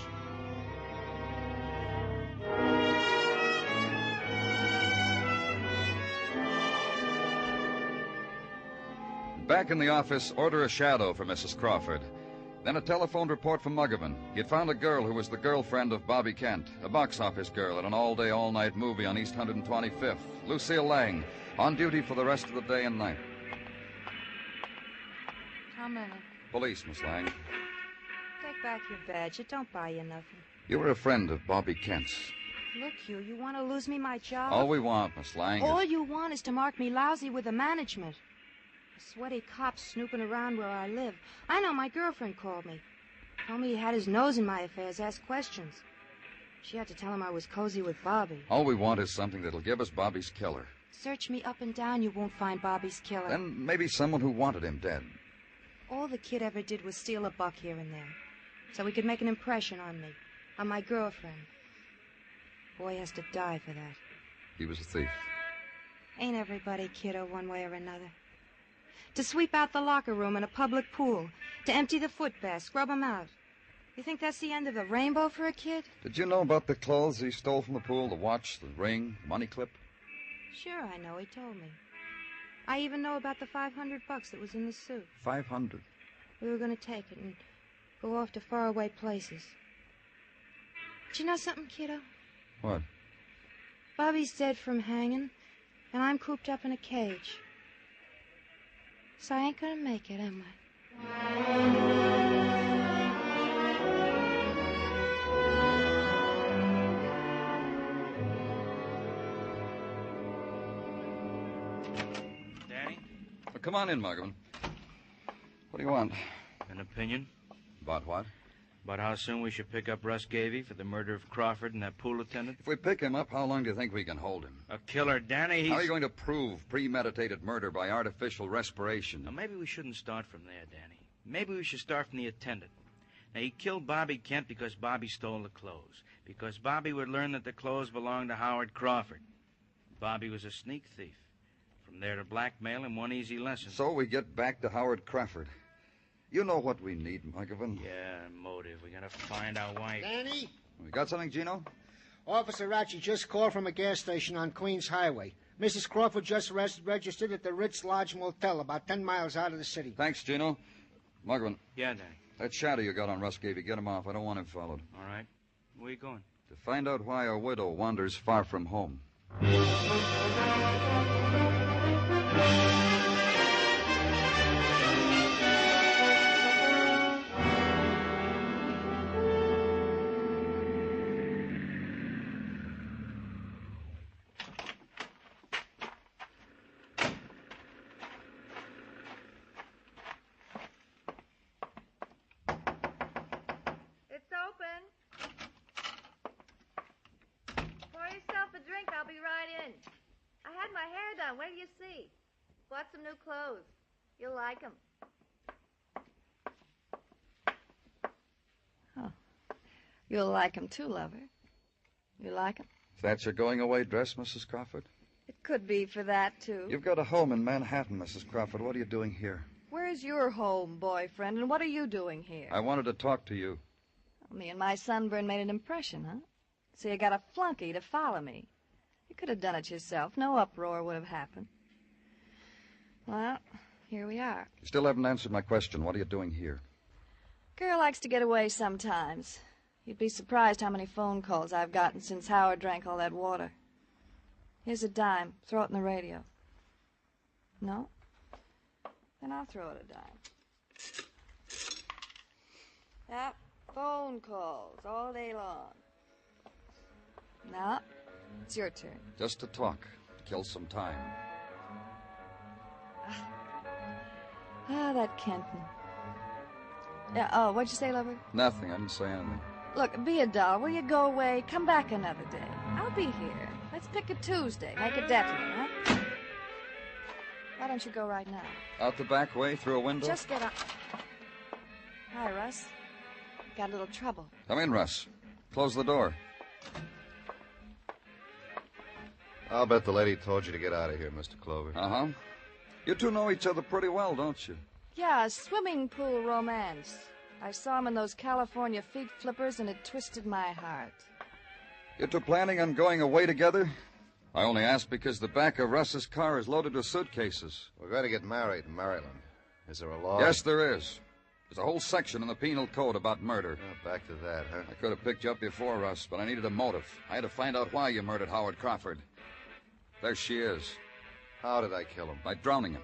Back in the office, order a shadow for Mrs. Crawford. Then a telephoned report from Muggavan. He'd found a girl who was the girlfriend of Bobby Kent, a box office girl at an all-day, all-night movie on East 125th. Lucille Lang, on duty for the rest of the day and night. How many? Police, Miss Lang. Take back your badge. It don't buy you nothing. You were a friend of Bobby Kent's. Look, you want to lose me my job? All we want, Miss Lang, All is... you want is to mark me lousy with the management. A sweaty cop snooping around where I live. I know my girlfriend called me. Told me he had his nose in my affairs, asked questions. She had to tell him I was cozy with Bobby. All we want is something that'll give us Bobby's killer. Search me up and down, you won't find Bobby's killer. Then maybe someone who wanted him dead. All the kid ever did was steal a buck here and there. So he could make an impression on me, on my girlfriend. Boy has to die for that. He was a thief. Ain't everybody, kiddo, one way or another? To sweep out the locker room in a public pool, to empty the footbath, scrub 'em out. You think that's the end of the rainbow for a kid? Did you know about the clothes he stole from the pool? The watch, the ring, the money clip? Sure, I know. He told me. I even know about the $500 that was in the suit. 500. We were going to take it and go off to faraway places. But you know something, kiddo? What? Bobby's dead from hanging, and I'm cooped up in a cage. So I ain't going to make it, am I? Come on in, Muggavan. What do you want? An opinion? About what? About how soon we should pick up Russ Gavey for the murder of Crawford and that pool attendant? If we pick him up, how long do you think we can hold him? A killer, Danny. How are you going to prove premeditated murder by artificial respiration? Now, maybe we shouldn't start from there, Danny. Maybe we should start from the attendant. Now, he killed Bobby Kent because Bobby stole the clothes. Because Bobby would learn that the clothes belonged to Howard Crawford. Bobby was a sneak thief. From there to blackmail and one easy lesson. So we get back to Howard Crawford. You know what we need, Muggavan. Yeah, motive. We gotta find out why... Danny? We got something, Gino? Officer Ratchie just called from a gas station on Queens Highway. Mrs. Crawford just registered at the Ritz Lodge Motel about 10 miles out of the city. Thanks, Gino. Muggavan. Yeah, Danny. That shadow you got on Russ Gavey, get him off. I don't want him followed. All right. Where are you going? To find out why a widow wanders far from home. It's open. Pour yourself a drink. I'll be right in. I had my hair done. Wait till you see. Bought some new clothes. You'll like them. Oh. You'll like 'em too, lover. You like 'em? Is that your going-away dress, Mrs. Crawford? It could be for that, too. You've got a home in Manhattan, Mrs. Crawford. What are you doing here? Where's your home, boyfriend, and what are you doing here? I wanted to talk to you. Me and my sunburn made an impression, huh? So you got a flunky to follow me. You could have done it yourself. No uproar would have happened. Well, here we are. You still haven't answered my question. What are you doing here? Girl likes to get away sometimes. You'd be surprised how many phone calls I've gotten since Howard drank all that water. Here's a dime. Throw it in the radio. No? Then I'll throw it a dime. Yep, phone calls all day long. Now, it's your turn. Just to talk. To kill some time. Ah, that Kenton. Yeah, oh, what'd you say, lover? Nothing. I didn't say anything. Look, be a doll. Will you go away? Come back another day. I'll be here. Let's pick a Tuesday. Make it definite, huh? Why don't you go right now? Out the back way, through a window? Just get up. Hi, Russ. Got a little trouble. Come in, Russ. Close the door. I'll bet the lady told you to get out of here, Mr. Clover. Uh-huh. You two know each other pretty well, don't you? Yeah, a swimming pool romance. I saw him in those California feet flippers, and it twisted my heart. You two planning on going away together? I only ask because the back of Russ's car is loaded with suitcases. We're going to get married in Maryland. Is there a law? Yes, there is. There's a whole section in the penal code about murder. Back to that, huh? I could have picked you up before, Russ, but I needed a motive. I had to find out why you murdered Howard Crawford. There she is. How did I kill him? By drowning him.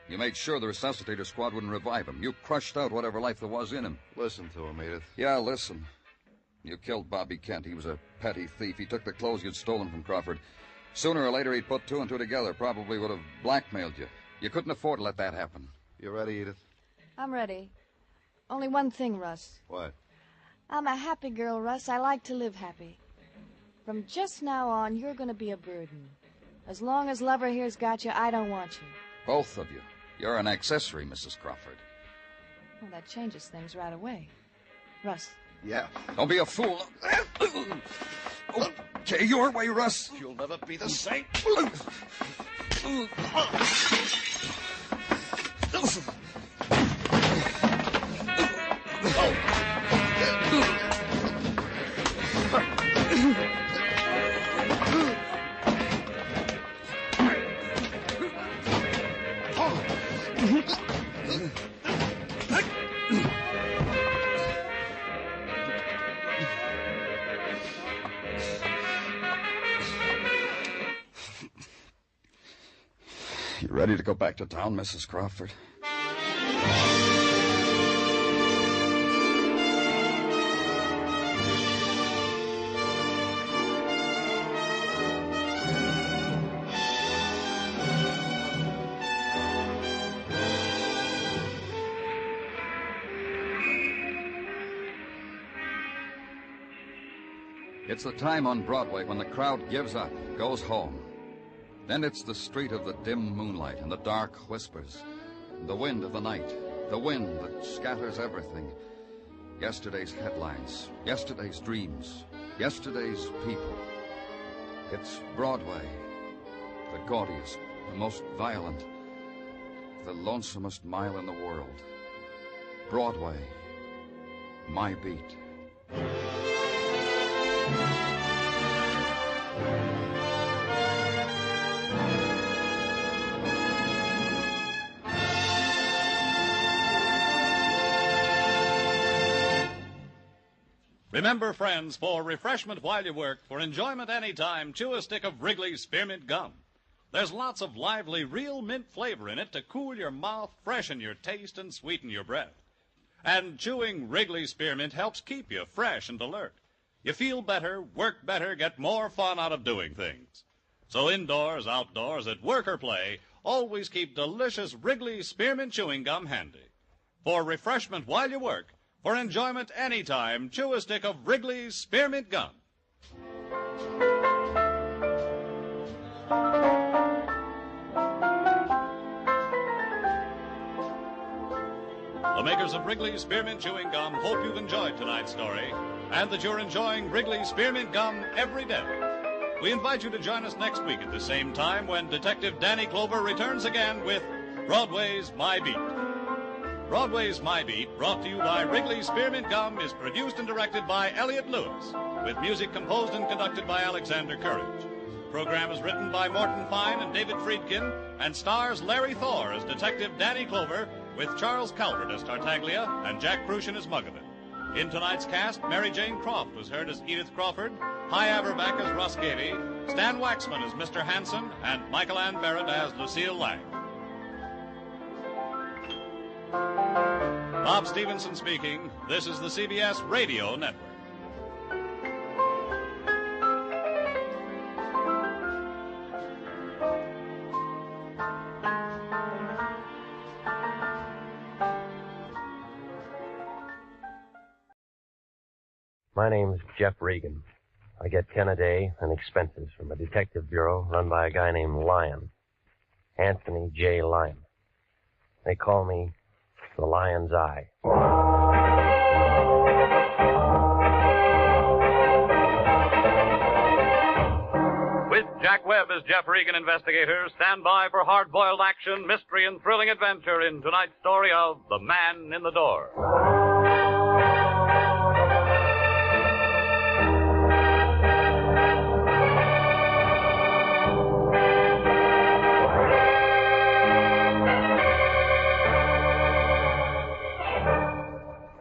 You made sure the resuscitator squad wouldn't revive him. You crushed out whatever life there was in him. Listen to him, Edith. Yeah, listen. You killed Bobby Kent. He was a petty thief. He took the clothes you'd stolen from Crawford. Sooner or later, he'd put two and two together. Probably would have blackmailed you. You couldn't afford to let that happen. You ready, Edith? I'm ready. Only one thing, Russ. What? I'm a happy girl, Russ. I like to live happy. From just now on, you're going to be a burden. As long as Lover here's got you, I don't want you. Both of you. You're an accessory, Mrs. Crawford. Well, that changes things right away. Russ. Yeah. Don't be a fool. Okay, your way, Russ. You'll never be the same. You ready to go back to town, Mrs. Crawford? It's the time on Broadway when the crowd gives up, goes home. Then it's the street of the dim moonlight and the dark whispers, and the wind of the night, the wind that scatters everything. Yesterday's headlines, yesterday's dreams, yesterday's people. It's Broadway, the gaudiest, the most violent, the lonesomest mile in the world. Broadway, my beat. Remember, friends, for refreshment while you work, for enjoyment anytime, chew a stick of Wrigley's Spearmint Gum. There's lots of lively, real mint flavor in it to cool your mouth, freshen your taste, and sweeten your breath. And chewing Wrigley's Spearmint helps keep you fresh and alert. You feel better, work better, get more fun out of doing things. So indoors, outdoors, at work or play, always keep delicious Wrigley's Spearmint Chewing Gum handy. For refreshment while you work, for enjoyment anytime, chew a stick of Wrigley's Spearmint Gum. The makers of Wrigley's Spearmint Chewing Gum hope you've enjoyed tonight's story and that you're enjoying Wrigley's Spearmint Gum every day. We invite you to join us next week at the same time when Detective Danny Clover returns again with Broadway's My Beat. Broadway's My Beat, brought to you by Wrigley's Spearmint Gum, is produced and directed by Elliott Lewis, with music composed and conducted by Alexander Courage. The program is written by Morton Fine and David Friedkin, and stars Larry Thor as Detective Danny Clover, with Charles Calvert as Tartaglia and Jack Prussian as Muggavan. In tonight's cast, Mary Jane Croft was heard as Edith Crawford, Hy Averback as Russ Gavey, Stan Waxman as Mr. Hanson, and Michael Ann Barrett as Lucille Lang. Bob Stevenson speaking. This is the CBS Radio Network. My name's Jeff Regan. I get 10 a day and expenses from a detective bureau run by a guy named Lyon. Anthony J. Lyon. They call me the Lion's Eye. With Jack Webb is Jeff Regan, investigator. Stand by for hard-boiled action, mystery, and thrilling adventure in tonight's story of The Man in the Door.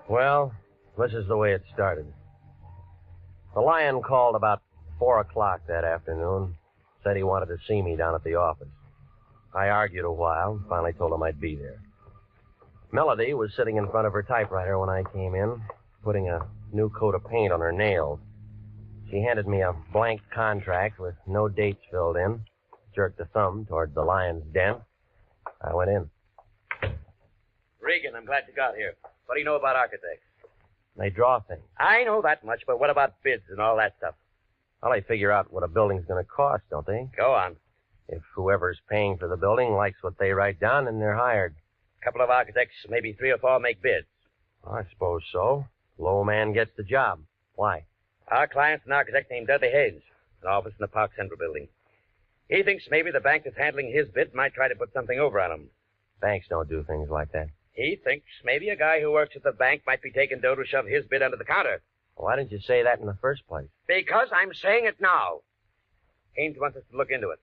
Well, this is the way it started. The Lion called about 4 o'clock that afternoon. Said he wanted to see me down at the office. I argued a while and finally told him I'd be there. Melody was sitting in front of her typewriter when I came in, putting a new coat of paint on her nails. She handed me a blank contract with no dates filled in, jerked a thumb toward the Lion's den. I went in. Regan, I'm glad you got here. What do you know about architects? They draw things. I know that much, but what about bids and all that stuff? Well, they figure out what a building's going to cost, don't they? Go on. If whoever's paying for the building likes what they write down, then they're hired. A couple of architects, maybe 3 or 4, make bids. I suppose so. Low man gets the job. Why? Our client's an architect named Dudley Haynes, an office in the Park Central building. He thinks maybe the bank that's handling his bid might try to put something over on him. Banks don't do things like that. He thinks maybe a guy who works at the bank might be taking dough to shove his bid under the counter. Why didn't you say that in the first place? Because I'm saying it now. Haynes wants us to look into it.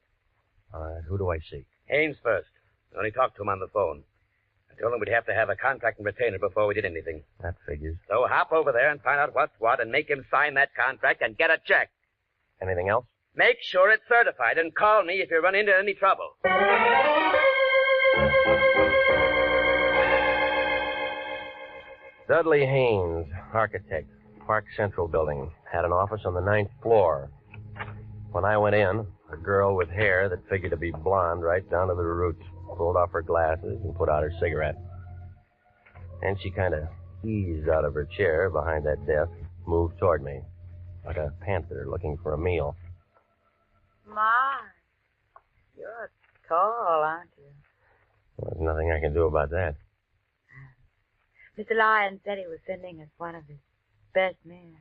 All right, who do I see? Haynes first. I only talked to him on the phone. I told him we'd have to have a contract and retainer before we did anything. That figures. So hop over there and find out what's what and make him sign that contract and get a check. Anything else? Make sure it's certified and call me if you run into any trouble. Dudley Haynes, architect, Park Central building, had an office on the 9th floor. When I went in, a girl with hair that figured to be blonde right down to the roots pulled off her glasses and put out her cigarette. And she kind of eased out of her chair behind that desk, moved toward me, like a panther looking for a meal. My, you're tall, aren't you? Well, there's nothing I can do about that. Mr. Lyon said he was sending us one of his best men.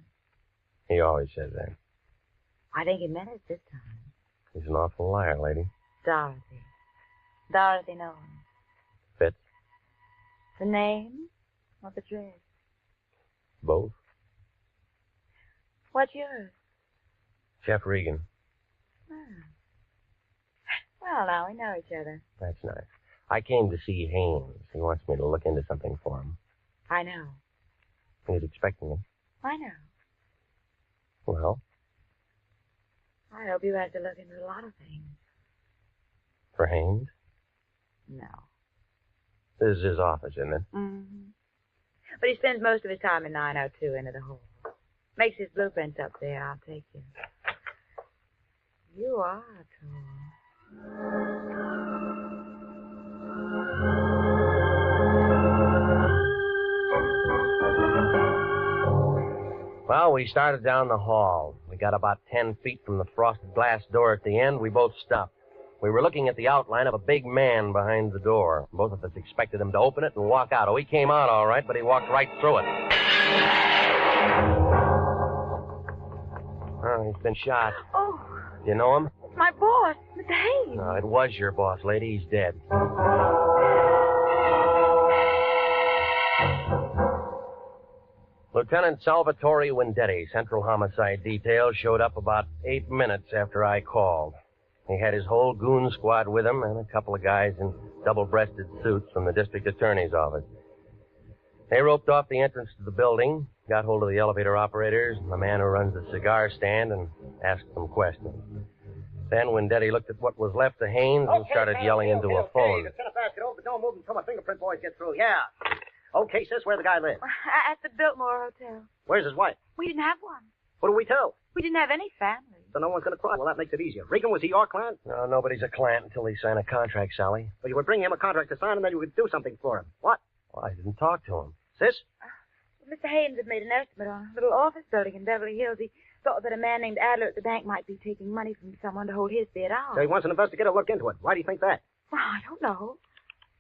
He always says that. I think he meant it this time. He's an awful liar, lady. Dorothy. Dorothy knows. Fits? The name or the dress? Both. What's yours? Jeff Regan. Oh. Well, now we know each other. That's nice. I came to see Haynes. He wants me to look into something for him. I know. He's expecting me. I know. Well? I hope you have to look into a lot of things. For Haynes? No. This is his office, isn't it? Mm-hmm. But he spends most of his time in 902 into the hall. Makes his blueprints up there. I'll take you. You are tall. Well, we started down the hall. We got about 10 feet from the frosted glass door at the end. We both stopped. We were looking at the outline of a big man behind the door. Both of us expected him to open it and walk out. Oh, he came out all right, but he walked right through it. Oh, he's been shot. Oh. Do you know him? It's my boss, Mr. Hayes. No, it was your boss, lady. He's dead. Lieutenant Salvatore Wendetti, Central Homicide Detail, showed up about 8 minutes after I called. He had his whole goon squad with him and a couple of guys in double-breasted suits from the district attorney's office. They roped off the entrance to the building, got hold of the elevator operators and the man who runs the cigar stand, and asked them questions. Then Wendetti looked at what was left of Haynes and started yelling into a phone. Just kind of fast, get over, but don't move until my fingerprint boys get through. Yeah. Okay, sis, where the guy live? At the Biltmore Hotel. Where's his wife? We didn't have one. What do we tell? We didn't have any family. So no one's going to cry. Well, that makes it easier. Regan, was he your client? No, nobody's a client until they sign a contract, Sally. Well, you would bring him a contract to sign, and then you would do something for him. What? Well, I didn't talk to him. Sis? Mr. Haynes had made an estimate on a little office building in Beverly Hills. He thought that a man named Adler at the bank might be taking money from someone to hold his bid out. So he wants an investigator to look into it. Why do you think that? Well, I don't know.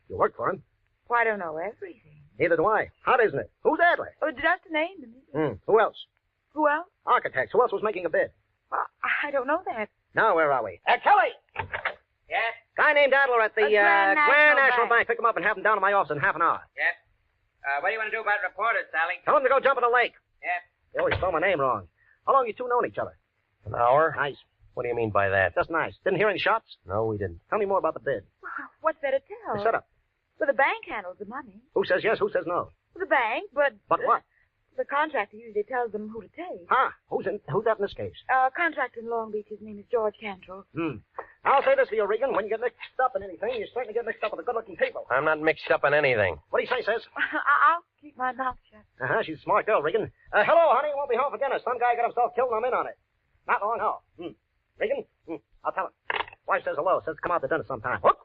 You work for him. Well, I don't know everything. Neither do I. Hot, isn't it? Who's Adler? Oh, just a name to me. Who else? Who else? Architects. Who else was making a bid? Well, I don't know that. Now, where are we? Kelly! Yes? Guy named Adler at the Grand National National Bank. Pick him up and have him down to my office in half an hour. Yes. What do you want to do about reporters, Sally? Tell him to go jump in the lake. Yes. They always spell my name wrong. How long you two known each other? An hour? Nice. What do you mean by that? Just nice. Didn't hear any shots? No, we didn't. Tell me more about the bid. What's there to tell? The setup. Well, the bank handles the money. Who says yes, who says no? The bank, but... But what? The contractor usually tells them who to take. Huh? Who's that in this case? Contractor in Long Beach, his name is George Cantrell. I'll say this for you, Regan. When you get mixed up in anything, you certainly get mixed up with the good-looking people. I'm not mixed up in anything. What do you say, sis? I'll keep my mouth shut. She's a smart girl, Regan. Hello, honey. Won't be home for dinner. Some guy got himself killed and I'm in on it. Not long, how? Regan? I'll tell her. Wife says hello. Says come out to dinner sometime. Whoop.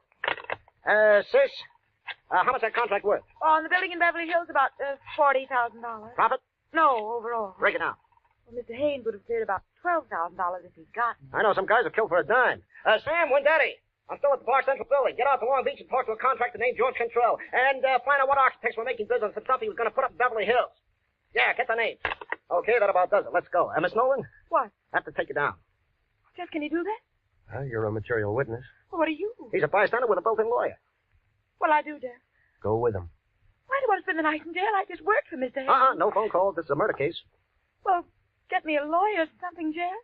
Sis, how much that contract worth? On the building in Beverly Hills, about $40,000. Profit? No, overall. Break it down. Well, Mr. Haynes would have cleared about $12,000 if he'd gotten it. I know some guys are killed for a dime. Sam, when daddy? I'm still at the Park Central building. Get out to Long Beach and talk to a contractor named George Cantrell. And find out what architects were making bids on some stuff he was going to put up in Beverly Hills. Yeah, get the name. Okay, that about does it. Let's go. Miss Nolan? What? I have to take you down. Jeff, can you do that? Well, you're a material witness. Well, what are you? He's a bystander with a built-in lawyer. Well, I do, Jeff. Go with him. Why do you want to spend the night in jail? I just worked for Mr. Haynes. No phone calls. This is a murder case. Well, get me a lawyer or something, Jeff.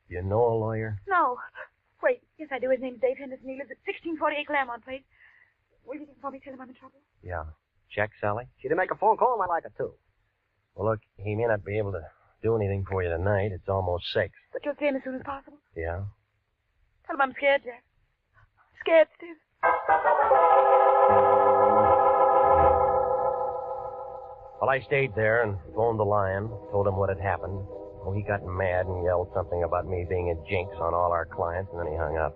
You know a lawyer? No. Wait, yes, I do. His name's Dave Henderson. He lives at 1648 Claremont Place. Will you for me tell him I'm in trouble? Yeah. Check, Sally? She didn't make a phone call, and I like it, too. Well, look, he may not be able to do anything for you tonight. It's almost 6. But you'll see him as soon as possible? Yeah? Tell him I'm scared, Jeff. Scared stiff. Well, I stayed there and phoned the Lion, told him what had happened. Oh, he got mad and yelled something about me being a jinx on all our clients, and then he hung up.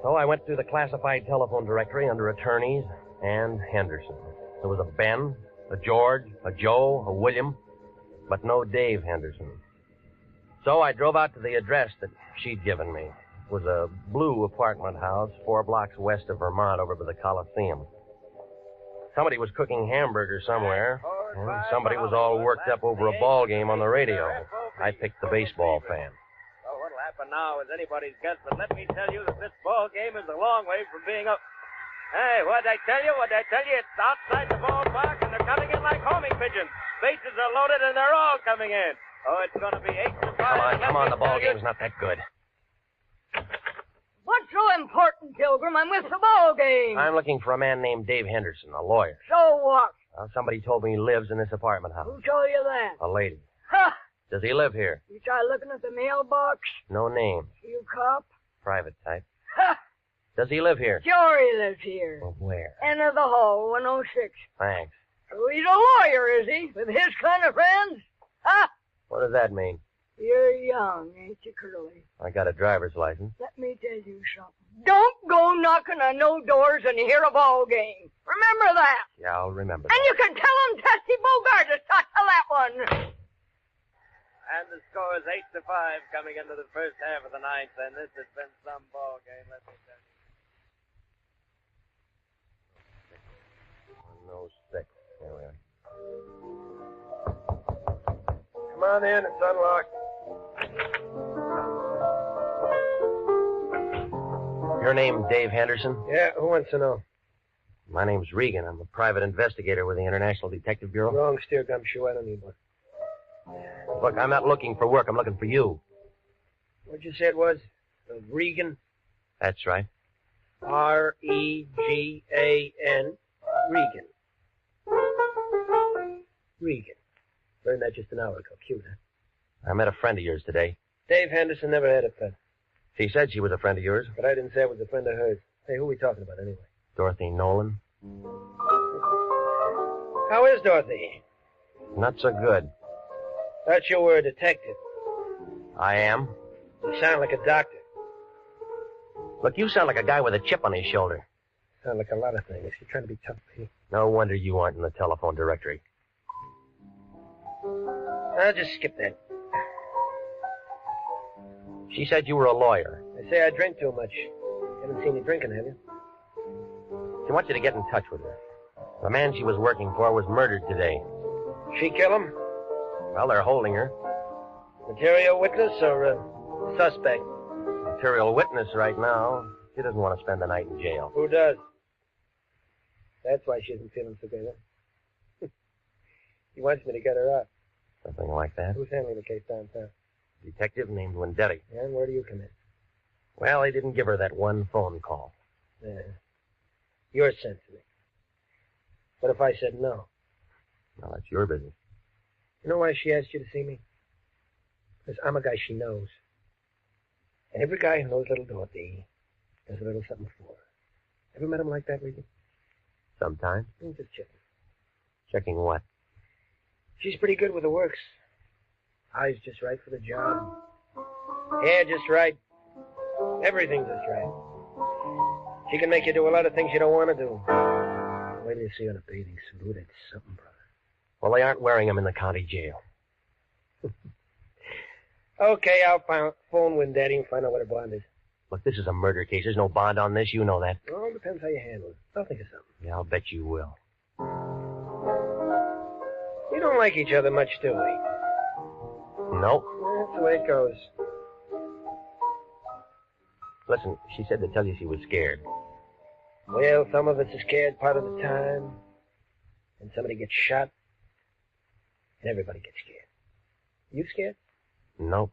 So I went through the classified telephone directory under attorneys and Henderson. There was a Ben, a George, a Joe, a William, but no Dave Henderson. So I drove out to the address that she'd given me. It was a blue apartment house 4 blocks west of Vermont over by the Coliseum. Somebody was cooking hamburgers somewhere, and somebody was all worked up over a ball game on the radio. I picked the baseball fan. Well, what'll happen now is anybody's guess, but let me tell you that this ball game is a long way from being up. Hey, what'd I tell you? It's outside the ballpark, and they're coming in like homing pigeons. Bases are loaded, and they're all coming in. Oh, it's going to be 8-5. Come on, the ball game's not that good. What's so important, Pilgrim? I'm with the ball game. I'm looking for a man named Dave Henderson, a lawyer. So what? Somebody told me he lives in this apartment house. Who told you that? A lady. Ha! Does he live here? You try looking at the mailbox? No name. You cop? Private type. Ha! Does he live here? Sure he lives here. Well, where? Enter the hall, 106. Thanks. Oh, he's a lawyer, is he? With his kind of friends? Ha! What does that mean? You're young, ain't you, Curly? I got a driver's license. Let me tell you something. Don't go knocking on no doors and hear a ball game. Remember that. Yeah, I'll remember And that. you can tell him Tessie Bogart to talk to that one. And the score is 8-5 coming into the first half of the ninth, and this has been some ball game, let me tell you. 106. There we are. Come on in, it's unlocked. Your name Dave Henderson? Yeah, who wants to know? My name's Regan. I'm a private investigator with the International Detective Bureau. Wrong steer gumshoe, I don't need one. Look, I'm not looking for work. I'm looking for you. What'd you say it was? Regan? That's right. R-E-G-A-N. Regan. Regan. Learned that just an hour ago. Cute, huh? I met a friend of yours today. Dave Henderson never had a pet. She said she was a friend of yours. But I didn't say it was a friend of hers. Hey, who are we talking about anyway? Dorothy Nolan. How is Dorothy? Not so good. Thought you were a detective. I am. You sound like a doctor. Look, you sound like a guy with a chip on his shoulder. Sound like a lot of things. You're trying to be tough, Pete. No wonder you aren't in the telephone directory. I'll just skip that. She said you were a lawyer. They say I drink too much. Haven't seen you drinking, have you? She wants you to get in touch with her. The man she was working for was murdered today. She kill him? Well, they're holding her. Material witness or suspect? Material witness right now. She doesn't want to spend the night in jail. Who does? That's why she isn't feeling so good, huh? He wants me to get her out. Something like that. Who's handling the case downtown? Detective named Wendetti. And where do you come in? Well, he didn't give her that one phone call. Yeah. You're sensitive. What if I said no? Well, that's your business. You know why she asked you to see me? Because I'm a guy she knows. And every guy who knows little Dorothy does a little something for her. Ever met him like that, Regan? Sometimes. I'm just checking. Checking what? She's pretty good with the works. Eyes just right for the job. Hair just right. Everything just right. She can make you do a lot of things you don't want to do. Wait till you see her in a bathing suit. Ooh, that's something, brother. Well, they aren't wearing him in the county jail. Okay, I'll phone Wendetti and find out what her bond is. Look, this is a murder case. There's no bond on this. You know that. Well, it depends how you handle it. I'll think of something. Yeah, I'll bet you will. We don't like each other much, do we? Nope. That's the way it goes. Listen, she said to tell you she was scared. Well, some of us are scared part of the time. And somebody gets shot. And everybody gets scared. You scared? Nope.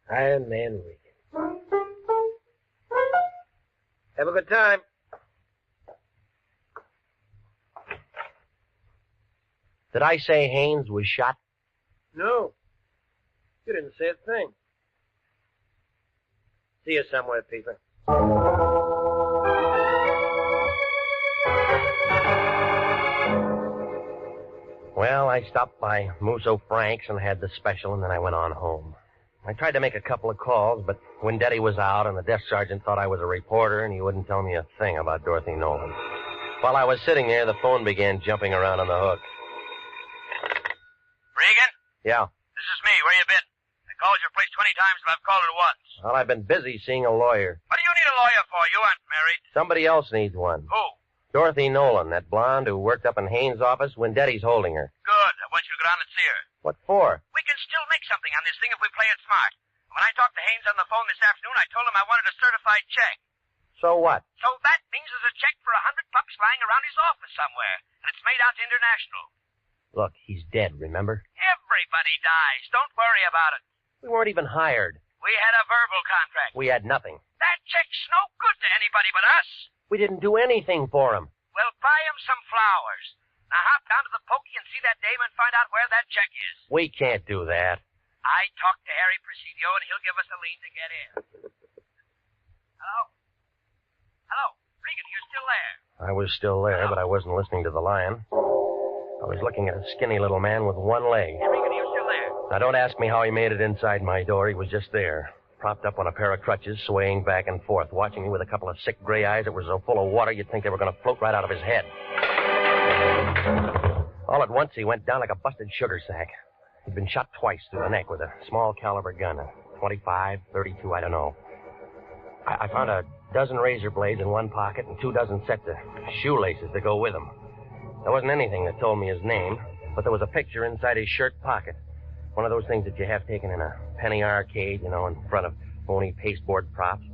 Iron Man Regan. Have a good time. Did I say Haynes was shot? No. You didn't say a thing. See you somewhere, Peeper. Well, I stopped by Musso Frank's and had the special, and then I went on home. I tried to make a couple of calls, but Wendetti was out, and the desk sergeant thought I was a reporter, and he wouldn't tell me a thing about Dorothy Nolan. While I was sitting there, the phone began jumping around on the hook. Regan? Yeah. This is me. Where you been? I called your place 20 times, but I've called it once. Well, I've been busy seeing a lawyer. What do you need a lawyer for? You aren't married. Somebody else needs one. Who? Dorothy Nolan, that blonde who worked up in Haynes' office. Wendetti's holding her. Good. I want you to go down and see her. What for? We can still make something on this thing if we play it smart. When I talked to Haynes on the phone this afternoon, I told him I wanted a certified check. So what? So that means there's a check for $100 lying around his office somewhere, and it's made out to International. Look, he's dead, remember? Everybody dies. Don't worry about it. We weren't even hired. We had a verbal contract. We had nothing. That check's no good to anybody but us. We didn't do anything for him. Well, buy him some flowers. Now hop down to the pokey and see that dame and find out where that check is. We can't do that. I talked to Harry Presidio, and he'll give us a lead to get in. Hello? Hello? Regan, you're still there? I was still there, but I wasn't listening to the lion. I was looking at a skinny little man with one leg. Hey, Regan, you're still there? Now, don't ask me how he made it inside my door. He was just there, propped up on a pair of crutches, swaying back and forth, watching me with a couple of sick gray eyes that were so full of water you'd think they were going to float right out of his head. All at once, he went down like a busted sugar sack. He'd been shot twice through the neck with a small caliber gun, a 25, 32, I don't know. I found a dozen razor blades in one pocket and 24 sets of shoelaces to go with them. There wasn't anything that told me his name, but there was a picture inside his shirt pocket. One of those things that you have taken in a penny arcade, you know, in front of phony pasteboard props.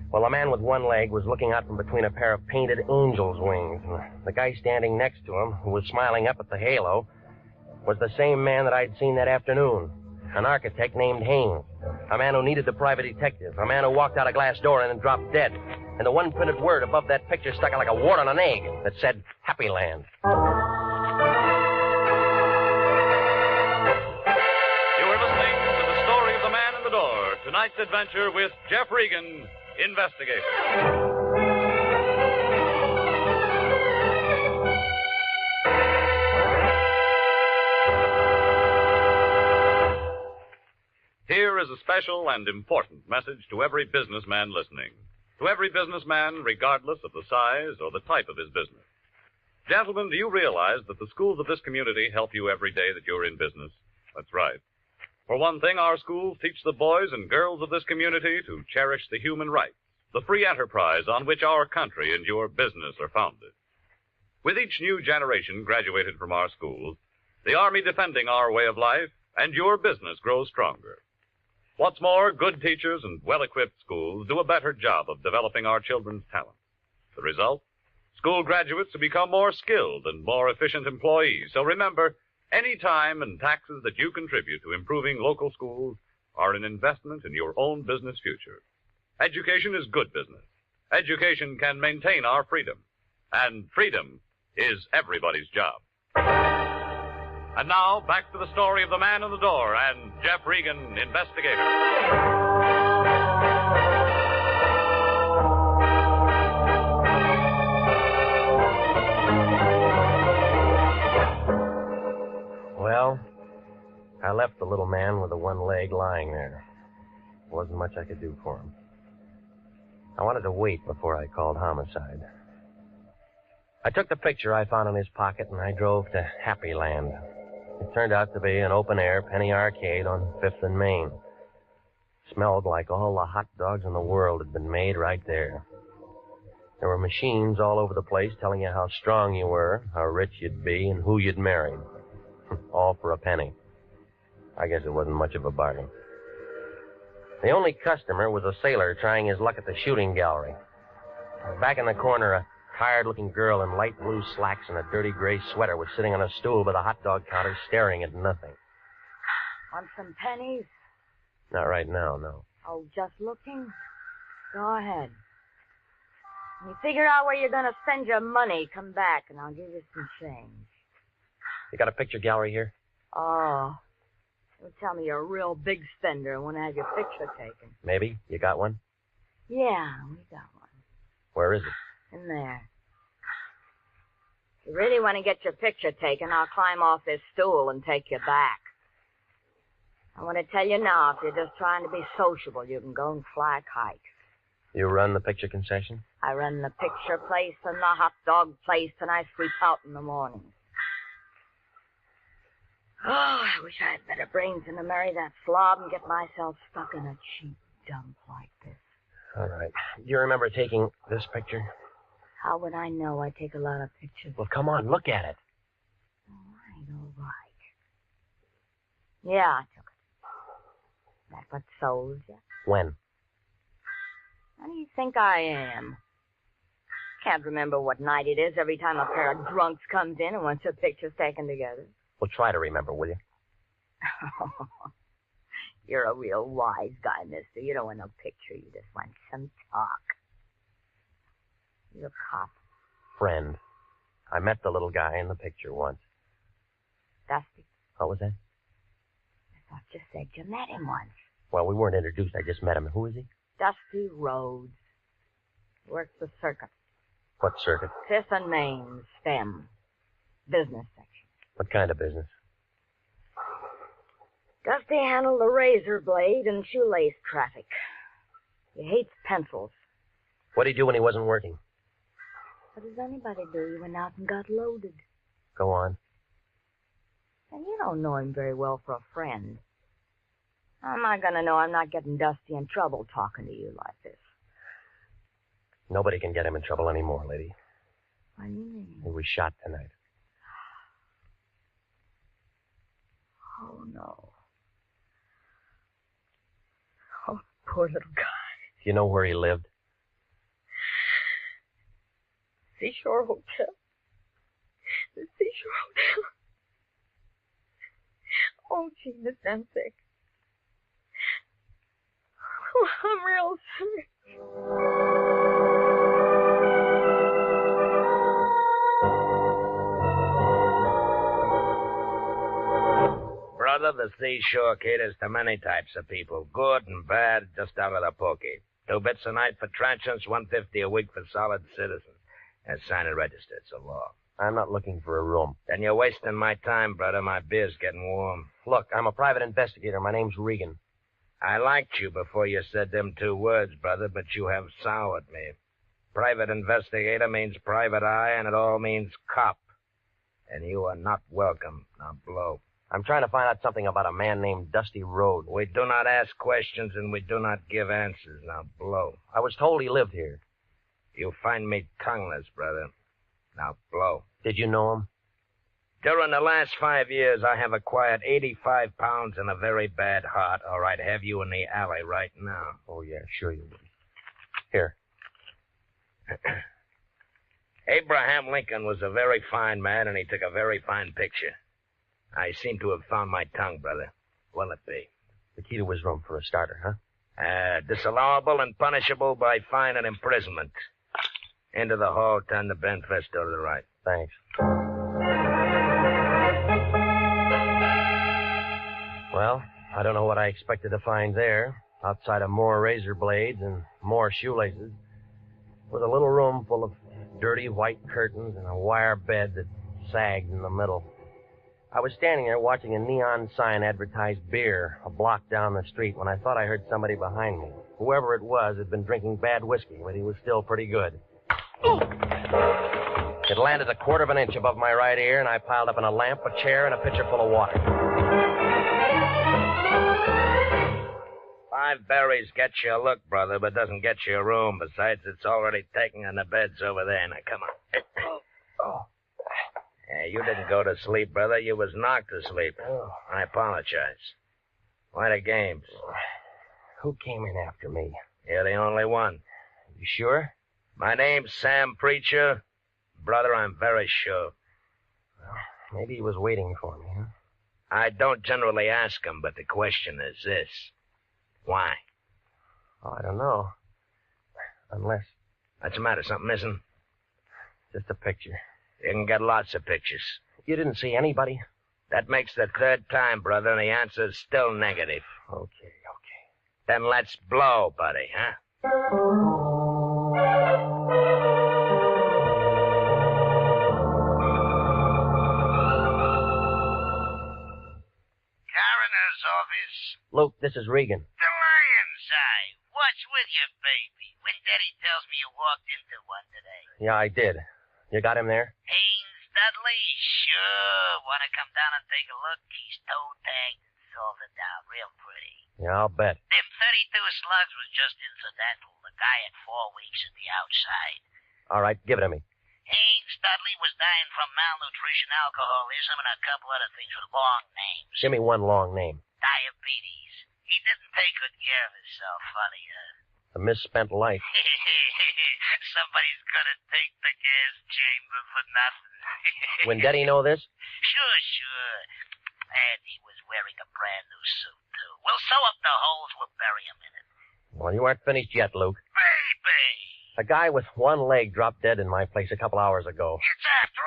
Well, a man with one leg was looking out from between a pair of painted angel's wings. And the guy standing next to him, who was smiling up at the halo, was the same man that I'd seen that afternoon. An architect named Haynes. A man who needed the private detective. A man who walked out a glass door and then dropped dead. And the one printed word above that picture stuck out like a wart on an egg that said, Happy Land. You are listening to The Story of the Man in the Door. Tonight's adventure with Jeff Regan, investigator. Here is a special and important message to every businessman listening. To every businessman, regardless of the size or the type of his business. Gentlemen, do you realize that the schools of this community help you every day that you're in business? That's right. For one thing, our schools teach the boys and girls of this community to cherish the human rights, the free enterprise on which our country and your business are founded. With each new generation graduated from our schools, the Army defending our way of life, and your business grows stronger. What's more, good teachers and well-equipped schools do a better job of developing our children's talents. The result? School graduates who become more skilled and more efficient employees. So remember, any time and taxes that you contribute to improving local schools are an investment in your own business future. Education is good business. Education can maintain our freedom. And freedom is everybody's job. And now, back to the story of the man in the door and Jeff Regan, investigator. Well, I left the little man with the one leg lying there. There wasn't much I could do for him. I wanted to wait before I called homicide. I took the picture I found in his pocket and I drove to Happy Land. It turned out to be an open-air penny arcade on 5th and Main. Smelled like all the hot dogs in the world had been made right there. There were machines all over the place telling you how strong you were, how rich you'd be, and who you'd marry. All for a penny. I guess it wasn't much of a bargain. The only customer was a sailor trying his luck at the shooting gallery. Back in the corner, a tired-looking girl in light blue slacks and a dirty gray sweater was sitting on a stool by the hot dog counter staring at nothing. Want some pennies? Not right now, no. Oh, just looking? Go ahead. When you figure out where you're going to spend your money, come back and I'll give you some change. You got a picture gallery here? Oh. Don't tell me you're a real big spender and want to have your picture taken. Maybe. You got one? Yeah, we got one. Where is it? In there. If you really want to get your picture taken, I'll climb off this stool and take you back. I want to tell you now, if you're just trying to be sociable, you can go and fly kites. You run the picture concession? I run the picture place and the hot dog place, and I sweep out in the morning. Oh, I wish I had better brains than to marry that slob and get myself stuck in a cheap dump like this. All right. Do you remember taking this picture? How would I know? I take a lot of pictures. Well, come on, look at it. All right. Yeah, I took it. That what sold you? When? How do you think I am? Can't remember what night it is every time a pair of drunks comes in and wants their pictures taken together. Well, try to remember, will you? You're a real wise guy, mister. You don't want no picture. You just want some talk. You're a cop. Friend. I met the little guy in the picture once. Dusty? What was that? I thought you said you met him once. Well, we weren't introduced. I just met him. Who is he? Dusty Rhodes. Works the circuit. What circuit? 5th and Main, STEM. Business section. What kind of business? Dusty handled the razor blade and shoelace traffic. He hates pencils. What'd he do when he wasn't working? What does anybody do? He went out and got loaded. Go on. And you don't know him very well for a friend. How am I going to know I'm not getting Dusty in trouble talking to you like this? Nobody can get him in trouble anymore, lady. What do you mean? He was shot tonight. Oh, no. Oh, poor little guy. Do you know where he lived? Seashore Hotel. The Seashore Hotel. Oh, gee, Miss, I'm sick. Oh, I'm real sick. Brother, the seashore caters to many types of people, good and bad, just out of the pokey. 2 bits a night for transients, $1.50 a week for solid citizens. And sign and register, it's a law. I'm not looking for a room. Then you're wasting my time, brother. My beer's getting warm. Look, I'm a private investigator. My name's Regan. I liked you before you said them 2 words, brother, but you have soured me. Private investigator means private eye, and it all means cop. And you are not welcome. Now blow. I'm trying to find out something about a man named Dusty Rhodes. We do not ask questions, and we do not give answers. Now blow. I was told he lived here. You find me tongueless, brother. Now blow. Did you know him? During the last 5 years, I have acquired 85 pounds and a very bad heart, or I'd have you in the alley right now. Oh, yeah, sure you would. Here. Abraham Lincoln was a very fine man, and he took a very fine picture. I seem to have found my tongue, brother. What'll it be? The key to his room for a starter, huh? Disallowable and punishable by fine and imprisonment. Into the hall, turn the bent vest door to the right. Thanks. Well, I don't know what I expected to find there. Outside of more razor blades and more shoelaces was a little room full of dirty white curtains and a wire bed that sagged in the middle. I was standing there watching a neon sign advertise beer a block down the street when I thought I heard somebody behind me. Whoever it was had been drinking bad whiskey, but he was still pretty good. It landed a quarter of an inch above my right ear, and I piled up in a lamp, a chair, and a pitcher full of water. 5 berries gets you a look, brother, but doesn't get you a room. Besides, it's already taken and the bed's over there. Now, come on. Oh. Yeah, you didn't go to sleep, brother. You was knocked to sleep. Oh. I apologize. Why the games? Who came in after me? You're the only one. You sure? My name's Sam Preacher. Brother, I'm very sure. Well, maybe he was waiting for me, huh? I don't generally ask him, but the question is this. Why? Oh, I don't know. Unless... What's the matter? Something missing? Just a picture. You can get lots of pictures. You didn't see anybody? That makes the 3rd time, brother, and the answer's still negative. Okay. Then let's blow, buddy, huh? Coroner's office. Luke, this is Regan. The lion's eye. What's with you, baby? When Daddy tells me you walked into one today. Yeah, I did. You got him there? Haynes Dudley? Sure. Want to come down and take a look? He's toe-tagged and salted down real pretty. Yeah, I'll bet. Them 32 slugs was just incidental. The guy had 4 weeks at the outside. All right, give it to me. Haynes Dudley was dying from malnutrition, alcoholism, and a couple other things with long names. Give me one long name. Diabetes. He didn't take good care of himself, funny, huh? A misspent life. Somebody's gonna take the gas chamber for nothing. When Daddy know this? Sure. And he was wearing a brand new suit, too. We'll sew up the holes, we'll bury him in it. Well, you aren't finished yet, Luke. Baby! A guy with one leg dropped dead in my place a couple hours ago. It's after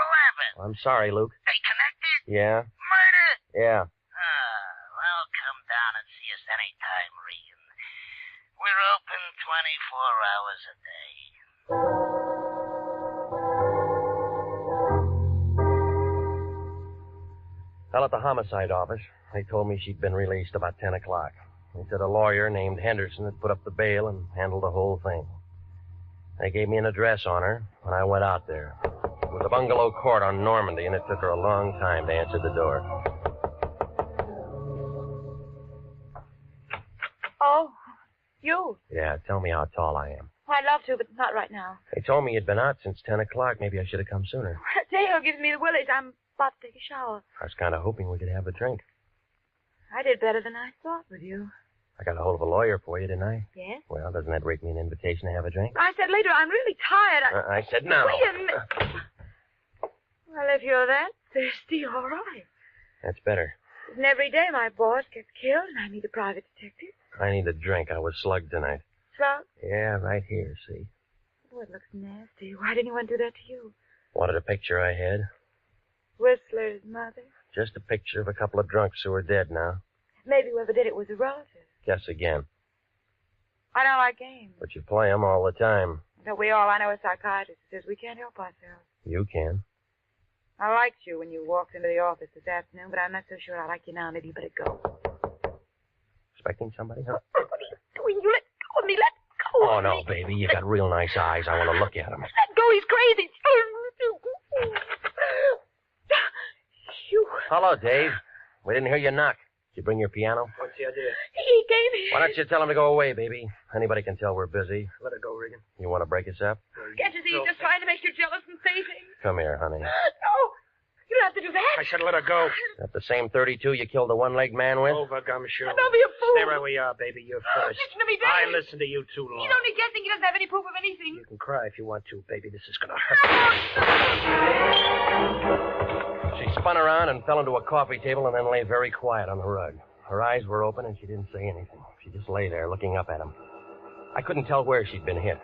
11. I'm sorry, Luke. They connected? Yeah? Murder? Yeah. Well, come down and see us anytime, Regan. We're open 24 hours a day. Well, at the homicide office, they told me she'd been released about 10 o'clock. They said a lawyer named Henderson had put up the bail and handled the whole thing. They gave me an address on her when I went out there. It was a bungalow court on Normandy, and it took her a long time to answer the door. Oh, you? Yeah, tell me how tall I am. Well, I'd love to, but not right now. They told me you'd been out since 10 o'clock. Maybe I should have come sooner. Dale gives me the willies. I'm about to take a shower. I was kind of hoping we could have a drink. I did better than I thought with you. I got a hold of a lawyer for you, didn't I? Yes? Well, doesn't that rate me an invitation to have a drink? I said later, I'm really tired. I said no. Wait a minute. Well, if you're that thirsty, all right. That's better. And every day my boss gets killed, and I need a private detective. I need a drink. I was slugged tonight. Slugged? Yeah, right here, see? Oh, it looks nasty. Why didn't anyone do that to you? Wanted a picture I had? Whistler's mother? Just a picture of a couple of drunks who are dead now. Maybe whoever did it was a relative. Guess again. I don't like games. But you play 'em all the time. Don't we all? I know a psychiatrist who says we can't help ourselves. You can. I liked you when you walked into the office this afternoon, but I'm not so sure I like you now. Maybe you better go. Expecting somebody, huh? What are you doing? You let go of me. Let go Oh, of no, me. baby. You got real nice eyes. I want to look at them. Let go. He's crazy. You. Hello, Dave. We didn't hear you knock. Did you bring your piano? What's the idea? He gave me. Why don't you tell him to go away, baby? Anybody can tell we're busy. Let it go, Regan. You want to break us up? Can't you see he's just trying to make you jealous and say things? Come here, honey. No. You have to do that. I said let her go. That the same 32 you killed the one-legged man with? Over, Gumshoe. Don't be a fool. Stay where we are, baby. You're first. Listen to me, Daddy. I listened to you too long. He's only guessing. He doesn't have any proof of anything. You can cry if you want to, baby. This is gonna hurt. She spun around and fell into a coffee table and then lay very quiet on the rug. Her eyes were open and she didn't say anything. She just lay there looking up at him. I couldn't tell where she'd been hit.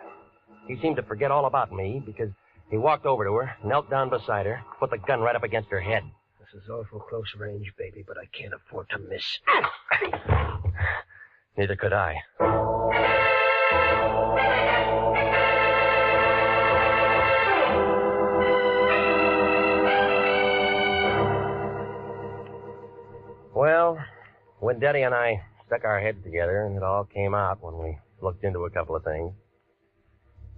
He seemed to forget all about me because he walked over to her, knelt down beside her, put the gun right up against her head. This is awful close range, baby, but I can't afford to miss. Neither could I. Well, when Daddy and I stuck our heads together, and it all came out when we looked into a couple of things.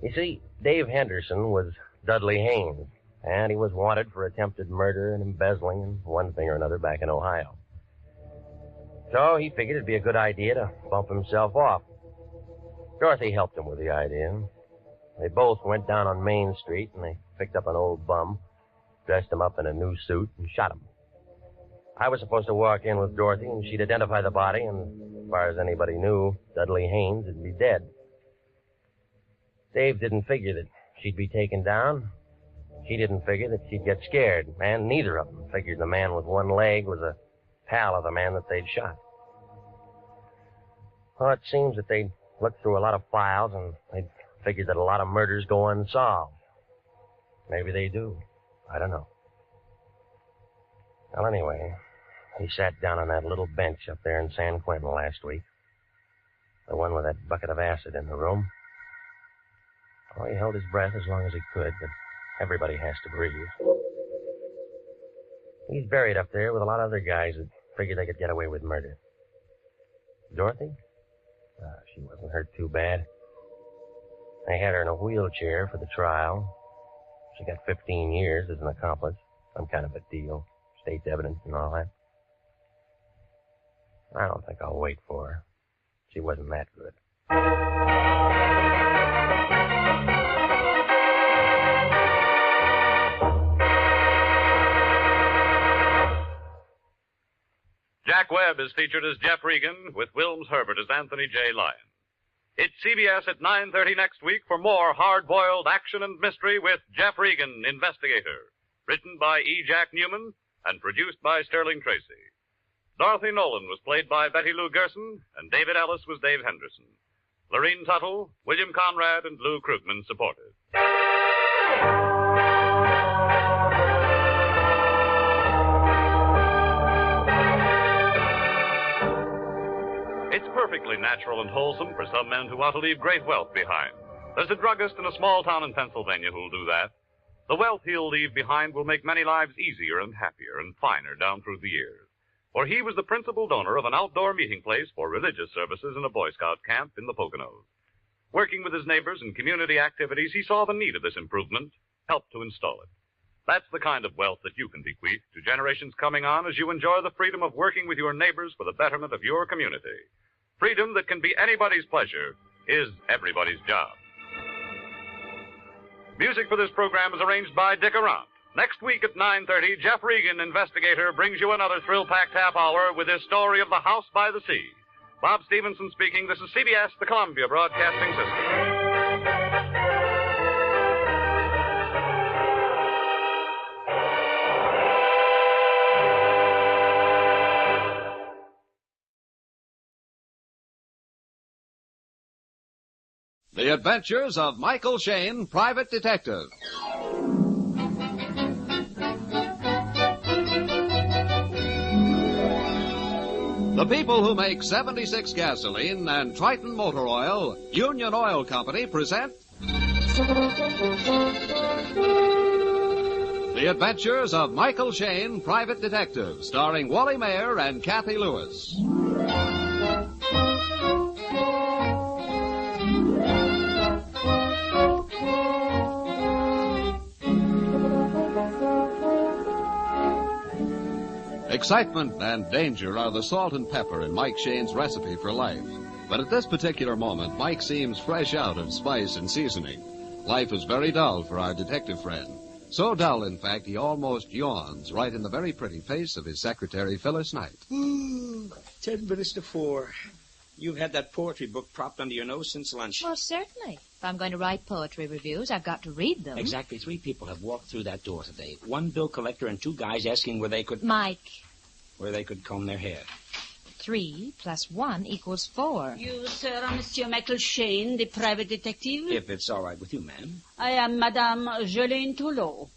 You see, Dave Henderson was Dudley Haynes, and he was wanted for attempted murder and embezzling and one thing or another back in Ohio. So he figured it'd be a good idea to bump himself off. Dorothy helped him with the idea. They both went down on Main Street, and they picked up an old bum, dressed him up in a new suit, and shot him. I was supposed to walk in with Dorothy, and she'd identify the body, and as far as anybody knew, Dudley Haynes would be dead. Dave didn't figure that she'd be taken down. She didn't figure that she'd get scared, and neither of them figured the man with one leg was a pal of the man that they'd shot. Well, it seems that they'd looked through a lot of files, and they'd figured that a lot of murders go unsolved. Maybe they do. I don't know. Well, anyway, he sat down on that little bench up there in San Quentin last week. The one with that bucket of acid in the room. Oh, he held his breath as long as he could, but everybody has to breathe. He's buried up there with a lot of other guys that figured they could get away with murder. Dorothy? She wasn't hurt too bad. They had her in a wheelchair for the trial. She got 15 years as an accomplice. Some kind of a deal. State's evidence and all that. I don't think I'll wait for her. She wasn't that good. Jack Webb is featured as Jeff Regan, with Wilms Herbert as Anthony J. Lyon. It's CBS at 9:30 next week for more hard-boiled action and mystery with Jeff Regan, Investigator. Written by E. Jack Newman and produced by Sterling Tracy. Dorothy Nolan was played by Betty Lou Gerson, and David Ellis was Dave Henderson. Lorene Tuttle, William Conrad, and Lou Krugman supported. It's perfectly natural and wholesome for some men who want to leave great wealth behind. There's a druggist in a small town in Pennsylvania who'll do that. The wealth he'll leave behind will make many lives easier and happier and finer down through the years. For he was the principal donor of an outdoor meeting place for religious services in a Boy Scout camp in the Poconos. Working with his neighbors in community activities, he saw the need of this improvement, helped to install it. That's the kind of wealth that you can bequeath to generations coming on as you enjoy the freedom of working with your neighbors for the betterment of your community. Freedom that can be anybody's pleasure is everybody's job. Music for this program is arranged by Dick Arant. Next week at 9:30, Jeff Regan, Investigator, brings you another thrill-packed half hour with his story of the House by the Sea. Bob Stevenson speaking. This is CBS, the Columbia Broadcasting System. The Adventures of Michael Shayne, Private Detective. The people who make 76 gasoline and Triton Motor Oil, Union Oil Company, present The Adventures of Michael Shayne, Private Detective, starring Wally Mayer and Kathy Lewis. Excitement and danger are the salt and pepper in Mike Shayne's recipe for life. But at this particular moment, Mike seems fresh out of spice and seasoning. Life is very dull for our detective friend. So dull, in fact, he almost yawns right in the very pretty face of his secretary, Phyllis Knight. 10 minutes to 4. You've had that poetry book propped under your nose since lunch. Well, certainly. If I'm going to write poetry reviews, I've got to read them. Exactly 3 people have walked through that door today. 1 bill collector and 2 guys asking where they could... Mike. Where they could comb their hair. 3 + 1 = 4. You, sir, are Monsieur Michael Shane, the private detective? If it's all right with you, ma'am. I am Madame Jelaine Toulot.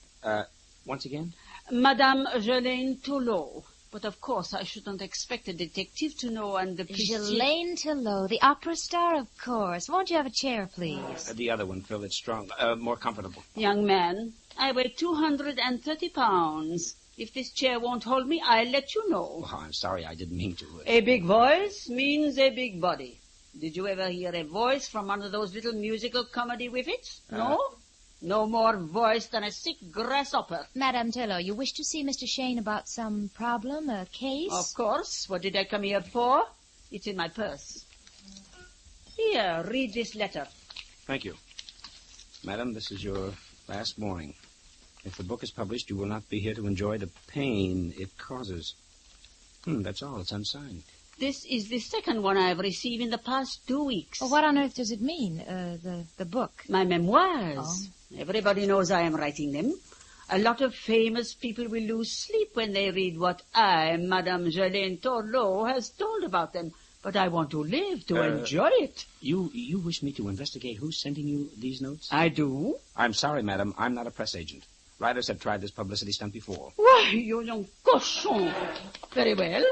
Once again? Madame Jelaine Toulot. But of course I shouldn't expect a detective to know and appreciate... Jelaine Toulot, the opera star, of course. Won't you have a chair, please? The other one, Phil, it's strong. More comfortable. Young man, I weigh 230 pounds. If this chair won't hold me, I'll let you know. Oh, I'm sorry, I didn't mean to. A big voice means a big body. Did you ever hear a voice from one of those little musical comedy whiffets? No? No more voice than a sick grasshopper. Madame Toulot, you wish to see Mr. Shane about some problem, a case? Of course. What did I come here for? It's in my purse. Here, read this letter. Thank you. Madam, this is your last warning. If the book is published, you will not be here to enjoy the pain it causes. That's all. It's unsigned. This is the second one I've received in the past 2 weeks. Well, what on earth does it mean, the book? My memoirs. Oh. Everybody knows I am writing them. A lot of famous people will lose sleep when they read what I, Madame Jelaine Toulot, has told about them. But I want to live to enjoy it. You wish me to investigate who's sending you these notes? I do. I'm sorry, madam. I'm not a press agent. Writers have tried this publicity stunt before. Why, you young cochon. Very well.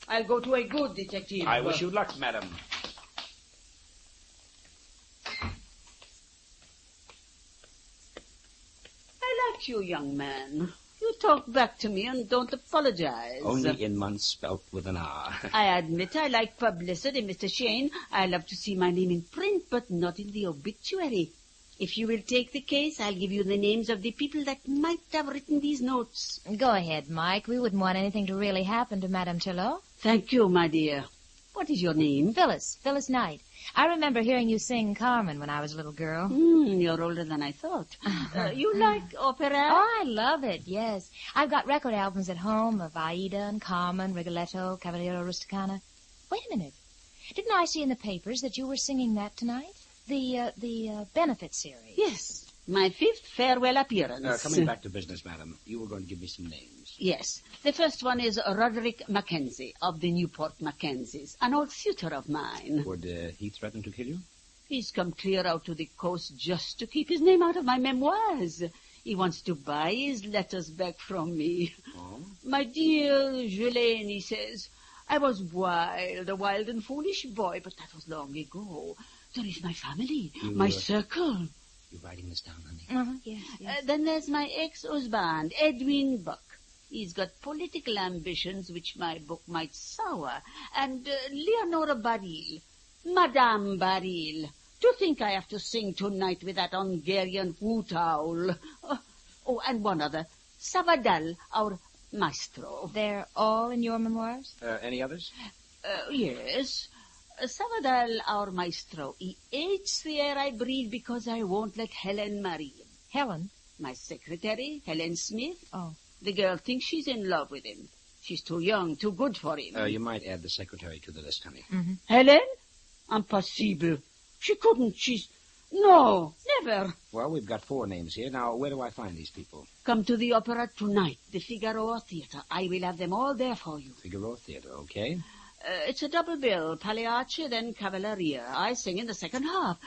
I'll go to a good detective. I wish you luck, madam. I like you, young man. You talk back to me and don't apologize. Only in months spelt with an R. I admit I like publicity, Mr. Shane. I love to see my name in print, but not in the obituary. If you will take the case, I'll give you the names of the people that might have written these notes. Go ahead, Mike. We wouldn't want anything to really happen to Madame Toulot. Thank you, my dear. What is your name? Phyllis Knight. I remember hearing you sing Carmen when I was a little girl. You're older than I thought. You like opera? Oh, I love it, yes. I've got record albums at home of Aida and Carmen, Rigoletto, Cavaliere Rusticana. Wait a minute. Didn't I see in the papers that you were singing that tonight? The benefit series. Yes, my 5th farewell appearance. Coming back to business, madam, you were going to give me some names. Yes. The first one is Roderick Mackenzie of the Newport Mackenzies, an old suitor of mine. Would he threaten to kill you? He's come clear out to the coast just to keep his name out of my memoirs. He wants to buy his letters back from me. Oh? My dear Jelaine, he says, I was a wild and foolish boy, but that was long ago. There is my family, my circle. You're writing this down, honey? Yes. Then there's my ex-husband, Edwin Buck. He's got political ambitions which my book might sour. And Leonora Baril, Madame Baril. To think I have to sing tonight with that Hungarian hoot owl. And one other, Savadal, our maestro. They're all in your memoirs? Any others? Yes. Savadal, our maestro, he hates the air I breathe because I won't let Helen marry him. Helen? My secretary, Helen Smith. Oh. The girl thinks she's in love with him. She's too young, too good for him. You might add the secretary to the list, honey. Mm-hmm. Helen? Impossible. She couldn't. No, never. Well, we've got 4 names here. Now, where do I find these people? Come to the opera tonight, the Figaro Theater. I will have them all there for you. Figaro Theater, okay. It's a double bill, Pagliacci, then Cavaliere. I sing in the second half.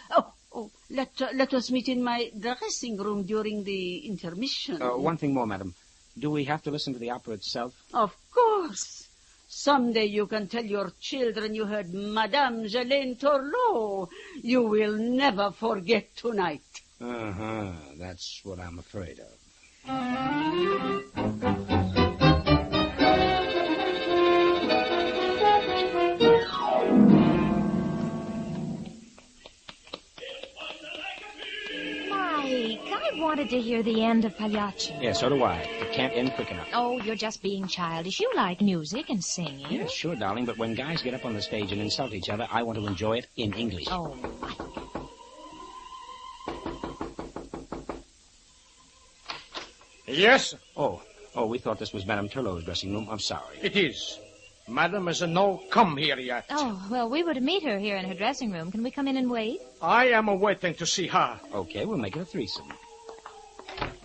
Let us meet in my dressing room during the intermission. One thing more, madam. Do we have to listen to the opera itself? Of course. Someday you can tell your children you heard Madame Jelaine Toulot. You will never forget tonight. That's what I'm afraid of. I wanted to hear the end of Pagliacci. Yeah, so do I. It can't end quick enough. Oh, you're just being childish. You like music and singing. Yeah, sure, darling, but when guys get up on the stage and insult each other, I want to enjoy it in English. Oh, Yes? Oh, we thought this was Madame Turlot's dressing room. I'm sorry. It is. Madam is no come here yet. Oh, well, we were to meet her here in her dressing room. Can we come in and wait? I am waiting to see her. Okay, we'll make it a threesome.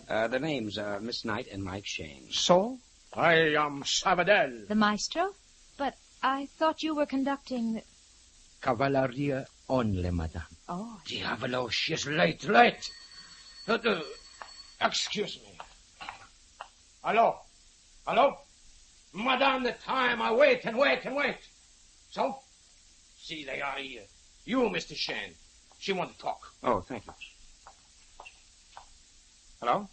The names are Miss Knight and Mike Shane. So? I am Sabadell. The maestro? But I thought you were conducting the... Cavalleria only, madame. Oh. Diavolo, she is late. Excuse me. Hello? Madame, the time. I wait and wait. So? See, they are here. You, Mr. Shane. She want to talk. Oh, thank you. Hello?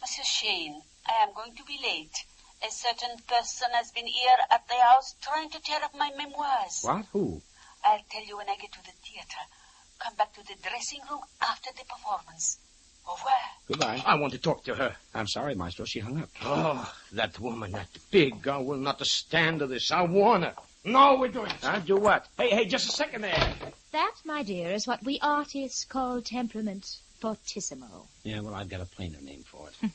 Monsieur Shane, I am going to be late. A certain person has been here at the house trying to tear up my memoirs. What? Who? I'll tell you when I get to the theater. Come back to the dressing room after the performance. Au revoir. Goodbye. I want to talk to her. I'm sorry, Maestro. She hung up. Oh, that woman, that pig. I will not stand to this. I warn her. No, we do it. Do what? Hey, just a second there. That, my dear, is what we artists call temperament fortissimo. Yeah, well, I've got a plainer name for it.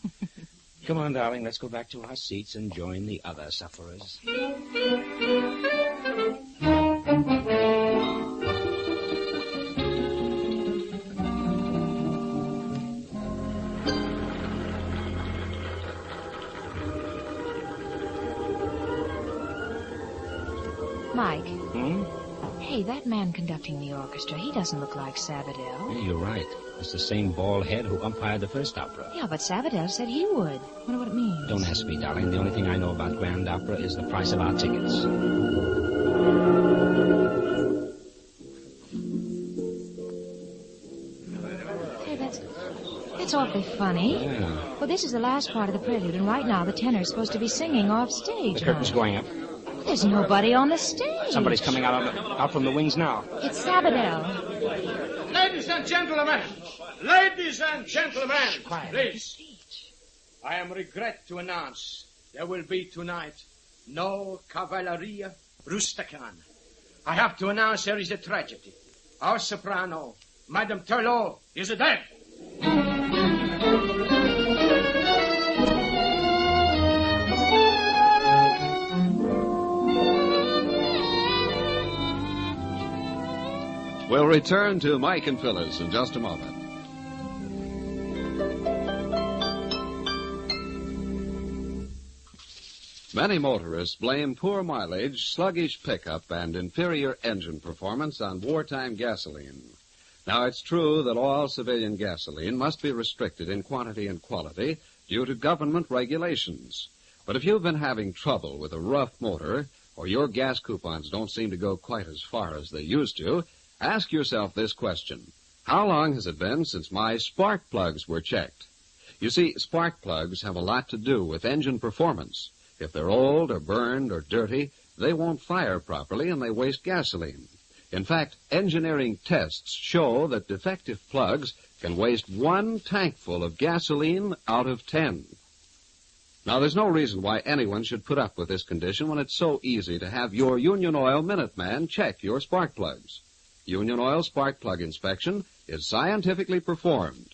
Come on, darling. Let's go back to our seats and join the other sufferers. Mike. Hey, that man conducting the orchestra, he doesn't look like Sabadell. Yeah, you're right. It's the same bald head who umpired the first opera. Yeah, but Sabadell said he would. Wonder what it means. Don't ask me, darling. The only thing I know about Grand Opera is the price of our tickets. Hey, that's awfully funny. Yeah. Well, this is the last part of the prelude, and right now the tenor's supposed to be singing off stage. The curtain's going up. There's nobody on the stage. Somebody's coming out from the wings now. It's Sabadell. Ladies and gentlemen, Quiet. Please. I am regret to announce there will be tonight no Cavalleria Rusticana. I have to announce there is a tragedy. Our soprano, Madame Turlot, is dead. We'll return to Mike and Phyllis in just a moment. Many motorists blame poor mileage, sluggish pickup, and inferior engine performance on wartime gasoline. Now, it's true that all civilian gasoline must be restricted in quantity and quality due to government regulations. But if you've been having trouble with a rough motor, or your gas coupons don't seem to go quite as far as they used to, ask yourself this question. How long has it been since my spark plugs were checked? You see, spark plugs have a lot to do with engine performance. If they're old or burned or dirty, they won't fire properly and they waste gasoline. In fact, engineering tests show that defective plugs can waste 1 tankful of gasoline out of 10. Now, there's no reason why anyone should put up with this condition when it's so easy to have your Union Oil Minuteman check your spark plugs. Union Oil spark plug inspection is scientifically performed.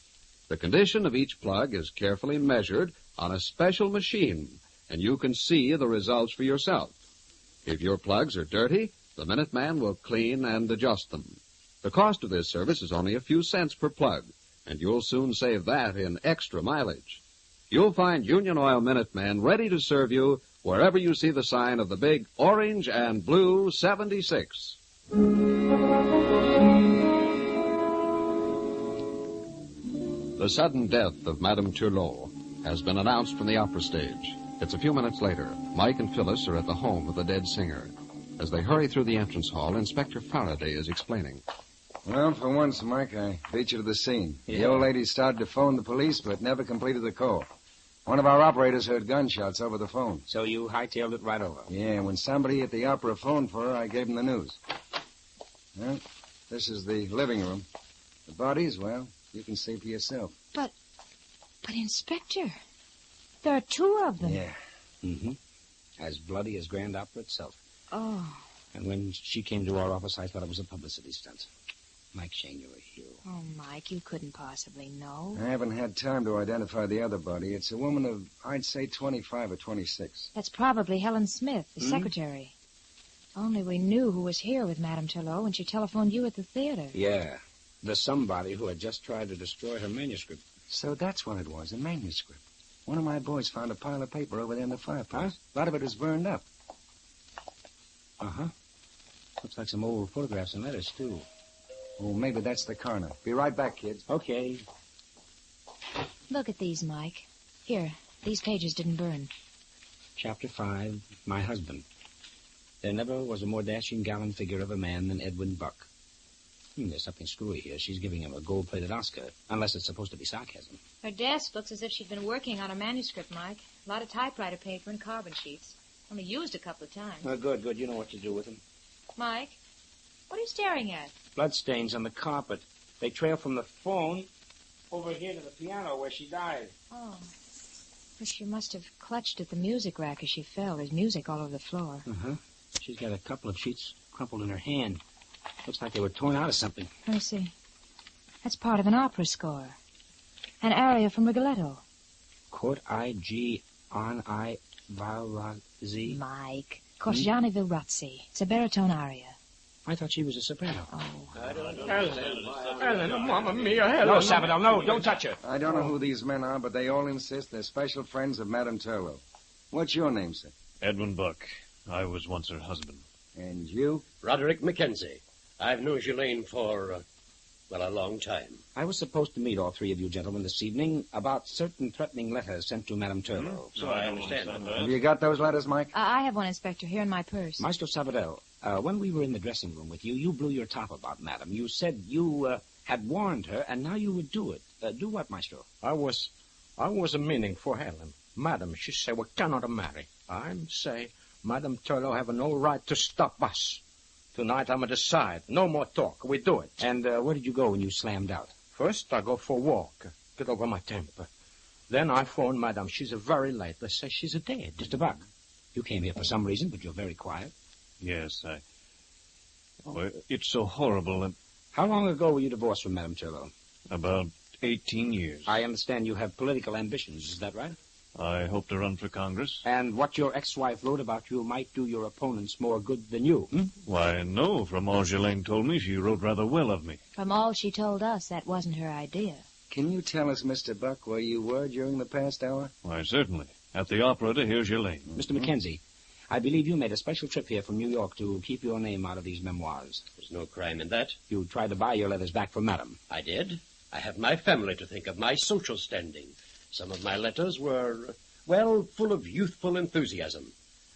The condition of each plug is carefully measured on a special machine, and you can see the results for yourself. If your plugs are dirty, the Minuteman will clean and adjust them. The cost of this service is only a few cents per plug, and you'll soon save that in extra mileage. You'll find Union Oil Minuteman ready to serve you wherever you see the sign of the big orange and blue 76. The sudden death of Madame Turlot has been announced from the opera stage. It's a few minutes later. Mike and Phyllis are at the home of the dead singer. As they hurry through the entrance hall, Inspector Faraday is explaining. Well, for once, Mike, I beat you to the scene. Yeah. The old lady started to phone the police, but never completed the call. One of our operators heard gunshots over the phone. So you hightailed it right over? Yeah, when somebody at the opera phoned for her, I gave him the news. Well, this is the living room. The bodies, well, you can see for yourself. But Inspector, there are 2 of them. Yeah. Mm-hmm. As bloody as Grand Opera itself. Oh. And when she came to our office, I thought it was a publicity stunt. Mike Shane, you're a hero. Oh, Mike, you couldn't possibly know. I haven't had time to identify the other body. It's a woman of, I'd say, 25 or 26. That's probably Helen Smith, the secretary. Only we knew who was here with Madame Turlot when she telephoned you at the theater. Yeah. The somebody who had just tried to destroy her manuscript. So that's what it was, a manuscript. One of my boys found a pile of paper over there in the fireplace. A lot of it was burned up. Uh-huh. Looks like some old photographs and letters, too. Oh, maybe that's the coroner. Be right back, kids. Okay. Look at these, Mike. Here, these pages didn't burn. Chapter 5, My Husband. There never was a more dashing, gallant figure of a man than Edwin Buck. There's something screwy here. She's giving him a gold-plated Oscar, unless it's supposed to be sarcasm. Her desk looks as if she'd been working on a manuscript, Mike. A lot of typewriter paper and carbon sheets. Only used a couple of times. Oh, good. You know what to do with them. Mike, what are you staring at? Bloodstains on the carpet. They trail from the phone over here to the piano where she died. Oh. Well, she must have clutched at the music rack as she fell. There's music all over the floor. Uh-huh. She's got a couple of sheets crumpled in her hand. Looks like they were torn out of something. Let me see. That's part of an opera score. An aria from Rigoletto. Court I.G. on I. Valrazzi. Mike. Corsiani Vilrazzi. It's a baritone aria. I thought she was a soprano. Helen, Mamma Mia, Helen. No, Sabadell, no, don't touch her. I don't know who these men are, but they all insist they're special friends of Madame Turlot. What's your name, sir? Edwin Buck. I was once her husband. And you? Roderick Mackenzie. I've known Ghislaine for, a long time. I was supposed to meet all three of you gentlemen this evening about certain threatening letters sent to Madame Turlot. So I understand. Have you got those letters, Mike? I have one, Inspector, here in my purse. Maestro Sabadell, when we were in the dressing room with you, you blew your top about Madame. You said you had warned her, and now you would do it. Do what, Maestro? I was a meaning for Helen. Madam, she say we cannot marry. I'm say, Madame Turlot have no right to stop us. Tonight I'm decide. No more talk. We do it. And where did you go when you slammed out? First I go for a walk. Get over my temper. Then I phone Madame. She's very late. They say she's dead. Mr. Buck, you came here for some reason, but you're very quiet. Yes, Oh, it's so horrible. And how long ago were you divorced from Madame Turlot? About 18 years. I understand you have political ambitions. Is that right? I hope to run for Congress. And what your ex-wife wrote about you might do your opponents more good than you. Why, no. From all Ghislaine told me, she wrote rather well of me. From all she told us, that wasn't her idea. Can you tell us, Mr. Buck, where you were during the past hour? Why, certainly. At the opera to hear Ghislaine. Mr. Mackenzie, I believe you made a special trip here from New York to keep your name out of these memoirs. There's no crime in that. You tried to buy your letters back from Madame. I did. I have my family to think of, my social standing. Some of my letters were, full of youthful enthusiasm.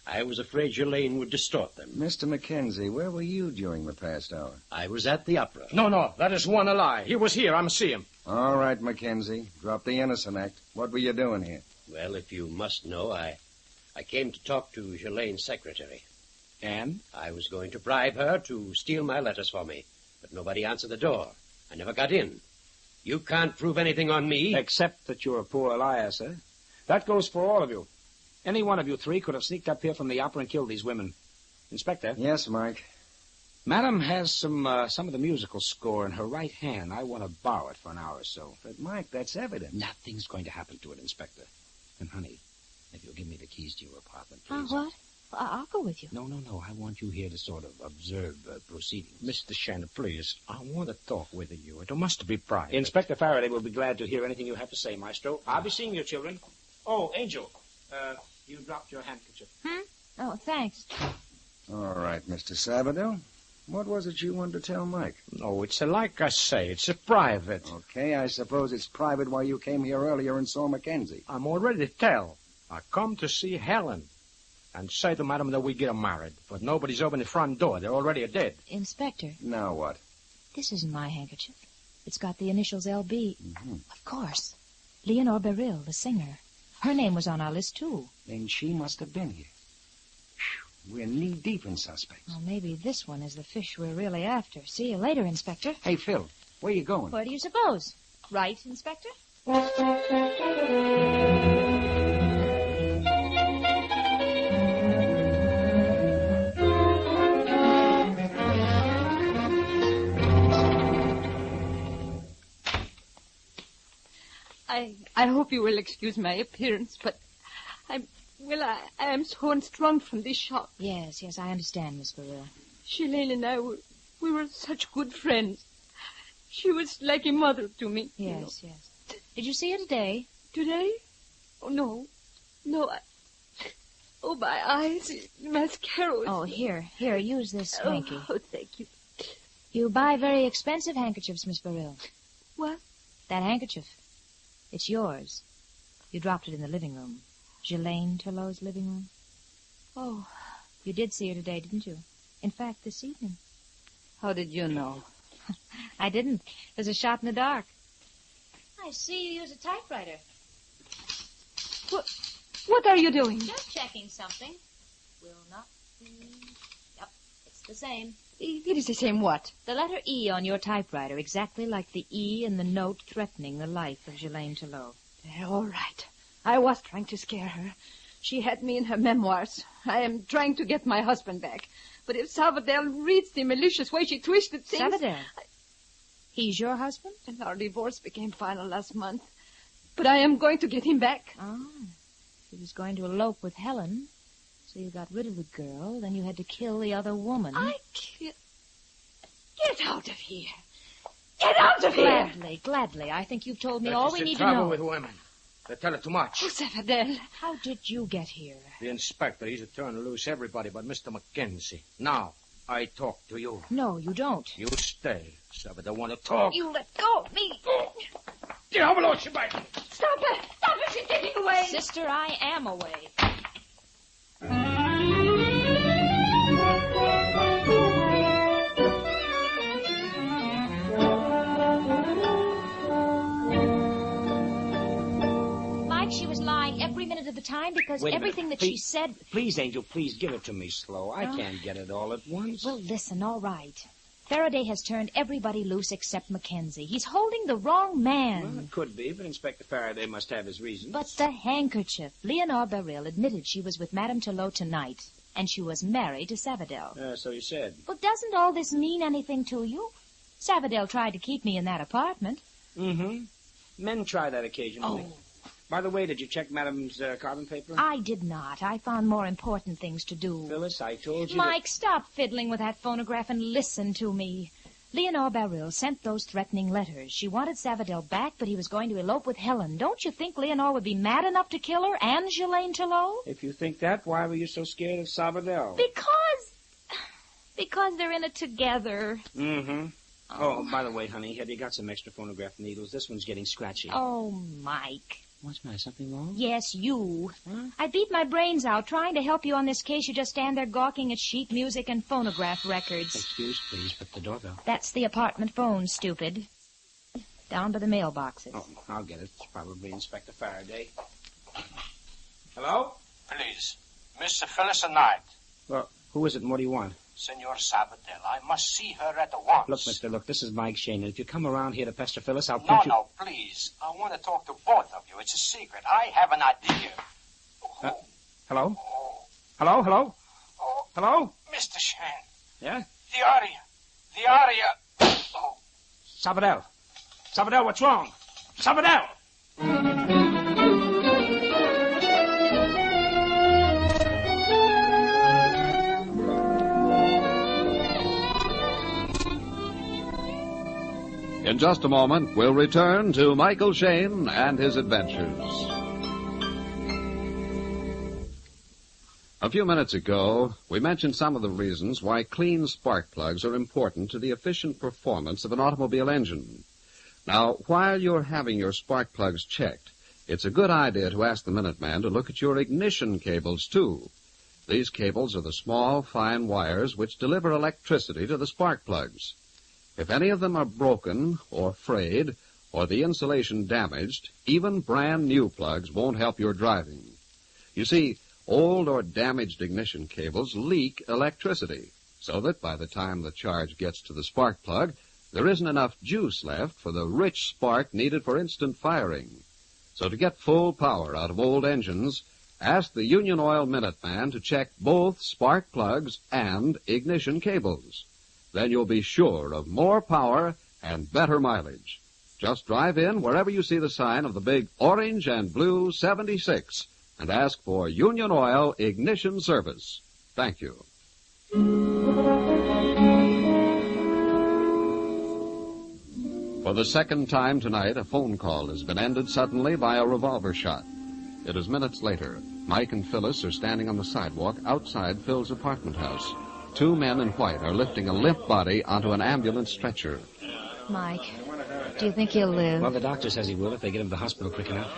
I was afraid Ghislaine would distort them. Mr. Mackenzie, where were you during the past hour? I was at the opera. No, that is one a lie. He was here. I'm see him. All right, Mackenzie. Drop the innocent act. What were you doing here? Well, if you must know, I came to talk to Ghislaine's secretary. And? I was going to bribe her to steal my letters for me, but nobody answered the door. I never got in. You can't prove anything on me. Except that you're a poor liar, sir. That goes for all of you. Any one of you three could have sneaked up here from the opera and killed these women. Inspector? Yes, Mike. Madam has some of the musical score in her right hand. I want to borrow it for an hour or so. But, Mike, that's evidence. Nothing's going to happen to it, Inspector. And, honey, if you'll give me the keys to your apartment, please. What? I'll go with you. No. I want you here to sort of observe proceedings. Mr. Shannon, please. I want to talk with you. It must be private. Inspector Faraday will be glad to hear anything you have to say, Maestro. I'll be seeing you, children. Oh, Angel, you dropped your handkerchief. Oh, thanks. All right, Mr. Sabadell. What was it you wanted to tell Mike? No, it's like I say, it's a private. Okay, I suppose it's private why you came here earlier and saw Mackenzie. I'm already tell. I come to see Helen and say to Madam that we get married. But nobody's opened the front door. They're already dead. Inspector. Now what? This isn't my handkerchief. It's got the initials L.B. Mm-hmm. Of course. Leonore Beryl, the singer. Her name was on our list, too. Then she must have been here. We're knee-deep in suspects. Well, maybe this one is the fish we're really after. See you later, Inspector. Hey, Phil, where you going? Where do you suppose? Right, Inspector? I hope you will excuse my appearance, but I am so unstrung from this shock. Yes, I understand, Miss Burrell. Shalane and I we were such good friends. She was like a mother to me. Yes. Did you see her today? Today? Oh, no. Oh, my eyes. Mascara. Oh, here, use this hanky. Oh, thank you. You buy very expensive handkerchiefs, Miss Burrell. What? That handkerchief. It's yours. You dropped it in the living room. Shalane Turlot's living room. Oh. You did see her today, didn't you? In fact, this evening. How did you know? I didn't. It was a shot in the dark. I see you use a typewriter. What are you doing? Just checking something. Will not be... Yep, it's the same. It is the same what? The letter E on your typewriter, exactly like the E in the note threatening the life of Shalane Turlot. All right. I was trying to scare her. She had me in her memoirs. I am trying to get my husband back. But if Sabadell reads the malicious way she twisted things... Sabadell? He's your husband? And our divorce became final last month. But I am going to get him back. Oh. He was going to elope with Helen. So you got rid of the girl, then you had to kill the other woman. Get out of here. Get out of here! Gladly. I think you've told me That all is we the need to know. trouble with women. They tell it too much. Oh, Sabadell. How did you get here? The inspector, he's a turn loose everybody but Mr. Mackenzie. Now, I talk to you. No, you don't. You stay. Sabadell want to talk. You let go of me. Diavolo, Shibai! Stop her! Stop her! She's getting away! Sister, I am away. Mike, she was lying every minute of the time because everything that she said... Please, Angel, please give it to me slow. I can't get it all at once. Well, listen, all right. Faraday has turned everybody loose except Mackenzie. He's holding the wrong man. Well, it could be, but Inspector Faraday must have his reasons. But the handkerchief. Leonore Beryl admitted she was with Madame Turlot tonight, and she was married to Sabadell. So you said. Well, doesn't all this mean anything to you? Sabadell tried to keep me in that apartment. Mm-hmm. Men try that occasionally. Oh. By the way, did you check Madame's carbon paper? I did not. I found more important things to do. Phyllis, I told you Mike, stop fiddling with that phonograph and listen to me. Leonore Beryl sent those threatening letters. She wanted Sabadell back, but he was going to elope with Helen. Don't you think Leonore would be mad enough to kill her and Shalane Turlot? If you think that, why were you so scared of Sabadell? Because they're in it together. Mm-hmm. Oh, by the way, honey, have you got some extra phonograph needles? This one's getting scratchy. Oh, Mike. What's the matter? Something wrong? Yes, you. Huh? I beat my brains out trying to help you on this case. You just stand there gawking at sheet music and phonograph records. Excuse, please, but the doorbell. That's the apartment phone, stupid. Down by the mailboxes. Oh, I'll get it. It's probably Inspector Faraday. Hello? Please, Miss Phyllis Knight. Well, who is it and what do you want? Senor Sabadell, I must see her at once. Look, mister, look, this is Mike Shane, and if you come around here to pester Phyllis, I'll punch you... No, please. I want to talk to both of you. It's a secret. I have an idea. Hello? Hello? Hello? Mr. Shane. Yeah? The aria. Oh. Sabadell, what's wrong? Sabadell! In just a moment, we'll return to Michael Shane and his adventures. A few minutes ago, we mentioned some of the reasons why clean spark plugs are important to the efficient performance of an automobile engine. Now, while you're having your spark plugs checked, it's a good idea to ask the Minuteman to look at your ignition cables, too. These cables are the small, fine wires which deliver electricity to the spark plugs. If any of them are broken or frayed or the insulation damaged, even brand new plugs won't help your driving. You see, old or damaged ignition cables leak electricity, so that by the time the charge gets to the spark plug, there isn't enough juice left for the rich spark needed for instant firing. So to get full power out of old engines, ask the Union Oil Minuteman to check both spark plugs and ignition cables. Then you'll be sure of more power and better mileage. Just drive in wherever you see the sign of the big orange and blue 76 and ask for Union Oil Ignition Service. Thank you. For the second time tonight, a phone call has been ended suddenly by a revolver shot. It is minutes later. Mike and Phyllis are standing on the sidewalk outside Phil's apartment house. Two men in white are lifting a limp body onto an ambulance stretcher. Mike, do you think he'll live? Well, the doctor says he will if they get him to the hospital quick enough.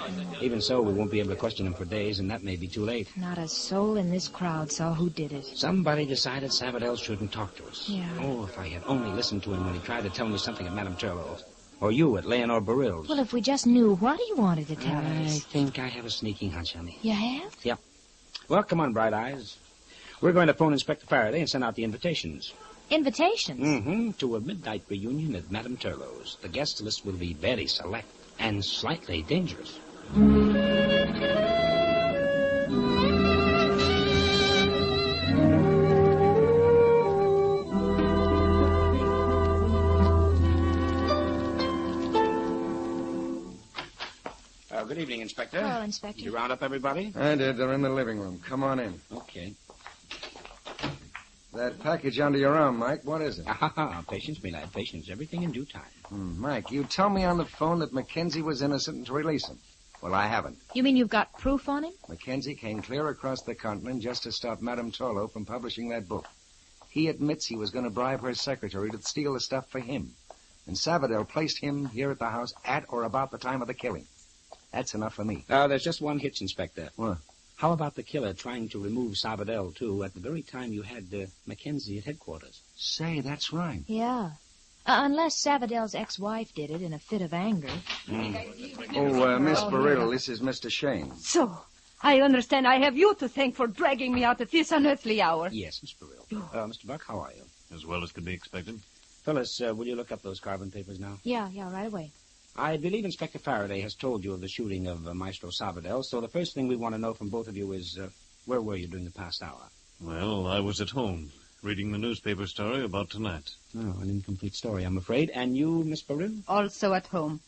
Even so, we won't be able to question him for days, and that may be too late. Not a soul in this crowd saw who did it. Somebody decided Savadell shouldn't talk to us. Yeah. Oh, if I had only listened to him when he tried to tell me something at Madame Turlow's. Or you at Leonore Barill's. Well, if we just knew what he wanted to tell I us. think I have a sneaking hunch, honey. You have? Yep. Well, come on, Bright Eyes. We're going to phone Inspector Faraday and send out the invitations. Invitations? Mm-hmm. To a midnight reunion at Madame Turlow's. The guest list will be very select and slightly dangerous. Good evening, Inspector. Hello, Inspector. Did you round up everybody? I did. They're in the living room. Come on in. Okay. That package under your arm, Mike, what is it? Patience, me lad, patience. Everything in due time. Mike, you tell me on the phone that Mackenzie was innocent and to release him. Well, I haven't. You mean you've got proof on him? Mackenzie came clear across the continent just to stop Madame Turlow from publishing that book. He admits he was going to bribe her secretary to steal the stuff for him. And Savadell placed him here at the house at or about the time of the killing. That's enough for me. There's just one hitch, Inspector. What? How about the killer trying to remove Savadell, too, at the very time you had Mackenzie at headquarters? Say, that's right. Yeah. Unless Savadell's ex-wife did it in a fit of anger. Oh, Miss Barill, this is Mr. Shane. So, I understand I have you to thank for dragging me out at this unearthly hour. Yes, Miss Barill. Mr. Buck, how are you? As well as could be expected. Phyllis, will you look up those carbon papers now? Yeah, right away. I believe Inspector Faraday has told you of the shooting of Maestro Savadell, so the first thing we want to know from both of you is, where were you during the past hour? Well, I was at home, reading the newspaper story about tonight. Oh, an incomplete story, I'm afraid. And you, Miss Barill? Also at home.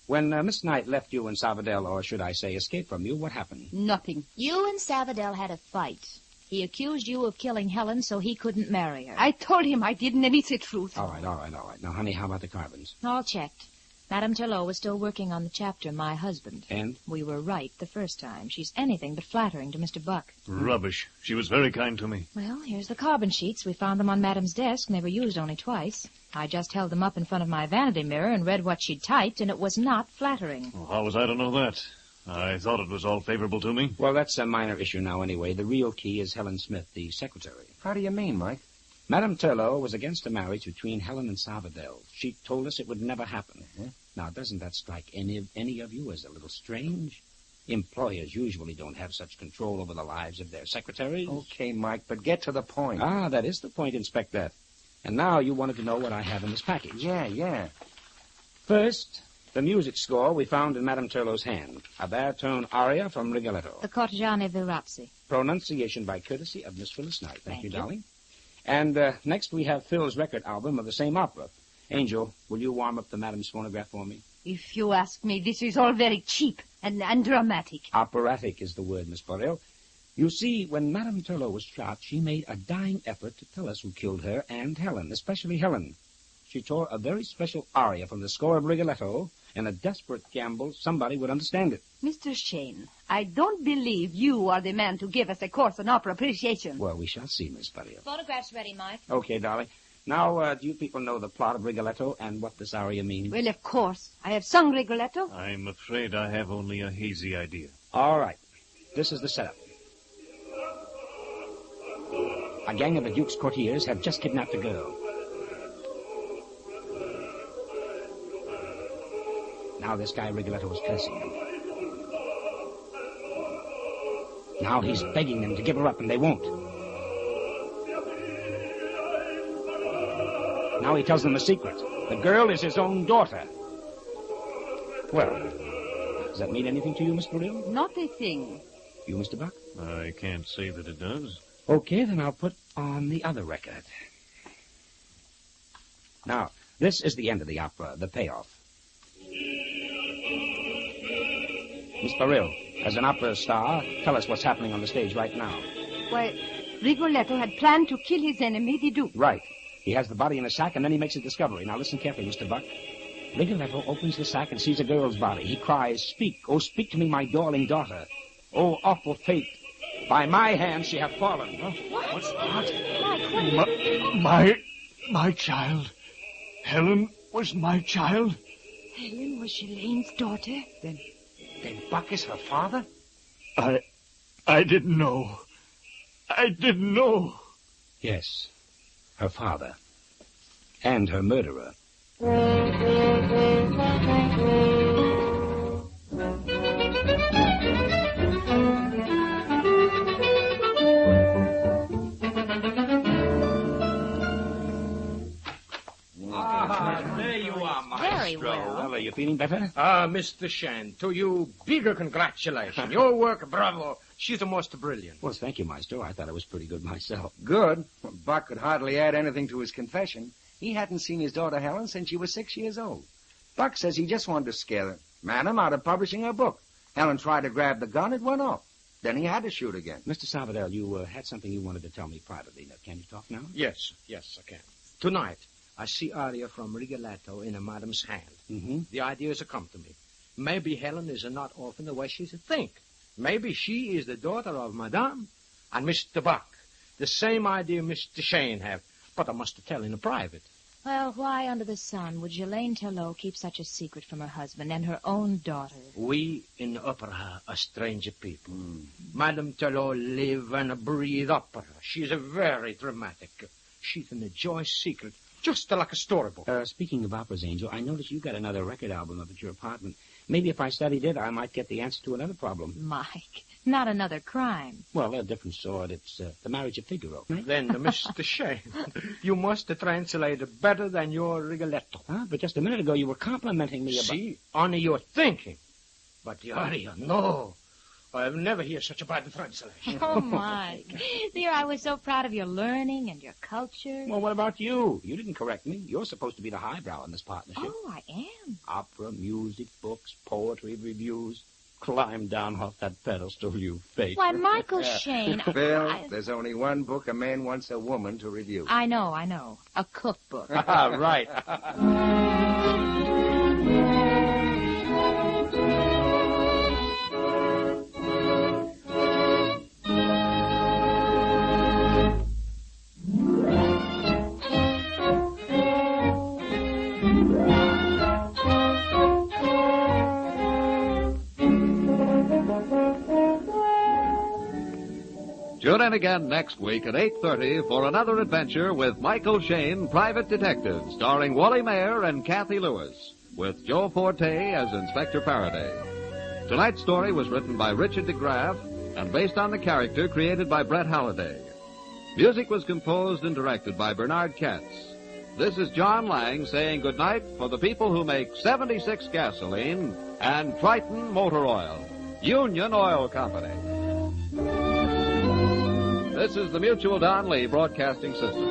When Miss Knight left you and Savadell, or should I say escaped from you, what happened? Nothing. You and Savadell had a fight. He accused you of killing Helen so he couldn't marry her. I told him I didn't, and it's the truth. All right. Now, honey, how about the carbons? All checked. Madame Turlow was still working on the chapter, My Husband. And? We were right the first time. She's anything but flattering to Mr. Buck. Rubbish. She was very kind to me. Well, here's the carbon sheets. We found them on Madame's desk, and they were used only twice. I just held them up in front of my vanity mirror and read what she'd typed, and it was not flattering. Well, how was I to know that? I thought it was all favorable to me. Well, that's a minor issue now anyway. The real key is Helen Smith, the secretary. How do you mean, Mike? Madame Turlow was against a marriage between Helen and Savadell. She told us it would never happen. Uh-huh. Now, doesn't that strike any of you as a little strange? Employers usually don't have such control over the lives of their secretaries. Okay, Mike, but get to the point. That is the point, Inspector. And now you wanted to know what I have in this package. Yeah. First, the music score we found in Madame Turlow's hand. A baritone aria from Rigoletto. The Cortegiani Virazzi. Pronunciation by courtesy of Miss Phyllis Knight. Thank you, darling. And next we have Phil's record album of the same opera. Angel, will you warm up the Madame's phonograph for me? If you ask me, this is all very cheap and dramatic. Operatic is the word, Miss Borel. You see, when Madame Turlow was shot, she made a dying effort to tell us who killed her and Helen, especially Helen. She tore a very special aria from the score of Rigoletto. In a desperate gamble, somebody would understand it. Mr. Shane, I don't believe you are the man to give us a course on opera appreciation. Well, we shall see, Miss Borel. Photograph's ready, Mike. Okay, darling. Now, do you people know the plot of Rigoletto and what this aria means? Well, of course. I have sung Rigoletto. I'm afraid I have only a hazy idea. All right. This is the setup. A gang of the Duke's courtiers have just kidnapped a girl. Now this guy Rigoletto is cursing them. Now he's begging them to give her up, and they won't. Now he tells them a secret. The girl is his own daughter. Well, does that mean anything to you, Miss Borel? Not a thing. You, Mr. Buck? I can't say that it does. Okay, then I'll put on the other record. Now, this is the end of the opera, the payoff. Miss Beryl, as an opera star, tell us what's happening on the stage right now. Why, Rigoletto had planned to kill his enemy, the Duke. Right. He has the body in a sack, and then he makes a discovery. Now listen carefully, Mr. Buck. Rigoletto opens the sack and sees a girl's body. He cries, "Speak, oh, speak to me, my darling daughter. Oh, awful fate. By my hand she hath fallen." What? My child. Helen was my child. Helen was Shalaine's daughter? Then Buck is her father? I didn't know. I didn't know. Yes, her father. And her murderer. There you are, Maestro. Very well. Are you feeling better? Mr. Shan, to you, bigger congratulations. Your work, bravo. She's the most brilliant. Well, thank you, Maestro. I thought it was pretty good myself. Good? Well, Buck could hardly add anything to his confession. He hadn't seen his daughter Helen since she was 6 years old. Buck says he just wanted to scare the madam out of publishing her book. Helen tried to grab the gun, it went off. Then he had to shoot again. Mr. Salvador, you had something you wanted to tell me privately. Now, can you talk now? Yes, I can. Tonight, I see aria from Rigoletto in a madam's hand. Mm-hmm. The ideas have come to me. Maybe Helen is not orphan the way she think. Maybe she is the daughter of Madame and Mr. Buck. The same idea Mr. Shane have, but I must tell in private. Well, why under the sun would Jelaine Telot keep such a secret from her husband and her own daughter? We in opera are strange people. Madame Telot live and breathe opera. She's a very dramatic. She's an enjoy secret, just like a storybook. Speaking of operas, Angel, I noticed you got another record album up at your apartment. Maybe if I studied it, I might get the answer to another problem. Mike, not another crime. Well, a different sort. It's the marriage of Figaro. Then, Mr. Shane, you must translate it better than your Rigoletto. But just a minute ago, you were complimenting me about... See, only your thinking. But the aria, no. I've never heard such a bad translation. Oh, Mike. Dear, I was so proud of your learning and your culture. Well, what about you? You didn't correct me. You're supposed to be the highbrow in this partnership. Oh, I am. Opera, music, books, poetry, reviews. Climb down off that pedestal, you fake. Why, Michael Shane... Phil, there's only one book a man wants a woman to review. I know. A cookbook. Right. Tune in again next week at 8:30 for another adventure with Michael Shane, Private Detective, starring Wally Mayer and Kathy Lewis, with Joe Forte as Inspector Faraday. Tonight's story was written by Richard DeGraff and based on the character created by Brett Halliday. Music was composed and directed by Bernard Katz. This is John Lang saying goodnight for the people who make 76 gasoline and Triton Motor Oil, Union Oil Company. This is the Mutual Don Lee Broadcasting System.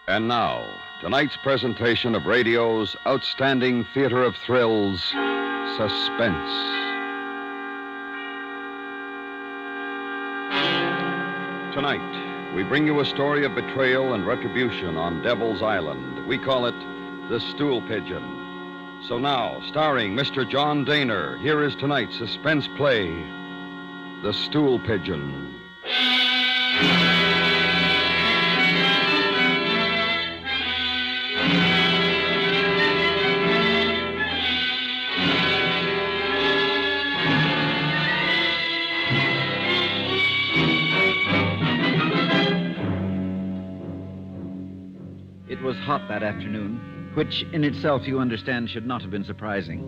And now, tonight's presentation of radio's outstanding theater of thrills, Suspense. Tonight, we bring you a story of betrayal and retribution on Devil's Island. We call it The Stool Pigeon. So now, starring Mr. John Daner, here is tonight's suspense play, The Stool Pigeon. It was hot that afternoon, which in itself, you understand, should not have been surprising.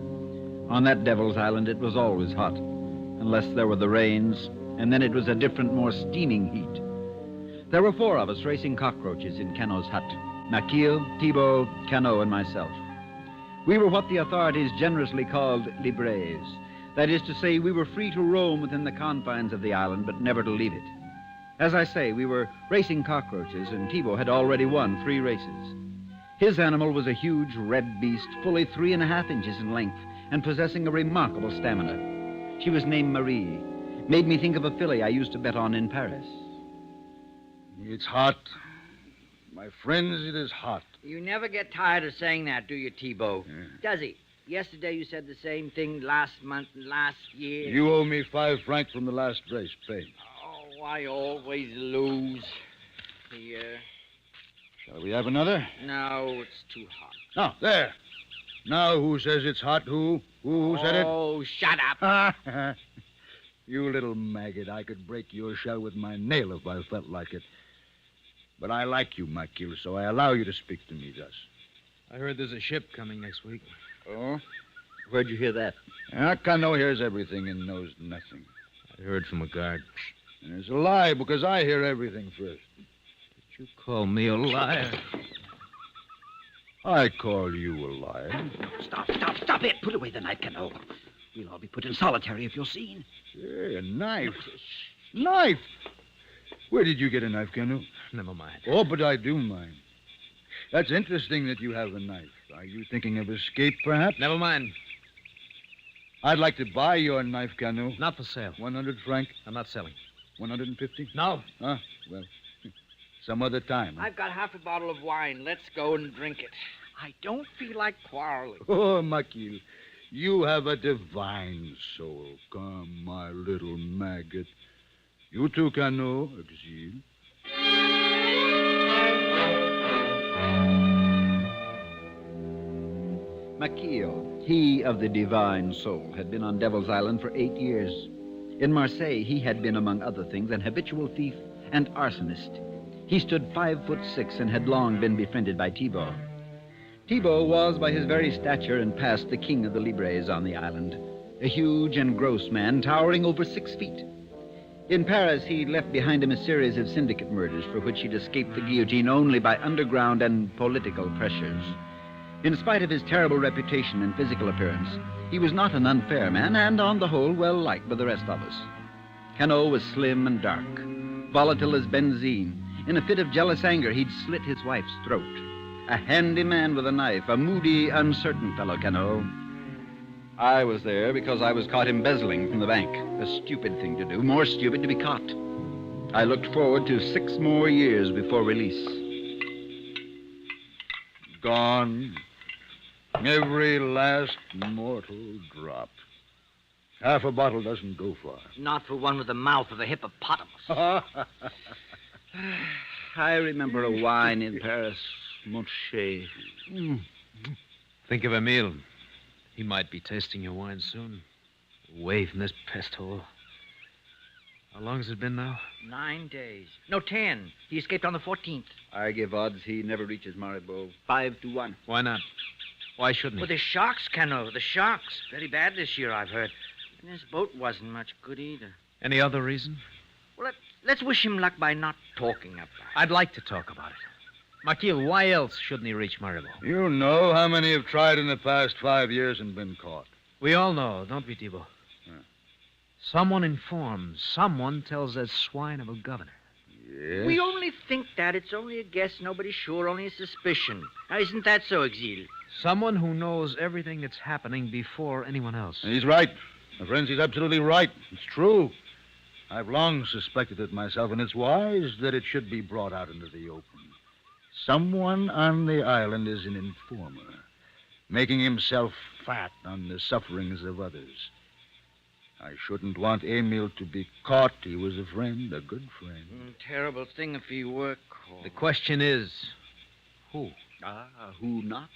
On that Devil's Island, it was always hot, unless there were the rains, and then it was a different, more steaming heat. There were 4 of us racing cockroaches in Keno's hut. Maquille, Thibault, Cano, and myself. We were what the authorities generously called libres. That is to say, we were free to roam within the confines of the island, but never to leave it. As I say, we were racing cockroaches, and Thibault had already won 3 races. His animal was a huge red beast, fully 3.5 inches in length, and possessing a remarkable stamina. She was named Marie. Made me think of a filly I used to bet on in Paris. It's hot. My friends, it is hot. You never get tired of saying that, do you, Thibault? Yeah. Does he? Yesterday you said the same thing last month and last year. You owe me 5 francs from the last race. Pay. Oh, I always lose. Here. Shall we have another? No, it's too hot. Oh, there. Now who says it's hot? Who? Who said it? Oh, shut up. You little maggot. I could break your shell with my nail if I felt like it. But I like you, Maquille, so I allow you to speak to me thus. I heard there's a ship coming next week. Oh? Where'd you hear that? Cano hears everything and knows nothing. I heard from a guard. And it's a lie, because I hear everything first. Did you call me a liar? I call you a liar. Stop it. Put away the knife, Cano. We'll all be put in solitary if you're seen. Hey, a knife. Knife? Where did you get a knife, Cano? Never mind. Oh, but I do mind. That's interesting that you have a knife. Are you thinking of escape, perhaps? Never mind. I'd like to buy your knife, Cano. Not for sale. 100 franc? I'm not selling. 150? No. Ah, well, some other time. I've got half a bottle of wine. Let's go and drink it. I don't feel like quarreling. Oh, Maquille, you have a divine soul. Come, my little maggot. You too, Cano, exile. Maquille, he of the divine soul, had been on Devil's Island for 8 years. In Marseille, he had been, among other things, an habitual thief and arsonist. He stood 5'6" and had long been befriended by Thibault. Thibault was, by his very stature and past, the king of the libres on the island, a huge and gross man towering over 6 feet. In Paris, he left behind him a series of syndicate murders for which he'd escaped the guillotine only by underground and political pressures. In spite of his terrible reputation and physical appearance, he was not an unfair man and, on the whole, well liked by the rest of us. Cano was slim and dark, volatile as benzine. In a fit of jealous anger, he'd slit his wife's throat. A handy man with a knife, a moody, uncertain fellow, Cano. I was there because I was caught embezzling from the bank. A stupid thing to do, more stupid to be caught. I looked forward to 6 more years before release. Gone. Every last mortal drop. Half a bottle doesn't go far. Not for one with the mouth of a hippopotamus. I remember a wine in Paris, Moncher. Think of Emile. He might be tasting your wine soon. Away from this pest hole. How long has it been now? 9 days. No, 10. He escaped on the 14th. I give odds he never reaches Maribor. 5 to 1. Why not? Why shouldn't he? Well, the sharks, Cano. The sharks. Very bad this year, I've heard. And his boat wasn't much good either. Any other reason? Well, let's wish him luck by not talking about it. I'd like to talk about it. Maquille, why else shouldn't he reach Maribor? You know how many have tried in the past 5 years and been caught. We all know, don't we, Thibault? Yeah. Someone informs. Someone tells that swine of a governor. Yes? We only think that. It's only a guess. Nobody's sure. Only a suspicion. Now, isn't that so, Exil? Someone who knows everything that's happening before anyone else. He's right. My friends, he's absolutely right. It's true. I've long suspected it myself, and it's wise that it should be brought out into the open. Someone on the island is an informer, making himself fat on the sufferings of others. I shouldn't want Emile to be caught. He was a friend, a good friend. Terrible thing if he were caught. The question is, who? Who not?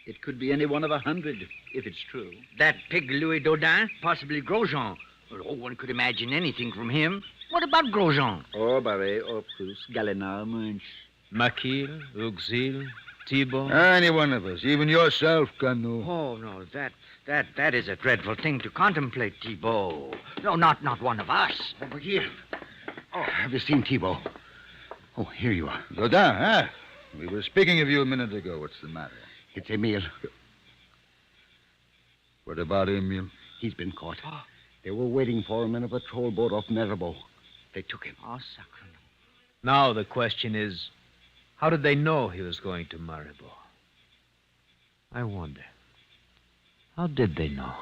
It could be any one of 100, if it's true. That pig Louis Dodin, possibly Grosjean. Oh, one could imagine anything from him. What about Grosjean? Or Barret, or Proust, Galena, Munch. Maquille, Uxil, Thibault. Any one of us, even yourself, Cano. Oh, no, that is a dreadful thing to contemplate, Thibault. No, not one of us. Over here. Oh, have you seen Thibault? Oh, here you are. Dodin, huh? We were speaking of you a minute ago. What's the matter? It's Emile. What about Emile? He's been caught. They were waiting for him in a patrol boat off Maribor. They took him. Oh, sacre. Now the question is, how did they know he was going to Maribor? I wonder. How did they know?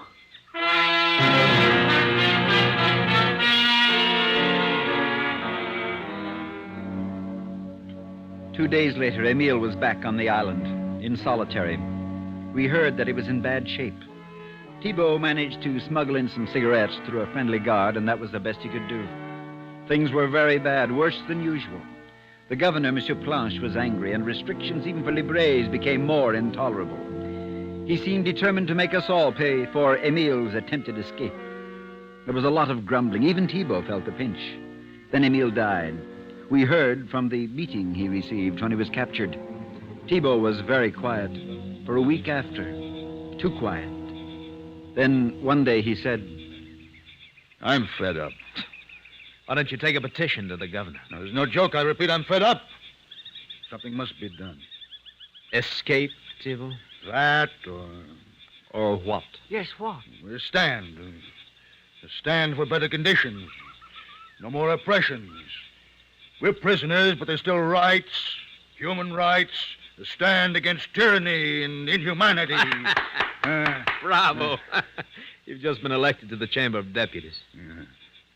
2 days later, Emile was back on the island, in solitary. We heard that he was in bad shape. Thibault managed to smuggle in some cigarettes through a friendly guard, and that was the best he could do. Things were very bad, worse than usual. The governor, Monsieur Planche, was angry, and restrictions even for Libres became more intolerable. He seemed determined to make us all pay for Emile's attempted escape. There was a lot of grumbling. Even Thibault felt the pinch. Then Emile died. We heard from the beating he received when he was captured. Thibault was very quiet. For a week after, too quiet. Then one day he said, I'm fed up. Why don't you take a petition to the governor? No, there's no joke. I repeat, I'm fed up. Something must be done. Escape, Thibault? That or what? Yes, what? A stand. A stand for better conditions. No more oppressions. We're prisoners, but there's still rights, human rights, a stand against tyranny and inhumanity. Bravo. You've just been elected to the Chamber of Deputies.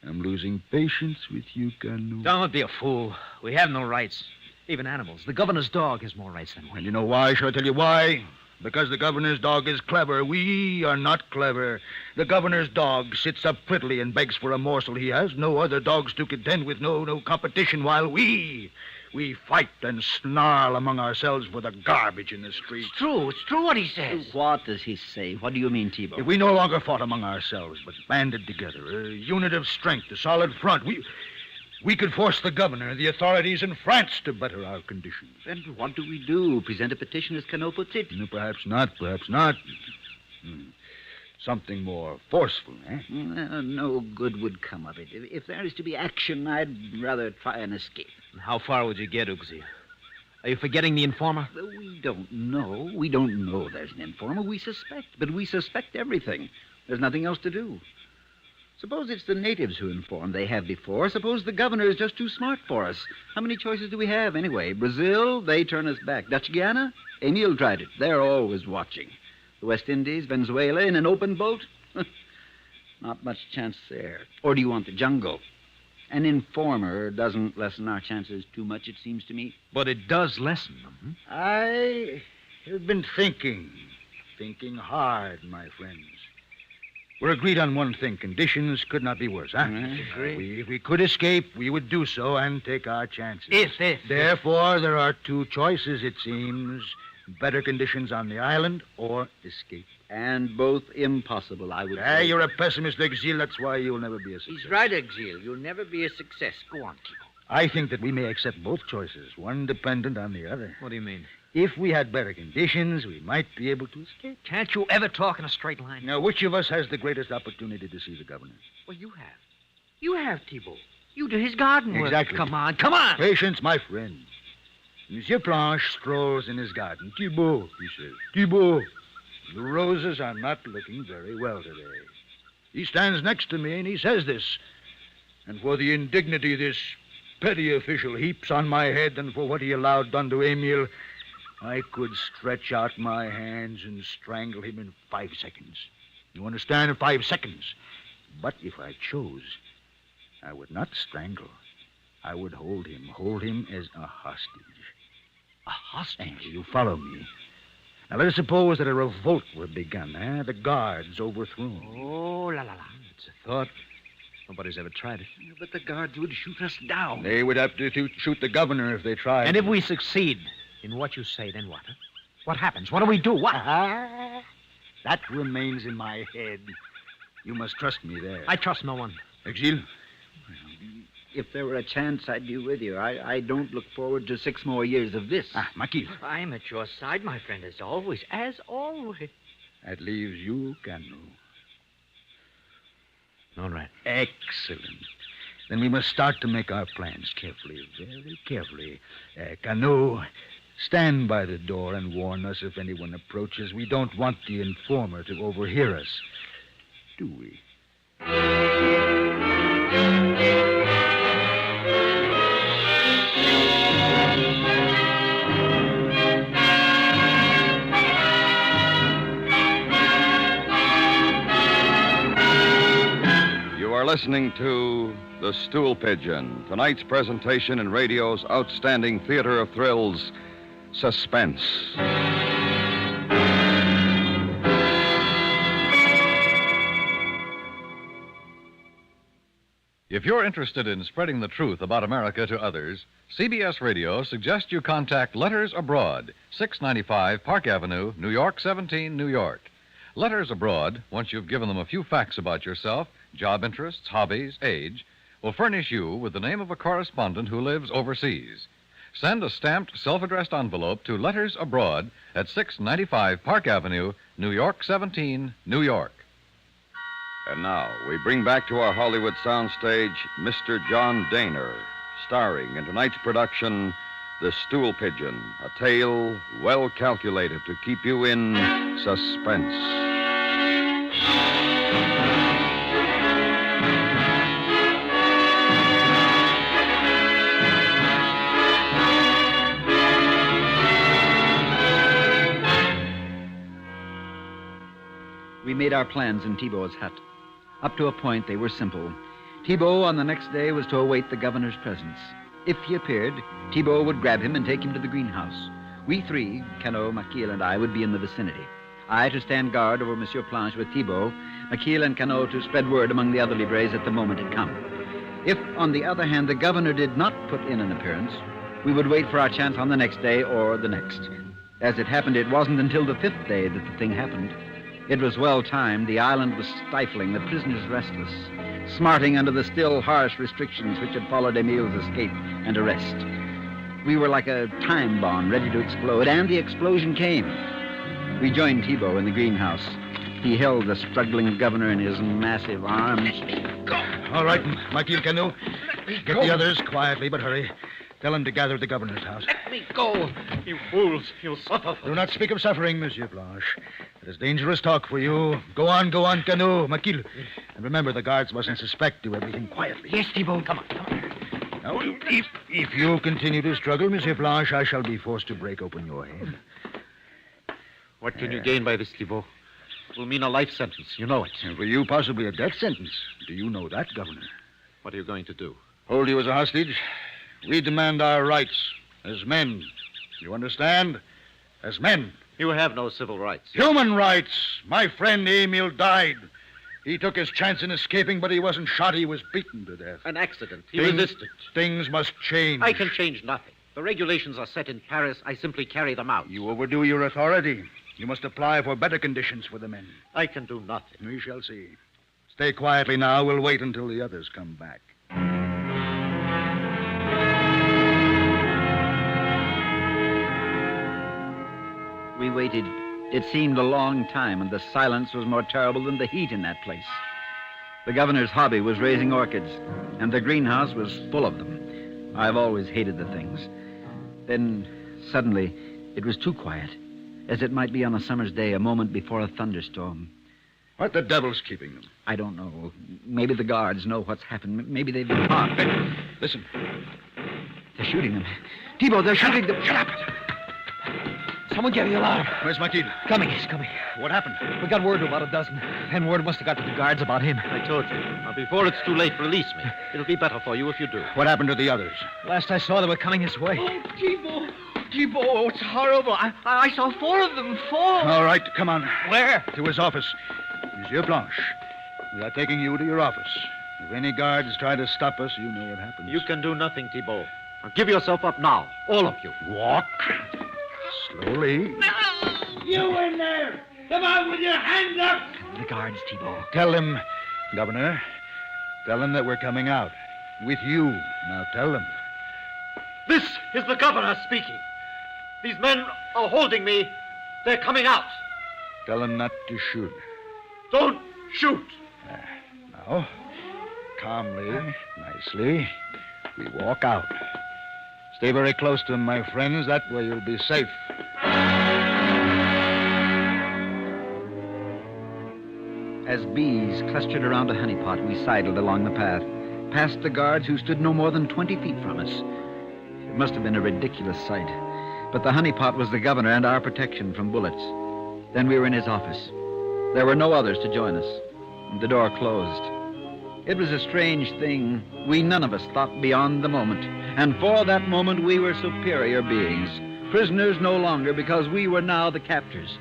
I'm losing patience with you, Canu. Don't be a fool. We have no rights. Even animals. The governor's dog has more rights than we. And you know why? Shall I tell you why? Because the governor's dog is clever. We are not clever. The governor's dog sits up prettily and begs for a morsel. He has no other dogs to contend with, no competition, while we fight and snarl among ourselves for the garbage in the street. It's true what he says. What does he say? What do you mean, Thibault? If we no longer fought among ourselves, but banded together, a unit of strength, a solid front, we could force the governor and the authorities in France to better our conditions. Then what do we do? Present a petition as Canot puts it? No, perhaps not. Something more forceful, eh? No good would come of it. If there is to be action, I'd rather try and escape. How far would you get, Uxie? Are you forgetting the informer? We don't know. We don't know there's an informer. We suspect, but we suspect everything. There's nothing else to do. Suppose it's the natives who inform. They have before. Suppose the governor is just too smart for us. How many choices do we have, anyway? Brazil, they turn us back. Dutch Guiana? Emile tried it. They're always watching. The West Indies, Venezuela, in an open boat? Not much chance there. Or do you want the jungle? An informer doesn't lessen our chances too much, it seems to me. But it does lessen them. I have been thinking hard, my friends. We're agreed on one thing. Conditions could not be worse, huh? If we could escape, we would do so and take our chances. Therefore, there are two choices, it seems. Better conditions on the island or escape. And both impossible, I would say. You're a pessimist, Exil. That's why you'll never be a success. He's right, Exil. You'll never be a success. Go on, Thibault. I think that we may accept both choices, one dependent on the other. What do you mean? If we had better conditions, we might be able to escape. Can't you ever talk in a straight line? Now, which of us has the greatest opportunity to see the governor? Well, you have. You have, Thibault. You do his garden work. Exactly. Come on. Patience, my friend. Monsieur Planche strolls in his garden. Thibault, he says. Thibault, the roses are not looking very well today. He stands next to me and he says this. And for the indignity this petty official heaps on my head and for what he allowed done to Emile, I could stretch out my hands and strangle him in 5 seconds. You understand? In 5 seconds. But if I chose, I would not strangle. I would hold him as a hostage. A hostage? You follow me. Now, let us suppose that a revolt were begun, the guards overthrown. Oh, la, la, la. It's a thought. Nobody's ever tried it. But the guards would shoot us down. They would have to shoot the governor if they tried. And if we succeed in what you say, then what? Huh? What happens? What do we do? What? That remains in my head. You must trust me there. I trust no one. Exil? If there were a chance, I'd be with you. I don't look forward to 6 more years of this. Maquis. I'm at your side, my friend, as always. As always. That leaves you, Canu. All right. Excellent. Then we must start to make our plans carefully, very carefully. Canu, Stand by the door and warn us if anyone approaches. We don't want the informer to overhear us, do we? You are listening to The Stool Pigeon, tonight's presentation in radio's outstanding theater of thrills, Suspense. If you're interested in spreading the truth about America to others, CBS Radio suggests you contact Letters Abroad, 695 Park Avenue, New York 17, New York. Letters Abroad, once you've given them a few facts about yourself, job interests, hobbies, age, will furnish you with the name of a correspondent who lives overseas. Send a stamped, self-addressed envelope to Letters Abroad at 695 Park Avenue, New York 17, New York. And now, we bring back to our Hollywood soundstage Mr. John Daner, starring in tonight's production, The Stool Pigeon, a tale well calculated to keep you in suspense. We made our plans in Thibault's hut. Up to a point, they were simple. Thibault, on the next day, was to await the governor's presence. If he appeared, Thibault would grab him and take him to the greenhouse. We three, Cano, Maquille, and I, would be in the vicinity. I to stand guard over Monsieur Planche with Thibault, Maquille and Cano to spread word among the other libres at the moment had come. If, on the other hand, the governor did not put in an appearance, we would wait for our chance on the next day or the next. As it happened, it wasn't until the fifth day that the thing happened. It was well timed. The island was stifling, the prisoners restless, smarting under the still harsh restrictions which had followed Emile's escape and arrest. We were like a time bomb ready to explode, and the explosion came. We joined Thibault in the greenhouse. He held the struggling governor in his massive arms. All right, Maquille, Cano. Get the others quietly, but hurry. Tell them to gather at the governor's house. Let me go. You fools. You'll suffer. Do not speak of suffering, Monsieur Blanche. It is dangerous talk for you. Go on, Cano, Maquille. And remember, the guards mustn't suspect. Do everything quietly. Yes, Thibault. Come on. Now, if you continue to struggle, Monsieur Blanche, I shall be forced to break open your head. What can you gain by this, Thibault? It will mean a life sentence. You know it. And for you, possibly a death sentence. Do you know that, Governor? What are you going to do? Hold you as a hostage. We demand our rights as men. You understand? As men. You have no civil rights. Human rights. My friend Emile died. He took his chance in escaping, but he wasn't shot. He was beaten to death. An accident. He resisted. Things must change. I can change nothing. The regulations are set in Paris. I simply carry them out. You overdo your authority. You must apply for better conditions for the men. I can do nothing. We shall see. Stay quietly now. We'll wait until the others come back. We waited. It seemed a long time, and the silence was more terrible than the heat in that place. The governor's hobby was raising orchids, and the greenhouse was full of them. I've always hated the things. Then, suddenly, it was too quiet, as it might be on a summer's day, a moment before a thunderstorm. What the devil's keeping them? I don't know. Maybe the guards know what's happened. Maybe they've been caught. Listen. They're shooting them. Thibault, they're shooting them. Shut up! Someone get the alarm. Where's Maquille? Coming, he's coming. What happened? We got word to about a dozen. And word must have got to the guards about him. I told you. Now, before it's too late, release me. It'll be better for you if you do. What happened to the others? Last I saw, they were coming his way. Oh, Thibault, it's horrible. I saw four of them fall. All right, come on. Where? To his office. Monsieur Blanche, we are taking you to your office. If any guards try to stop us, you know what happens. You can do nothing, Thibault. Now, give yourself up now. All of you. Walk. Slowly. You in there! Come on with your hands up! The guards, Thibault. Tell them, Governor. Tell them that we're coming out. With you. Now tell them. This is the governor speaking. These men are holding me. They're coming out. Tell them not to shoot. Don't shoot. Now, calmly, nicely, we walk out. Stay very close to him, my friends. That way you'll be safe. As bees clustered around a honeypot, we sidled along the path, past the guards who stood no more than 20 feet from us. It must have been a ridiculous sight, but the honeypot was the governor and our protection from bullets. Then we were in his office. There were no others to join us, and the door closed. It was a strange thing. We none of us thought beyond the moment, and for that moment we were superior beings, prisoners no longer because we were now the captors.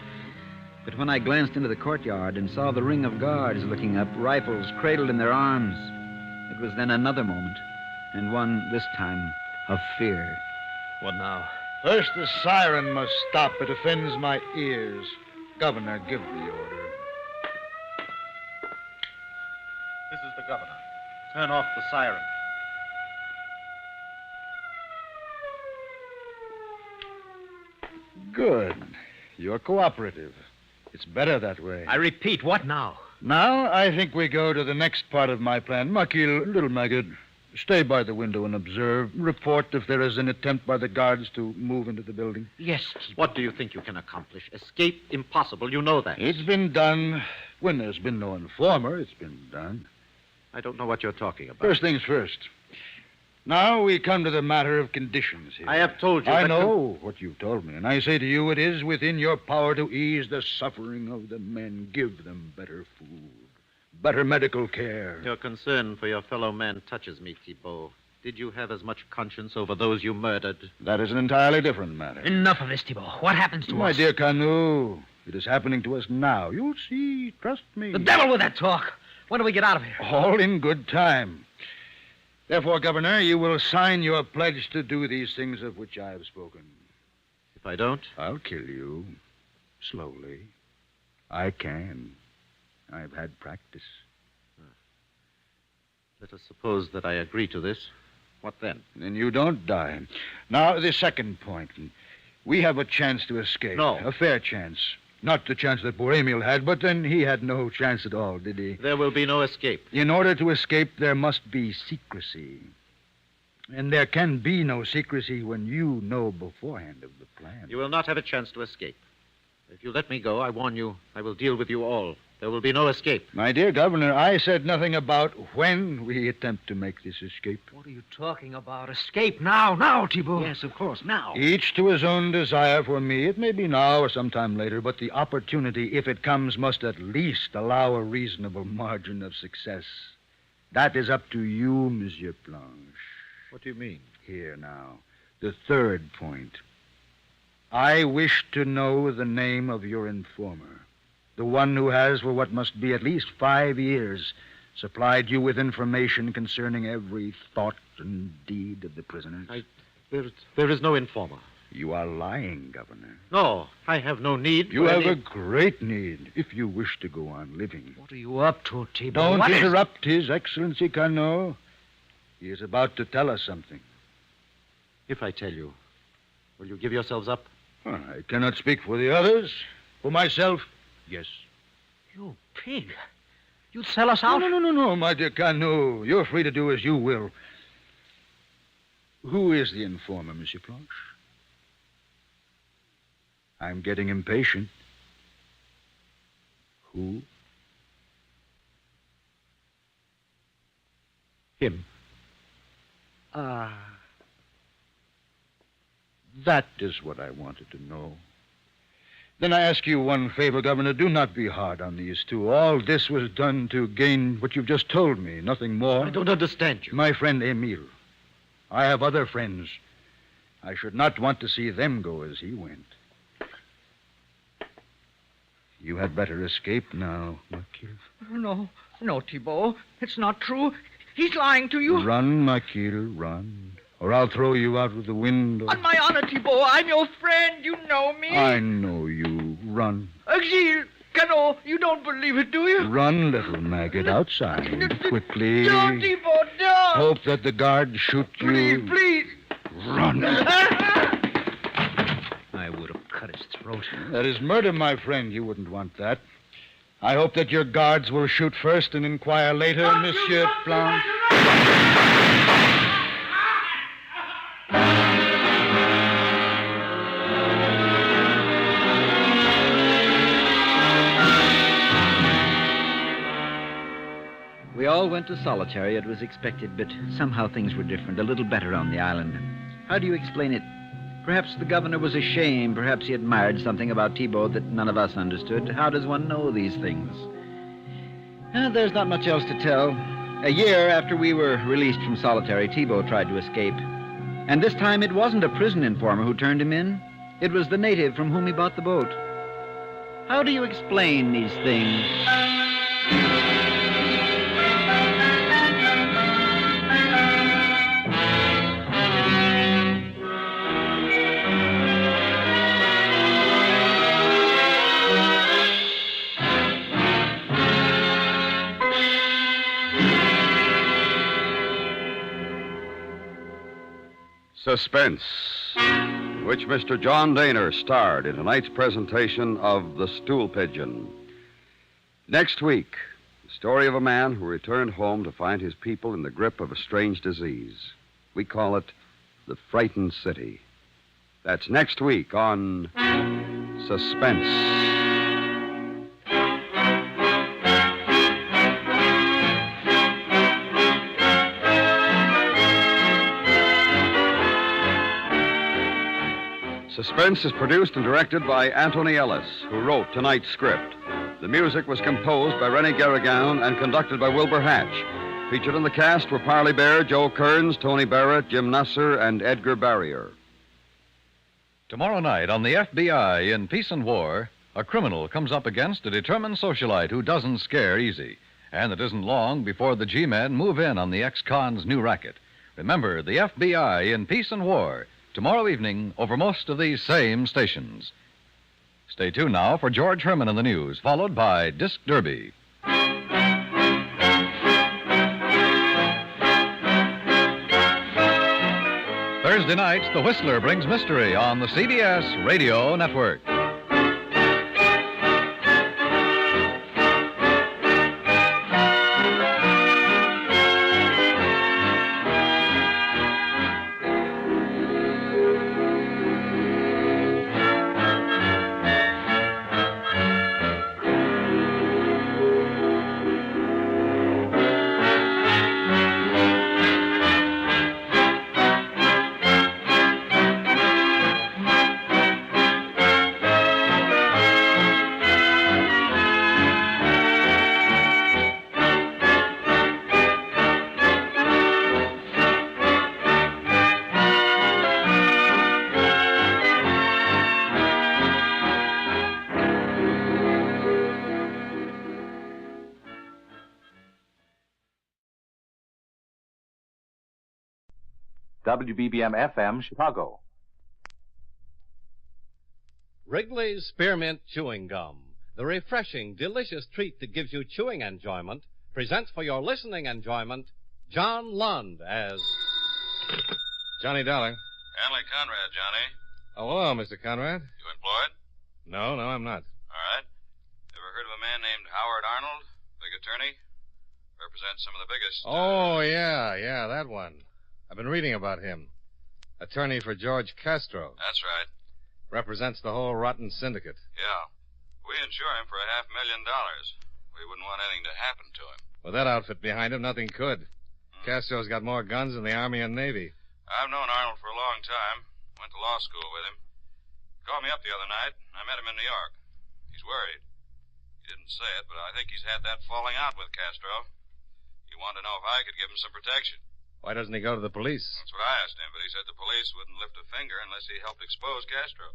But when I glanced into the courtyard and saw the ring of guards looking up, rifles cradled in their arms, it was then another moment, and one, this time, of fear. What now? First, the siren must stop. It offends my ears. Governor, give the order. This is the governor. Turn off the siren. Good. You're cooperative. It's better that way. I repeat, what now? Now, I think we go to the next part of my plan. Makil, little maggot, stay by the window and observe. Report if there is an attempt by the guards to move into the building. Yes. What do you think you can accomplish? Escape? Impossible. You know that. It's been done. When there's been no informer, it's been done. I don't know what you're talking about. First things first. Now we come to the matter of conditions here. I have told you I know what you've told me, and I say to you, it is within your power to ease the suffering of the men. Give them better food, better medical care. Your concern for your fellow man touches me, Thibault. Did you have as much conscience over those you murdered? That is an entirely different matter. Enough of this, Thibault. What happens to us? My dear Canu, it is happening to us now. You'll see. Trust me. The devil with that talk. When do we get out of here? All in good time. Therefore, Governor, you will sign your pledge to do these things of which I have spoken. If I don't? I'll kill you. Slowly. I can. I've had practice. Let us suppose that I agree to this. What then? Then you don't die. Now, the second point. We have a chance to escape. No. A fair chance. Not the chance that poor Emil had, but then he had no chance at all, did he? There will be no escape. In order to escape, there must be secrecy. And there can be no secrecy when you know beforehand of the plan. You will not have a chance to escape. If you let me go, I warn you, I will deal with you all. There will be no escape. My dear Governor, I said nothing about when we attempt to make this escape. What are you talking about? Escape now, Thibault. Yes, of course, now. Each to his own desire for me. It may be now or sometime later, but the opportunity, if it comes, must at least allow a reasonable margin of success. That is up to you, Monsieur Blanche. What do you mean? Here now, the third point. I wish to know the name of your informer. The one who has, for what must be at least 5 years, supplied you with information concerning every thought and deed of the prisoners. There is no informer. You are lying, Governor. No, I have no need. You have a great need if you wish to go on living. What are you up to, Thibault? Don't interrupt His Excellency Carnot. He is about to tell us something. If I tell you, will you give yourselves up? I cannot speak for the others. For myself, yes. You pig. You'd sell us out? No, my dear Carnot. You're free to do as you will. Who is the informer, Monsieur Blanche? I'm getting impatient. Who? Him. That is what I wanted to know. Then I ask you one favor, Governor. Do not be hard on these two. All this was done to gain what you've just told me, nothing more. I don't understand you. My friend Emile. I have other friends. I should not want to see them go as he went. You had better escape now, Makil. No, Thibault. It's not true. He's lying to you. Run, Makil, run. Or I'll throw you out of the window. On my honor, Thibault, I'm your friend. You know me. I know you. Run. Gilles, Cano, you don't believe it, do you? Run, little maggot, outside. Quickly. Don't, Thibault, don't. Hope that the guards shoot you. Please. Run. I would have cut his throat. That is murder, my friend. You wouldn't want that. I hope that your guards will shoot first and inquire later, Monsieur Blanche. all went to solitary. It was expected, but somehow things were different, a little better on the island. How do you explain it? Perhaps the governor was ashamed. Perhaps he admired something about Thibault that none of us understood. How does one know these things? There's not much else to tell. A year after we were released from solitary, Thibault tried to escape. And this time it wasn't a prison informer who turned him in. It was the native from whom he bought the boat. How do you explain these things? Suspense, in which Mr. John Daner starred in tonight's presentation of The Stool Pigeon. Next week, the story of a man who returned home to find his people in the grip of a strange disease. We call it The Frightened City. That's next week on Suspense. Suspense is produced and directed by Anthony Ellis, who wrote tonight's script. The music was composed by René Garrigan and conducted by Wilbur Hatch. Featured in the cast were Parley Bear, Joe Kearns, Tony Barrett, Jim Nusser, and Edgar Barrier. Tomorrow night on the FBI in Peace and War, a criminal comes up against a determined socialite who doesn't scare easy. And it isn't long before the G-men move in on the ex-con's new racket. Remember, the FBI in Peace and War, tomorrow evening over most of these same stations. Stay tuned now for George Herman in the news, followed by Disc Derby. Thursday nights, The Whistler brings mystery on the CBS Radio Network. WBBM-FM, Chicago. Wrigley's Spearmint Chewing Gum, the refreshing, delicious treat that gives you chewing enjoyment, presents for your listening enjoyment John Lund as Johnny Dollar. Hanley Conrad, Johnny. Oh, hello, Mr. Conrad. You employed? No, I'm not. All right. Ever heard of a man named Howard Arnold? Big attorney? Represents some of the biggest... Oh, yeah, that one. I've been reading about him. Attorney for George Castro. That's right. Represents the whole rotten syndicate. Yeah. We insure him for $500,000. We wouldn't want anything to happen to him. With that outfit behind him, nothing could. Castro's got more guns than the Army and Navy. I've known Arnold for a long time. Went to law school with him. Called me up the other night. I met him in New York. He's worried. He didn't say it, but I think he's had that falling out with Castro. He wanted to know if I could give him some protection. Why doesn't he go to the police? That's what I asked him, but he said the police wouldn't lift a finger unless he helped expose Castro.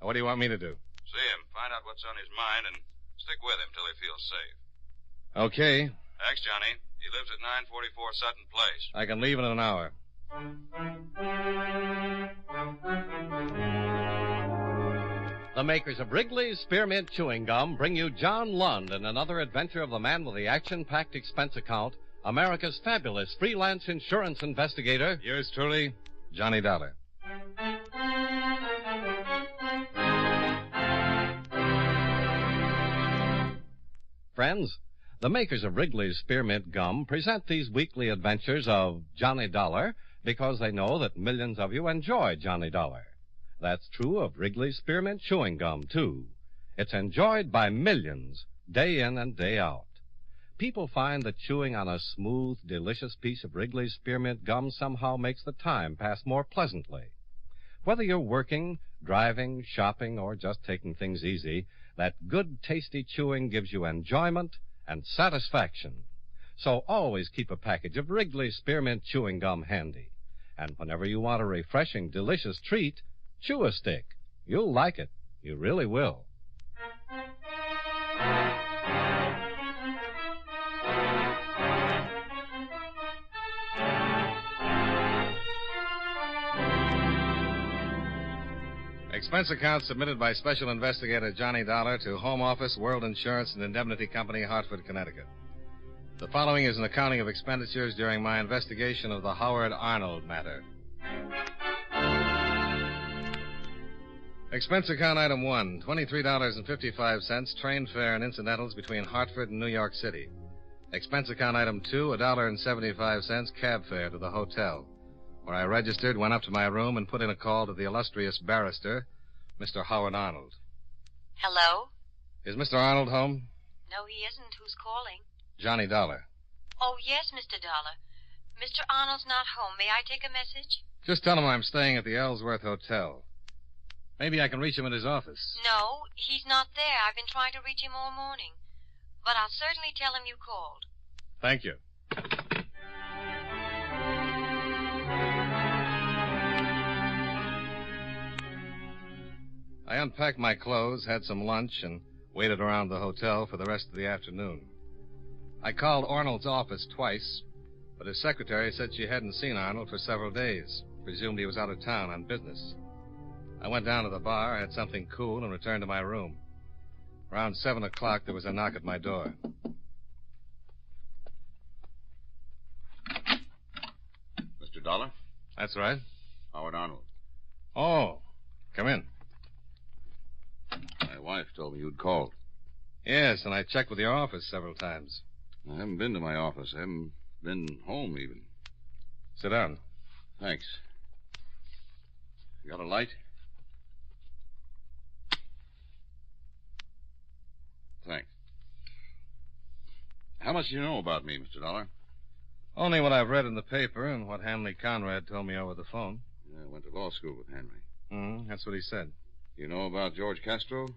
What do you want me to do? See him, find out what's on his mind, and stick with him till he feels safe. Okay. Thanks, Johnny. He lives at 944 Sutton Place. I can leave in an hour. The makers of Wrigley's Spearmint Chewing Gum bring you John Lund in another adventure of the man with the action-packed expense account, America's fabulous freelance insurance investigator. Yours truly, Johnny Dollar. Friends, the makers of Wrigley's Spearmint Gum present these weekly adventures of Johnny Dollar because they know that millions of you enjoy Johnny Dollar. That's true of Wrigley's Spearmint Chewing Gum, too. It's enjoyed by millions, day in and day out. people find that chewing on a smooth, delicious piece of Wrigley's spearmint gum somehow makes the time pass more pleasantly. Whether you're working, driving, shopping, or just taking things easy, that good, tasty chewing gives you enjoyment and satisfaction. So always keep a package of Wrigley's spearmint chewing gum handy. And whenever you want a refreshing, delicious treat, chew a stick. You'll like it. You really will. Expense account submitted by Special Investigator Johnny Dollar to Home Office, World Insurance and Indemnity Company, Hartford, Connecticut. The following is an accounting of expenditures during my investigation of the Howard Arnold matter. Expense account item 1, $23.55, train fare and incidentals between Hartford and New York City. Expense account item 2, $1.75, cab fare to the hotel, where I registered, went up to my room, and put in a call to the illustrious barrister, Mr. Howard Arnold. Hello? Is Mr. Arnold home? No, he isn't. Who's calling? Johnny Dollar. Oh, yes, Mr. Dollar. Mr. Arnold's not home. May I take a message? Just tell him I'm staying at the Ellsworth Hotel. Maybe I can reach him at his office. No, he's not there. I've been trying to reach him all morning. But I'll certainly tell him you called. Thank you. I unpacked my clothes, had some lunch, and waited around the hotel for the rest of the afternoon. I called Arnold's office twice, but his secretary said she hadn't seen Arnold for several days. Presumed he was out of town on business. I went down to the bar, had something cool, and returned to my room. Around 7 o'clock, there was a knock at my door. Mr. Dollar? That's right. Howard Arnold. Oh, come in. My wife told me you'd called. Yes, and I checked with your office several times. I haven't been to my office. I haven't been home, even. Sit down. Thanks. You got a light? Thanks. How much do you know about me, Mr. Dollar? Only what I've read in the paper and what Hanley Conrad told me over the phone. Yeah, I went to law school with Henry. That's what he said. You know about George Castro?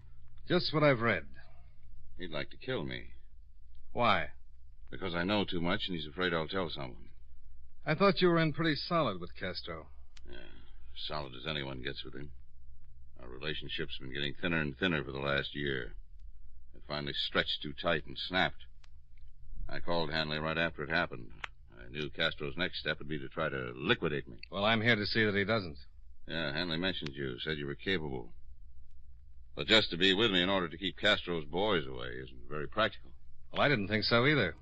Just what I've read. He'd like to kill me. Why? Because I know too much and he's afraid I'll tell someone. I thought you were in pretty solid with Castro. Yeah, solid as anyone gets with him. Our relationship's been getting thinner and thinner for the last year. It finally stretched too tight and snapped. I called Hanley right after it happened. I knew Castro's next step would be to try to liquidate me. Well, I'm here to see that he doesn't. Yeah, Hanley mentioned you, said you were capable. But just to be with me in order to keep Castro's boys away isn't very practical. Well, I didn't think so either.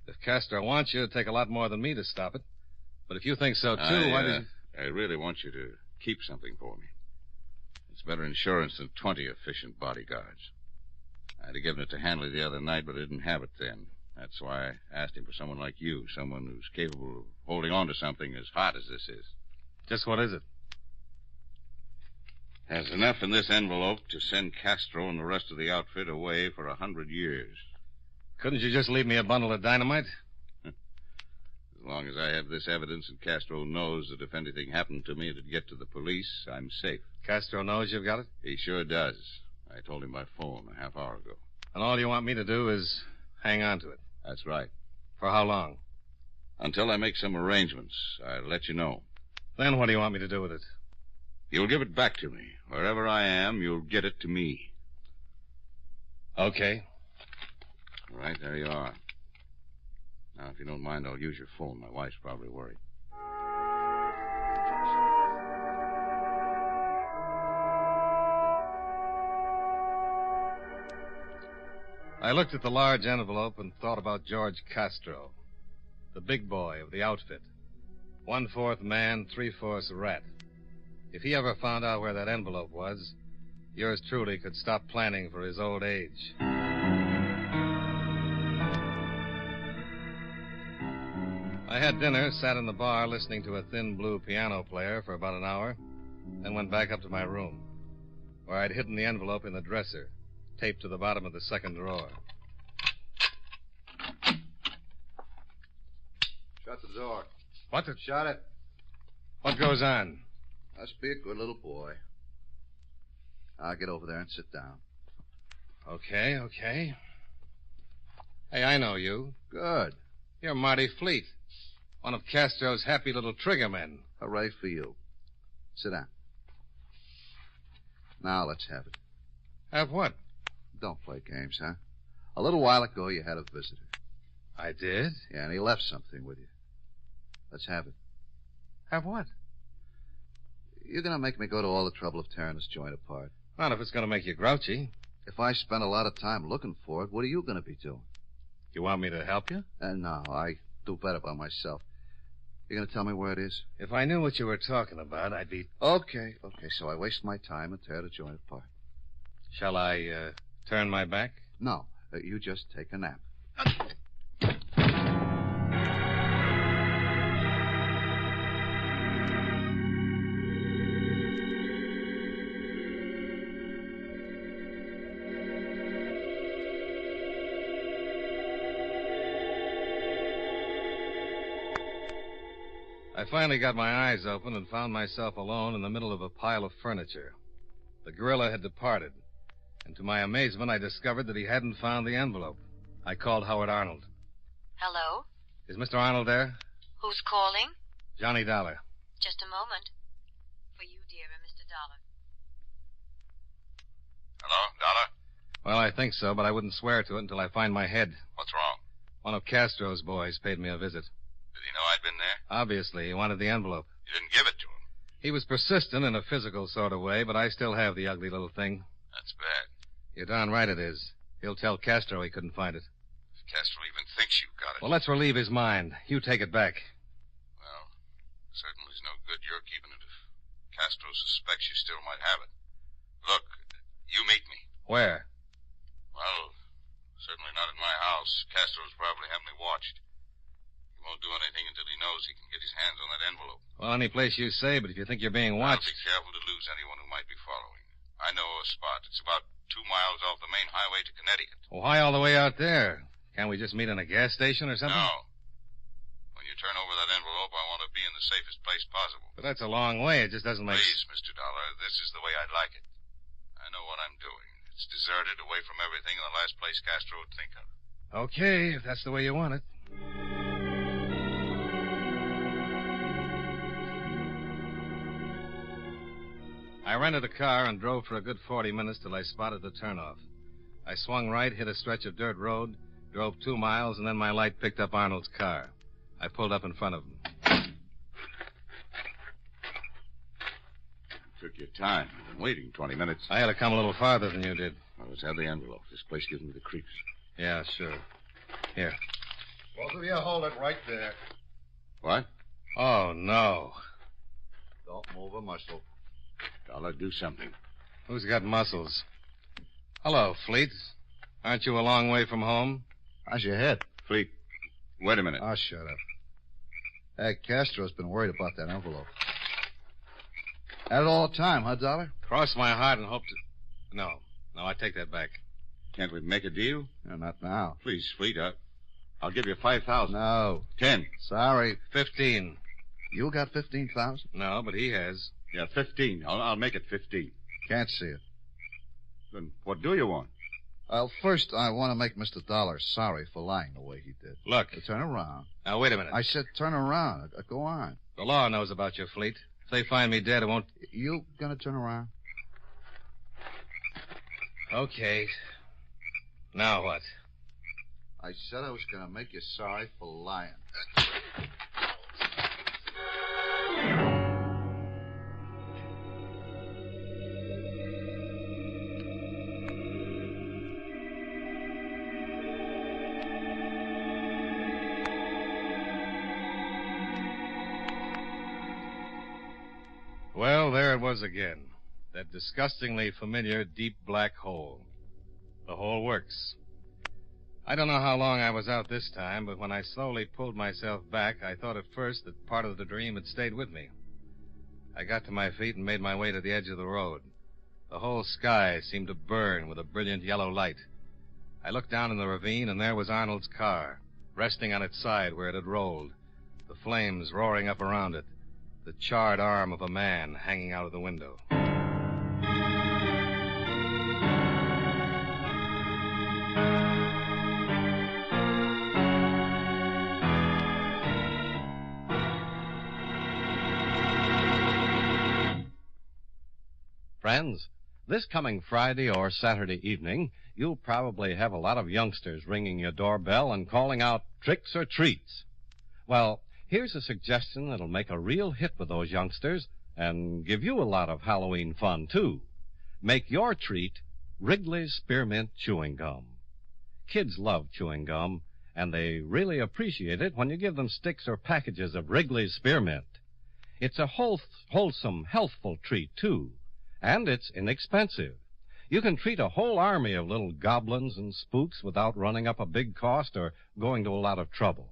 If Castro wants you, it'd take a lot more than me to stop it. But if you think so, too, why did you... I really want you to keep something for me. It's better insurance than 20 efficient bodyguards. I'd have given it to Hanley the other night, but I didn't have it then. That's why I asked him for someone like you, someone who's capable of holding on to something as hot as this is. Just what is it? There's enough in this envelope to send Castro and the rest of the outfit away for 100 years. Couldn't you just leave me a bundle of dynamite? As long as I have this evidence and Castro knows that if anything happened to me it'd get to the police, I'm safe. Castro knows you've got it? He sure does. I told him by phone a half hour ago. And all you want me to do is hang on to it? That's right. For how long? Until I make some arrangements. I'll let you know. Then what do you want me to do with it? You'll give it back to me. Wherever I am, you'll get it to me. Okay. All right, there you are. Now, if you don't mind, I'll use your phone. My wife's probably worried. I looked at the large envelope and thought about George Castro, the big boy of the outfit. 1/4 man, 3/4 rat. If he ever found out where that envelope was, yours truly could stop planning for his old age. I had dinner, sat in the bar listening to a thin blue piano player for about an hour, then went back up to my room, where I'd hidden the envelope in the dresser, taped to the bottom of the second drawer. Shut the door. What? Shut it. What goes on? Must be a good little boy. I'll get over there and sit down. Okay. Hey, I know you. Good. You're Marty Fleet, one of Castro's happy little triggermen. Hooray for you. Sit down. Now let's have it. Have what? Don't play games, huh? A little while ago, you had a visitor. I did? Yeah, and he left something with you. Let's have it. Have what? You're going to make me go to all the trouble of tearing this joint apart. Not if it's going to make you grouchy. If I spend a lot of time looking for it, what are you going to be doing? You want me to help you? No, I do better by myself. You going to tell me where it is? If I knew what you were talking about, I'd be... Okay, so I waste my time and tear the joint apart. Shall I, turn my back? No, you just take a nap. I finally got my eyes open and found myself alone in the middle of a pile of furniture. The gorilla had departed, and to my amazement, I discovered that he hadn't found the envelope. I called Howard Arnold. Hello? Is Mr. Arnold there? Who's calling? Johnny Dollar. Just a moment. For you, dear, Mr. Dollar. Hello, Dollar? Well, I think so, but I wouldn't swear to it until I find my head. What's wrong? One of Castro's boys paid me a visit. Did he know I'd been there? Obviously, he wanted the envelope. You didn't give it to him. He was persistent in a physical sort of way, but I still have the ugly little thing. That's bad. You're darn right it is. He'll tell Castro he couldn't find it. If Castro even thinks you've got it. Well, let's relieve his mind. You take it back. Well, certainly it's no good you're keeping it if Castro suspects you still might have it. Look, you meet me. Where? Well, certainly not at my house. Castro's probably having me watched. He won't do anything until he knows he can get his hands on that envelope. Well, any place you say, but if you think you're being watched... I'll be careful to lose anyone who might be following. I know a spot. It's about 2 miles off the main highway to Connecticut. Well, why all the way out there? Can't we just meet in a gas station or something? No. When you turn over that envelope, I want to be in the safest place possible. But that's a long way. It just doesn't make... Please, Mr. Dollar, this is the way I'd like it. I know what I'm doing. It's deserted, away from everything, in the last place Castro would think of. Okay, if that's the way you want it. I rented a car and drove for a good 40 minutes till I spotted the turnoff. I swung right, hit a stretch of dirt road, drove 2 miles, and then my light picked up Arnold's car. I pulled up in front of him. Took your time. I've been waiting 20 minutes. I had to come a little farther than you did. Well, let's have the envelope. This place gives me the creeps. Yeah, sure. Here. Both of you hold it right there. What? Oh, no. Don't move a muscle. Dollar, do something. Who's got muscles? Hello, Fleet. Aren't you a long way from home? How's your head? Fleet, wait a minute. Oh, shut up. Hey, Castro's been worried about that envelope. Had it all the time, huh, Dollar? Cross my heart and hope to... No, I take that back. Can't we make a deal? No, not now. Please, Fleet, I'll give you 5,000. No. 10. Sorry. 15. You got 15,000? No, but he has. Yeah, 15. I'll make it 15. Can't see it. Then what do you want? Well, first, I want to make Mr. Dollar sorry for lying the way he did. Look. Turn around. Now, wait a minute. I said turn around. Go on. The law knows about your Fleet. If they find me dead, it won't... You gonna turn around? Okay. Now what? I said I was gonna make you sorry for lying. Well, there it was again. That disgustingly familiar deep black hole. The hole works. I don't know how long I was out this time, but when I slowly pulled myself back, I thought at first that part of the dream had stayed with me. I got to my feet and made my way to the edge of the road. The whole sky seemed to burn with a brilliant yellow light. I looked down in the ravine, and there was Arnold's car, resting on its side where it had rolled. flames roaring up around it, the charred arm of a man hanging out of the window. Friends, this coming Friday or Saturday evening, you'll probably have a lot of youngsters ringing your doorbell and calling out tricks or treats. Well, here's a suggestion that'll make a real hit with those youngsters and give you a lot of Halloween fun, too. Make your treat Wrigley's Spearmint Chewing Gum. Kids love chewing gum, and they really appreciate it when you give them sticks or packages of Wrigley's Spearmint. It's a wholesome, healthful treat, too. And it's inexpensive. You can treat a whole army of little goblins and spooks without running up a big cost or going to a lot of trouble.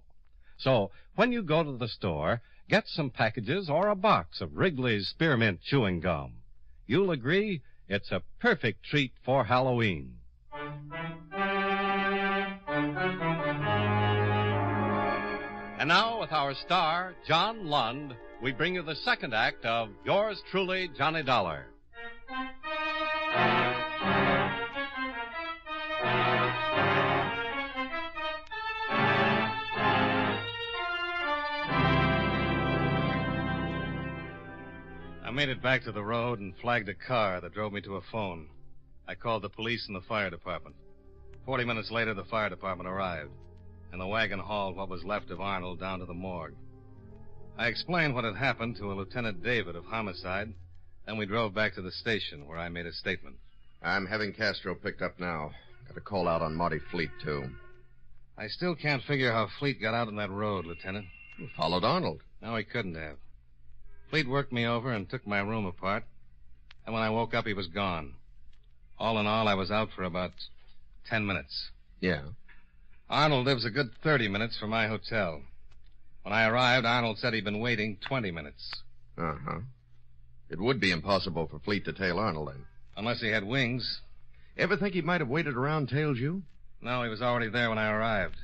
So, when you go to the store, get some packages or a box of Wrigley's Spearmint Chewing Gum. You'll agree it's a perfect treat for Halloween. And now, with our star, John Lund, we bring you the second act of Yours Truly, Johnny Dollar. I made it back to the road and flagged a car that drove me to a phone. I called the police and the fire department. 40 minutes later, the fire department arrived, and the wagon hauled what was left of Arnold down to the morgue. I explained what had happened to a Lieutenant David of homicide. Then we drove back to the station, where I made a statement. I'm having Castro picked up now. Got a call out on Marty Fleet, too. I still can't figure how Fleet got out on that road, Lieutenant. He followed Arnold. No, he couldn't have. Fleet worked me over and took my room apart. And when I woke up, he was gone. All in all, I was out for about 10 minutes. Yeah? Arnold lives a good 30 minutes from my hotel. When I arrived, Arnold said he'd been waiting 20 minutes. Uh-huh. It would be impossible for Fleet to tail Arnold, then. Unless he had wings. Ever think he might have waited around, tailed you? No, he was already there when I arrived.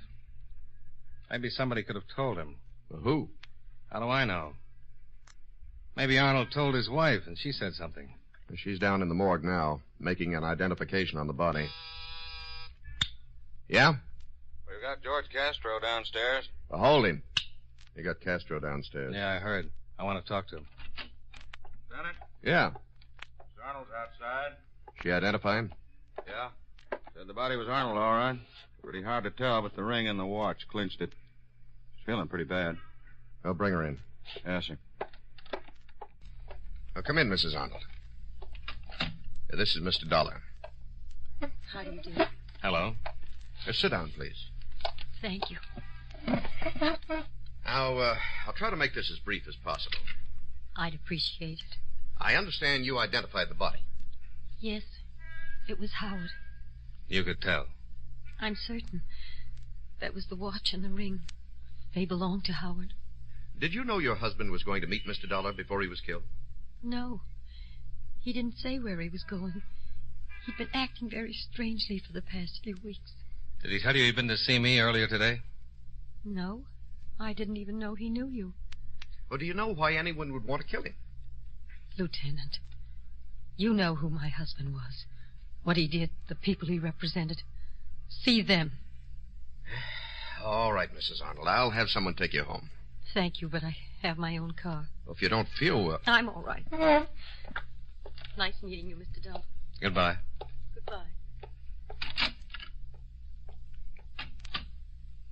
Maybe somebody could have told him. Well, who? How do I know? Maybe Arnold told his wife, and she said something. She's down in the morgue now, making an identification on the body. Yeah? We've got George Castro downstairs. Well, hold him. You got Castro downstairs. Yeah, I heard. I want to talk to him. Lieutenant? Yeah. Mr. Arnold's outside. She identify him? Yeah. Said the body was Arnold, all right. Pretty hard to tell, but the ring and the watch clinched it. She's feeling pretty bad. I'll bring her in. Yes, sir. Now, come in, Mrs. Arnold. This is Mr. Dollar. How do you do? Hello. Sit down, please. Thank you. Now, I'll try to make this as brief as possible. I'd appreciate it. I understand you identified the body. Yes, it was Howard. You could tell. I'm certain. That was the watch and the ring. They belonged to Howard. Did you know your husband was going to meet Mr. Dollar before he was killed? No. He didn't say where he was going. He'd been acting very strangely for the past few weeks. Did he tell you he'd been to see me earlier today? No. I didn't even know he knew you. Well, do you know why anyone would want to kill him? Lieutenant, you know who my husband was. What he did, the people he represented. See them. All right, Mrs. Arnold. I'll have someone take you home. Thank you, but I have my own car. Well, if you don't feel well... I'm all right. Nice meeting you, Mr. Dull. Goodbye. Goodbye.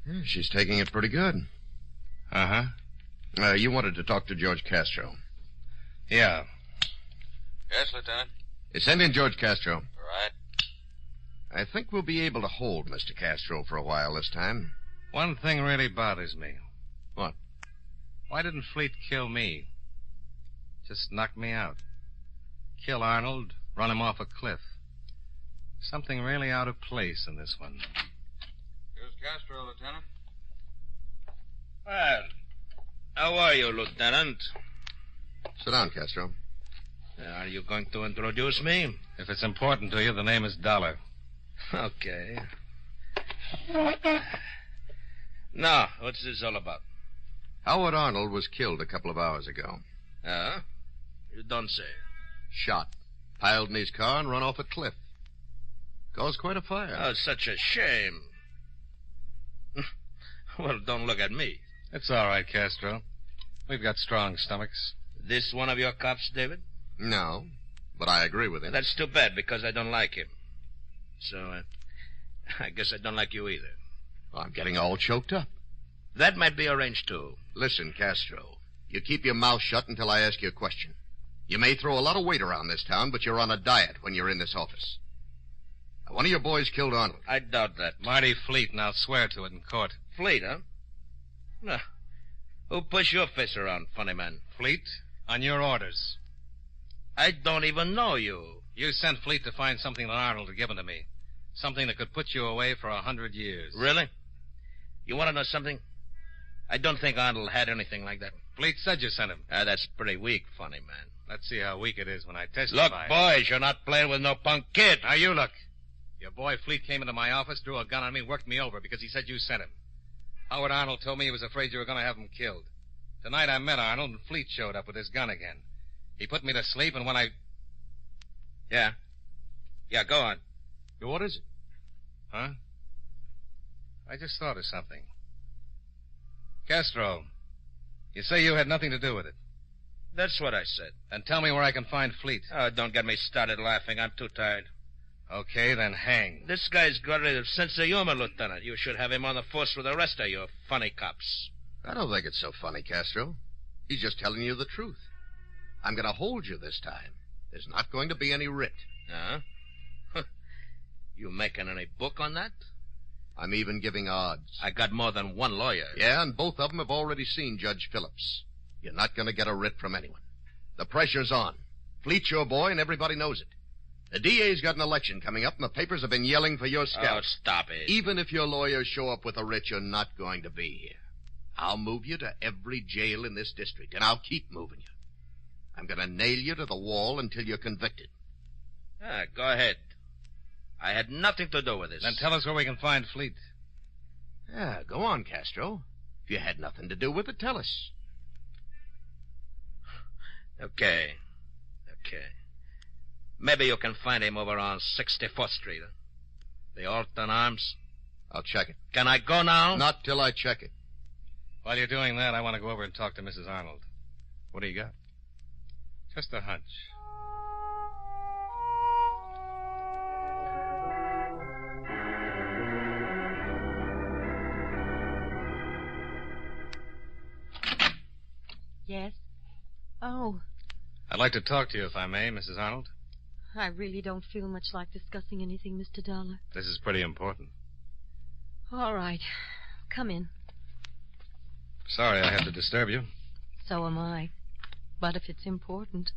Yeah, she's taking it pretty good. Uh-huh. You wanted to talk to George Castro. Yeah. Yes, Lieutenant. Send in George Castro. All right. I think we'll be able to hold Mr. Castro for a while this time. One thing really bothers me. What? Why didn't Fleet kill me? Just knock me out. Kill Arnold, run him off a cliff. Something really out of place in this one. Here's Castro, Lieutenant. Well, how are you, Lieutenant? Sit down, Castro. Are you going to introduce me? If it's important to you, the name is Dollar. Okay. Now, what's this all about? Howard Arnold was killed a couple of hours ago. Ah? You don't say. Shot. Piled in his car and run off a cliff. Caused quite a fire. Oh, such a shame. Well, don't look at me. It's all right, Castro. We've got strong stomachs. This one of your cops, David? No, but I agree with him. That's too bad, because I don't like him. So, I guess I don't like you either. I'm getting all choked up. That might be arranged, too. Listen, Castro, you keep your mouth shut until I ask you a question. You may throw a lot of weight around this town, but you're on a diet when you're in this office. One of your boys killed Arnold. I doubt that. Marty Fleet, and I'll swear to it in court. Fleet, huh? No. Who pushed your face around, funny man? Fleet, on your orders. I don't even know you. You sent Fleet to find something that Arnold had given to me. Something that could put you away for 100 years. Really? You want to know something? I don't think Arnold had anything like that. Fleet said you sent him. That's pretty weak, funny man. Let's see how weak it is when I testify. Look, boys, you're not playing with no punk kid. Now, you look. Your boy Fleet came into my office, drew a gun on me, worked me over because he said you sent him. Howard Arnold told me he was afraid you were going to have him killed. Tonight I met Arnold, and Fleet showed up with his gun again. He put me to sleep, and when I... Yeah, go on. What is it? Huh? I just thought of something. Castro, you say you had nothing to do with it. That's what I said. Then tell me where I can find Fleet. Oh, don't get me started laughing. I'm too tired. Okay, then hang. This guy's got a sense of humor, Lieutenant. You should have him on the force with the rest of you funny cops. I don't think it's so funny, Castro. He's just telling you the truth. I'm going to hold you this time. There's not going to be any writ. Huh? You making any book on that? I'm even giving odds. I got more than one lawyer. Yeah, and both of them have already seen Judge Phillips. You're not going to get a writ from anyone. The pressure's on. Fleet's your boy, and everybody knows it. The DA's got an election coming up, and the papers have been yelling for your scalp. Oh, stop it. Even if your lawyers show up with a writ, you're not going to be here. I'll move you to every jail in this district, and I'll keep moving you. I'm going to nail you to the wall until you're convicted. Go ahead. I had nothing to do with this. Then tell us where we can find Fleet. Yeah, go on, Castro. If you had nothing to do with it, tell us. Okay. Maybe you can find him over on 64th Street. Huh? The Alton Arms. I'll check it. Can I go now? Not till I check it. While you're doing that, I want to go over and talk to Mrs. Arnold. What do you got? Just a hunch. Yes? Oh, I'd like to talk to you, if I may, Mrs. Arnold. I really don't feel much like discussing anything, Mr. Dollar. This is pretty important. All right. Come in. Sorry I have to disturb you. So am I. But if it's important...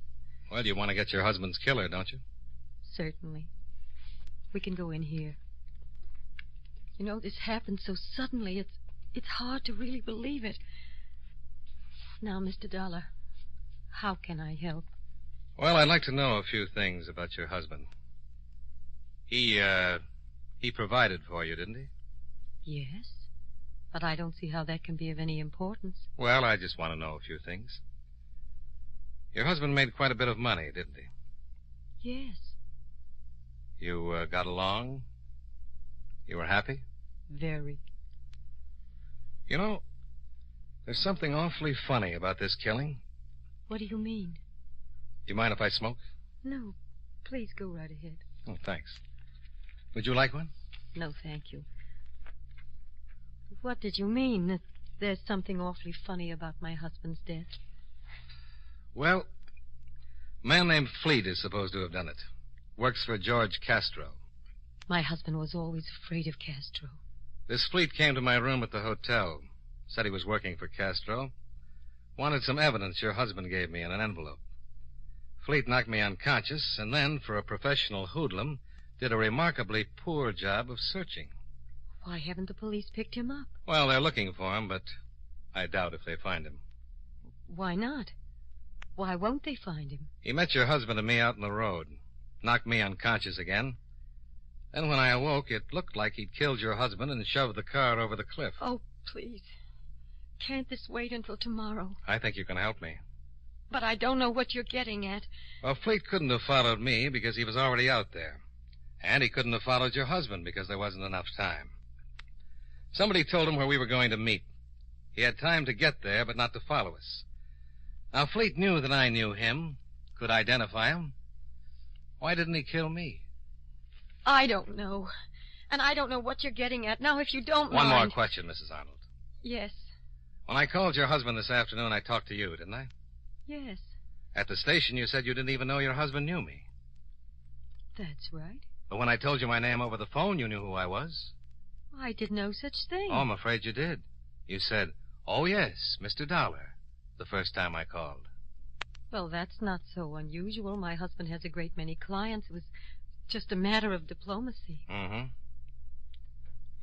Well, you want to get your husband's killer, don't you? Certainly. We can go in here. You know, this happened so suddenly, it's hard to really believe it. Now, Mr. Dollar, how can I help? Well, I'd like to know a few things about your husband. He provided for you, didn't he? Yes, but I don't see how that can be of any importance. Well, I just want to know a few things. Your husband made quite a bit of money, didn't he? Yes. You got along? You were happy? Very. You know, there's something awfully funny about this killing. What do you mean? Do you mind if I smoke? No. Please go right ahead. Oh, thanks. Would you like one? No, thank you. What did you mean? That there's something awfully funny about my husband's death? Well, a man named Fleet is supposed to have done it. Works for George Castro. My husband was always afraid of Castro. This Fleet came to my room at the hotel. Said he was working for Castro. Wanted some evidence your husband gave me in an envelope. Fleet knocked me unconscious, and then, for a professional hoodlum, did a remarkably poor job of searching. Why haven't the police picked him up? Well, they're looking for him, but I doubt if they find him. Why not? Why won't they find him? He met your husband and me out on the road. Knocked me unconscious again. Then when I awoke, it looked like he'd killed your husband and shoved the car over the cliff. Oh, please. Can't this wait until tomorrow? I think you can help me. But I don't know what you're getting at. Well, Fleet couldn't have followed me because he was already out there. And he couldn't have followed your husband because there wasn't enough time. Somebody told him where we were going to meet. He had time to get there, but not to follow us. Now, Fleet knew that I knew him, could identify him. Why didn't he kill me? I don't know. And I don't know what you're getting at. Now, if you don't One mind... more question, Mrs. Arnold. Yes. When I called your husband this afternoon, I talked to you, didn't I? Yes. At the station, you said you didn't even know your husband knew me. That's right. But when I told you my name over the phone, you knew who I was. I did no such thing. Oh, I'm afraid you did. You said, "Oh, yes, Mr. Dollar," the first time I called. Well, that's not so unusual. My husband has a great many clients. It was just a matter of diplomacy. Mm-hmm.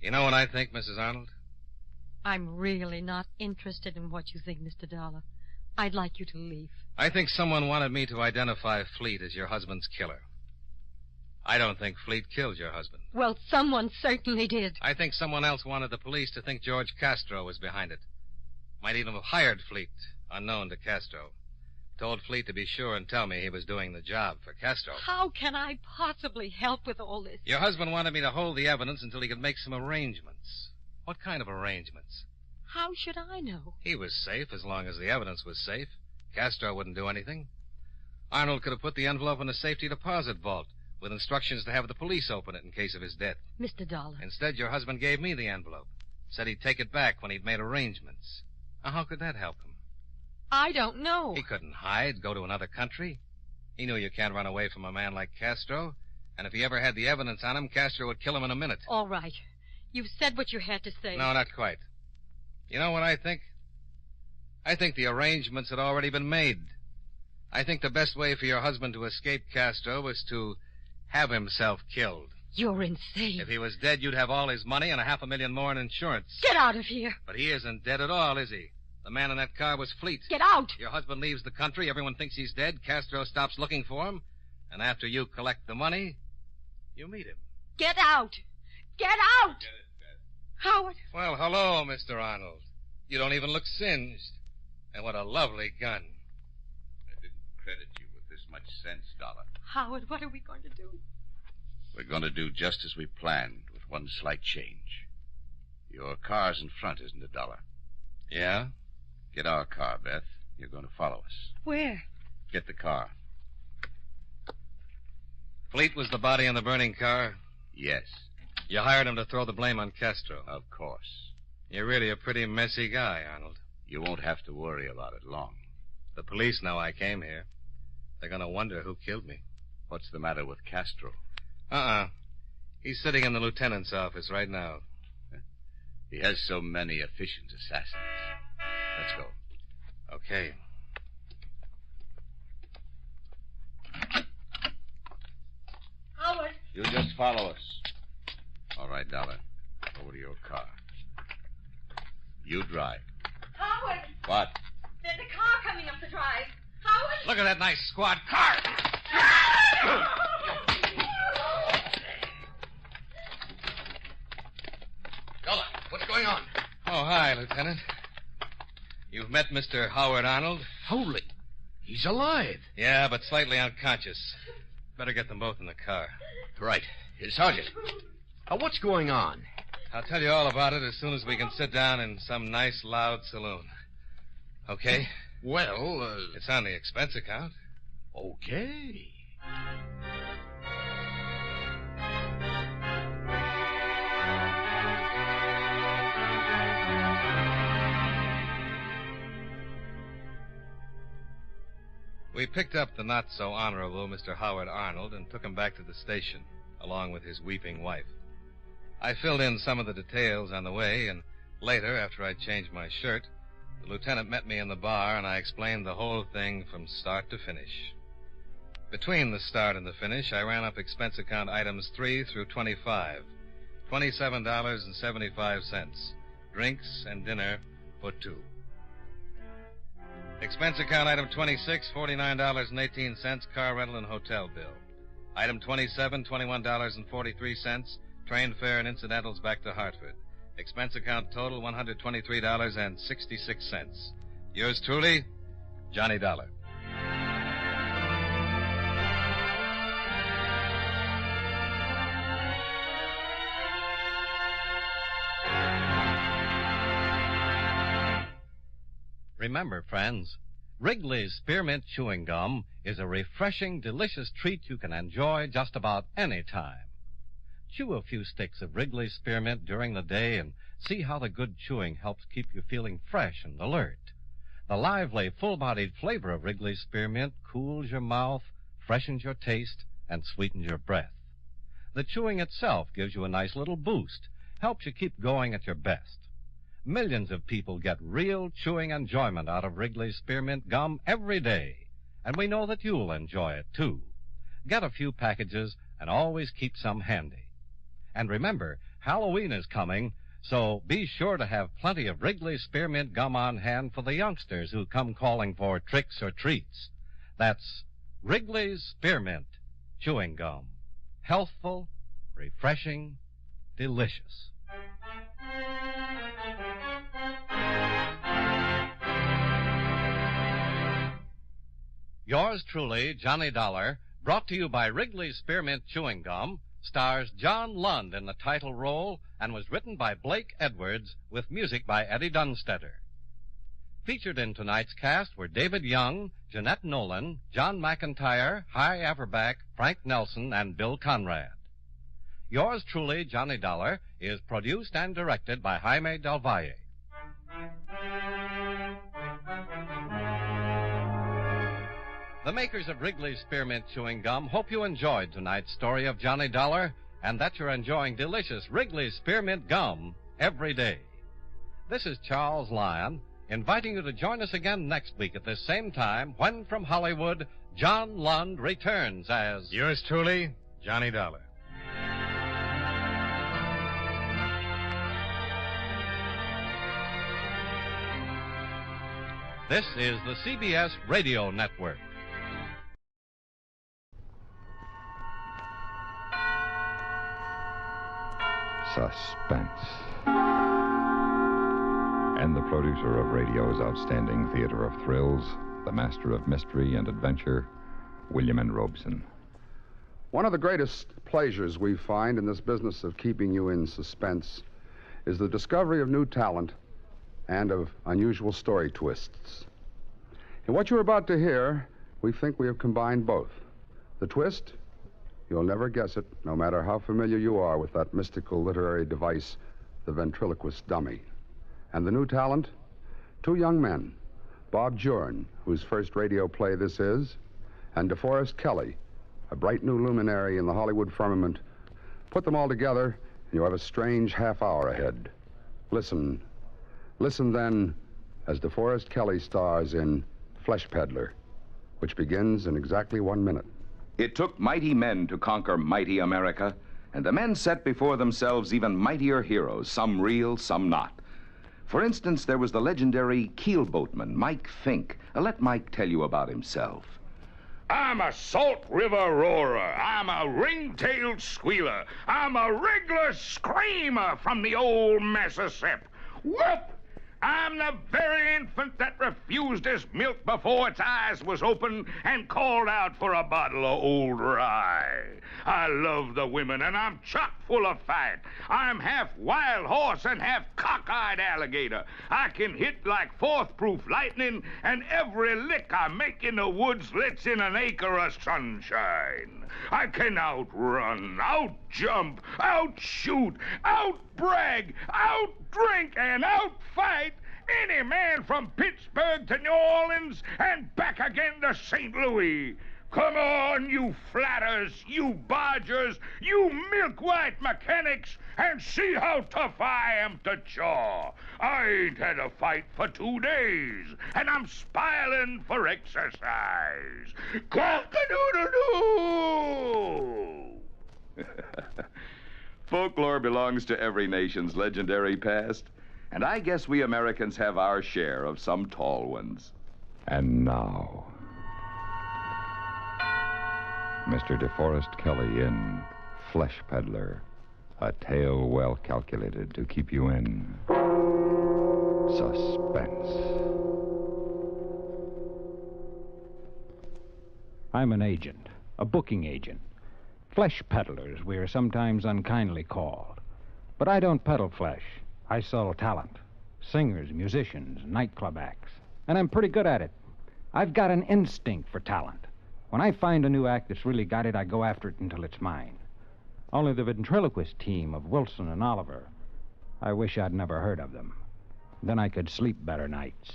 You know what I think, Mrs. Arnold? I'm really not interested in what you think, Mr. Dollar. I'd like you to leave. I think someone wanted me to identify Fleet as your husband's killer. I don't think Fleet killed your husband. Well, someone certainly did. I think someone else wanted the police to think George Castro was behind it. Might even have hired Fleet, unknown to Castro. Told Fleet to be sure and tell me he was doing the job for Castro. How can I possibly help with all this? Your husband wanted me to hold the evidence until he could make some arrangements. What kind of arrangements? How should I know? He was safe as long as the evidence was safe. Castro wouldn't do anything. Arnold could have put the envelope in a safety deposit vault with instructions to have the police open it in case of his death. Mr. Dollar. Instead, your husband gave me the envelope. Said he'd take it back when he'd made arrangements. Now, how could that help him? I don't know. He couldn't hide, go to another country. He knew you can't run away from a man like Castro. And if he ever had the evidence on him, Castro would kill him in a minute. All right. You've said what you had to say. No, not quite. You know what I think? I think the arrangements had already been made. I think the best way for your husband to escape Castro was to have himself killed. You're insane. If he was dead, you'd have all his money and $500,000 more in insurance. Get out of here. But he isn't dead at all, is he? The man in that car was Fleet. Get out. Your husband leaves the country, everyone thinks he's dead, Castro stops looking for him, and after you collect the money, you meet him. Get out. Get out. Get it, Beth. Howard. Well, hello, Mr. Arnold. You don't even look singed. And what a lovely gun. I didn't credit you with this much sense, Dollar. Howard, what are we going to do? We're going to do just as we planned, with one slight change. Your car's in front, isn't it, Dollar? Yeah? Get our car, Beth. You're going to follow us. Where? Get the car. Fleet was the body in the burning car? Yes. You hired him to throw the blame on Castro? Of course. You're really a pretty messy guy, Arnold. You won't have to worry about it long. The police know I came here. They're going to wonder who killed me. What's the matter with Castro? He's sitting in the lieutenant's office right now. He has so many efficient assassins. Let's go. Okay. Howard. You just follow us. All right, Dollar. Over to your car. You drive. Howard. What? There's a car coming up the drive. Howard. Look at that nice squad car. Dollar, what's going on? Oh, hi, Lieutenant. You've met Mr. Howard Arnold? Holy. He's alive. Yeah, but slightly unconscious. Better get them both in the car. Right. Sergeant, what's going on? I'll tell you all about it as soon as we can sit down in some nice, loud saloon. Okay? Well, It's on the expense account. Okay. We picked up the not-so-honorable Mr. Howard Arnold and took him back to the station, along with his weeping wife. I filled in some of the details on the way, and later, after I'd changed my shirt, the lieutenant met me in the bar, and I explained the whole thing from start to finish. Between the start and the finish, I ran up expense account items 3 through 25, $27.75, drinks and dinner for two. Expense account item 26, $49.18, car rental and hotel bill. Item 27, $21.43, train fare and incidentals back to Hartford. Expense account total $123.66. Yours truly, Johnny Dollar. Remember, friends, Wrigley's Spearmint Chewing Gum is a refreshing, delicious treat you can enjoy just about any time. Chew a few sticks of Wrigley's Spearmint during the day and see how the good chewing helps keep you feeling fresh and alert. The lively, full-bodied flavor of Wrigley's Spearmint cools your mouth, freshens your taste, and sweetens your breath. The chewing itself gives you a nice little boost, helps you keep going at your best. Millions of people get real chewing enjoyment out of Wrigley's Spearmint Gum every day, and we know that you'll enjoy it, too. Get a few packages and always keep some handy. And remember, Halloween is coming, so be sure to have plenty of Wrigley's Spearmint Gum on hand for the youngsters who come calling for tricks or treats. That's Wrigley's Spearmint Chewing Gum. Healthful, refreshing, delicious. Yours truly, Johnny Dollar, brought to you by Wrigley's Spearmint Chewing Gum, stars John Lund in the title role and was written by Blake Edwards with music by Eddie Dunstetter. Featured in tonight's cast were David Young, Jeanette Nolan, John McIntyre, Hy Averback, Frank Nelson, and Bill Conrad. Yours truly, Johnny Dollar, is produced and directed by Jaime Del Valle. The makers of Wrigley's Spearmint Chewing Gum hope you enjoyed tonight's story of Johnny Dollar and that you're enjoying delicious Wrigley's Spearmint Gum every day. This is Charles Lyon, inviting you to join us again next week at this same time when, from Hollywood, John Lund returns as... Yours truly, Johnny Dollar. This is the CBS Radio Network. Suspense. And the producer of radio's outstanding theater of thrills, the master of mystery and adventure, William N. Robeson. One of the greatest pleasures we find in this business of keeping you in suspense is the discovery of new talent and of unusual story twists. In what you're about to hear, we think we have combined both. The twist? You'll never guess it, no matter how familiar you are with that mystical literary device, the ventriloquist dummy. And the new talent? Two young men, Bob Jorn, whose first radio play this is, and DeForest Kelley, a bright new luminary in the Hollywood firmament. Put them all together, and you have a strange half hour ahead. Listen then, as DeForest Kelley stars in Flesh Peddler, which begins in exactly 1 minute. It took mighty men to conquer mighty America, and the men set before themselves even mightier heroes, some real, some not. For instance, there was the legendary keelboatman, Mike Fink. Let Mike tell you about himself. I'm a Salt River roarer. I'm a ring-tailed squealer. I'm a regular screamer from the old Mississippi. Whoop! I'm the very infant that refused his milk before its eyes was open and called out for a bottle of old rye. I love the women, and I'm chock full of fight. I'm half wild horse and half cockeyed alligator. I can hit like fourth-proof lightning, and every lick I make in the woods lets in an acre of sunshine. I can outrun, outjump, outshoot, outbrag, outdrink, and outfight any man from Pittsburgh to New Orleans and back again to St. Louis. Come on, you flatters, you bodgers, you milk-white mechanics, and see how tough I am to chaw. I ain't had a fight for 2 days, and I'm spiling for exercise. Cock-a-doodle-doo! Folklore belongs to every nation's legendary past, and I guess we Americans have our share of some tall ones. And now, Mr. DeForest Kelley in Flesh Peddler, A tale well calculated to keep you in suspense. I'm an agent, a booking agent. Flesh peddlers, we are sometimes unkindly called. But I don't peddle flesh. I sell talent. Singers, musicians, nightclub acts. And I'm pretty good at it. I've got an instinct for talent. When I find a new act that's really got it, I go after it until it's mine. Only the ventriloquist team of Wilson and Oliver, I wish I'd never heard of them. Then I could sleep better nights.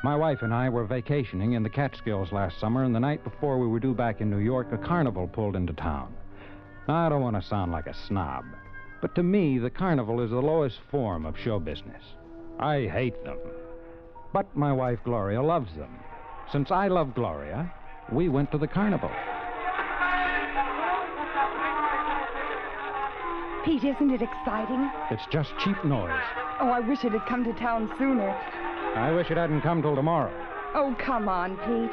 My wife and I were vacationing in the Catskills last summer, and the night before we were due back in New York, a carnival pulled into town. Now, I don't want to sound like a snob, but to me, the carnival is the lowest form of show business. I hate them. But my wife, Gloria, loves them. Since I love Gloria, we went to the carnival. Pete, isn't it exciting? It's just cheap noise. Oh, I wish it had come to town sooner. I wish it hadn't come till tomorrow. Oh, come on, Pete.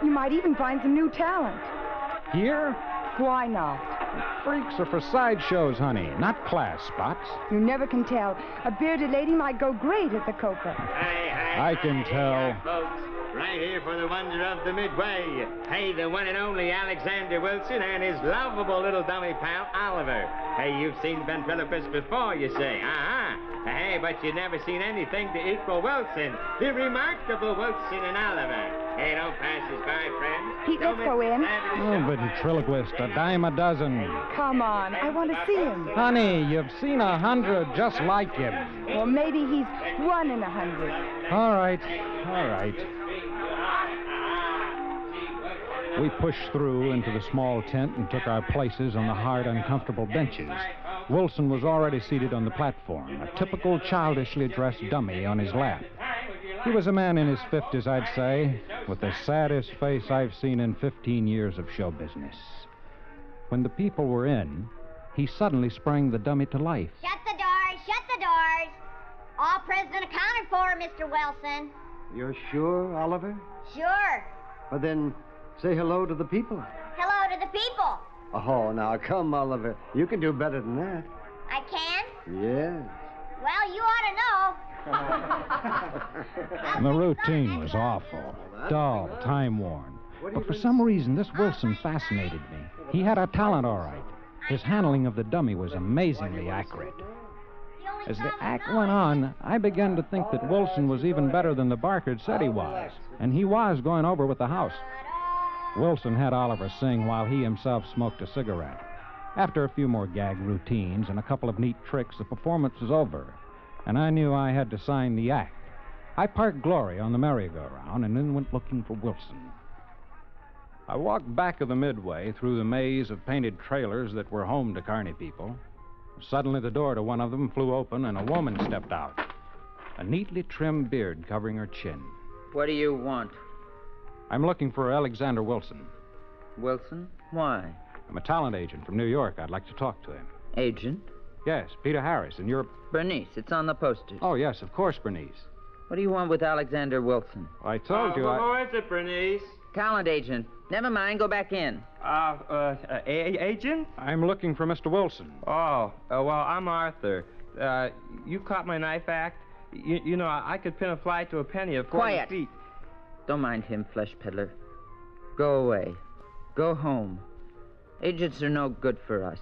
You might even find some new talent. Here? Why not? Freaks are for sideshows, honey, not class spots. You never can tell. A bearded lady might go great at the Copa. I can tell. Folks, right here for the wonder of the Midway. Hey, the one and only Alexander Wilson and his lovable little dummy pal, Oliver. Hey, you've seen ventriloquists before, you say. Hey, but you've never seen anything to equal Wilson, the remarkable Wilson and Oliver. Hey, don't pass us by, friends. Pete, let's go in. Oh, ventriloquist, a dime a dozen. Come on, I want to see him. Honey, you've seen 100 just like him. Well, maybe he's 1 in 100. All right. We pushed through into the small tent and took our places on the hard, uncomfortable benches. Wilson was already seated on the platform, a typical childishly dressed dummy on his lap. He was a man in his 50s, I'd say, with the saddest face I've seen in 15 years of show business. When the people were in, he suddenly sprang the dummy to life. Shut the doors, shut the doors. All present accounted for, Mr. Wilson. You're sure, Oliver? Sure. Well, then, say hello to the people. Hello to the people. Oh, now, come, Oliver. You can do better than that. I can? Yes. Well, you ought to know. And the routine was awful, dull, time-worn. But for some reason, this Wilson fascinated me. He had a talent, all right. His handling of the dummy was amazingly accurate. As the act went on, I began to think that Wilson was even better than the Barker had said he was, and he was going over with the house. Wilson had Oliver sing while he himself smoked a cigarette. After a few more gag routines and a couple of neat tricks, the performance was over, and I knew I had to sign the act. I parked Gloria on the merry-go-round and then went looking for Wilson. I walked back of the Midway through the maze of painted trailers that were home to carny people. Suddenly, the door to one of them flew open, and a woman stepped out, a neatly trimmed beard covering her chin. What do you want? I'm looking for Alexander Wilson. Wilson? Why? I'm a talent agent from New York. I'd like to talk to him. Agent? Yes, Peter Harris, and you're... Bernice, it's on the posters. Oh, yes, of course, Bernice. What do you want with Alexander Wilson? I told you Who is it, Bernice? Talent agent. Never mind, go back in. Agent? I'm looking for Mr. Wilson. Well, I'm Arthur. You caught my knife act? You know, I could pin a fly to a penny of 40 Quiet. feet. Don't mind him, flesh peddler. Go away. Go home. Agents are no good for us.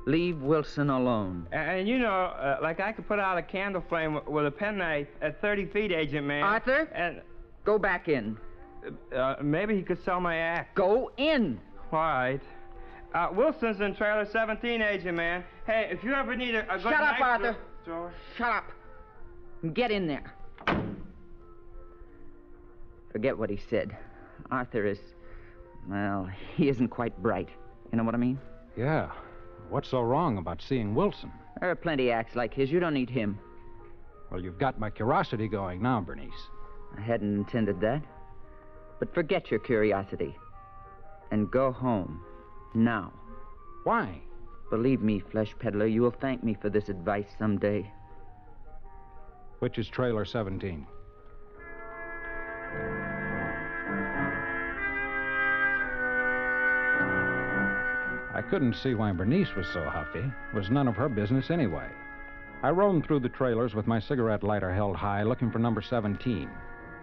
Leave Wilson alone. And you know, like I could put out a candle flame with a penknife at 30 feet, Agent Man. Arthur? And go back in. Maybe he could sell my act. Go in. All right. Wilson's in trailer 17, Agent Man. Hey, if you ever need a good Shut up, Arthur. George. Shut up. Get in there. Forget what he said. Arthur is... well, he isn't quite bright. You know what I mean? Yeah. What's so wrong about seeing Wilson? There are plenty acts like his. You don't need him. Well, you've got my curiosity going now, Bernice. I hadn't intended that. But forget your curiosity. And go home. Now. Why? Believe me, flesh peddler, you will thank me for this advice someday. Which is trailer 17? I couldn't see why Bernice was so huffy. It was none of her business anyway. I roamed through the trailers with my cigarette lighter held high, looking for number 17.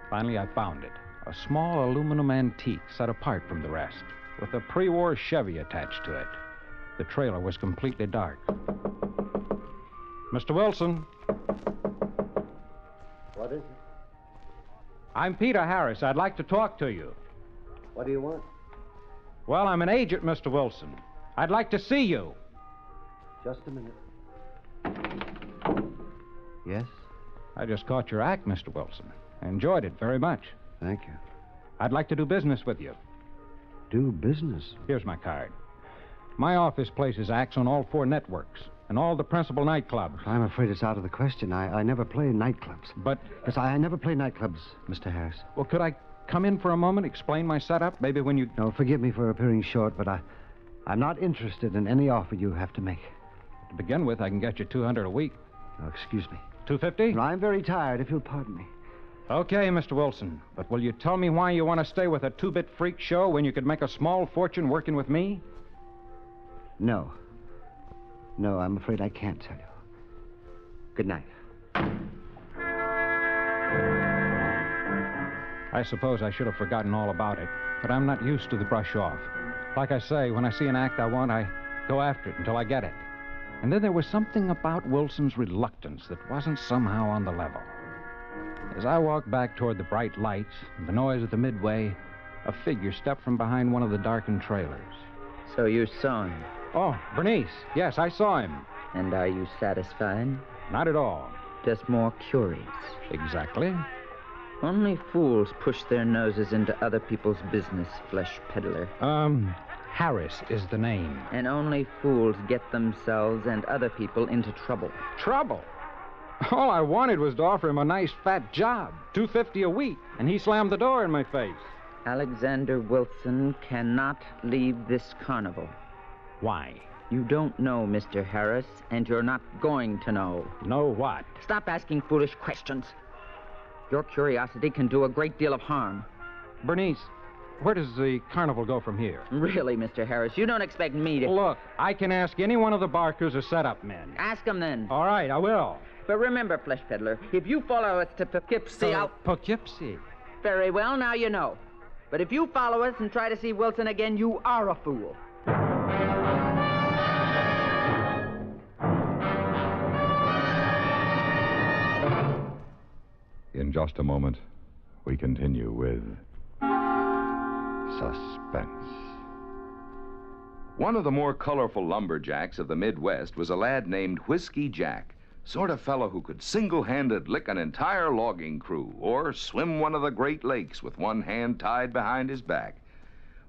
Finally, I found it. A small aluminum antique set apart from the rest, with a pre-war Chevy attached to it. The trailer was completely dark. Mr. Wilson. What is it? I'm Peter Harris. I'd like to talk to you. What do you want? Well, I'm an agent, Mr. Wilson. I'd like to see you. Just a minute. Yes? I just caught your act, Mr. Wilson. I enjoyed it very much. Thank you. I'd like to do business with you. Do business? Here's my card. My office places acts on all 4 networks and all the principal nightclubs. I'm afraid it's out of the question. I never play nightclubs. But... Yes, I never play nightclubs, Mr. Harris. Well, could I come in for a moment, explain my setup? Maybe when you... No, forgive me for appearing short, but I'm not interested in any offer you have to make. To begin with, I can get you $200 a week. Oh, excuse me. $250? No, I'm very tired, if you'll pardon me. Okay, Mr. Wilson. But will you tell me why you want to stay with a 2-bit freak show when you could make a small fortune working with me? No. No, I'm afraid I can't tell you. Good night. I suppose I should have forgotten all about it, but I'm not used to the brush off. Like I say, when I see an act I want, I go after it until I get it. And then there was something about Wilson's reluctance that wasn't somehow on the level. As I walked back toward the bright lights and the noise of the midway, a figure stepped from behind one of the darkened trailers. So you saw him? Oh, Bernice. Yes, I saw him. And are you satisfied? Not at all. Just more curious. Exactly. Only fools push their noses into other people's business, flesh peddler. Harris is the name. And only fools get themselves and other people into trouble. Trouble? All I wanted was to offer him a nice fat job, $250 a week, and he slammed the door in my face. Alexander Wilson cannot leave this carnival. Why? You don't know, Mr. Harris, and you're not going to know. Know what? Stop asking foolish questions. Your curiosity can do a great deal of harm. Bernice, where does the carnival go from here? Really, Mr. Harris, you don't expect me to... Look, I can ask any one of the Barkers or setup men. Ask them then. All right, I will. But remember, flesh peddler, if you follow us to Poughkeepsie, Poughkeepsie? Very well, now you know. But if you follow us and try to see Wilson again, you are a fool. In just a moment, we continue with Suspense. One of the more colorful lumberjacks of the Midwest was a lad named Whiskey Jack, sort of fellow who could single-handed lick an entire logging crew or swim one of the Great Lakes with one hand tied behind his back.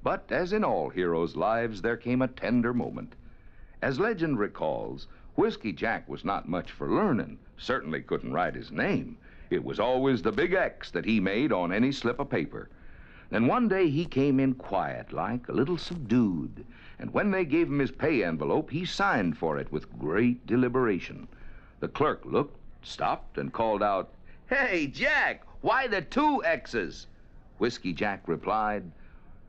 But as in all heroes' lives, there came a tender moment. As legend recalls, Whiskey Jack was not much for learning, certainly couldn't write his name. It was always the big X that he made on any slip of paper. Then one day he came in quiet-like, a little subdued, and when they gave him his pay envelope, he signed for it with great deliberation. The clerk looked, stopped, and called out, "Hey, Jack, why the 2 X's?" Whiskey Jack replied,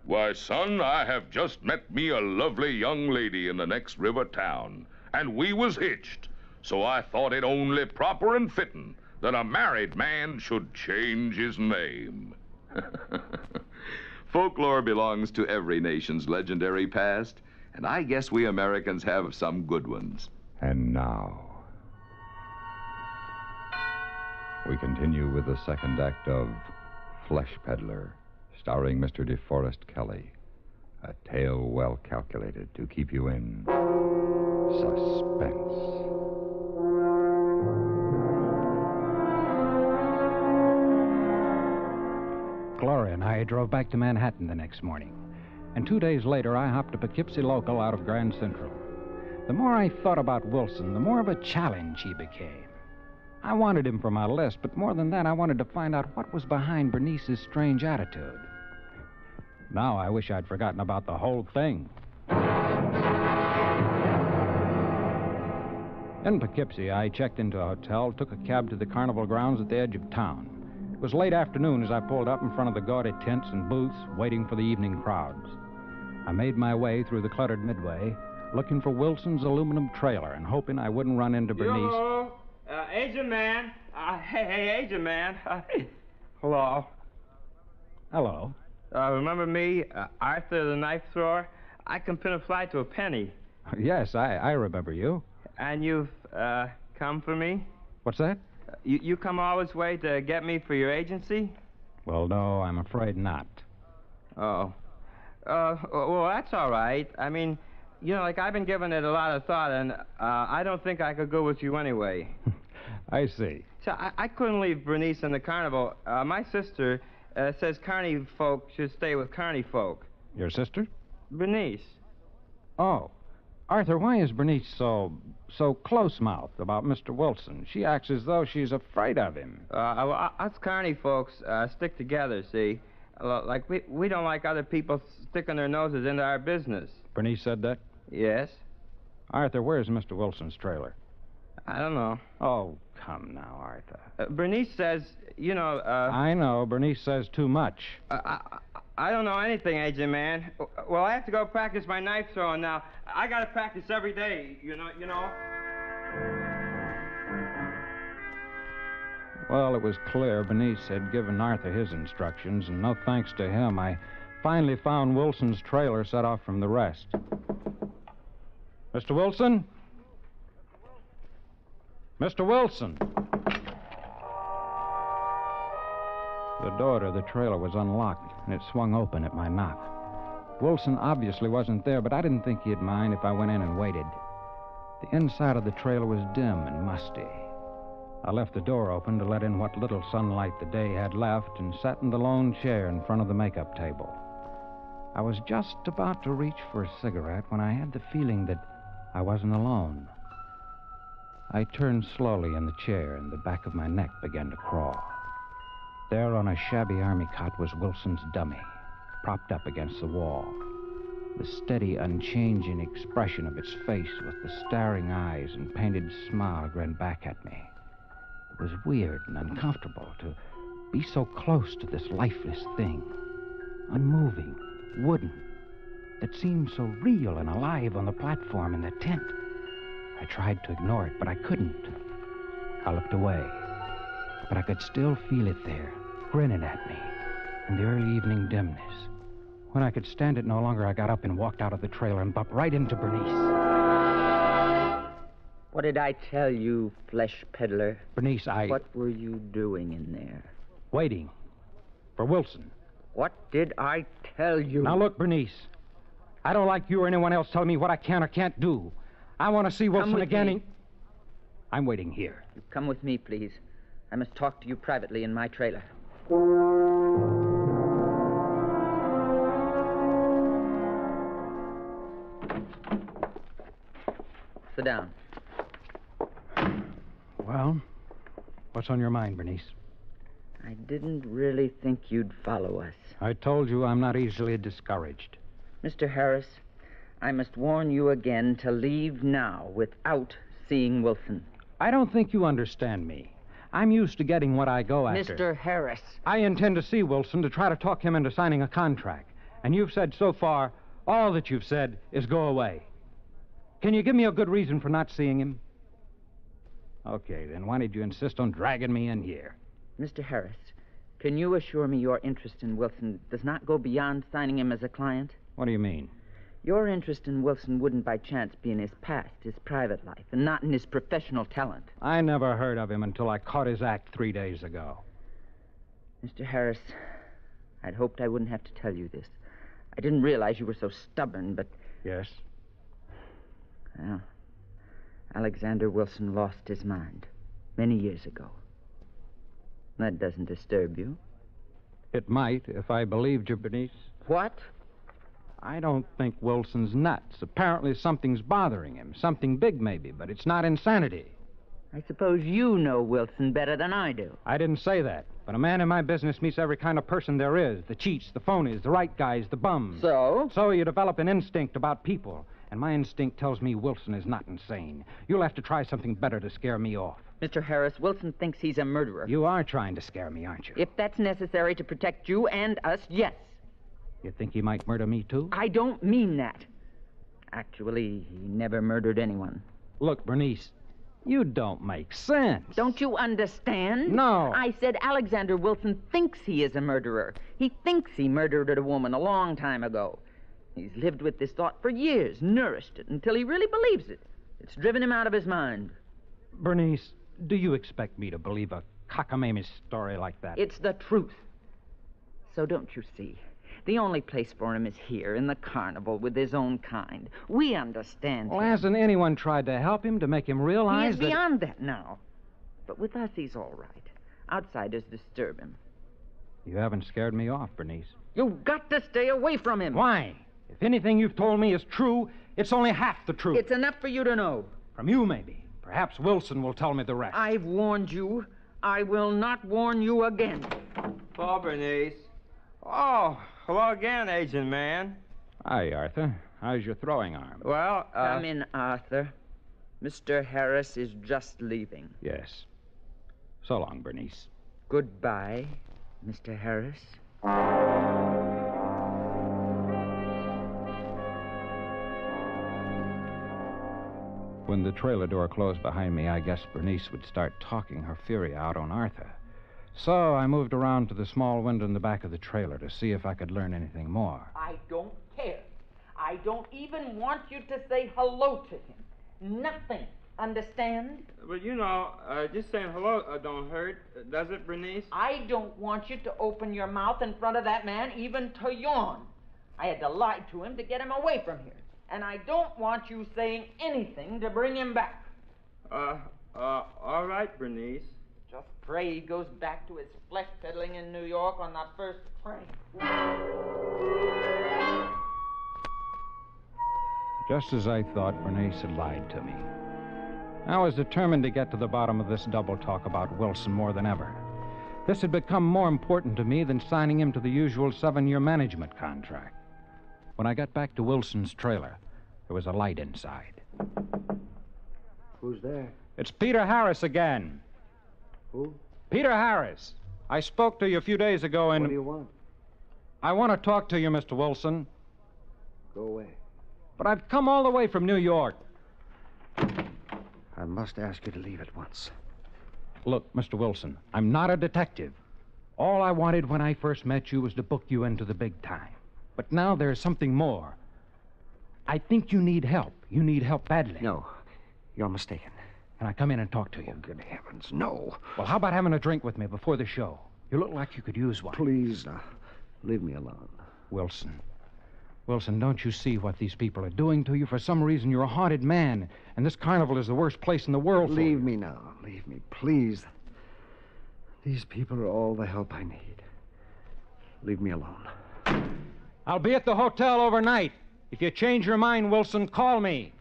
"Why, son, I have just met me a lovely young lady in the next river town, and we was hitched, so I thought it only proper and fitting that a married man should change his name." Folklore belongs to every nation's legendary past, and I guess we Americans have some good ones. And now, we continue with the second act of Flesh Peddler, starring Mr. DeForest Kelley. A tale well calculated to keep you in suspense. Gloria and I drove back to Manhattan the next morning. And 2 days later, I hopped a Poughkeepsie local out of Grand Central. The more I thought about Wilson, the more of a challenge he became. I wanted him for my list, but more than that, I wanted to find out what was behind Bernice's strange attitude. Now I wish I'd forgotten about the whole thing. In Poughkeepsie, I checked into a hotel, took a cab to the carnival grounds at the edge of town. It was late afternoon as I pulled up in front of the gaudy tents and booths, waiting for the evening crowds. I made my way through the cluttered midway looking for Wilson's aluminum trailer and hoping I wouldn't run into Bernice. Yo, agent man. Hey, agent man. Hello. Hello. Remember me, Arthur the knife thrower? I can pin a fly to a penny. Yes, I remember you. And you've come for me? What's that? You come all this way to get me for your agency? Well, no, I'm afraid not. Oh. Well, that's all right. I mean, you know, like, I've been giving it a lot of thought, and I don't think I could go with you anyway. I see. So I couldn't leave Bernice in the carnival. My sister says carny folk should stay with carny folk. Your sister? Bernice. Oh. Arthur, why is Bernice so close-mouthed about Mr. Wilson? She acts as though she's afraid of him. Well, us carny folks stick together, see? Like, we don't like other people sticking their noses into our business. Bernice said that? Yes. Arthur, where's Mr. Wilson's trailer? I don't know. Oh, come now, Arthur. Bernice says, you know, I know. Bernice says too much. I don't know anything, agent man. Well, I have to go practice my knife throwing now. I got to practice every day, you know. Well, it was clear Bernice had given Arthur his instructions, and no thanks to him, I finally found Wilson's trailer set off from the rest. Mr. Wilson? Mr. Wilson! The door to the trailer was unlocked, and it swung open at my knock. Wilson obviously wasn't there, but I didn't think he'd mind if I went in and waited. The inside of the trailer was dim and musty. I left the door open to let in what little sunlight the day had left and sat in the lone chair in front of the makeup table. I was just about to reach for a cigarette when I had the feeling that I wasn't alone. I turned slowly in the chair, and the back of my neck began to crawl. There on a shabby army cot was Wilson's dummy, propped up against the wall. The steady, unchanging expression of its face with the staring eyes and painted smile grinned back at me. It was weird and uncomfortable to be so close to this lifeless thing, unmoving, wooden, that seemed so real and alive on the platform in the tent. I tried to ignore it, but I couldn't. I looked away, but I could still feel it there, grinning at me in the early evening dimness. When I could stand it no longer, I got up and walked out of the trailer and bumped right into Bernice. What did I tell you, flesh peddler? Bernice, What were you doing in there? Waiting. For Wilson. What did I tell you? Now look, Bernice. I don't like you or anyone else telling me what I can or can't do. I want to see Wilson again. I'm waiting here. Come with me, please. I must talk to you privately in my trailer. Sit down. Well, what's on your mind, Bernice? I didn't really think you'd follow us. I told you I'm not easily discouraged. Mr. Harris, I must warn you again to leave now without seeing Wilson. I don't think you understand me. I'm used to getting what I go after. Mr. Harris. I intend to see Wilson to try to talk him into signing a contract. And you've said so far, all that you've said is go away. Can you give me a good reason for not seeing him? Okay, then why did you insist on dragging me in here? Mr. Harris, can you assure me your interest in Wilson does not go beyond signing him as a client? What do you mean? Your interest in Wilson wouldn't by chance be in his past, his private life, and not in his professional talent. I never heard of him until I caught his act 3 days ago. Mr. Harris, I'd hoped I wouldn't have to tell you this. I didn't realize you were so stubborn, but... Yes? Well, Alexander Wilson lost his mind many years ago. That doesn't disturb you? It might, if I believed you, Bernice. What? I don't think Wilson's nuts. Apparently something's bothering him. Something big, maybe, but it's not insanity. I suppose you know Wilson better than I do. I didn't say that, but a man in my business meets every kind of person there is. The cheats, the phonies, the right guys, the bums. So? So you develop an instinct about people, and my instinct tells me Wilson is not insane. You'll have to try something better to scare me off. Mr. Harris, Wilson thinks he's a murderer. You are trying to scare me, aren't you? If that's necessary to protect you and us, yes. You think he might murder me, too? I don't mean that. Actually, he never murdered anyone. Look, Bernice, you don't make sense. Don't you understand? No. I said Alexander Wilson thinks he is a murderer. He thinks he murdered a woman a long time ago. He's lived with this thought for years, nourished it, until he really believes it. It's driven him out of his mind. Bernice, do you expect me to believe a cockamamie story like that? It's the truth. So don't you see? The only place for him is here, in the carnival, with his own kind. We understand Well, him. hasn't anyone tried to help him, to make him realize He is beyond that now. But with us, he's all right. Outsiders disturb him. You haven't scared me off, Bernice. You've got to stay away from him. Why? If anything you've told me is true, it's only half the truth. It's enough for you to know. From you, maybe. Perhaps Wilson will tell me the rest. I've warned you. I will not warn you again. Paul, Bernice. Oh, hello again, agent man. Hi, Arthur. How's your throwing arm? Well, Come in, Arthur. Mr. Harris is just leaving. Yes. So long, Bernice. Goodbye, Mr. Harris. When the trailer door closed behind me, I guessed Bernice would start talking her fury out on Arthur. So I moved around to the small window in the back of the trailer to see if I could learn anything more. I don't care. I don't even want you to say hello to him. Nothing. Understand? Well, just saying hello don't hurt, does it, Bernice? I don't want you to open your mouth in front of that man, even to yawn. I had to lie to him to get him away from here. And I don't want you saying anything to bring him back. All right, Bernice. Just pray he goes back to his flesh peddling in New York on that first train. Just as I thought, Bernice had lied to me. I was determined to get to the bottom of this double talk about Wilson more than ever. This had become more important to me than signing him to the usual 7-year management contract. When I got back to Wilson's trailer, there was a light inside. Who's there? It's Peter Harris again. Who? Peter Harris. I spoke to you a few days ago and... What do you want? I want to talk to you, Mr. Wilson. Go away. But I've come all the way from New York. I must ask you to leave at once. Look, Mr. Wilson, I'm not a detective. All I wanted when I first met you was to book you into the big time. But now there's something more. I think you need help. You need help badly. No, you're mistaken. Can I come in and talk to you? Oh, good heavens, no. Well, how about having a drink with me before the show? You look like you could use one. Please, now, leave me alone. Wilson, don't you see what these people are doing to you? For some reason, you're a haunted man, and this carnival is the worst place in the world for you. Leave me now. Leave me, please. These people are all the help I need. Leave me alone. I'll be at the hotel overnight. If you change your mind, Wilson, call me.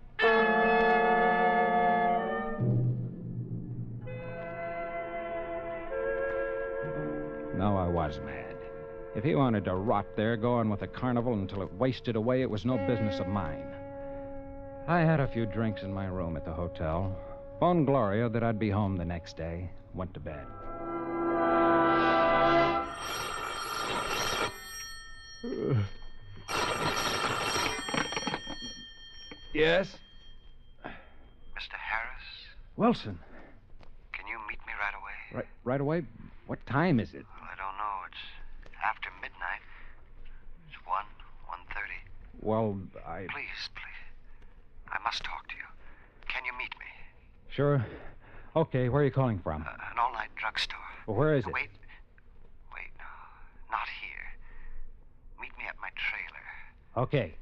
No, I was mad. If he wanted to rot there going with the carnival until it wasted away, it was no business of mine. I had a few drinks in my room at the hotel, phoned Gloria that I'd be home the next day, went to bed. Yes? Mr. Harris? Wilson. Can you meet me right away? Right away? What time is it? Well, I don't know. It's after midnight. It's 1:30. Well, Please. I must talk to you. Can you meet me? Sure. Okay, where are you calling from? An all-night drugstore. Well, where is it? Wait, no. Not here. Meet me at my trailer. Okay.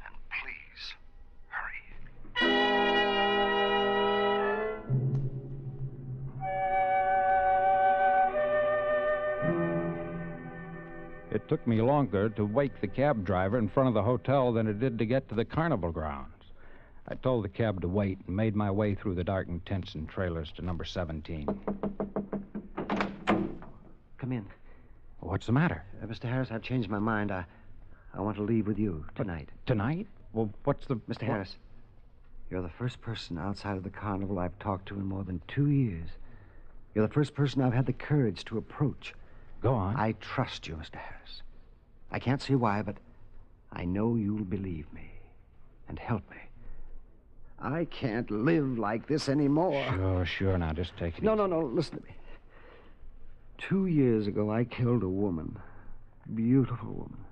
And please, hurry. It took me longer to wake the cab driver in front of the hotel than it did to get to the carnival grounds. I told the cab to wait and made my way through the darkened tents and trailers to number 17. Come in. What's the matter? Mr. Harris, I've changed my mind. I want to leave with you tonight. Tonight? Well, what's the... Mr. Harris, you're the first person outside of the carnival I've talked to in more than 2 years. You're the first person I've had the courage to approach. Go on. I trust you, Mr. Harris. I can't see why, but I know you'll believe me. and help me. I can't live like this anymore. Sure. Now, just take it No, easy. no. Listen to me. 2 years ago, I killed a woman. A beautiful woman.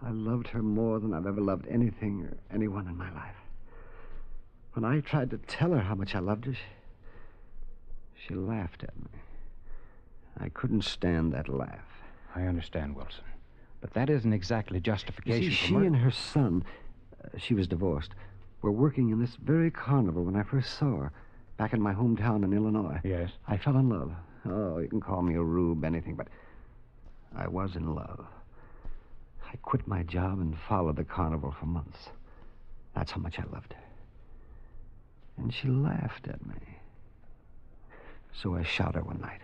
I loved her more than I've ever loved anything or anyone in my life. When I tried to tell her how much I loved her, she laughed at me. I couldn't stand that laugh. I understand, Wilson. But that isn't exactly justification You see, for she murder. and her son, she was divorced, were working in this very carnival when I first saw her, back in my hometown in Illinois. Yes? I fell in love. Oh, you can call me a rube, anything, but I was in love. I quit my job and followed the carnival for months. That's how much I loved her. And she laughed at me. So I shot her one night.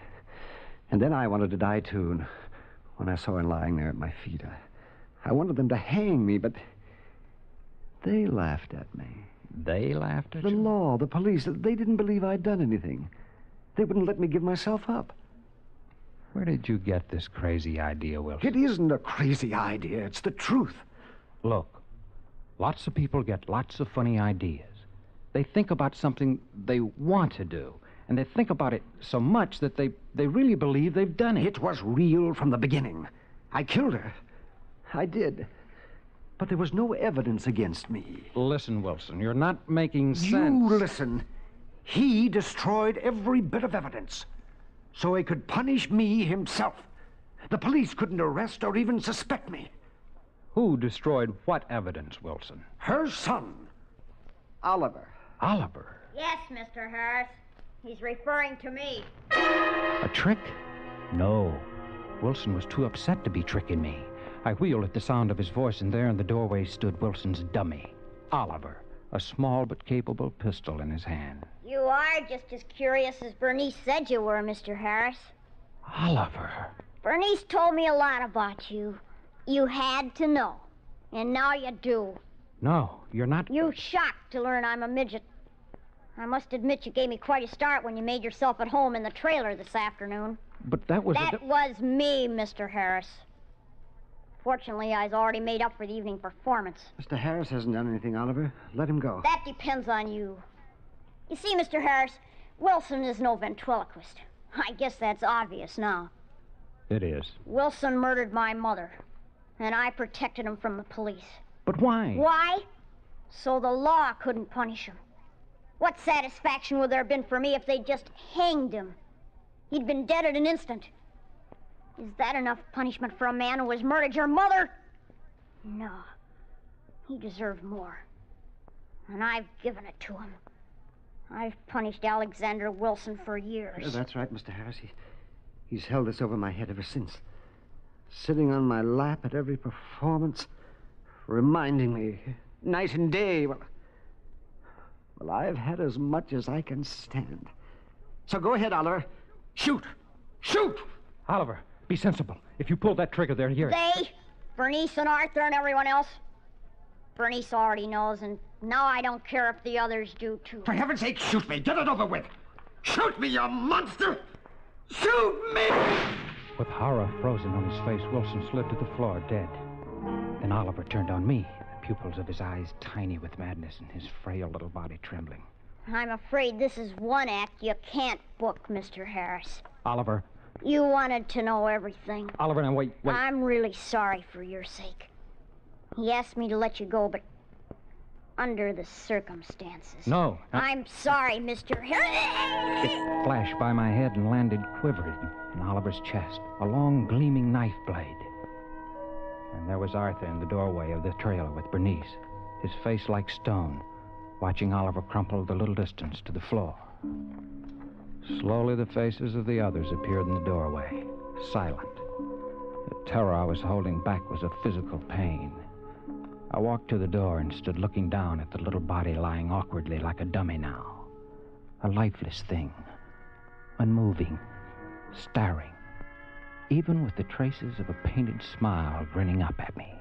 And then I wanted to die, too. And when I saw her lying there at my feet, I wanted them to hang me, but they laughed at me. They laughed at you? you? The law, the police, they didn't believe I'd done anything. They wouldn't let me give myself up. Where did you get this crazy idea, Wilson? It isn't a crazy idea. It's the truth. Look, lots of people get lots of funny ideas. They think about something they want to do, and they think about it so much that they really believe they've done it. It was real from the beginning. I killed her. I did. But there was no evidence against me. Listen, Wilson, you're not making sense. You listen. He destroyed every bit of evidence so he could punish me himself. The police couldn't arrest or even suspect me. Who destroyed what evidence, Wilson? Her son, Oliver. Oliver? Yes, Mr. Harris. He's referring to me. A trick? No. Wilson was too upset to be tricking me. I wheeled at the sound of his voice, and there in the doorway stood Wilson's dummy, Oliver, a small but capable pistol in his hand. You are just as curious as Bernice said you were, Mr. Harris. Oliver. Bernice told me a lot about you. You had to know. And now you do. No, you're not... You shocked to learn I'm a midget. I must admit you gave me quite a start when you made yourself at home in the trailer this afternoon. But that was... That was me, Mr. Harris. Fortunately, I was already made up for the evening performance. Mr. Harris hasn't done anything, Oliver. Let him go. That depends on you. You see, Mr. Harris, Wilson is no ventriloquist. I guess that's obvious now. It is. Wilson murdered my mother, and I protected him from the police. But why? Why? So the law couldn't punish him. What satisfaction would there have been for me if they'd just hanged him? He'd been dead at an instant. Is that enough punishment for a man who has murdered your mother? No. He deserved more. And I've given it to him. I've punished Alexander Wilson for years. That's right, Mr. Harris. He's held this over my head ever since. Sitting on my lap at every performance, reminding me, night and day. Well, I've had as much as I can stand. So go ahead, Oliver. Shoot! Shoot! Oliver, be sensible. If you pull that trigger, they'll hear it. They? Bernice and Arthur and everyone else? Bernice already knows, and now I don't care if the others do, too. For heaven's sake, shoot me. Get it over with. Shoot me, you monster! Shoot me! With horror frozen on his face, Wilson slid to the floor, dead. Then Oliver turned on me, the pupils of his eyes tiny with madness and his frail little body trembling. I'm afraid this is one act you can't book, Mr. Harris. Oliver. You wanted to know everything. Oliver, now wait. I'm really sorry for your sake. He asked me to let you go, but under the circumstances. No. I'm sorry, Mr. Harris. It flashed by my head and landed quivering in Oliver's chest, a long, gleaming knife blade. And there was Arthur in the doorway of the trailer with Bernice, his face like stone, watching Oliver crumple the little distance to the floor. Slowly, the faces of the others appeared in the doorway, silent. The terror I was holding back was a physical pain. I walked to the door and stood looking down at the little body lying awkwardly like a dummy now. A lifeless thing, unmoving, staring, even with the traces of a painted smile grinning up at me.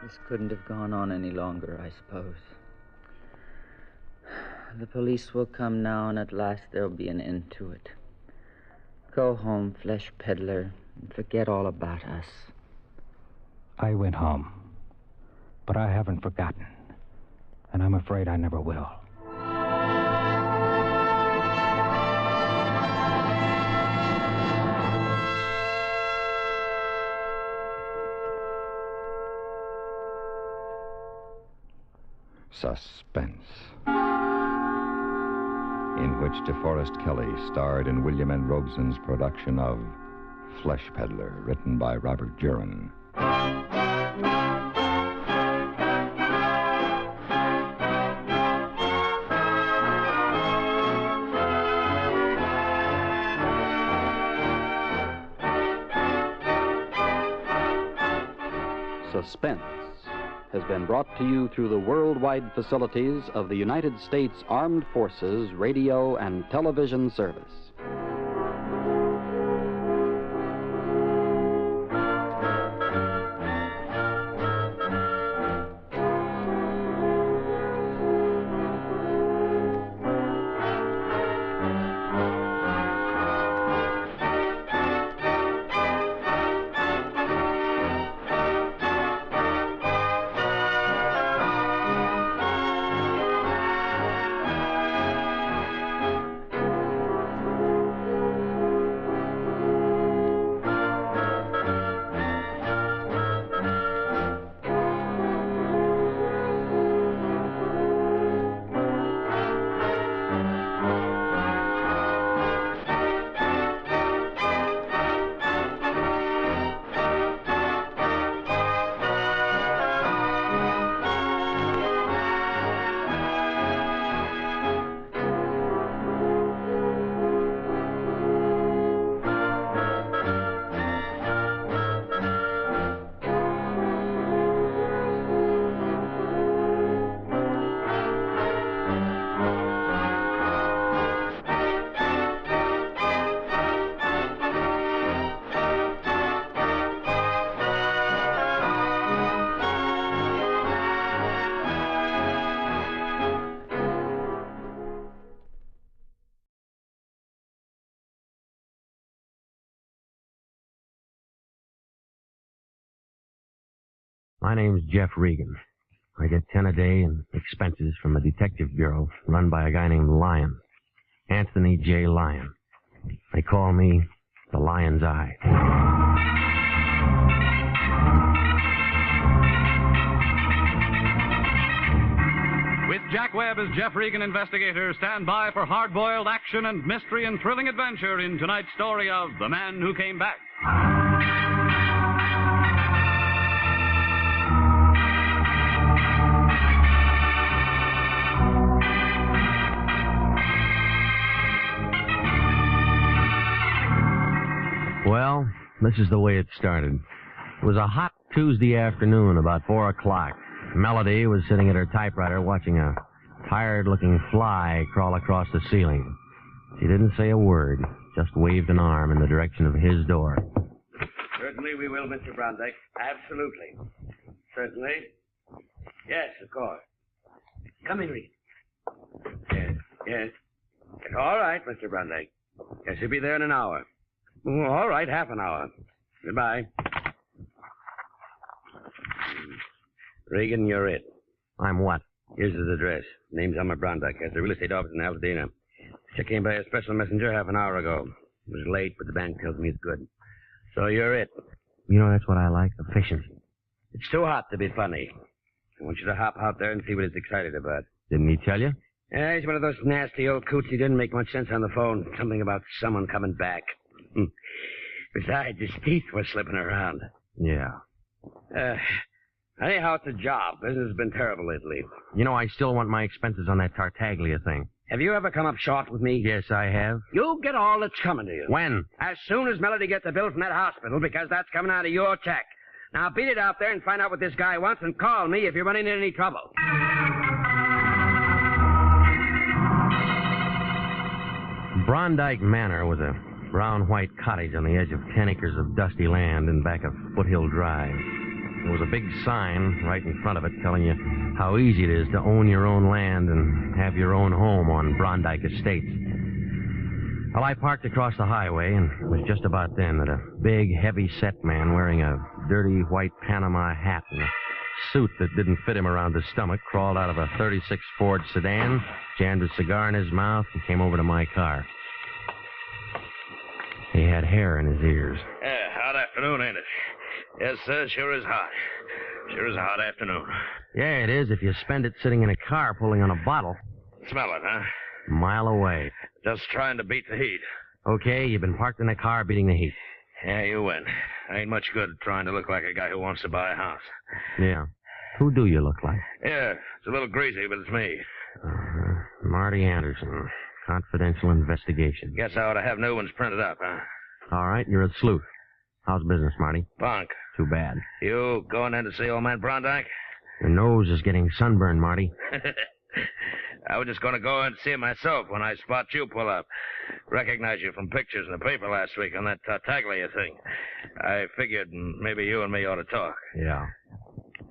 This couldn't have gone on any longer, I suppose. The police will come now, and at last there'll be an end to it. Go home, flesh peddler, and forget all about us. I went home, but I haven't forgotten. and I'm afraid I never will. Suspense, in which DeForest Kelley starred in William N. Robeson's production of Flesh Peddler, written by Robert Jurin. Suspense has been brought to you through the worldwide facilities of the United States Armed Forces Radio and Television Service. My name's Jeff Regan. I get 10 a day in expenses from a detective bureau run by a guy named Lyon. Anthony J. Lyon. They call me the Lion's Eye. With Jack Webb as Jeff Regan investigator, stand by for hard-boiled action and mystery and thrilling adventure in tonight's story of The Man Who Came Back. Well, this is the way it started. It was a hot Tuesday afternoon, about 4 o'clock. Melody was sitting at her typewriter watching a tired-looking fly crawl across the ceiling. She didn't say a word, just waved an arm in the direction of his door. Certainly we will, Mr. Brondike. Absolutely. Certainly. Yes, of course. Come in, Reed. Yes, yes. It's all right, Mr. Brondike. Yes, he'll be there in an hour. Oh, all right, half an hour. Goodbye. Regan, you're it. I'm what? Here's his address. Name's Elmer Brondike. Has a real estate office in Altadena. Check came by a special messenger half an hour ago. It was late, but the bank tells me it's good. So you're it. You know, that's what I like, efficiency. It's too hot to be funny. I want you to hop out there and see what he's excited about. Didn't he tell you? Yeah, he's one of those nasty old coots. He didn't make much sense on the phone. Something about someone coming back. Besides, his teeth were slipping around. Yeah. Anyhow, it's a job. Business has been terrible lately. You know, I still want my expenses on that Tartaglia thing. Have you ever come up short with me? Yes, I have. You'll get all that's coming to you. When? As soon as Melody gets a bill from that hospital, because that's coming out of your check. Now, beat it out there and find out what this guy wants and call me if you're running into any trouble. Brondike Manor was a brown-white cottage on the edge of 10 acres of dusty land in back of Foothill Drive. There was a big sign right in front of it telling you how easy it is to own your own land and have your own home on Brondike Estates. Well, I parked across the highway, and it was just about then that a big, heavy-set man wearing a dirty white Panama hat and a suit that didn't fit him around his stomach, crawled out of a 36 Ford sedan, jammed a cigar in his mouth, and came over to my car. He had hair in his ears. Yeah, hot afternoon, ain't it? Yes, sir, sure is hot. Sure is a hot afternoon. Yeah, it is if you spend it sitting in a car pulling on a bottle. Smell it, huh? A mile away. Just trying to beat the heat. Okay, you've been parked in a car beating the heat. Yeah, you win. Ain't much good trying to look like a guy who wants to buy a house. Yeah. Who do you look like? Yeah, it's a little greasy, but it's me. Marty Anderson. Confidential investigation. Guess I ought to have new ones printed up, huh? All right, you're a sleuth. How's business, Marty? Bunk. Too bad. You going in to see old man Brondike? Your nose is getting sunburned, Marty. I was just going to go and see him myself when I spot you pull up. Recognize you from pictures in the paper last week on that Tartaglia thing. I figured maybe you and me ought to talk. Yeah.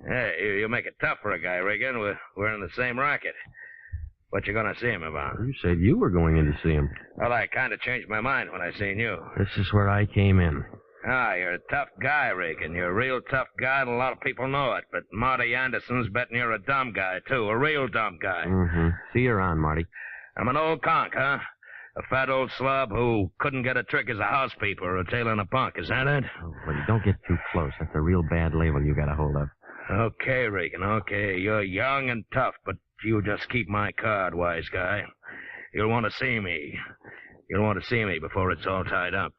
Hey, you make it tough for a guy, Regan. We're in the same racket. What you going to see him about? You said you were going in to see him. Well, I kind of changed my mind when I seen you. This is where I came in. Ah, you're a tough guy, Regan. You're a real tough guy, and a lot of people know it. But Marty Anderson's betting you're a dumb guy, too. A real dumb guy. Mm-hmm. See you around, Marty. I'm an old conk, huh? A fat old slob who couldn't get a trick as a housekeeper or a tailor in a punk. Is that it? Oh, buddy, don't get too close. That's a real bad label you got a hold of. Okay, Regan, okay. You're young and tough, but you just keep my card, wise guy. You'll want to see me. You'll want to see me before it's all tied up.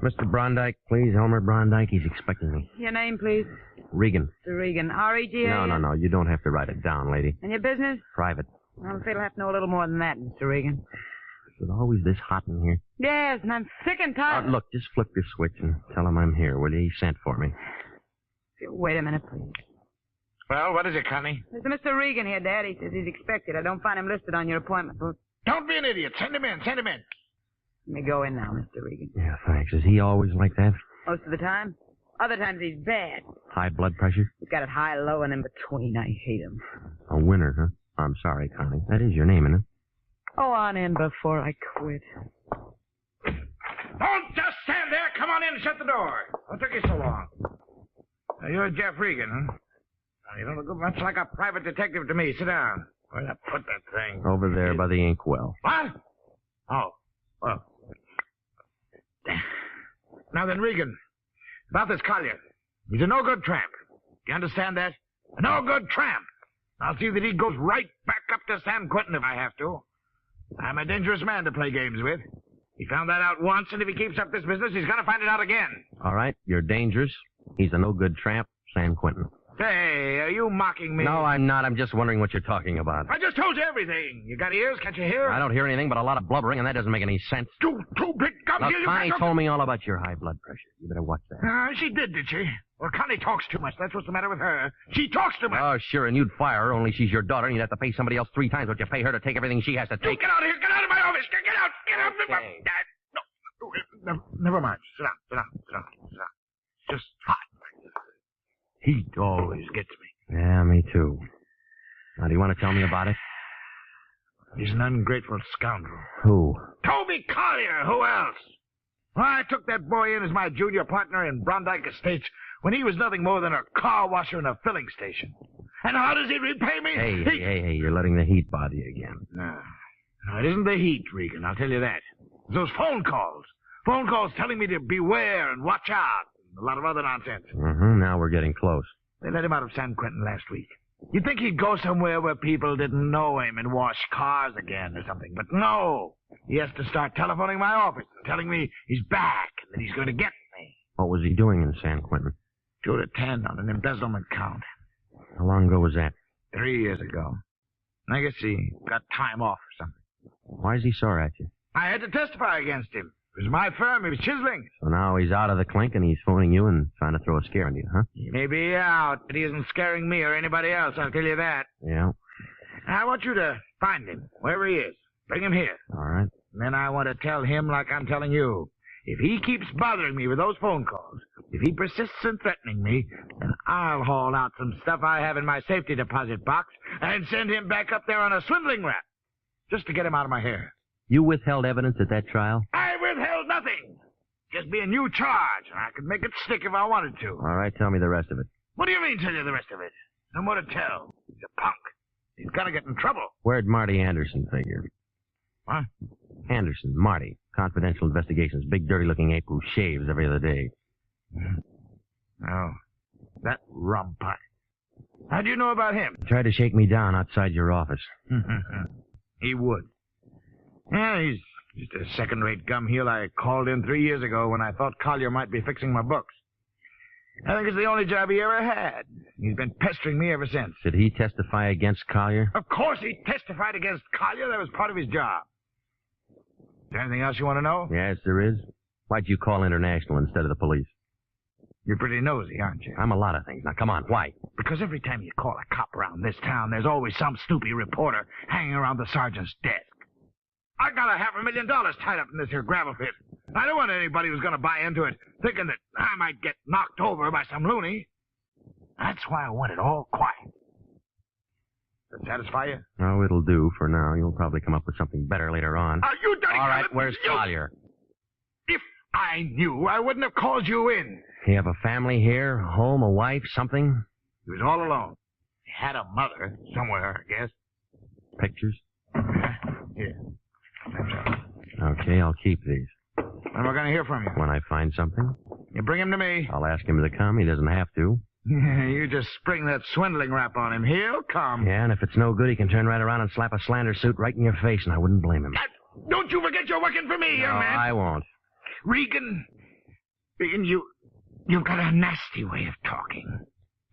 Mr. Brondike, please. Elmer Brondike. He's expecting me. Your name, please? Regan. Mr. Regan. R-E-G-A? No. You don't have to write it down, lady. And your business? Private. I'm afraid I'll have to know a little more than that, Mr. Regan. Is it always this hot in here? Yes, and I'm sick and tired. Look, just flip your switch and tell him I'm here, will you? He sent for me. Wait a minute, please. Well, what is it, Connie? There's a Mr. Regan here, Dad. He says he's expected. I don't find him listed on your appointment book. Don't be an idiot. Send him in. Send him in. Let me go in now, Mr. Regan. Yeah, thanks. Is he always like that? Most of the time. Other times he's bad. High blood pressure? He's got it high, low, and in between. I hate him. A winner, huh? I'm sorry, Connie. That is your name, isn't it? Go on in before I quit. Don't just stand there. Come on in and shut the door. What took you so long? You're Jeff Regan, huh? You don't look much like a private detective to me. Sit down. Where'd I put that thing? Over there by the inkwell. What? Oh, well. Now then, Regan, about this Collier. He's a no-good tramp. You understand that? A no-good tramp. I'll see that he goes right back up to San Quentin if I have to. I'm a dangerous man to play games with. He found that out once, and if he keeps up this business, he's going to find it out again. All right, you're dangerous. He's a no-good tramp, San Quentin. Say, are you mocking me? No, I'm not. I'm just wondering what you're talking about. I just told you everything. You got ears? Can't you hear? I don't hear anything but a lot of blubbering, and that doesn't make any sense. Two big gums Look, here. Connie told me all about your high blood pressure. You better watch that. She did she? Well, Connie talks too much. That's what's the matter with her. She talks too much. Oh, sure, and you'd fire her, only she's your daughter, and you'd have to pay somebody else 3 times what you pay her to take everything she has to take. Get out of here. Get out of my office. Get out. Get out. Okay. No, never mind. Sit down. It's just hot. Heat always gets me. Yeah, me too. Now, do you want to tell me about it? He's an ungrateful scoundrel. Who? Toby Collier. Who else? Well, I took that boy in as my junior partner in Brondike Estates when he was nothing more than a car washer in a filling station. And how does he repay me? Hey, you're letting the heat bother you again. No, it isn't the heat, Regan, I'll tell you that. It's those phone calls. Phone calls telling me to beware and watch out. And a lot of other nonsense. Mm-hmm, now we're getting close. They let him out of San Quentin last week. You'd think he'd go somewhere where people didn't know him and wash cars again or something. But no. He has to start telephoning my office and telling me he's back and that he's going to get me. What was he doing in San Quentin? 2 to 10 on an embezzlement count. How long ago was that? 3 years ago. I guess he got time off or something. Why is he sore at you? I had to testify against him. It was my firm. He was chiseling. So now he's out of the clink and he's phoning you and trying to throw a scare into you, huh? He may be out, but he isn't scaring me or anybody else, I'll tell you that. Yeah. I want you to find him, wherever he is. Bring him here. All right. And then I want to tell him like I'm telling you. If he keeps bothering me with those phone calls, if he persists in threatening me, then I'll haul out some stuff I have in my safety deposit box and send him back up there on a swindling rap, just to get him out of my hair. You withheld evidence at that trial? I withheld nothing. just be a new charge, and I could make it stick if I wanted to. All right, tell me the rest of it. What do you mean, tell you the rest of it? No more to tell. He's a punk. He's got to get in trouble. Where'd Marty Anderson figure? What? Anderson, Marty. Confidential Investigations. Big, dirty-looking ape who shaves every other day. Oh, that rumput. How do you know about him? He tried to shake me down outside your office. He would. Yeah, he's just a second-rate gum heel I called in 3 years ago when I thought Collier might be fixing my books. I think it's the only job he ever had. He's been pestering me ever since. Did he testify against Collier? Of course he testified against Collier. That was part of his job. Is there anything else you want to know? Yes, there is. Why'd you call International instead of the police? You're pretty nosy, aren't you? I'm a lot of things. Now, come on, why? Because every time you call a cop around this town, there's always some snoopy reporter hanging around the sergeant's desk. I got $500,000 tied up in this here gravel pit. I don't want anybody who's going to buy into it thinking that I might get knocked over by some loony. That's why I want it all quiet. Does that satisfy you? Oh, it'll do for now. You'll probably come up with something better later on. Are you dirty? All right, where's Collier? If I knew, I wouldn't have called you in. You have a family here? A home, a wife, something? He was all alone. He had a mother somewhere, I guess. Pictures? Here. That's right. Okay, I'll keep these. When am I going to hear from you? When I find something? You bring him to me. I'll ask him to come. He doesn't have to. You just spring that swindling rap on him. He'll come. Yeah, and if it's no good, he can turn right around and slap a slander suit right in your face, and I wouldn't blame him. Don't you forget you're working for me, young man. I won't. Regan, you've got a nasty way of talking.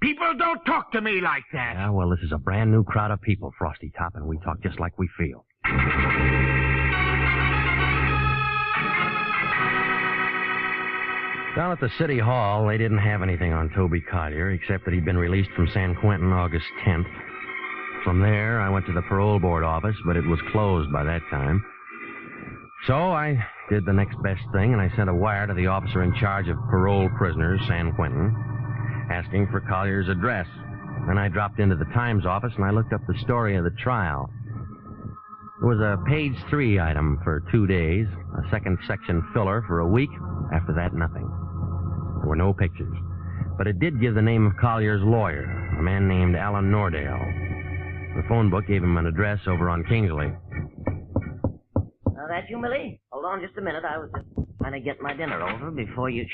People don't talk to me like that. Yeah, well, this is a brand new crowd of people, Frosty Top, and we talk just like we feel. Down at the city hall, they didn't have anything on Toby Collier, except that he'd been released from San Quentin August 10th. From there, I went to the parole board office, but it was closed by that time. So I did the next best thing, and I sent a wire to the officer in charge of parole prisoners, San Quentin, asking for Collier's address. Then I dropped into the Times office, and I looked up the story of the trial. It was a page 3 item for 2 days, a second section filler for a week. After that, nothing. There were no pictures. But it did give the name of Collier's lawyer, a man named Alan Nordale. The phone book gave him an address over on Kingsley. Now, that you, Millie? Hold on just a minute. I was just trying to get my dinner over before you...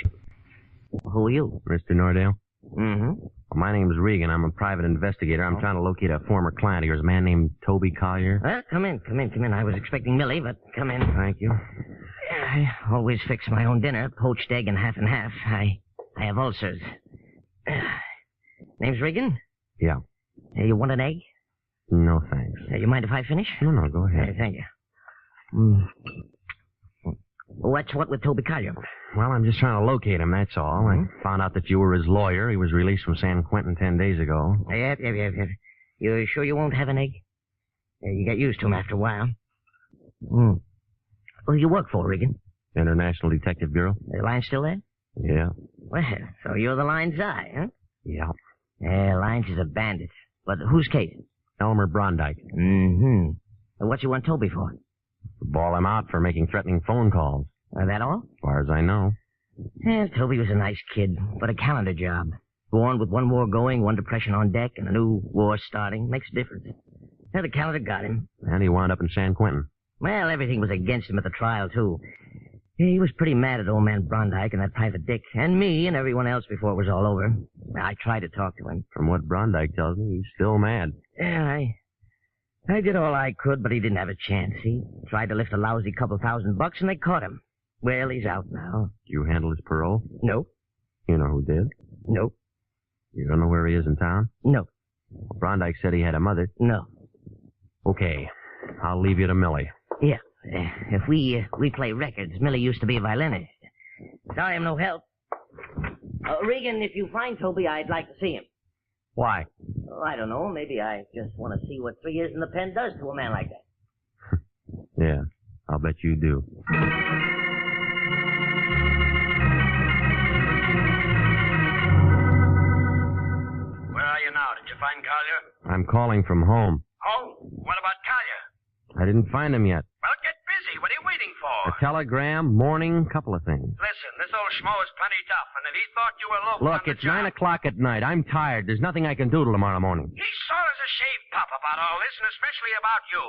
Who are you? Mr. Nordale? Mm-hmm. Well, my name's Regan. I'm a private investigator. I'm trying to locate a former client of yours, a man named Toby Collier. Well, come in. I was expecting Millie, but come in. Thank you. I always fix my own dinner, poached egg and half. I have ulcers. Name's Regan? Yeah. You want an egg? No, thanks. You mind if I finish? No, go ahead. Thank you. What's what with Toby Collier? Well, I'm just trying to locate him, that's all. I found out that you were his lawyer. He was released from San Quentin 10 days ago. Yeah. You sure you won't have an egg? You get used to him after a while. Who do you work for, Regan? International Detective Bureau. The line still there? Yeah. Well, so you're the line's eye, huh? Yeah. Lines is a bandit. But whose case? Elmer Brondike. Mm-hmm. What's you want Toby for? Ball him out for making threatening phone calls. That all? As far as I know. Toby was a nice kid, but a calendar job. Born with one war going, one depression on deck, and a new war starting. Makes a difference. The calendar got him. And he wound up in San Quentin. Well, everything was against him at the trial, too. He was pretty mad at old man Brondike and that private dick, and me and everyone else before it was all over. I tried to talk to him. From what Brondike tells me, he's still mad. Yeah, I did all I could, but he didn't have a chance. He tried to lift a lousy couple $1,000, and they caught him. Well, he's out now. You handle his parole? No. You know who did? No. You don't know where he is in town? No. Brondike said he had a mother. No. Okay. I'll leave you to Millie. Yeah. If we play records, Millie used to be a violinist. Sorry I'm no help. Regan, if you find Toby, I'd like to see him. Why? Oh, I don't know. Maybe I just want to see what 3 years in the pen does to a man like that. Yeah, I'll bet you do. Where are you now? Did you find Collier? I'm calling from home. Home? What about Collier? I didn't find him yet. Well, get busy. What are you waiting for? A telegram, morning, couple of things. Listen, this schmo is plenty tough, and if he thought you were local Look, on the it's job... 9 o'clock at night. I'm tired. There's nothing I can do till tomorrow morning. He's sore as a shaved pup about all this, and especially about you.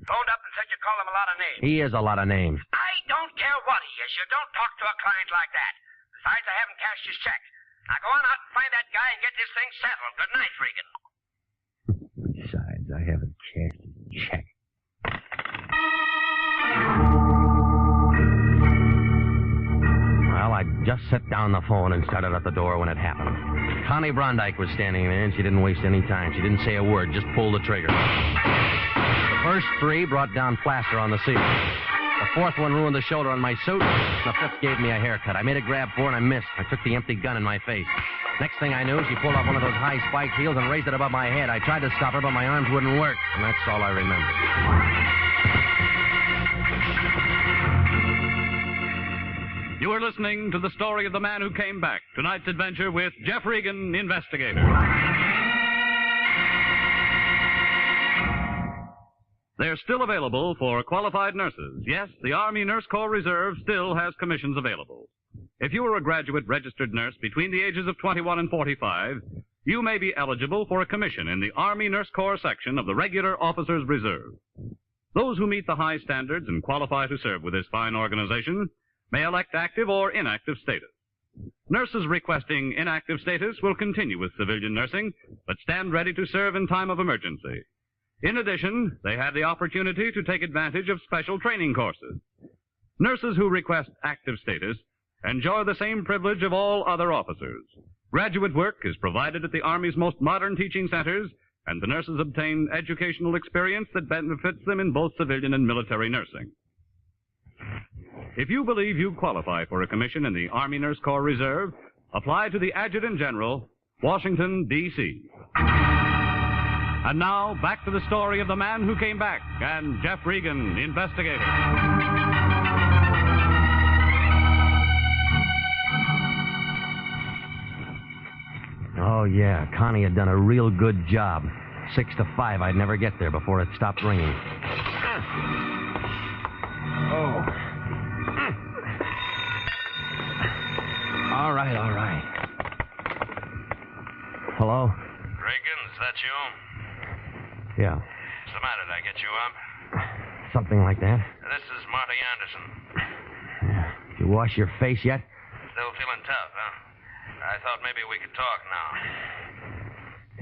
Phoned up and said you called him a lot of names. He is a lot of names. I don't care what he is. You don't talk to a client like that. Besides, I haven't cashed his check. Now go on out and find that guy and get this thing settled. Good night, Regan. Besides, I haven't cashed his check. Well, I just set down the phone and started at the door when it happened. Connie Brondike was standing there, and she didn't waste any time. She didn't say a word, just pulled the trigger. The first 3 brought down plaster on the ceiling. The 4th one ruined the shoulder on my suit. The 5th gave me a haircut. I made a grab for it, and I missed. I took the empty gun in my face. Next thing I knew, she pulled off one of those high spiked heels and raised it above my head. I tried to stop her, but my arms wouldn't work, and that's all I remember. You are listening to the story of the man who came back. Tonight's adventure with Jeff Regan, investigator. They're still available for qualified nurses. Yes, the Army Nurse Corps Reserve still has commissions available. If you are a graduate registered nurse between the ages of 21 and 45, you may be eligible for a commission in the Army Nurse Corps section of the Regular Officers Reserve. Those who meet the high standards and qualify to serve with this fine organization may elect active or inactive status. Nurses requesting inactive status will continue with civilian nursing, but stand ready to serve in time of emergency. In addition, they have the opportunity to take advantage of special training courses. Nurses who request active status enjoy the same privilege of all other officers. Graduate work is provided at the Army's most modern teaching centers, and the nurses obtain educational experience that benefits them in both civilian and military nursing. If you believe you qualify for a commission in the Army Nurse Corps Reserve, apply to the Adjutant General, Washington, D.C. And now, back to the story of the man who came back and Jeff Regan, investigator. Oh, yeah, Connie had done a real good job. 6 to 5, I'd never get there before it stopped ringing. Oh. All right, all right. Hello? Reagan, is that you? Yeah, What's the matter? Did I get you up? something like that. This is Marty Anderson. Did you wash your face yet? Still feeling tough, huh? I thought maybe we could talk now.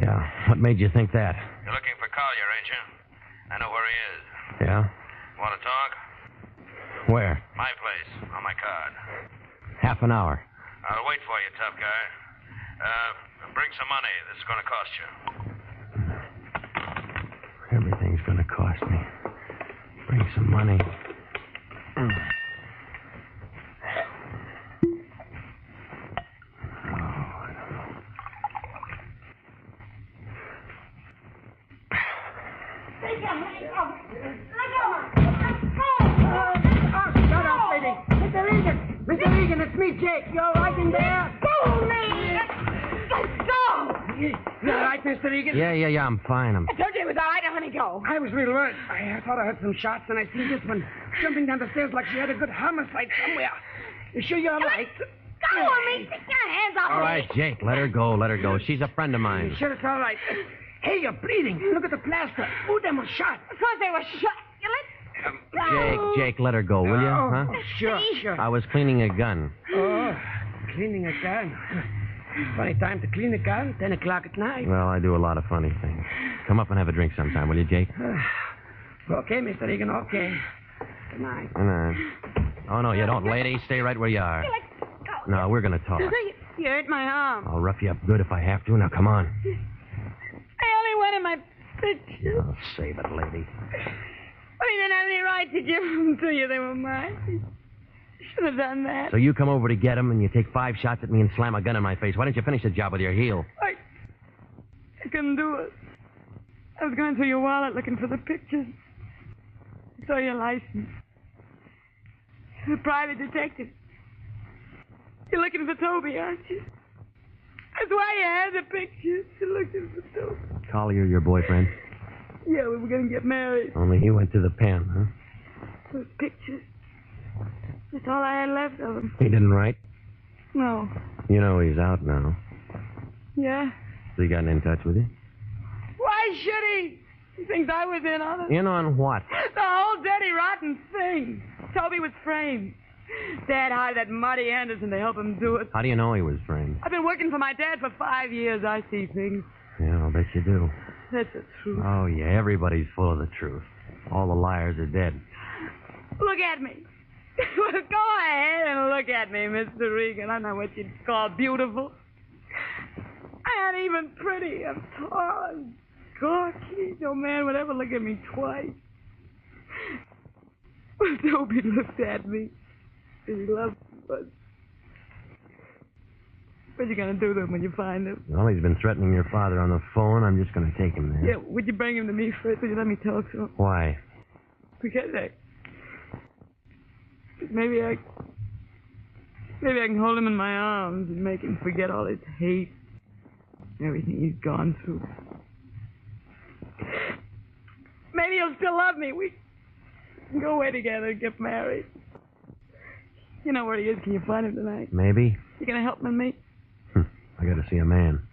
Yeah, what made you think that? You're looking for Collier, ain't you? I know where he is. Yeah? Want to talk? Where? My place, on my card. Half an hour. I'll wait for you, tough guy. Bring some money. This is going to cost you. Everything's gonna cost me. Bring some money. Mr. Regan, it's me, Jake. You all right in there? Fool me! Go! You all right, Mr. Regan? Yeah, I'm fine. I told you it was all right. I want to go. I was real worried. I thought I heard some shots, and I seen this one jumping down the stairs like she had a good homicide somewhere. You sure you're all right? Go on me! Stick your hands off All me! right, Jake, let her go. She's a friend of mine. You sure it's all right? Hey, you're bleeding. Look at the plaster. Who them was shot? Of course they were shot. Jake, let her go, will you? Huh? Sure. I was cleaning a gun. Oh, cleaning a gun. Funny time to clean a gun, 10 o'clock at night. Well, I do a lot of funny things. Come up and have a drink sometime, will you, Jake? Okay, Mr. Regan, okay. Good night. Oh, no, you don't, lady. Stay right where you are. No, we're going to talk. You hurt my arm. I'll rough you up good if I have to. Now, come on. I only wanted my pictures. Oh, save it, lady. I didn't have any right to give them to you. They were mine. Should have done that. So you come over to get them, and you take 5 shots at me and slam a gun in my face. Why didn't you finish the job with your heel? I couldn't do it. I was going through your wallet looking for the pictures. I saw your license. You're a private detective. You're looking for Toby, aren't you? That's why you had the pictures. You're looking for Toby. Collier, your boyfriend? Yeah, we were going to get married. Only he went to the pen, huh? Those pictures. That's all I had left of them. He didn't write? No. You know he's out now. Yeah? Has he gotten in touch with you? Why should he? He thinks I was in on it. In on what? The whole dirty, rotten thing. Toby was framed. Dad hired that Marty Anderson to help him do it. How do you know he was framed? I've been working for my dad for 5 years. I see things. Yeah, I'll bet you do. That's the truth. Oh, yeah, everybody's full of the truth. All the liars are dead. Look at me. Go ahead and look at me, Mr. Regan. I'm not what you'd call beautiful. I ain't even pretty. I'm tall and gawky. No man would ever look at me twice. Well, Toby looked at me. He loved me, but... What you gonna do to him when you find him? Well, he's been threatening your father on the phone. I'm just gonna take him there. Yeah, would you bring him to me first? Would you let me talk to him? Why? Because maybe I can hold him in my arms and make him forget all his hate, everything he's gone through. Maybe he'll still love me. We can go away together and get married. You know where he is. Can you find him tonight? Maybe. You gonna help me? I gotta see a man.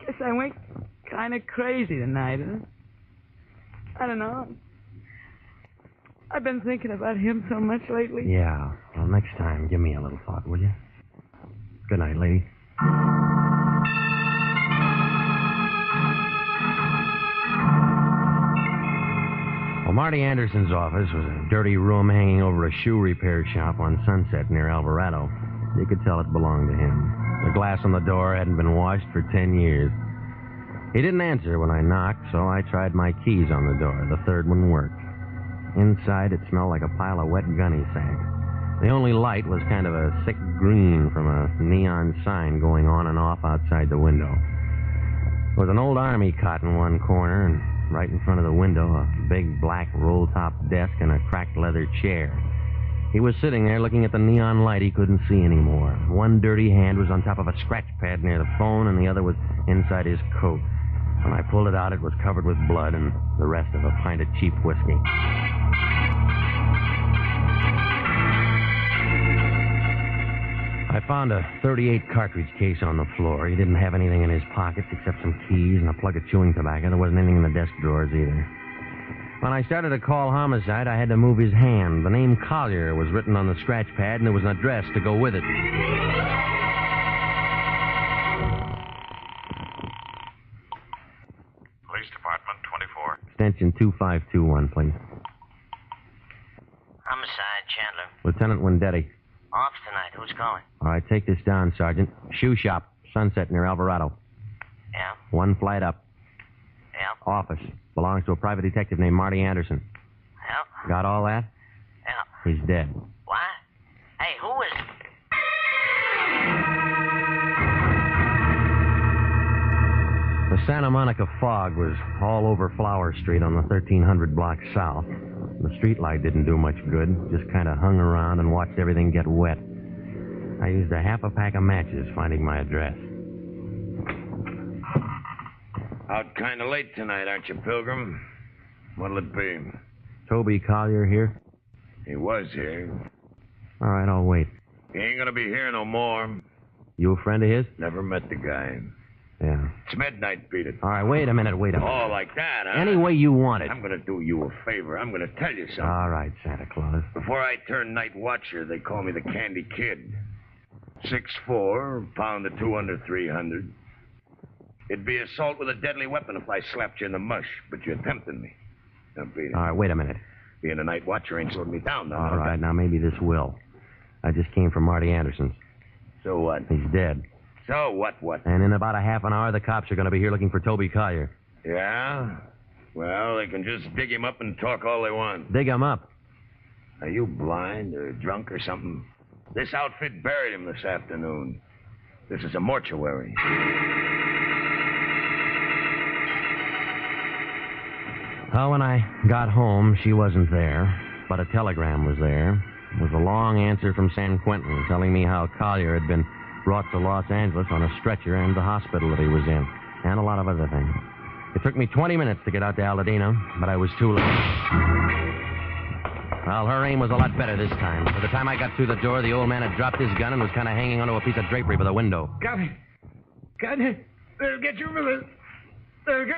Guess I went kind of crazy tonight, huh? I don't know. I've been thinking about him so much lately. Yeah. Well, next time, give me a little thought, will you? Good night, lady. Well, Marty Anderson's office was a dirty room hanging over a shoe repair shop on Sunset near Alvarado. You could tell it belonged to him. The glass on the door hadn't been washed for 10 years. He didn't answer when I knocked, so I tried my keys on the door. The third one worked. Inside, it smelled like a pile of wet gunny sacks. The only light was kind of a sick green from a neon sign going on and off outside the window. There was an old army cot in one corner, and right in front of the window, a big black roll-top desk and a cracked leather chair. He was sitting there looking at the neon light he couldn't see anymore. One dirty hand was on top of a scratch pad near the phone, and the other was inside his coat. When I pulled it out, it was covered with blood and the rest of a pint of cheap whiskey. I found a .38 cartridge case on the floor. He didn't have anything in his pockets except some keys and a plug of chewing tobacco. There wasn't anything in the desk drawers either. When I started to call homicide, I had to move his hand. The name Collier was written on the scratch pad, and there was an address to go with it. Police Department, 24. Extension 2521, please. Homicide, Chandler. Lieutenant Wendetti. Off tonight. Who's calling? All right, take this down, Sergeant. Shoe shop, Sunset near Alvarado. Yeah? One flight up. Yeah? Office. Belongs to a private detective named Marty Anderson. Yeah? Got all that? Yeah. He's dead. What? Hey, who is... The Santa Monica fog was all over Flower Street on the 1300 block south. The streetlight didn't do much good, just kind of hung around and watched everything get wet. I used a half a pack of matches finding my address. Out kind of late tonight, aren't you, Pilgrim? What'll it be? Toby Collier here? He was here. All right, I'll wait. He ain't gonna be here no more. You a friend of his? Never met the guy. Yeah. It's midnight, beat it. All right, wait a minute. Oh, like that, huh? Any way you want it. I'm gonna do you a favor. I'm gonna tell you something. All right, Santa Claus. Before I turned night watcher, they call me the Candy Kid. 6'4", pound of 2 under 300. It'd be assault with a deadly weapon if I slapped you in the mush, but you're tempting me. Now, beat it. All right, wait a minute. Being a night watcher ain't slowed me down, now. All right, now maybe this will. I just came from Marty Anderson's. So what? He's dead. So what? And in about a half an hour, the cops are going to be here looking for Toby Collier. Yeah? Well, they can just dig him up and talk all they want. Dig him up? Are you blind or drunk or something? This outfit buried him this afternoon. This is a mortuary. Well, when I got home, she wasn't there, but a telegram was there. It was a long answer from San Quentin telling me how Collier had been brought to Los Angeles on a stretcher and the hospital that he was in, and a lot of other things. It took me 20 minutes to get out to Aladino, but I was too late. Well, her aim was a lot better this time. By the time I got through the door, the old man had dropped his gun and was kind of hanging onto a piece of drapery by the window. Got it. Got it. They'll get you for this. They'll get...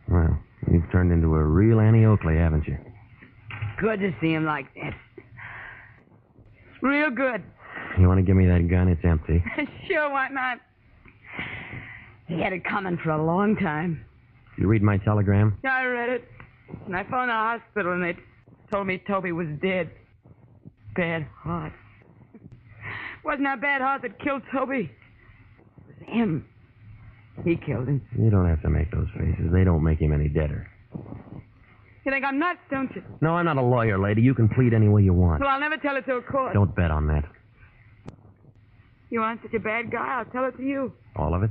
Well, you've turned into a real Annie Oakley, haven't you? Good to see him like that. Real good. You want to give me that gun? It's empty. Sure, why not? He had it coming for a long time. You read my telegram? Yeah, I read it. And I phoned the hospital, and they told me Toby was dead. Bad heart. Wasn't that bad heart that killed Toby. It was him. He killed him. You don't have to make those faces. They don't make him any deader. You think I'm nuts, don't you? No, I'm not a lawyer, lady. You can plead any way you want. Well, I'll never tell it to a court. Don't bet on that. You aren't such a bad guy. I'll tell it to you. All of it?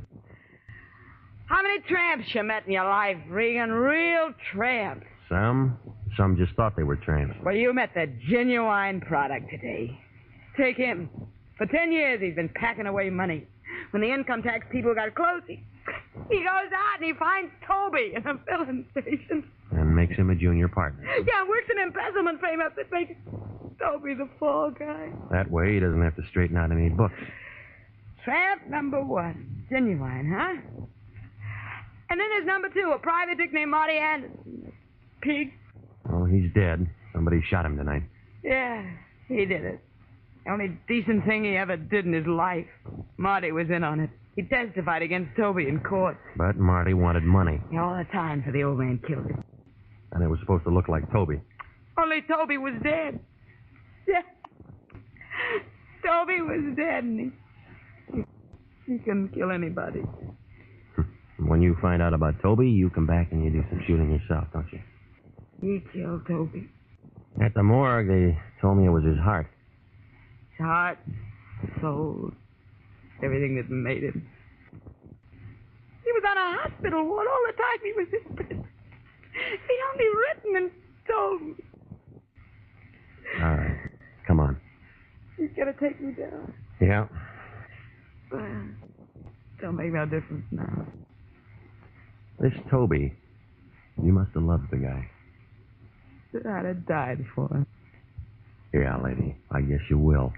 How many tramps you met in your life, Regan? Real tramps. Some just thought they were tramps. Well, you met the genuine product today. Take him. For 10 years, he's been packing away money. When the income tax people got close, he goes out and he finds Toby in a filling station. And makes him a junior partner. Yeah, works an embezzlement frame up that makes Toby the fall guy. That way he doesn't have to straighten out any books. Tramp number one. Genuine, huh? And then there's number two, a private dick named Marty Anderson. Pig. Oh, he's dead. Somebody shot him tonight. Yeah, he did it. The only decent thing he ever did in his life. Marty was in on it. He testified against Toby in court. But Marty wanted money. All the time for the old man killed him. And it was supposed to look like Toby. Only Toby was dead. Yeah. Toby was dead, and he couldn't kill anybody. When you find out about Toby, you come back and you do some shooting yourself, don't you? He killed Toby. At the morgue, they told me it was his heart. His heart, soul, everything that made him. He was on a hospital ward all the time he was in prison. He only written and told me. All right. Come on. He's gonna take me down. Yeah. Well, don't make no difference now. This Toby, you must have loved the guy. I'd have died for him. Yeah, lady. I guess you will.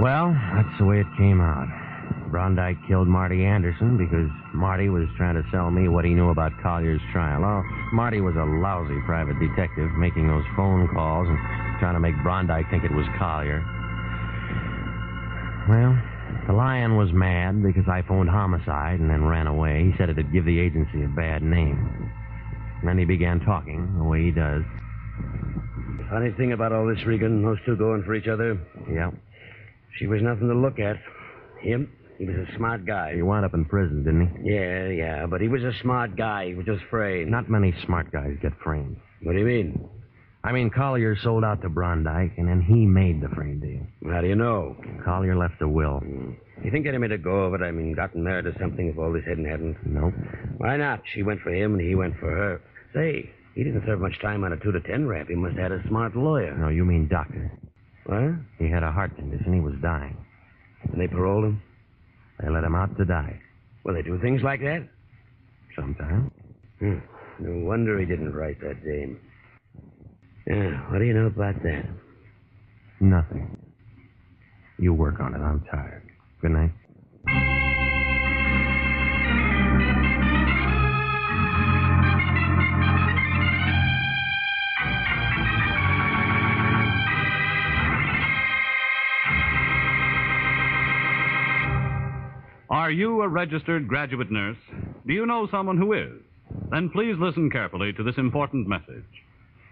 Well, that's the way it came out. Brondike killed Marty Anderson because Marty was trying to sell me what he knew about Collier's trial. Oh, Marty was a lousy private detective making those phone calls and trying to make Brondike think it was Collier. Well, the lion was mad because I phoned homicide and then ran away. He said it'd give the agency a bad name. And then he began talking the way he does. Funny thing about all this, Regan, those two going for each other. Yeah. She was nothing to look at. Him, he was a smart guy. He wound up in prison, didn't he? Yeah, but he was a smart guy. He was just framed. Not many smart guys get framed. What do you mean? I mean, Collier sold out to Brondike, and then he made the frame deal. How do you know? Collier left a will. You think they'd have made a go of it? I mean, gotten married or something if all this hadn't happened? Nope. Why not? She went for him, and he went for her. Say, he didn't serve much time on a 2 to 10 rap. He must have had a smart lawyer. No, you mean doctor. What? He had a heart condition. He was dying. And they paroled him? They let him out to die. Well, they do things like that? Sometimes. No wonder he didn't write that dame. Yeah, what do you know about that? Nothing. You work on it. I'm tired. Good night. Are you a registered graduate nurse? Do you know someone who is? Then please listen carefully to this important message.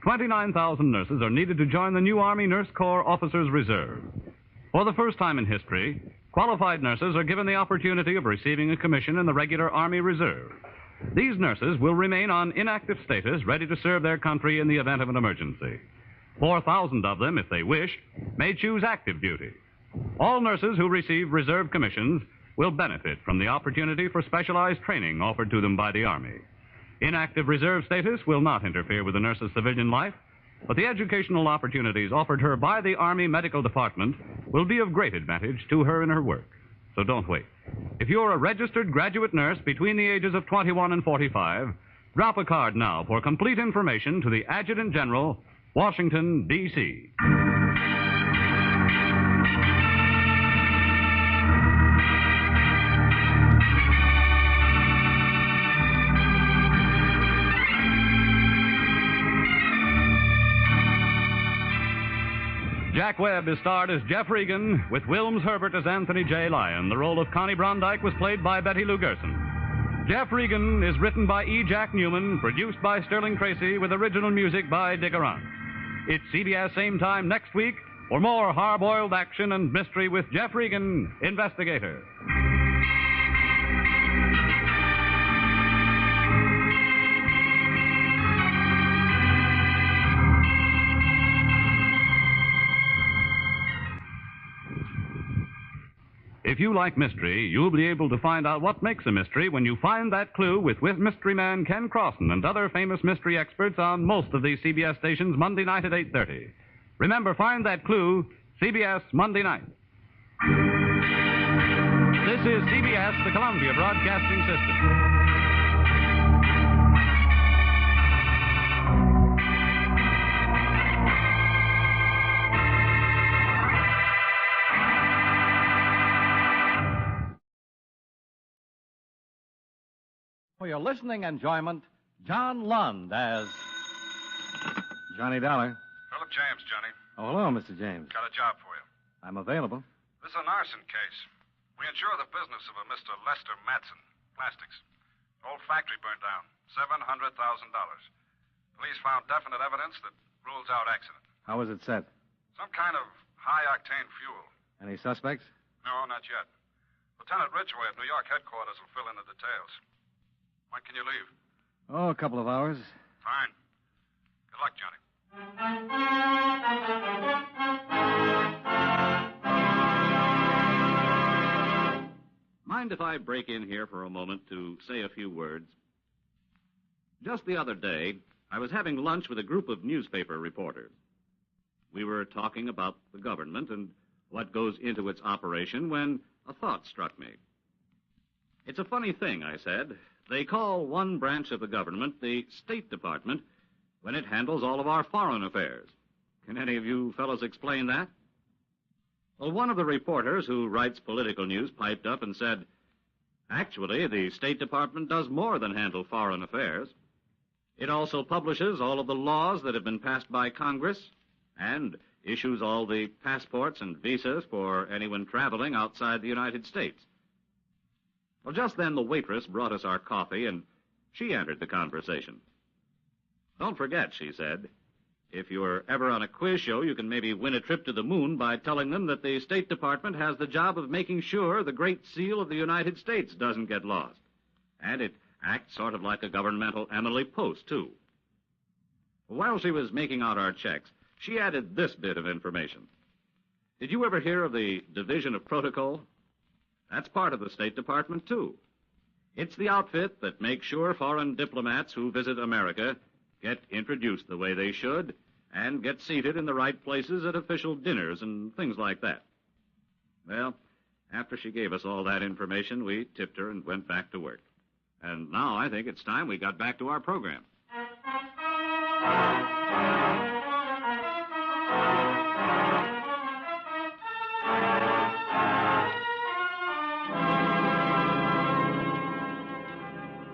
29,000 nurses are needed to join the new Army Nurse Corps Officers Reserve. For the first time in history, qualified nurses are given the opportunity of receiving a commission in the regular Army Reserve. These nurses will remain on inactive status, ready to serve their country in the event of an emergency. 4,000 of them, if they wish, may choose active duty. All nurses who receive reserve commissions will benefit from the opportunity for specialized training offered to them by the Army. Inactive reserve status will not interfere with the nurse's civilian life, but the educational opportunities offered her by the Army Medical Department will be of great advantage to her in her work. So don't wait. If you're a registered graduate nurse between the ages of 21 and 45, drop a card now for complete information to the Adjutant General, Washington, D.C. Jack Webb is starred as Jeff Regan, with Wilms Herbert as Anthony J. Lyon. The role of Connie Brondike was played by Betty Lou Gerson. Jeff Regan is written by E. Jack Newman, produced by Sterling Tracy, with original music by Dick Arant. It's CBS same time next week for more hard-boiled action and mystery with Jeff Regan, Investigator. If you like mystery, you'll be able to find out what makes a mystery when you find that clue with mystery man Ken Crossan and other famous mystery experts on most of these CBS stations Monday night at 8:30. Remember, find that clue, CBS Monday night. This is CBS, the Columbia Broadcasting System. For your listening enjoyment, John Lund as Johnny Dollar. Philip James, Johnny. Oh, hello, Mr. James. Got a job for you. I'm available. This is an arson case. We insure the business of a Mr. Lester Matson, plastics. Old factory burned down. $700,000. Police found definite evidence that rules out accident. How was it set? Some kind of high-octane fuel. Any suspects? No, not yet. Lieutenant Ridgway at New York headquarters will fill in the details. When can you leave? Oh, a couple of hours. Fine. Good luck, Johnny. Mind if I break in here for a moment to say a few words? Just the other day, I was having lunch with a group of newspaper reporters. We were talking about the government and what goes into its operation when a thought struck me. It's a funny thing, I said. They call one branch of the government the State Department when it handles all of our foreign affairs. Can any of you fellows explain that? Well, one of the reporters who writes political news piped up and said, actually, the State Department does more than handle foreign affairs. It also publishes all of the laws that have been passed by Congress and issues all the passports and visas for anyone traveling outside the United States. Well, just then the waitress brought us our coffee, and she entered the conversation. Don't forget, she said, if you're ever on a quiz show, you can maybe win a trip to the moon by telling them that the State Department has the job of making sure the Great Seal of the United States doesn't get lost. And it acts sort of like a governmental Emily Post, too. While she was making out our checks, she added this bit of information. Did you ever hear of the Division of Protocol? That's part of the State Department, too. It's the outfit that makes sure foreign diplomats who visit America get introduced the way they should and get seated in the right places at official dinners and things like that. Well, after she gave us all that information, we tipped her and went back to work. And now I think it's time we got back to our program.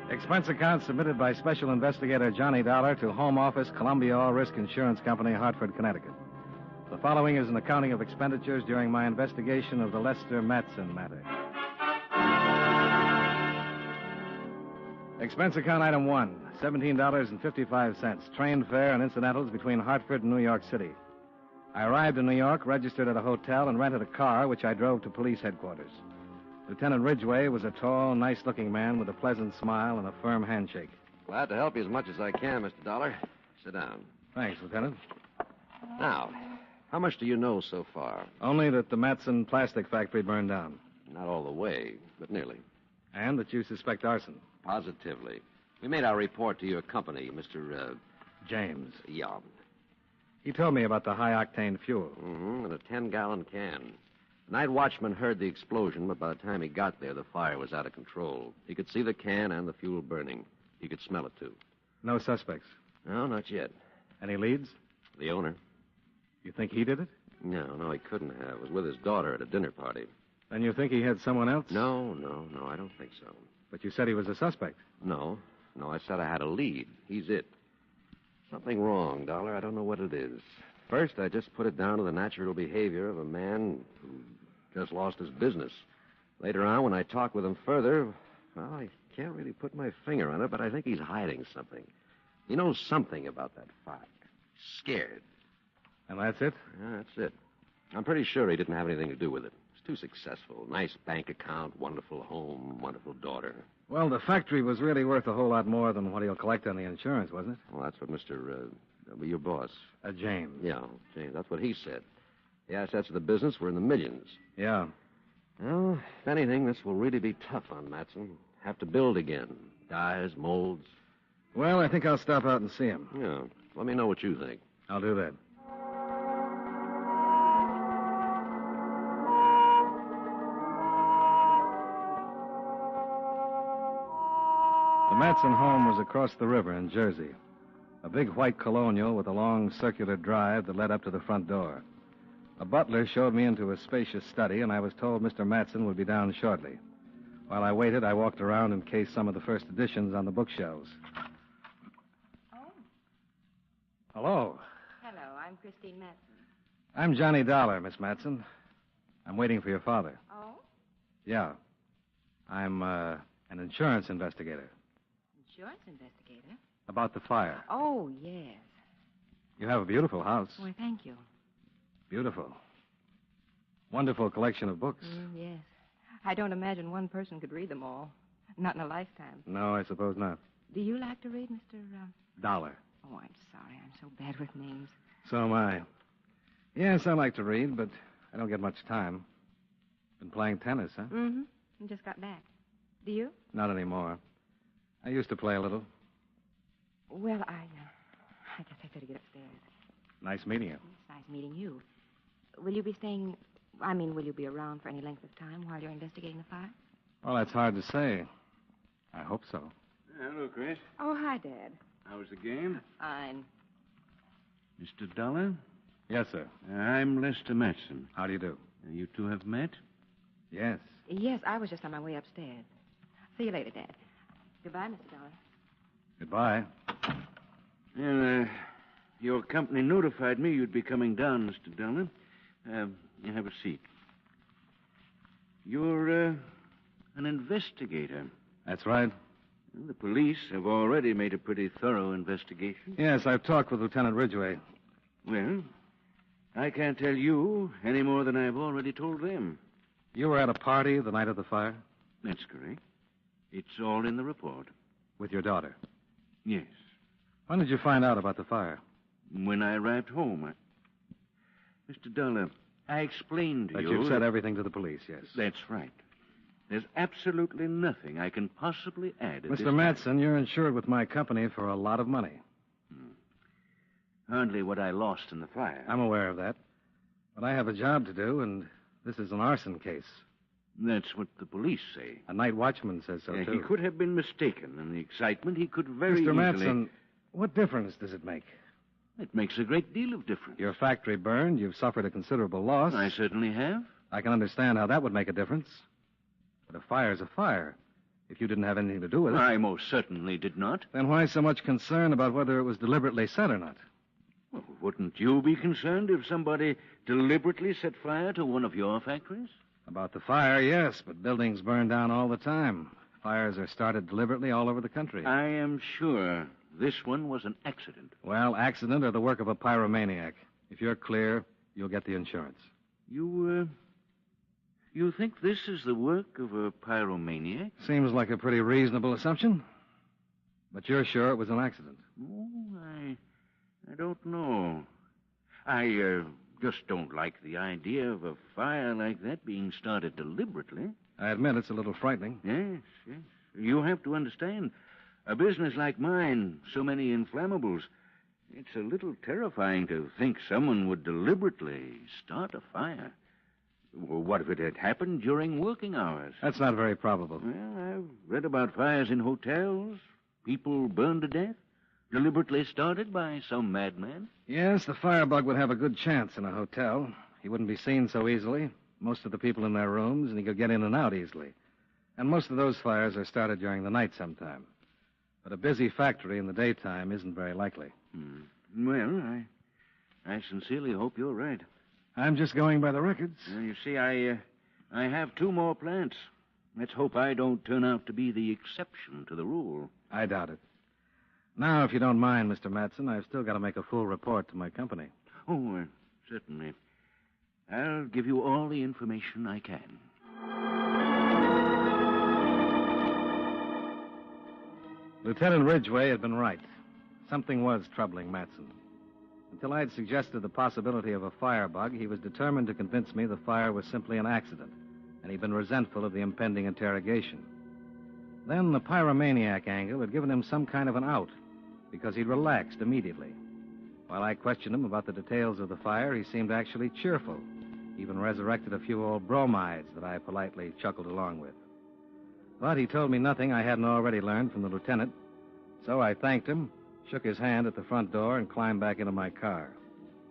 Expense account submitted by Special Investigator Johnny Dollar to Home Office, Columbia All Risk Insurance Company, Hartford, Connecticut. The following is an accounting of expenditures during my investigation of the Lester Matson matter. Expense account item 1, $17.55, train fare and incidentals between Hartford and New York City. I arrived in New York, registered at a hotel, and rented a car, which I drove to police headquarters. Lieutenant Ridgway was a tall, nice-looking man with a pleasant smile and a firm handshake. Glad to help you as much as I can, Mr. Dollar. Sit down. Thanks, Lieutenant. Now, how much do you know so far? Only that the Matson plastic factory burned down. Not all the way, but nearly. And that you suspect arson. Positively. We made our report to your company, Mr. James. Yeah. He told me about the high-octane fuel. Mm-hmm, and a 10-gallon can. The night watchman heard the explosion, but by the time he got there, the fire was out of control. He could see the can and the fuel burning. He could smell it, too. No suspects? No, not yet. Any leads? The owner. You think he did it? No, he couldn't have. It was with his daughter at a dinner party. Then you think he had someone else? No, I don't think so. But you said he was a suspect. No, I said I had a lead. He's it. Something wrong, Dollar. I don't know what it is. First, I just put it down to the natural behavior of a man who just lost his business. Later on, when I talked with him further, well, I can't really put my finger on it, but I think he's hiding something. He knows something about that fire. He's scared. And that's it? Yeah, that's it. I'm pretty sure he didn't have anything to do with it. He's too successful. Nice bank account, wonderful home, wonderful daughter. Well, the factory was really worth a whole lot more than what he'll collect on the insurance, wasn't it? Well, that's what Mr. Your boss. James. Yeah, James. That's what he said. The assets of the business were in the millions. Yeah. Well, if anything, this will really be tough on Matson. Have to build again. Dyes, molds. Well, I think I'll stop out and see him. Yeah. Let me know what you think. I'll do that. The Matson home was across the river in Jersey. A big white colonial with a long circular drive that led up to the front door. A butler showed me into a spacious study, and I was told Mr. Matson would be down shortly. While I waited, I walked around and cased some of the first editions on the bookshelves. Oh. Hello. Hello, I'm Christine Matson. I'm Johnny Dollar, Miss Matson. I'm waiting for your father. Oh? Yeah. I'm an insurance investigator. Insurance investigator? About the fire. Oh, yes. You have a beautiful house. Well, thank you. Beautiful. Wonderful collection of books. Yes. I don't imagine one person could read them all. Not in a lifetime. No, I suppose not. Do you like to read, Mr. Dollar. Oh, I'm sorry. I'm so bad with names. So am I. Yes, I like to read, but I don't get much time. Been playing tennis, huh? Mm-hmm. I just got back. Do you? Not anymore. I used to play a little. Well, I guess I better get upstairs. Nice meeting you. It's nice meeting you. Will you be around for any length of time while you're investigating the fire? Well, that's hard to say. I hope so. Hello, Chris. Oh, hi, Dad. How was the game? Fine. Mr. Dollar? Yes, sir. I'm Lester Matson. How do you do? You two have met? Yes. Yes, I was just on my way upstairs. See you later, Dad. Goodbye, Mr. Dollar. Goodbye. Well, your company notified me you'd be coming down, Mr. Dollar. You have a seat. You're an investigator. That's right. The police have already made a pretty thorough investigation. Yes, I've talked with Lieutenant Ridgway. Well, I can't tell you any more than I've already told them. You were at a party the night of the fire? That's correct. It's all in the report. With your daughter? Yes. When did you find out about the fire? When I arrived home. Mr. Dollar, I explained to that you... You've said everything to the police, yes. That's right. There's absolutely nothing I can possibly add at this Mr. Matson, you're insured with my company for a lot of money. Hardly what I lost in the fire. I'm aware of that. But I have a job to do, and this is an arson case. That's what the police say. A night watchman says so, too. He could have been mistaken. In the excitement, he could very Mr. easily... Matson, what difference does it make? It makes a great deal of difference. Your factory burned. You've suffered a considerable loss. I certainly have. I can understand how that would make a difference. But a fire's a fire. If you didn't have anything to do with it... I most certainly did not. Then why so much concern about whether it was deliberately set or not? Well, wouldn't you be concerned if somebody deliberately set fire to one of your factories? About the fire, yes, but buildings burn down all the time. Fires are started deliberately all over the country. I am sure this one was an accident. Well, accident or the work of a pyromaniac. If you're clear, you'll get the insurance. You think this is the work of a pyromaniac? Seems like a pretty reasonable assumption. But you're sure it was an accident? Oh, I don't know. I just don't like the idea of a fire like that being started deliberately. I admit it's a little frightening. Yes. You have to understand, A business like mine, so many inflammables. It's a little terrifying to think someone would deliberately start a fire. Well, what if it had happened during working hours? That's not very probable. Well, I've read about fires in hotels. People burned to death, deliberately started by some madman. Yes, the firebug would have a good chance in a hotel. He wouldn't be seen so easily. Most of the people in their rooms, and he could get in and out easily. And most of those fires are started during the night sometime. But a busy factory in the daytime isn't very likely. Well, I sincerely hope you're right. I'm just going by the records. You see, I have 2 more plants. Let's hope I don't turn out to be the exception to the rule. I doubt it. Now, if you don't mind, Mr. Matson, I've still got to make a full report to my company. Oh, certainly. I'll give you all the information I can. Lieutenant Ridgway had been right. Something was troubling Matson. Until I'd suggested the possibility of a firebug, he was determined to convince me the fire was simply an accident, and he'd been resentful of the impending interrogation. Then the pyromaniac angle had given him some kind of an out, because he'd relaxed immediately. While I questioned him about the details of the fire, he seemed actually cheerful, even resurrected a few old bromides that I politely chuckled along with. But he told me nothing I hadn't already learned from the lieutenant, so I thanked him, shook his hand at the front door, and climbed back into my car.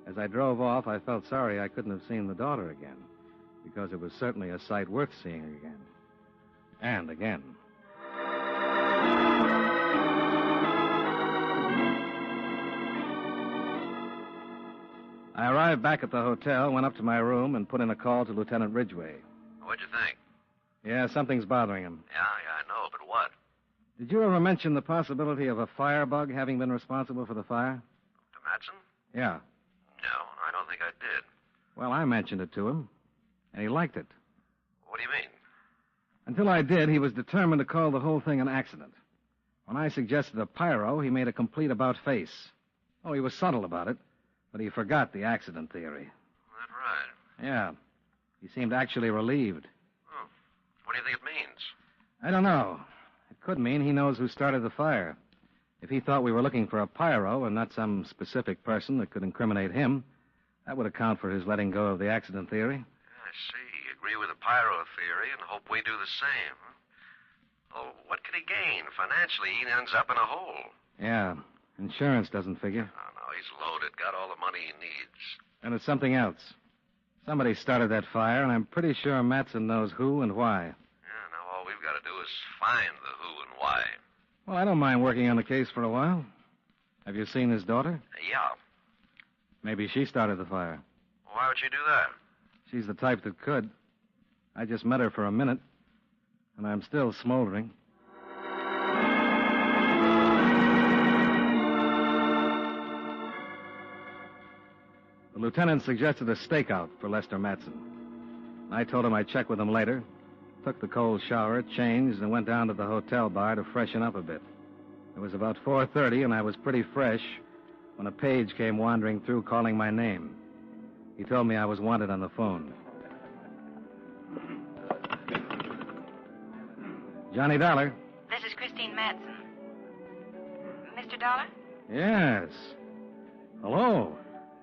As I drove off, I felt sorry I couldn't have seen the daughter again, because it was certainly a sight worth seeing again. And again. I arrived back at the hotel, went up to my room, and put in a call to Lieutenant Ridgway. What'd you think? Yeah, something's bothering him. Yeah, I know, but what? Did you ever mention the possibility of a firebug having been responsible for the fire? To Matson? Yeah. No, I don't think I did. Well, I mentioned it to him, and he liked it. What do you mean? Until I did, he was determined to call the whole thing an accident. When I suggested a pyro, he made a complete about-face. Oh, he was subtle about it, but he forgot the accident theory. That right? Yeah. He seemed actually relieved. Oh. What do you think it means? I don't know. It could mean he knows who started the fire. If he thought we were looking for a pyro and not some specific person that could incriminate him, that would account for his letting go of the accident theory. I see. You agree with the pyro theory and hope we do the same. Oh, what could he gain? Financially, he ends up in a hole. Yeah. Insurance doesn't figure. Oh, no, he's loaded. Got all the money he needs. And it's something else. Somebody started that fire, and I'm pretty sure Matson knows who and why. Yeah, now all we've got to do is find the who and why. Well, I don't mind working on the case for a while. Have you seen his daughter? Yeah. Maybe she started the fire. Why would you do that? She's the type that could. I just met her for a minute, and I'm still smoldering. The lieutenant suggested a stakeout for Lester Matson. I told him I'd check with him later, took the cold shower, changed, and went down to the hotel bar to freshen up a bit. It was about 4:30, and I was pretty fresh when a page came wandering through calling my name. He told me I was wanted on the phone. Johnny Dollar. This is Christine Matson. Mr. Dollar? Yes. Hello.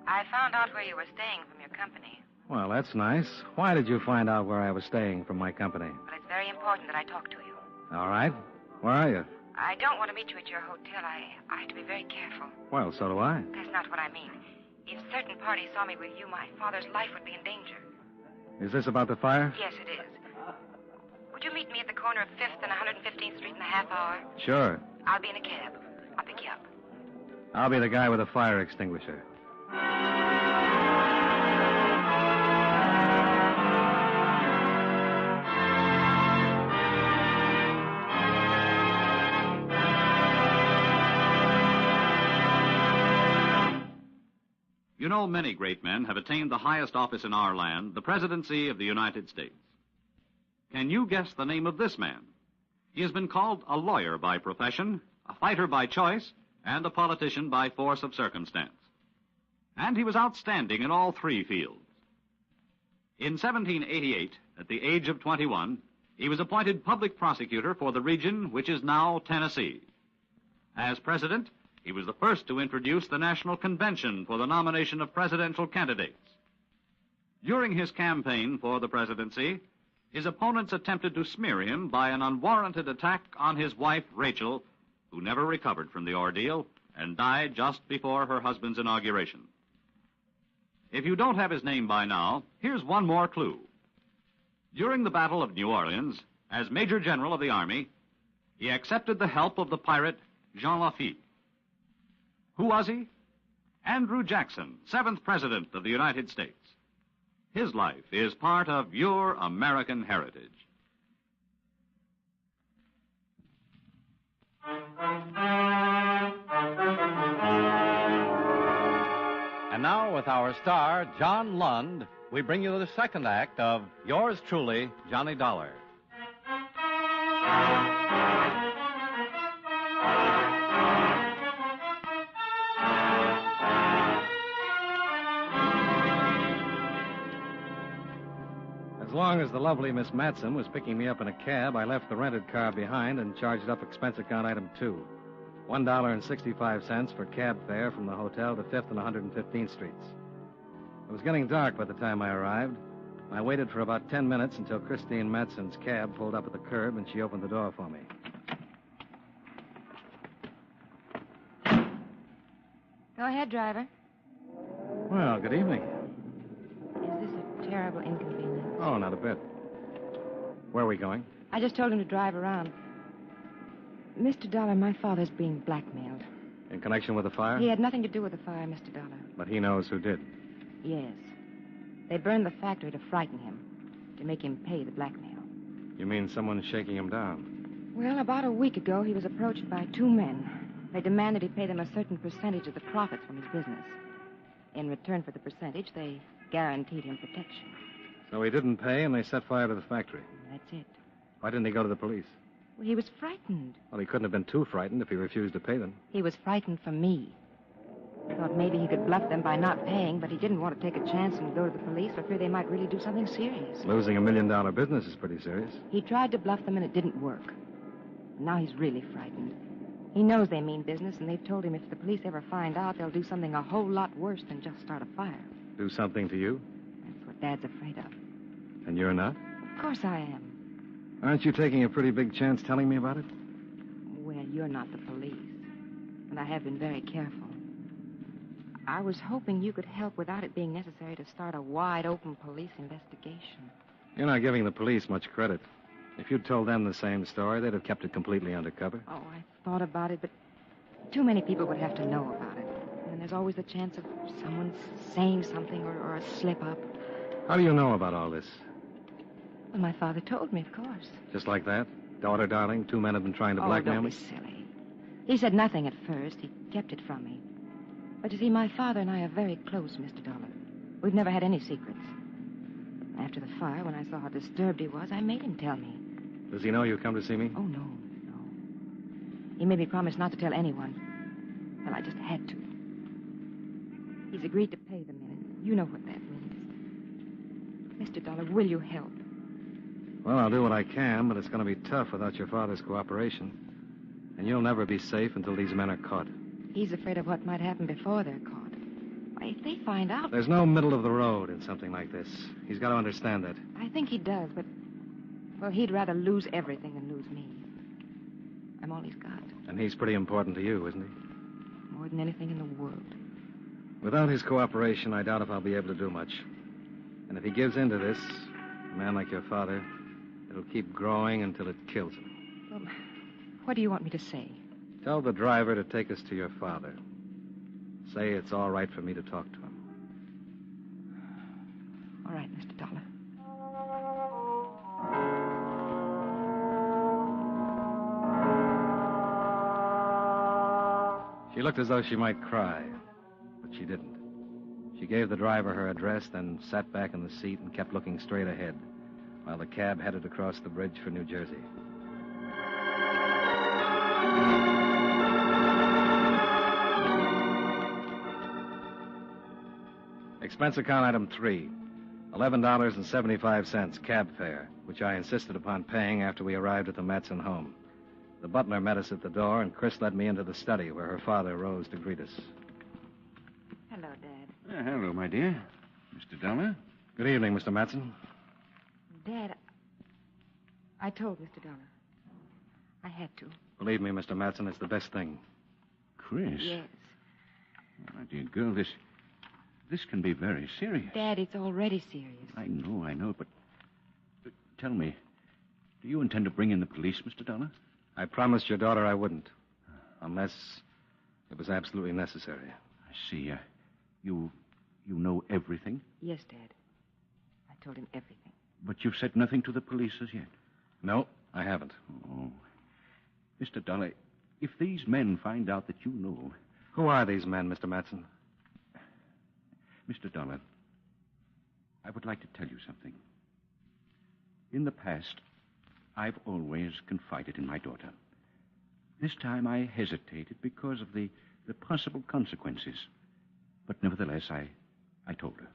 I found out where you were staying from your company. Well, that's nice. Why did you find out where I was staying from my company? Well, it's very important that I talk to you. All right. Where are you? I don't want to meet you at your hotel. I have to be very careful. Well, so do I. That's not what I mean. If certain parties saw me with you, my father's life would be in danger. Is this about the fire? Yes, it is. Would you meet me at the corner of 5th and 115th Street in a half hour? Sure. I'll be in a cab. I'll pick you up. I'll be the guy with a fire extinguisher. You know, many great men have attained the highest office in our land, the presidency of the United States. Can you guess the name of this man? He has been called a lawyer by profession, a fighter by choice, and a politician by force of circumstance. And he was outstanding in all 3 fields. In 1788, at the age of 21, he was appointed public prosecutor for the region which is now Tennessee. As president, he was the first to introduce the National Convention for the nomination of presidential candidates. During his campaign for the presidency, his opponents attempted to smear him by an unwarranted attack on his wife, Rachel, who never recovered from the ordeal and died just before her husband's inauguration. If you don't have his name by now, here's one more clue. During the Battle of New Orleans, as Major General of the Army, he accepted the help of the pirate Jean Lafitte. Who was he? Andrew Jackson, 7th President of the United States. His life is part of your American heritage. And now, with our star, John Lund, we bring you the second act of Yours Truly, Johnny Dollar. As long as the lovely Miss Matson was picking me up in a cab, I left the rented car behind and charged up expense account item 2. $1.65 for cab fare from the hotel to 5th and 115th Streets. It was getting dark by the time I arrived. I waited for about 10 minutes until Christine Matson's cab pulled up at the curb and she opened the door for me. Go ahead, driver. Well, good evening. Is this a terrible inconvenience? Oh, not a bit. Where are we going? I just told him to drive around. Mr. Dollar, my father's being blackmailed. In connection with the fire? He had nothing to do with the fire, Mr. Dollar. But he knows who did. Yes. They burned the factory to frighten him, to make him pay the blackmail. You mean someone's shaking him down? Well, about a week ago, he was approached by 2 men. They demanded he pay them a certain percentage of the profits from his business. In return for the percentage, they guaranteed him protection. So he didn't pay, and they set fire to the factory. That's it. Why didn't he go to the police? Well, he was frightened. Well, he couldn't have been too frightened if he refused to pay them. He was frightened for me. He thought maybe he could bluff them by not paying, but he didn't want to take a chance and go to the police for fear they might really do something serious. Losing $1 million business is pretty serious. He tried to bluff them, and it didn't work. Now he's really frightened. He knows they mean business, and they've told him if the police ever find out, they'll do something a whole lot worse than just start a fire. Do something to you? That's what Dad's afraid of. And you're not? Of course I am. Aren't you taking a pretty big chance telling me about it? Well, you're not the police, and I have been very careful. I was hoping you could help without it being necessary to start a wide-open police investigation. You're not giving the police much credit. If you'd told them the same story, they'd have kept it completely undercover. Oh, I thought about it, but too many people would have to know about it. And there's always the chance of someone saying something or a slip-up. How do you know about all this? Well, my father told me, of course. Just like that? Daughter, darling, 2 men have been trying to blackmail don't me? Be silly. He said nothing at first. He kept it from me. But you see, my father and I are very close, Mr. Dollar. We've never had any secrets. After the fire, when I saw how disturbed he was, I made him tell me. Does he know you come to see me? Oh, no. He made me promise not to tell anyone. Well, I just had to. He's agreed to pay the men. You know what that means. Mr. Dollar, will you help? Well, I'll do what I can, but it's going to be tough without your father's cooperation. And you'll never be safe until these men are caught. He's afraid of what might happen before they're caught. Why, if they find out... There's no middle of the road in something like this. He's got to understand that. I think he does, but... Well, he'd rather lose everything than lose me. I'm all he's got. And he's pretty important to you, isn't he? More than anything in the world. Without his cooperation, I doubt if I'll be able to do much. And if he gives in to this, a man like your father, it'll keep growing until it kills him. Well, what do you want me to say? Tell the driver to take us to your father. Say it's all right for me to talk to him. All right, Mr. Dollar. She looked as though she might cry, but she didn't. She gave the driver her address, then sat back in the seat and kept looking straight ahead while the cab headed across the bridge for New Jersey. Expense account item 3, $11.75 cab fare, which I insisted upon paying after we arrived at the Matson home. The butler met us at the door, and Chris led me into the study where her father rose to greet us. Hello, Dad. Hello, my dear. Mr. Dollar? Good evening, Mr. Matson. Dad, I told Mr. Dollar. I had to. Believe me, Mr. Matson, it's the best thing. Chris? Yes. My dear girl, this can be very serious. Dad, it's already serious. I know, but tell me, do you intend to bring in the police, Mr. Dollar? I promised your daughter I wouldn't, unless it was absolutely necessary. I see. You know everything? Yes, Dad. I told him everything. But you've said nothing to the police as yet? No, I haven't. Oh. Mr. Dollar, if these men find out that you know... Who are these men, Mr. Matson? Mr. Dollar, I would like to tell you something. In the past, I've always confided in my daughter. This time I hesitated because of the possible consequences. But nevertheless, I told her.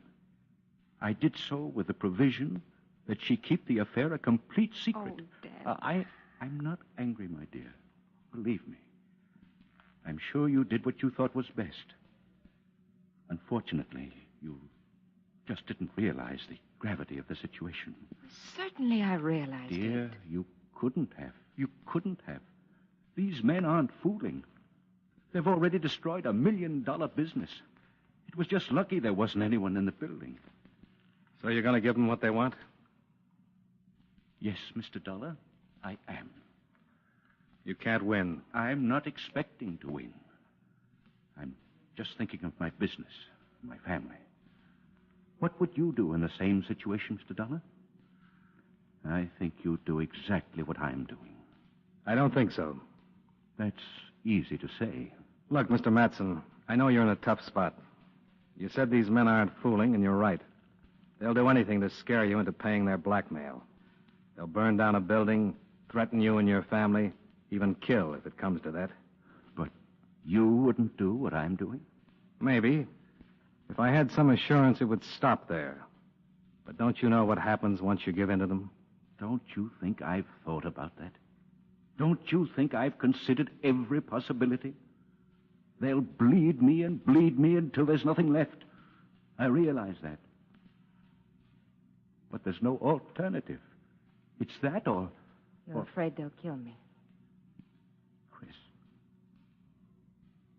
I did so with the provision that she keep the affair a complete secret. Oh, Dad. I'm not angry, my dear. Believe me. I'm sure you did what you thought was best. Unfortunately, you just didn't realize the gravity of the situation. Certainly I realized it. Dear, you couldn't have. You couldn't have. These men aren't fooling. They've already destroyed $1 million business. It was just lucky there wasn't anyone in the building. So you're going to give them what they want? Yes, Mr. Dollar, I am. You can't win. I'm not expecting to win. I'm just thinking of my business, my family. What would you do in the same situation, Mr. Dollar? I think you'd do exactly what I'm doing. I don't think so. That's easy to say. Look, Mr. Matson, I know you're in a tough spot. You said these men aren't fooling, and you're right. They'll do anything to scare you into paying their blackmail. They'll burn down a building, threaten you and your family, even kill if it comes to that. But you wouldn't do what I'm doing? Maybe. If I had some assurance it would stop there. But don't you know what happens once you give in to them? Don't you think I've thought about that? Don't you think I've considered every possibility? They'll bleed me until there's nothing left. I realize that. But there's no alternative. It's that or... You're afraid they'll kill me.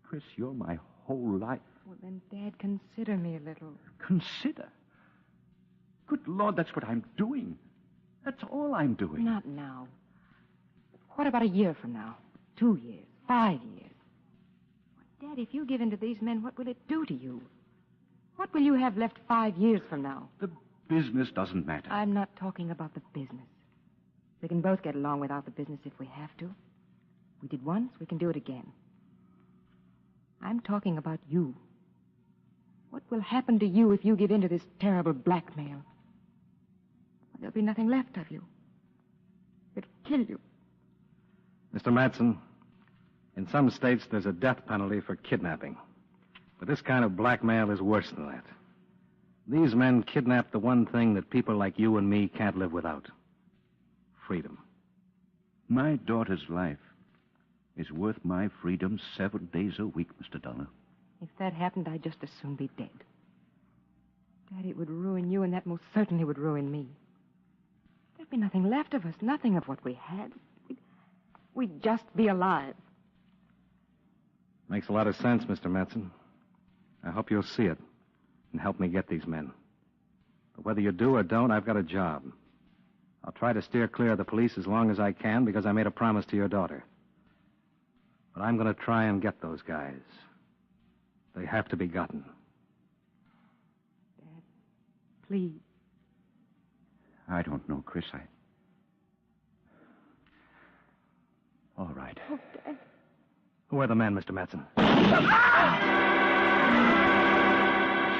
Chris, you're my whole life. Well, then, Dad, consider me a little. Consider? Good Lord, that's what I'm doing. That's all I'm doing. Not now. What about a year from now? 2 years? 5 years? Well, Dad, if you give in to these men, what will it do to you? What will you have left 5 years from now? The business doesn't matter. I'm not talking about the business. We can both get along without the business if we have to. We did once, we can do it again. I'm talking about you. What will happen to you if you give in to this terrible blackmail? Well, there'll be nothing left of you. It'll kill you. Mr. Matson, in some states there's a death penalty for kidnapping. But this kind of blackmail is worse than that. These men kidnap the one thing that people like you and me can't live without. Freedom. My daughter's life is worth my freedom 7 days a week, Mr. Dollar. If that happened, I'd just as soon be dead. Daddy, it would ruin you, and that most certainly would ruin me. There'd be nothing left of us, nothing of what we had. We'd just be alive. Makes a lot of sense, Mr. Matson. I hope you'll see it and help me get these men. But whether you do or don't, I've got a job. I'll try to steer clear of the police as long as I can because I made a promise to your daughter. But I'm going to try and get those guys. They have to be gotten. Dad, please. I don't know, Chris. All right. Oh, Dad. Who are the men, Mr. Matson? The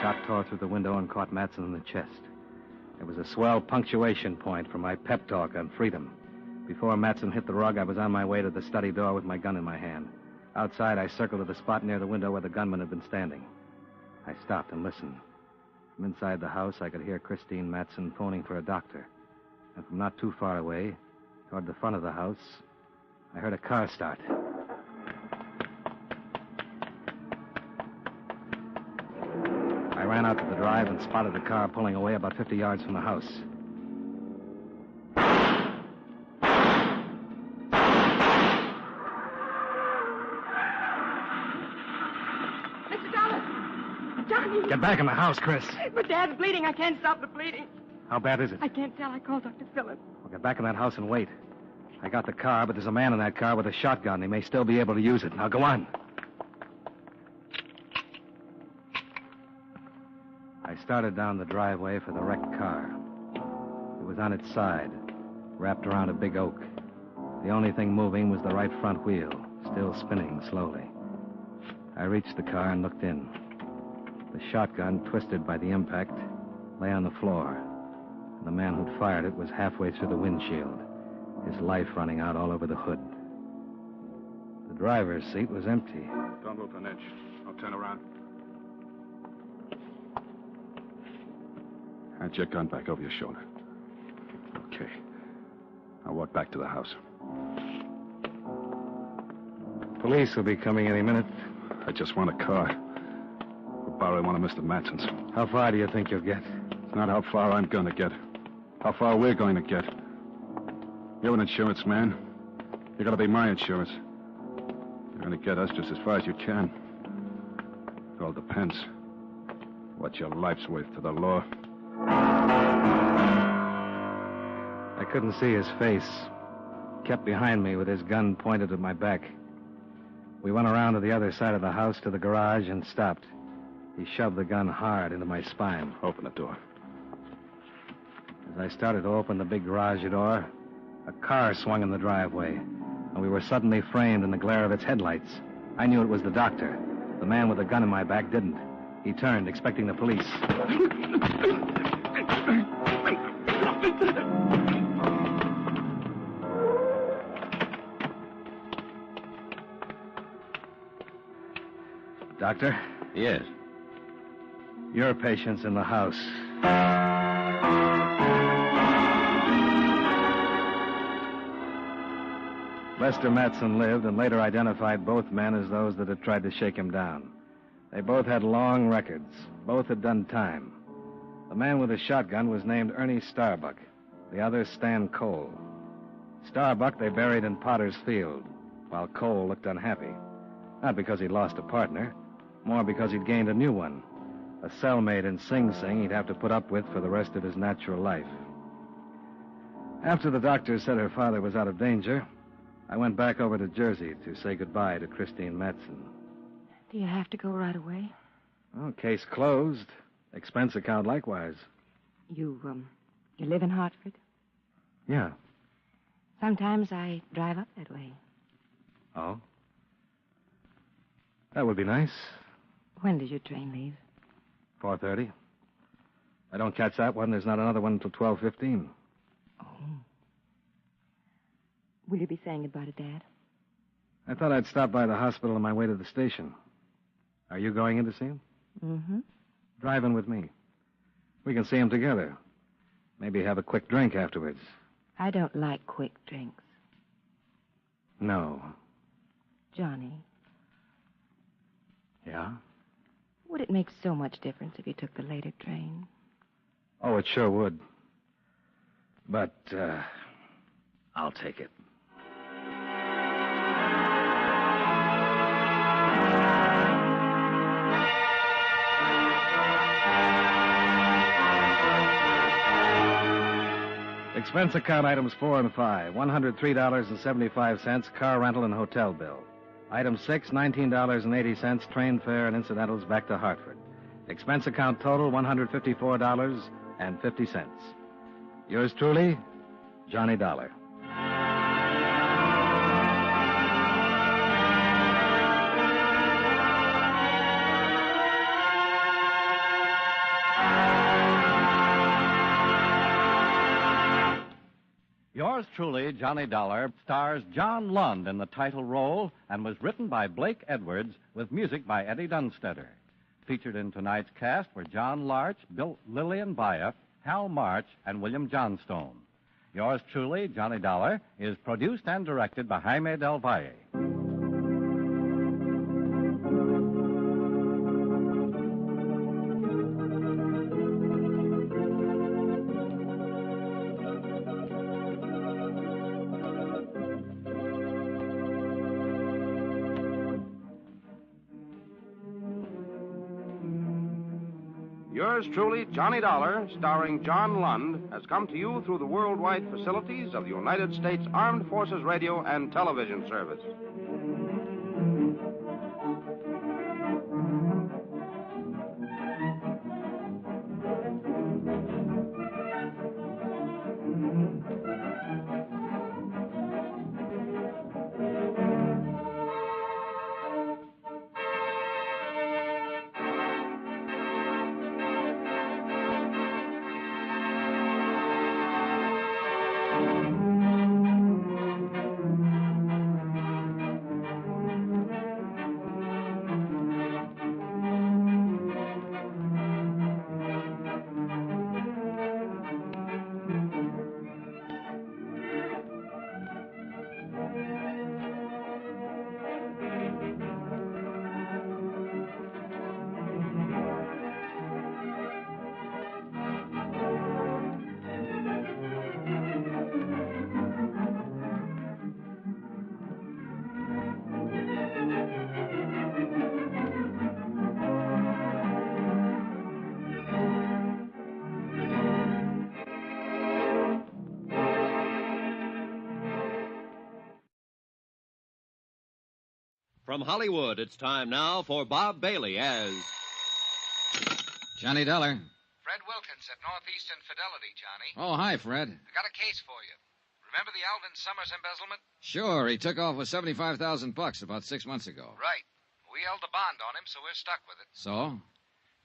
shot tore through the window and caught Matson in the chest. It was a swell punctuation point for my pep talk on freedom. Before Matson hit the rug, I was on my way to the study door with my gun in my hand. Outside, I circled to the spot near the window where the gunman had been standing. I stopped and listened. From inside the house, I could hear Christine Matson phoning for a doctor. And from not too far away, toward the front of the house, I heard a car start. I ran out to the drive and spotted the car pulling away about 50 yards from the house. Mr. Dollar! Johnny! Get back in the house, Chris. But Dad's bleeding. I can't stop the bleeding. How bad is it? I can't tell. I called Dr. Phillips. Well, get back in that house and wait. I got the car, but there's a man in that car with a shotgun. He may still be able to use it. Now, go on. I started down the driveway for the wrecked car. It was on its side, wrapped around a big oak. The only thing moving was the right front wheel, still spinning slowly. I reached the car and looked in. The shotgun, twisted by the impact, lay on the floor. And the man who'd fired it was halfway through the windshield, his life running out all over the hood. The driver's seat was empty. Don't move an inch. I'll turn around. Hand your gun back over your shoulder. Okay. I'll walk back to the house. Police will be coming any minute. I just want a car. We'll borrow one of Mr. Matson's. How far do you think you'll get? It's not how far I'm going to get. How far we're going to get. You're an insurance man. You're going to be my insurance. You're going to get us just as far as you can. It all depends. What your life's worth to the law. I couldn't see his face. Kept behind me with his gun pointed at my back. We went around to the other side of the house to the garage and stopped. He shoved the gun hard into my spine. Open the door. As I started to open the big garage door, a car swung in the driveway, and we were suddenly framed in the glare of its headlights. I knew it was the doctor. The man with the gun in my back didn't. He turned, expecting the police. Doctor? Yes. Your patient's in the house. Lester Matson lived and later identified both men as those that had tried to shake him down. They both had long records. Both had done time. The man with the shotgun was named Ernie Starbuck. The other, Stan Cole. Starbuck they buried in Potter's Field, while Cole looked unhappy. Not because he'd lost a partner, more because he'd gained a new one. A cellmate in Sing Sing he'd have to put up with for the rest of his natural life. After the doctor said her father was out of danger, I went back over to Jersey to say goodbye to Christine Matson. Do you have to go right away? Oh, case closed. Expense account likewise. You live in Hartford? Yeah. Sometimes I drive up that way. Oh? That would be nice. When does your train leave? 4:30. I don't catch that one. There's not another one until 12:15. Oh. Will you be saying goodbye to Dad? I thought I'd stop by the hospital on my way to the station. Are you going in to see him? Mm-hmm. Drive in with me. We can see him together. Maybe have a quick drink afterwards. I don't like quick drinks. No. Johnny. Yeah? Would it make so much difference if you took the later train? Oh, it sure would. But, I'll take it. Expense account items 4 and 5, $103.75, car rental and hotel bill. Item 6, $19.80, train fare and incidentals back to Hartford. Expense account total, $154.50. Yours truly, Johnny Dollar. Yours truly, Johnny Dollar, stars John Lund in the title role and was written by Blake Edwards with music by Eddie Dunstetter. Featured in tonight's cast were John Larch, Lillian Byatt, Hal March, and William Johnstone. Yours truly, Johnny Dollar, is produced and directed by Jaime Del Valle. Yours truly, Johnny Dollar, starring John Lund, has come to you through the worldwide facilities of the United States Armed Forces Radio and Television Service. From Hollywood, it's time now for Bob Bailey as Johnny Dollar. Fred Wilkins at Northeastern Fidelity, Johnny. Oh, hi, Fred. I got a case for you. Remember the Alvin Summers embezzlement? Sure, he took off with $75,000 about 6 months ago. Right. We held the bond on him, so we're stuck with it. So?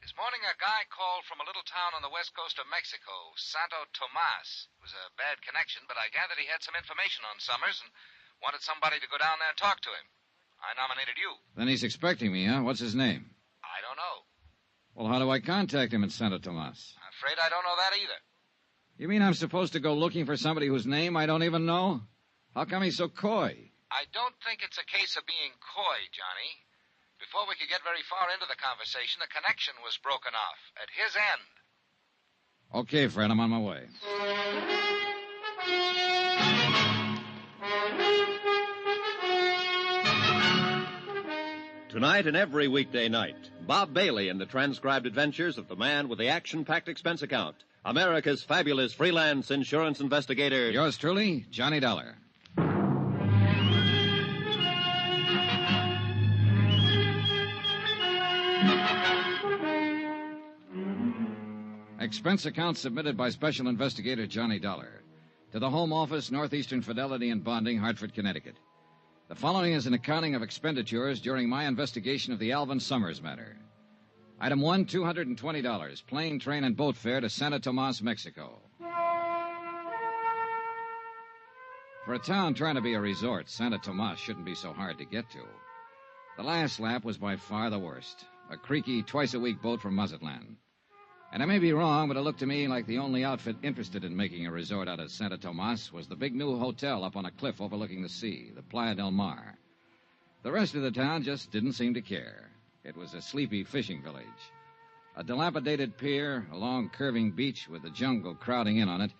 This morning, a guy called from a little town on the west coast of Mexico, Santo Tomas. It was a bad connection, but I gathered he had some information on Summers and wanted somebody to go down there and talk to him. I nominated you. Then he's expecting me, huh? What's his name? I don't know. Well, how do I contact him in Santo Tomas? I'm afraid I don't know that either. You mean I'm supposed to go looking for somebody whose name I don't even know? How come he's so coy? I don't think it's a case of being coy, Johnny. Before we could get very far into the conversation, the connection was broken off at his end. Okay, Fred, I'm on my way. Tonight and every weekday night, Bob Bailey in the transcribed adventures of the man with the action-packed expense account, America's fabulous freelance insurance investigator. Yours truly, Johnny Dollar. Expense account submitted by Special Investigator Johnny Dollar to the Home Office, Northeastern Fidelity and Bonding, Hartford, Connecticut. The following is an accounting of expenditures during my investigation of the Alvin Summers matter. Item 1, $220, plane, train, and boat fare to Santo Tomas, Mexico. For a town trying to be a resort, Santo Tomas shouldn't be so hard to get to. The last lap was by far the worst. A creaky, twice-a-week boat from Mazatlan. And I may be wrong, but it looked to me like the only outfit interested in making a resort out of Santo Tomas was the big new hotel up on a cliff overlooking the sea, the Playa del Mar. The rest of the town just didn't seem to care. It was a sleepy fishing village. A dilapidated pier, a long curving beach with the jungle crowding in on it,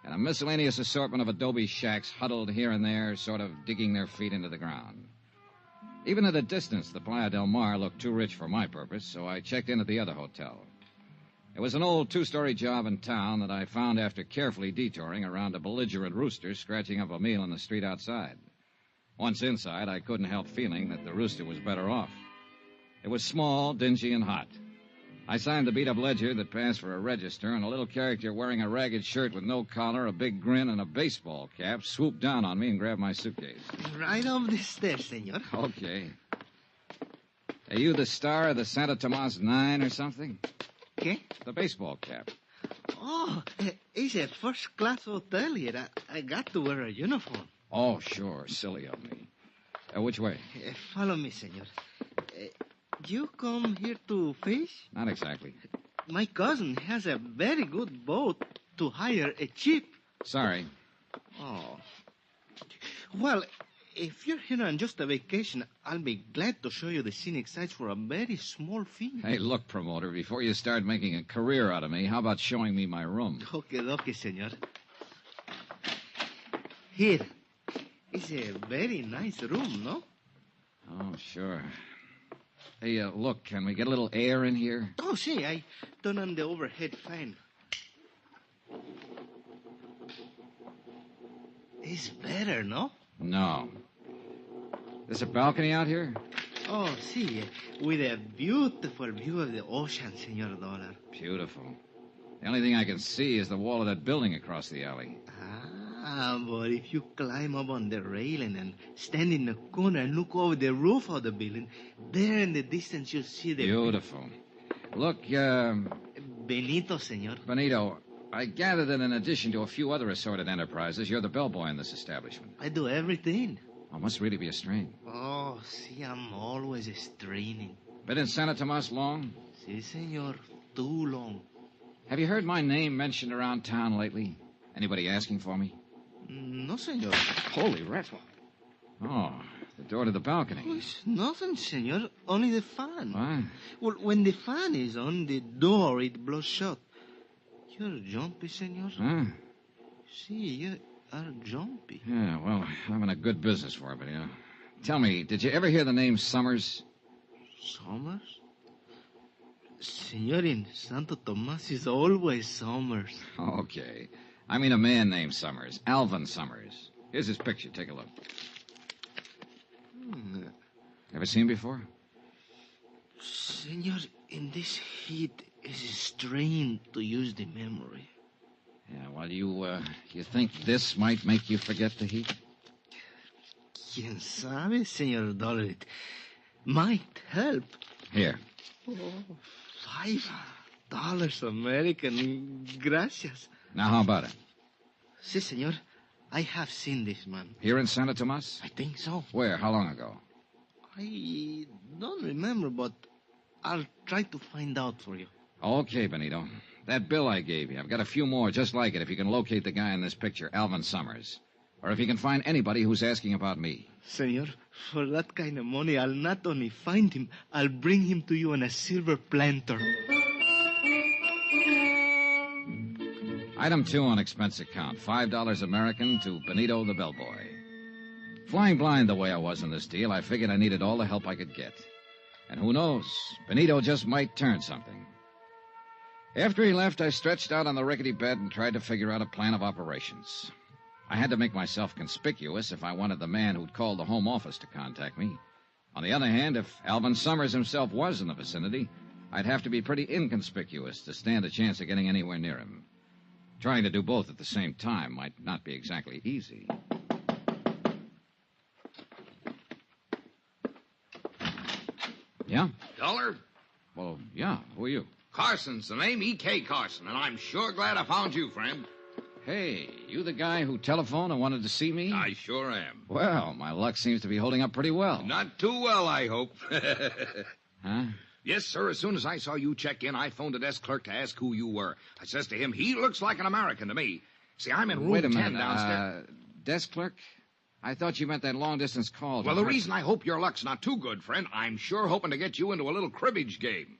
and a miscellaneous assortment of adobe shacks huddled here and there, sort of digging their feet into the ground. Even at a distance, the Playa del Mar looked too rich for my purpose, so I checked in at the other hotel. It was an old two-story job in town that I found after carefully detouring around a belligerent rooster scratching up a meal in the street outside. Once inside, I couldn't help feeling that the rooster was better off. It was small, dingy, and hot. I signed the beat-up ledger that passed for a register, and a little character wearing a ragged shirt with no collar, a big grin, and a baseball cap swooped down on me and grabbed my suitcase. Right over the stairs, senor. Okay. Are you the star of the Santo Tomas 9 or something? ¿Qué? The baseball cap. Oh, it's a first-class hotel here. I got to wear a uniform. Oh, sure. Silly of me. Which way? Follow me, senor. You come here to fish? Not exactly. My cousin has a very good boat to hire a cheap. Sorry. Oh. Well, if you're here on just a vacation, I'll be glad to show you the scenic sights for a very small fee. Hey, look, promoter, before you start making a career out of me, how about showing me my room? Okay, senor. Here. It's a very nice room, no? Oh, sure. Hey, look, can we get a little air in here? Oh, see, I turn on the overhead fan. It's better, no? No. There's a balcony out here? Oh, see, with a beautiful view of the ocean, Senor Dollar. Beautiful. The only thing I can see is the wall of that building across the alley. But if you climb up on the railing and stand in the corner and look over the roof of the building, there in the distance you'll see the... Beautiful. Look, Benito, senor. Benito, I gather that in addition to a few other assorted enterprises, you're the bellboy in this establishment. I do everything. Oh, must really be a strain. Oh, see, I'm always straining. Been in Santa Tomas long? Si, senor. Too long. Have you heard my name mentioned around town lately? Anybody asking for me? No, senor. Holy rattle. Oh, the door to the balcony. Oh, it's nothing, senor. Only the fan. What? Well, when the fan is on, the door, it blows shut. You're jumpy, senor. Huh? See, you are jumpy. Yeah, well, I'm in a good business for it, but, Tell me, did you ever hear the name Summers? Summers? Senor, in Santo Tomas is always Summers. Okay. I mean a man named Summers. Alvin Summers. Here's his picture. Take a look. Ever seen him before? Senor, in this heat, it's a strain to use the memory. Yeah, well, you think this might make you forget the heat? Quien sabe, Senor Dollar, it might help. Here. Oh, $5 American. Gracias. Now, how about it? Si, senor. I have seen this man. Here in Santa Tomas? I think so. Where? How long ago? I don't remember, but I'll try to find out for you. Okay, Benito. That bill I gave you, I've got a few more just like it if you can locate the guy in this picture, Alvin Summers. Or if you can find anybody who's asking about me. Senor, for that kind of money, I'll not only find him, I'll bring him to you on a silver planter. Item 2 on expense account, $5 American to Benito the bellboy. Flying blind the way I was in this deal, I figured I needed all the help I could get. And who knows, Benito just might turn something. After he left, I stretched out on the rickety bed and tried to figure out a plan of operations. I had to make myself conspicuous if I wanted the man who'd called the home office to contact me. On the other hand, if Alvin Summers himself was in the vicinity, I'd have to be pretty inconspicuous to stand a chance of getting anywhere near him. Trying to do both at the same time might not be exactly easy. Yeah? Dollar? Well, yeah. Who are you? Carson's the name, E.K. Carson, and I'm sure glad I found you, friend. Hey, you the guy who telephoned and wanted to see me? I sure am. Well, my luck seems to be holding up pretty well. Not too well, I hope. Huh? Yes, sir. As soon as I saw you check in, I phoned the desk clerk to ask who you were. I says to him, he looks like an American to me. See, I'm in room Wait a 10 minute. downstairs. Desk clerk? I thought you meant that long-distance call. Well, the reason I hope your luck's not too good, friend, I'm sure hoping to get you into a little cribbage game.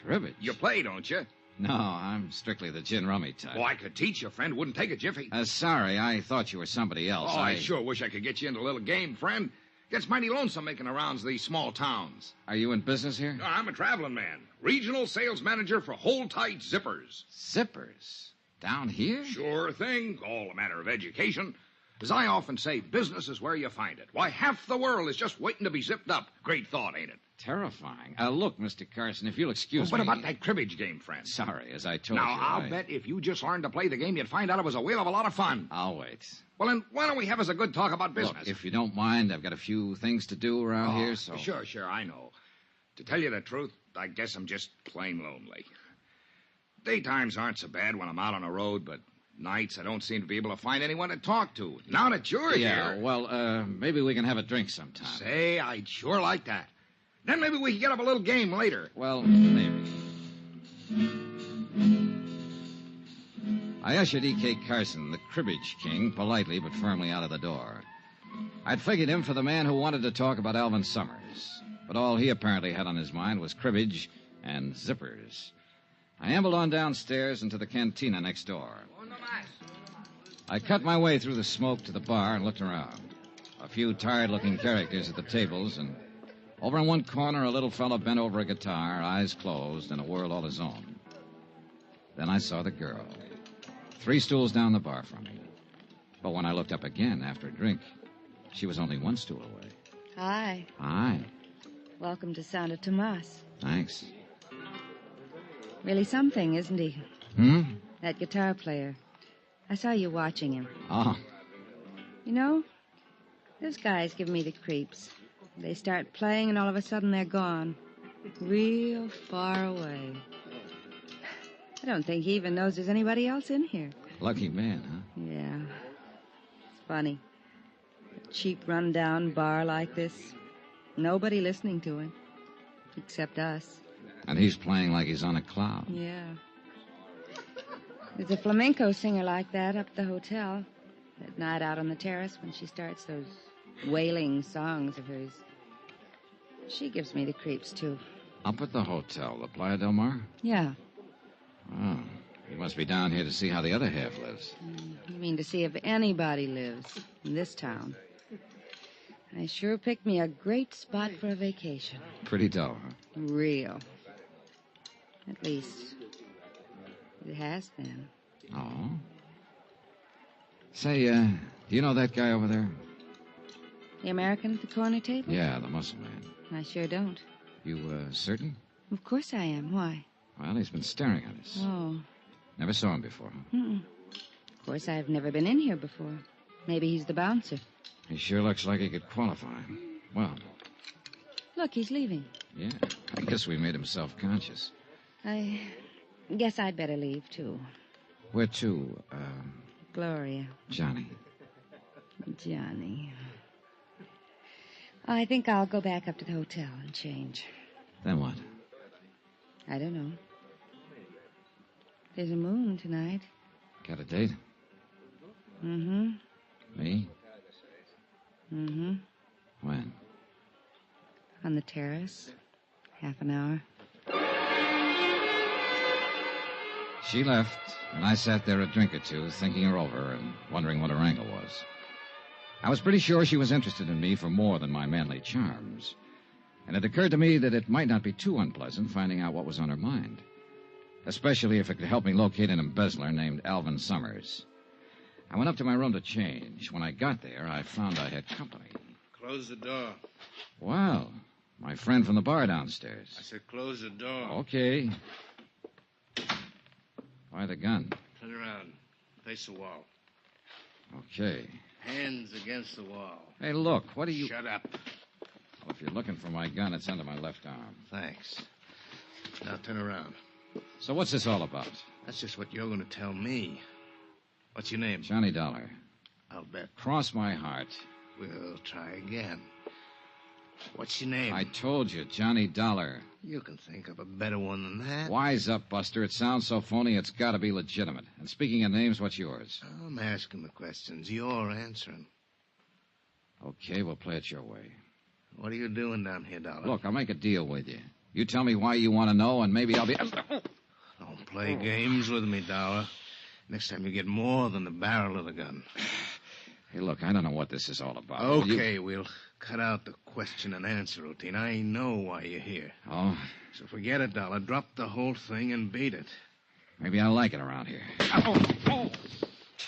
Cribbage? You play, don't you? No, I'm strictly the gin rummy type. Oh, I could teach you, friend. Wouldn't take a jiffy. Sorry, I thought you were somebody else. Oh, I sure wish I could get you into a little game, friend. Gets mighty lonesome making the rounds of these small towns. Are you in business here? No, I'm a traveling man. Regional sales manager for Hold-Tight Zippers. Zippers? Down here? Sure thing. All a matter of education. As I often say, business is where you find it. Why, half the world is just waiting to be zipped up. Great thought, ain't it? Terrifying. Look, Mr. Carson, if you'll excuse What me... about that cribbage game, friend? Sorry, as I told Now, you... I'll bet if you just learned to play the game, you'd find out it was a whale of a lot of fun. I'll wait. Well, then, why don't we have us a good talk about business? Look, if you don't mind, I've got a few things to do around here, so... Sure, I know. To tell you the truth, I guess I'm just plain lonely. Daytimes aren't so bad when I'm out on the road, but nights I don't seem to be able to find anyone to talk to. Now that you're Yeah, here... well, maybe we can have a drink sometime. Say, I'd sure like that. Then maybe we can get up a little game later. Well, maybe. I ushered E.K. Carson, the cribbage king, politely but firmly out of the door. I'd figured him for the man who wanted to talk about Alvin Summers, but all he apparently had on his mind was cribbage and zippers. I ambled on downstairs into the cantina next door. I cut my way through the smoke to the bar and looked around. A few tired-looking characters at the tables, and over in one corner a little fellow bent over a guitar, eyes closed, in a world all his own. Then I saw the girl, 3 stools down the bar from me. But when I looked up again after a drink, she was only 1 stool away. Hi. Hi. Welcome to Santa Tomas. Thanks. Really something, isn't he? That guitar player. I saw you watching him. Oh. You know, those guys give me the creeps. They start playing, and all of a sudden they're gone. Real far away. I don't think he even knows there's anybody else in here. Lucky man, huh? Yeah. It's funny. A cheap, run-down bar like this. Nobody listening to him. Except us. And he's playing like he's on a cloud. Yeah. There's a flamenco singer like that up at the hotel. At night out on the terrace when she starts those wailing songs of hers. She gives me the creeps, too. Up at the hotel, the Playa del Mar? Yeah. Oh, he must be down here to see how the other half lives. You mean to see if anybody lives in this town. I sure picked me a great spot for a vacation. Pretty dull, huh? Real. At least, it has been. Oh? Say, do you know that guy over there? The American at the corner table? Yeah, the muscle man. I sure don't. You, certain? Of course I am. Why? Well, he's been staring at us. Oh. Never saw him before, huh? Mm-mm. Of course, I've never been in here before. Maybe he's the bouncer. He sure looks like he could qualify. Well. Look, he's leaving. Yeah, I guess we made him self-conscious. I guess I'd better leave, too. Where to? Gloria. Johnny. Johnny. I think I'll go back up to the hotel and change. Then what? I don't know. There's a moon tonight. Got a date? Mm-hmm. Me? Mm-hmm. When? On the terrace. Half an hour. She left, and I sat there a drink or two, thinking her over and wondering what her angle was. I was pretty sure she was interested in me for more than my manly charms. And it occurred to me that it might not be too unpleasant finding out what was on her mind. Especially if it could help me locate an embezzler named Alvin Summers. I went up to my room to change. When I got there, I found I had company. Close the door. Well, my friend from the bar downstairs. I said close the door. Okay. Why the gun? Turn around. Face the wall. Okay. Hands against the wall. Hey, look, what do you... Shut up. Well, if you're looking for my gun, it's under my left arm. Thanks. Now turn around. So what's this all about? That's just what you're going to tell me. What's your name? Johnny Dollar. I'll bet. Cross my heart. We'll try again. What's your name? I told you, Johnny Dollar. You can think of a better one than that. Wise up, Buster. It sounds so phony, it's got to be legitimate. And speaking of names, what's yours? I'm asking the questions. You're answering. Okay, we'll play it your way. What are you doing down here, Dollar? Look, I'll make a deal with you. You tell me why you want to know, and maybe I'll be... Don't play games with me, Dollar. Next time you get more than the barrel of the gun. Hey, look, I don't know what this is all about. Okay, we'll cut out the question and answer routine. I know why you're here. Oh? So forget it, Dollar. Drop the whole thing and beat it. Maybe I like it around here.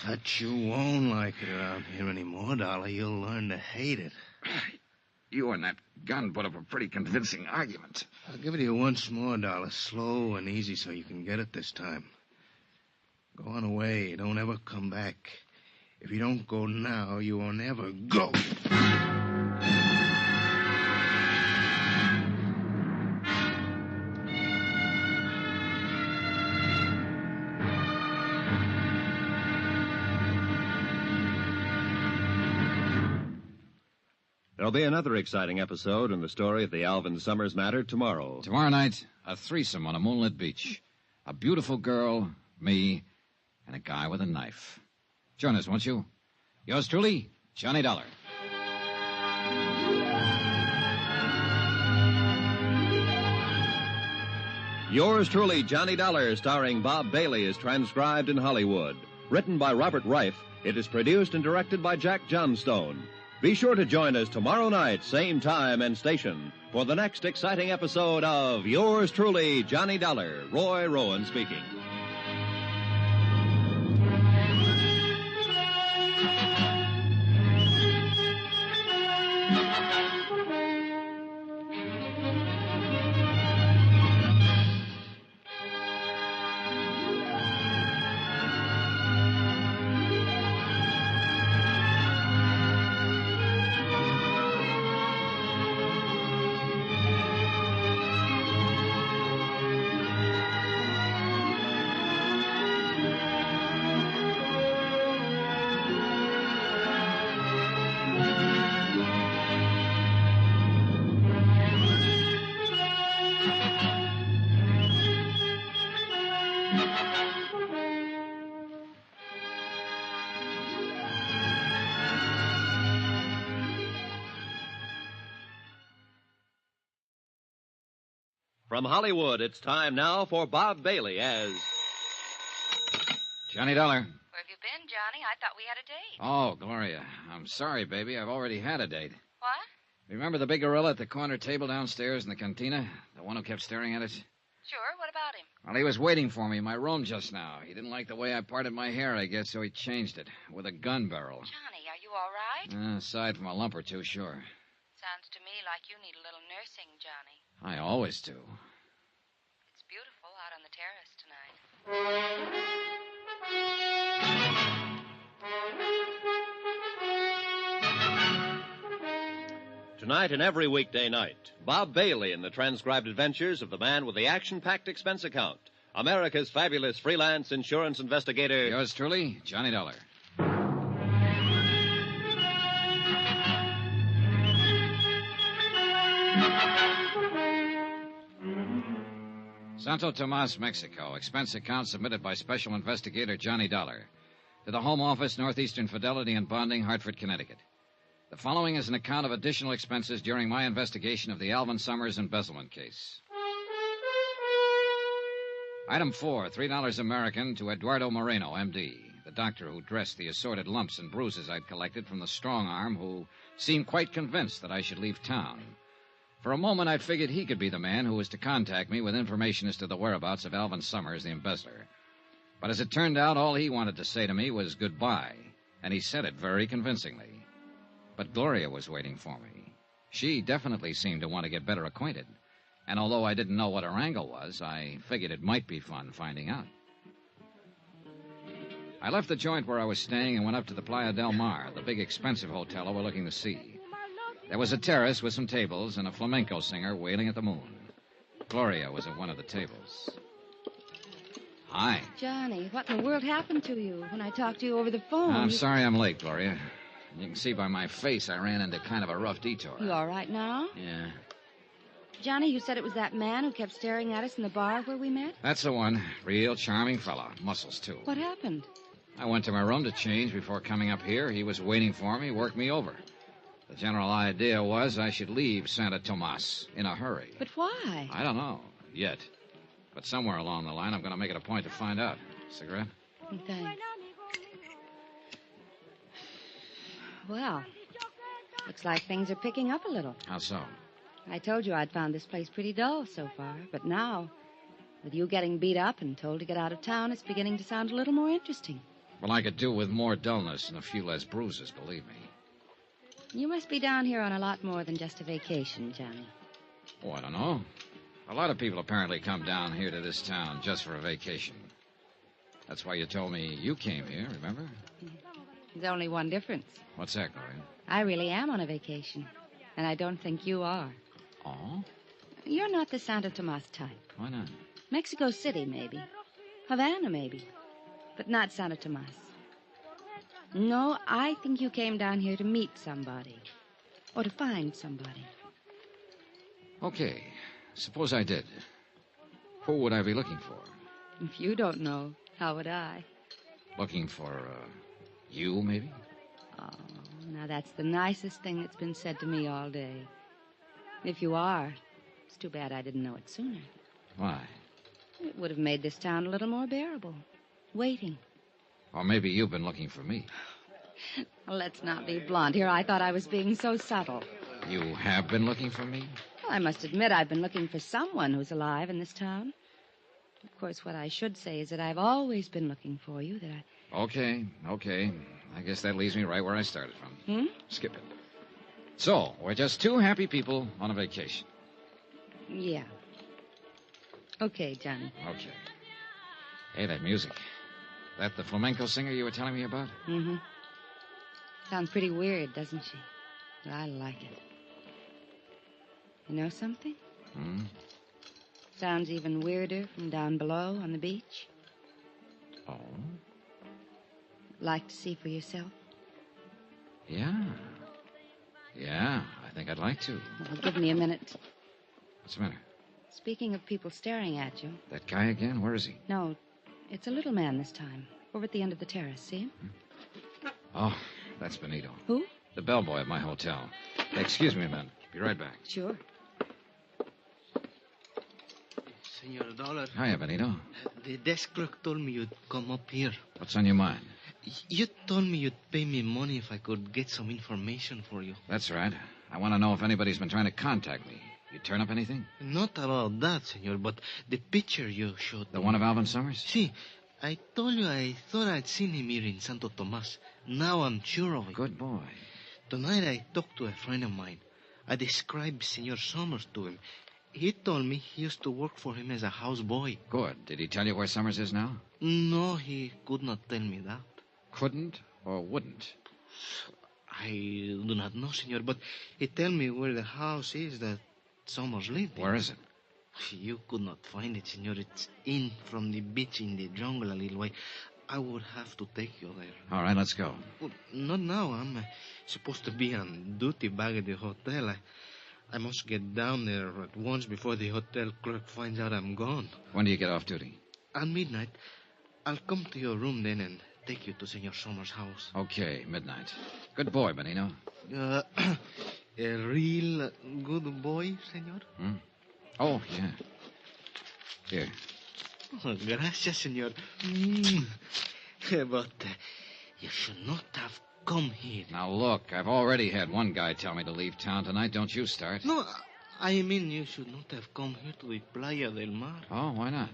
But you won't like it around here anymore, Dollar. You'll learn to hate it. You and that gun put up a pretty convincing argument. I'll give it to you once more, Dollar. Slow and easy so you can get it this time. Go on away. Don't ever come back. If you don't go now, you won't ever go. There'll be another exciting episode in the story of the Alvin Summers matter tomorrow. Tomorrow night, a threesome on a moonlit beach. A beautiful girl, me, and a guy with a knife. Join us, won't you? Yours truly, Johnny Dollar. Yours truly, Johnny Dollar, starring Bob Bailey, is transcribed in Hollywood. Written by Robert Reif, it is produced and directed by Jack Johnstone. Be sure to join us tomorrow night, same time and station, for the next exciting episode of Yours truly, Johnny Dollar. Roy Rowan speaking. From Hollywood, it's time now for Bob Bailey as Johnny Dollar. Where have you been, Johnny? I thought we had a date. Oh, Gloria. I'm sorry, baby. I've already had a date. What? Remember the big gorilla at the corner table downstairs in the cantina? The one who kept staring at us? Sure. What about him? Well, he was waiting for me in my room just now. He didn't like the way I parted my hair, I guess, so he changed it with a gun barrel. Johnny, are you all right? Aside from a lump or two, sure. Sounds to me like you need a little nursing, Johnny. I always do. It's beautiful out on the terrace tonight. Tonight and every weekday night, Bob Bailey in the transcribed adventures of the man with the action-packed expense account, America's fabulous freelance insurance investigator. Yours truly, Johnny Dollar. Santo Tomas, Mexico. Expense account submitted by Special Investigator Johnny Dollar to the Home Office, Northeastern Fidelity and Bonding, Hartford, Connecticut. The following is an account of additional expenses during my investigation of the Alvin Summers embezzlement case. Item 4, $3 American to Eduardo Moreno, M.D., the doctor who dressed the assorted lumps and bruises I'd collected from the strong arm who seemed quite convinced that I should leave town. For a moment, I'd figured he could be the man who was to contact me with information as to the whereabouts of Alvin Summers, the embezzler. But as it turned out, all he wanted to say to me was goodbye, and he said it very convincingly. But Gloria was waiting for me. She definitely seemed to want to get better acquainted. And although I didn't know what her angle was, I figured it might be fun finding out. I left the joint where I was staying and went up to the Playa del Mar, the big expensive hotel overlooking the sea. There was a terrace with some tables and a flamenco singer wailing at the moon. Gloria was at one of the tables. Hi. Johnny, what in the world happened to you when I talked to you over the phone? I'm sorry I'm late, Gloria. You can see by my face I ran into kind of a rough detour. You all right now? Yeah. Johnny, you said it was that man who kept staring at us in the bar where we met? That's the one. Real charming fella. Muscles, too. What happened? I went to my room to change before coming up here. He was waiting for me, worked me over. The general idea was I should leave Santo Tomas in a hurry. But why? I don't know, yet. But somewhere along the line, I'm going to make it a point to find out. Cigarette? Thanks. Well, looks like things are picking up a little. How so? I told you I'd found this place pretty dull so far, but now, with you getting beat up and told to get out of town, it's beginning to sound a little more interesting. Well, I could do with more dullness and a few less bruises, believe me. You must be down here on a lot more than just a vacation, Johnny. Oh, I don't know. A lot of people apparently come down here to this town just for a vacation. That's why you told me you came here, remember? There's only one difference. What's that, Gloria? I really am on a vacation, and I don't think you are. Oh? You're not the Santo Tomas type. Why not? Mexico City, maybe. Havana, maybe. But not Santo Tomas. No, I think you came down here to meet somebody. Or to find somebody. Okay. Suppose I did. Who would I be looking for? If you don't know, how would I? Looking for, you, maybe? Oh, now that's the nicest thing that's been said to me all day. If you are, it's too bad I didn't know it sooner. Why? It would have made this town a little more bearable. Waiting. Or maybe you've been looking for me. Well, let's not be blunt here. I thought I was being so subtle. You have been looking for me? Well, I must admit I've been looking for someone who's alive in this town. Of course, what I should say is that I've always been looking for you, that I... Okay. I guess that leaves me right where I started from. Skip it. So, we're just two happy people on a vacation. Yeah. Okay, Johnny. Okay. Hey, that music. That the flamenco singer you were telling me about? Mm-hmm. Sounds pretty weird, doesn't she? But I like it. You know something? Sounds even weirder from down below on the beach. Oh? Like to see for yourself? Yeah, I think I'd like to. Well, give me a minute. What's the matter? Speaking of people staring at you. That guy again? Where is he? No, it's a little man this time. Over at the end of the terrace, see him? Oh, that's Benito. Who? The bellboy at my hotel. Excuse me a minute. Be right back. Sure. Senor Dollar. Hiya, Benito. The desk clerk told me you'd come up here. What's on your mind? You told me you'd pay me money if I could get some information for you. That's right. I want to know if anybody's been trying to contact me. You turn up anything? Not about that, senor, but the picture you showed The one of Alvin Summers? See, I told you I thought I'd seen him here in Santo Tomas. Now I'm sure of it. Good boy. Tonight I talked to a friend of mine. I described Senor Summers to him. He told me he used to work for him as a houseboy. Good. Did he tell you where Summers is now? No, he could not tell me that. Couldn't or wouldn't? I do not know, senor, but he told me where the house is that Summers lived in. Where is it? You could not find it, senor. It's in from the beach in the jungle a little way. I would have to take you there. All right, let's go. Well, not now. I'm supposed to be on duty back at the hotel. I must get down there at once before the hotel clerk finds out I'm gone. When do you get off duty? At midnight. I'll come to your room then and take you to Senor Summers' house. Okay, midnight. Good boy, Benito. A real good boy, senor? Oh, yeah. Here. Oh, gracias, senor. But you should not have come here. Now, look, I've already had one guy tell me to leave town tonight. Don't you start. No, I mean you should not have come here to the Playa del Mar. Oh, why not?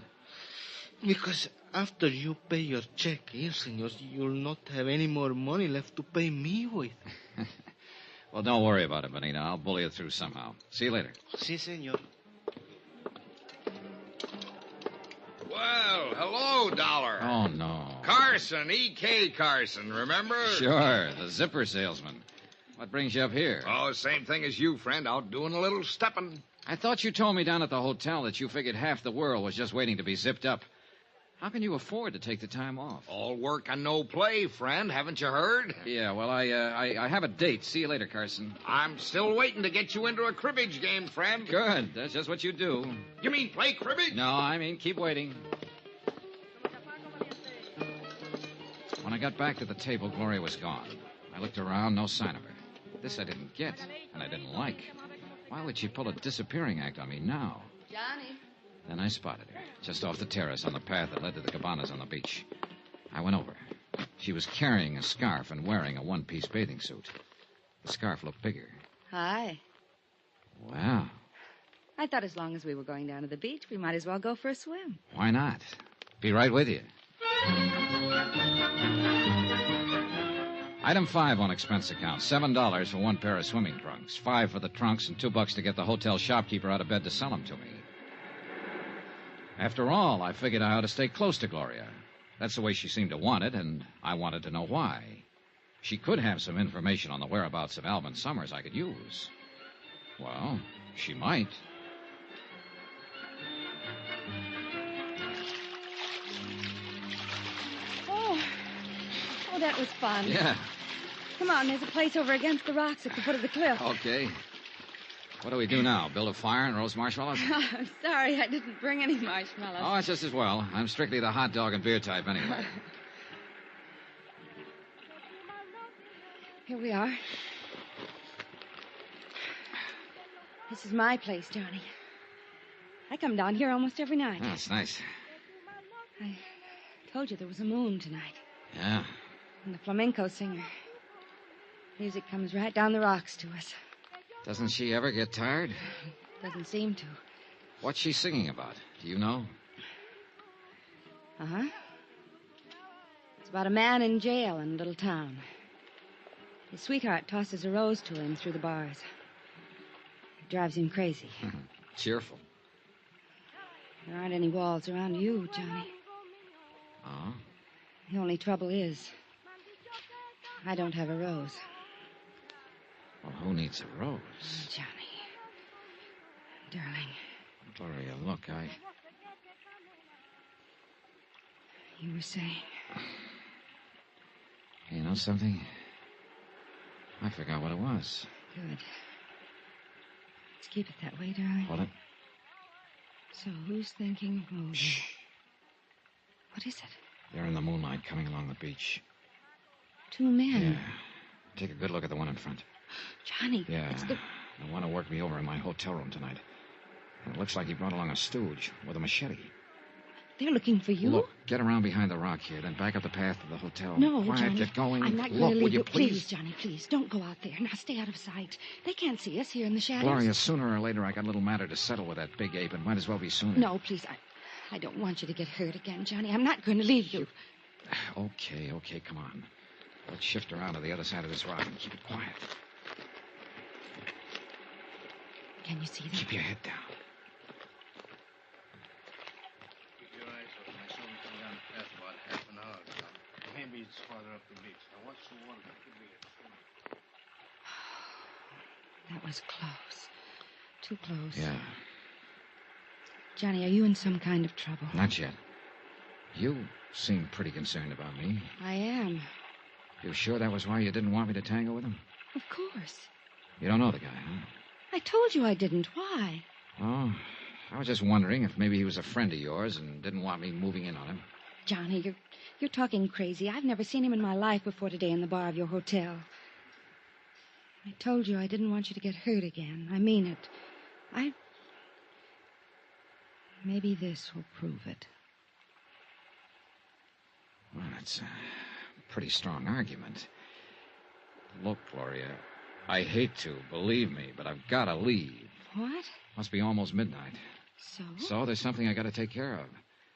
Because after you pay your check here, senor, you'll not have any more money left to pay me with. Well, don't worry about it, Benito. I'll bully it through somehow. See you later. Si, senor. Well, hello, Dollar. Oh, no. Carson, E.K. Carson, remember? Sure, the zipper salesman. What brings you up here? Oh, same thing as you, friend. Out doing a little stepping. I thought you told me down at the hotel that you figured half the world was just waiting to be zipped up. How can you afford to take the time off? All work and no play, friend. Haven't you heard? Yeah, well, I have a date. See you later, Carson. I'm still waiting to get you into a cribbage game, friend. Good. That's just what you do. You mean play cribbage? No, I mean keep waiting. When I got back to the table, Gloria was gone. I looked around, no sign of her. This I didn't get, and I didn't like. Why would she pull a disappearing act on me now? Johnny. Then I spotted her, just off the terrace on the path that led to the cabanas on the beach. I went over. She was carrying a scarf and wearing a one-piece bathing suit. The scarf looked bigger. Hi. Wow. I thought as long as we were going down to the beach, we might as well go for a swim. Why not? Be right with you. Item 5 on expense account. $7 for one pair of swimming trunks. $5 for the trunks and $2 to get the hotel shopkeeper out of bed to sell them to me. After all, I figured I ought to stay close to Gloria. That's the way she seemed to want it, and I wanted to know why. She could have some information on the whereabouts of Alvin Summers I could use. Well, she might. Oh, that was fun. Yeah. Come on, there's a place over against the rocks at the foot of the cliff. Okay. What do we do now? Build a fire and roast marshmallows? I'm sorry, I didn't bring any marshmallows. Oh, it's just as well. I'm strictly the hot dog and beer type anyway. Here we are. This is my place, Johnny. I come down here almost every night. Oh, that's nice. I told you there was a moon tonight. Yeah. And the flamenco singer. Music comes right down the rocks to us. Doesn't she ever get tired? Doesn't seem to. What's she singing about? Do you know? Uh-huh. It's about a man in jail in a little town. His sweetheart tosses a rose to him through the bars. It drives him crazy. Cheerful. There aren't any walls around you, Johnny. Oh? The only trouble is, I don't have a rose. Well, who needs a rose? Johnny. Darling. Gloria, look, You were saying... You know something? I forgot what it was. Good. Let's keep it that way, darling. Hold it. So, who's thinking of moving? Shh. What is it? They're in the moonlight coming along the beach. 2 men. Yeah. Take a good look at the one in front. Johnny, Yeah. it's the... The one who worked me over in my hotel room tonight. And it looks like he brought along a stooge with a machete. They're looking for you? Look, get around behind the rock here, then back up the path to the hotel. No, Quiet, Johnny. get going. I'm not Look, going to will leave you please? Please, Johnny, please. Don't go out there. Now, stay out of sight. They can't see us here in the shadows. Gloria, sooner or later I got a little matter to settle with that big ape. It might as well be sooner. No, please. I don't want you to get hurt again, Johnny. I'm not going to leave you. Okay, come on. Let's shift around to the other side of this rock and keep it quiet. Can you see them? Keep your head down. Keep your eyes open. I saw him come down the path about half an hour ago. Maybe it's farther up the beach. Now, what's the one that could be it? That was close. Too close. Yeah, Johnny, are you in some kind of trouble? not yet. You seem pretty concerned about me. I am. You sure that was why you didn't want me to tango with him? Of course. You don't know the guy, huh? I told you I didn't. Why? Oh, I was just wondering if maybe he was a friend of yours and didn't want me moving in on him. Johnny, you're talking crazy. I've never seen him in my life before today in the bar of your hotel. I told you I didn't want you to get hurt again. I mean it. Maybe this will prove it. Well, that's a pretty strong argument. Look, Gloria, I hate to, believe me, but I've got to leave. What? Must be almost midnight. So? So there's something I got to take care of.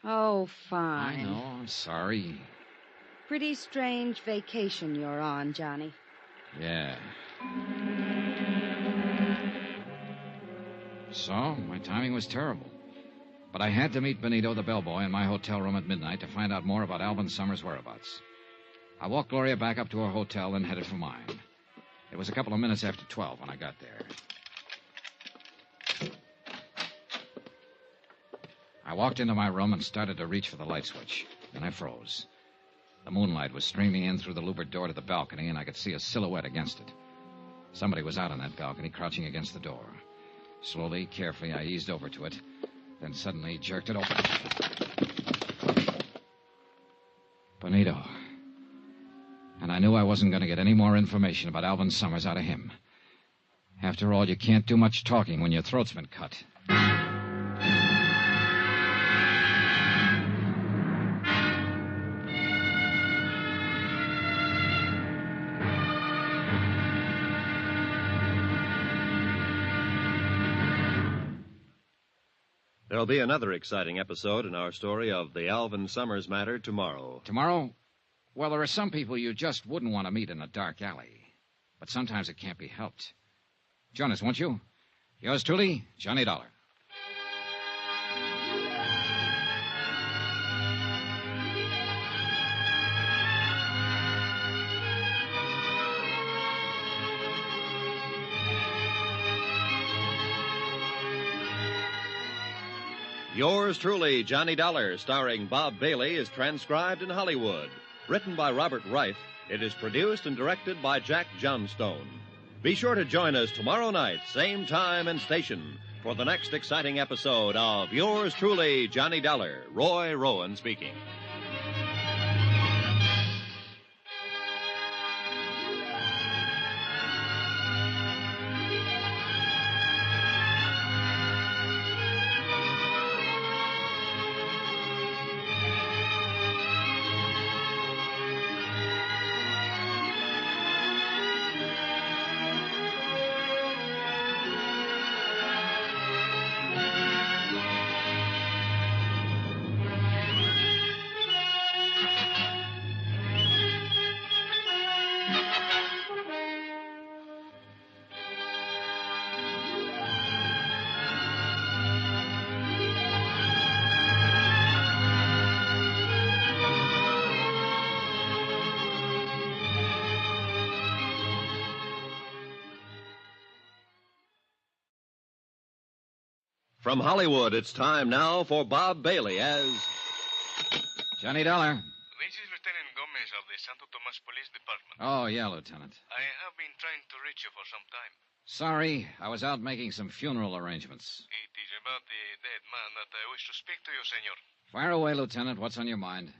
Oh, fine. I know, I'm sorry. Pretty strange vacation you're on, Johnny. Yeah. So, my timing was terrible. But I had to meet Benito, the bellboy, in my hotel room at midnight to find out more about Alvin Summers' whereabouts. I walked Gloria back up to her hotel and headed for mine. It was a couple of minutes after 12 when I got there. I walked into my room and started to reach for the light switch. Then I froze. The moonlight was streaming in through the louvered door to the balcony, and I could see a silhouette against it. Somebody was out on that balcony, crouching against the door. Slowly, carefully, I eased over to it, then suddenly jerked it open. Benito. And I knew I wasn't going to get any more information about Alvin Summers out of him. After all, you can't do much talking when your throat's been cut. There'll be another exciting episode in our story of the Alvin Summers matter tomorrow. Tomorrow? Well, there are some people you just wouldn't want to meet in a dark alley. But sometimes it can't be helped. Join us, won't you? Yours truly, Johnny Dollar. Yours truly, Johnny Dollar, starring Bob Bailey, is transcribed in Hollywood. Written by Robert Reif, it is produced and directed by Jack Johnstone. Be sure to join us tomorrow night, same time and station, for the next exciting episode of Yours truly, Johnny Dollar. Roy Rowan speaking. From Hollywood, it's time now for Bob Bailey as Johnny Dollar. This is Lieutenant Gomez of the Santo Tomas Police Department. Oh, yeah, Lieutenant. I have been trying to reach you for some time. Sorry, I was out making some funeral arrangements. It is about the dead man that I wish to speak to you, senor. Fire away, Lieutenant. What's on your mind?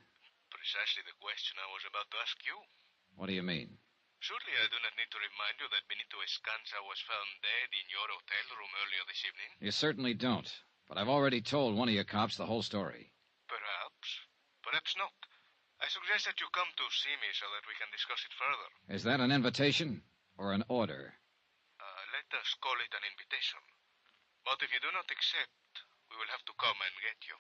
Precisely the question I was about to ask you. What do you mean? Surely I do not need to remind you that Benito Escanza was found dead in your hotel room earlier this evening. You certainly don't. But I've already told one of your cops the whole story. Perhaps. Perhaps not. I suggest that you come to see me so that we can discuss it further. Is that an invitation or an order? Let us call it an invitation. But if you do not accept, we will have to come and get you.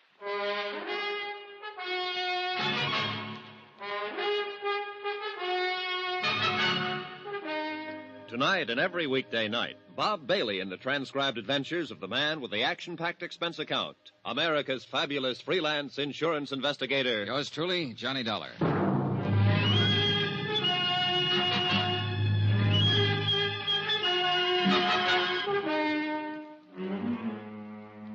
Tonight and every weekday night, Bob Bailey in the transcribed adventures of the man with the action-packed expense account, America's fabulous freelance insurance investigator. Yours truly, Johnny Dollar.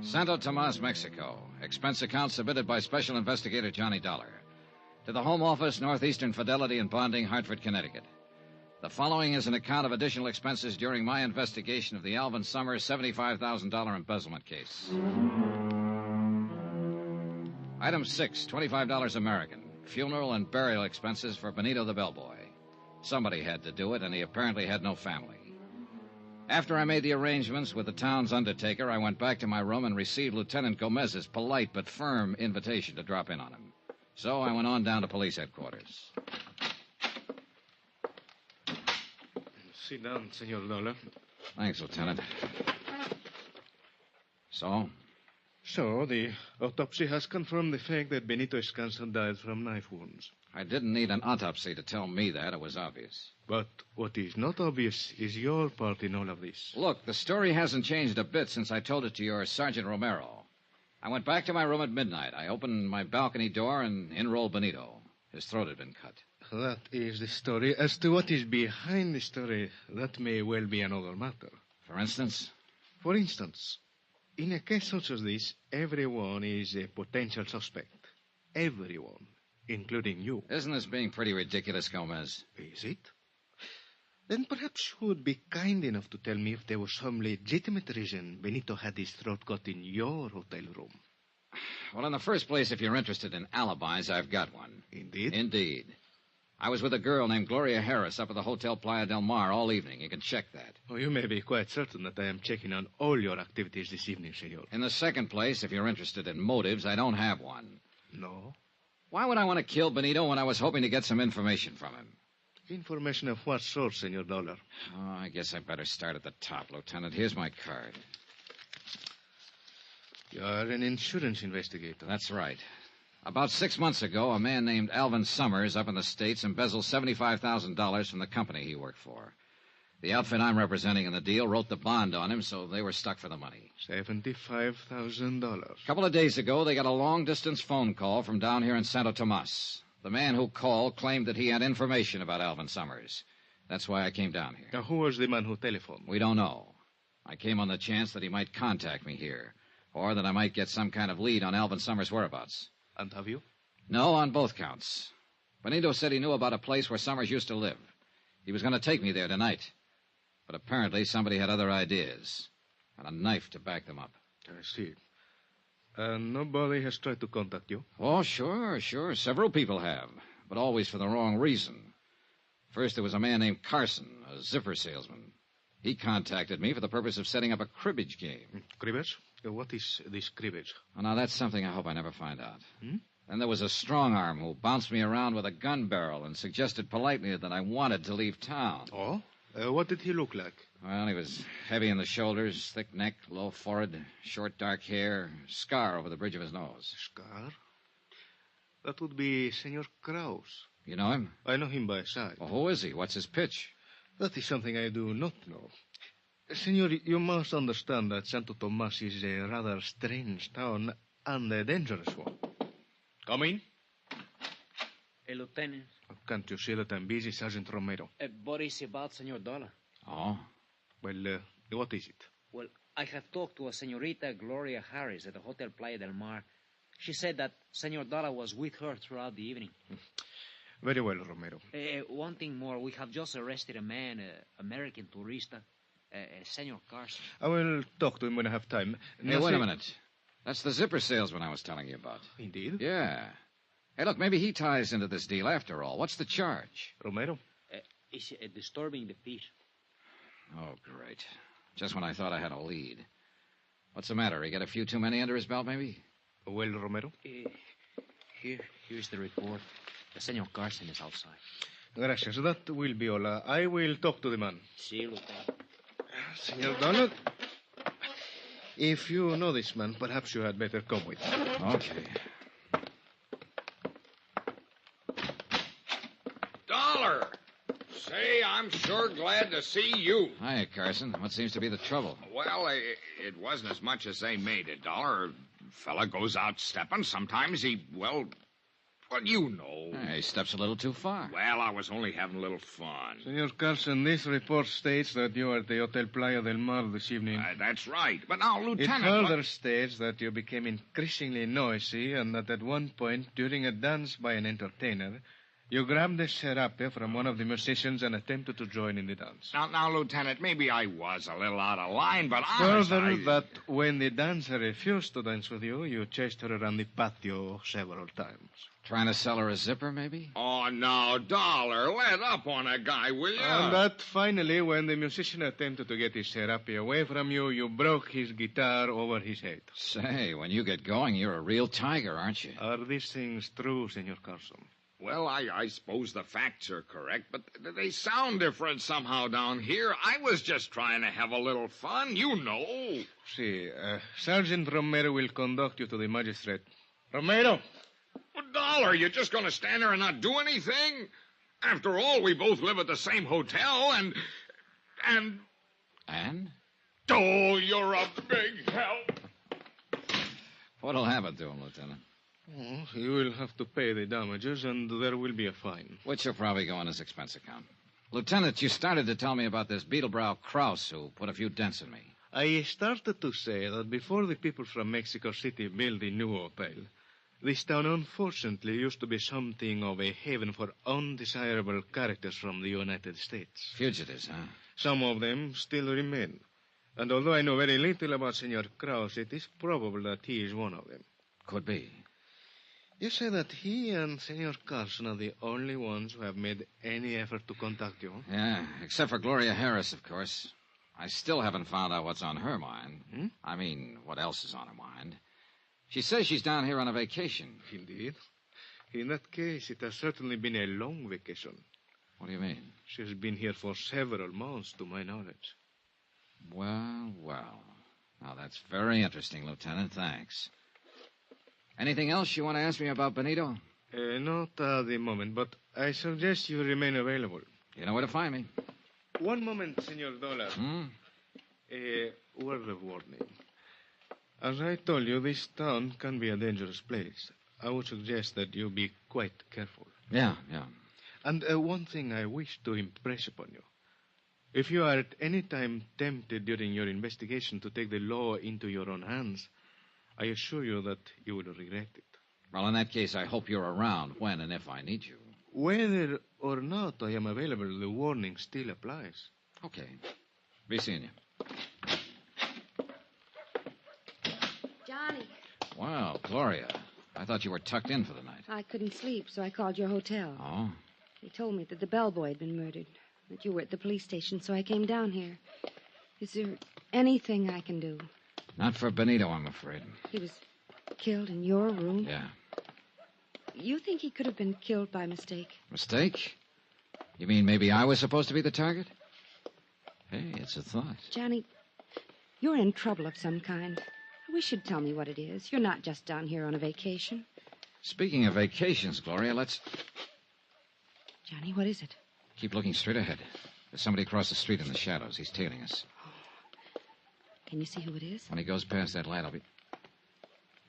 Santo Tomas, Mexico. Expense account submitted by Special Investigator Johnny Dollar. To the Home Office, Northeastern Fidelity and Bonding, Hartford, Connecticut. The following is an account of additional expenses during my investigation of the Alvin Summers $75,000 embezzlement case. Item 6, $25 American. Funeral and burial expenses for Benito the bellboy. Somebody had to do it, and he apparently had no family. After I made the arrangements with the town's undertaker, I went back to my room and received Lieutenant Gomez's polite but firm invitation to drop in on him. So I went on down to police headquarters. Sit down, Senor Dollar. Thanks, Lieutenant. So? So, the autopsy has confirmed the fact that Benito Escanza died from knife wounds. I didn't need an autopsy to tell me that. It was obvious. But what is not obvious is your part in all of this. Look, the story hasn't changed a bit since I told it to your Sergeant Romero. I went back to my room at midnight. I opened my balcony door, and in rolled Benito. His throat had been cut. That is the story. As to what is behind the story, that may well be another matter. For instance? For instance, in a case such as this, everyone is a potential suspect. Everyone, including you. Isn't this being pretty ridiculous, Gomez? Is it? Then perhaps you would be kind enough to tell me if there was some legitimate reason Benito had his throat cut in your hotel room. Well, in the first place, if you're interested in alibis, I've got one. Indeed? Indeed. I was with a girl named Gloria Harris up at the Hotel Playa del Mar all evening. You can check that. Oh, you may be quite certain that I am checking on all your activities this evening, senor. In the second place, if you're interested in motives, I don't have one. No? Why would I want to kill Benito when I was hoping to get some information from him? Information of what sort, Senor Dollar? Oh, I guess I better start at the top, Lieutenant. Here's my card. You're an insurance investigator. That's right. About 6 months ago, a man named Alvin Summers up in the States embezzled $75,000 from the company he worked for. The outfit I'm representing in the deal wrote the bond on him, so they were stuck for the money. $75,000. A couple of days ago, they got a long-distance phone call from down here in Santo Tomas. The man who called claimed that he had information about Alvin Summers. That's why I came down here. Now, who was the man who telephoned? We don't know. I came on the chance that he might contact me here, or that I might get some kind of lead on Alvin Summers' whereabouts. And have you? No, on both counts. Benito said he knew about a place where Summers used to live. He was going to take me there tonight. But apparently somebody had other ideas, and a knife to back them up. I see. And nobody has tried to contact you? Oh, sure. Several people have, but always for the wrong reason. First, there was a man named Carson, a zipper salesman. He contacted me for the purpose of setting up a cribbage game. Cribbage? What is this cribbage? Oh, now, that's something I hope I never find out. Then there was a strong-arm who bounced me around with a gun barrel and suggested politely that I wanted to leave town. Oh? What did he look like? Well, he was heavy in the shoulders, thick neck, low forehead, short dark hair, scar over the bridge of his nose. Scar? That would be Senor Kraus. You know him? I know him by sight. Well, who is he? What's his pitch? That is something I do not know. Senor, you must understand that Santo Tomas is a rather strange town and a dangerous one. Come in. Hey, Lieutenant. Can't you see that I'm busy, Sergeant Romero? What is about Senor Dollar? Oh? Well, what is it? Well, I have talked to a Senorita Gloria Harris at the Hotel Playa del Mar. She said that Senor Dollar was with her throughout the evening. Very well, Romero. One thing more. We have just arrested a man, American tourista, Senor Carson. I will talk to him when I have time. Hey, wait a minute. That's the zipper salesman I was telling you about. Indeed? Yeah. Hey, look, maybe he ties into this deal after all. What's the charge? Romero? It's disturbing the peace. Oh, great. Just when I thought I had a lead. What's the matter? He got a few too many under his belt, maybe? Well, Romero? Here's the report. The Senor Carson is outside. Gracias. That will be all. I will talk to the man. Si, Lieutenant. Senor Dollar, if you know this man, perhaps you had better come with me. Okay. Dollar! Say, I'm sure glad to see you. Hiya, Carson. What seems to be the trouble? Well, it wasn't as much as they made it, Dollar. Fella goes out stepping. Sometimes he, well, you know. He steps a little too far. Well, I was only having a little fun. Senor Carson, this report states that you are at the Hotel Playa del Mar this evening. That's right. But now, Lieutenant... It further states that you became increasingly noisy and that at one point, during a dance by an entertainer, you grabbed a serape from one of the musicians and attempted to join in the dance. Now, Lieutenant, maybe I was a little out of line, but Further, that when the dancer refused to dance with you, you chased her around the patio several times. Trying to sell her a zipper, maybe? Oh, no, Dollar, let up on a guy, will you? And that finally, when the musician attempted to get his serape away from you, you broke his guitar over his head. Say, when you get going, you're a real tiger, aren't you? Are these things true, Senor Carson? Well, I suppose the facts are correct, but they sound different somehow down here. I was just trying to have a little fun, you know. See, Sergeant Romero will conduct you to the magistrate. Romero! Well, Dollar, you're just going to stand there and not do anything? After all, we both live at the same hotel, and... And? Oh, you're a big help. What'll happen to him, Lieutenant? Oh, you will have to pay the damages, and there will be a fine. Which will probably go on his expense account. Lieutenant, you started to tell me about this Beetlebrow Krause who put a few dents in me. I started to say that before the people from Mexico City built the new hotel, this town unfortunately used to be something of a haven for undesirable characters from the United States. Fugitives, huh? Some of them still remain. And although I know very little about Senor Krause, it is probable that he is one of them. Could be. You say that he and Senor Carson are the only ones who have made any effort to contact you? Yeah, except for Gloria Harris, of course. I still haven't found out what's on her mind. I mean, what else is on her mind. She says she's down here on a vacation. Indeed. In that case, it has certainly been a long vacation. What do you mean? She has been here for several months, to my knowledge. Well. Now, that's very interesting, Lieutenant. Thanks. Anything else you want to ask me about Benito? Not at the moment, but I suggest you remain available. You know where to find me. One moment, Senor Dollar. A word of warning. As I told you, this town can be a dangerous place. I would suggest that you be quite careful. Yeah. And one thing I wish to impress upon you. If you are at any time tempted during your investigation to take the law into your own hands, I assure you that you will regret it. Well, in that case, I hope you're around when and if I need you. Whether or not I am available, the warning still applies. Okay. Be seeing you. Johnny. Wow, Gloria. I thought you were tucked in for the night. I couldn't sleep, so I called your hotel. Oh? They told me that the bellboy had been murdered, that you were at the police station, so I came down here. Is there anything I can do? Not for Benito, I'm afraid. He was killed in your room? Yeah. You think he could have been killed by mistake? Mistake? You mean maybe I was supposed to be the target? Hey, it's a thought. Johnny, you're in trouble of some kind. I wish you'd tell me what it is. You're not just down here on a vacation. Speaking of vacations, Gloria, let's... Johnny, what is it? Keep looking straight ahead. There's somebody across the street in the shadows. He's tailing us. Can you see who it is? When he goes past that light, I'll be...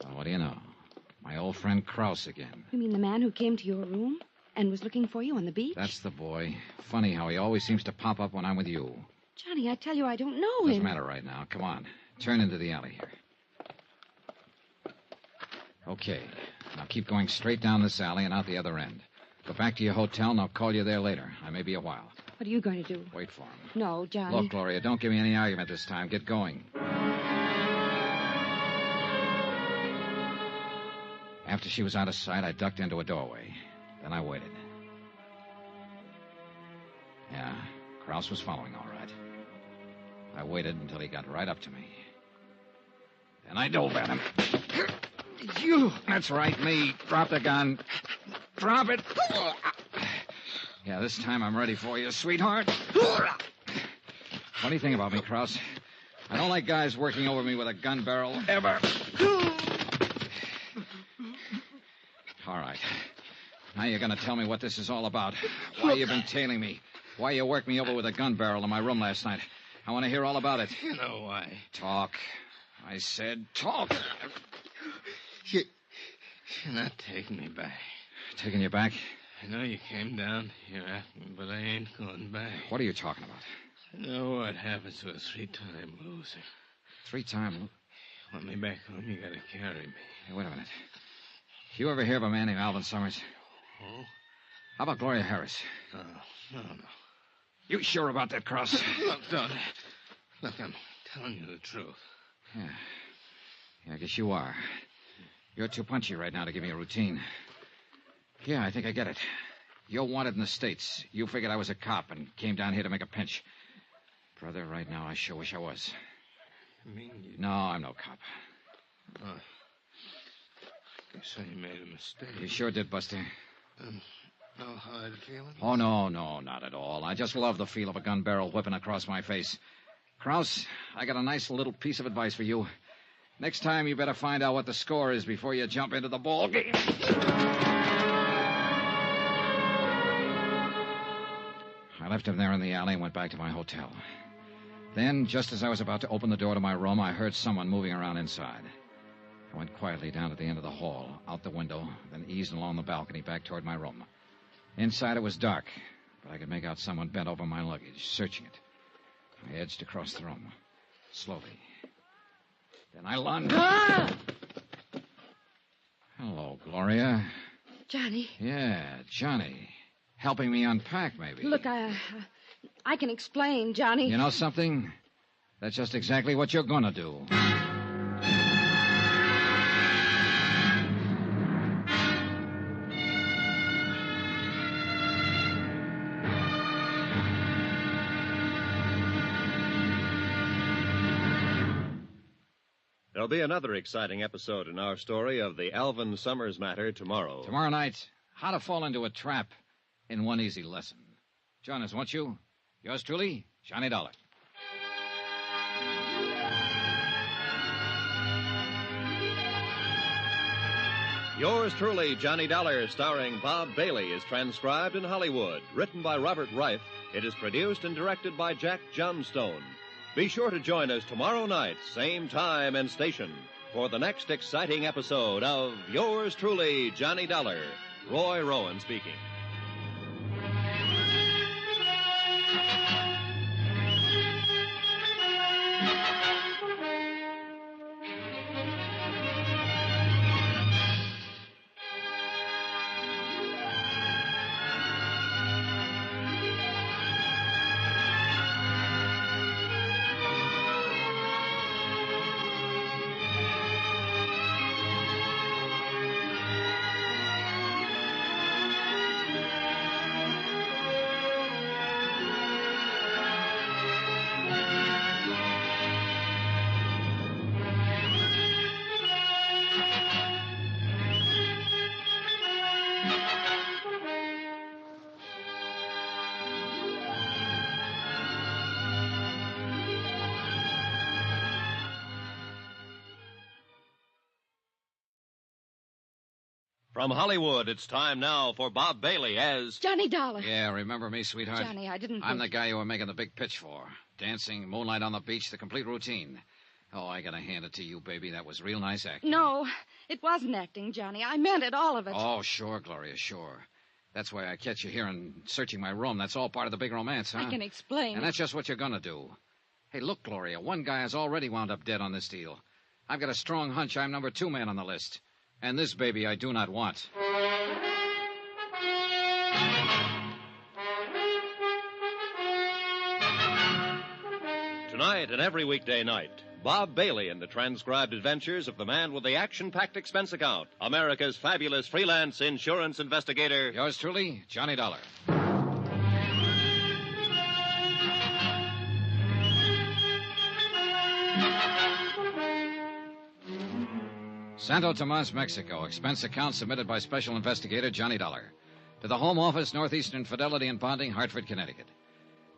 Well, what do you know? My old friend Krause again. You mean the man who came to your room and was looking for you on the beach? That's the boy. Funny how he always seems to pop up when I'm with you. Johnny, I tell you, I don't know him. Doesn't matter right now. Come on. Turn into the alley here. Okay. Now keep going straight down this alley and out the other end. Go back to your hotel, and I'll call you there later. I may be a while. What are you going to do? Wait for him. No, Johnny. Look, Gloria, don't give me any argument this time. Get going. After she was out of sight, I ducked into a doorway. Then I waited. Yeah, Krause was following all right. I waited until he got right up to me. Then I dove at him. You! That's right, me. Drop the gun. Drop it. Yeah, this time I'm ready for you, sweetheart. Funny thing about me, Krause. I don't like guys working over me with a gun barrel, ever. All right. Now you're going to tell me what this is all about. Why you've been tailing me. Why you worked me over with a gun barrel in my room last night. I want to hear all about it. You know why. Talk. I said talk. You're not taking me back. Taking you back? I know you came down here after me, but I ain't going back. What are you talking about? I know what happens to a three-time loser. Three-time? Want me back home, you gotta carry me. Hey, wait a minute. You ever hear of a man named Alvin Summers? Oh? How about Gloria Harris? No. You sure about that, Krause? Look, don't. Look, I'm telling you the truth. Yeah, I guess you are. You're too punchy right now to give me a routine. Yeah, I think I get it. You're wanted in the States. You figured I was a cop and came down here to make a pinch. Brother, right now I sure wish I was. You mean you... No, I'm no cop. Oh. Guess I made a mistake. You sure did, Buster. No hard feeling? Oh, no, not at all. I just love the feel of a gun barrel whipping across my face. Krause, I got a nice little piece of advice for you. Next time, you better find out what the score is before you jump into the ball game. I left him there in the alley and went back to my hotel. Then, just as I was about to open the door to my room, I heard someone moving around inside. I went quietly down to the end of the hall, out the window, then eased along the balcony back toward my room. Inside it was dark, but I could make out someone bent over my luggage, searching it. I edged across the room, slowly. Then I lunged. Ah! Hello, Gloria. Johnny. Yeah, Johnny. Helping me unpack, maybe. Look, I can explain, Johnny. You know something? That's just exactly what you're gonna do. There'll be another exciting episode in our story of the Alvin Summers matter tomorrow. Tomorrow night, how to fall into a trap in one easy lesson. Join us, won't you? Yours truly, Johnny Dollar. Yours truly, Johnny Dollar, starring Bob Bailey, is transcribed in Hollywood. Written by Robert Reif, it is produced and directed by Jack Johnstone. Be sure to join us tomorrow night, same time and station, for the next exciting episode of Yours truly, Johnny Dollar. Roy Rowan speaking. From Hollywood, it's time now for Bob Bailey as... Johnny Dollar. Yeah, remember me, sweetheart? Johnny, I didn't I'm think... the guy you were making the big pitch for. Dancing, moonlight on the beach, the complete routine. Oh, I gotta hand it to you, baby. That was real nice acting. No, it wasn't acting, Johnny. I meant it, all of it. Oh, sure, Gloria, sure. That's why I catch you here and searching my room. That's all part of the big romance, huh? I can explain. And that's just what you're gonna do. Hey, look, Gloria, one guy has already wound up dead on this deal. I've got a strong hunch I'm number 2 man on the list. And this baby I do not want. Tonight and every weekday night, Bob Bailey in the transcribed adventures of the man with the action-packed expense account, America's fabulous freelance insurance investigator. Yours truly, Johnny Dollar. Santo Tomas, Mexico. Expense account submitted by Special Investigator Johnny Dollar. To the Home Office, Northeastern Fidelity and Bonding, Hartford, Connecticut.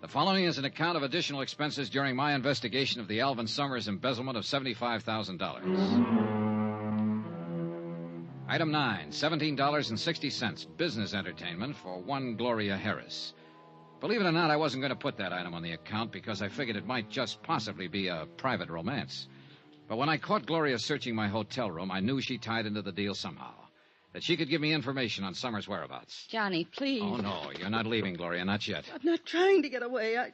The following is an account of additional expenses during my investigation of the Alvin Summers embezzlement of $75,000. Item 9, $17.60, business entertainment for one Gloria Harris. Believe it or not, I wasn't going to put that item on the account because I figured it might just possibly be a private romance. But when I caught Gloria searching my hotel room, I knew she tied into the deal somehow. That she could give me information on Summers' whereabouts. Johnny, please. Oh, no, you're not leaving, Gloria, not yet. I'm not trying to get away. Oh,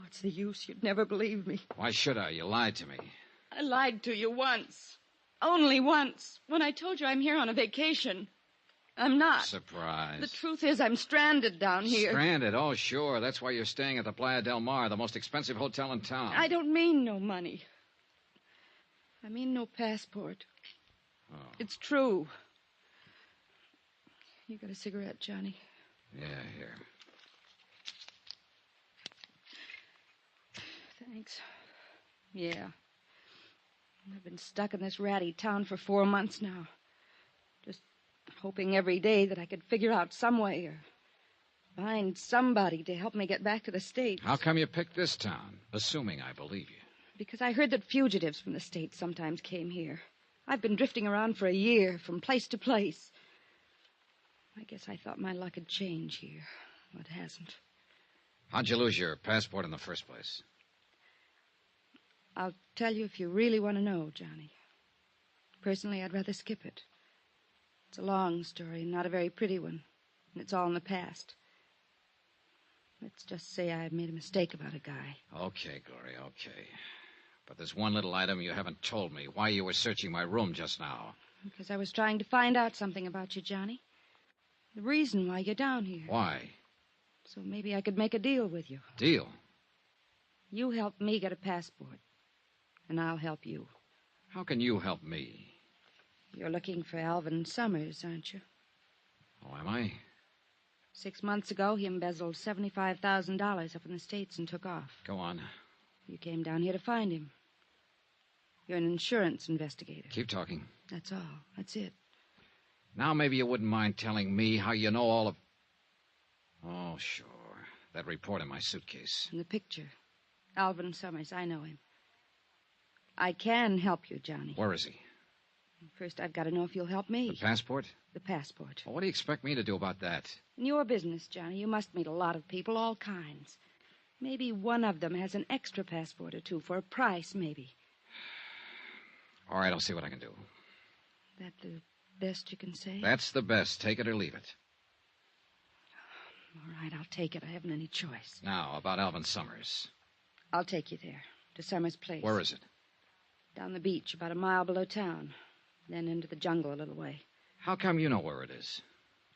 what's the use? You'd never believe me. Why should I? You lied to me. I lied to you once. Only once. When I told you I'm here on a vacation. I'm not. Surprise. The truth is I'm stranded down here. Stranded? Oh, sure. That's why you're staying at the Playa del Mar, the most expensive hotel in town. I don't mean no money. I mean no passport. Oh. It's true. You got a cigarette, Johnny? Yeah, here. Thanks. Yeah. I've been stuck in this ratty town for 4 months now. Just hoping every day that I could figure out some way or find somebody to help me get back to the States. How come you picked this town? Assuming I believe you. Because I heard that fugitives from the States sometimes came here. I've been drifting around for a year, from place to place. I guess I thought my luck had changed here. Well, it hasn't. How'd you lose your passport in the first place? I'll tell you if you really want to know, Johnny. Personally, I'd rather skip it. It's a long story, not a very pretty one, and it's all in the past. Let's just say I made a mistake about a guy. Okay, Gloria, okay. But there's one little item you haven't told me. Why you were searching my room just now. Because I was trying to find out something about you, Johnny. The reason why you're down here. Why? So maybe I could make a deal with you. Deal? You help me get a passport, and I'll help you. How can you help me? You're looking for Alvin Summers, aren't you? Oh, am I? 6 months ago, he embezzled $75,000 up in the States and took off. Go on. You came down here to find him. You're an insurance investigator. Keep talking. That's all. That's it. Now maybe you wouldn't mind telling me how you know all of... Oh, sure. That report in my suitcase. And the picture. Alvin Summers, I know him. I can help you, Johnny. Where is he? First, I've got to know if you'll help me. The passport? The passport. Well, what do you expect me to do about that? In your business, Johnny, you must meet a lot of people, all kinds. Maybe one of them has an extra passport or two for a price, maybe. All right, I'll see what I can do. That the best you can say? That's the best. Take it or leave it. All right, I'll take it. I haven't any choice. Now, about Alvin Summers. I'll take you there, to Summers' place. Where is it? Down the beach, about a mile below town. Then into the jungle a little way. How come you know where it is?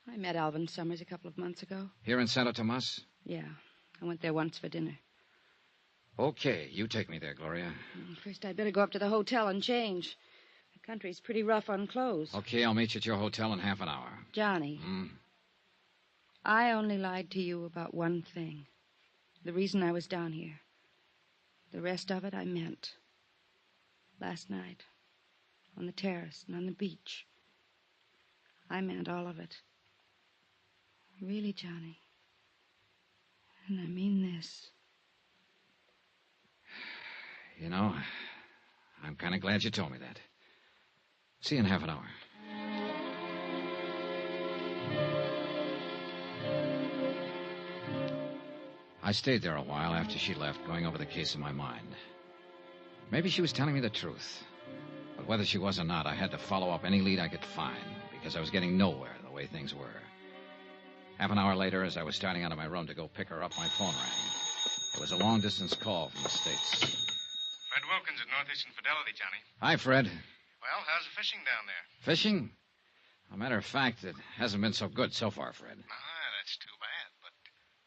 I met Alvin Summers a couple of months ago. Here in Santo Tomas? Yeah. I went there once for dinner. Okay, you take me there, Gloria. First, I'd better go up to the hotel and change. The country's pretty rough on clothes. Okay, I'll meet you at your hotel in half an hour. Johnny. I only lied to you about one thing. The reason I was down here. The rest of it I meant. Last night. On the terrace and on the beach. I meant all of it. Really, Johnny. And I mean this. You know, I'm kind of glad you told me that. See you in half an hour. I stayed there a while after she left, going over the case in my mind. Maybe she was telling me the truth. But whether she was or not, I had to follow up any lead I could find, because I was getting nowhere the way things were. Half an hour later, as I was starting out of my room to go pick her up, my phone rang. It was a long-distance call from the States. Fred Wilkins at Northeastern Fidelity, Johnny. Hi, Fred. Well, how's the fishing down there? Fishing? As a matter of fact, it hasn't been so good so far, Fred. That's too bad, but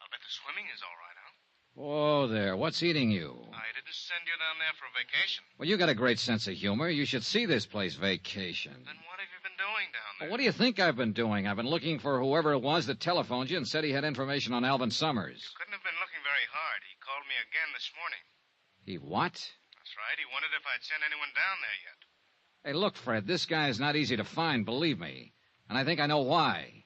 I'll bet the swimming is all right, huh? Whoa there. What's eating you? I didn't send you down there for a vacation. Well, you got a great sense of humor. You should see this place vacation. Then what have you been doing down there? Well, what do you think I've been doing? I've been looking for whoever it was that telephoned you and said he had information on Alvin Summers. You couldn't have been looking very hard. He called me again this morning. He what? That's right. He wondered if I'd sent anyone down there yet. Hey, look, Fred, this guy is not easy to find, believe me. And I think I know why.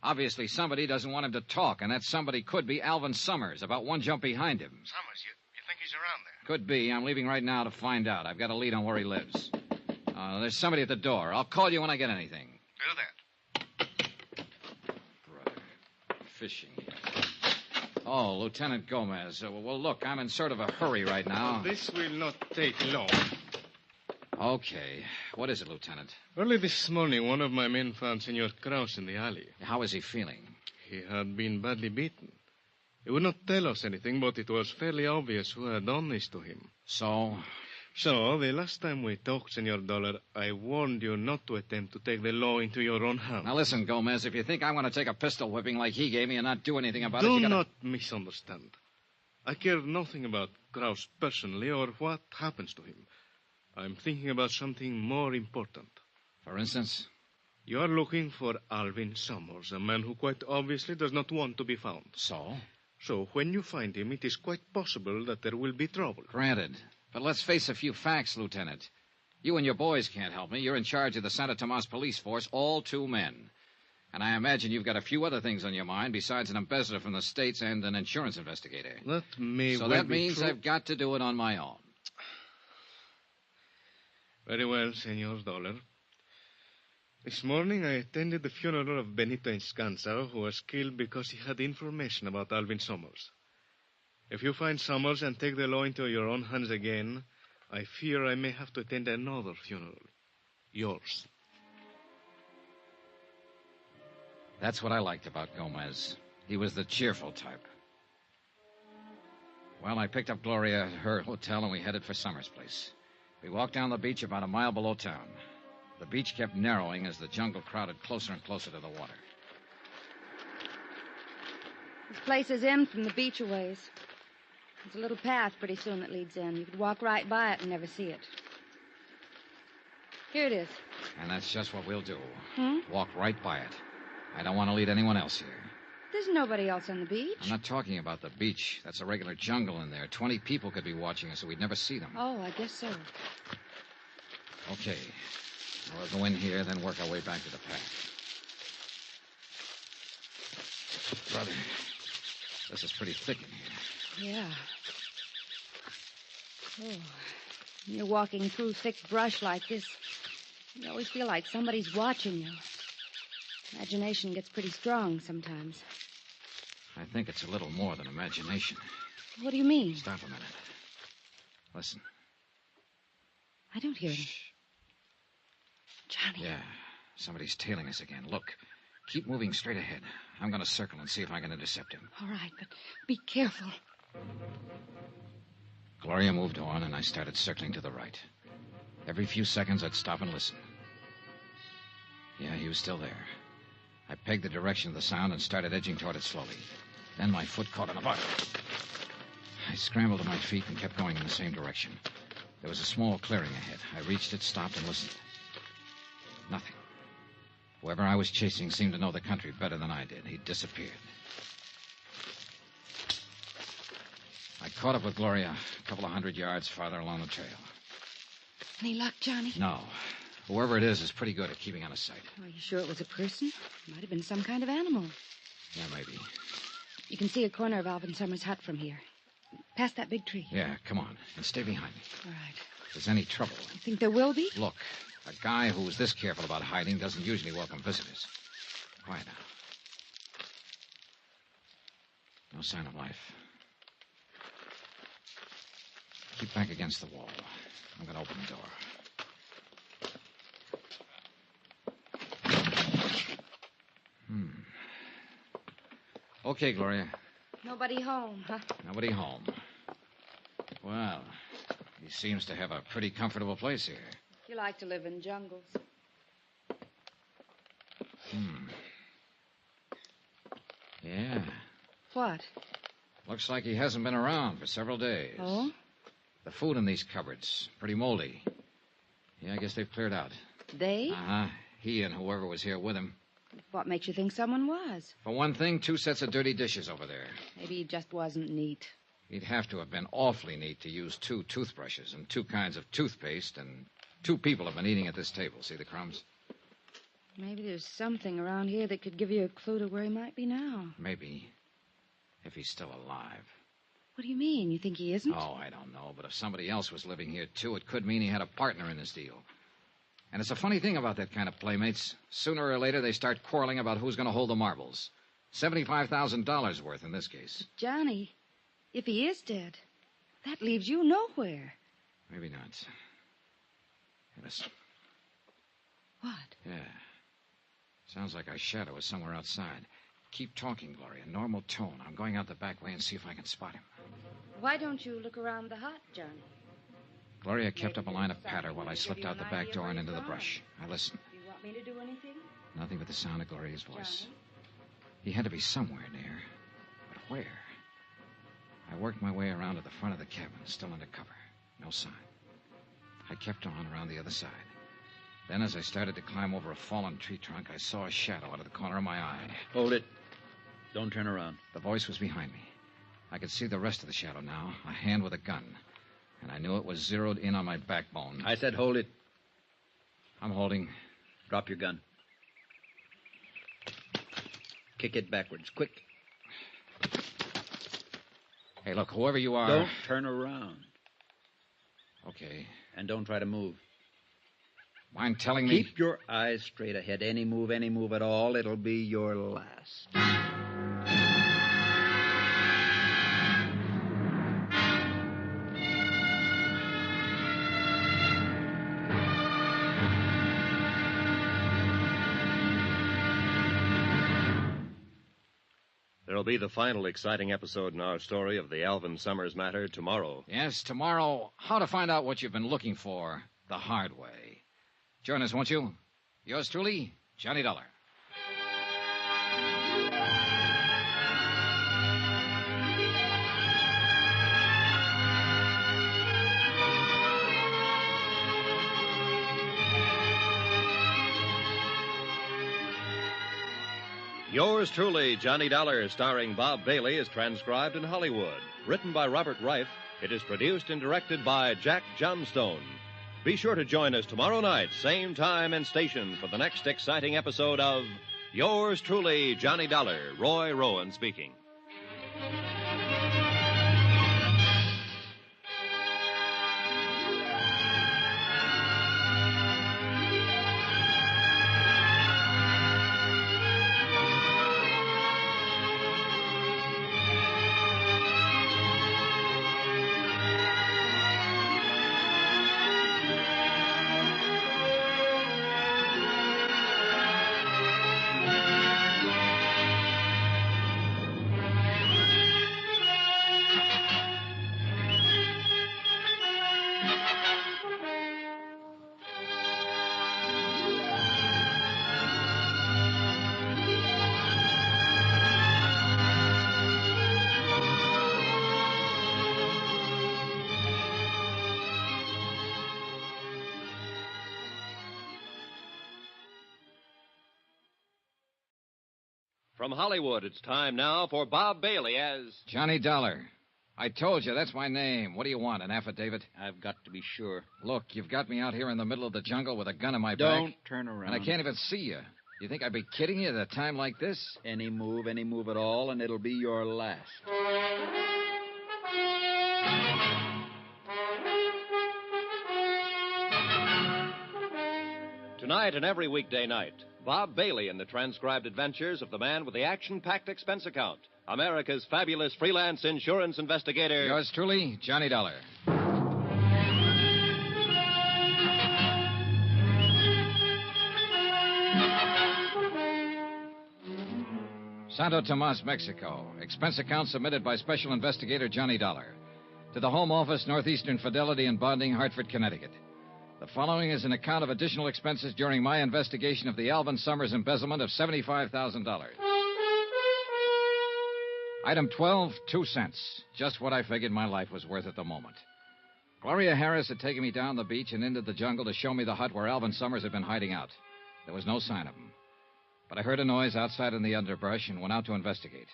Obviously, somebody doesn't want him to talk, and that somebody could be Alvin Summers, about one jump behind him. Summers, you think he's around there? Could be. I'm leaving right now to find out. I've got a lead on where he lives. There's somebody at the door. I'll call you when I get anything. Do that. Brother, fishing. Oh, Lieutenant Gomez. Well, look, I'm in sort of a hurry right now. This will not take long. Okay. What is it, Lieutenant? Early this morning, one of my men found Senor Krause in the alley. How is he feeling? He had been badly beaten. He would not tell us anything, but it was fairly obvious who had done this to him. So? So, the last time we talked, Senor Dollar, I warned you not to attempt to take the law into your own hands. Now, listen, Gomez, if you think I want to take a pistol whipping like he gave me and not do anything about it, Do you gotta... not misunderstand. I care nothing about Krause personally or what happens to him. I'm thinking about something more important. For instance? You're looking for Alvin Summers, a man who quite obviously does not want to be found. So? So, when you find him, it is quite possible that there will be trouble. Granted. But let's face a few facts, Lieutenant. You and your boys can't help me. You're in charge of the Santa Tomas police force, all 2 men. And I imagine you've got a few other things on your mind besides an embezzler from the States and an insurance investigator. That may So well that be means true. I've got to do it on my own. Very well, Senor Dollar. This morning I attended the funeral of Benito Enscanza, who was killed because he had information about Alvin Summers. If you find Summers and take the law into your own hands again, I fear I may have to attend another funeral. Yours. That's what I liked about Gomez. He was the cheerful type. Well, I picked up Gloria at her hotel and we headed for Summers' place. We walked down the beach about a mile below town. The beach kept narrowing as the jungle crowded closer and closer to the water. This place is in from the beach a ways. There's a little path pretty soon that leads in. You could walk right by it and never see it. Here it is. And that's just what we'll do. Hmm? Walk right by it. I don't want to lead anyone else here. There's nobody else on the beach. I'm not talking about the beach. That's a regular jungle in there. 20 people could be watching us, so we'd never see them. Oh, I guess so. Okay. We'll go in here, then work our way back to the path. Brother, this is pretty thick in here. Yeah. Oh, when you're walking through thick brush like this, you always feel like somebody's watching you. Imagination gets pretty strong sometimes. I think it's a little more than imagination. What do you mean? Stop a minute. Listen. I don't hear him. Johnny. Yeah, somebody's tailing us again. Look, keep moving straight ahead. I'm going to circle and see if I can intercept him. All right, but be careful. Gloria moved on, and I started circling to the right. Every few seconds, I'd stop and listen. Yeah, he was still there. I pegged the direction of the sound and started edging toward it slowly. Then my foot caught on a butt. I scrambled to my feet and kept going in the same direction. There was a small clearing ahead. I reached it, stopped, and listened. Nothing. Whoever I was chasing seemed to know the country better than I did. He'd disappeared. I caught up with Gloria a couple of 100 yards farther along the trail. Any luck, Johnny? No. Whoever it is pretty good at keeping out of sight. Are you sure it was a person? Might have been some kind of animal. Yeah, maybe. You can see a corner of Alvin Summers' hut from here. Past that big tree. Yeah, come on. And stay behind me. All right. If there's any trouble. You think there will be? Look, a guy who's this careful about hiding doesn't usually welcome visitors. Quiet now. No sign of life. Keep back against the wall. I'm going to open the door. Okay, Gloria. Nobody home, huh? Nobody home. Well, he seems to have a pretty comfortable place here. You like to live in jungles. Yeah. What? Looks like he hasn't been around for several days. Oh? The food in these cupboards, pretty moldy. Yeah, I guess they've cleared out. They? Uh-huh. He and whoever was here with him. What makes you think someone was? For one thing, 2 sets of dirty dishes over there. Maybe he just wasn't neat. He'd have to have been awfully neat to use 2 toothbrushes and 2 kinds of toothpaste, and 2 people have been eating at this table. See the crumbs? Maybe there's something around here that could give you a clue to where he might be now. Maybe. If he's still alive. What do you mean? You think he isn't? Oh, I don't know. But if somebody else was living here, too, it could mean he had a partner in this deal. And it's a funny thing about that kind of playmates. Sooner or later, they start quarreling about who's going to hold the marbles. $75,000 worth in this case. Johnny, if he is dead, that leaves you nowhere. Maybe not. Hey, listen. What? Yeah. Sounds like our shadow is somewhere outside. Keep talking, Gloria. Normal tone. I'm going out the back way and see if I can spot him. Why don't you look around the hut, Johnny? Gloria kept up a line of patter while I slipped out the back door and into the brush. I listened. Do you want me to do anything? Nothing but the sound of Gloria's voice. He had to be somewhere near. But where? I worked my way around to the front of the cabin, still under cover. No sign. I kept on around the other side. Then, as I started to climb over a fallen tree trunk, I saw a shadow out of the corner of my eye. Hold it. Don't turn around. The voice was behind me. I could see the rest of the shadow now, a hand with a gun. And I knew it was zeroed in on my backbone. I said hold it. I'm holding. Drop your gun. Kick it backwards, quick. Hey, look, whoever you are... Don't turn around. Okay. And don't try to move. Mind telling me... Keep your eyes straight ahead. Any move at all, it'll be your last. There'll be the final exciting episode in our story of the Alvin Summers matter tomorrow. Yes, tomorrow. How to find out what you've been looking for the hard way. Join us, won't you? Yours truly, Johnny Dollar. Yours truly, Johnny Dollar, starring Bob Bailey, is transcribed in Hollywood. Written by Robert Reif, it is produced and directed by Jack Johnstone. Be sure to join us tomorrow night, same time and station, for the next exciting episode of Yours truly, Johnny Dollar. Roy Rowan speaking. From Hollywood, it's time now for Bob Bailey as... Johnny Dollar. I told you, that's my name. What do you want, an affidavit? I've got to be sure. Look, you've got me out here in the middle of the jungle with a gun in my back. Don't turn around. And I can't even see you. You think I'd be kidding you at a time like this? Any move at all, and it'll be your last. Tonight and every weekday night, Bob Bailey in the transcribed adventures of the man with the action-packed expense account, America's fabulous freelance insurance investigator... Yours truly, Johnny Dollar. Santo Tomas, Mexico. Expense account submitted by Special Investigator Johnny Dollar. To the Home Office, Northeastern Fidelity and Bonding, Hartford, Connecticut. The following is an account of additional expenses during my investigation of the Alvin Summers embezzlement of $75,000. Item 12, 2 cents. Just what I figured my life was worth at the moment. Gloria Harris had taken me down the beach and into the jungle to show me the hut where Alvin Summers had been hiding out. There was no sign of him. But I heard a noise outside in the underbrush and went out to investigate.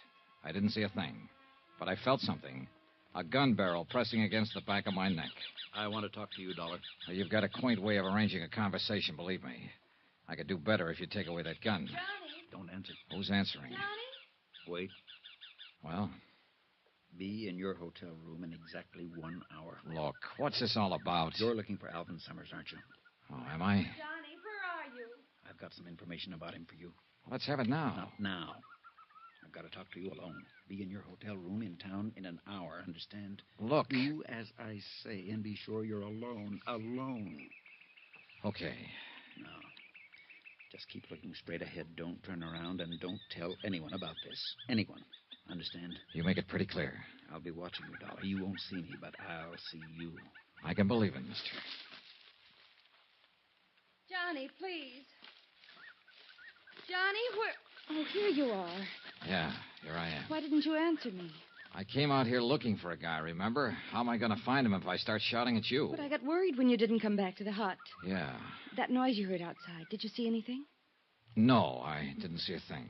I didn't see a thing, but I felt something. A gun barrel pressing against the back of my neck. I want to talk to you, Dollar. Well, you've got a quaint way of arranging a conversation, believe me. I could do better if you'd take away that gun. Johnny. Don't answer. Who's answering? Johnny? Wait. Well? Be in your hotel room in exactly 1 hour. Look, what's this all about? You're looking for Alvin Summers, aren't you? Oh, am I? Johnny, where are you? I've got some information about him for you. Let's have it now. Not now. I've got to talk to you alone. Be in your hotel room in town in an hour, understand? Look. Do as I say, and be sure you're alone. Alone. Okay. Now, just keep looking straight ahead. Don't turn around, and don't tell anyone about this. Anyone. Understand? You make it pretty clear. I'll be watching you, Dollar. You won't see me, but I'll see you. I can believe it, mister. Johnny, please. Johnny, where... Oh, here you are. Yeah, here I am. Why didn't you answer me? I came out here looking for a guy, remember? How am I going to find him if I start shouting at you? But I got worried when you didn't come back to the hut. Yeah. That noise you heard outside, did you see anything? No, I didn't see a thing.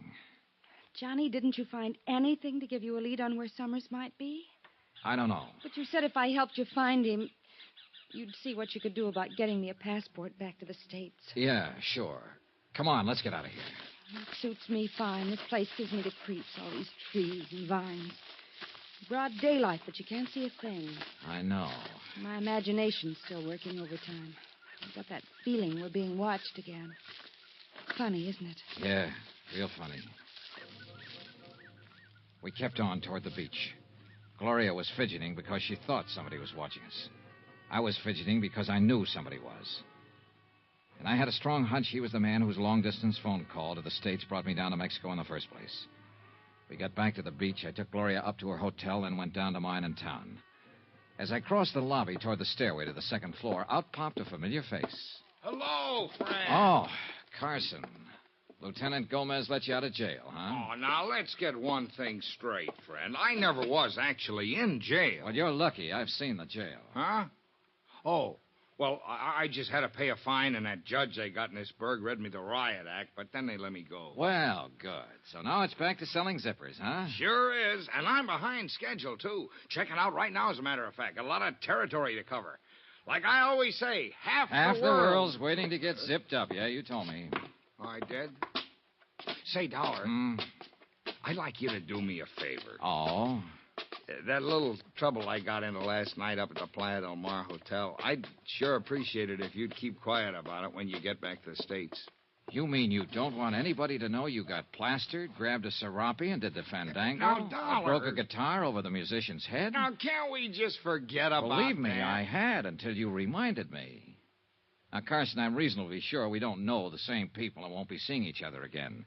Johnny, didn't you find anything to give you a lead on where Summers might be? I don't know. But you said if I helped you find him, you'd see what you could do about getting me a passport back to the States. Yeah, sure. Come on, let's get out of here. It suits me fine. This place gives me the creeps, all these trees and vines. Broad daylight, but you can't see a thing. I know. My imagination's still working overtime. I've got that feeling we're being watched again. Funny, isn't it? Yeah, real funny. We kept on toward the beach. Gloria was fidgeting because she thought somebody was watching us. I was fidgeting because I knew somebody was. And I had a strong hunch he was the man whose long-distance phone call to the States brought me down to Mexico in the first place. We got back to the beach. I took Gloria up to her hotel, then went down to mine in town. As I crossed the lobby toward the stairway to the second floor, out popped a familiar face. Hello, friend. Oh, Carson. Lieutenant Gomez let you out of jail, huh? Oh, now, let's get one thing straight, friend. I never was actually in jail. Well, you're lucky. I've seen the jail. Huh? Oh, well, I just had to pay a fine, and that judge they got in this burg read me the riot act, but then they let me go. Well, good. So now it's back to selling zippers, huh? Sure is, and I'm behind schedule, too. Checking out right now, as a matter of fact. Got a lot of territory to cover. Like I always say, half the world's waiting to get zipped up. Yeah, you told me. Oh, I did? Say, Dollar, I'd like you to do me a favor. Oh? That little trouble I got into last night up at the Playa del Mar Hotel, I'd sure appreciate it if you'd keep quiet about it when you get back to the States. You mean you don't want anybody to know you got plastered, grabbed a serape, and did the fandango? Now, Dollar. Broke a guitar over the musician's head? Now, can't we just forget about that? Believe me, I had until you reminded me. Now, Carson, I'm reasonably sure we don't know the same people and won't be seeing each other again.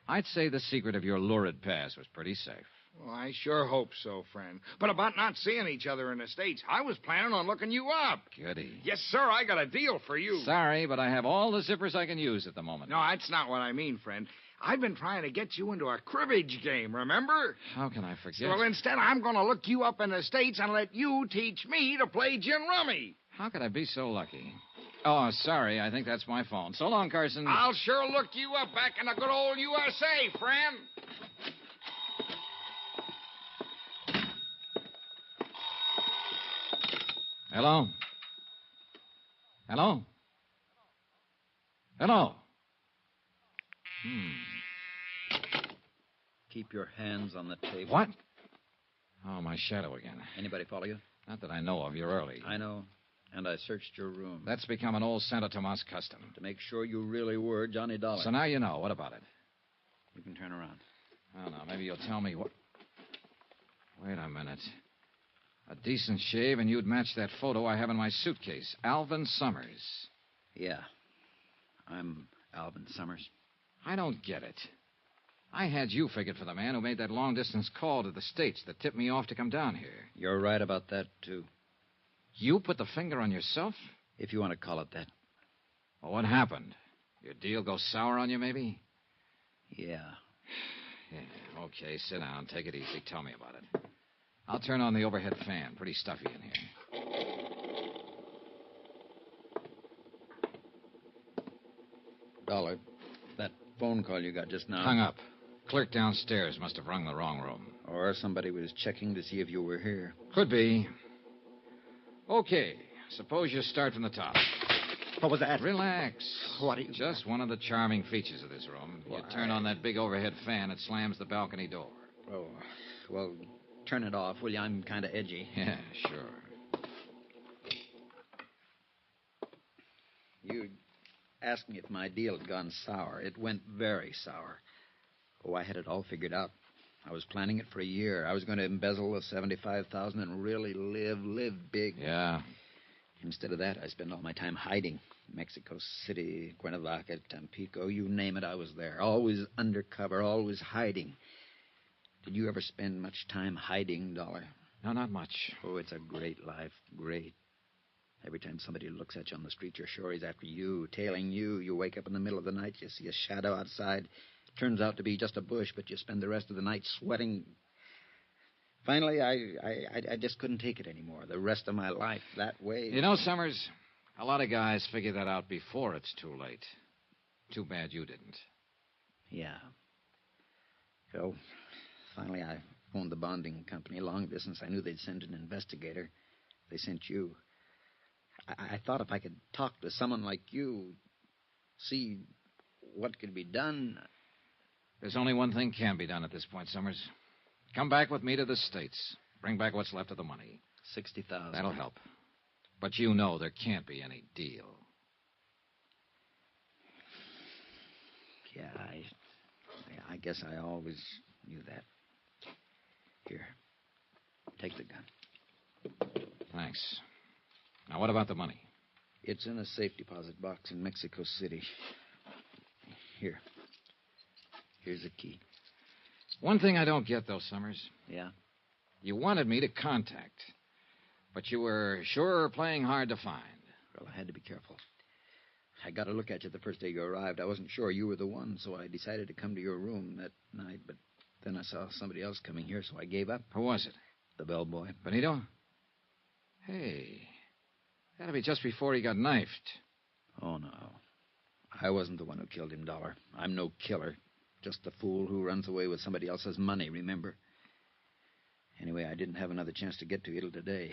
I'd say the secret of your lurid past was pretty safe. Well, I sure hope so, friend. But about not seeing each other in the States, I was planning on looking you up. Goody. Yes, sir, I got a deal for you. Sorry, but I have all the zippers I can use at the moment. No, that's not what I mean, friend. I've been trying to get you into a cribbage game, remember? How can I forget? Well, instead, I'm going to look you up in the States and let you teach me to play gin rummy. How could I be so lucky? Oh, sorry. I think that's my phone. So long, Carson. I'll sure look you up back in the good old USA, friend. Hello? Hello? Hello? Keep your hands on the table. What? Oh, my shadow again. Anybody follow you? Not that I know of. You're early. I know. And I searched your room. That's become an old Santo Tomas custom. To make sure you really were Johnny Dollar. So now you know. What about it? You can turn around. Oh, no. Maybe you'll tell me what... Wait a minute. A decent shave, and you'd match that photo I have in my suitcase. Alvin Summers. Yeah. I'm Alvin Summers. I don't get it. I had you figured for the man who made that long-distance call to the States that tipped me off to come down here. You're right about that, too. You put the finger on yourself? If you want to call it that. Well, what happened? Your deal go sour on you, maybe? Yeah. Yeah, okay, sit down. Take it easy. Tell me about it. I'll turn on the overhead fan. Pretty stuffy in here. Dollar, that phone call you got just now. Hung up. Clerk downstairs must have rung the wrong room. Or somebody was checking to see if you were here. Could be. Okay, suppose you start from the top. What was that? Relax. What are you... Just one of the charming features of this room. You turn on that big overhead fan, it slams the balcony door. Oh, well, turn it off, will you? I'm kind of edgy. Yeah, sure. You asked me if my deal had gone sour. It went very sour. Oh, I had it all figured out. I was planning it for a year. I was going to embezzle the $75,000 and really live big. Yeah. Instead of that, I spent all my time hiding. Mexico City, Cuernavaca, Tampico, you name it, I was there. Always undercover, always hiding. Did you ever spend much time hiding, Dollar? No, not much. Oh, it's a great life. Great. Every time somebody looks at you on the street, you're sure he's after you, tailing you. You wake up in the middle of the night, you see a shadow outside. Turns out to be just a bush, but you spend the rest of the night sweating. Finally, I just couldn't take it anymore. The rest of my life that way. You know, Summers, a lot of guys figure that out before it's too late. Too bad you didn't. Yeah. So, finally, I phoned the bonding company. Long distance, I knew they'd send an investigator. They sent you. I thought if I could talk to someone like you, see what could be done. There's only one thing can be done at this point, Summers. Come back with me to the States. Bring back what's left of the money. $60,000. That'll help. But you know there can't be any deal. Yeah, I guess I always knew that. Here, take the gun. Thanks. Now, what about the money? It's in a safe deposit box in Mexico City. Here. Here's the key. One thing I don't get, though, Summers. Yeah? You wanted me to contact, but you were sure playing hard to find. Well, I had to be careful. I got a look at you the first day you arrived. I wasn't sure you were the one, so I decided to come to your room that night, but then I saw somebody else coming here, so I gave up. Who was it? The bellboy. Benito? Hey, that'll be just before he got knifed. Oh, no. I wasn't the one who killed him, Dollar. I'm no killer. Just the fool who runs away with somebody else's money, remember? Anyway, I didn't have another chance to get to you till today.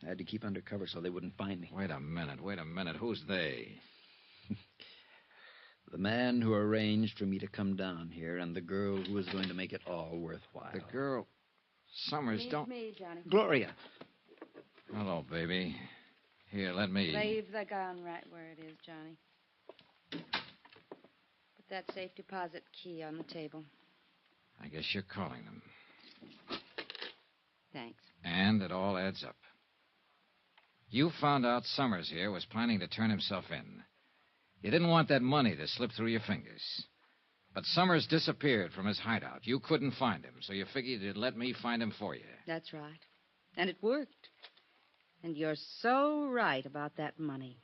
I had to keep undercover so they wouldn't find me. Wait a minute. Who's they? The man who arranged for me to come down here and the girl who was going to make it all worthwhile. The girl... Summers, don't... Me, Johnny. Gloria. Hello, baby. Here, let me... Leave the gun right where it is, Johnny. Put that safe deposit key on the table. I guess you're calling them. Thanks. And it all adds up. You found out Summers here was planning to turn himself in. You didn't want that money to slip through your fingers. But Summers disappeared from his hideout. You couldn't find him, so you figured you'd let me find him for you. That's right. And it worked. And you're so right about that money.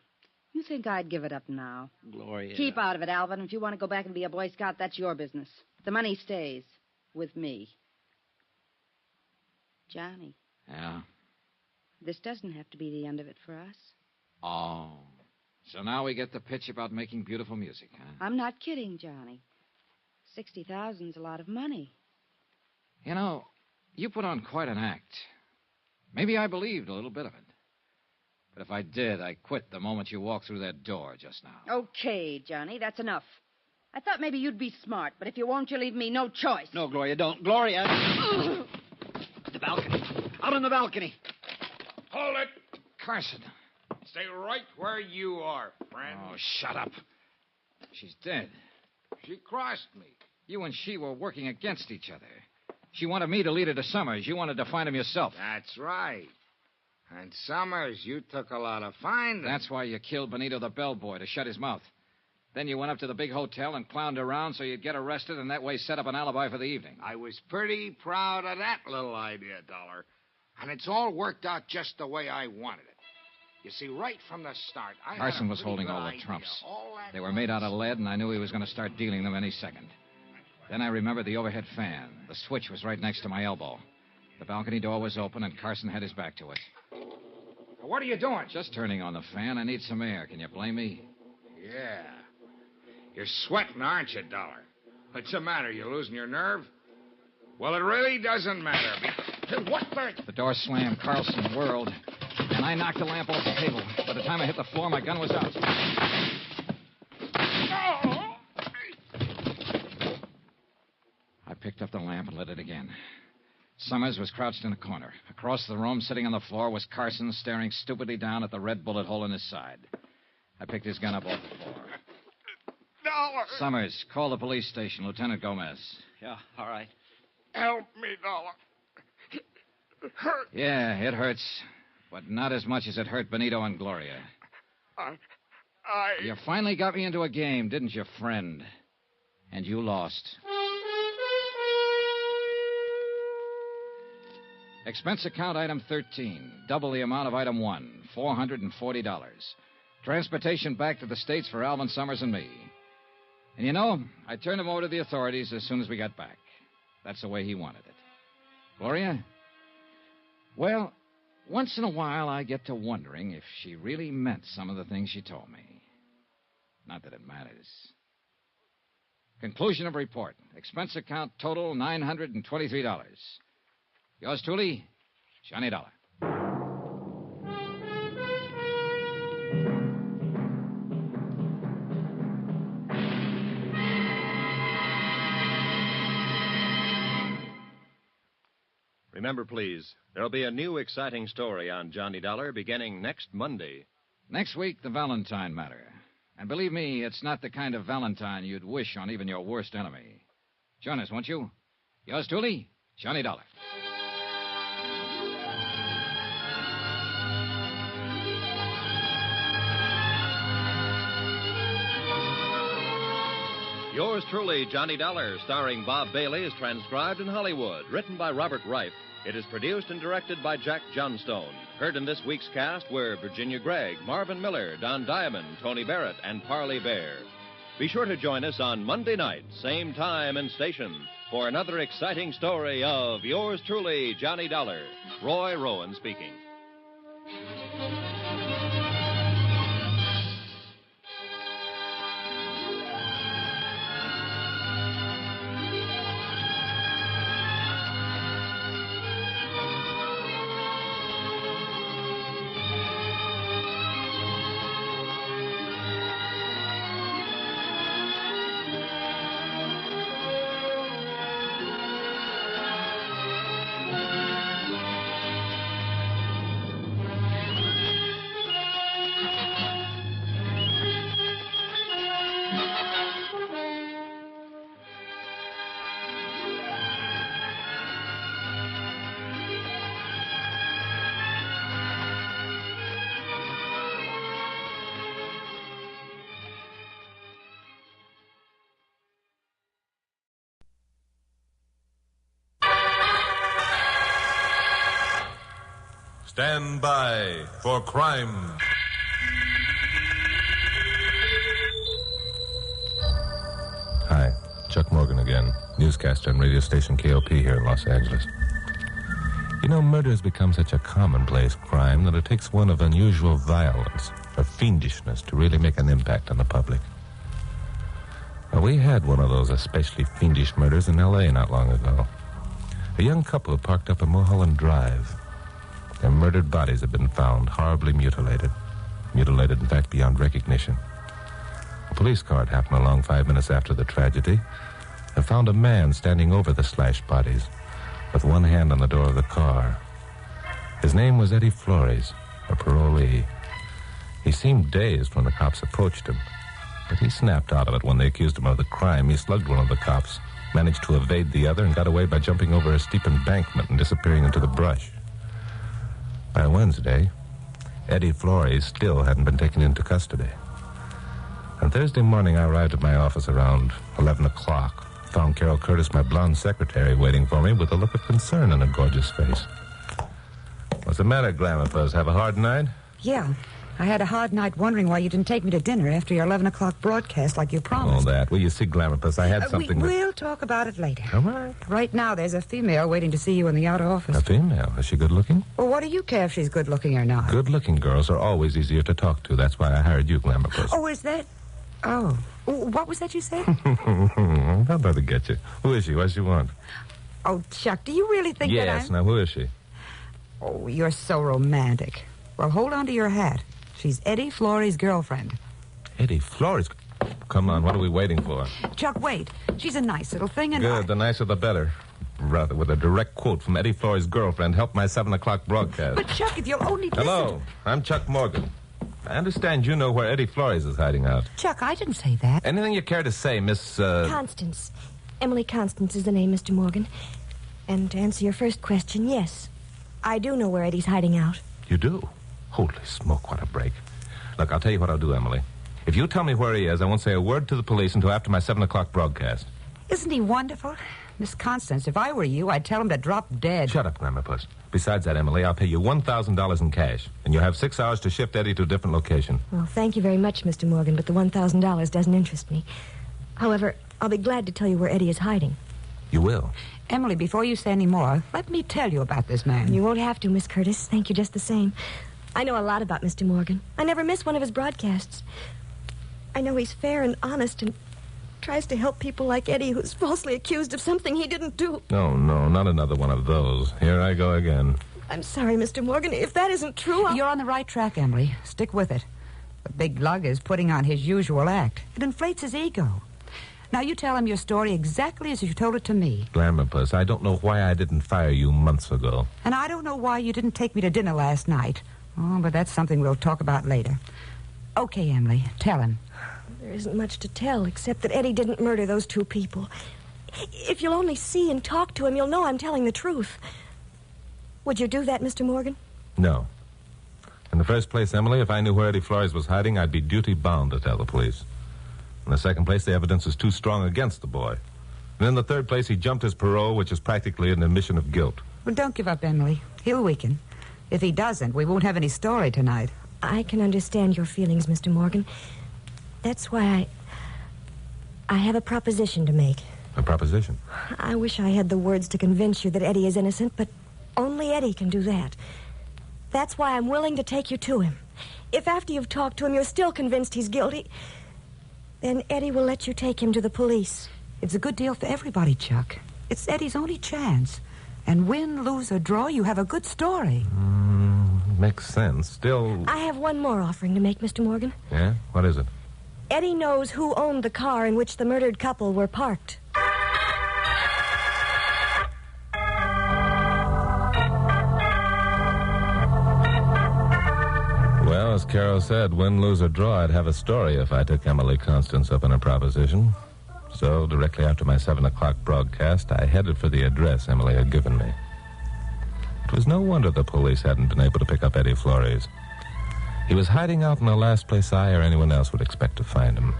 You think I'd give it up now? Gloria. Keep out of it, Alvin. If you want to go back and be a Boy Scout, that's your business. The money stays with me. Johnny. Yeah? This doesn't have to be the end of it for us. Oh. So now we get the pitch about making beautiful music, huh? I'm not kidding, Johnny. 60,000's a lot of money. You know, you put on quite an act. Maybe I believed a little bit of it. But if I did, I quit the moment you walked through that door just now. Okay, Johnny, that's enough. I thought maybe you'd be smart, but if you won't, you leave me no choice. No, Gloria, don't. Gloria! The balcony. Out on the balcony. Hold it. Carson. Stay right where you are, friend. Oh, shut up. She's dead. She crossed me. You and she were working against each other. She wanted me to lead her to Summers. You wanted to find him yourself. That's right. And Summers, you took a lot of finding. That's why you killed Benito the bellboy, to shut his mouth. Then you went up to the big hotel and clowned around so you'd get arrested and that way set up an alibi for the evening. I was pretty proud of that little idea, Dollar. And it's all worked out just the way I wanted it. You see, right from the start, Carson was holding all the trumps. They were made out of lead, and I knew he was going to start dealing them any second. Then I remembered the overhead fan. The switch was right next to my elbow. The balcony door was open, and Carson had his back to it. What are you doing? Just turning on the fan. I need some air. Can you blame me? Yeah. You're sweating, aren't you, Dollar? What's the matter? You losing your nerve? Well, it really doesn't matter. What the... The door slammed. Carlson whirled, and I knocked the lamp off the table. By the time I hit the floor, my gun was out. I picked up the lamp and lit it again. Summers was crouched in a corner. Across the room, sitting on the floor, was Carson, staring stupidly down at the red bullet hole in his side. I picked his gun up off the floor. Dollar! Summers, call the police station. Lieutenant Gomez. Yeah, all right. Help me, Dollar. It hurts. Yeah, it hurts. But not as much as it hurt Benito and Gloria. You finally got me into a game, didn't you, friend? And you lost. Expense account item 13. Double the amount of item 1. $440. Transportation back to the States for Alvin Summers and me. And you know, I turned him over to the authorities as soon as we got back. That's the way he wanted it. Gloria? Well, once in a while I get to wondering if she really meant some of the things she told me. Not that it matters. Conclusion of report. Expense account total $923. Yours truly, Johnny Dollar. Remember, please, there'll be a new exciting story on Johnny Dollar beginning next Monday. Next week, the Valentine matter. And believe me, it's not the kind of Valentine you'd wish on even your worst enemy. Join us, won't you? Yours truly, Johnny Dollar. Yours truly, Johnny Dollar, starring Bob Bailey, is transcribed in Hollywood. Written by Robert Reif. It is produced and directed by Jack Johnstone. Heard in this week's cast were Virginia Gregg, Marvin Miller, Don Diamond, Tony Barrett, and Parley Bear. Be sure to join us on Monday night, same time and station, for another exciting story of Yours truly, Johnny Dollar. Roy Rowan speaking. Stand by for crime. Hi, Chuck Morgan again, newscaster on radio station KOP here in Los Angeles. You know, murder has become such a commonplace crime that it takes one of unusual violence or fiendishness to really make an impact on the public. Well, we had one of those especially fiendish murders in L.A. not long ago. A young couple parked up a Mulholland Drive. Their murdered bodies had been found, horribly mutilated. Mutilated, in fact, beyond recognition. A police car had happened along 5 minutes after the tragedy and found a man standing over the slashed bodies with one hand on the door of the car. His name was Eddie Flores, a parolee. He seemed dazed when the cops approached him, but he snapped out of it when they accused him of the crime. He slugged one of the cops, managed to evade the other, and got away by jumping over a steep embankment and disappearing into the brush. By Wednesday, Eddie Flores still hadn't been taken into custody. On Thursday morning, I arrived at my office around 11 o'clock. Found Carol Curtis, my blonde secretary, waiting for me with a look of concern on a gorgeous face. What's the matter, Glamour Fuzz? Have a hard night? Yeah. I had a hard night wondering why you didn't take me to dinner after your 11 o'clock broadcast like you promised. All that. Well, you see, Glamour Fuzz, I had something We'll talk about it later. All right. Right now, there's a female waiting to see you in the outer office. A female? Is she good-looking? Well, what do you care if she's good-looking or not? Good-looking girls are always easier to talk to. That's why I hired you, Glamour Fuzz. Oh, is that... Oh. What was that you said? I'll better get you. Who is she? What does she want? Oh, Chuck, do you really think that Yes. Now, who is she? Oh, you're so romantic. Well, hold on to your hat. She's Eddie Florey's girlfriend. Eddie Flores? Come on, what are we waiting for? Chuck, wait. She's a nice little thing, and Good, the nicer the better. Rather, with a direct quote from Eddie Flores' girlfriend, help my 7 o'clock broadcast. But, Chuck, if you'll only listen... Hello, I'm Chuck Morgan. I understand you know where Eddie Flores is hiding out. Chuck, I didn't say that. Anything you care to say, Miss, Constance. Emily Constance is the name, Mr. Morgan. And to answer your first question, yes. I do know where Eddie's hiding out. You do? Holy smoke, what a break. Look, I'll tell you what I'll do, Emily. If you tell me where he is, I won't say a word to the police until after my 7 o'clock broadcast. Isn't he wonderful? Miss Constance, if I were you, I'd tell him to drop dead. Shut up, Glamour Puss. Besides that, Emily, I'll pay you $1,000 in cash, and you'll have 6 hours to shift Eddie to a different location. Well, thank you very much, Mr. Morgan, but the $1,000 doesn't interest me. However, I'll be glad to tell you where Eddie is hiding. You will? Emily, before you say any more, let me tell you about this man. You won't have to, Miss Curtis. Thank you just the same. I know a lot about Mr. Morgan. I never miss one of his broadcasts. I know he's fair and honest and tries to help people like Eddie who's falsely accused of something he didn't do. No, not another one of those. Here I go again. I'm sorry, Mr. Morgan. If that isn't true, You're on the right track, Emily. Stick with it. The big lug is putting on his usual act. It inflates his ego. Now you tell him your story exactly as you told it to me. Glamour Puss, I don't know why I didn't fire you months ago. And I don't know why you didn't take me to dinner last night. Oh, but that's something we'll talk about later. Okay, Emily, tell him. There isn't much to tell, except that Eddie didn't murder those two people. If you'll only see and talk to him, you'll know I'm telling the truth. Would you do that, Mr. Morgan? No. In the first place, Emily, if I knew where Eddie Flores was hiding, I'd be duty-bound to tell the police. In the second place, the evidence is too strong against the boy. And in the third place, he jumped his parole, which is practically an admission of guilt. Well, don't give up, Emily. He'll weaken. If he doesn't, we won't have any story tonight. I can understand your feelings, Mr. Morgan. That's why I have a proposition to make. A proposition? I wish I had the words to convince you that Eddie is innocent, but only Eddie can do that. That's why I'm willing to take you to him. If after you've talked to him you're still convinced he's guilty, then Eddie will let you take him to the police. It's a good deal for everybody, Chuck. It's Eddie's only chance. And win, lose, or draw, you have a good story. Makes sense. Still... I have one more offering to make, Mr. Morgan. Yeah? What is it? Eddie knows who owned the car in which the murdered couple were parked. Well, as Carol said, win, lose, or draw, I'd have a story if I took Emily Constance up on a proposition. So, directly after my 7 o'clock broadcast, I headed for the address Emily had given me. It was no wonder the police hadn't been able to pick up Eddie Flores. He was hiding out in the last place I or anyone else would expect to find him.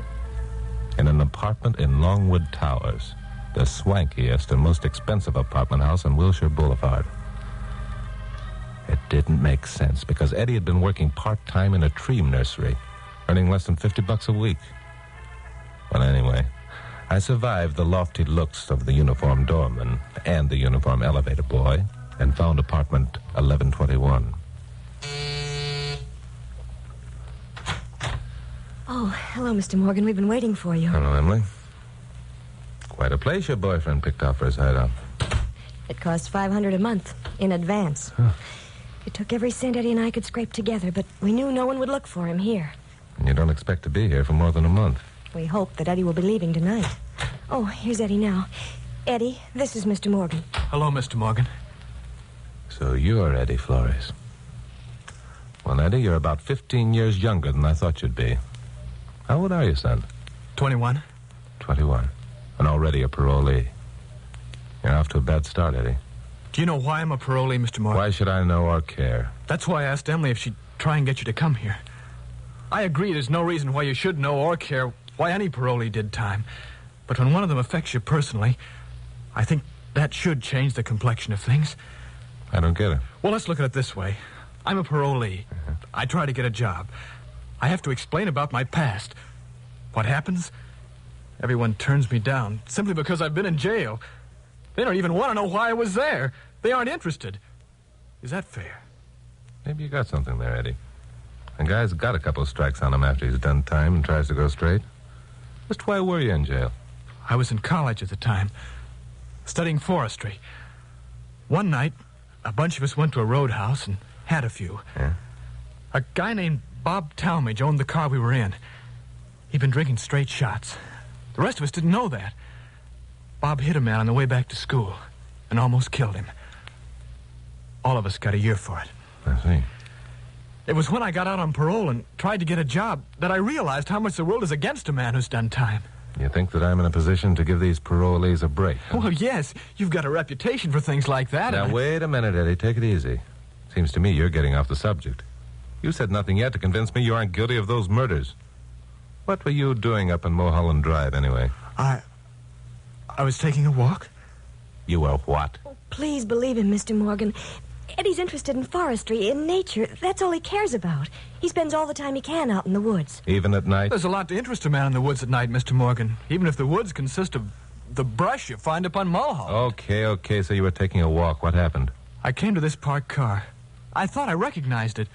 In an apartment in Longwood Towers, the swankiest and most expensive apartment house on Wilshire Boulevard. It didn't make sense because Eddie had been working part-time in a tree nursery, earning less than $50 a week. Well, anyway, I survived the lofty looks of the uniformed doorman and the uniform elevator boy and found apartment 1121. Oh, hello, Mr. Morgan. We've been waiting for you. Hello, Emily. Quite a place your boyfriend picked out for his hideout. It cost $500 a month in advance. Huh. It took every cent Eddie and I could scrape together, but we knew no one would look for him here. And you don't expect to be here for more than a month. We hope that Eddie will be leaving tonight. Oh, here's Eddie now. Eddie, this is Mr. Morgan. Hello, Mr. Morgan. So you're Eddie Flores. Well, Eddie, you're about 15 years younger than I thought you'd be. How old are you, son? 21. 21. And already a parolee. You're off to a bad start, Eddie. Do you know why I'm a parolee, Mr. Morgan? Why should I know or care? That's why I asked Emily if she'd try and get you to come here. I agree there's no reason why you should know or care why any parolee did time. But when one of them affects you personally, I think that should change the complexion of things. I don't get it. Well, let's look at it this way. I'm a parolee. I try to get a job. I have to explain about my past. What happens? Everyone turns me down simply because I've been in jail. They don't even want to know why I was there. They aren't interested. Is that fair? Maybe you got something there, Eddie. A guy's got a couple of strikes on him after he's done time and tries to go straight. Just why were you in jail? I was in college at the time, studying forestry. One night, a bunch of us went to a roadhouse and had a few. Yeah? A guy named Bob Talmadge owned the car we were in. He'd been drinking straight shots. The rest of us didn't know that. Bob hit a man on the way back to school and almost killed him. All of us got a year for it. I see. It was when I got out on parole and tried to get a job that I realized how much the world is against a man who's done time. You think that I'm in a position to give these parolees a break? Huh? Well, yes. You've got a reputation for things like that. Now, wait a minute, Eddie. Take it easy. Seems to me you're getting off the subject. You said nothing yet to convince me you aren't guilty of those murders. What were you doing up in Mulholland Drive, anyway? I was taking a walk. You were what? Oh, please believe him, Mr. Morgan. Eddie's interested in forestry, in nature. That's all he cares about. He spends all the time he can out in the woods. Even at night? There's a lot to interest a man in the woods at night, Mr. Morgan. Even if the woods consist of the brush you find up on Mulholland. Okay, so you were taking a walk. What happened? I came to this parked car. I thought I recognized it.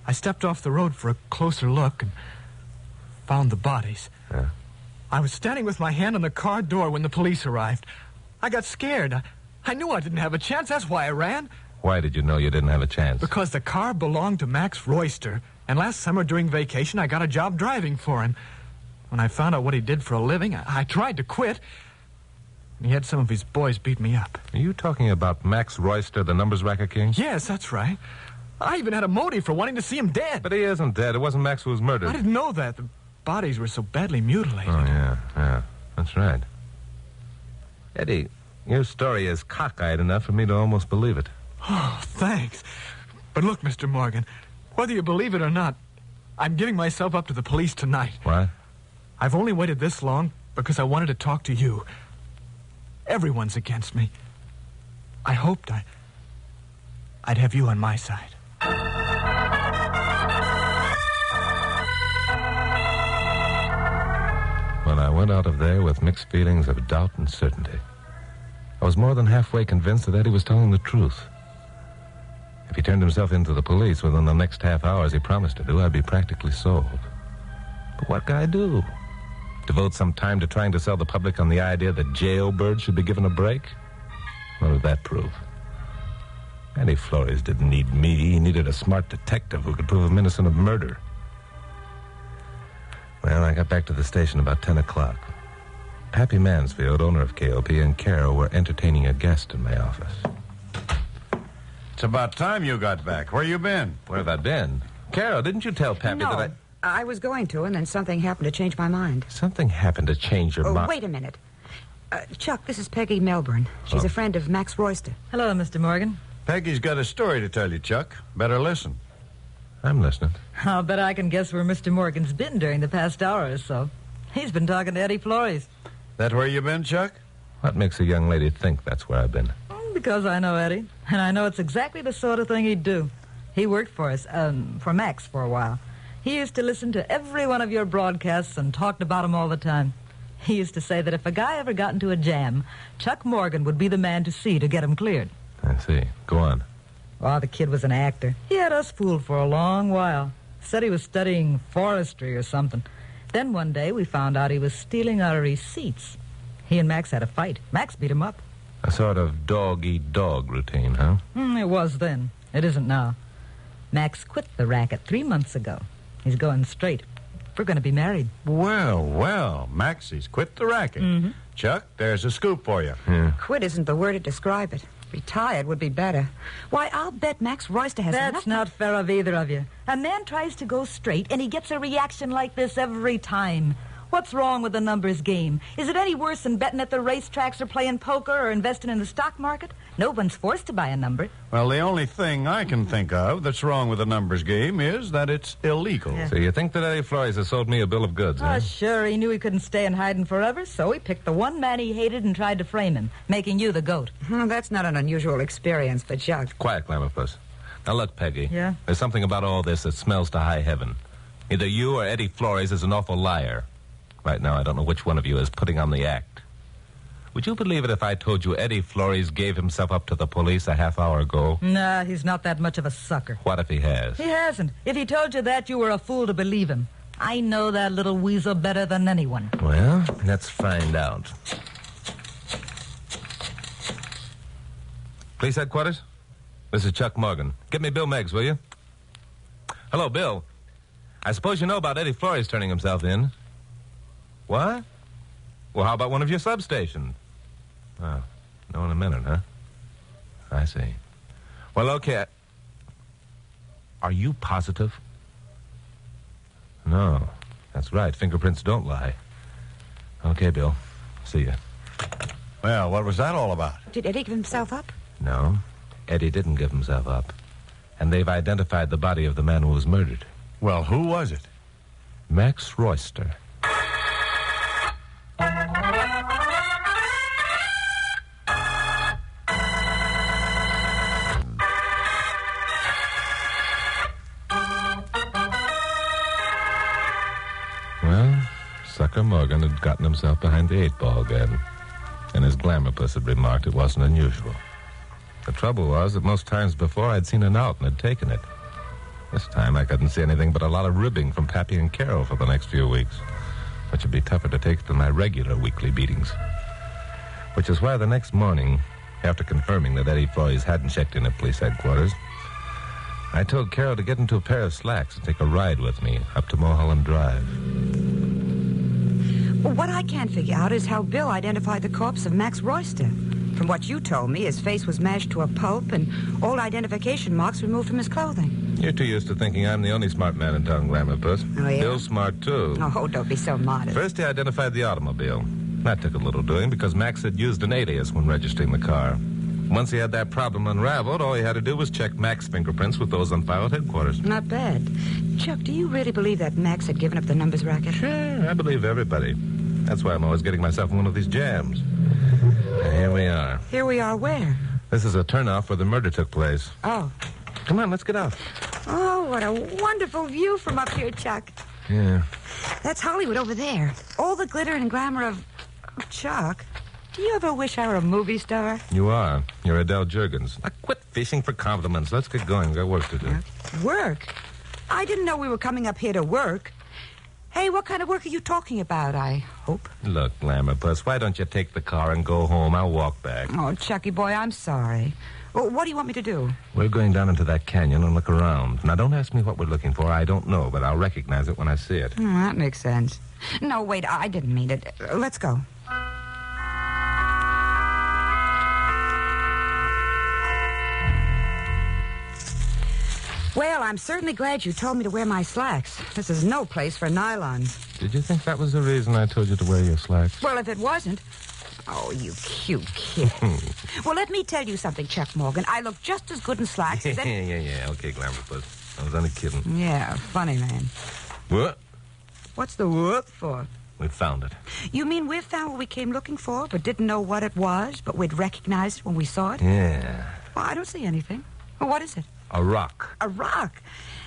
I stepped off the road for a closer look and found the bodies. Yeah. I was standing with my hand on the car door when the police arrived. I got scared. I knew I didn't have a chance. That's why I ran. Why did you know you didn't have a chance? Because the car belonged to Max Royster, and last summer during vacation I got a job driving for him. When I found out what he did for a living, I tried to quit. He had some of his boys beat me up. Are you talking about Max Royster, the numbers racket king? Yes, that's right. I even had a motive for wanting to see him dead. But he isn't dead. It wasn't Max who was murdered. I didn't know that. The bodies were so badly mutilated. Oh, yeah. That's right. Eddie, your story is cockeyed enough for me to almost believe it. Oh, thanks. But look, Mr. Morgan, whether you believe it or not, I'm giving myself up to the police tonight. What? I've only waited this long because I wanted to talk to you. Everyone's against me. I hoped I'd have you on my side. When I went out of there with mixed feelings of doubt and certainty, I was more than halfway convinced that Eddie was telling the truth. If he turned himself into the police within the next half hour, as he promised to do, I'd be practically sold. But what could I do? Devote some time to trying to sell the public on the idea that jailbirds should be given a break? What did that prove? Eddie Flores didn't need me. He needed a smart detective who could prove him innocent of murder. Well, I got back to the station about 10 o'clock. Happy Mansfield, owner of KOP, and Carol were entertaining a guest in my office. It's about time you got back. Where you been? Where have I been? Carol, didn't you tell Pappy that I was going to, and then something happened to change my mind. Something happened to change your mind? Wait a minute. Chuck, this is Peggy Melbourne. She's a friend of Max Royster. Hello, Mr. Morgan. Peggy's got a story to tell you, Chuck. Better listen. I'm listening. I'll bet I can guess where Mr. Morgan's been during the past hour or so. He's been talking to Eddie Flores. That where you been, Chuck? What makes a young lady think that's where I've been? Because I know Eddie, and I know it's exactly the sort of thing he'd do. He worked for us, for Max for a while. He used to listen to every one of your broadcasts and talked about them all the time. He used to say that if a guy ever got into a jam, Chuck Morgan would be the man to see to get him cleared. I see. Go on. Oh, the kid was an actor. He had us fooled for a long while. Said he was studying forestry or something. Then one day we found out he was stealing our receipts. He and Max had a fight. Max beat him up. A sort of dog-eat-dog routine, huh? It was then. It isn't now. Max quit the racket 3 months ago. He's going straight. We're going to be married. Well, Maxie's quit the racket. Mm-hmm. Chuck, there's a scoop for you. Yeah. Quit isn't the word to describe it. Retired would be better. Why, I'll bet Max Royster has That's not fair of either of you. A man tries to go straight, and he gets a reaction like this every time. What's wrong with the numbers game? Is it any worse than betting at the racetracks or playing poker or investing in the stock market? No one's forced to buy a number. Well, the only thing I can think of that's wrong with the numbers game is that it's illegal. Yeah. So you think that Eddie Flores has sold me a bill of goods, huh? Oh, sure. He knew he couldn't stay in hiding forever, so he picked the one man he hated and tried to frame him, making you the goat. That's not an unusual experience for Chuck. Quiet, Glamourpuss. Now look, Peggy. Yeah? There's something about all this that smells to high heaven. Either you or Eddie Flores is an awful liar. Right now, I don't know which one of you is putting on the act. Would you believe it if I told you Eddie Flores gave himself up to the police a half hour ago? Nah, he's not that much of a sucker. What if he has? He hasn't. If he told you that, you were a fool to believe him. I know that little weasel better than anyone. Well, let's find out. Police headquarters? This is Chuck Morgan. Get me Bill Meggs, will you? Hello, Bill. I suppose you know about Eddie Flores turning himself in. What? Well, how about one of your substations? Oh, no in a minute, huh? I see. Well, okay. Are you positive? No. That's right. Fingerprints don't lie. Okay, Bill. See ya. Well, what was that all about? Did Eddie give himself up? No. Eddie didn't give himself up. And they've identified the body of the man who was murdered. Well, who was it? Max Royster. Well, Sucker Morgan had gotten himself behind the 8-ball again. And his Glamourpuss had remarked it wasn't unusual. The trouble was that most times before I'd seen an out and had taken it. This time I couldn't see anything but a lot of ribbing from Pappy and Carol for the next few weeks, which would be tougher to take than my regular weekly beatings. Which is why the next morning, after confirming that Eddie Flores hadn't checked in at police headquarters, I told Carol to get into a pair of slacks and take a ride with me up to Mulholland Drive. Well, what I can't figure out is how Bill identified the corpse of Max Royster. From what you told me, his face was mashed to a pulp and all identification marks removed from his clothing. You're too used to thinking I'm the only smart man in town, Glamourpuss. Oh, yeah? Bill's smart, too. Oh, don't be so modest. First, he identified the automobile. That took a little doing because Max had used an alias when registering the car. Once he had that problem unraveled, all he had to do was check Max's fingerprints with those on file at headquarters. Not bad. Chuck, do you really believe that Max had given up the numbers racket? Sure, I believe everybody. That's why I'm always getting myself in one of these jams. And here we are. Here we are where? This is a turnoff where the murder took place. Oh. Come on, let's get out. Oh, what a wonderful view from up here, Chuck. Yeah. That's Hollywood over there. All the glitter and glamour of Chuck, do you ever wish I were a movie star? You are. You're Adele Jurgens. Now, quit fishing for compliments. Let's get going. We've got work to do. Work? I didn't know we were coming up here to work. Hey, what kind of work are you talking about, I hope? Look, Glamourpuss, why don't you take the car and go home? I'll walk back. Oh, Chucky boy, I'm sorry. Well, what do you want me to do? We're going down into that canyon and look around. Now, don't ask me what we're looking for. I don't know, but I'll recognize it when I see it. That makes sense. No, wait, I didn't mean it. Let's go. Well, I'm certainly glad you told me to wear my slacks. This is no place for nylons. Did you think that was the reason I told you to wear your slacks? Well, if it wasn't... Oh, you cute kid. Well, let me tell you something, Chuck Morgan. I look just as good in slacks as... Yeah. Okay, Glamourpuss. I was only kidding. Yeah, funny man. What? What's the whoop for? We found it. You mean we found what we came looking for, but didn't know what it was, but we'd recognize it when we saw it? Yeah. Well, I don't see anything. Well, what is it? A rock. A rock?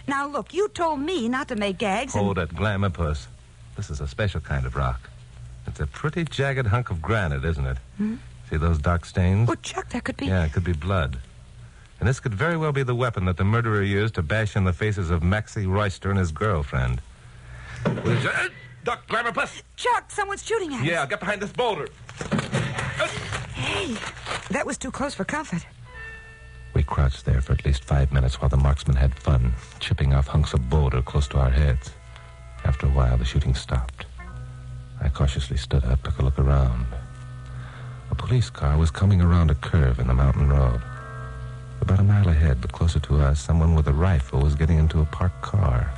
Now, look, you told me not to make gags and... Hold it, Glamourpuss. This is a special kind of rock. It's a pretty jagged hunk of granite, isn't it? Hmm? See those dark stains? Well, Chuck, that could be... Yeah, it could be blood. And this could very well be the weapon that the murderer used to bash in the faces of Maxie Royster and his girlfriend. Duck, Glamourpuss! Chuck, someone's shooting at us. Yeah, get behind this boulder. Hey, that was too close for comfort. We crouched there for at least 5 minutes while the marksman had fun, chipping off hunks of boulder close to our heads. After a while, the shooting stopped. I cautiously stood up, took a look around. A police car was coming around a curve in the mountain road. About a mile ahead, but closer to us, someone with a rifle was getting into a parked car.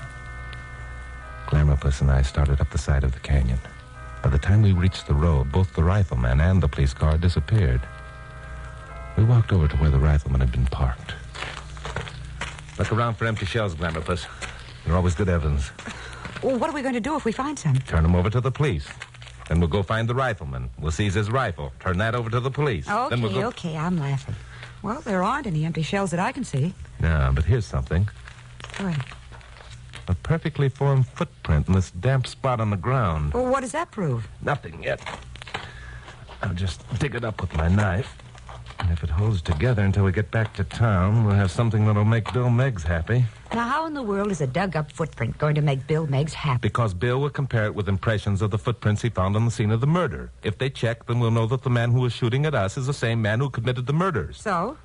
Glamourpuss and I started up the side of the canyon. By the time we reached the road, both the rifleman and the police car disappeared. We walked over to where the rifleman had been parked. Look around for empty shells, Glamourpuss. They're always good evidence. Well, what are we going to do if we find some? Turn them over to the police. Then we'll go find the rifleman. We'll seize his rifle. Turn that over to the police. Okay, then we'll go... okay, I'm laughing. Well, there aren't any empty shells that I can see. No, but here's something. What? A perfectly formed footprint in this damp spot on the ground. Well, what does that prove? Nothing yet. I'll just dig it up with my knife. And if it holds together until we get back to town, we'll have something that'll make Bill Meggs happy. Now, how in the world is a dug-up footprint going to make Bill Meggs happy? Because Bill will compare it with impressions of the footprints he found on the scene of the murder. If they check, then we'll know that the man who was shooting at us is the same man who committed the murders. So?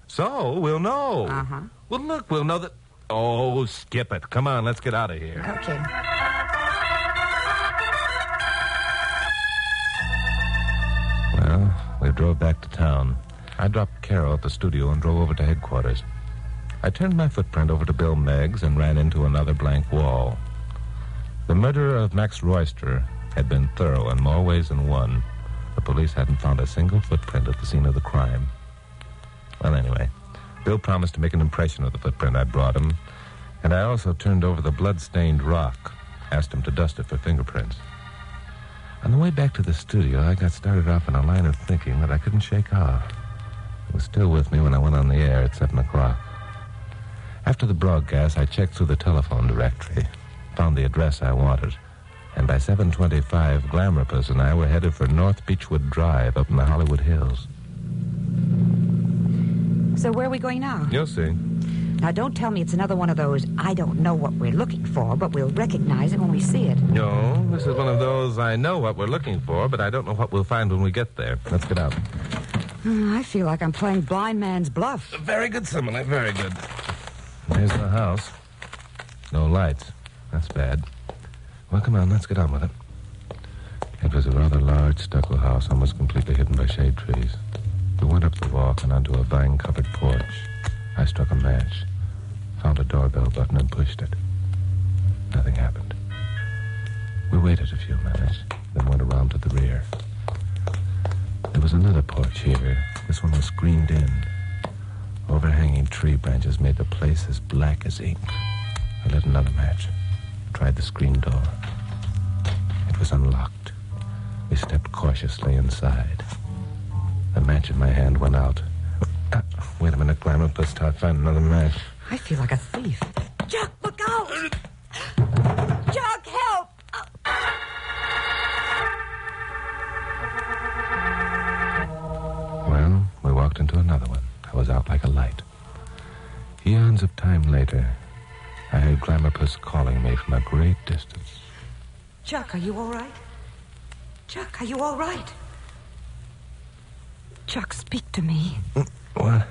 So, we'll know. Uh-huh. Well, look, we'll know that... Oh, skip it. Come on, let's get out of here. Okay. Well, we drove back to town. I dropped Carol at the studio and drove over to headquarters. I turned my footprint over to Bill Meggs and ran into another blank wall. The murderer of Max Royster had been thorough in more ways than one. The police hadn't found a single footprint at the scene of the crime. Well, anyway, Bill promised to make an impression of the footprint I brought him, and I also turned over the blood-stained rock, asked him to dust it for fingerprints. On the way back to the studio, I got started off in a line of thinking that I couldn't shake off. It was still with me when I went on the air at 7 o'clock. After the broadcast, I checked through the telephone directory, found the address I wanted, and by 7:25, Glamourpuss and I were headed for North Beechwood Drive up in the Hollywood Hills. So where are we going now? You'll see. Now, don't tell me it's another one of those, I don't know what we're looking for, but we'll recognize it when we see it. No, this is one of those I know what we're looking for, but I don't know what we'll find when we get there. Let's get out. I feel like I'm playing blind man's bluff. Very good simile, very good. There's the house. No lights. That's bad. Well, come on, let's get on with it. It was a rather large stucco house, almost completely hidden by shade trees. We went up the walk and onto a vine-covered porch. I struck a match, found a doorbell button and pushed it. Nothing happened. We waited a few minutes, then went around to the rear. There was another porch here. This one was screened in. Overhanging tree branches made the place as black as ink. I lit another match, tried the screen door. It was unlocked. We stepped cautiously inside. The match in my hand went out. Wait a minute, Glamourpuss. Start finding another match. I feel like a thief. Chuck, look out! Chuck, help! Well, we walked into another one. I was out like a light. Eons of time later, I heard Glamourpuss calling me from a great distance. Chuck, are you all right? Chuck, are you all right? Chuck, speak to me. What?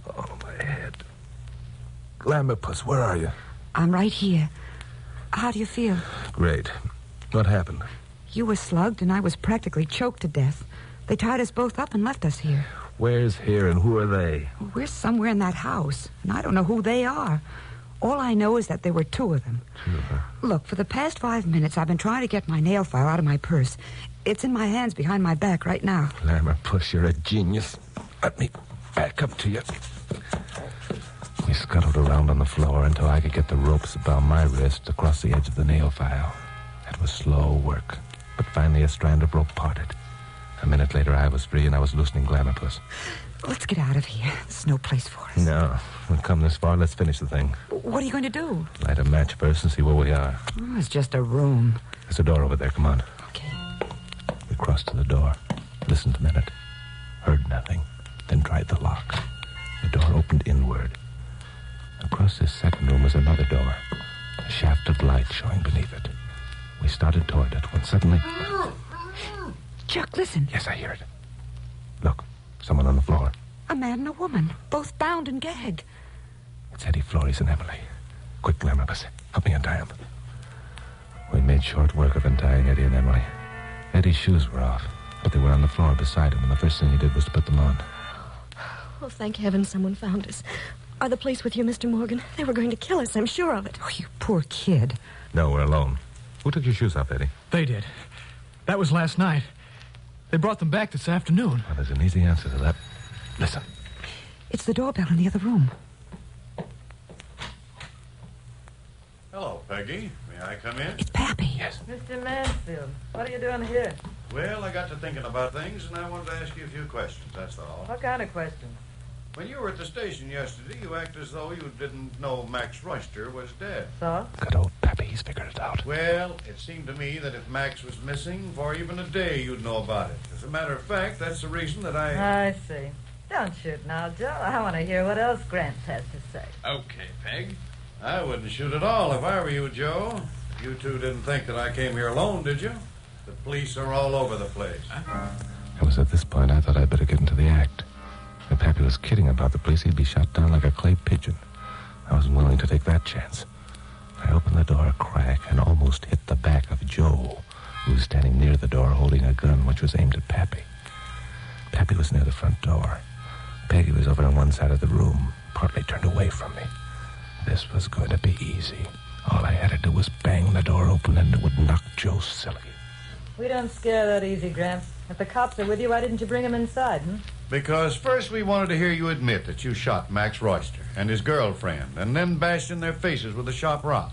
Oh, my head. Glamourpuss, where are you? I'm right here. How do you feel? Great. What happened? You were slugged and I was practically choked to death. They tied us both up and left us here. Where's here and who are they? We're somewhere in that house, and I don't know who they are. All I know is that there were two of them. Look, for the past 5 minutes, I've been trying to get my nail file out of my purse. It's in my hands behind my back right now. Glamourpuss, you're a genius. Let me back up to you. We scuttled around on the floor until I could get the ropes about my wrist across the edge of the nail file. It was slow work, but finally a strand of rope parted. A minute later, I was free, and I was loosening Glamourpuss. Let's get out of here. There's no place for us. No. We've come this far. Let's finish the thing. What are you going to do? Light a match first and see where we are. Oh, it's just a room. There's a door over there. Come on. Okay. We crossed to the door. Listened a minute. Heard nothing. Then tried the lock. The door opened inward. Across this second room was another door. A shaft of light showing beneath it. We started toward it when suddenly... Chuck, listen. Yes, I hear it. Look, someone on the floor. A man and a woman, both bound and gagged. It's Eddie Flores and Emily. Quick, Glamourpuss, help me untie them. We made short work of untying Eddie and Emily. Eddie's shoes were off, but they were on the floor beside him, and the first thing he did was to put them on. Oh, thank heaven someone found us. Are the police with you, Mr. Morgan? They were going to kill us, I'm sure of it. Oh, you poor kid. No, we're alone. Who took your shoes off, Eddie? They did. That was last night. They brought them back this afternoon. Well, there's an easy answer to that. Listen. It's the doorbell in the other room. Hello, Peggy. May I come in? It's Pappy. Yes. Mr. Mansfield, what are you doing here? Well, I got to thinking about things, and I wanted to ask you a few questions, that's all. What kind of questions? When you were at the station yesterday, you acted as though you didn't know Max Royster was dead. So? Good old Pappy, he's figured it out. Well, it seemed to me that if Max was missing for even a day, you'd know about it. As a matter of fact, that's the reason that I see. Don't shoot now, Joe. I want to hear what else Grant has to say. Okay, Peg. I wouldn't shoot at all if I were you, Joe. You two didn't think that I came here alone, did you? The police are all over the place. It was at this point I thought I'd better get into the act. If Pappy was kidding about the police, he'd be shot down like a clay pigeon. I wasn't willing to take that chance. I opened the door a crack and almost hit the back of Joe, who was standing near the door holding a gun which was aimed at Pappy. Pappy was near the front door. Peggy was over on one side of the room, partly turned away from me. This was going to be easy. All I had to do was bang the door open and it would knock Joe silly. We don't scare that easy, Gramps. If the cops are with you, why didn't you bring them inside, Because first we wanted to hear you admit that you shot Max Royster and his girlfriend, and then bashed in their faces with a sharp rock.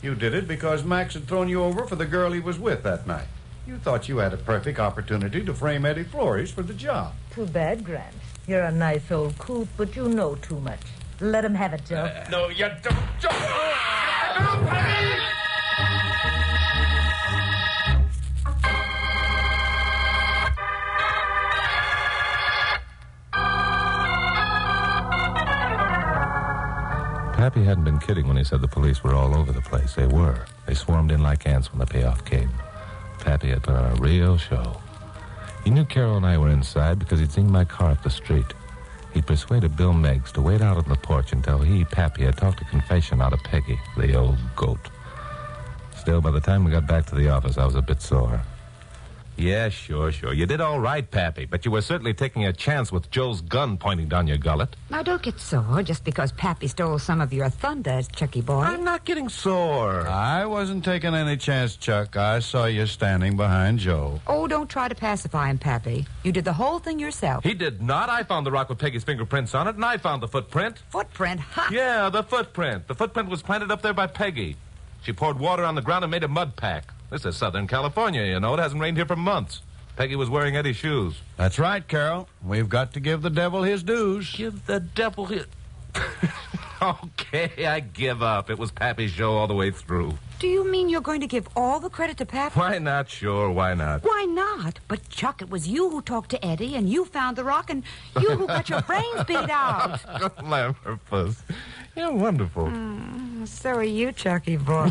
You did it because Max had thrown you over for the girl he was with that night. You thought you had a perfect opportunity to frame Eddie Flores for the job. Too bad, Grant. You're a nice old coot, but you know too much. Let him have it, Joe. No, you don't. Pappy hadn't been kidding when he said the police were all over the place. They were. They swarmed in like ants when the payoff came. Pappy had put on a real show. He knew Carol and I were inside because he'd seen my car up the street. He'd persuaded Bill Meggs to wait out on the porch until he, Pappy, had talked a confession out of Peggy, the old goat. Still, by the time we got back to the office, I was a bit sore. Yeah, sure. You did all right, Pappy, but you were certainly taking a chance with Joe's gun pointing down your gullet. Now, don't get sore just because Pappy stole some of your thunder, Chucky boy. I'm not getting sore. I wasn't taking any chance, Chuck. I saw you standing behind Joe. Oh, don't try to pacify him, Pappy. You did the whole thing yourself. He did not. I found the rock with Peggy's fingerprints on it, and I found the footprint. Footprint? Ha! Yeah, the footprint. The footprint was planted up there by Peggy. She poured water on the ground and made a mud pack. This is Southern California, you know. It hasn't rained here for months. Peggy was wearing Eddie's shoes. That's right, Carol. We've got to give the devil his dues. Give the devil his... Okay, I give up. It was Pappy's show all the way through. Do you mean you're going to give all the credit to Pappy? Why not? Sure, why not? Why not? But, Chuck, it was you who talked to Eddie, and you found the rock, and you who got your brains beat out. Lammerfuss. You're wonderful. So are you, Chucky boy.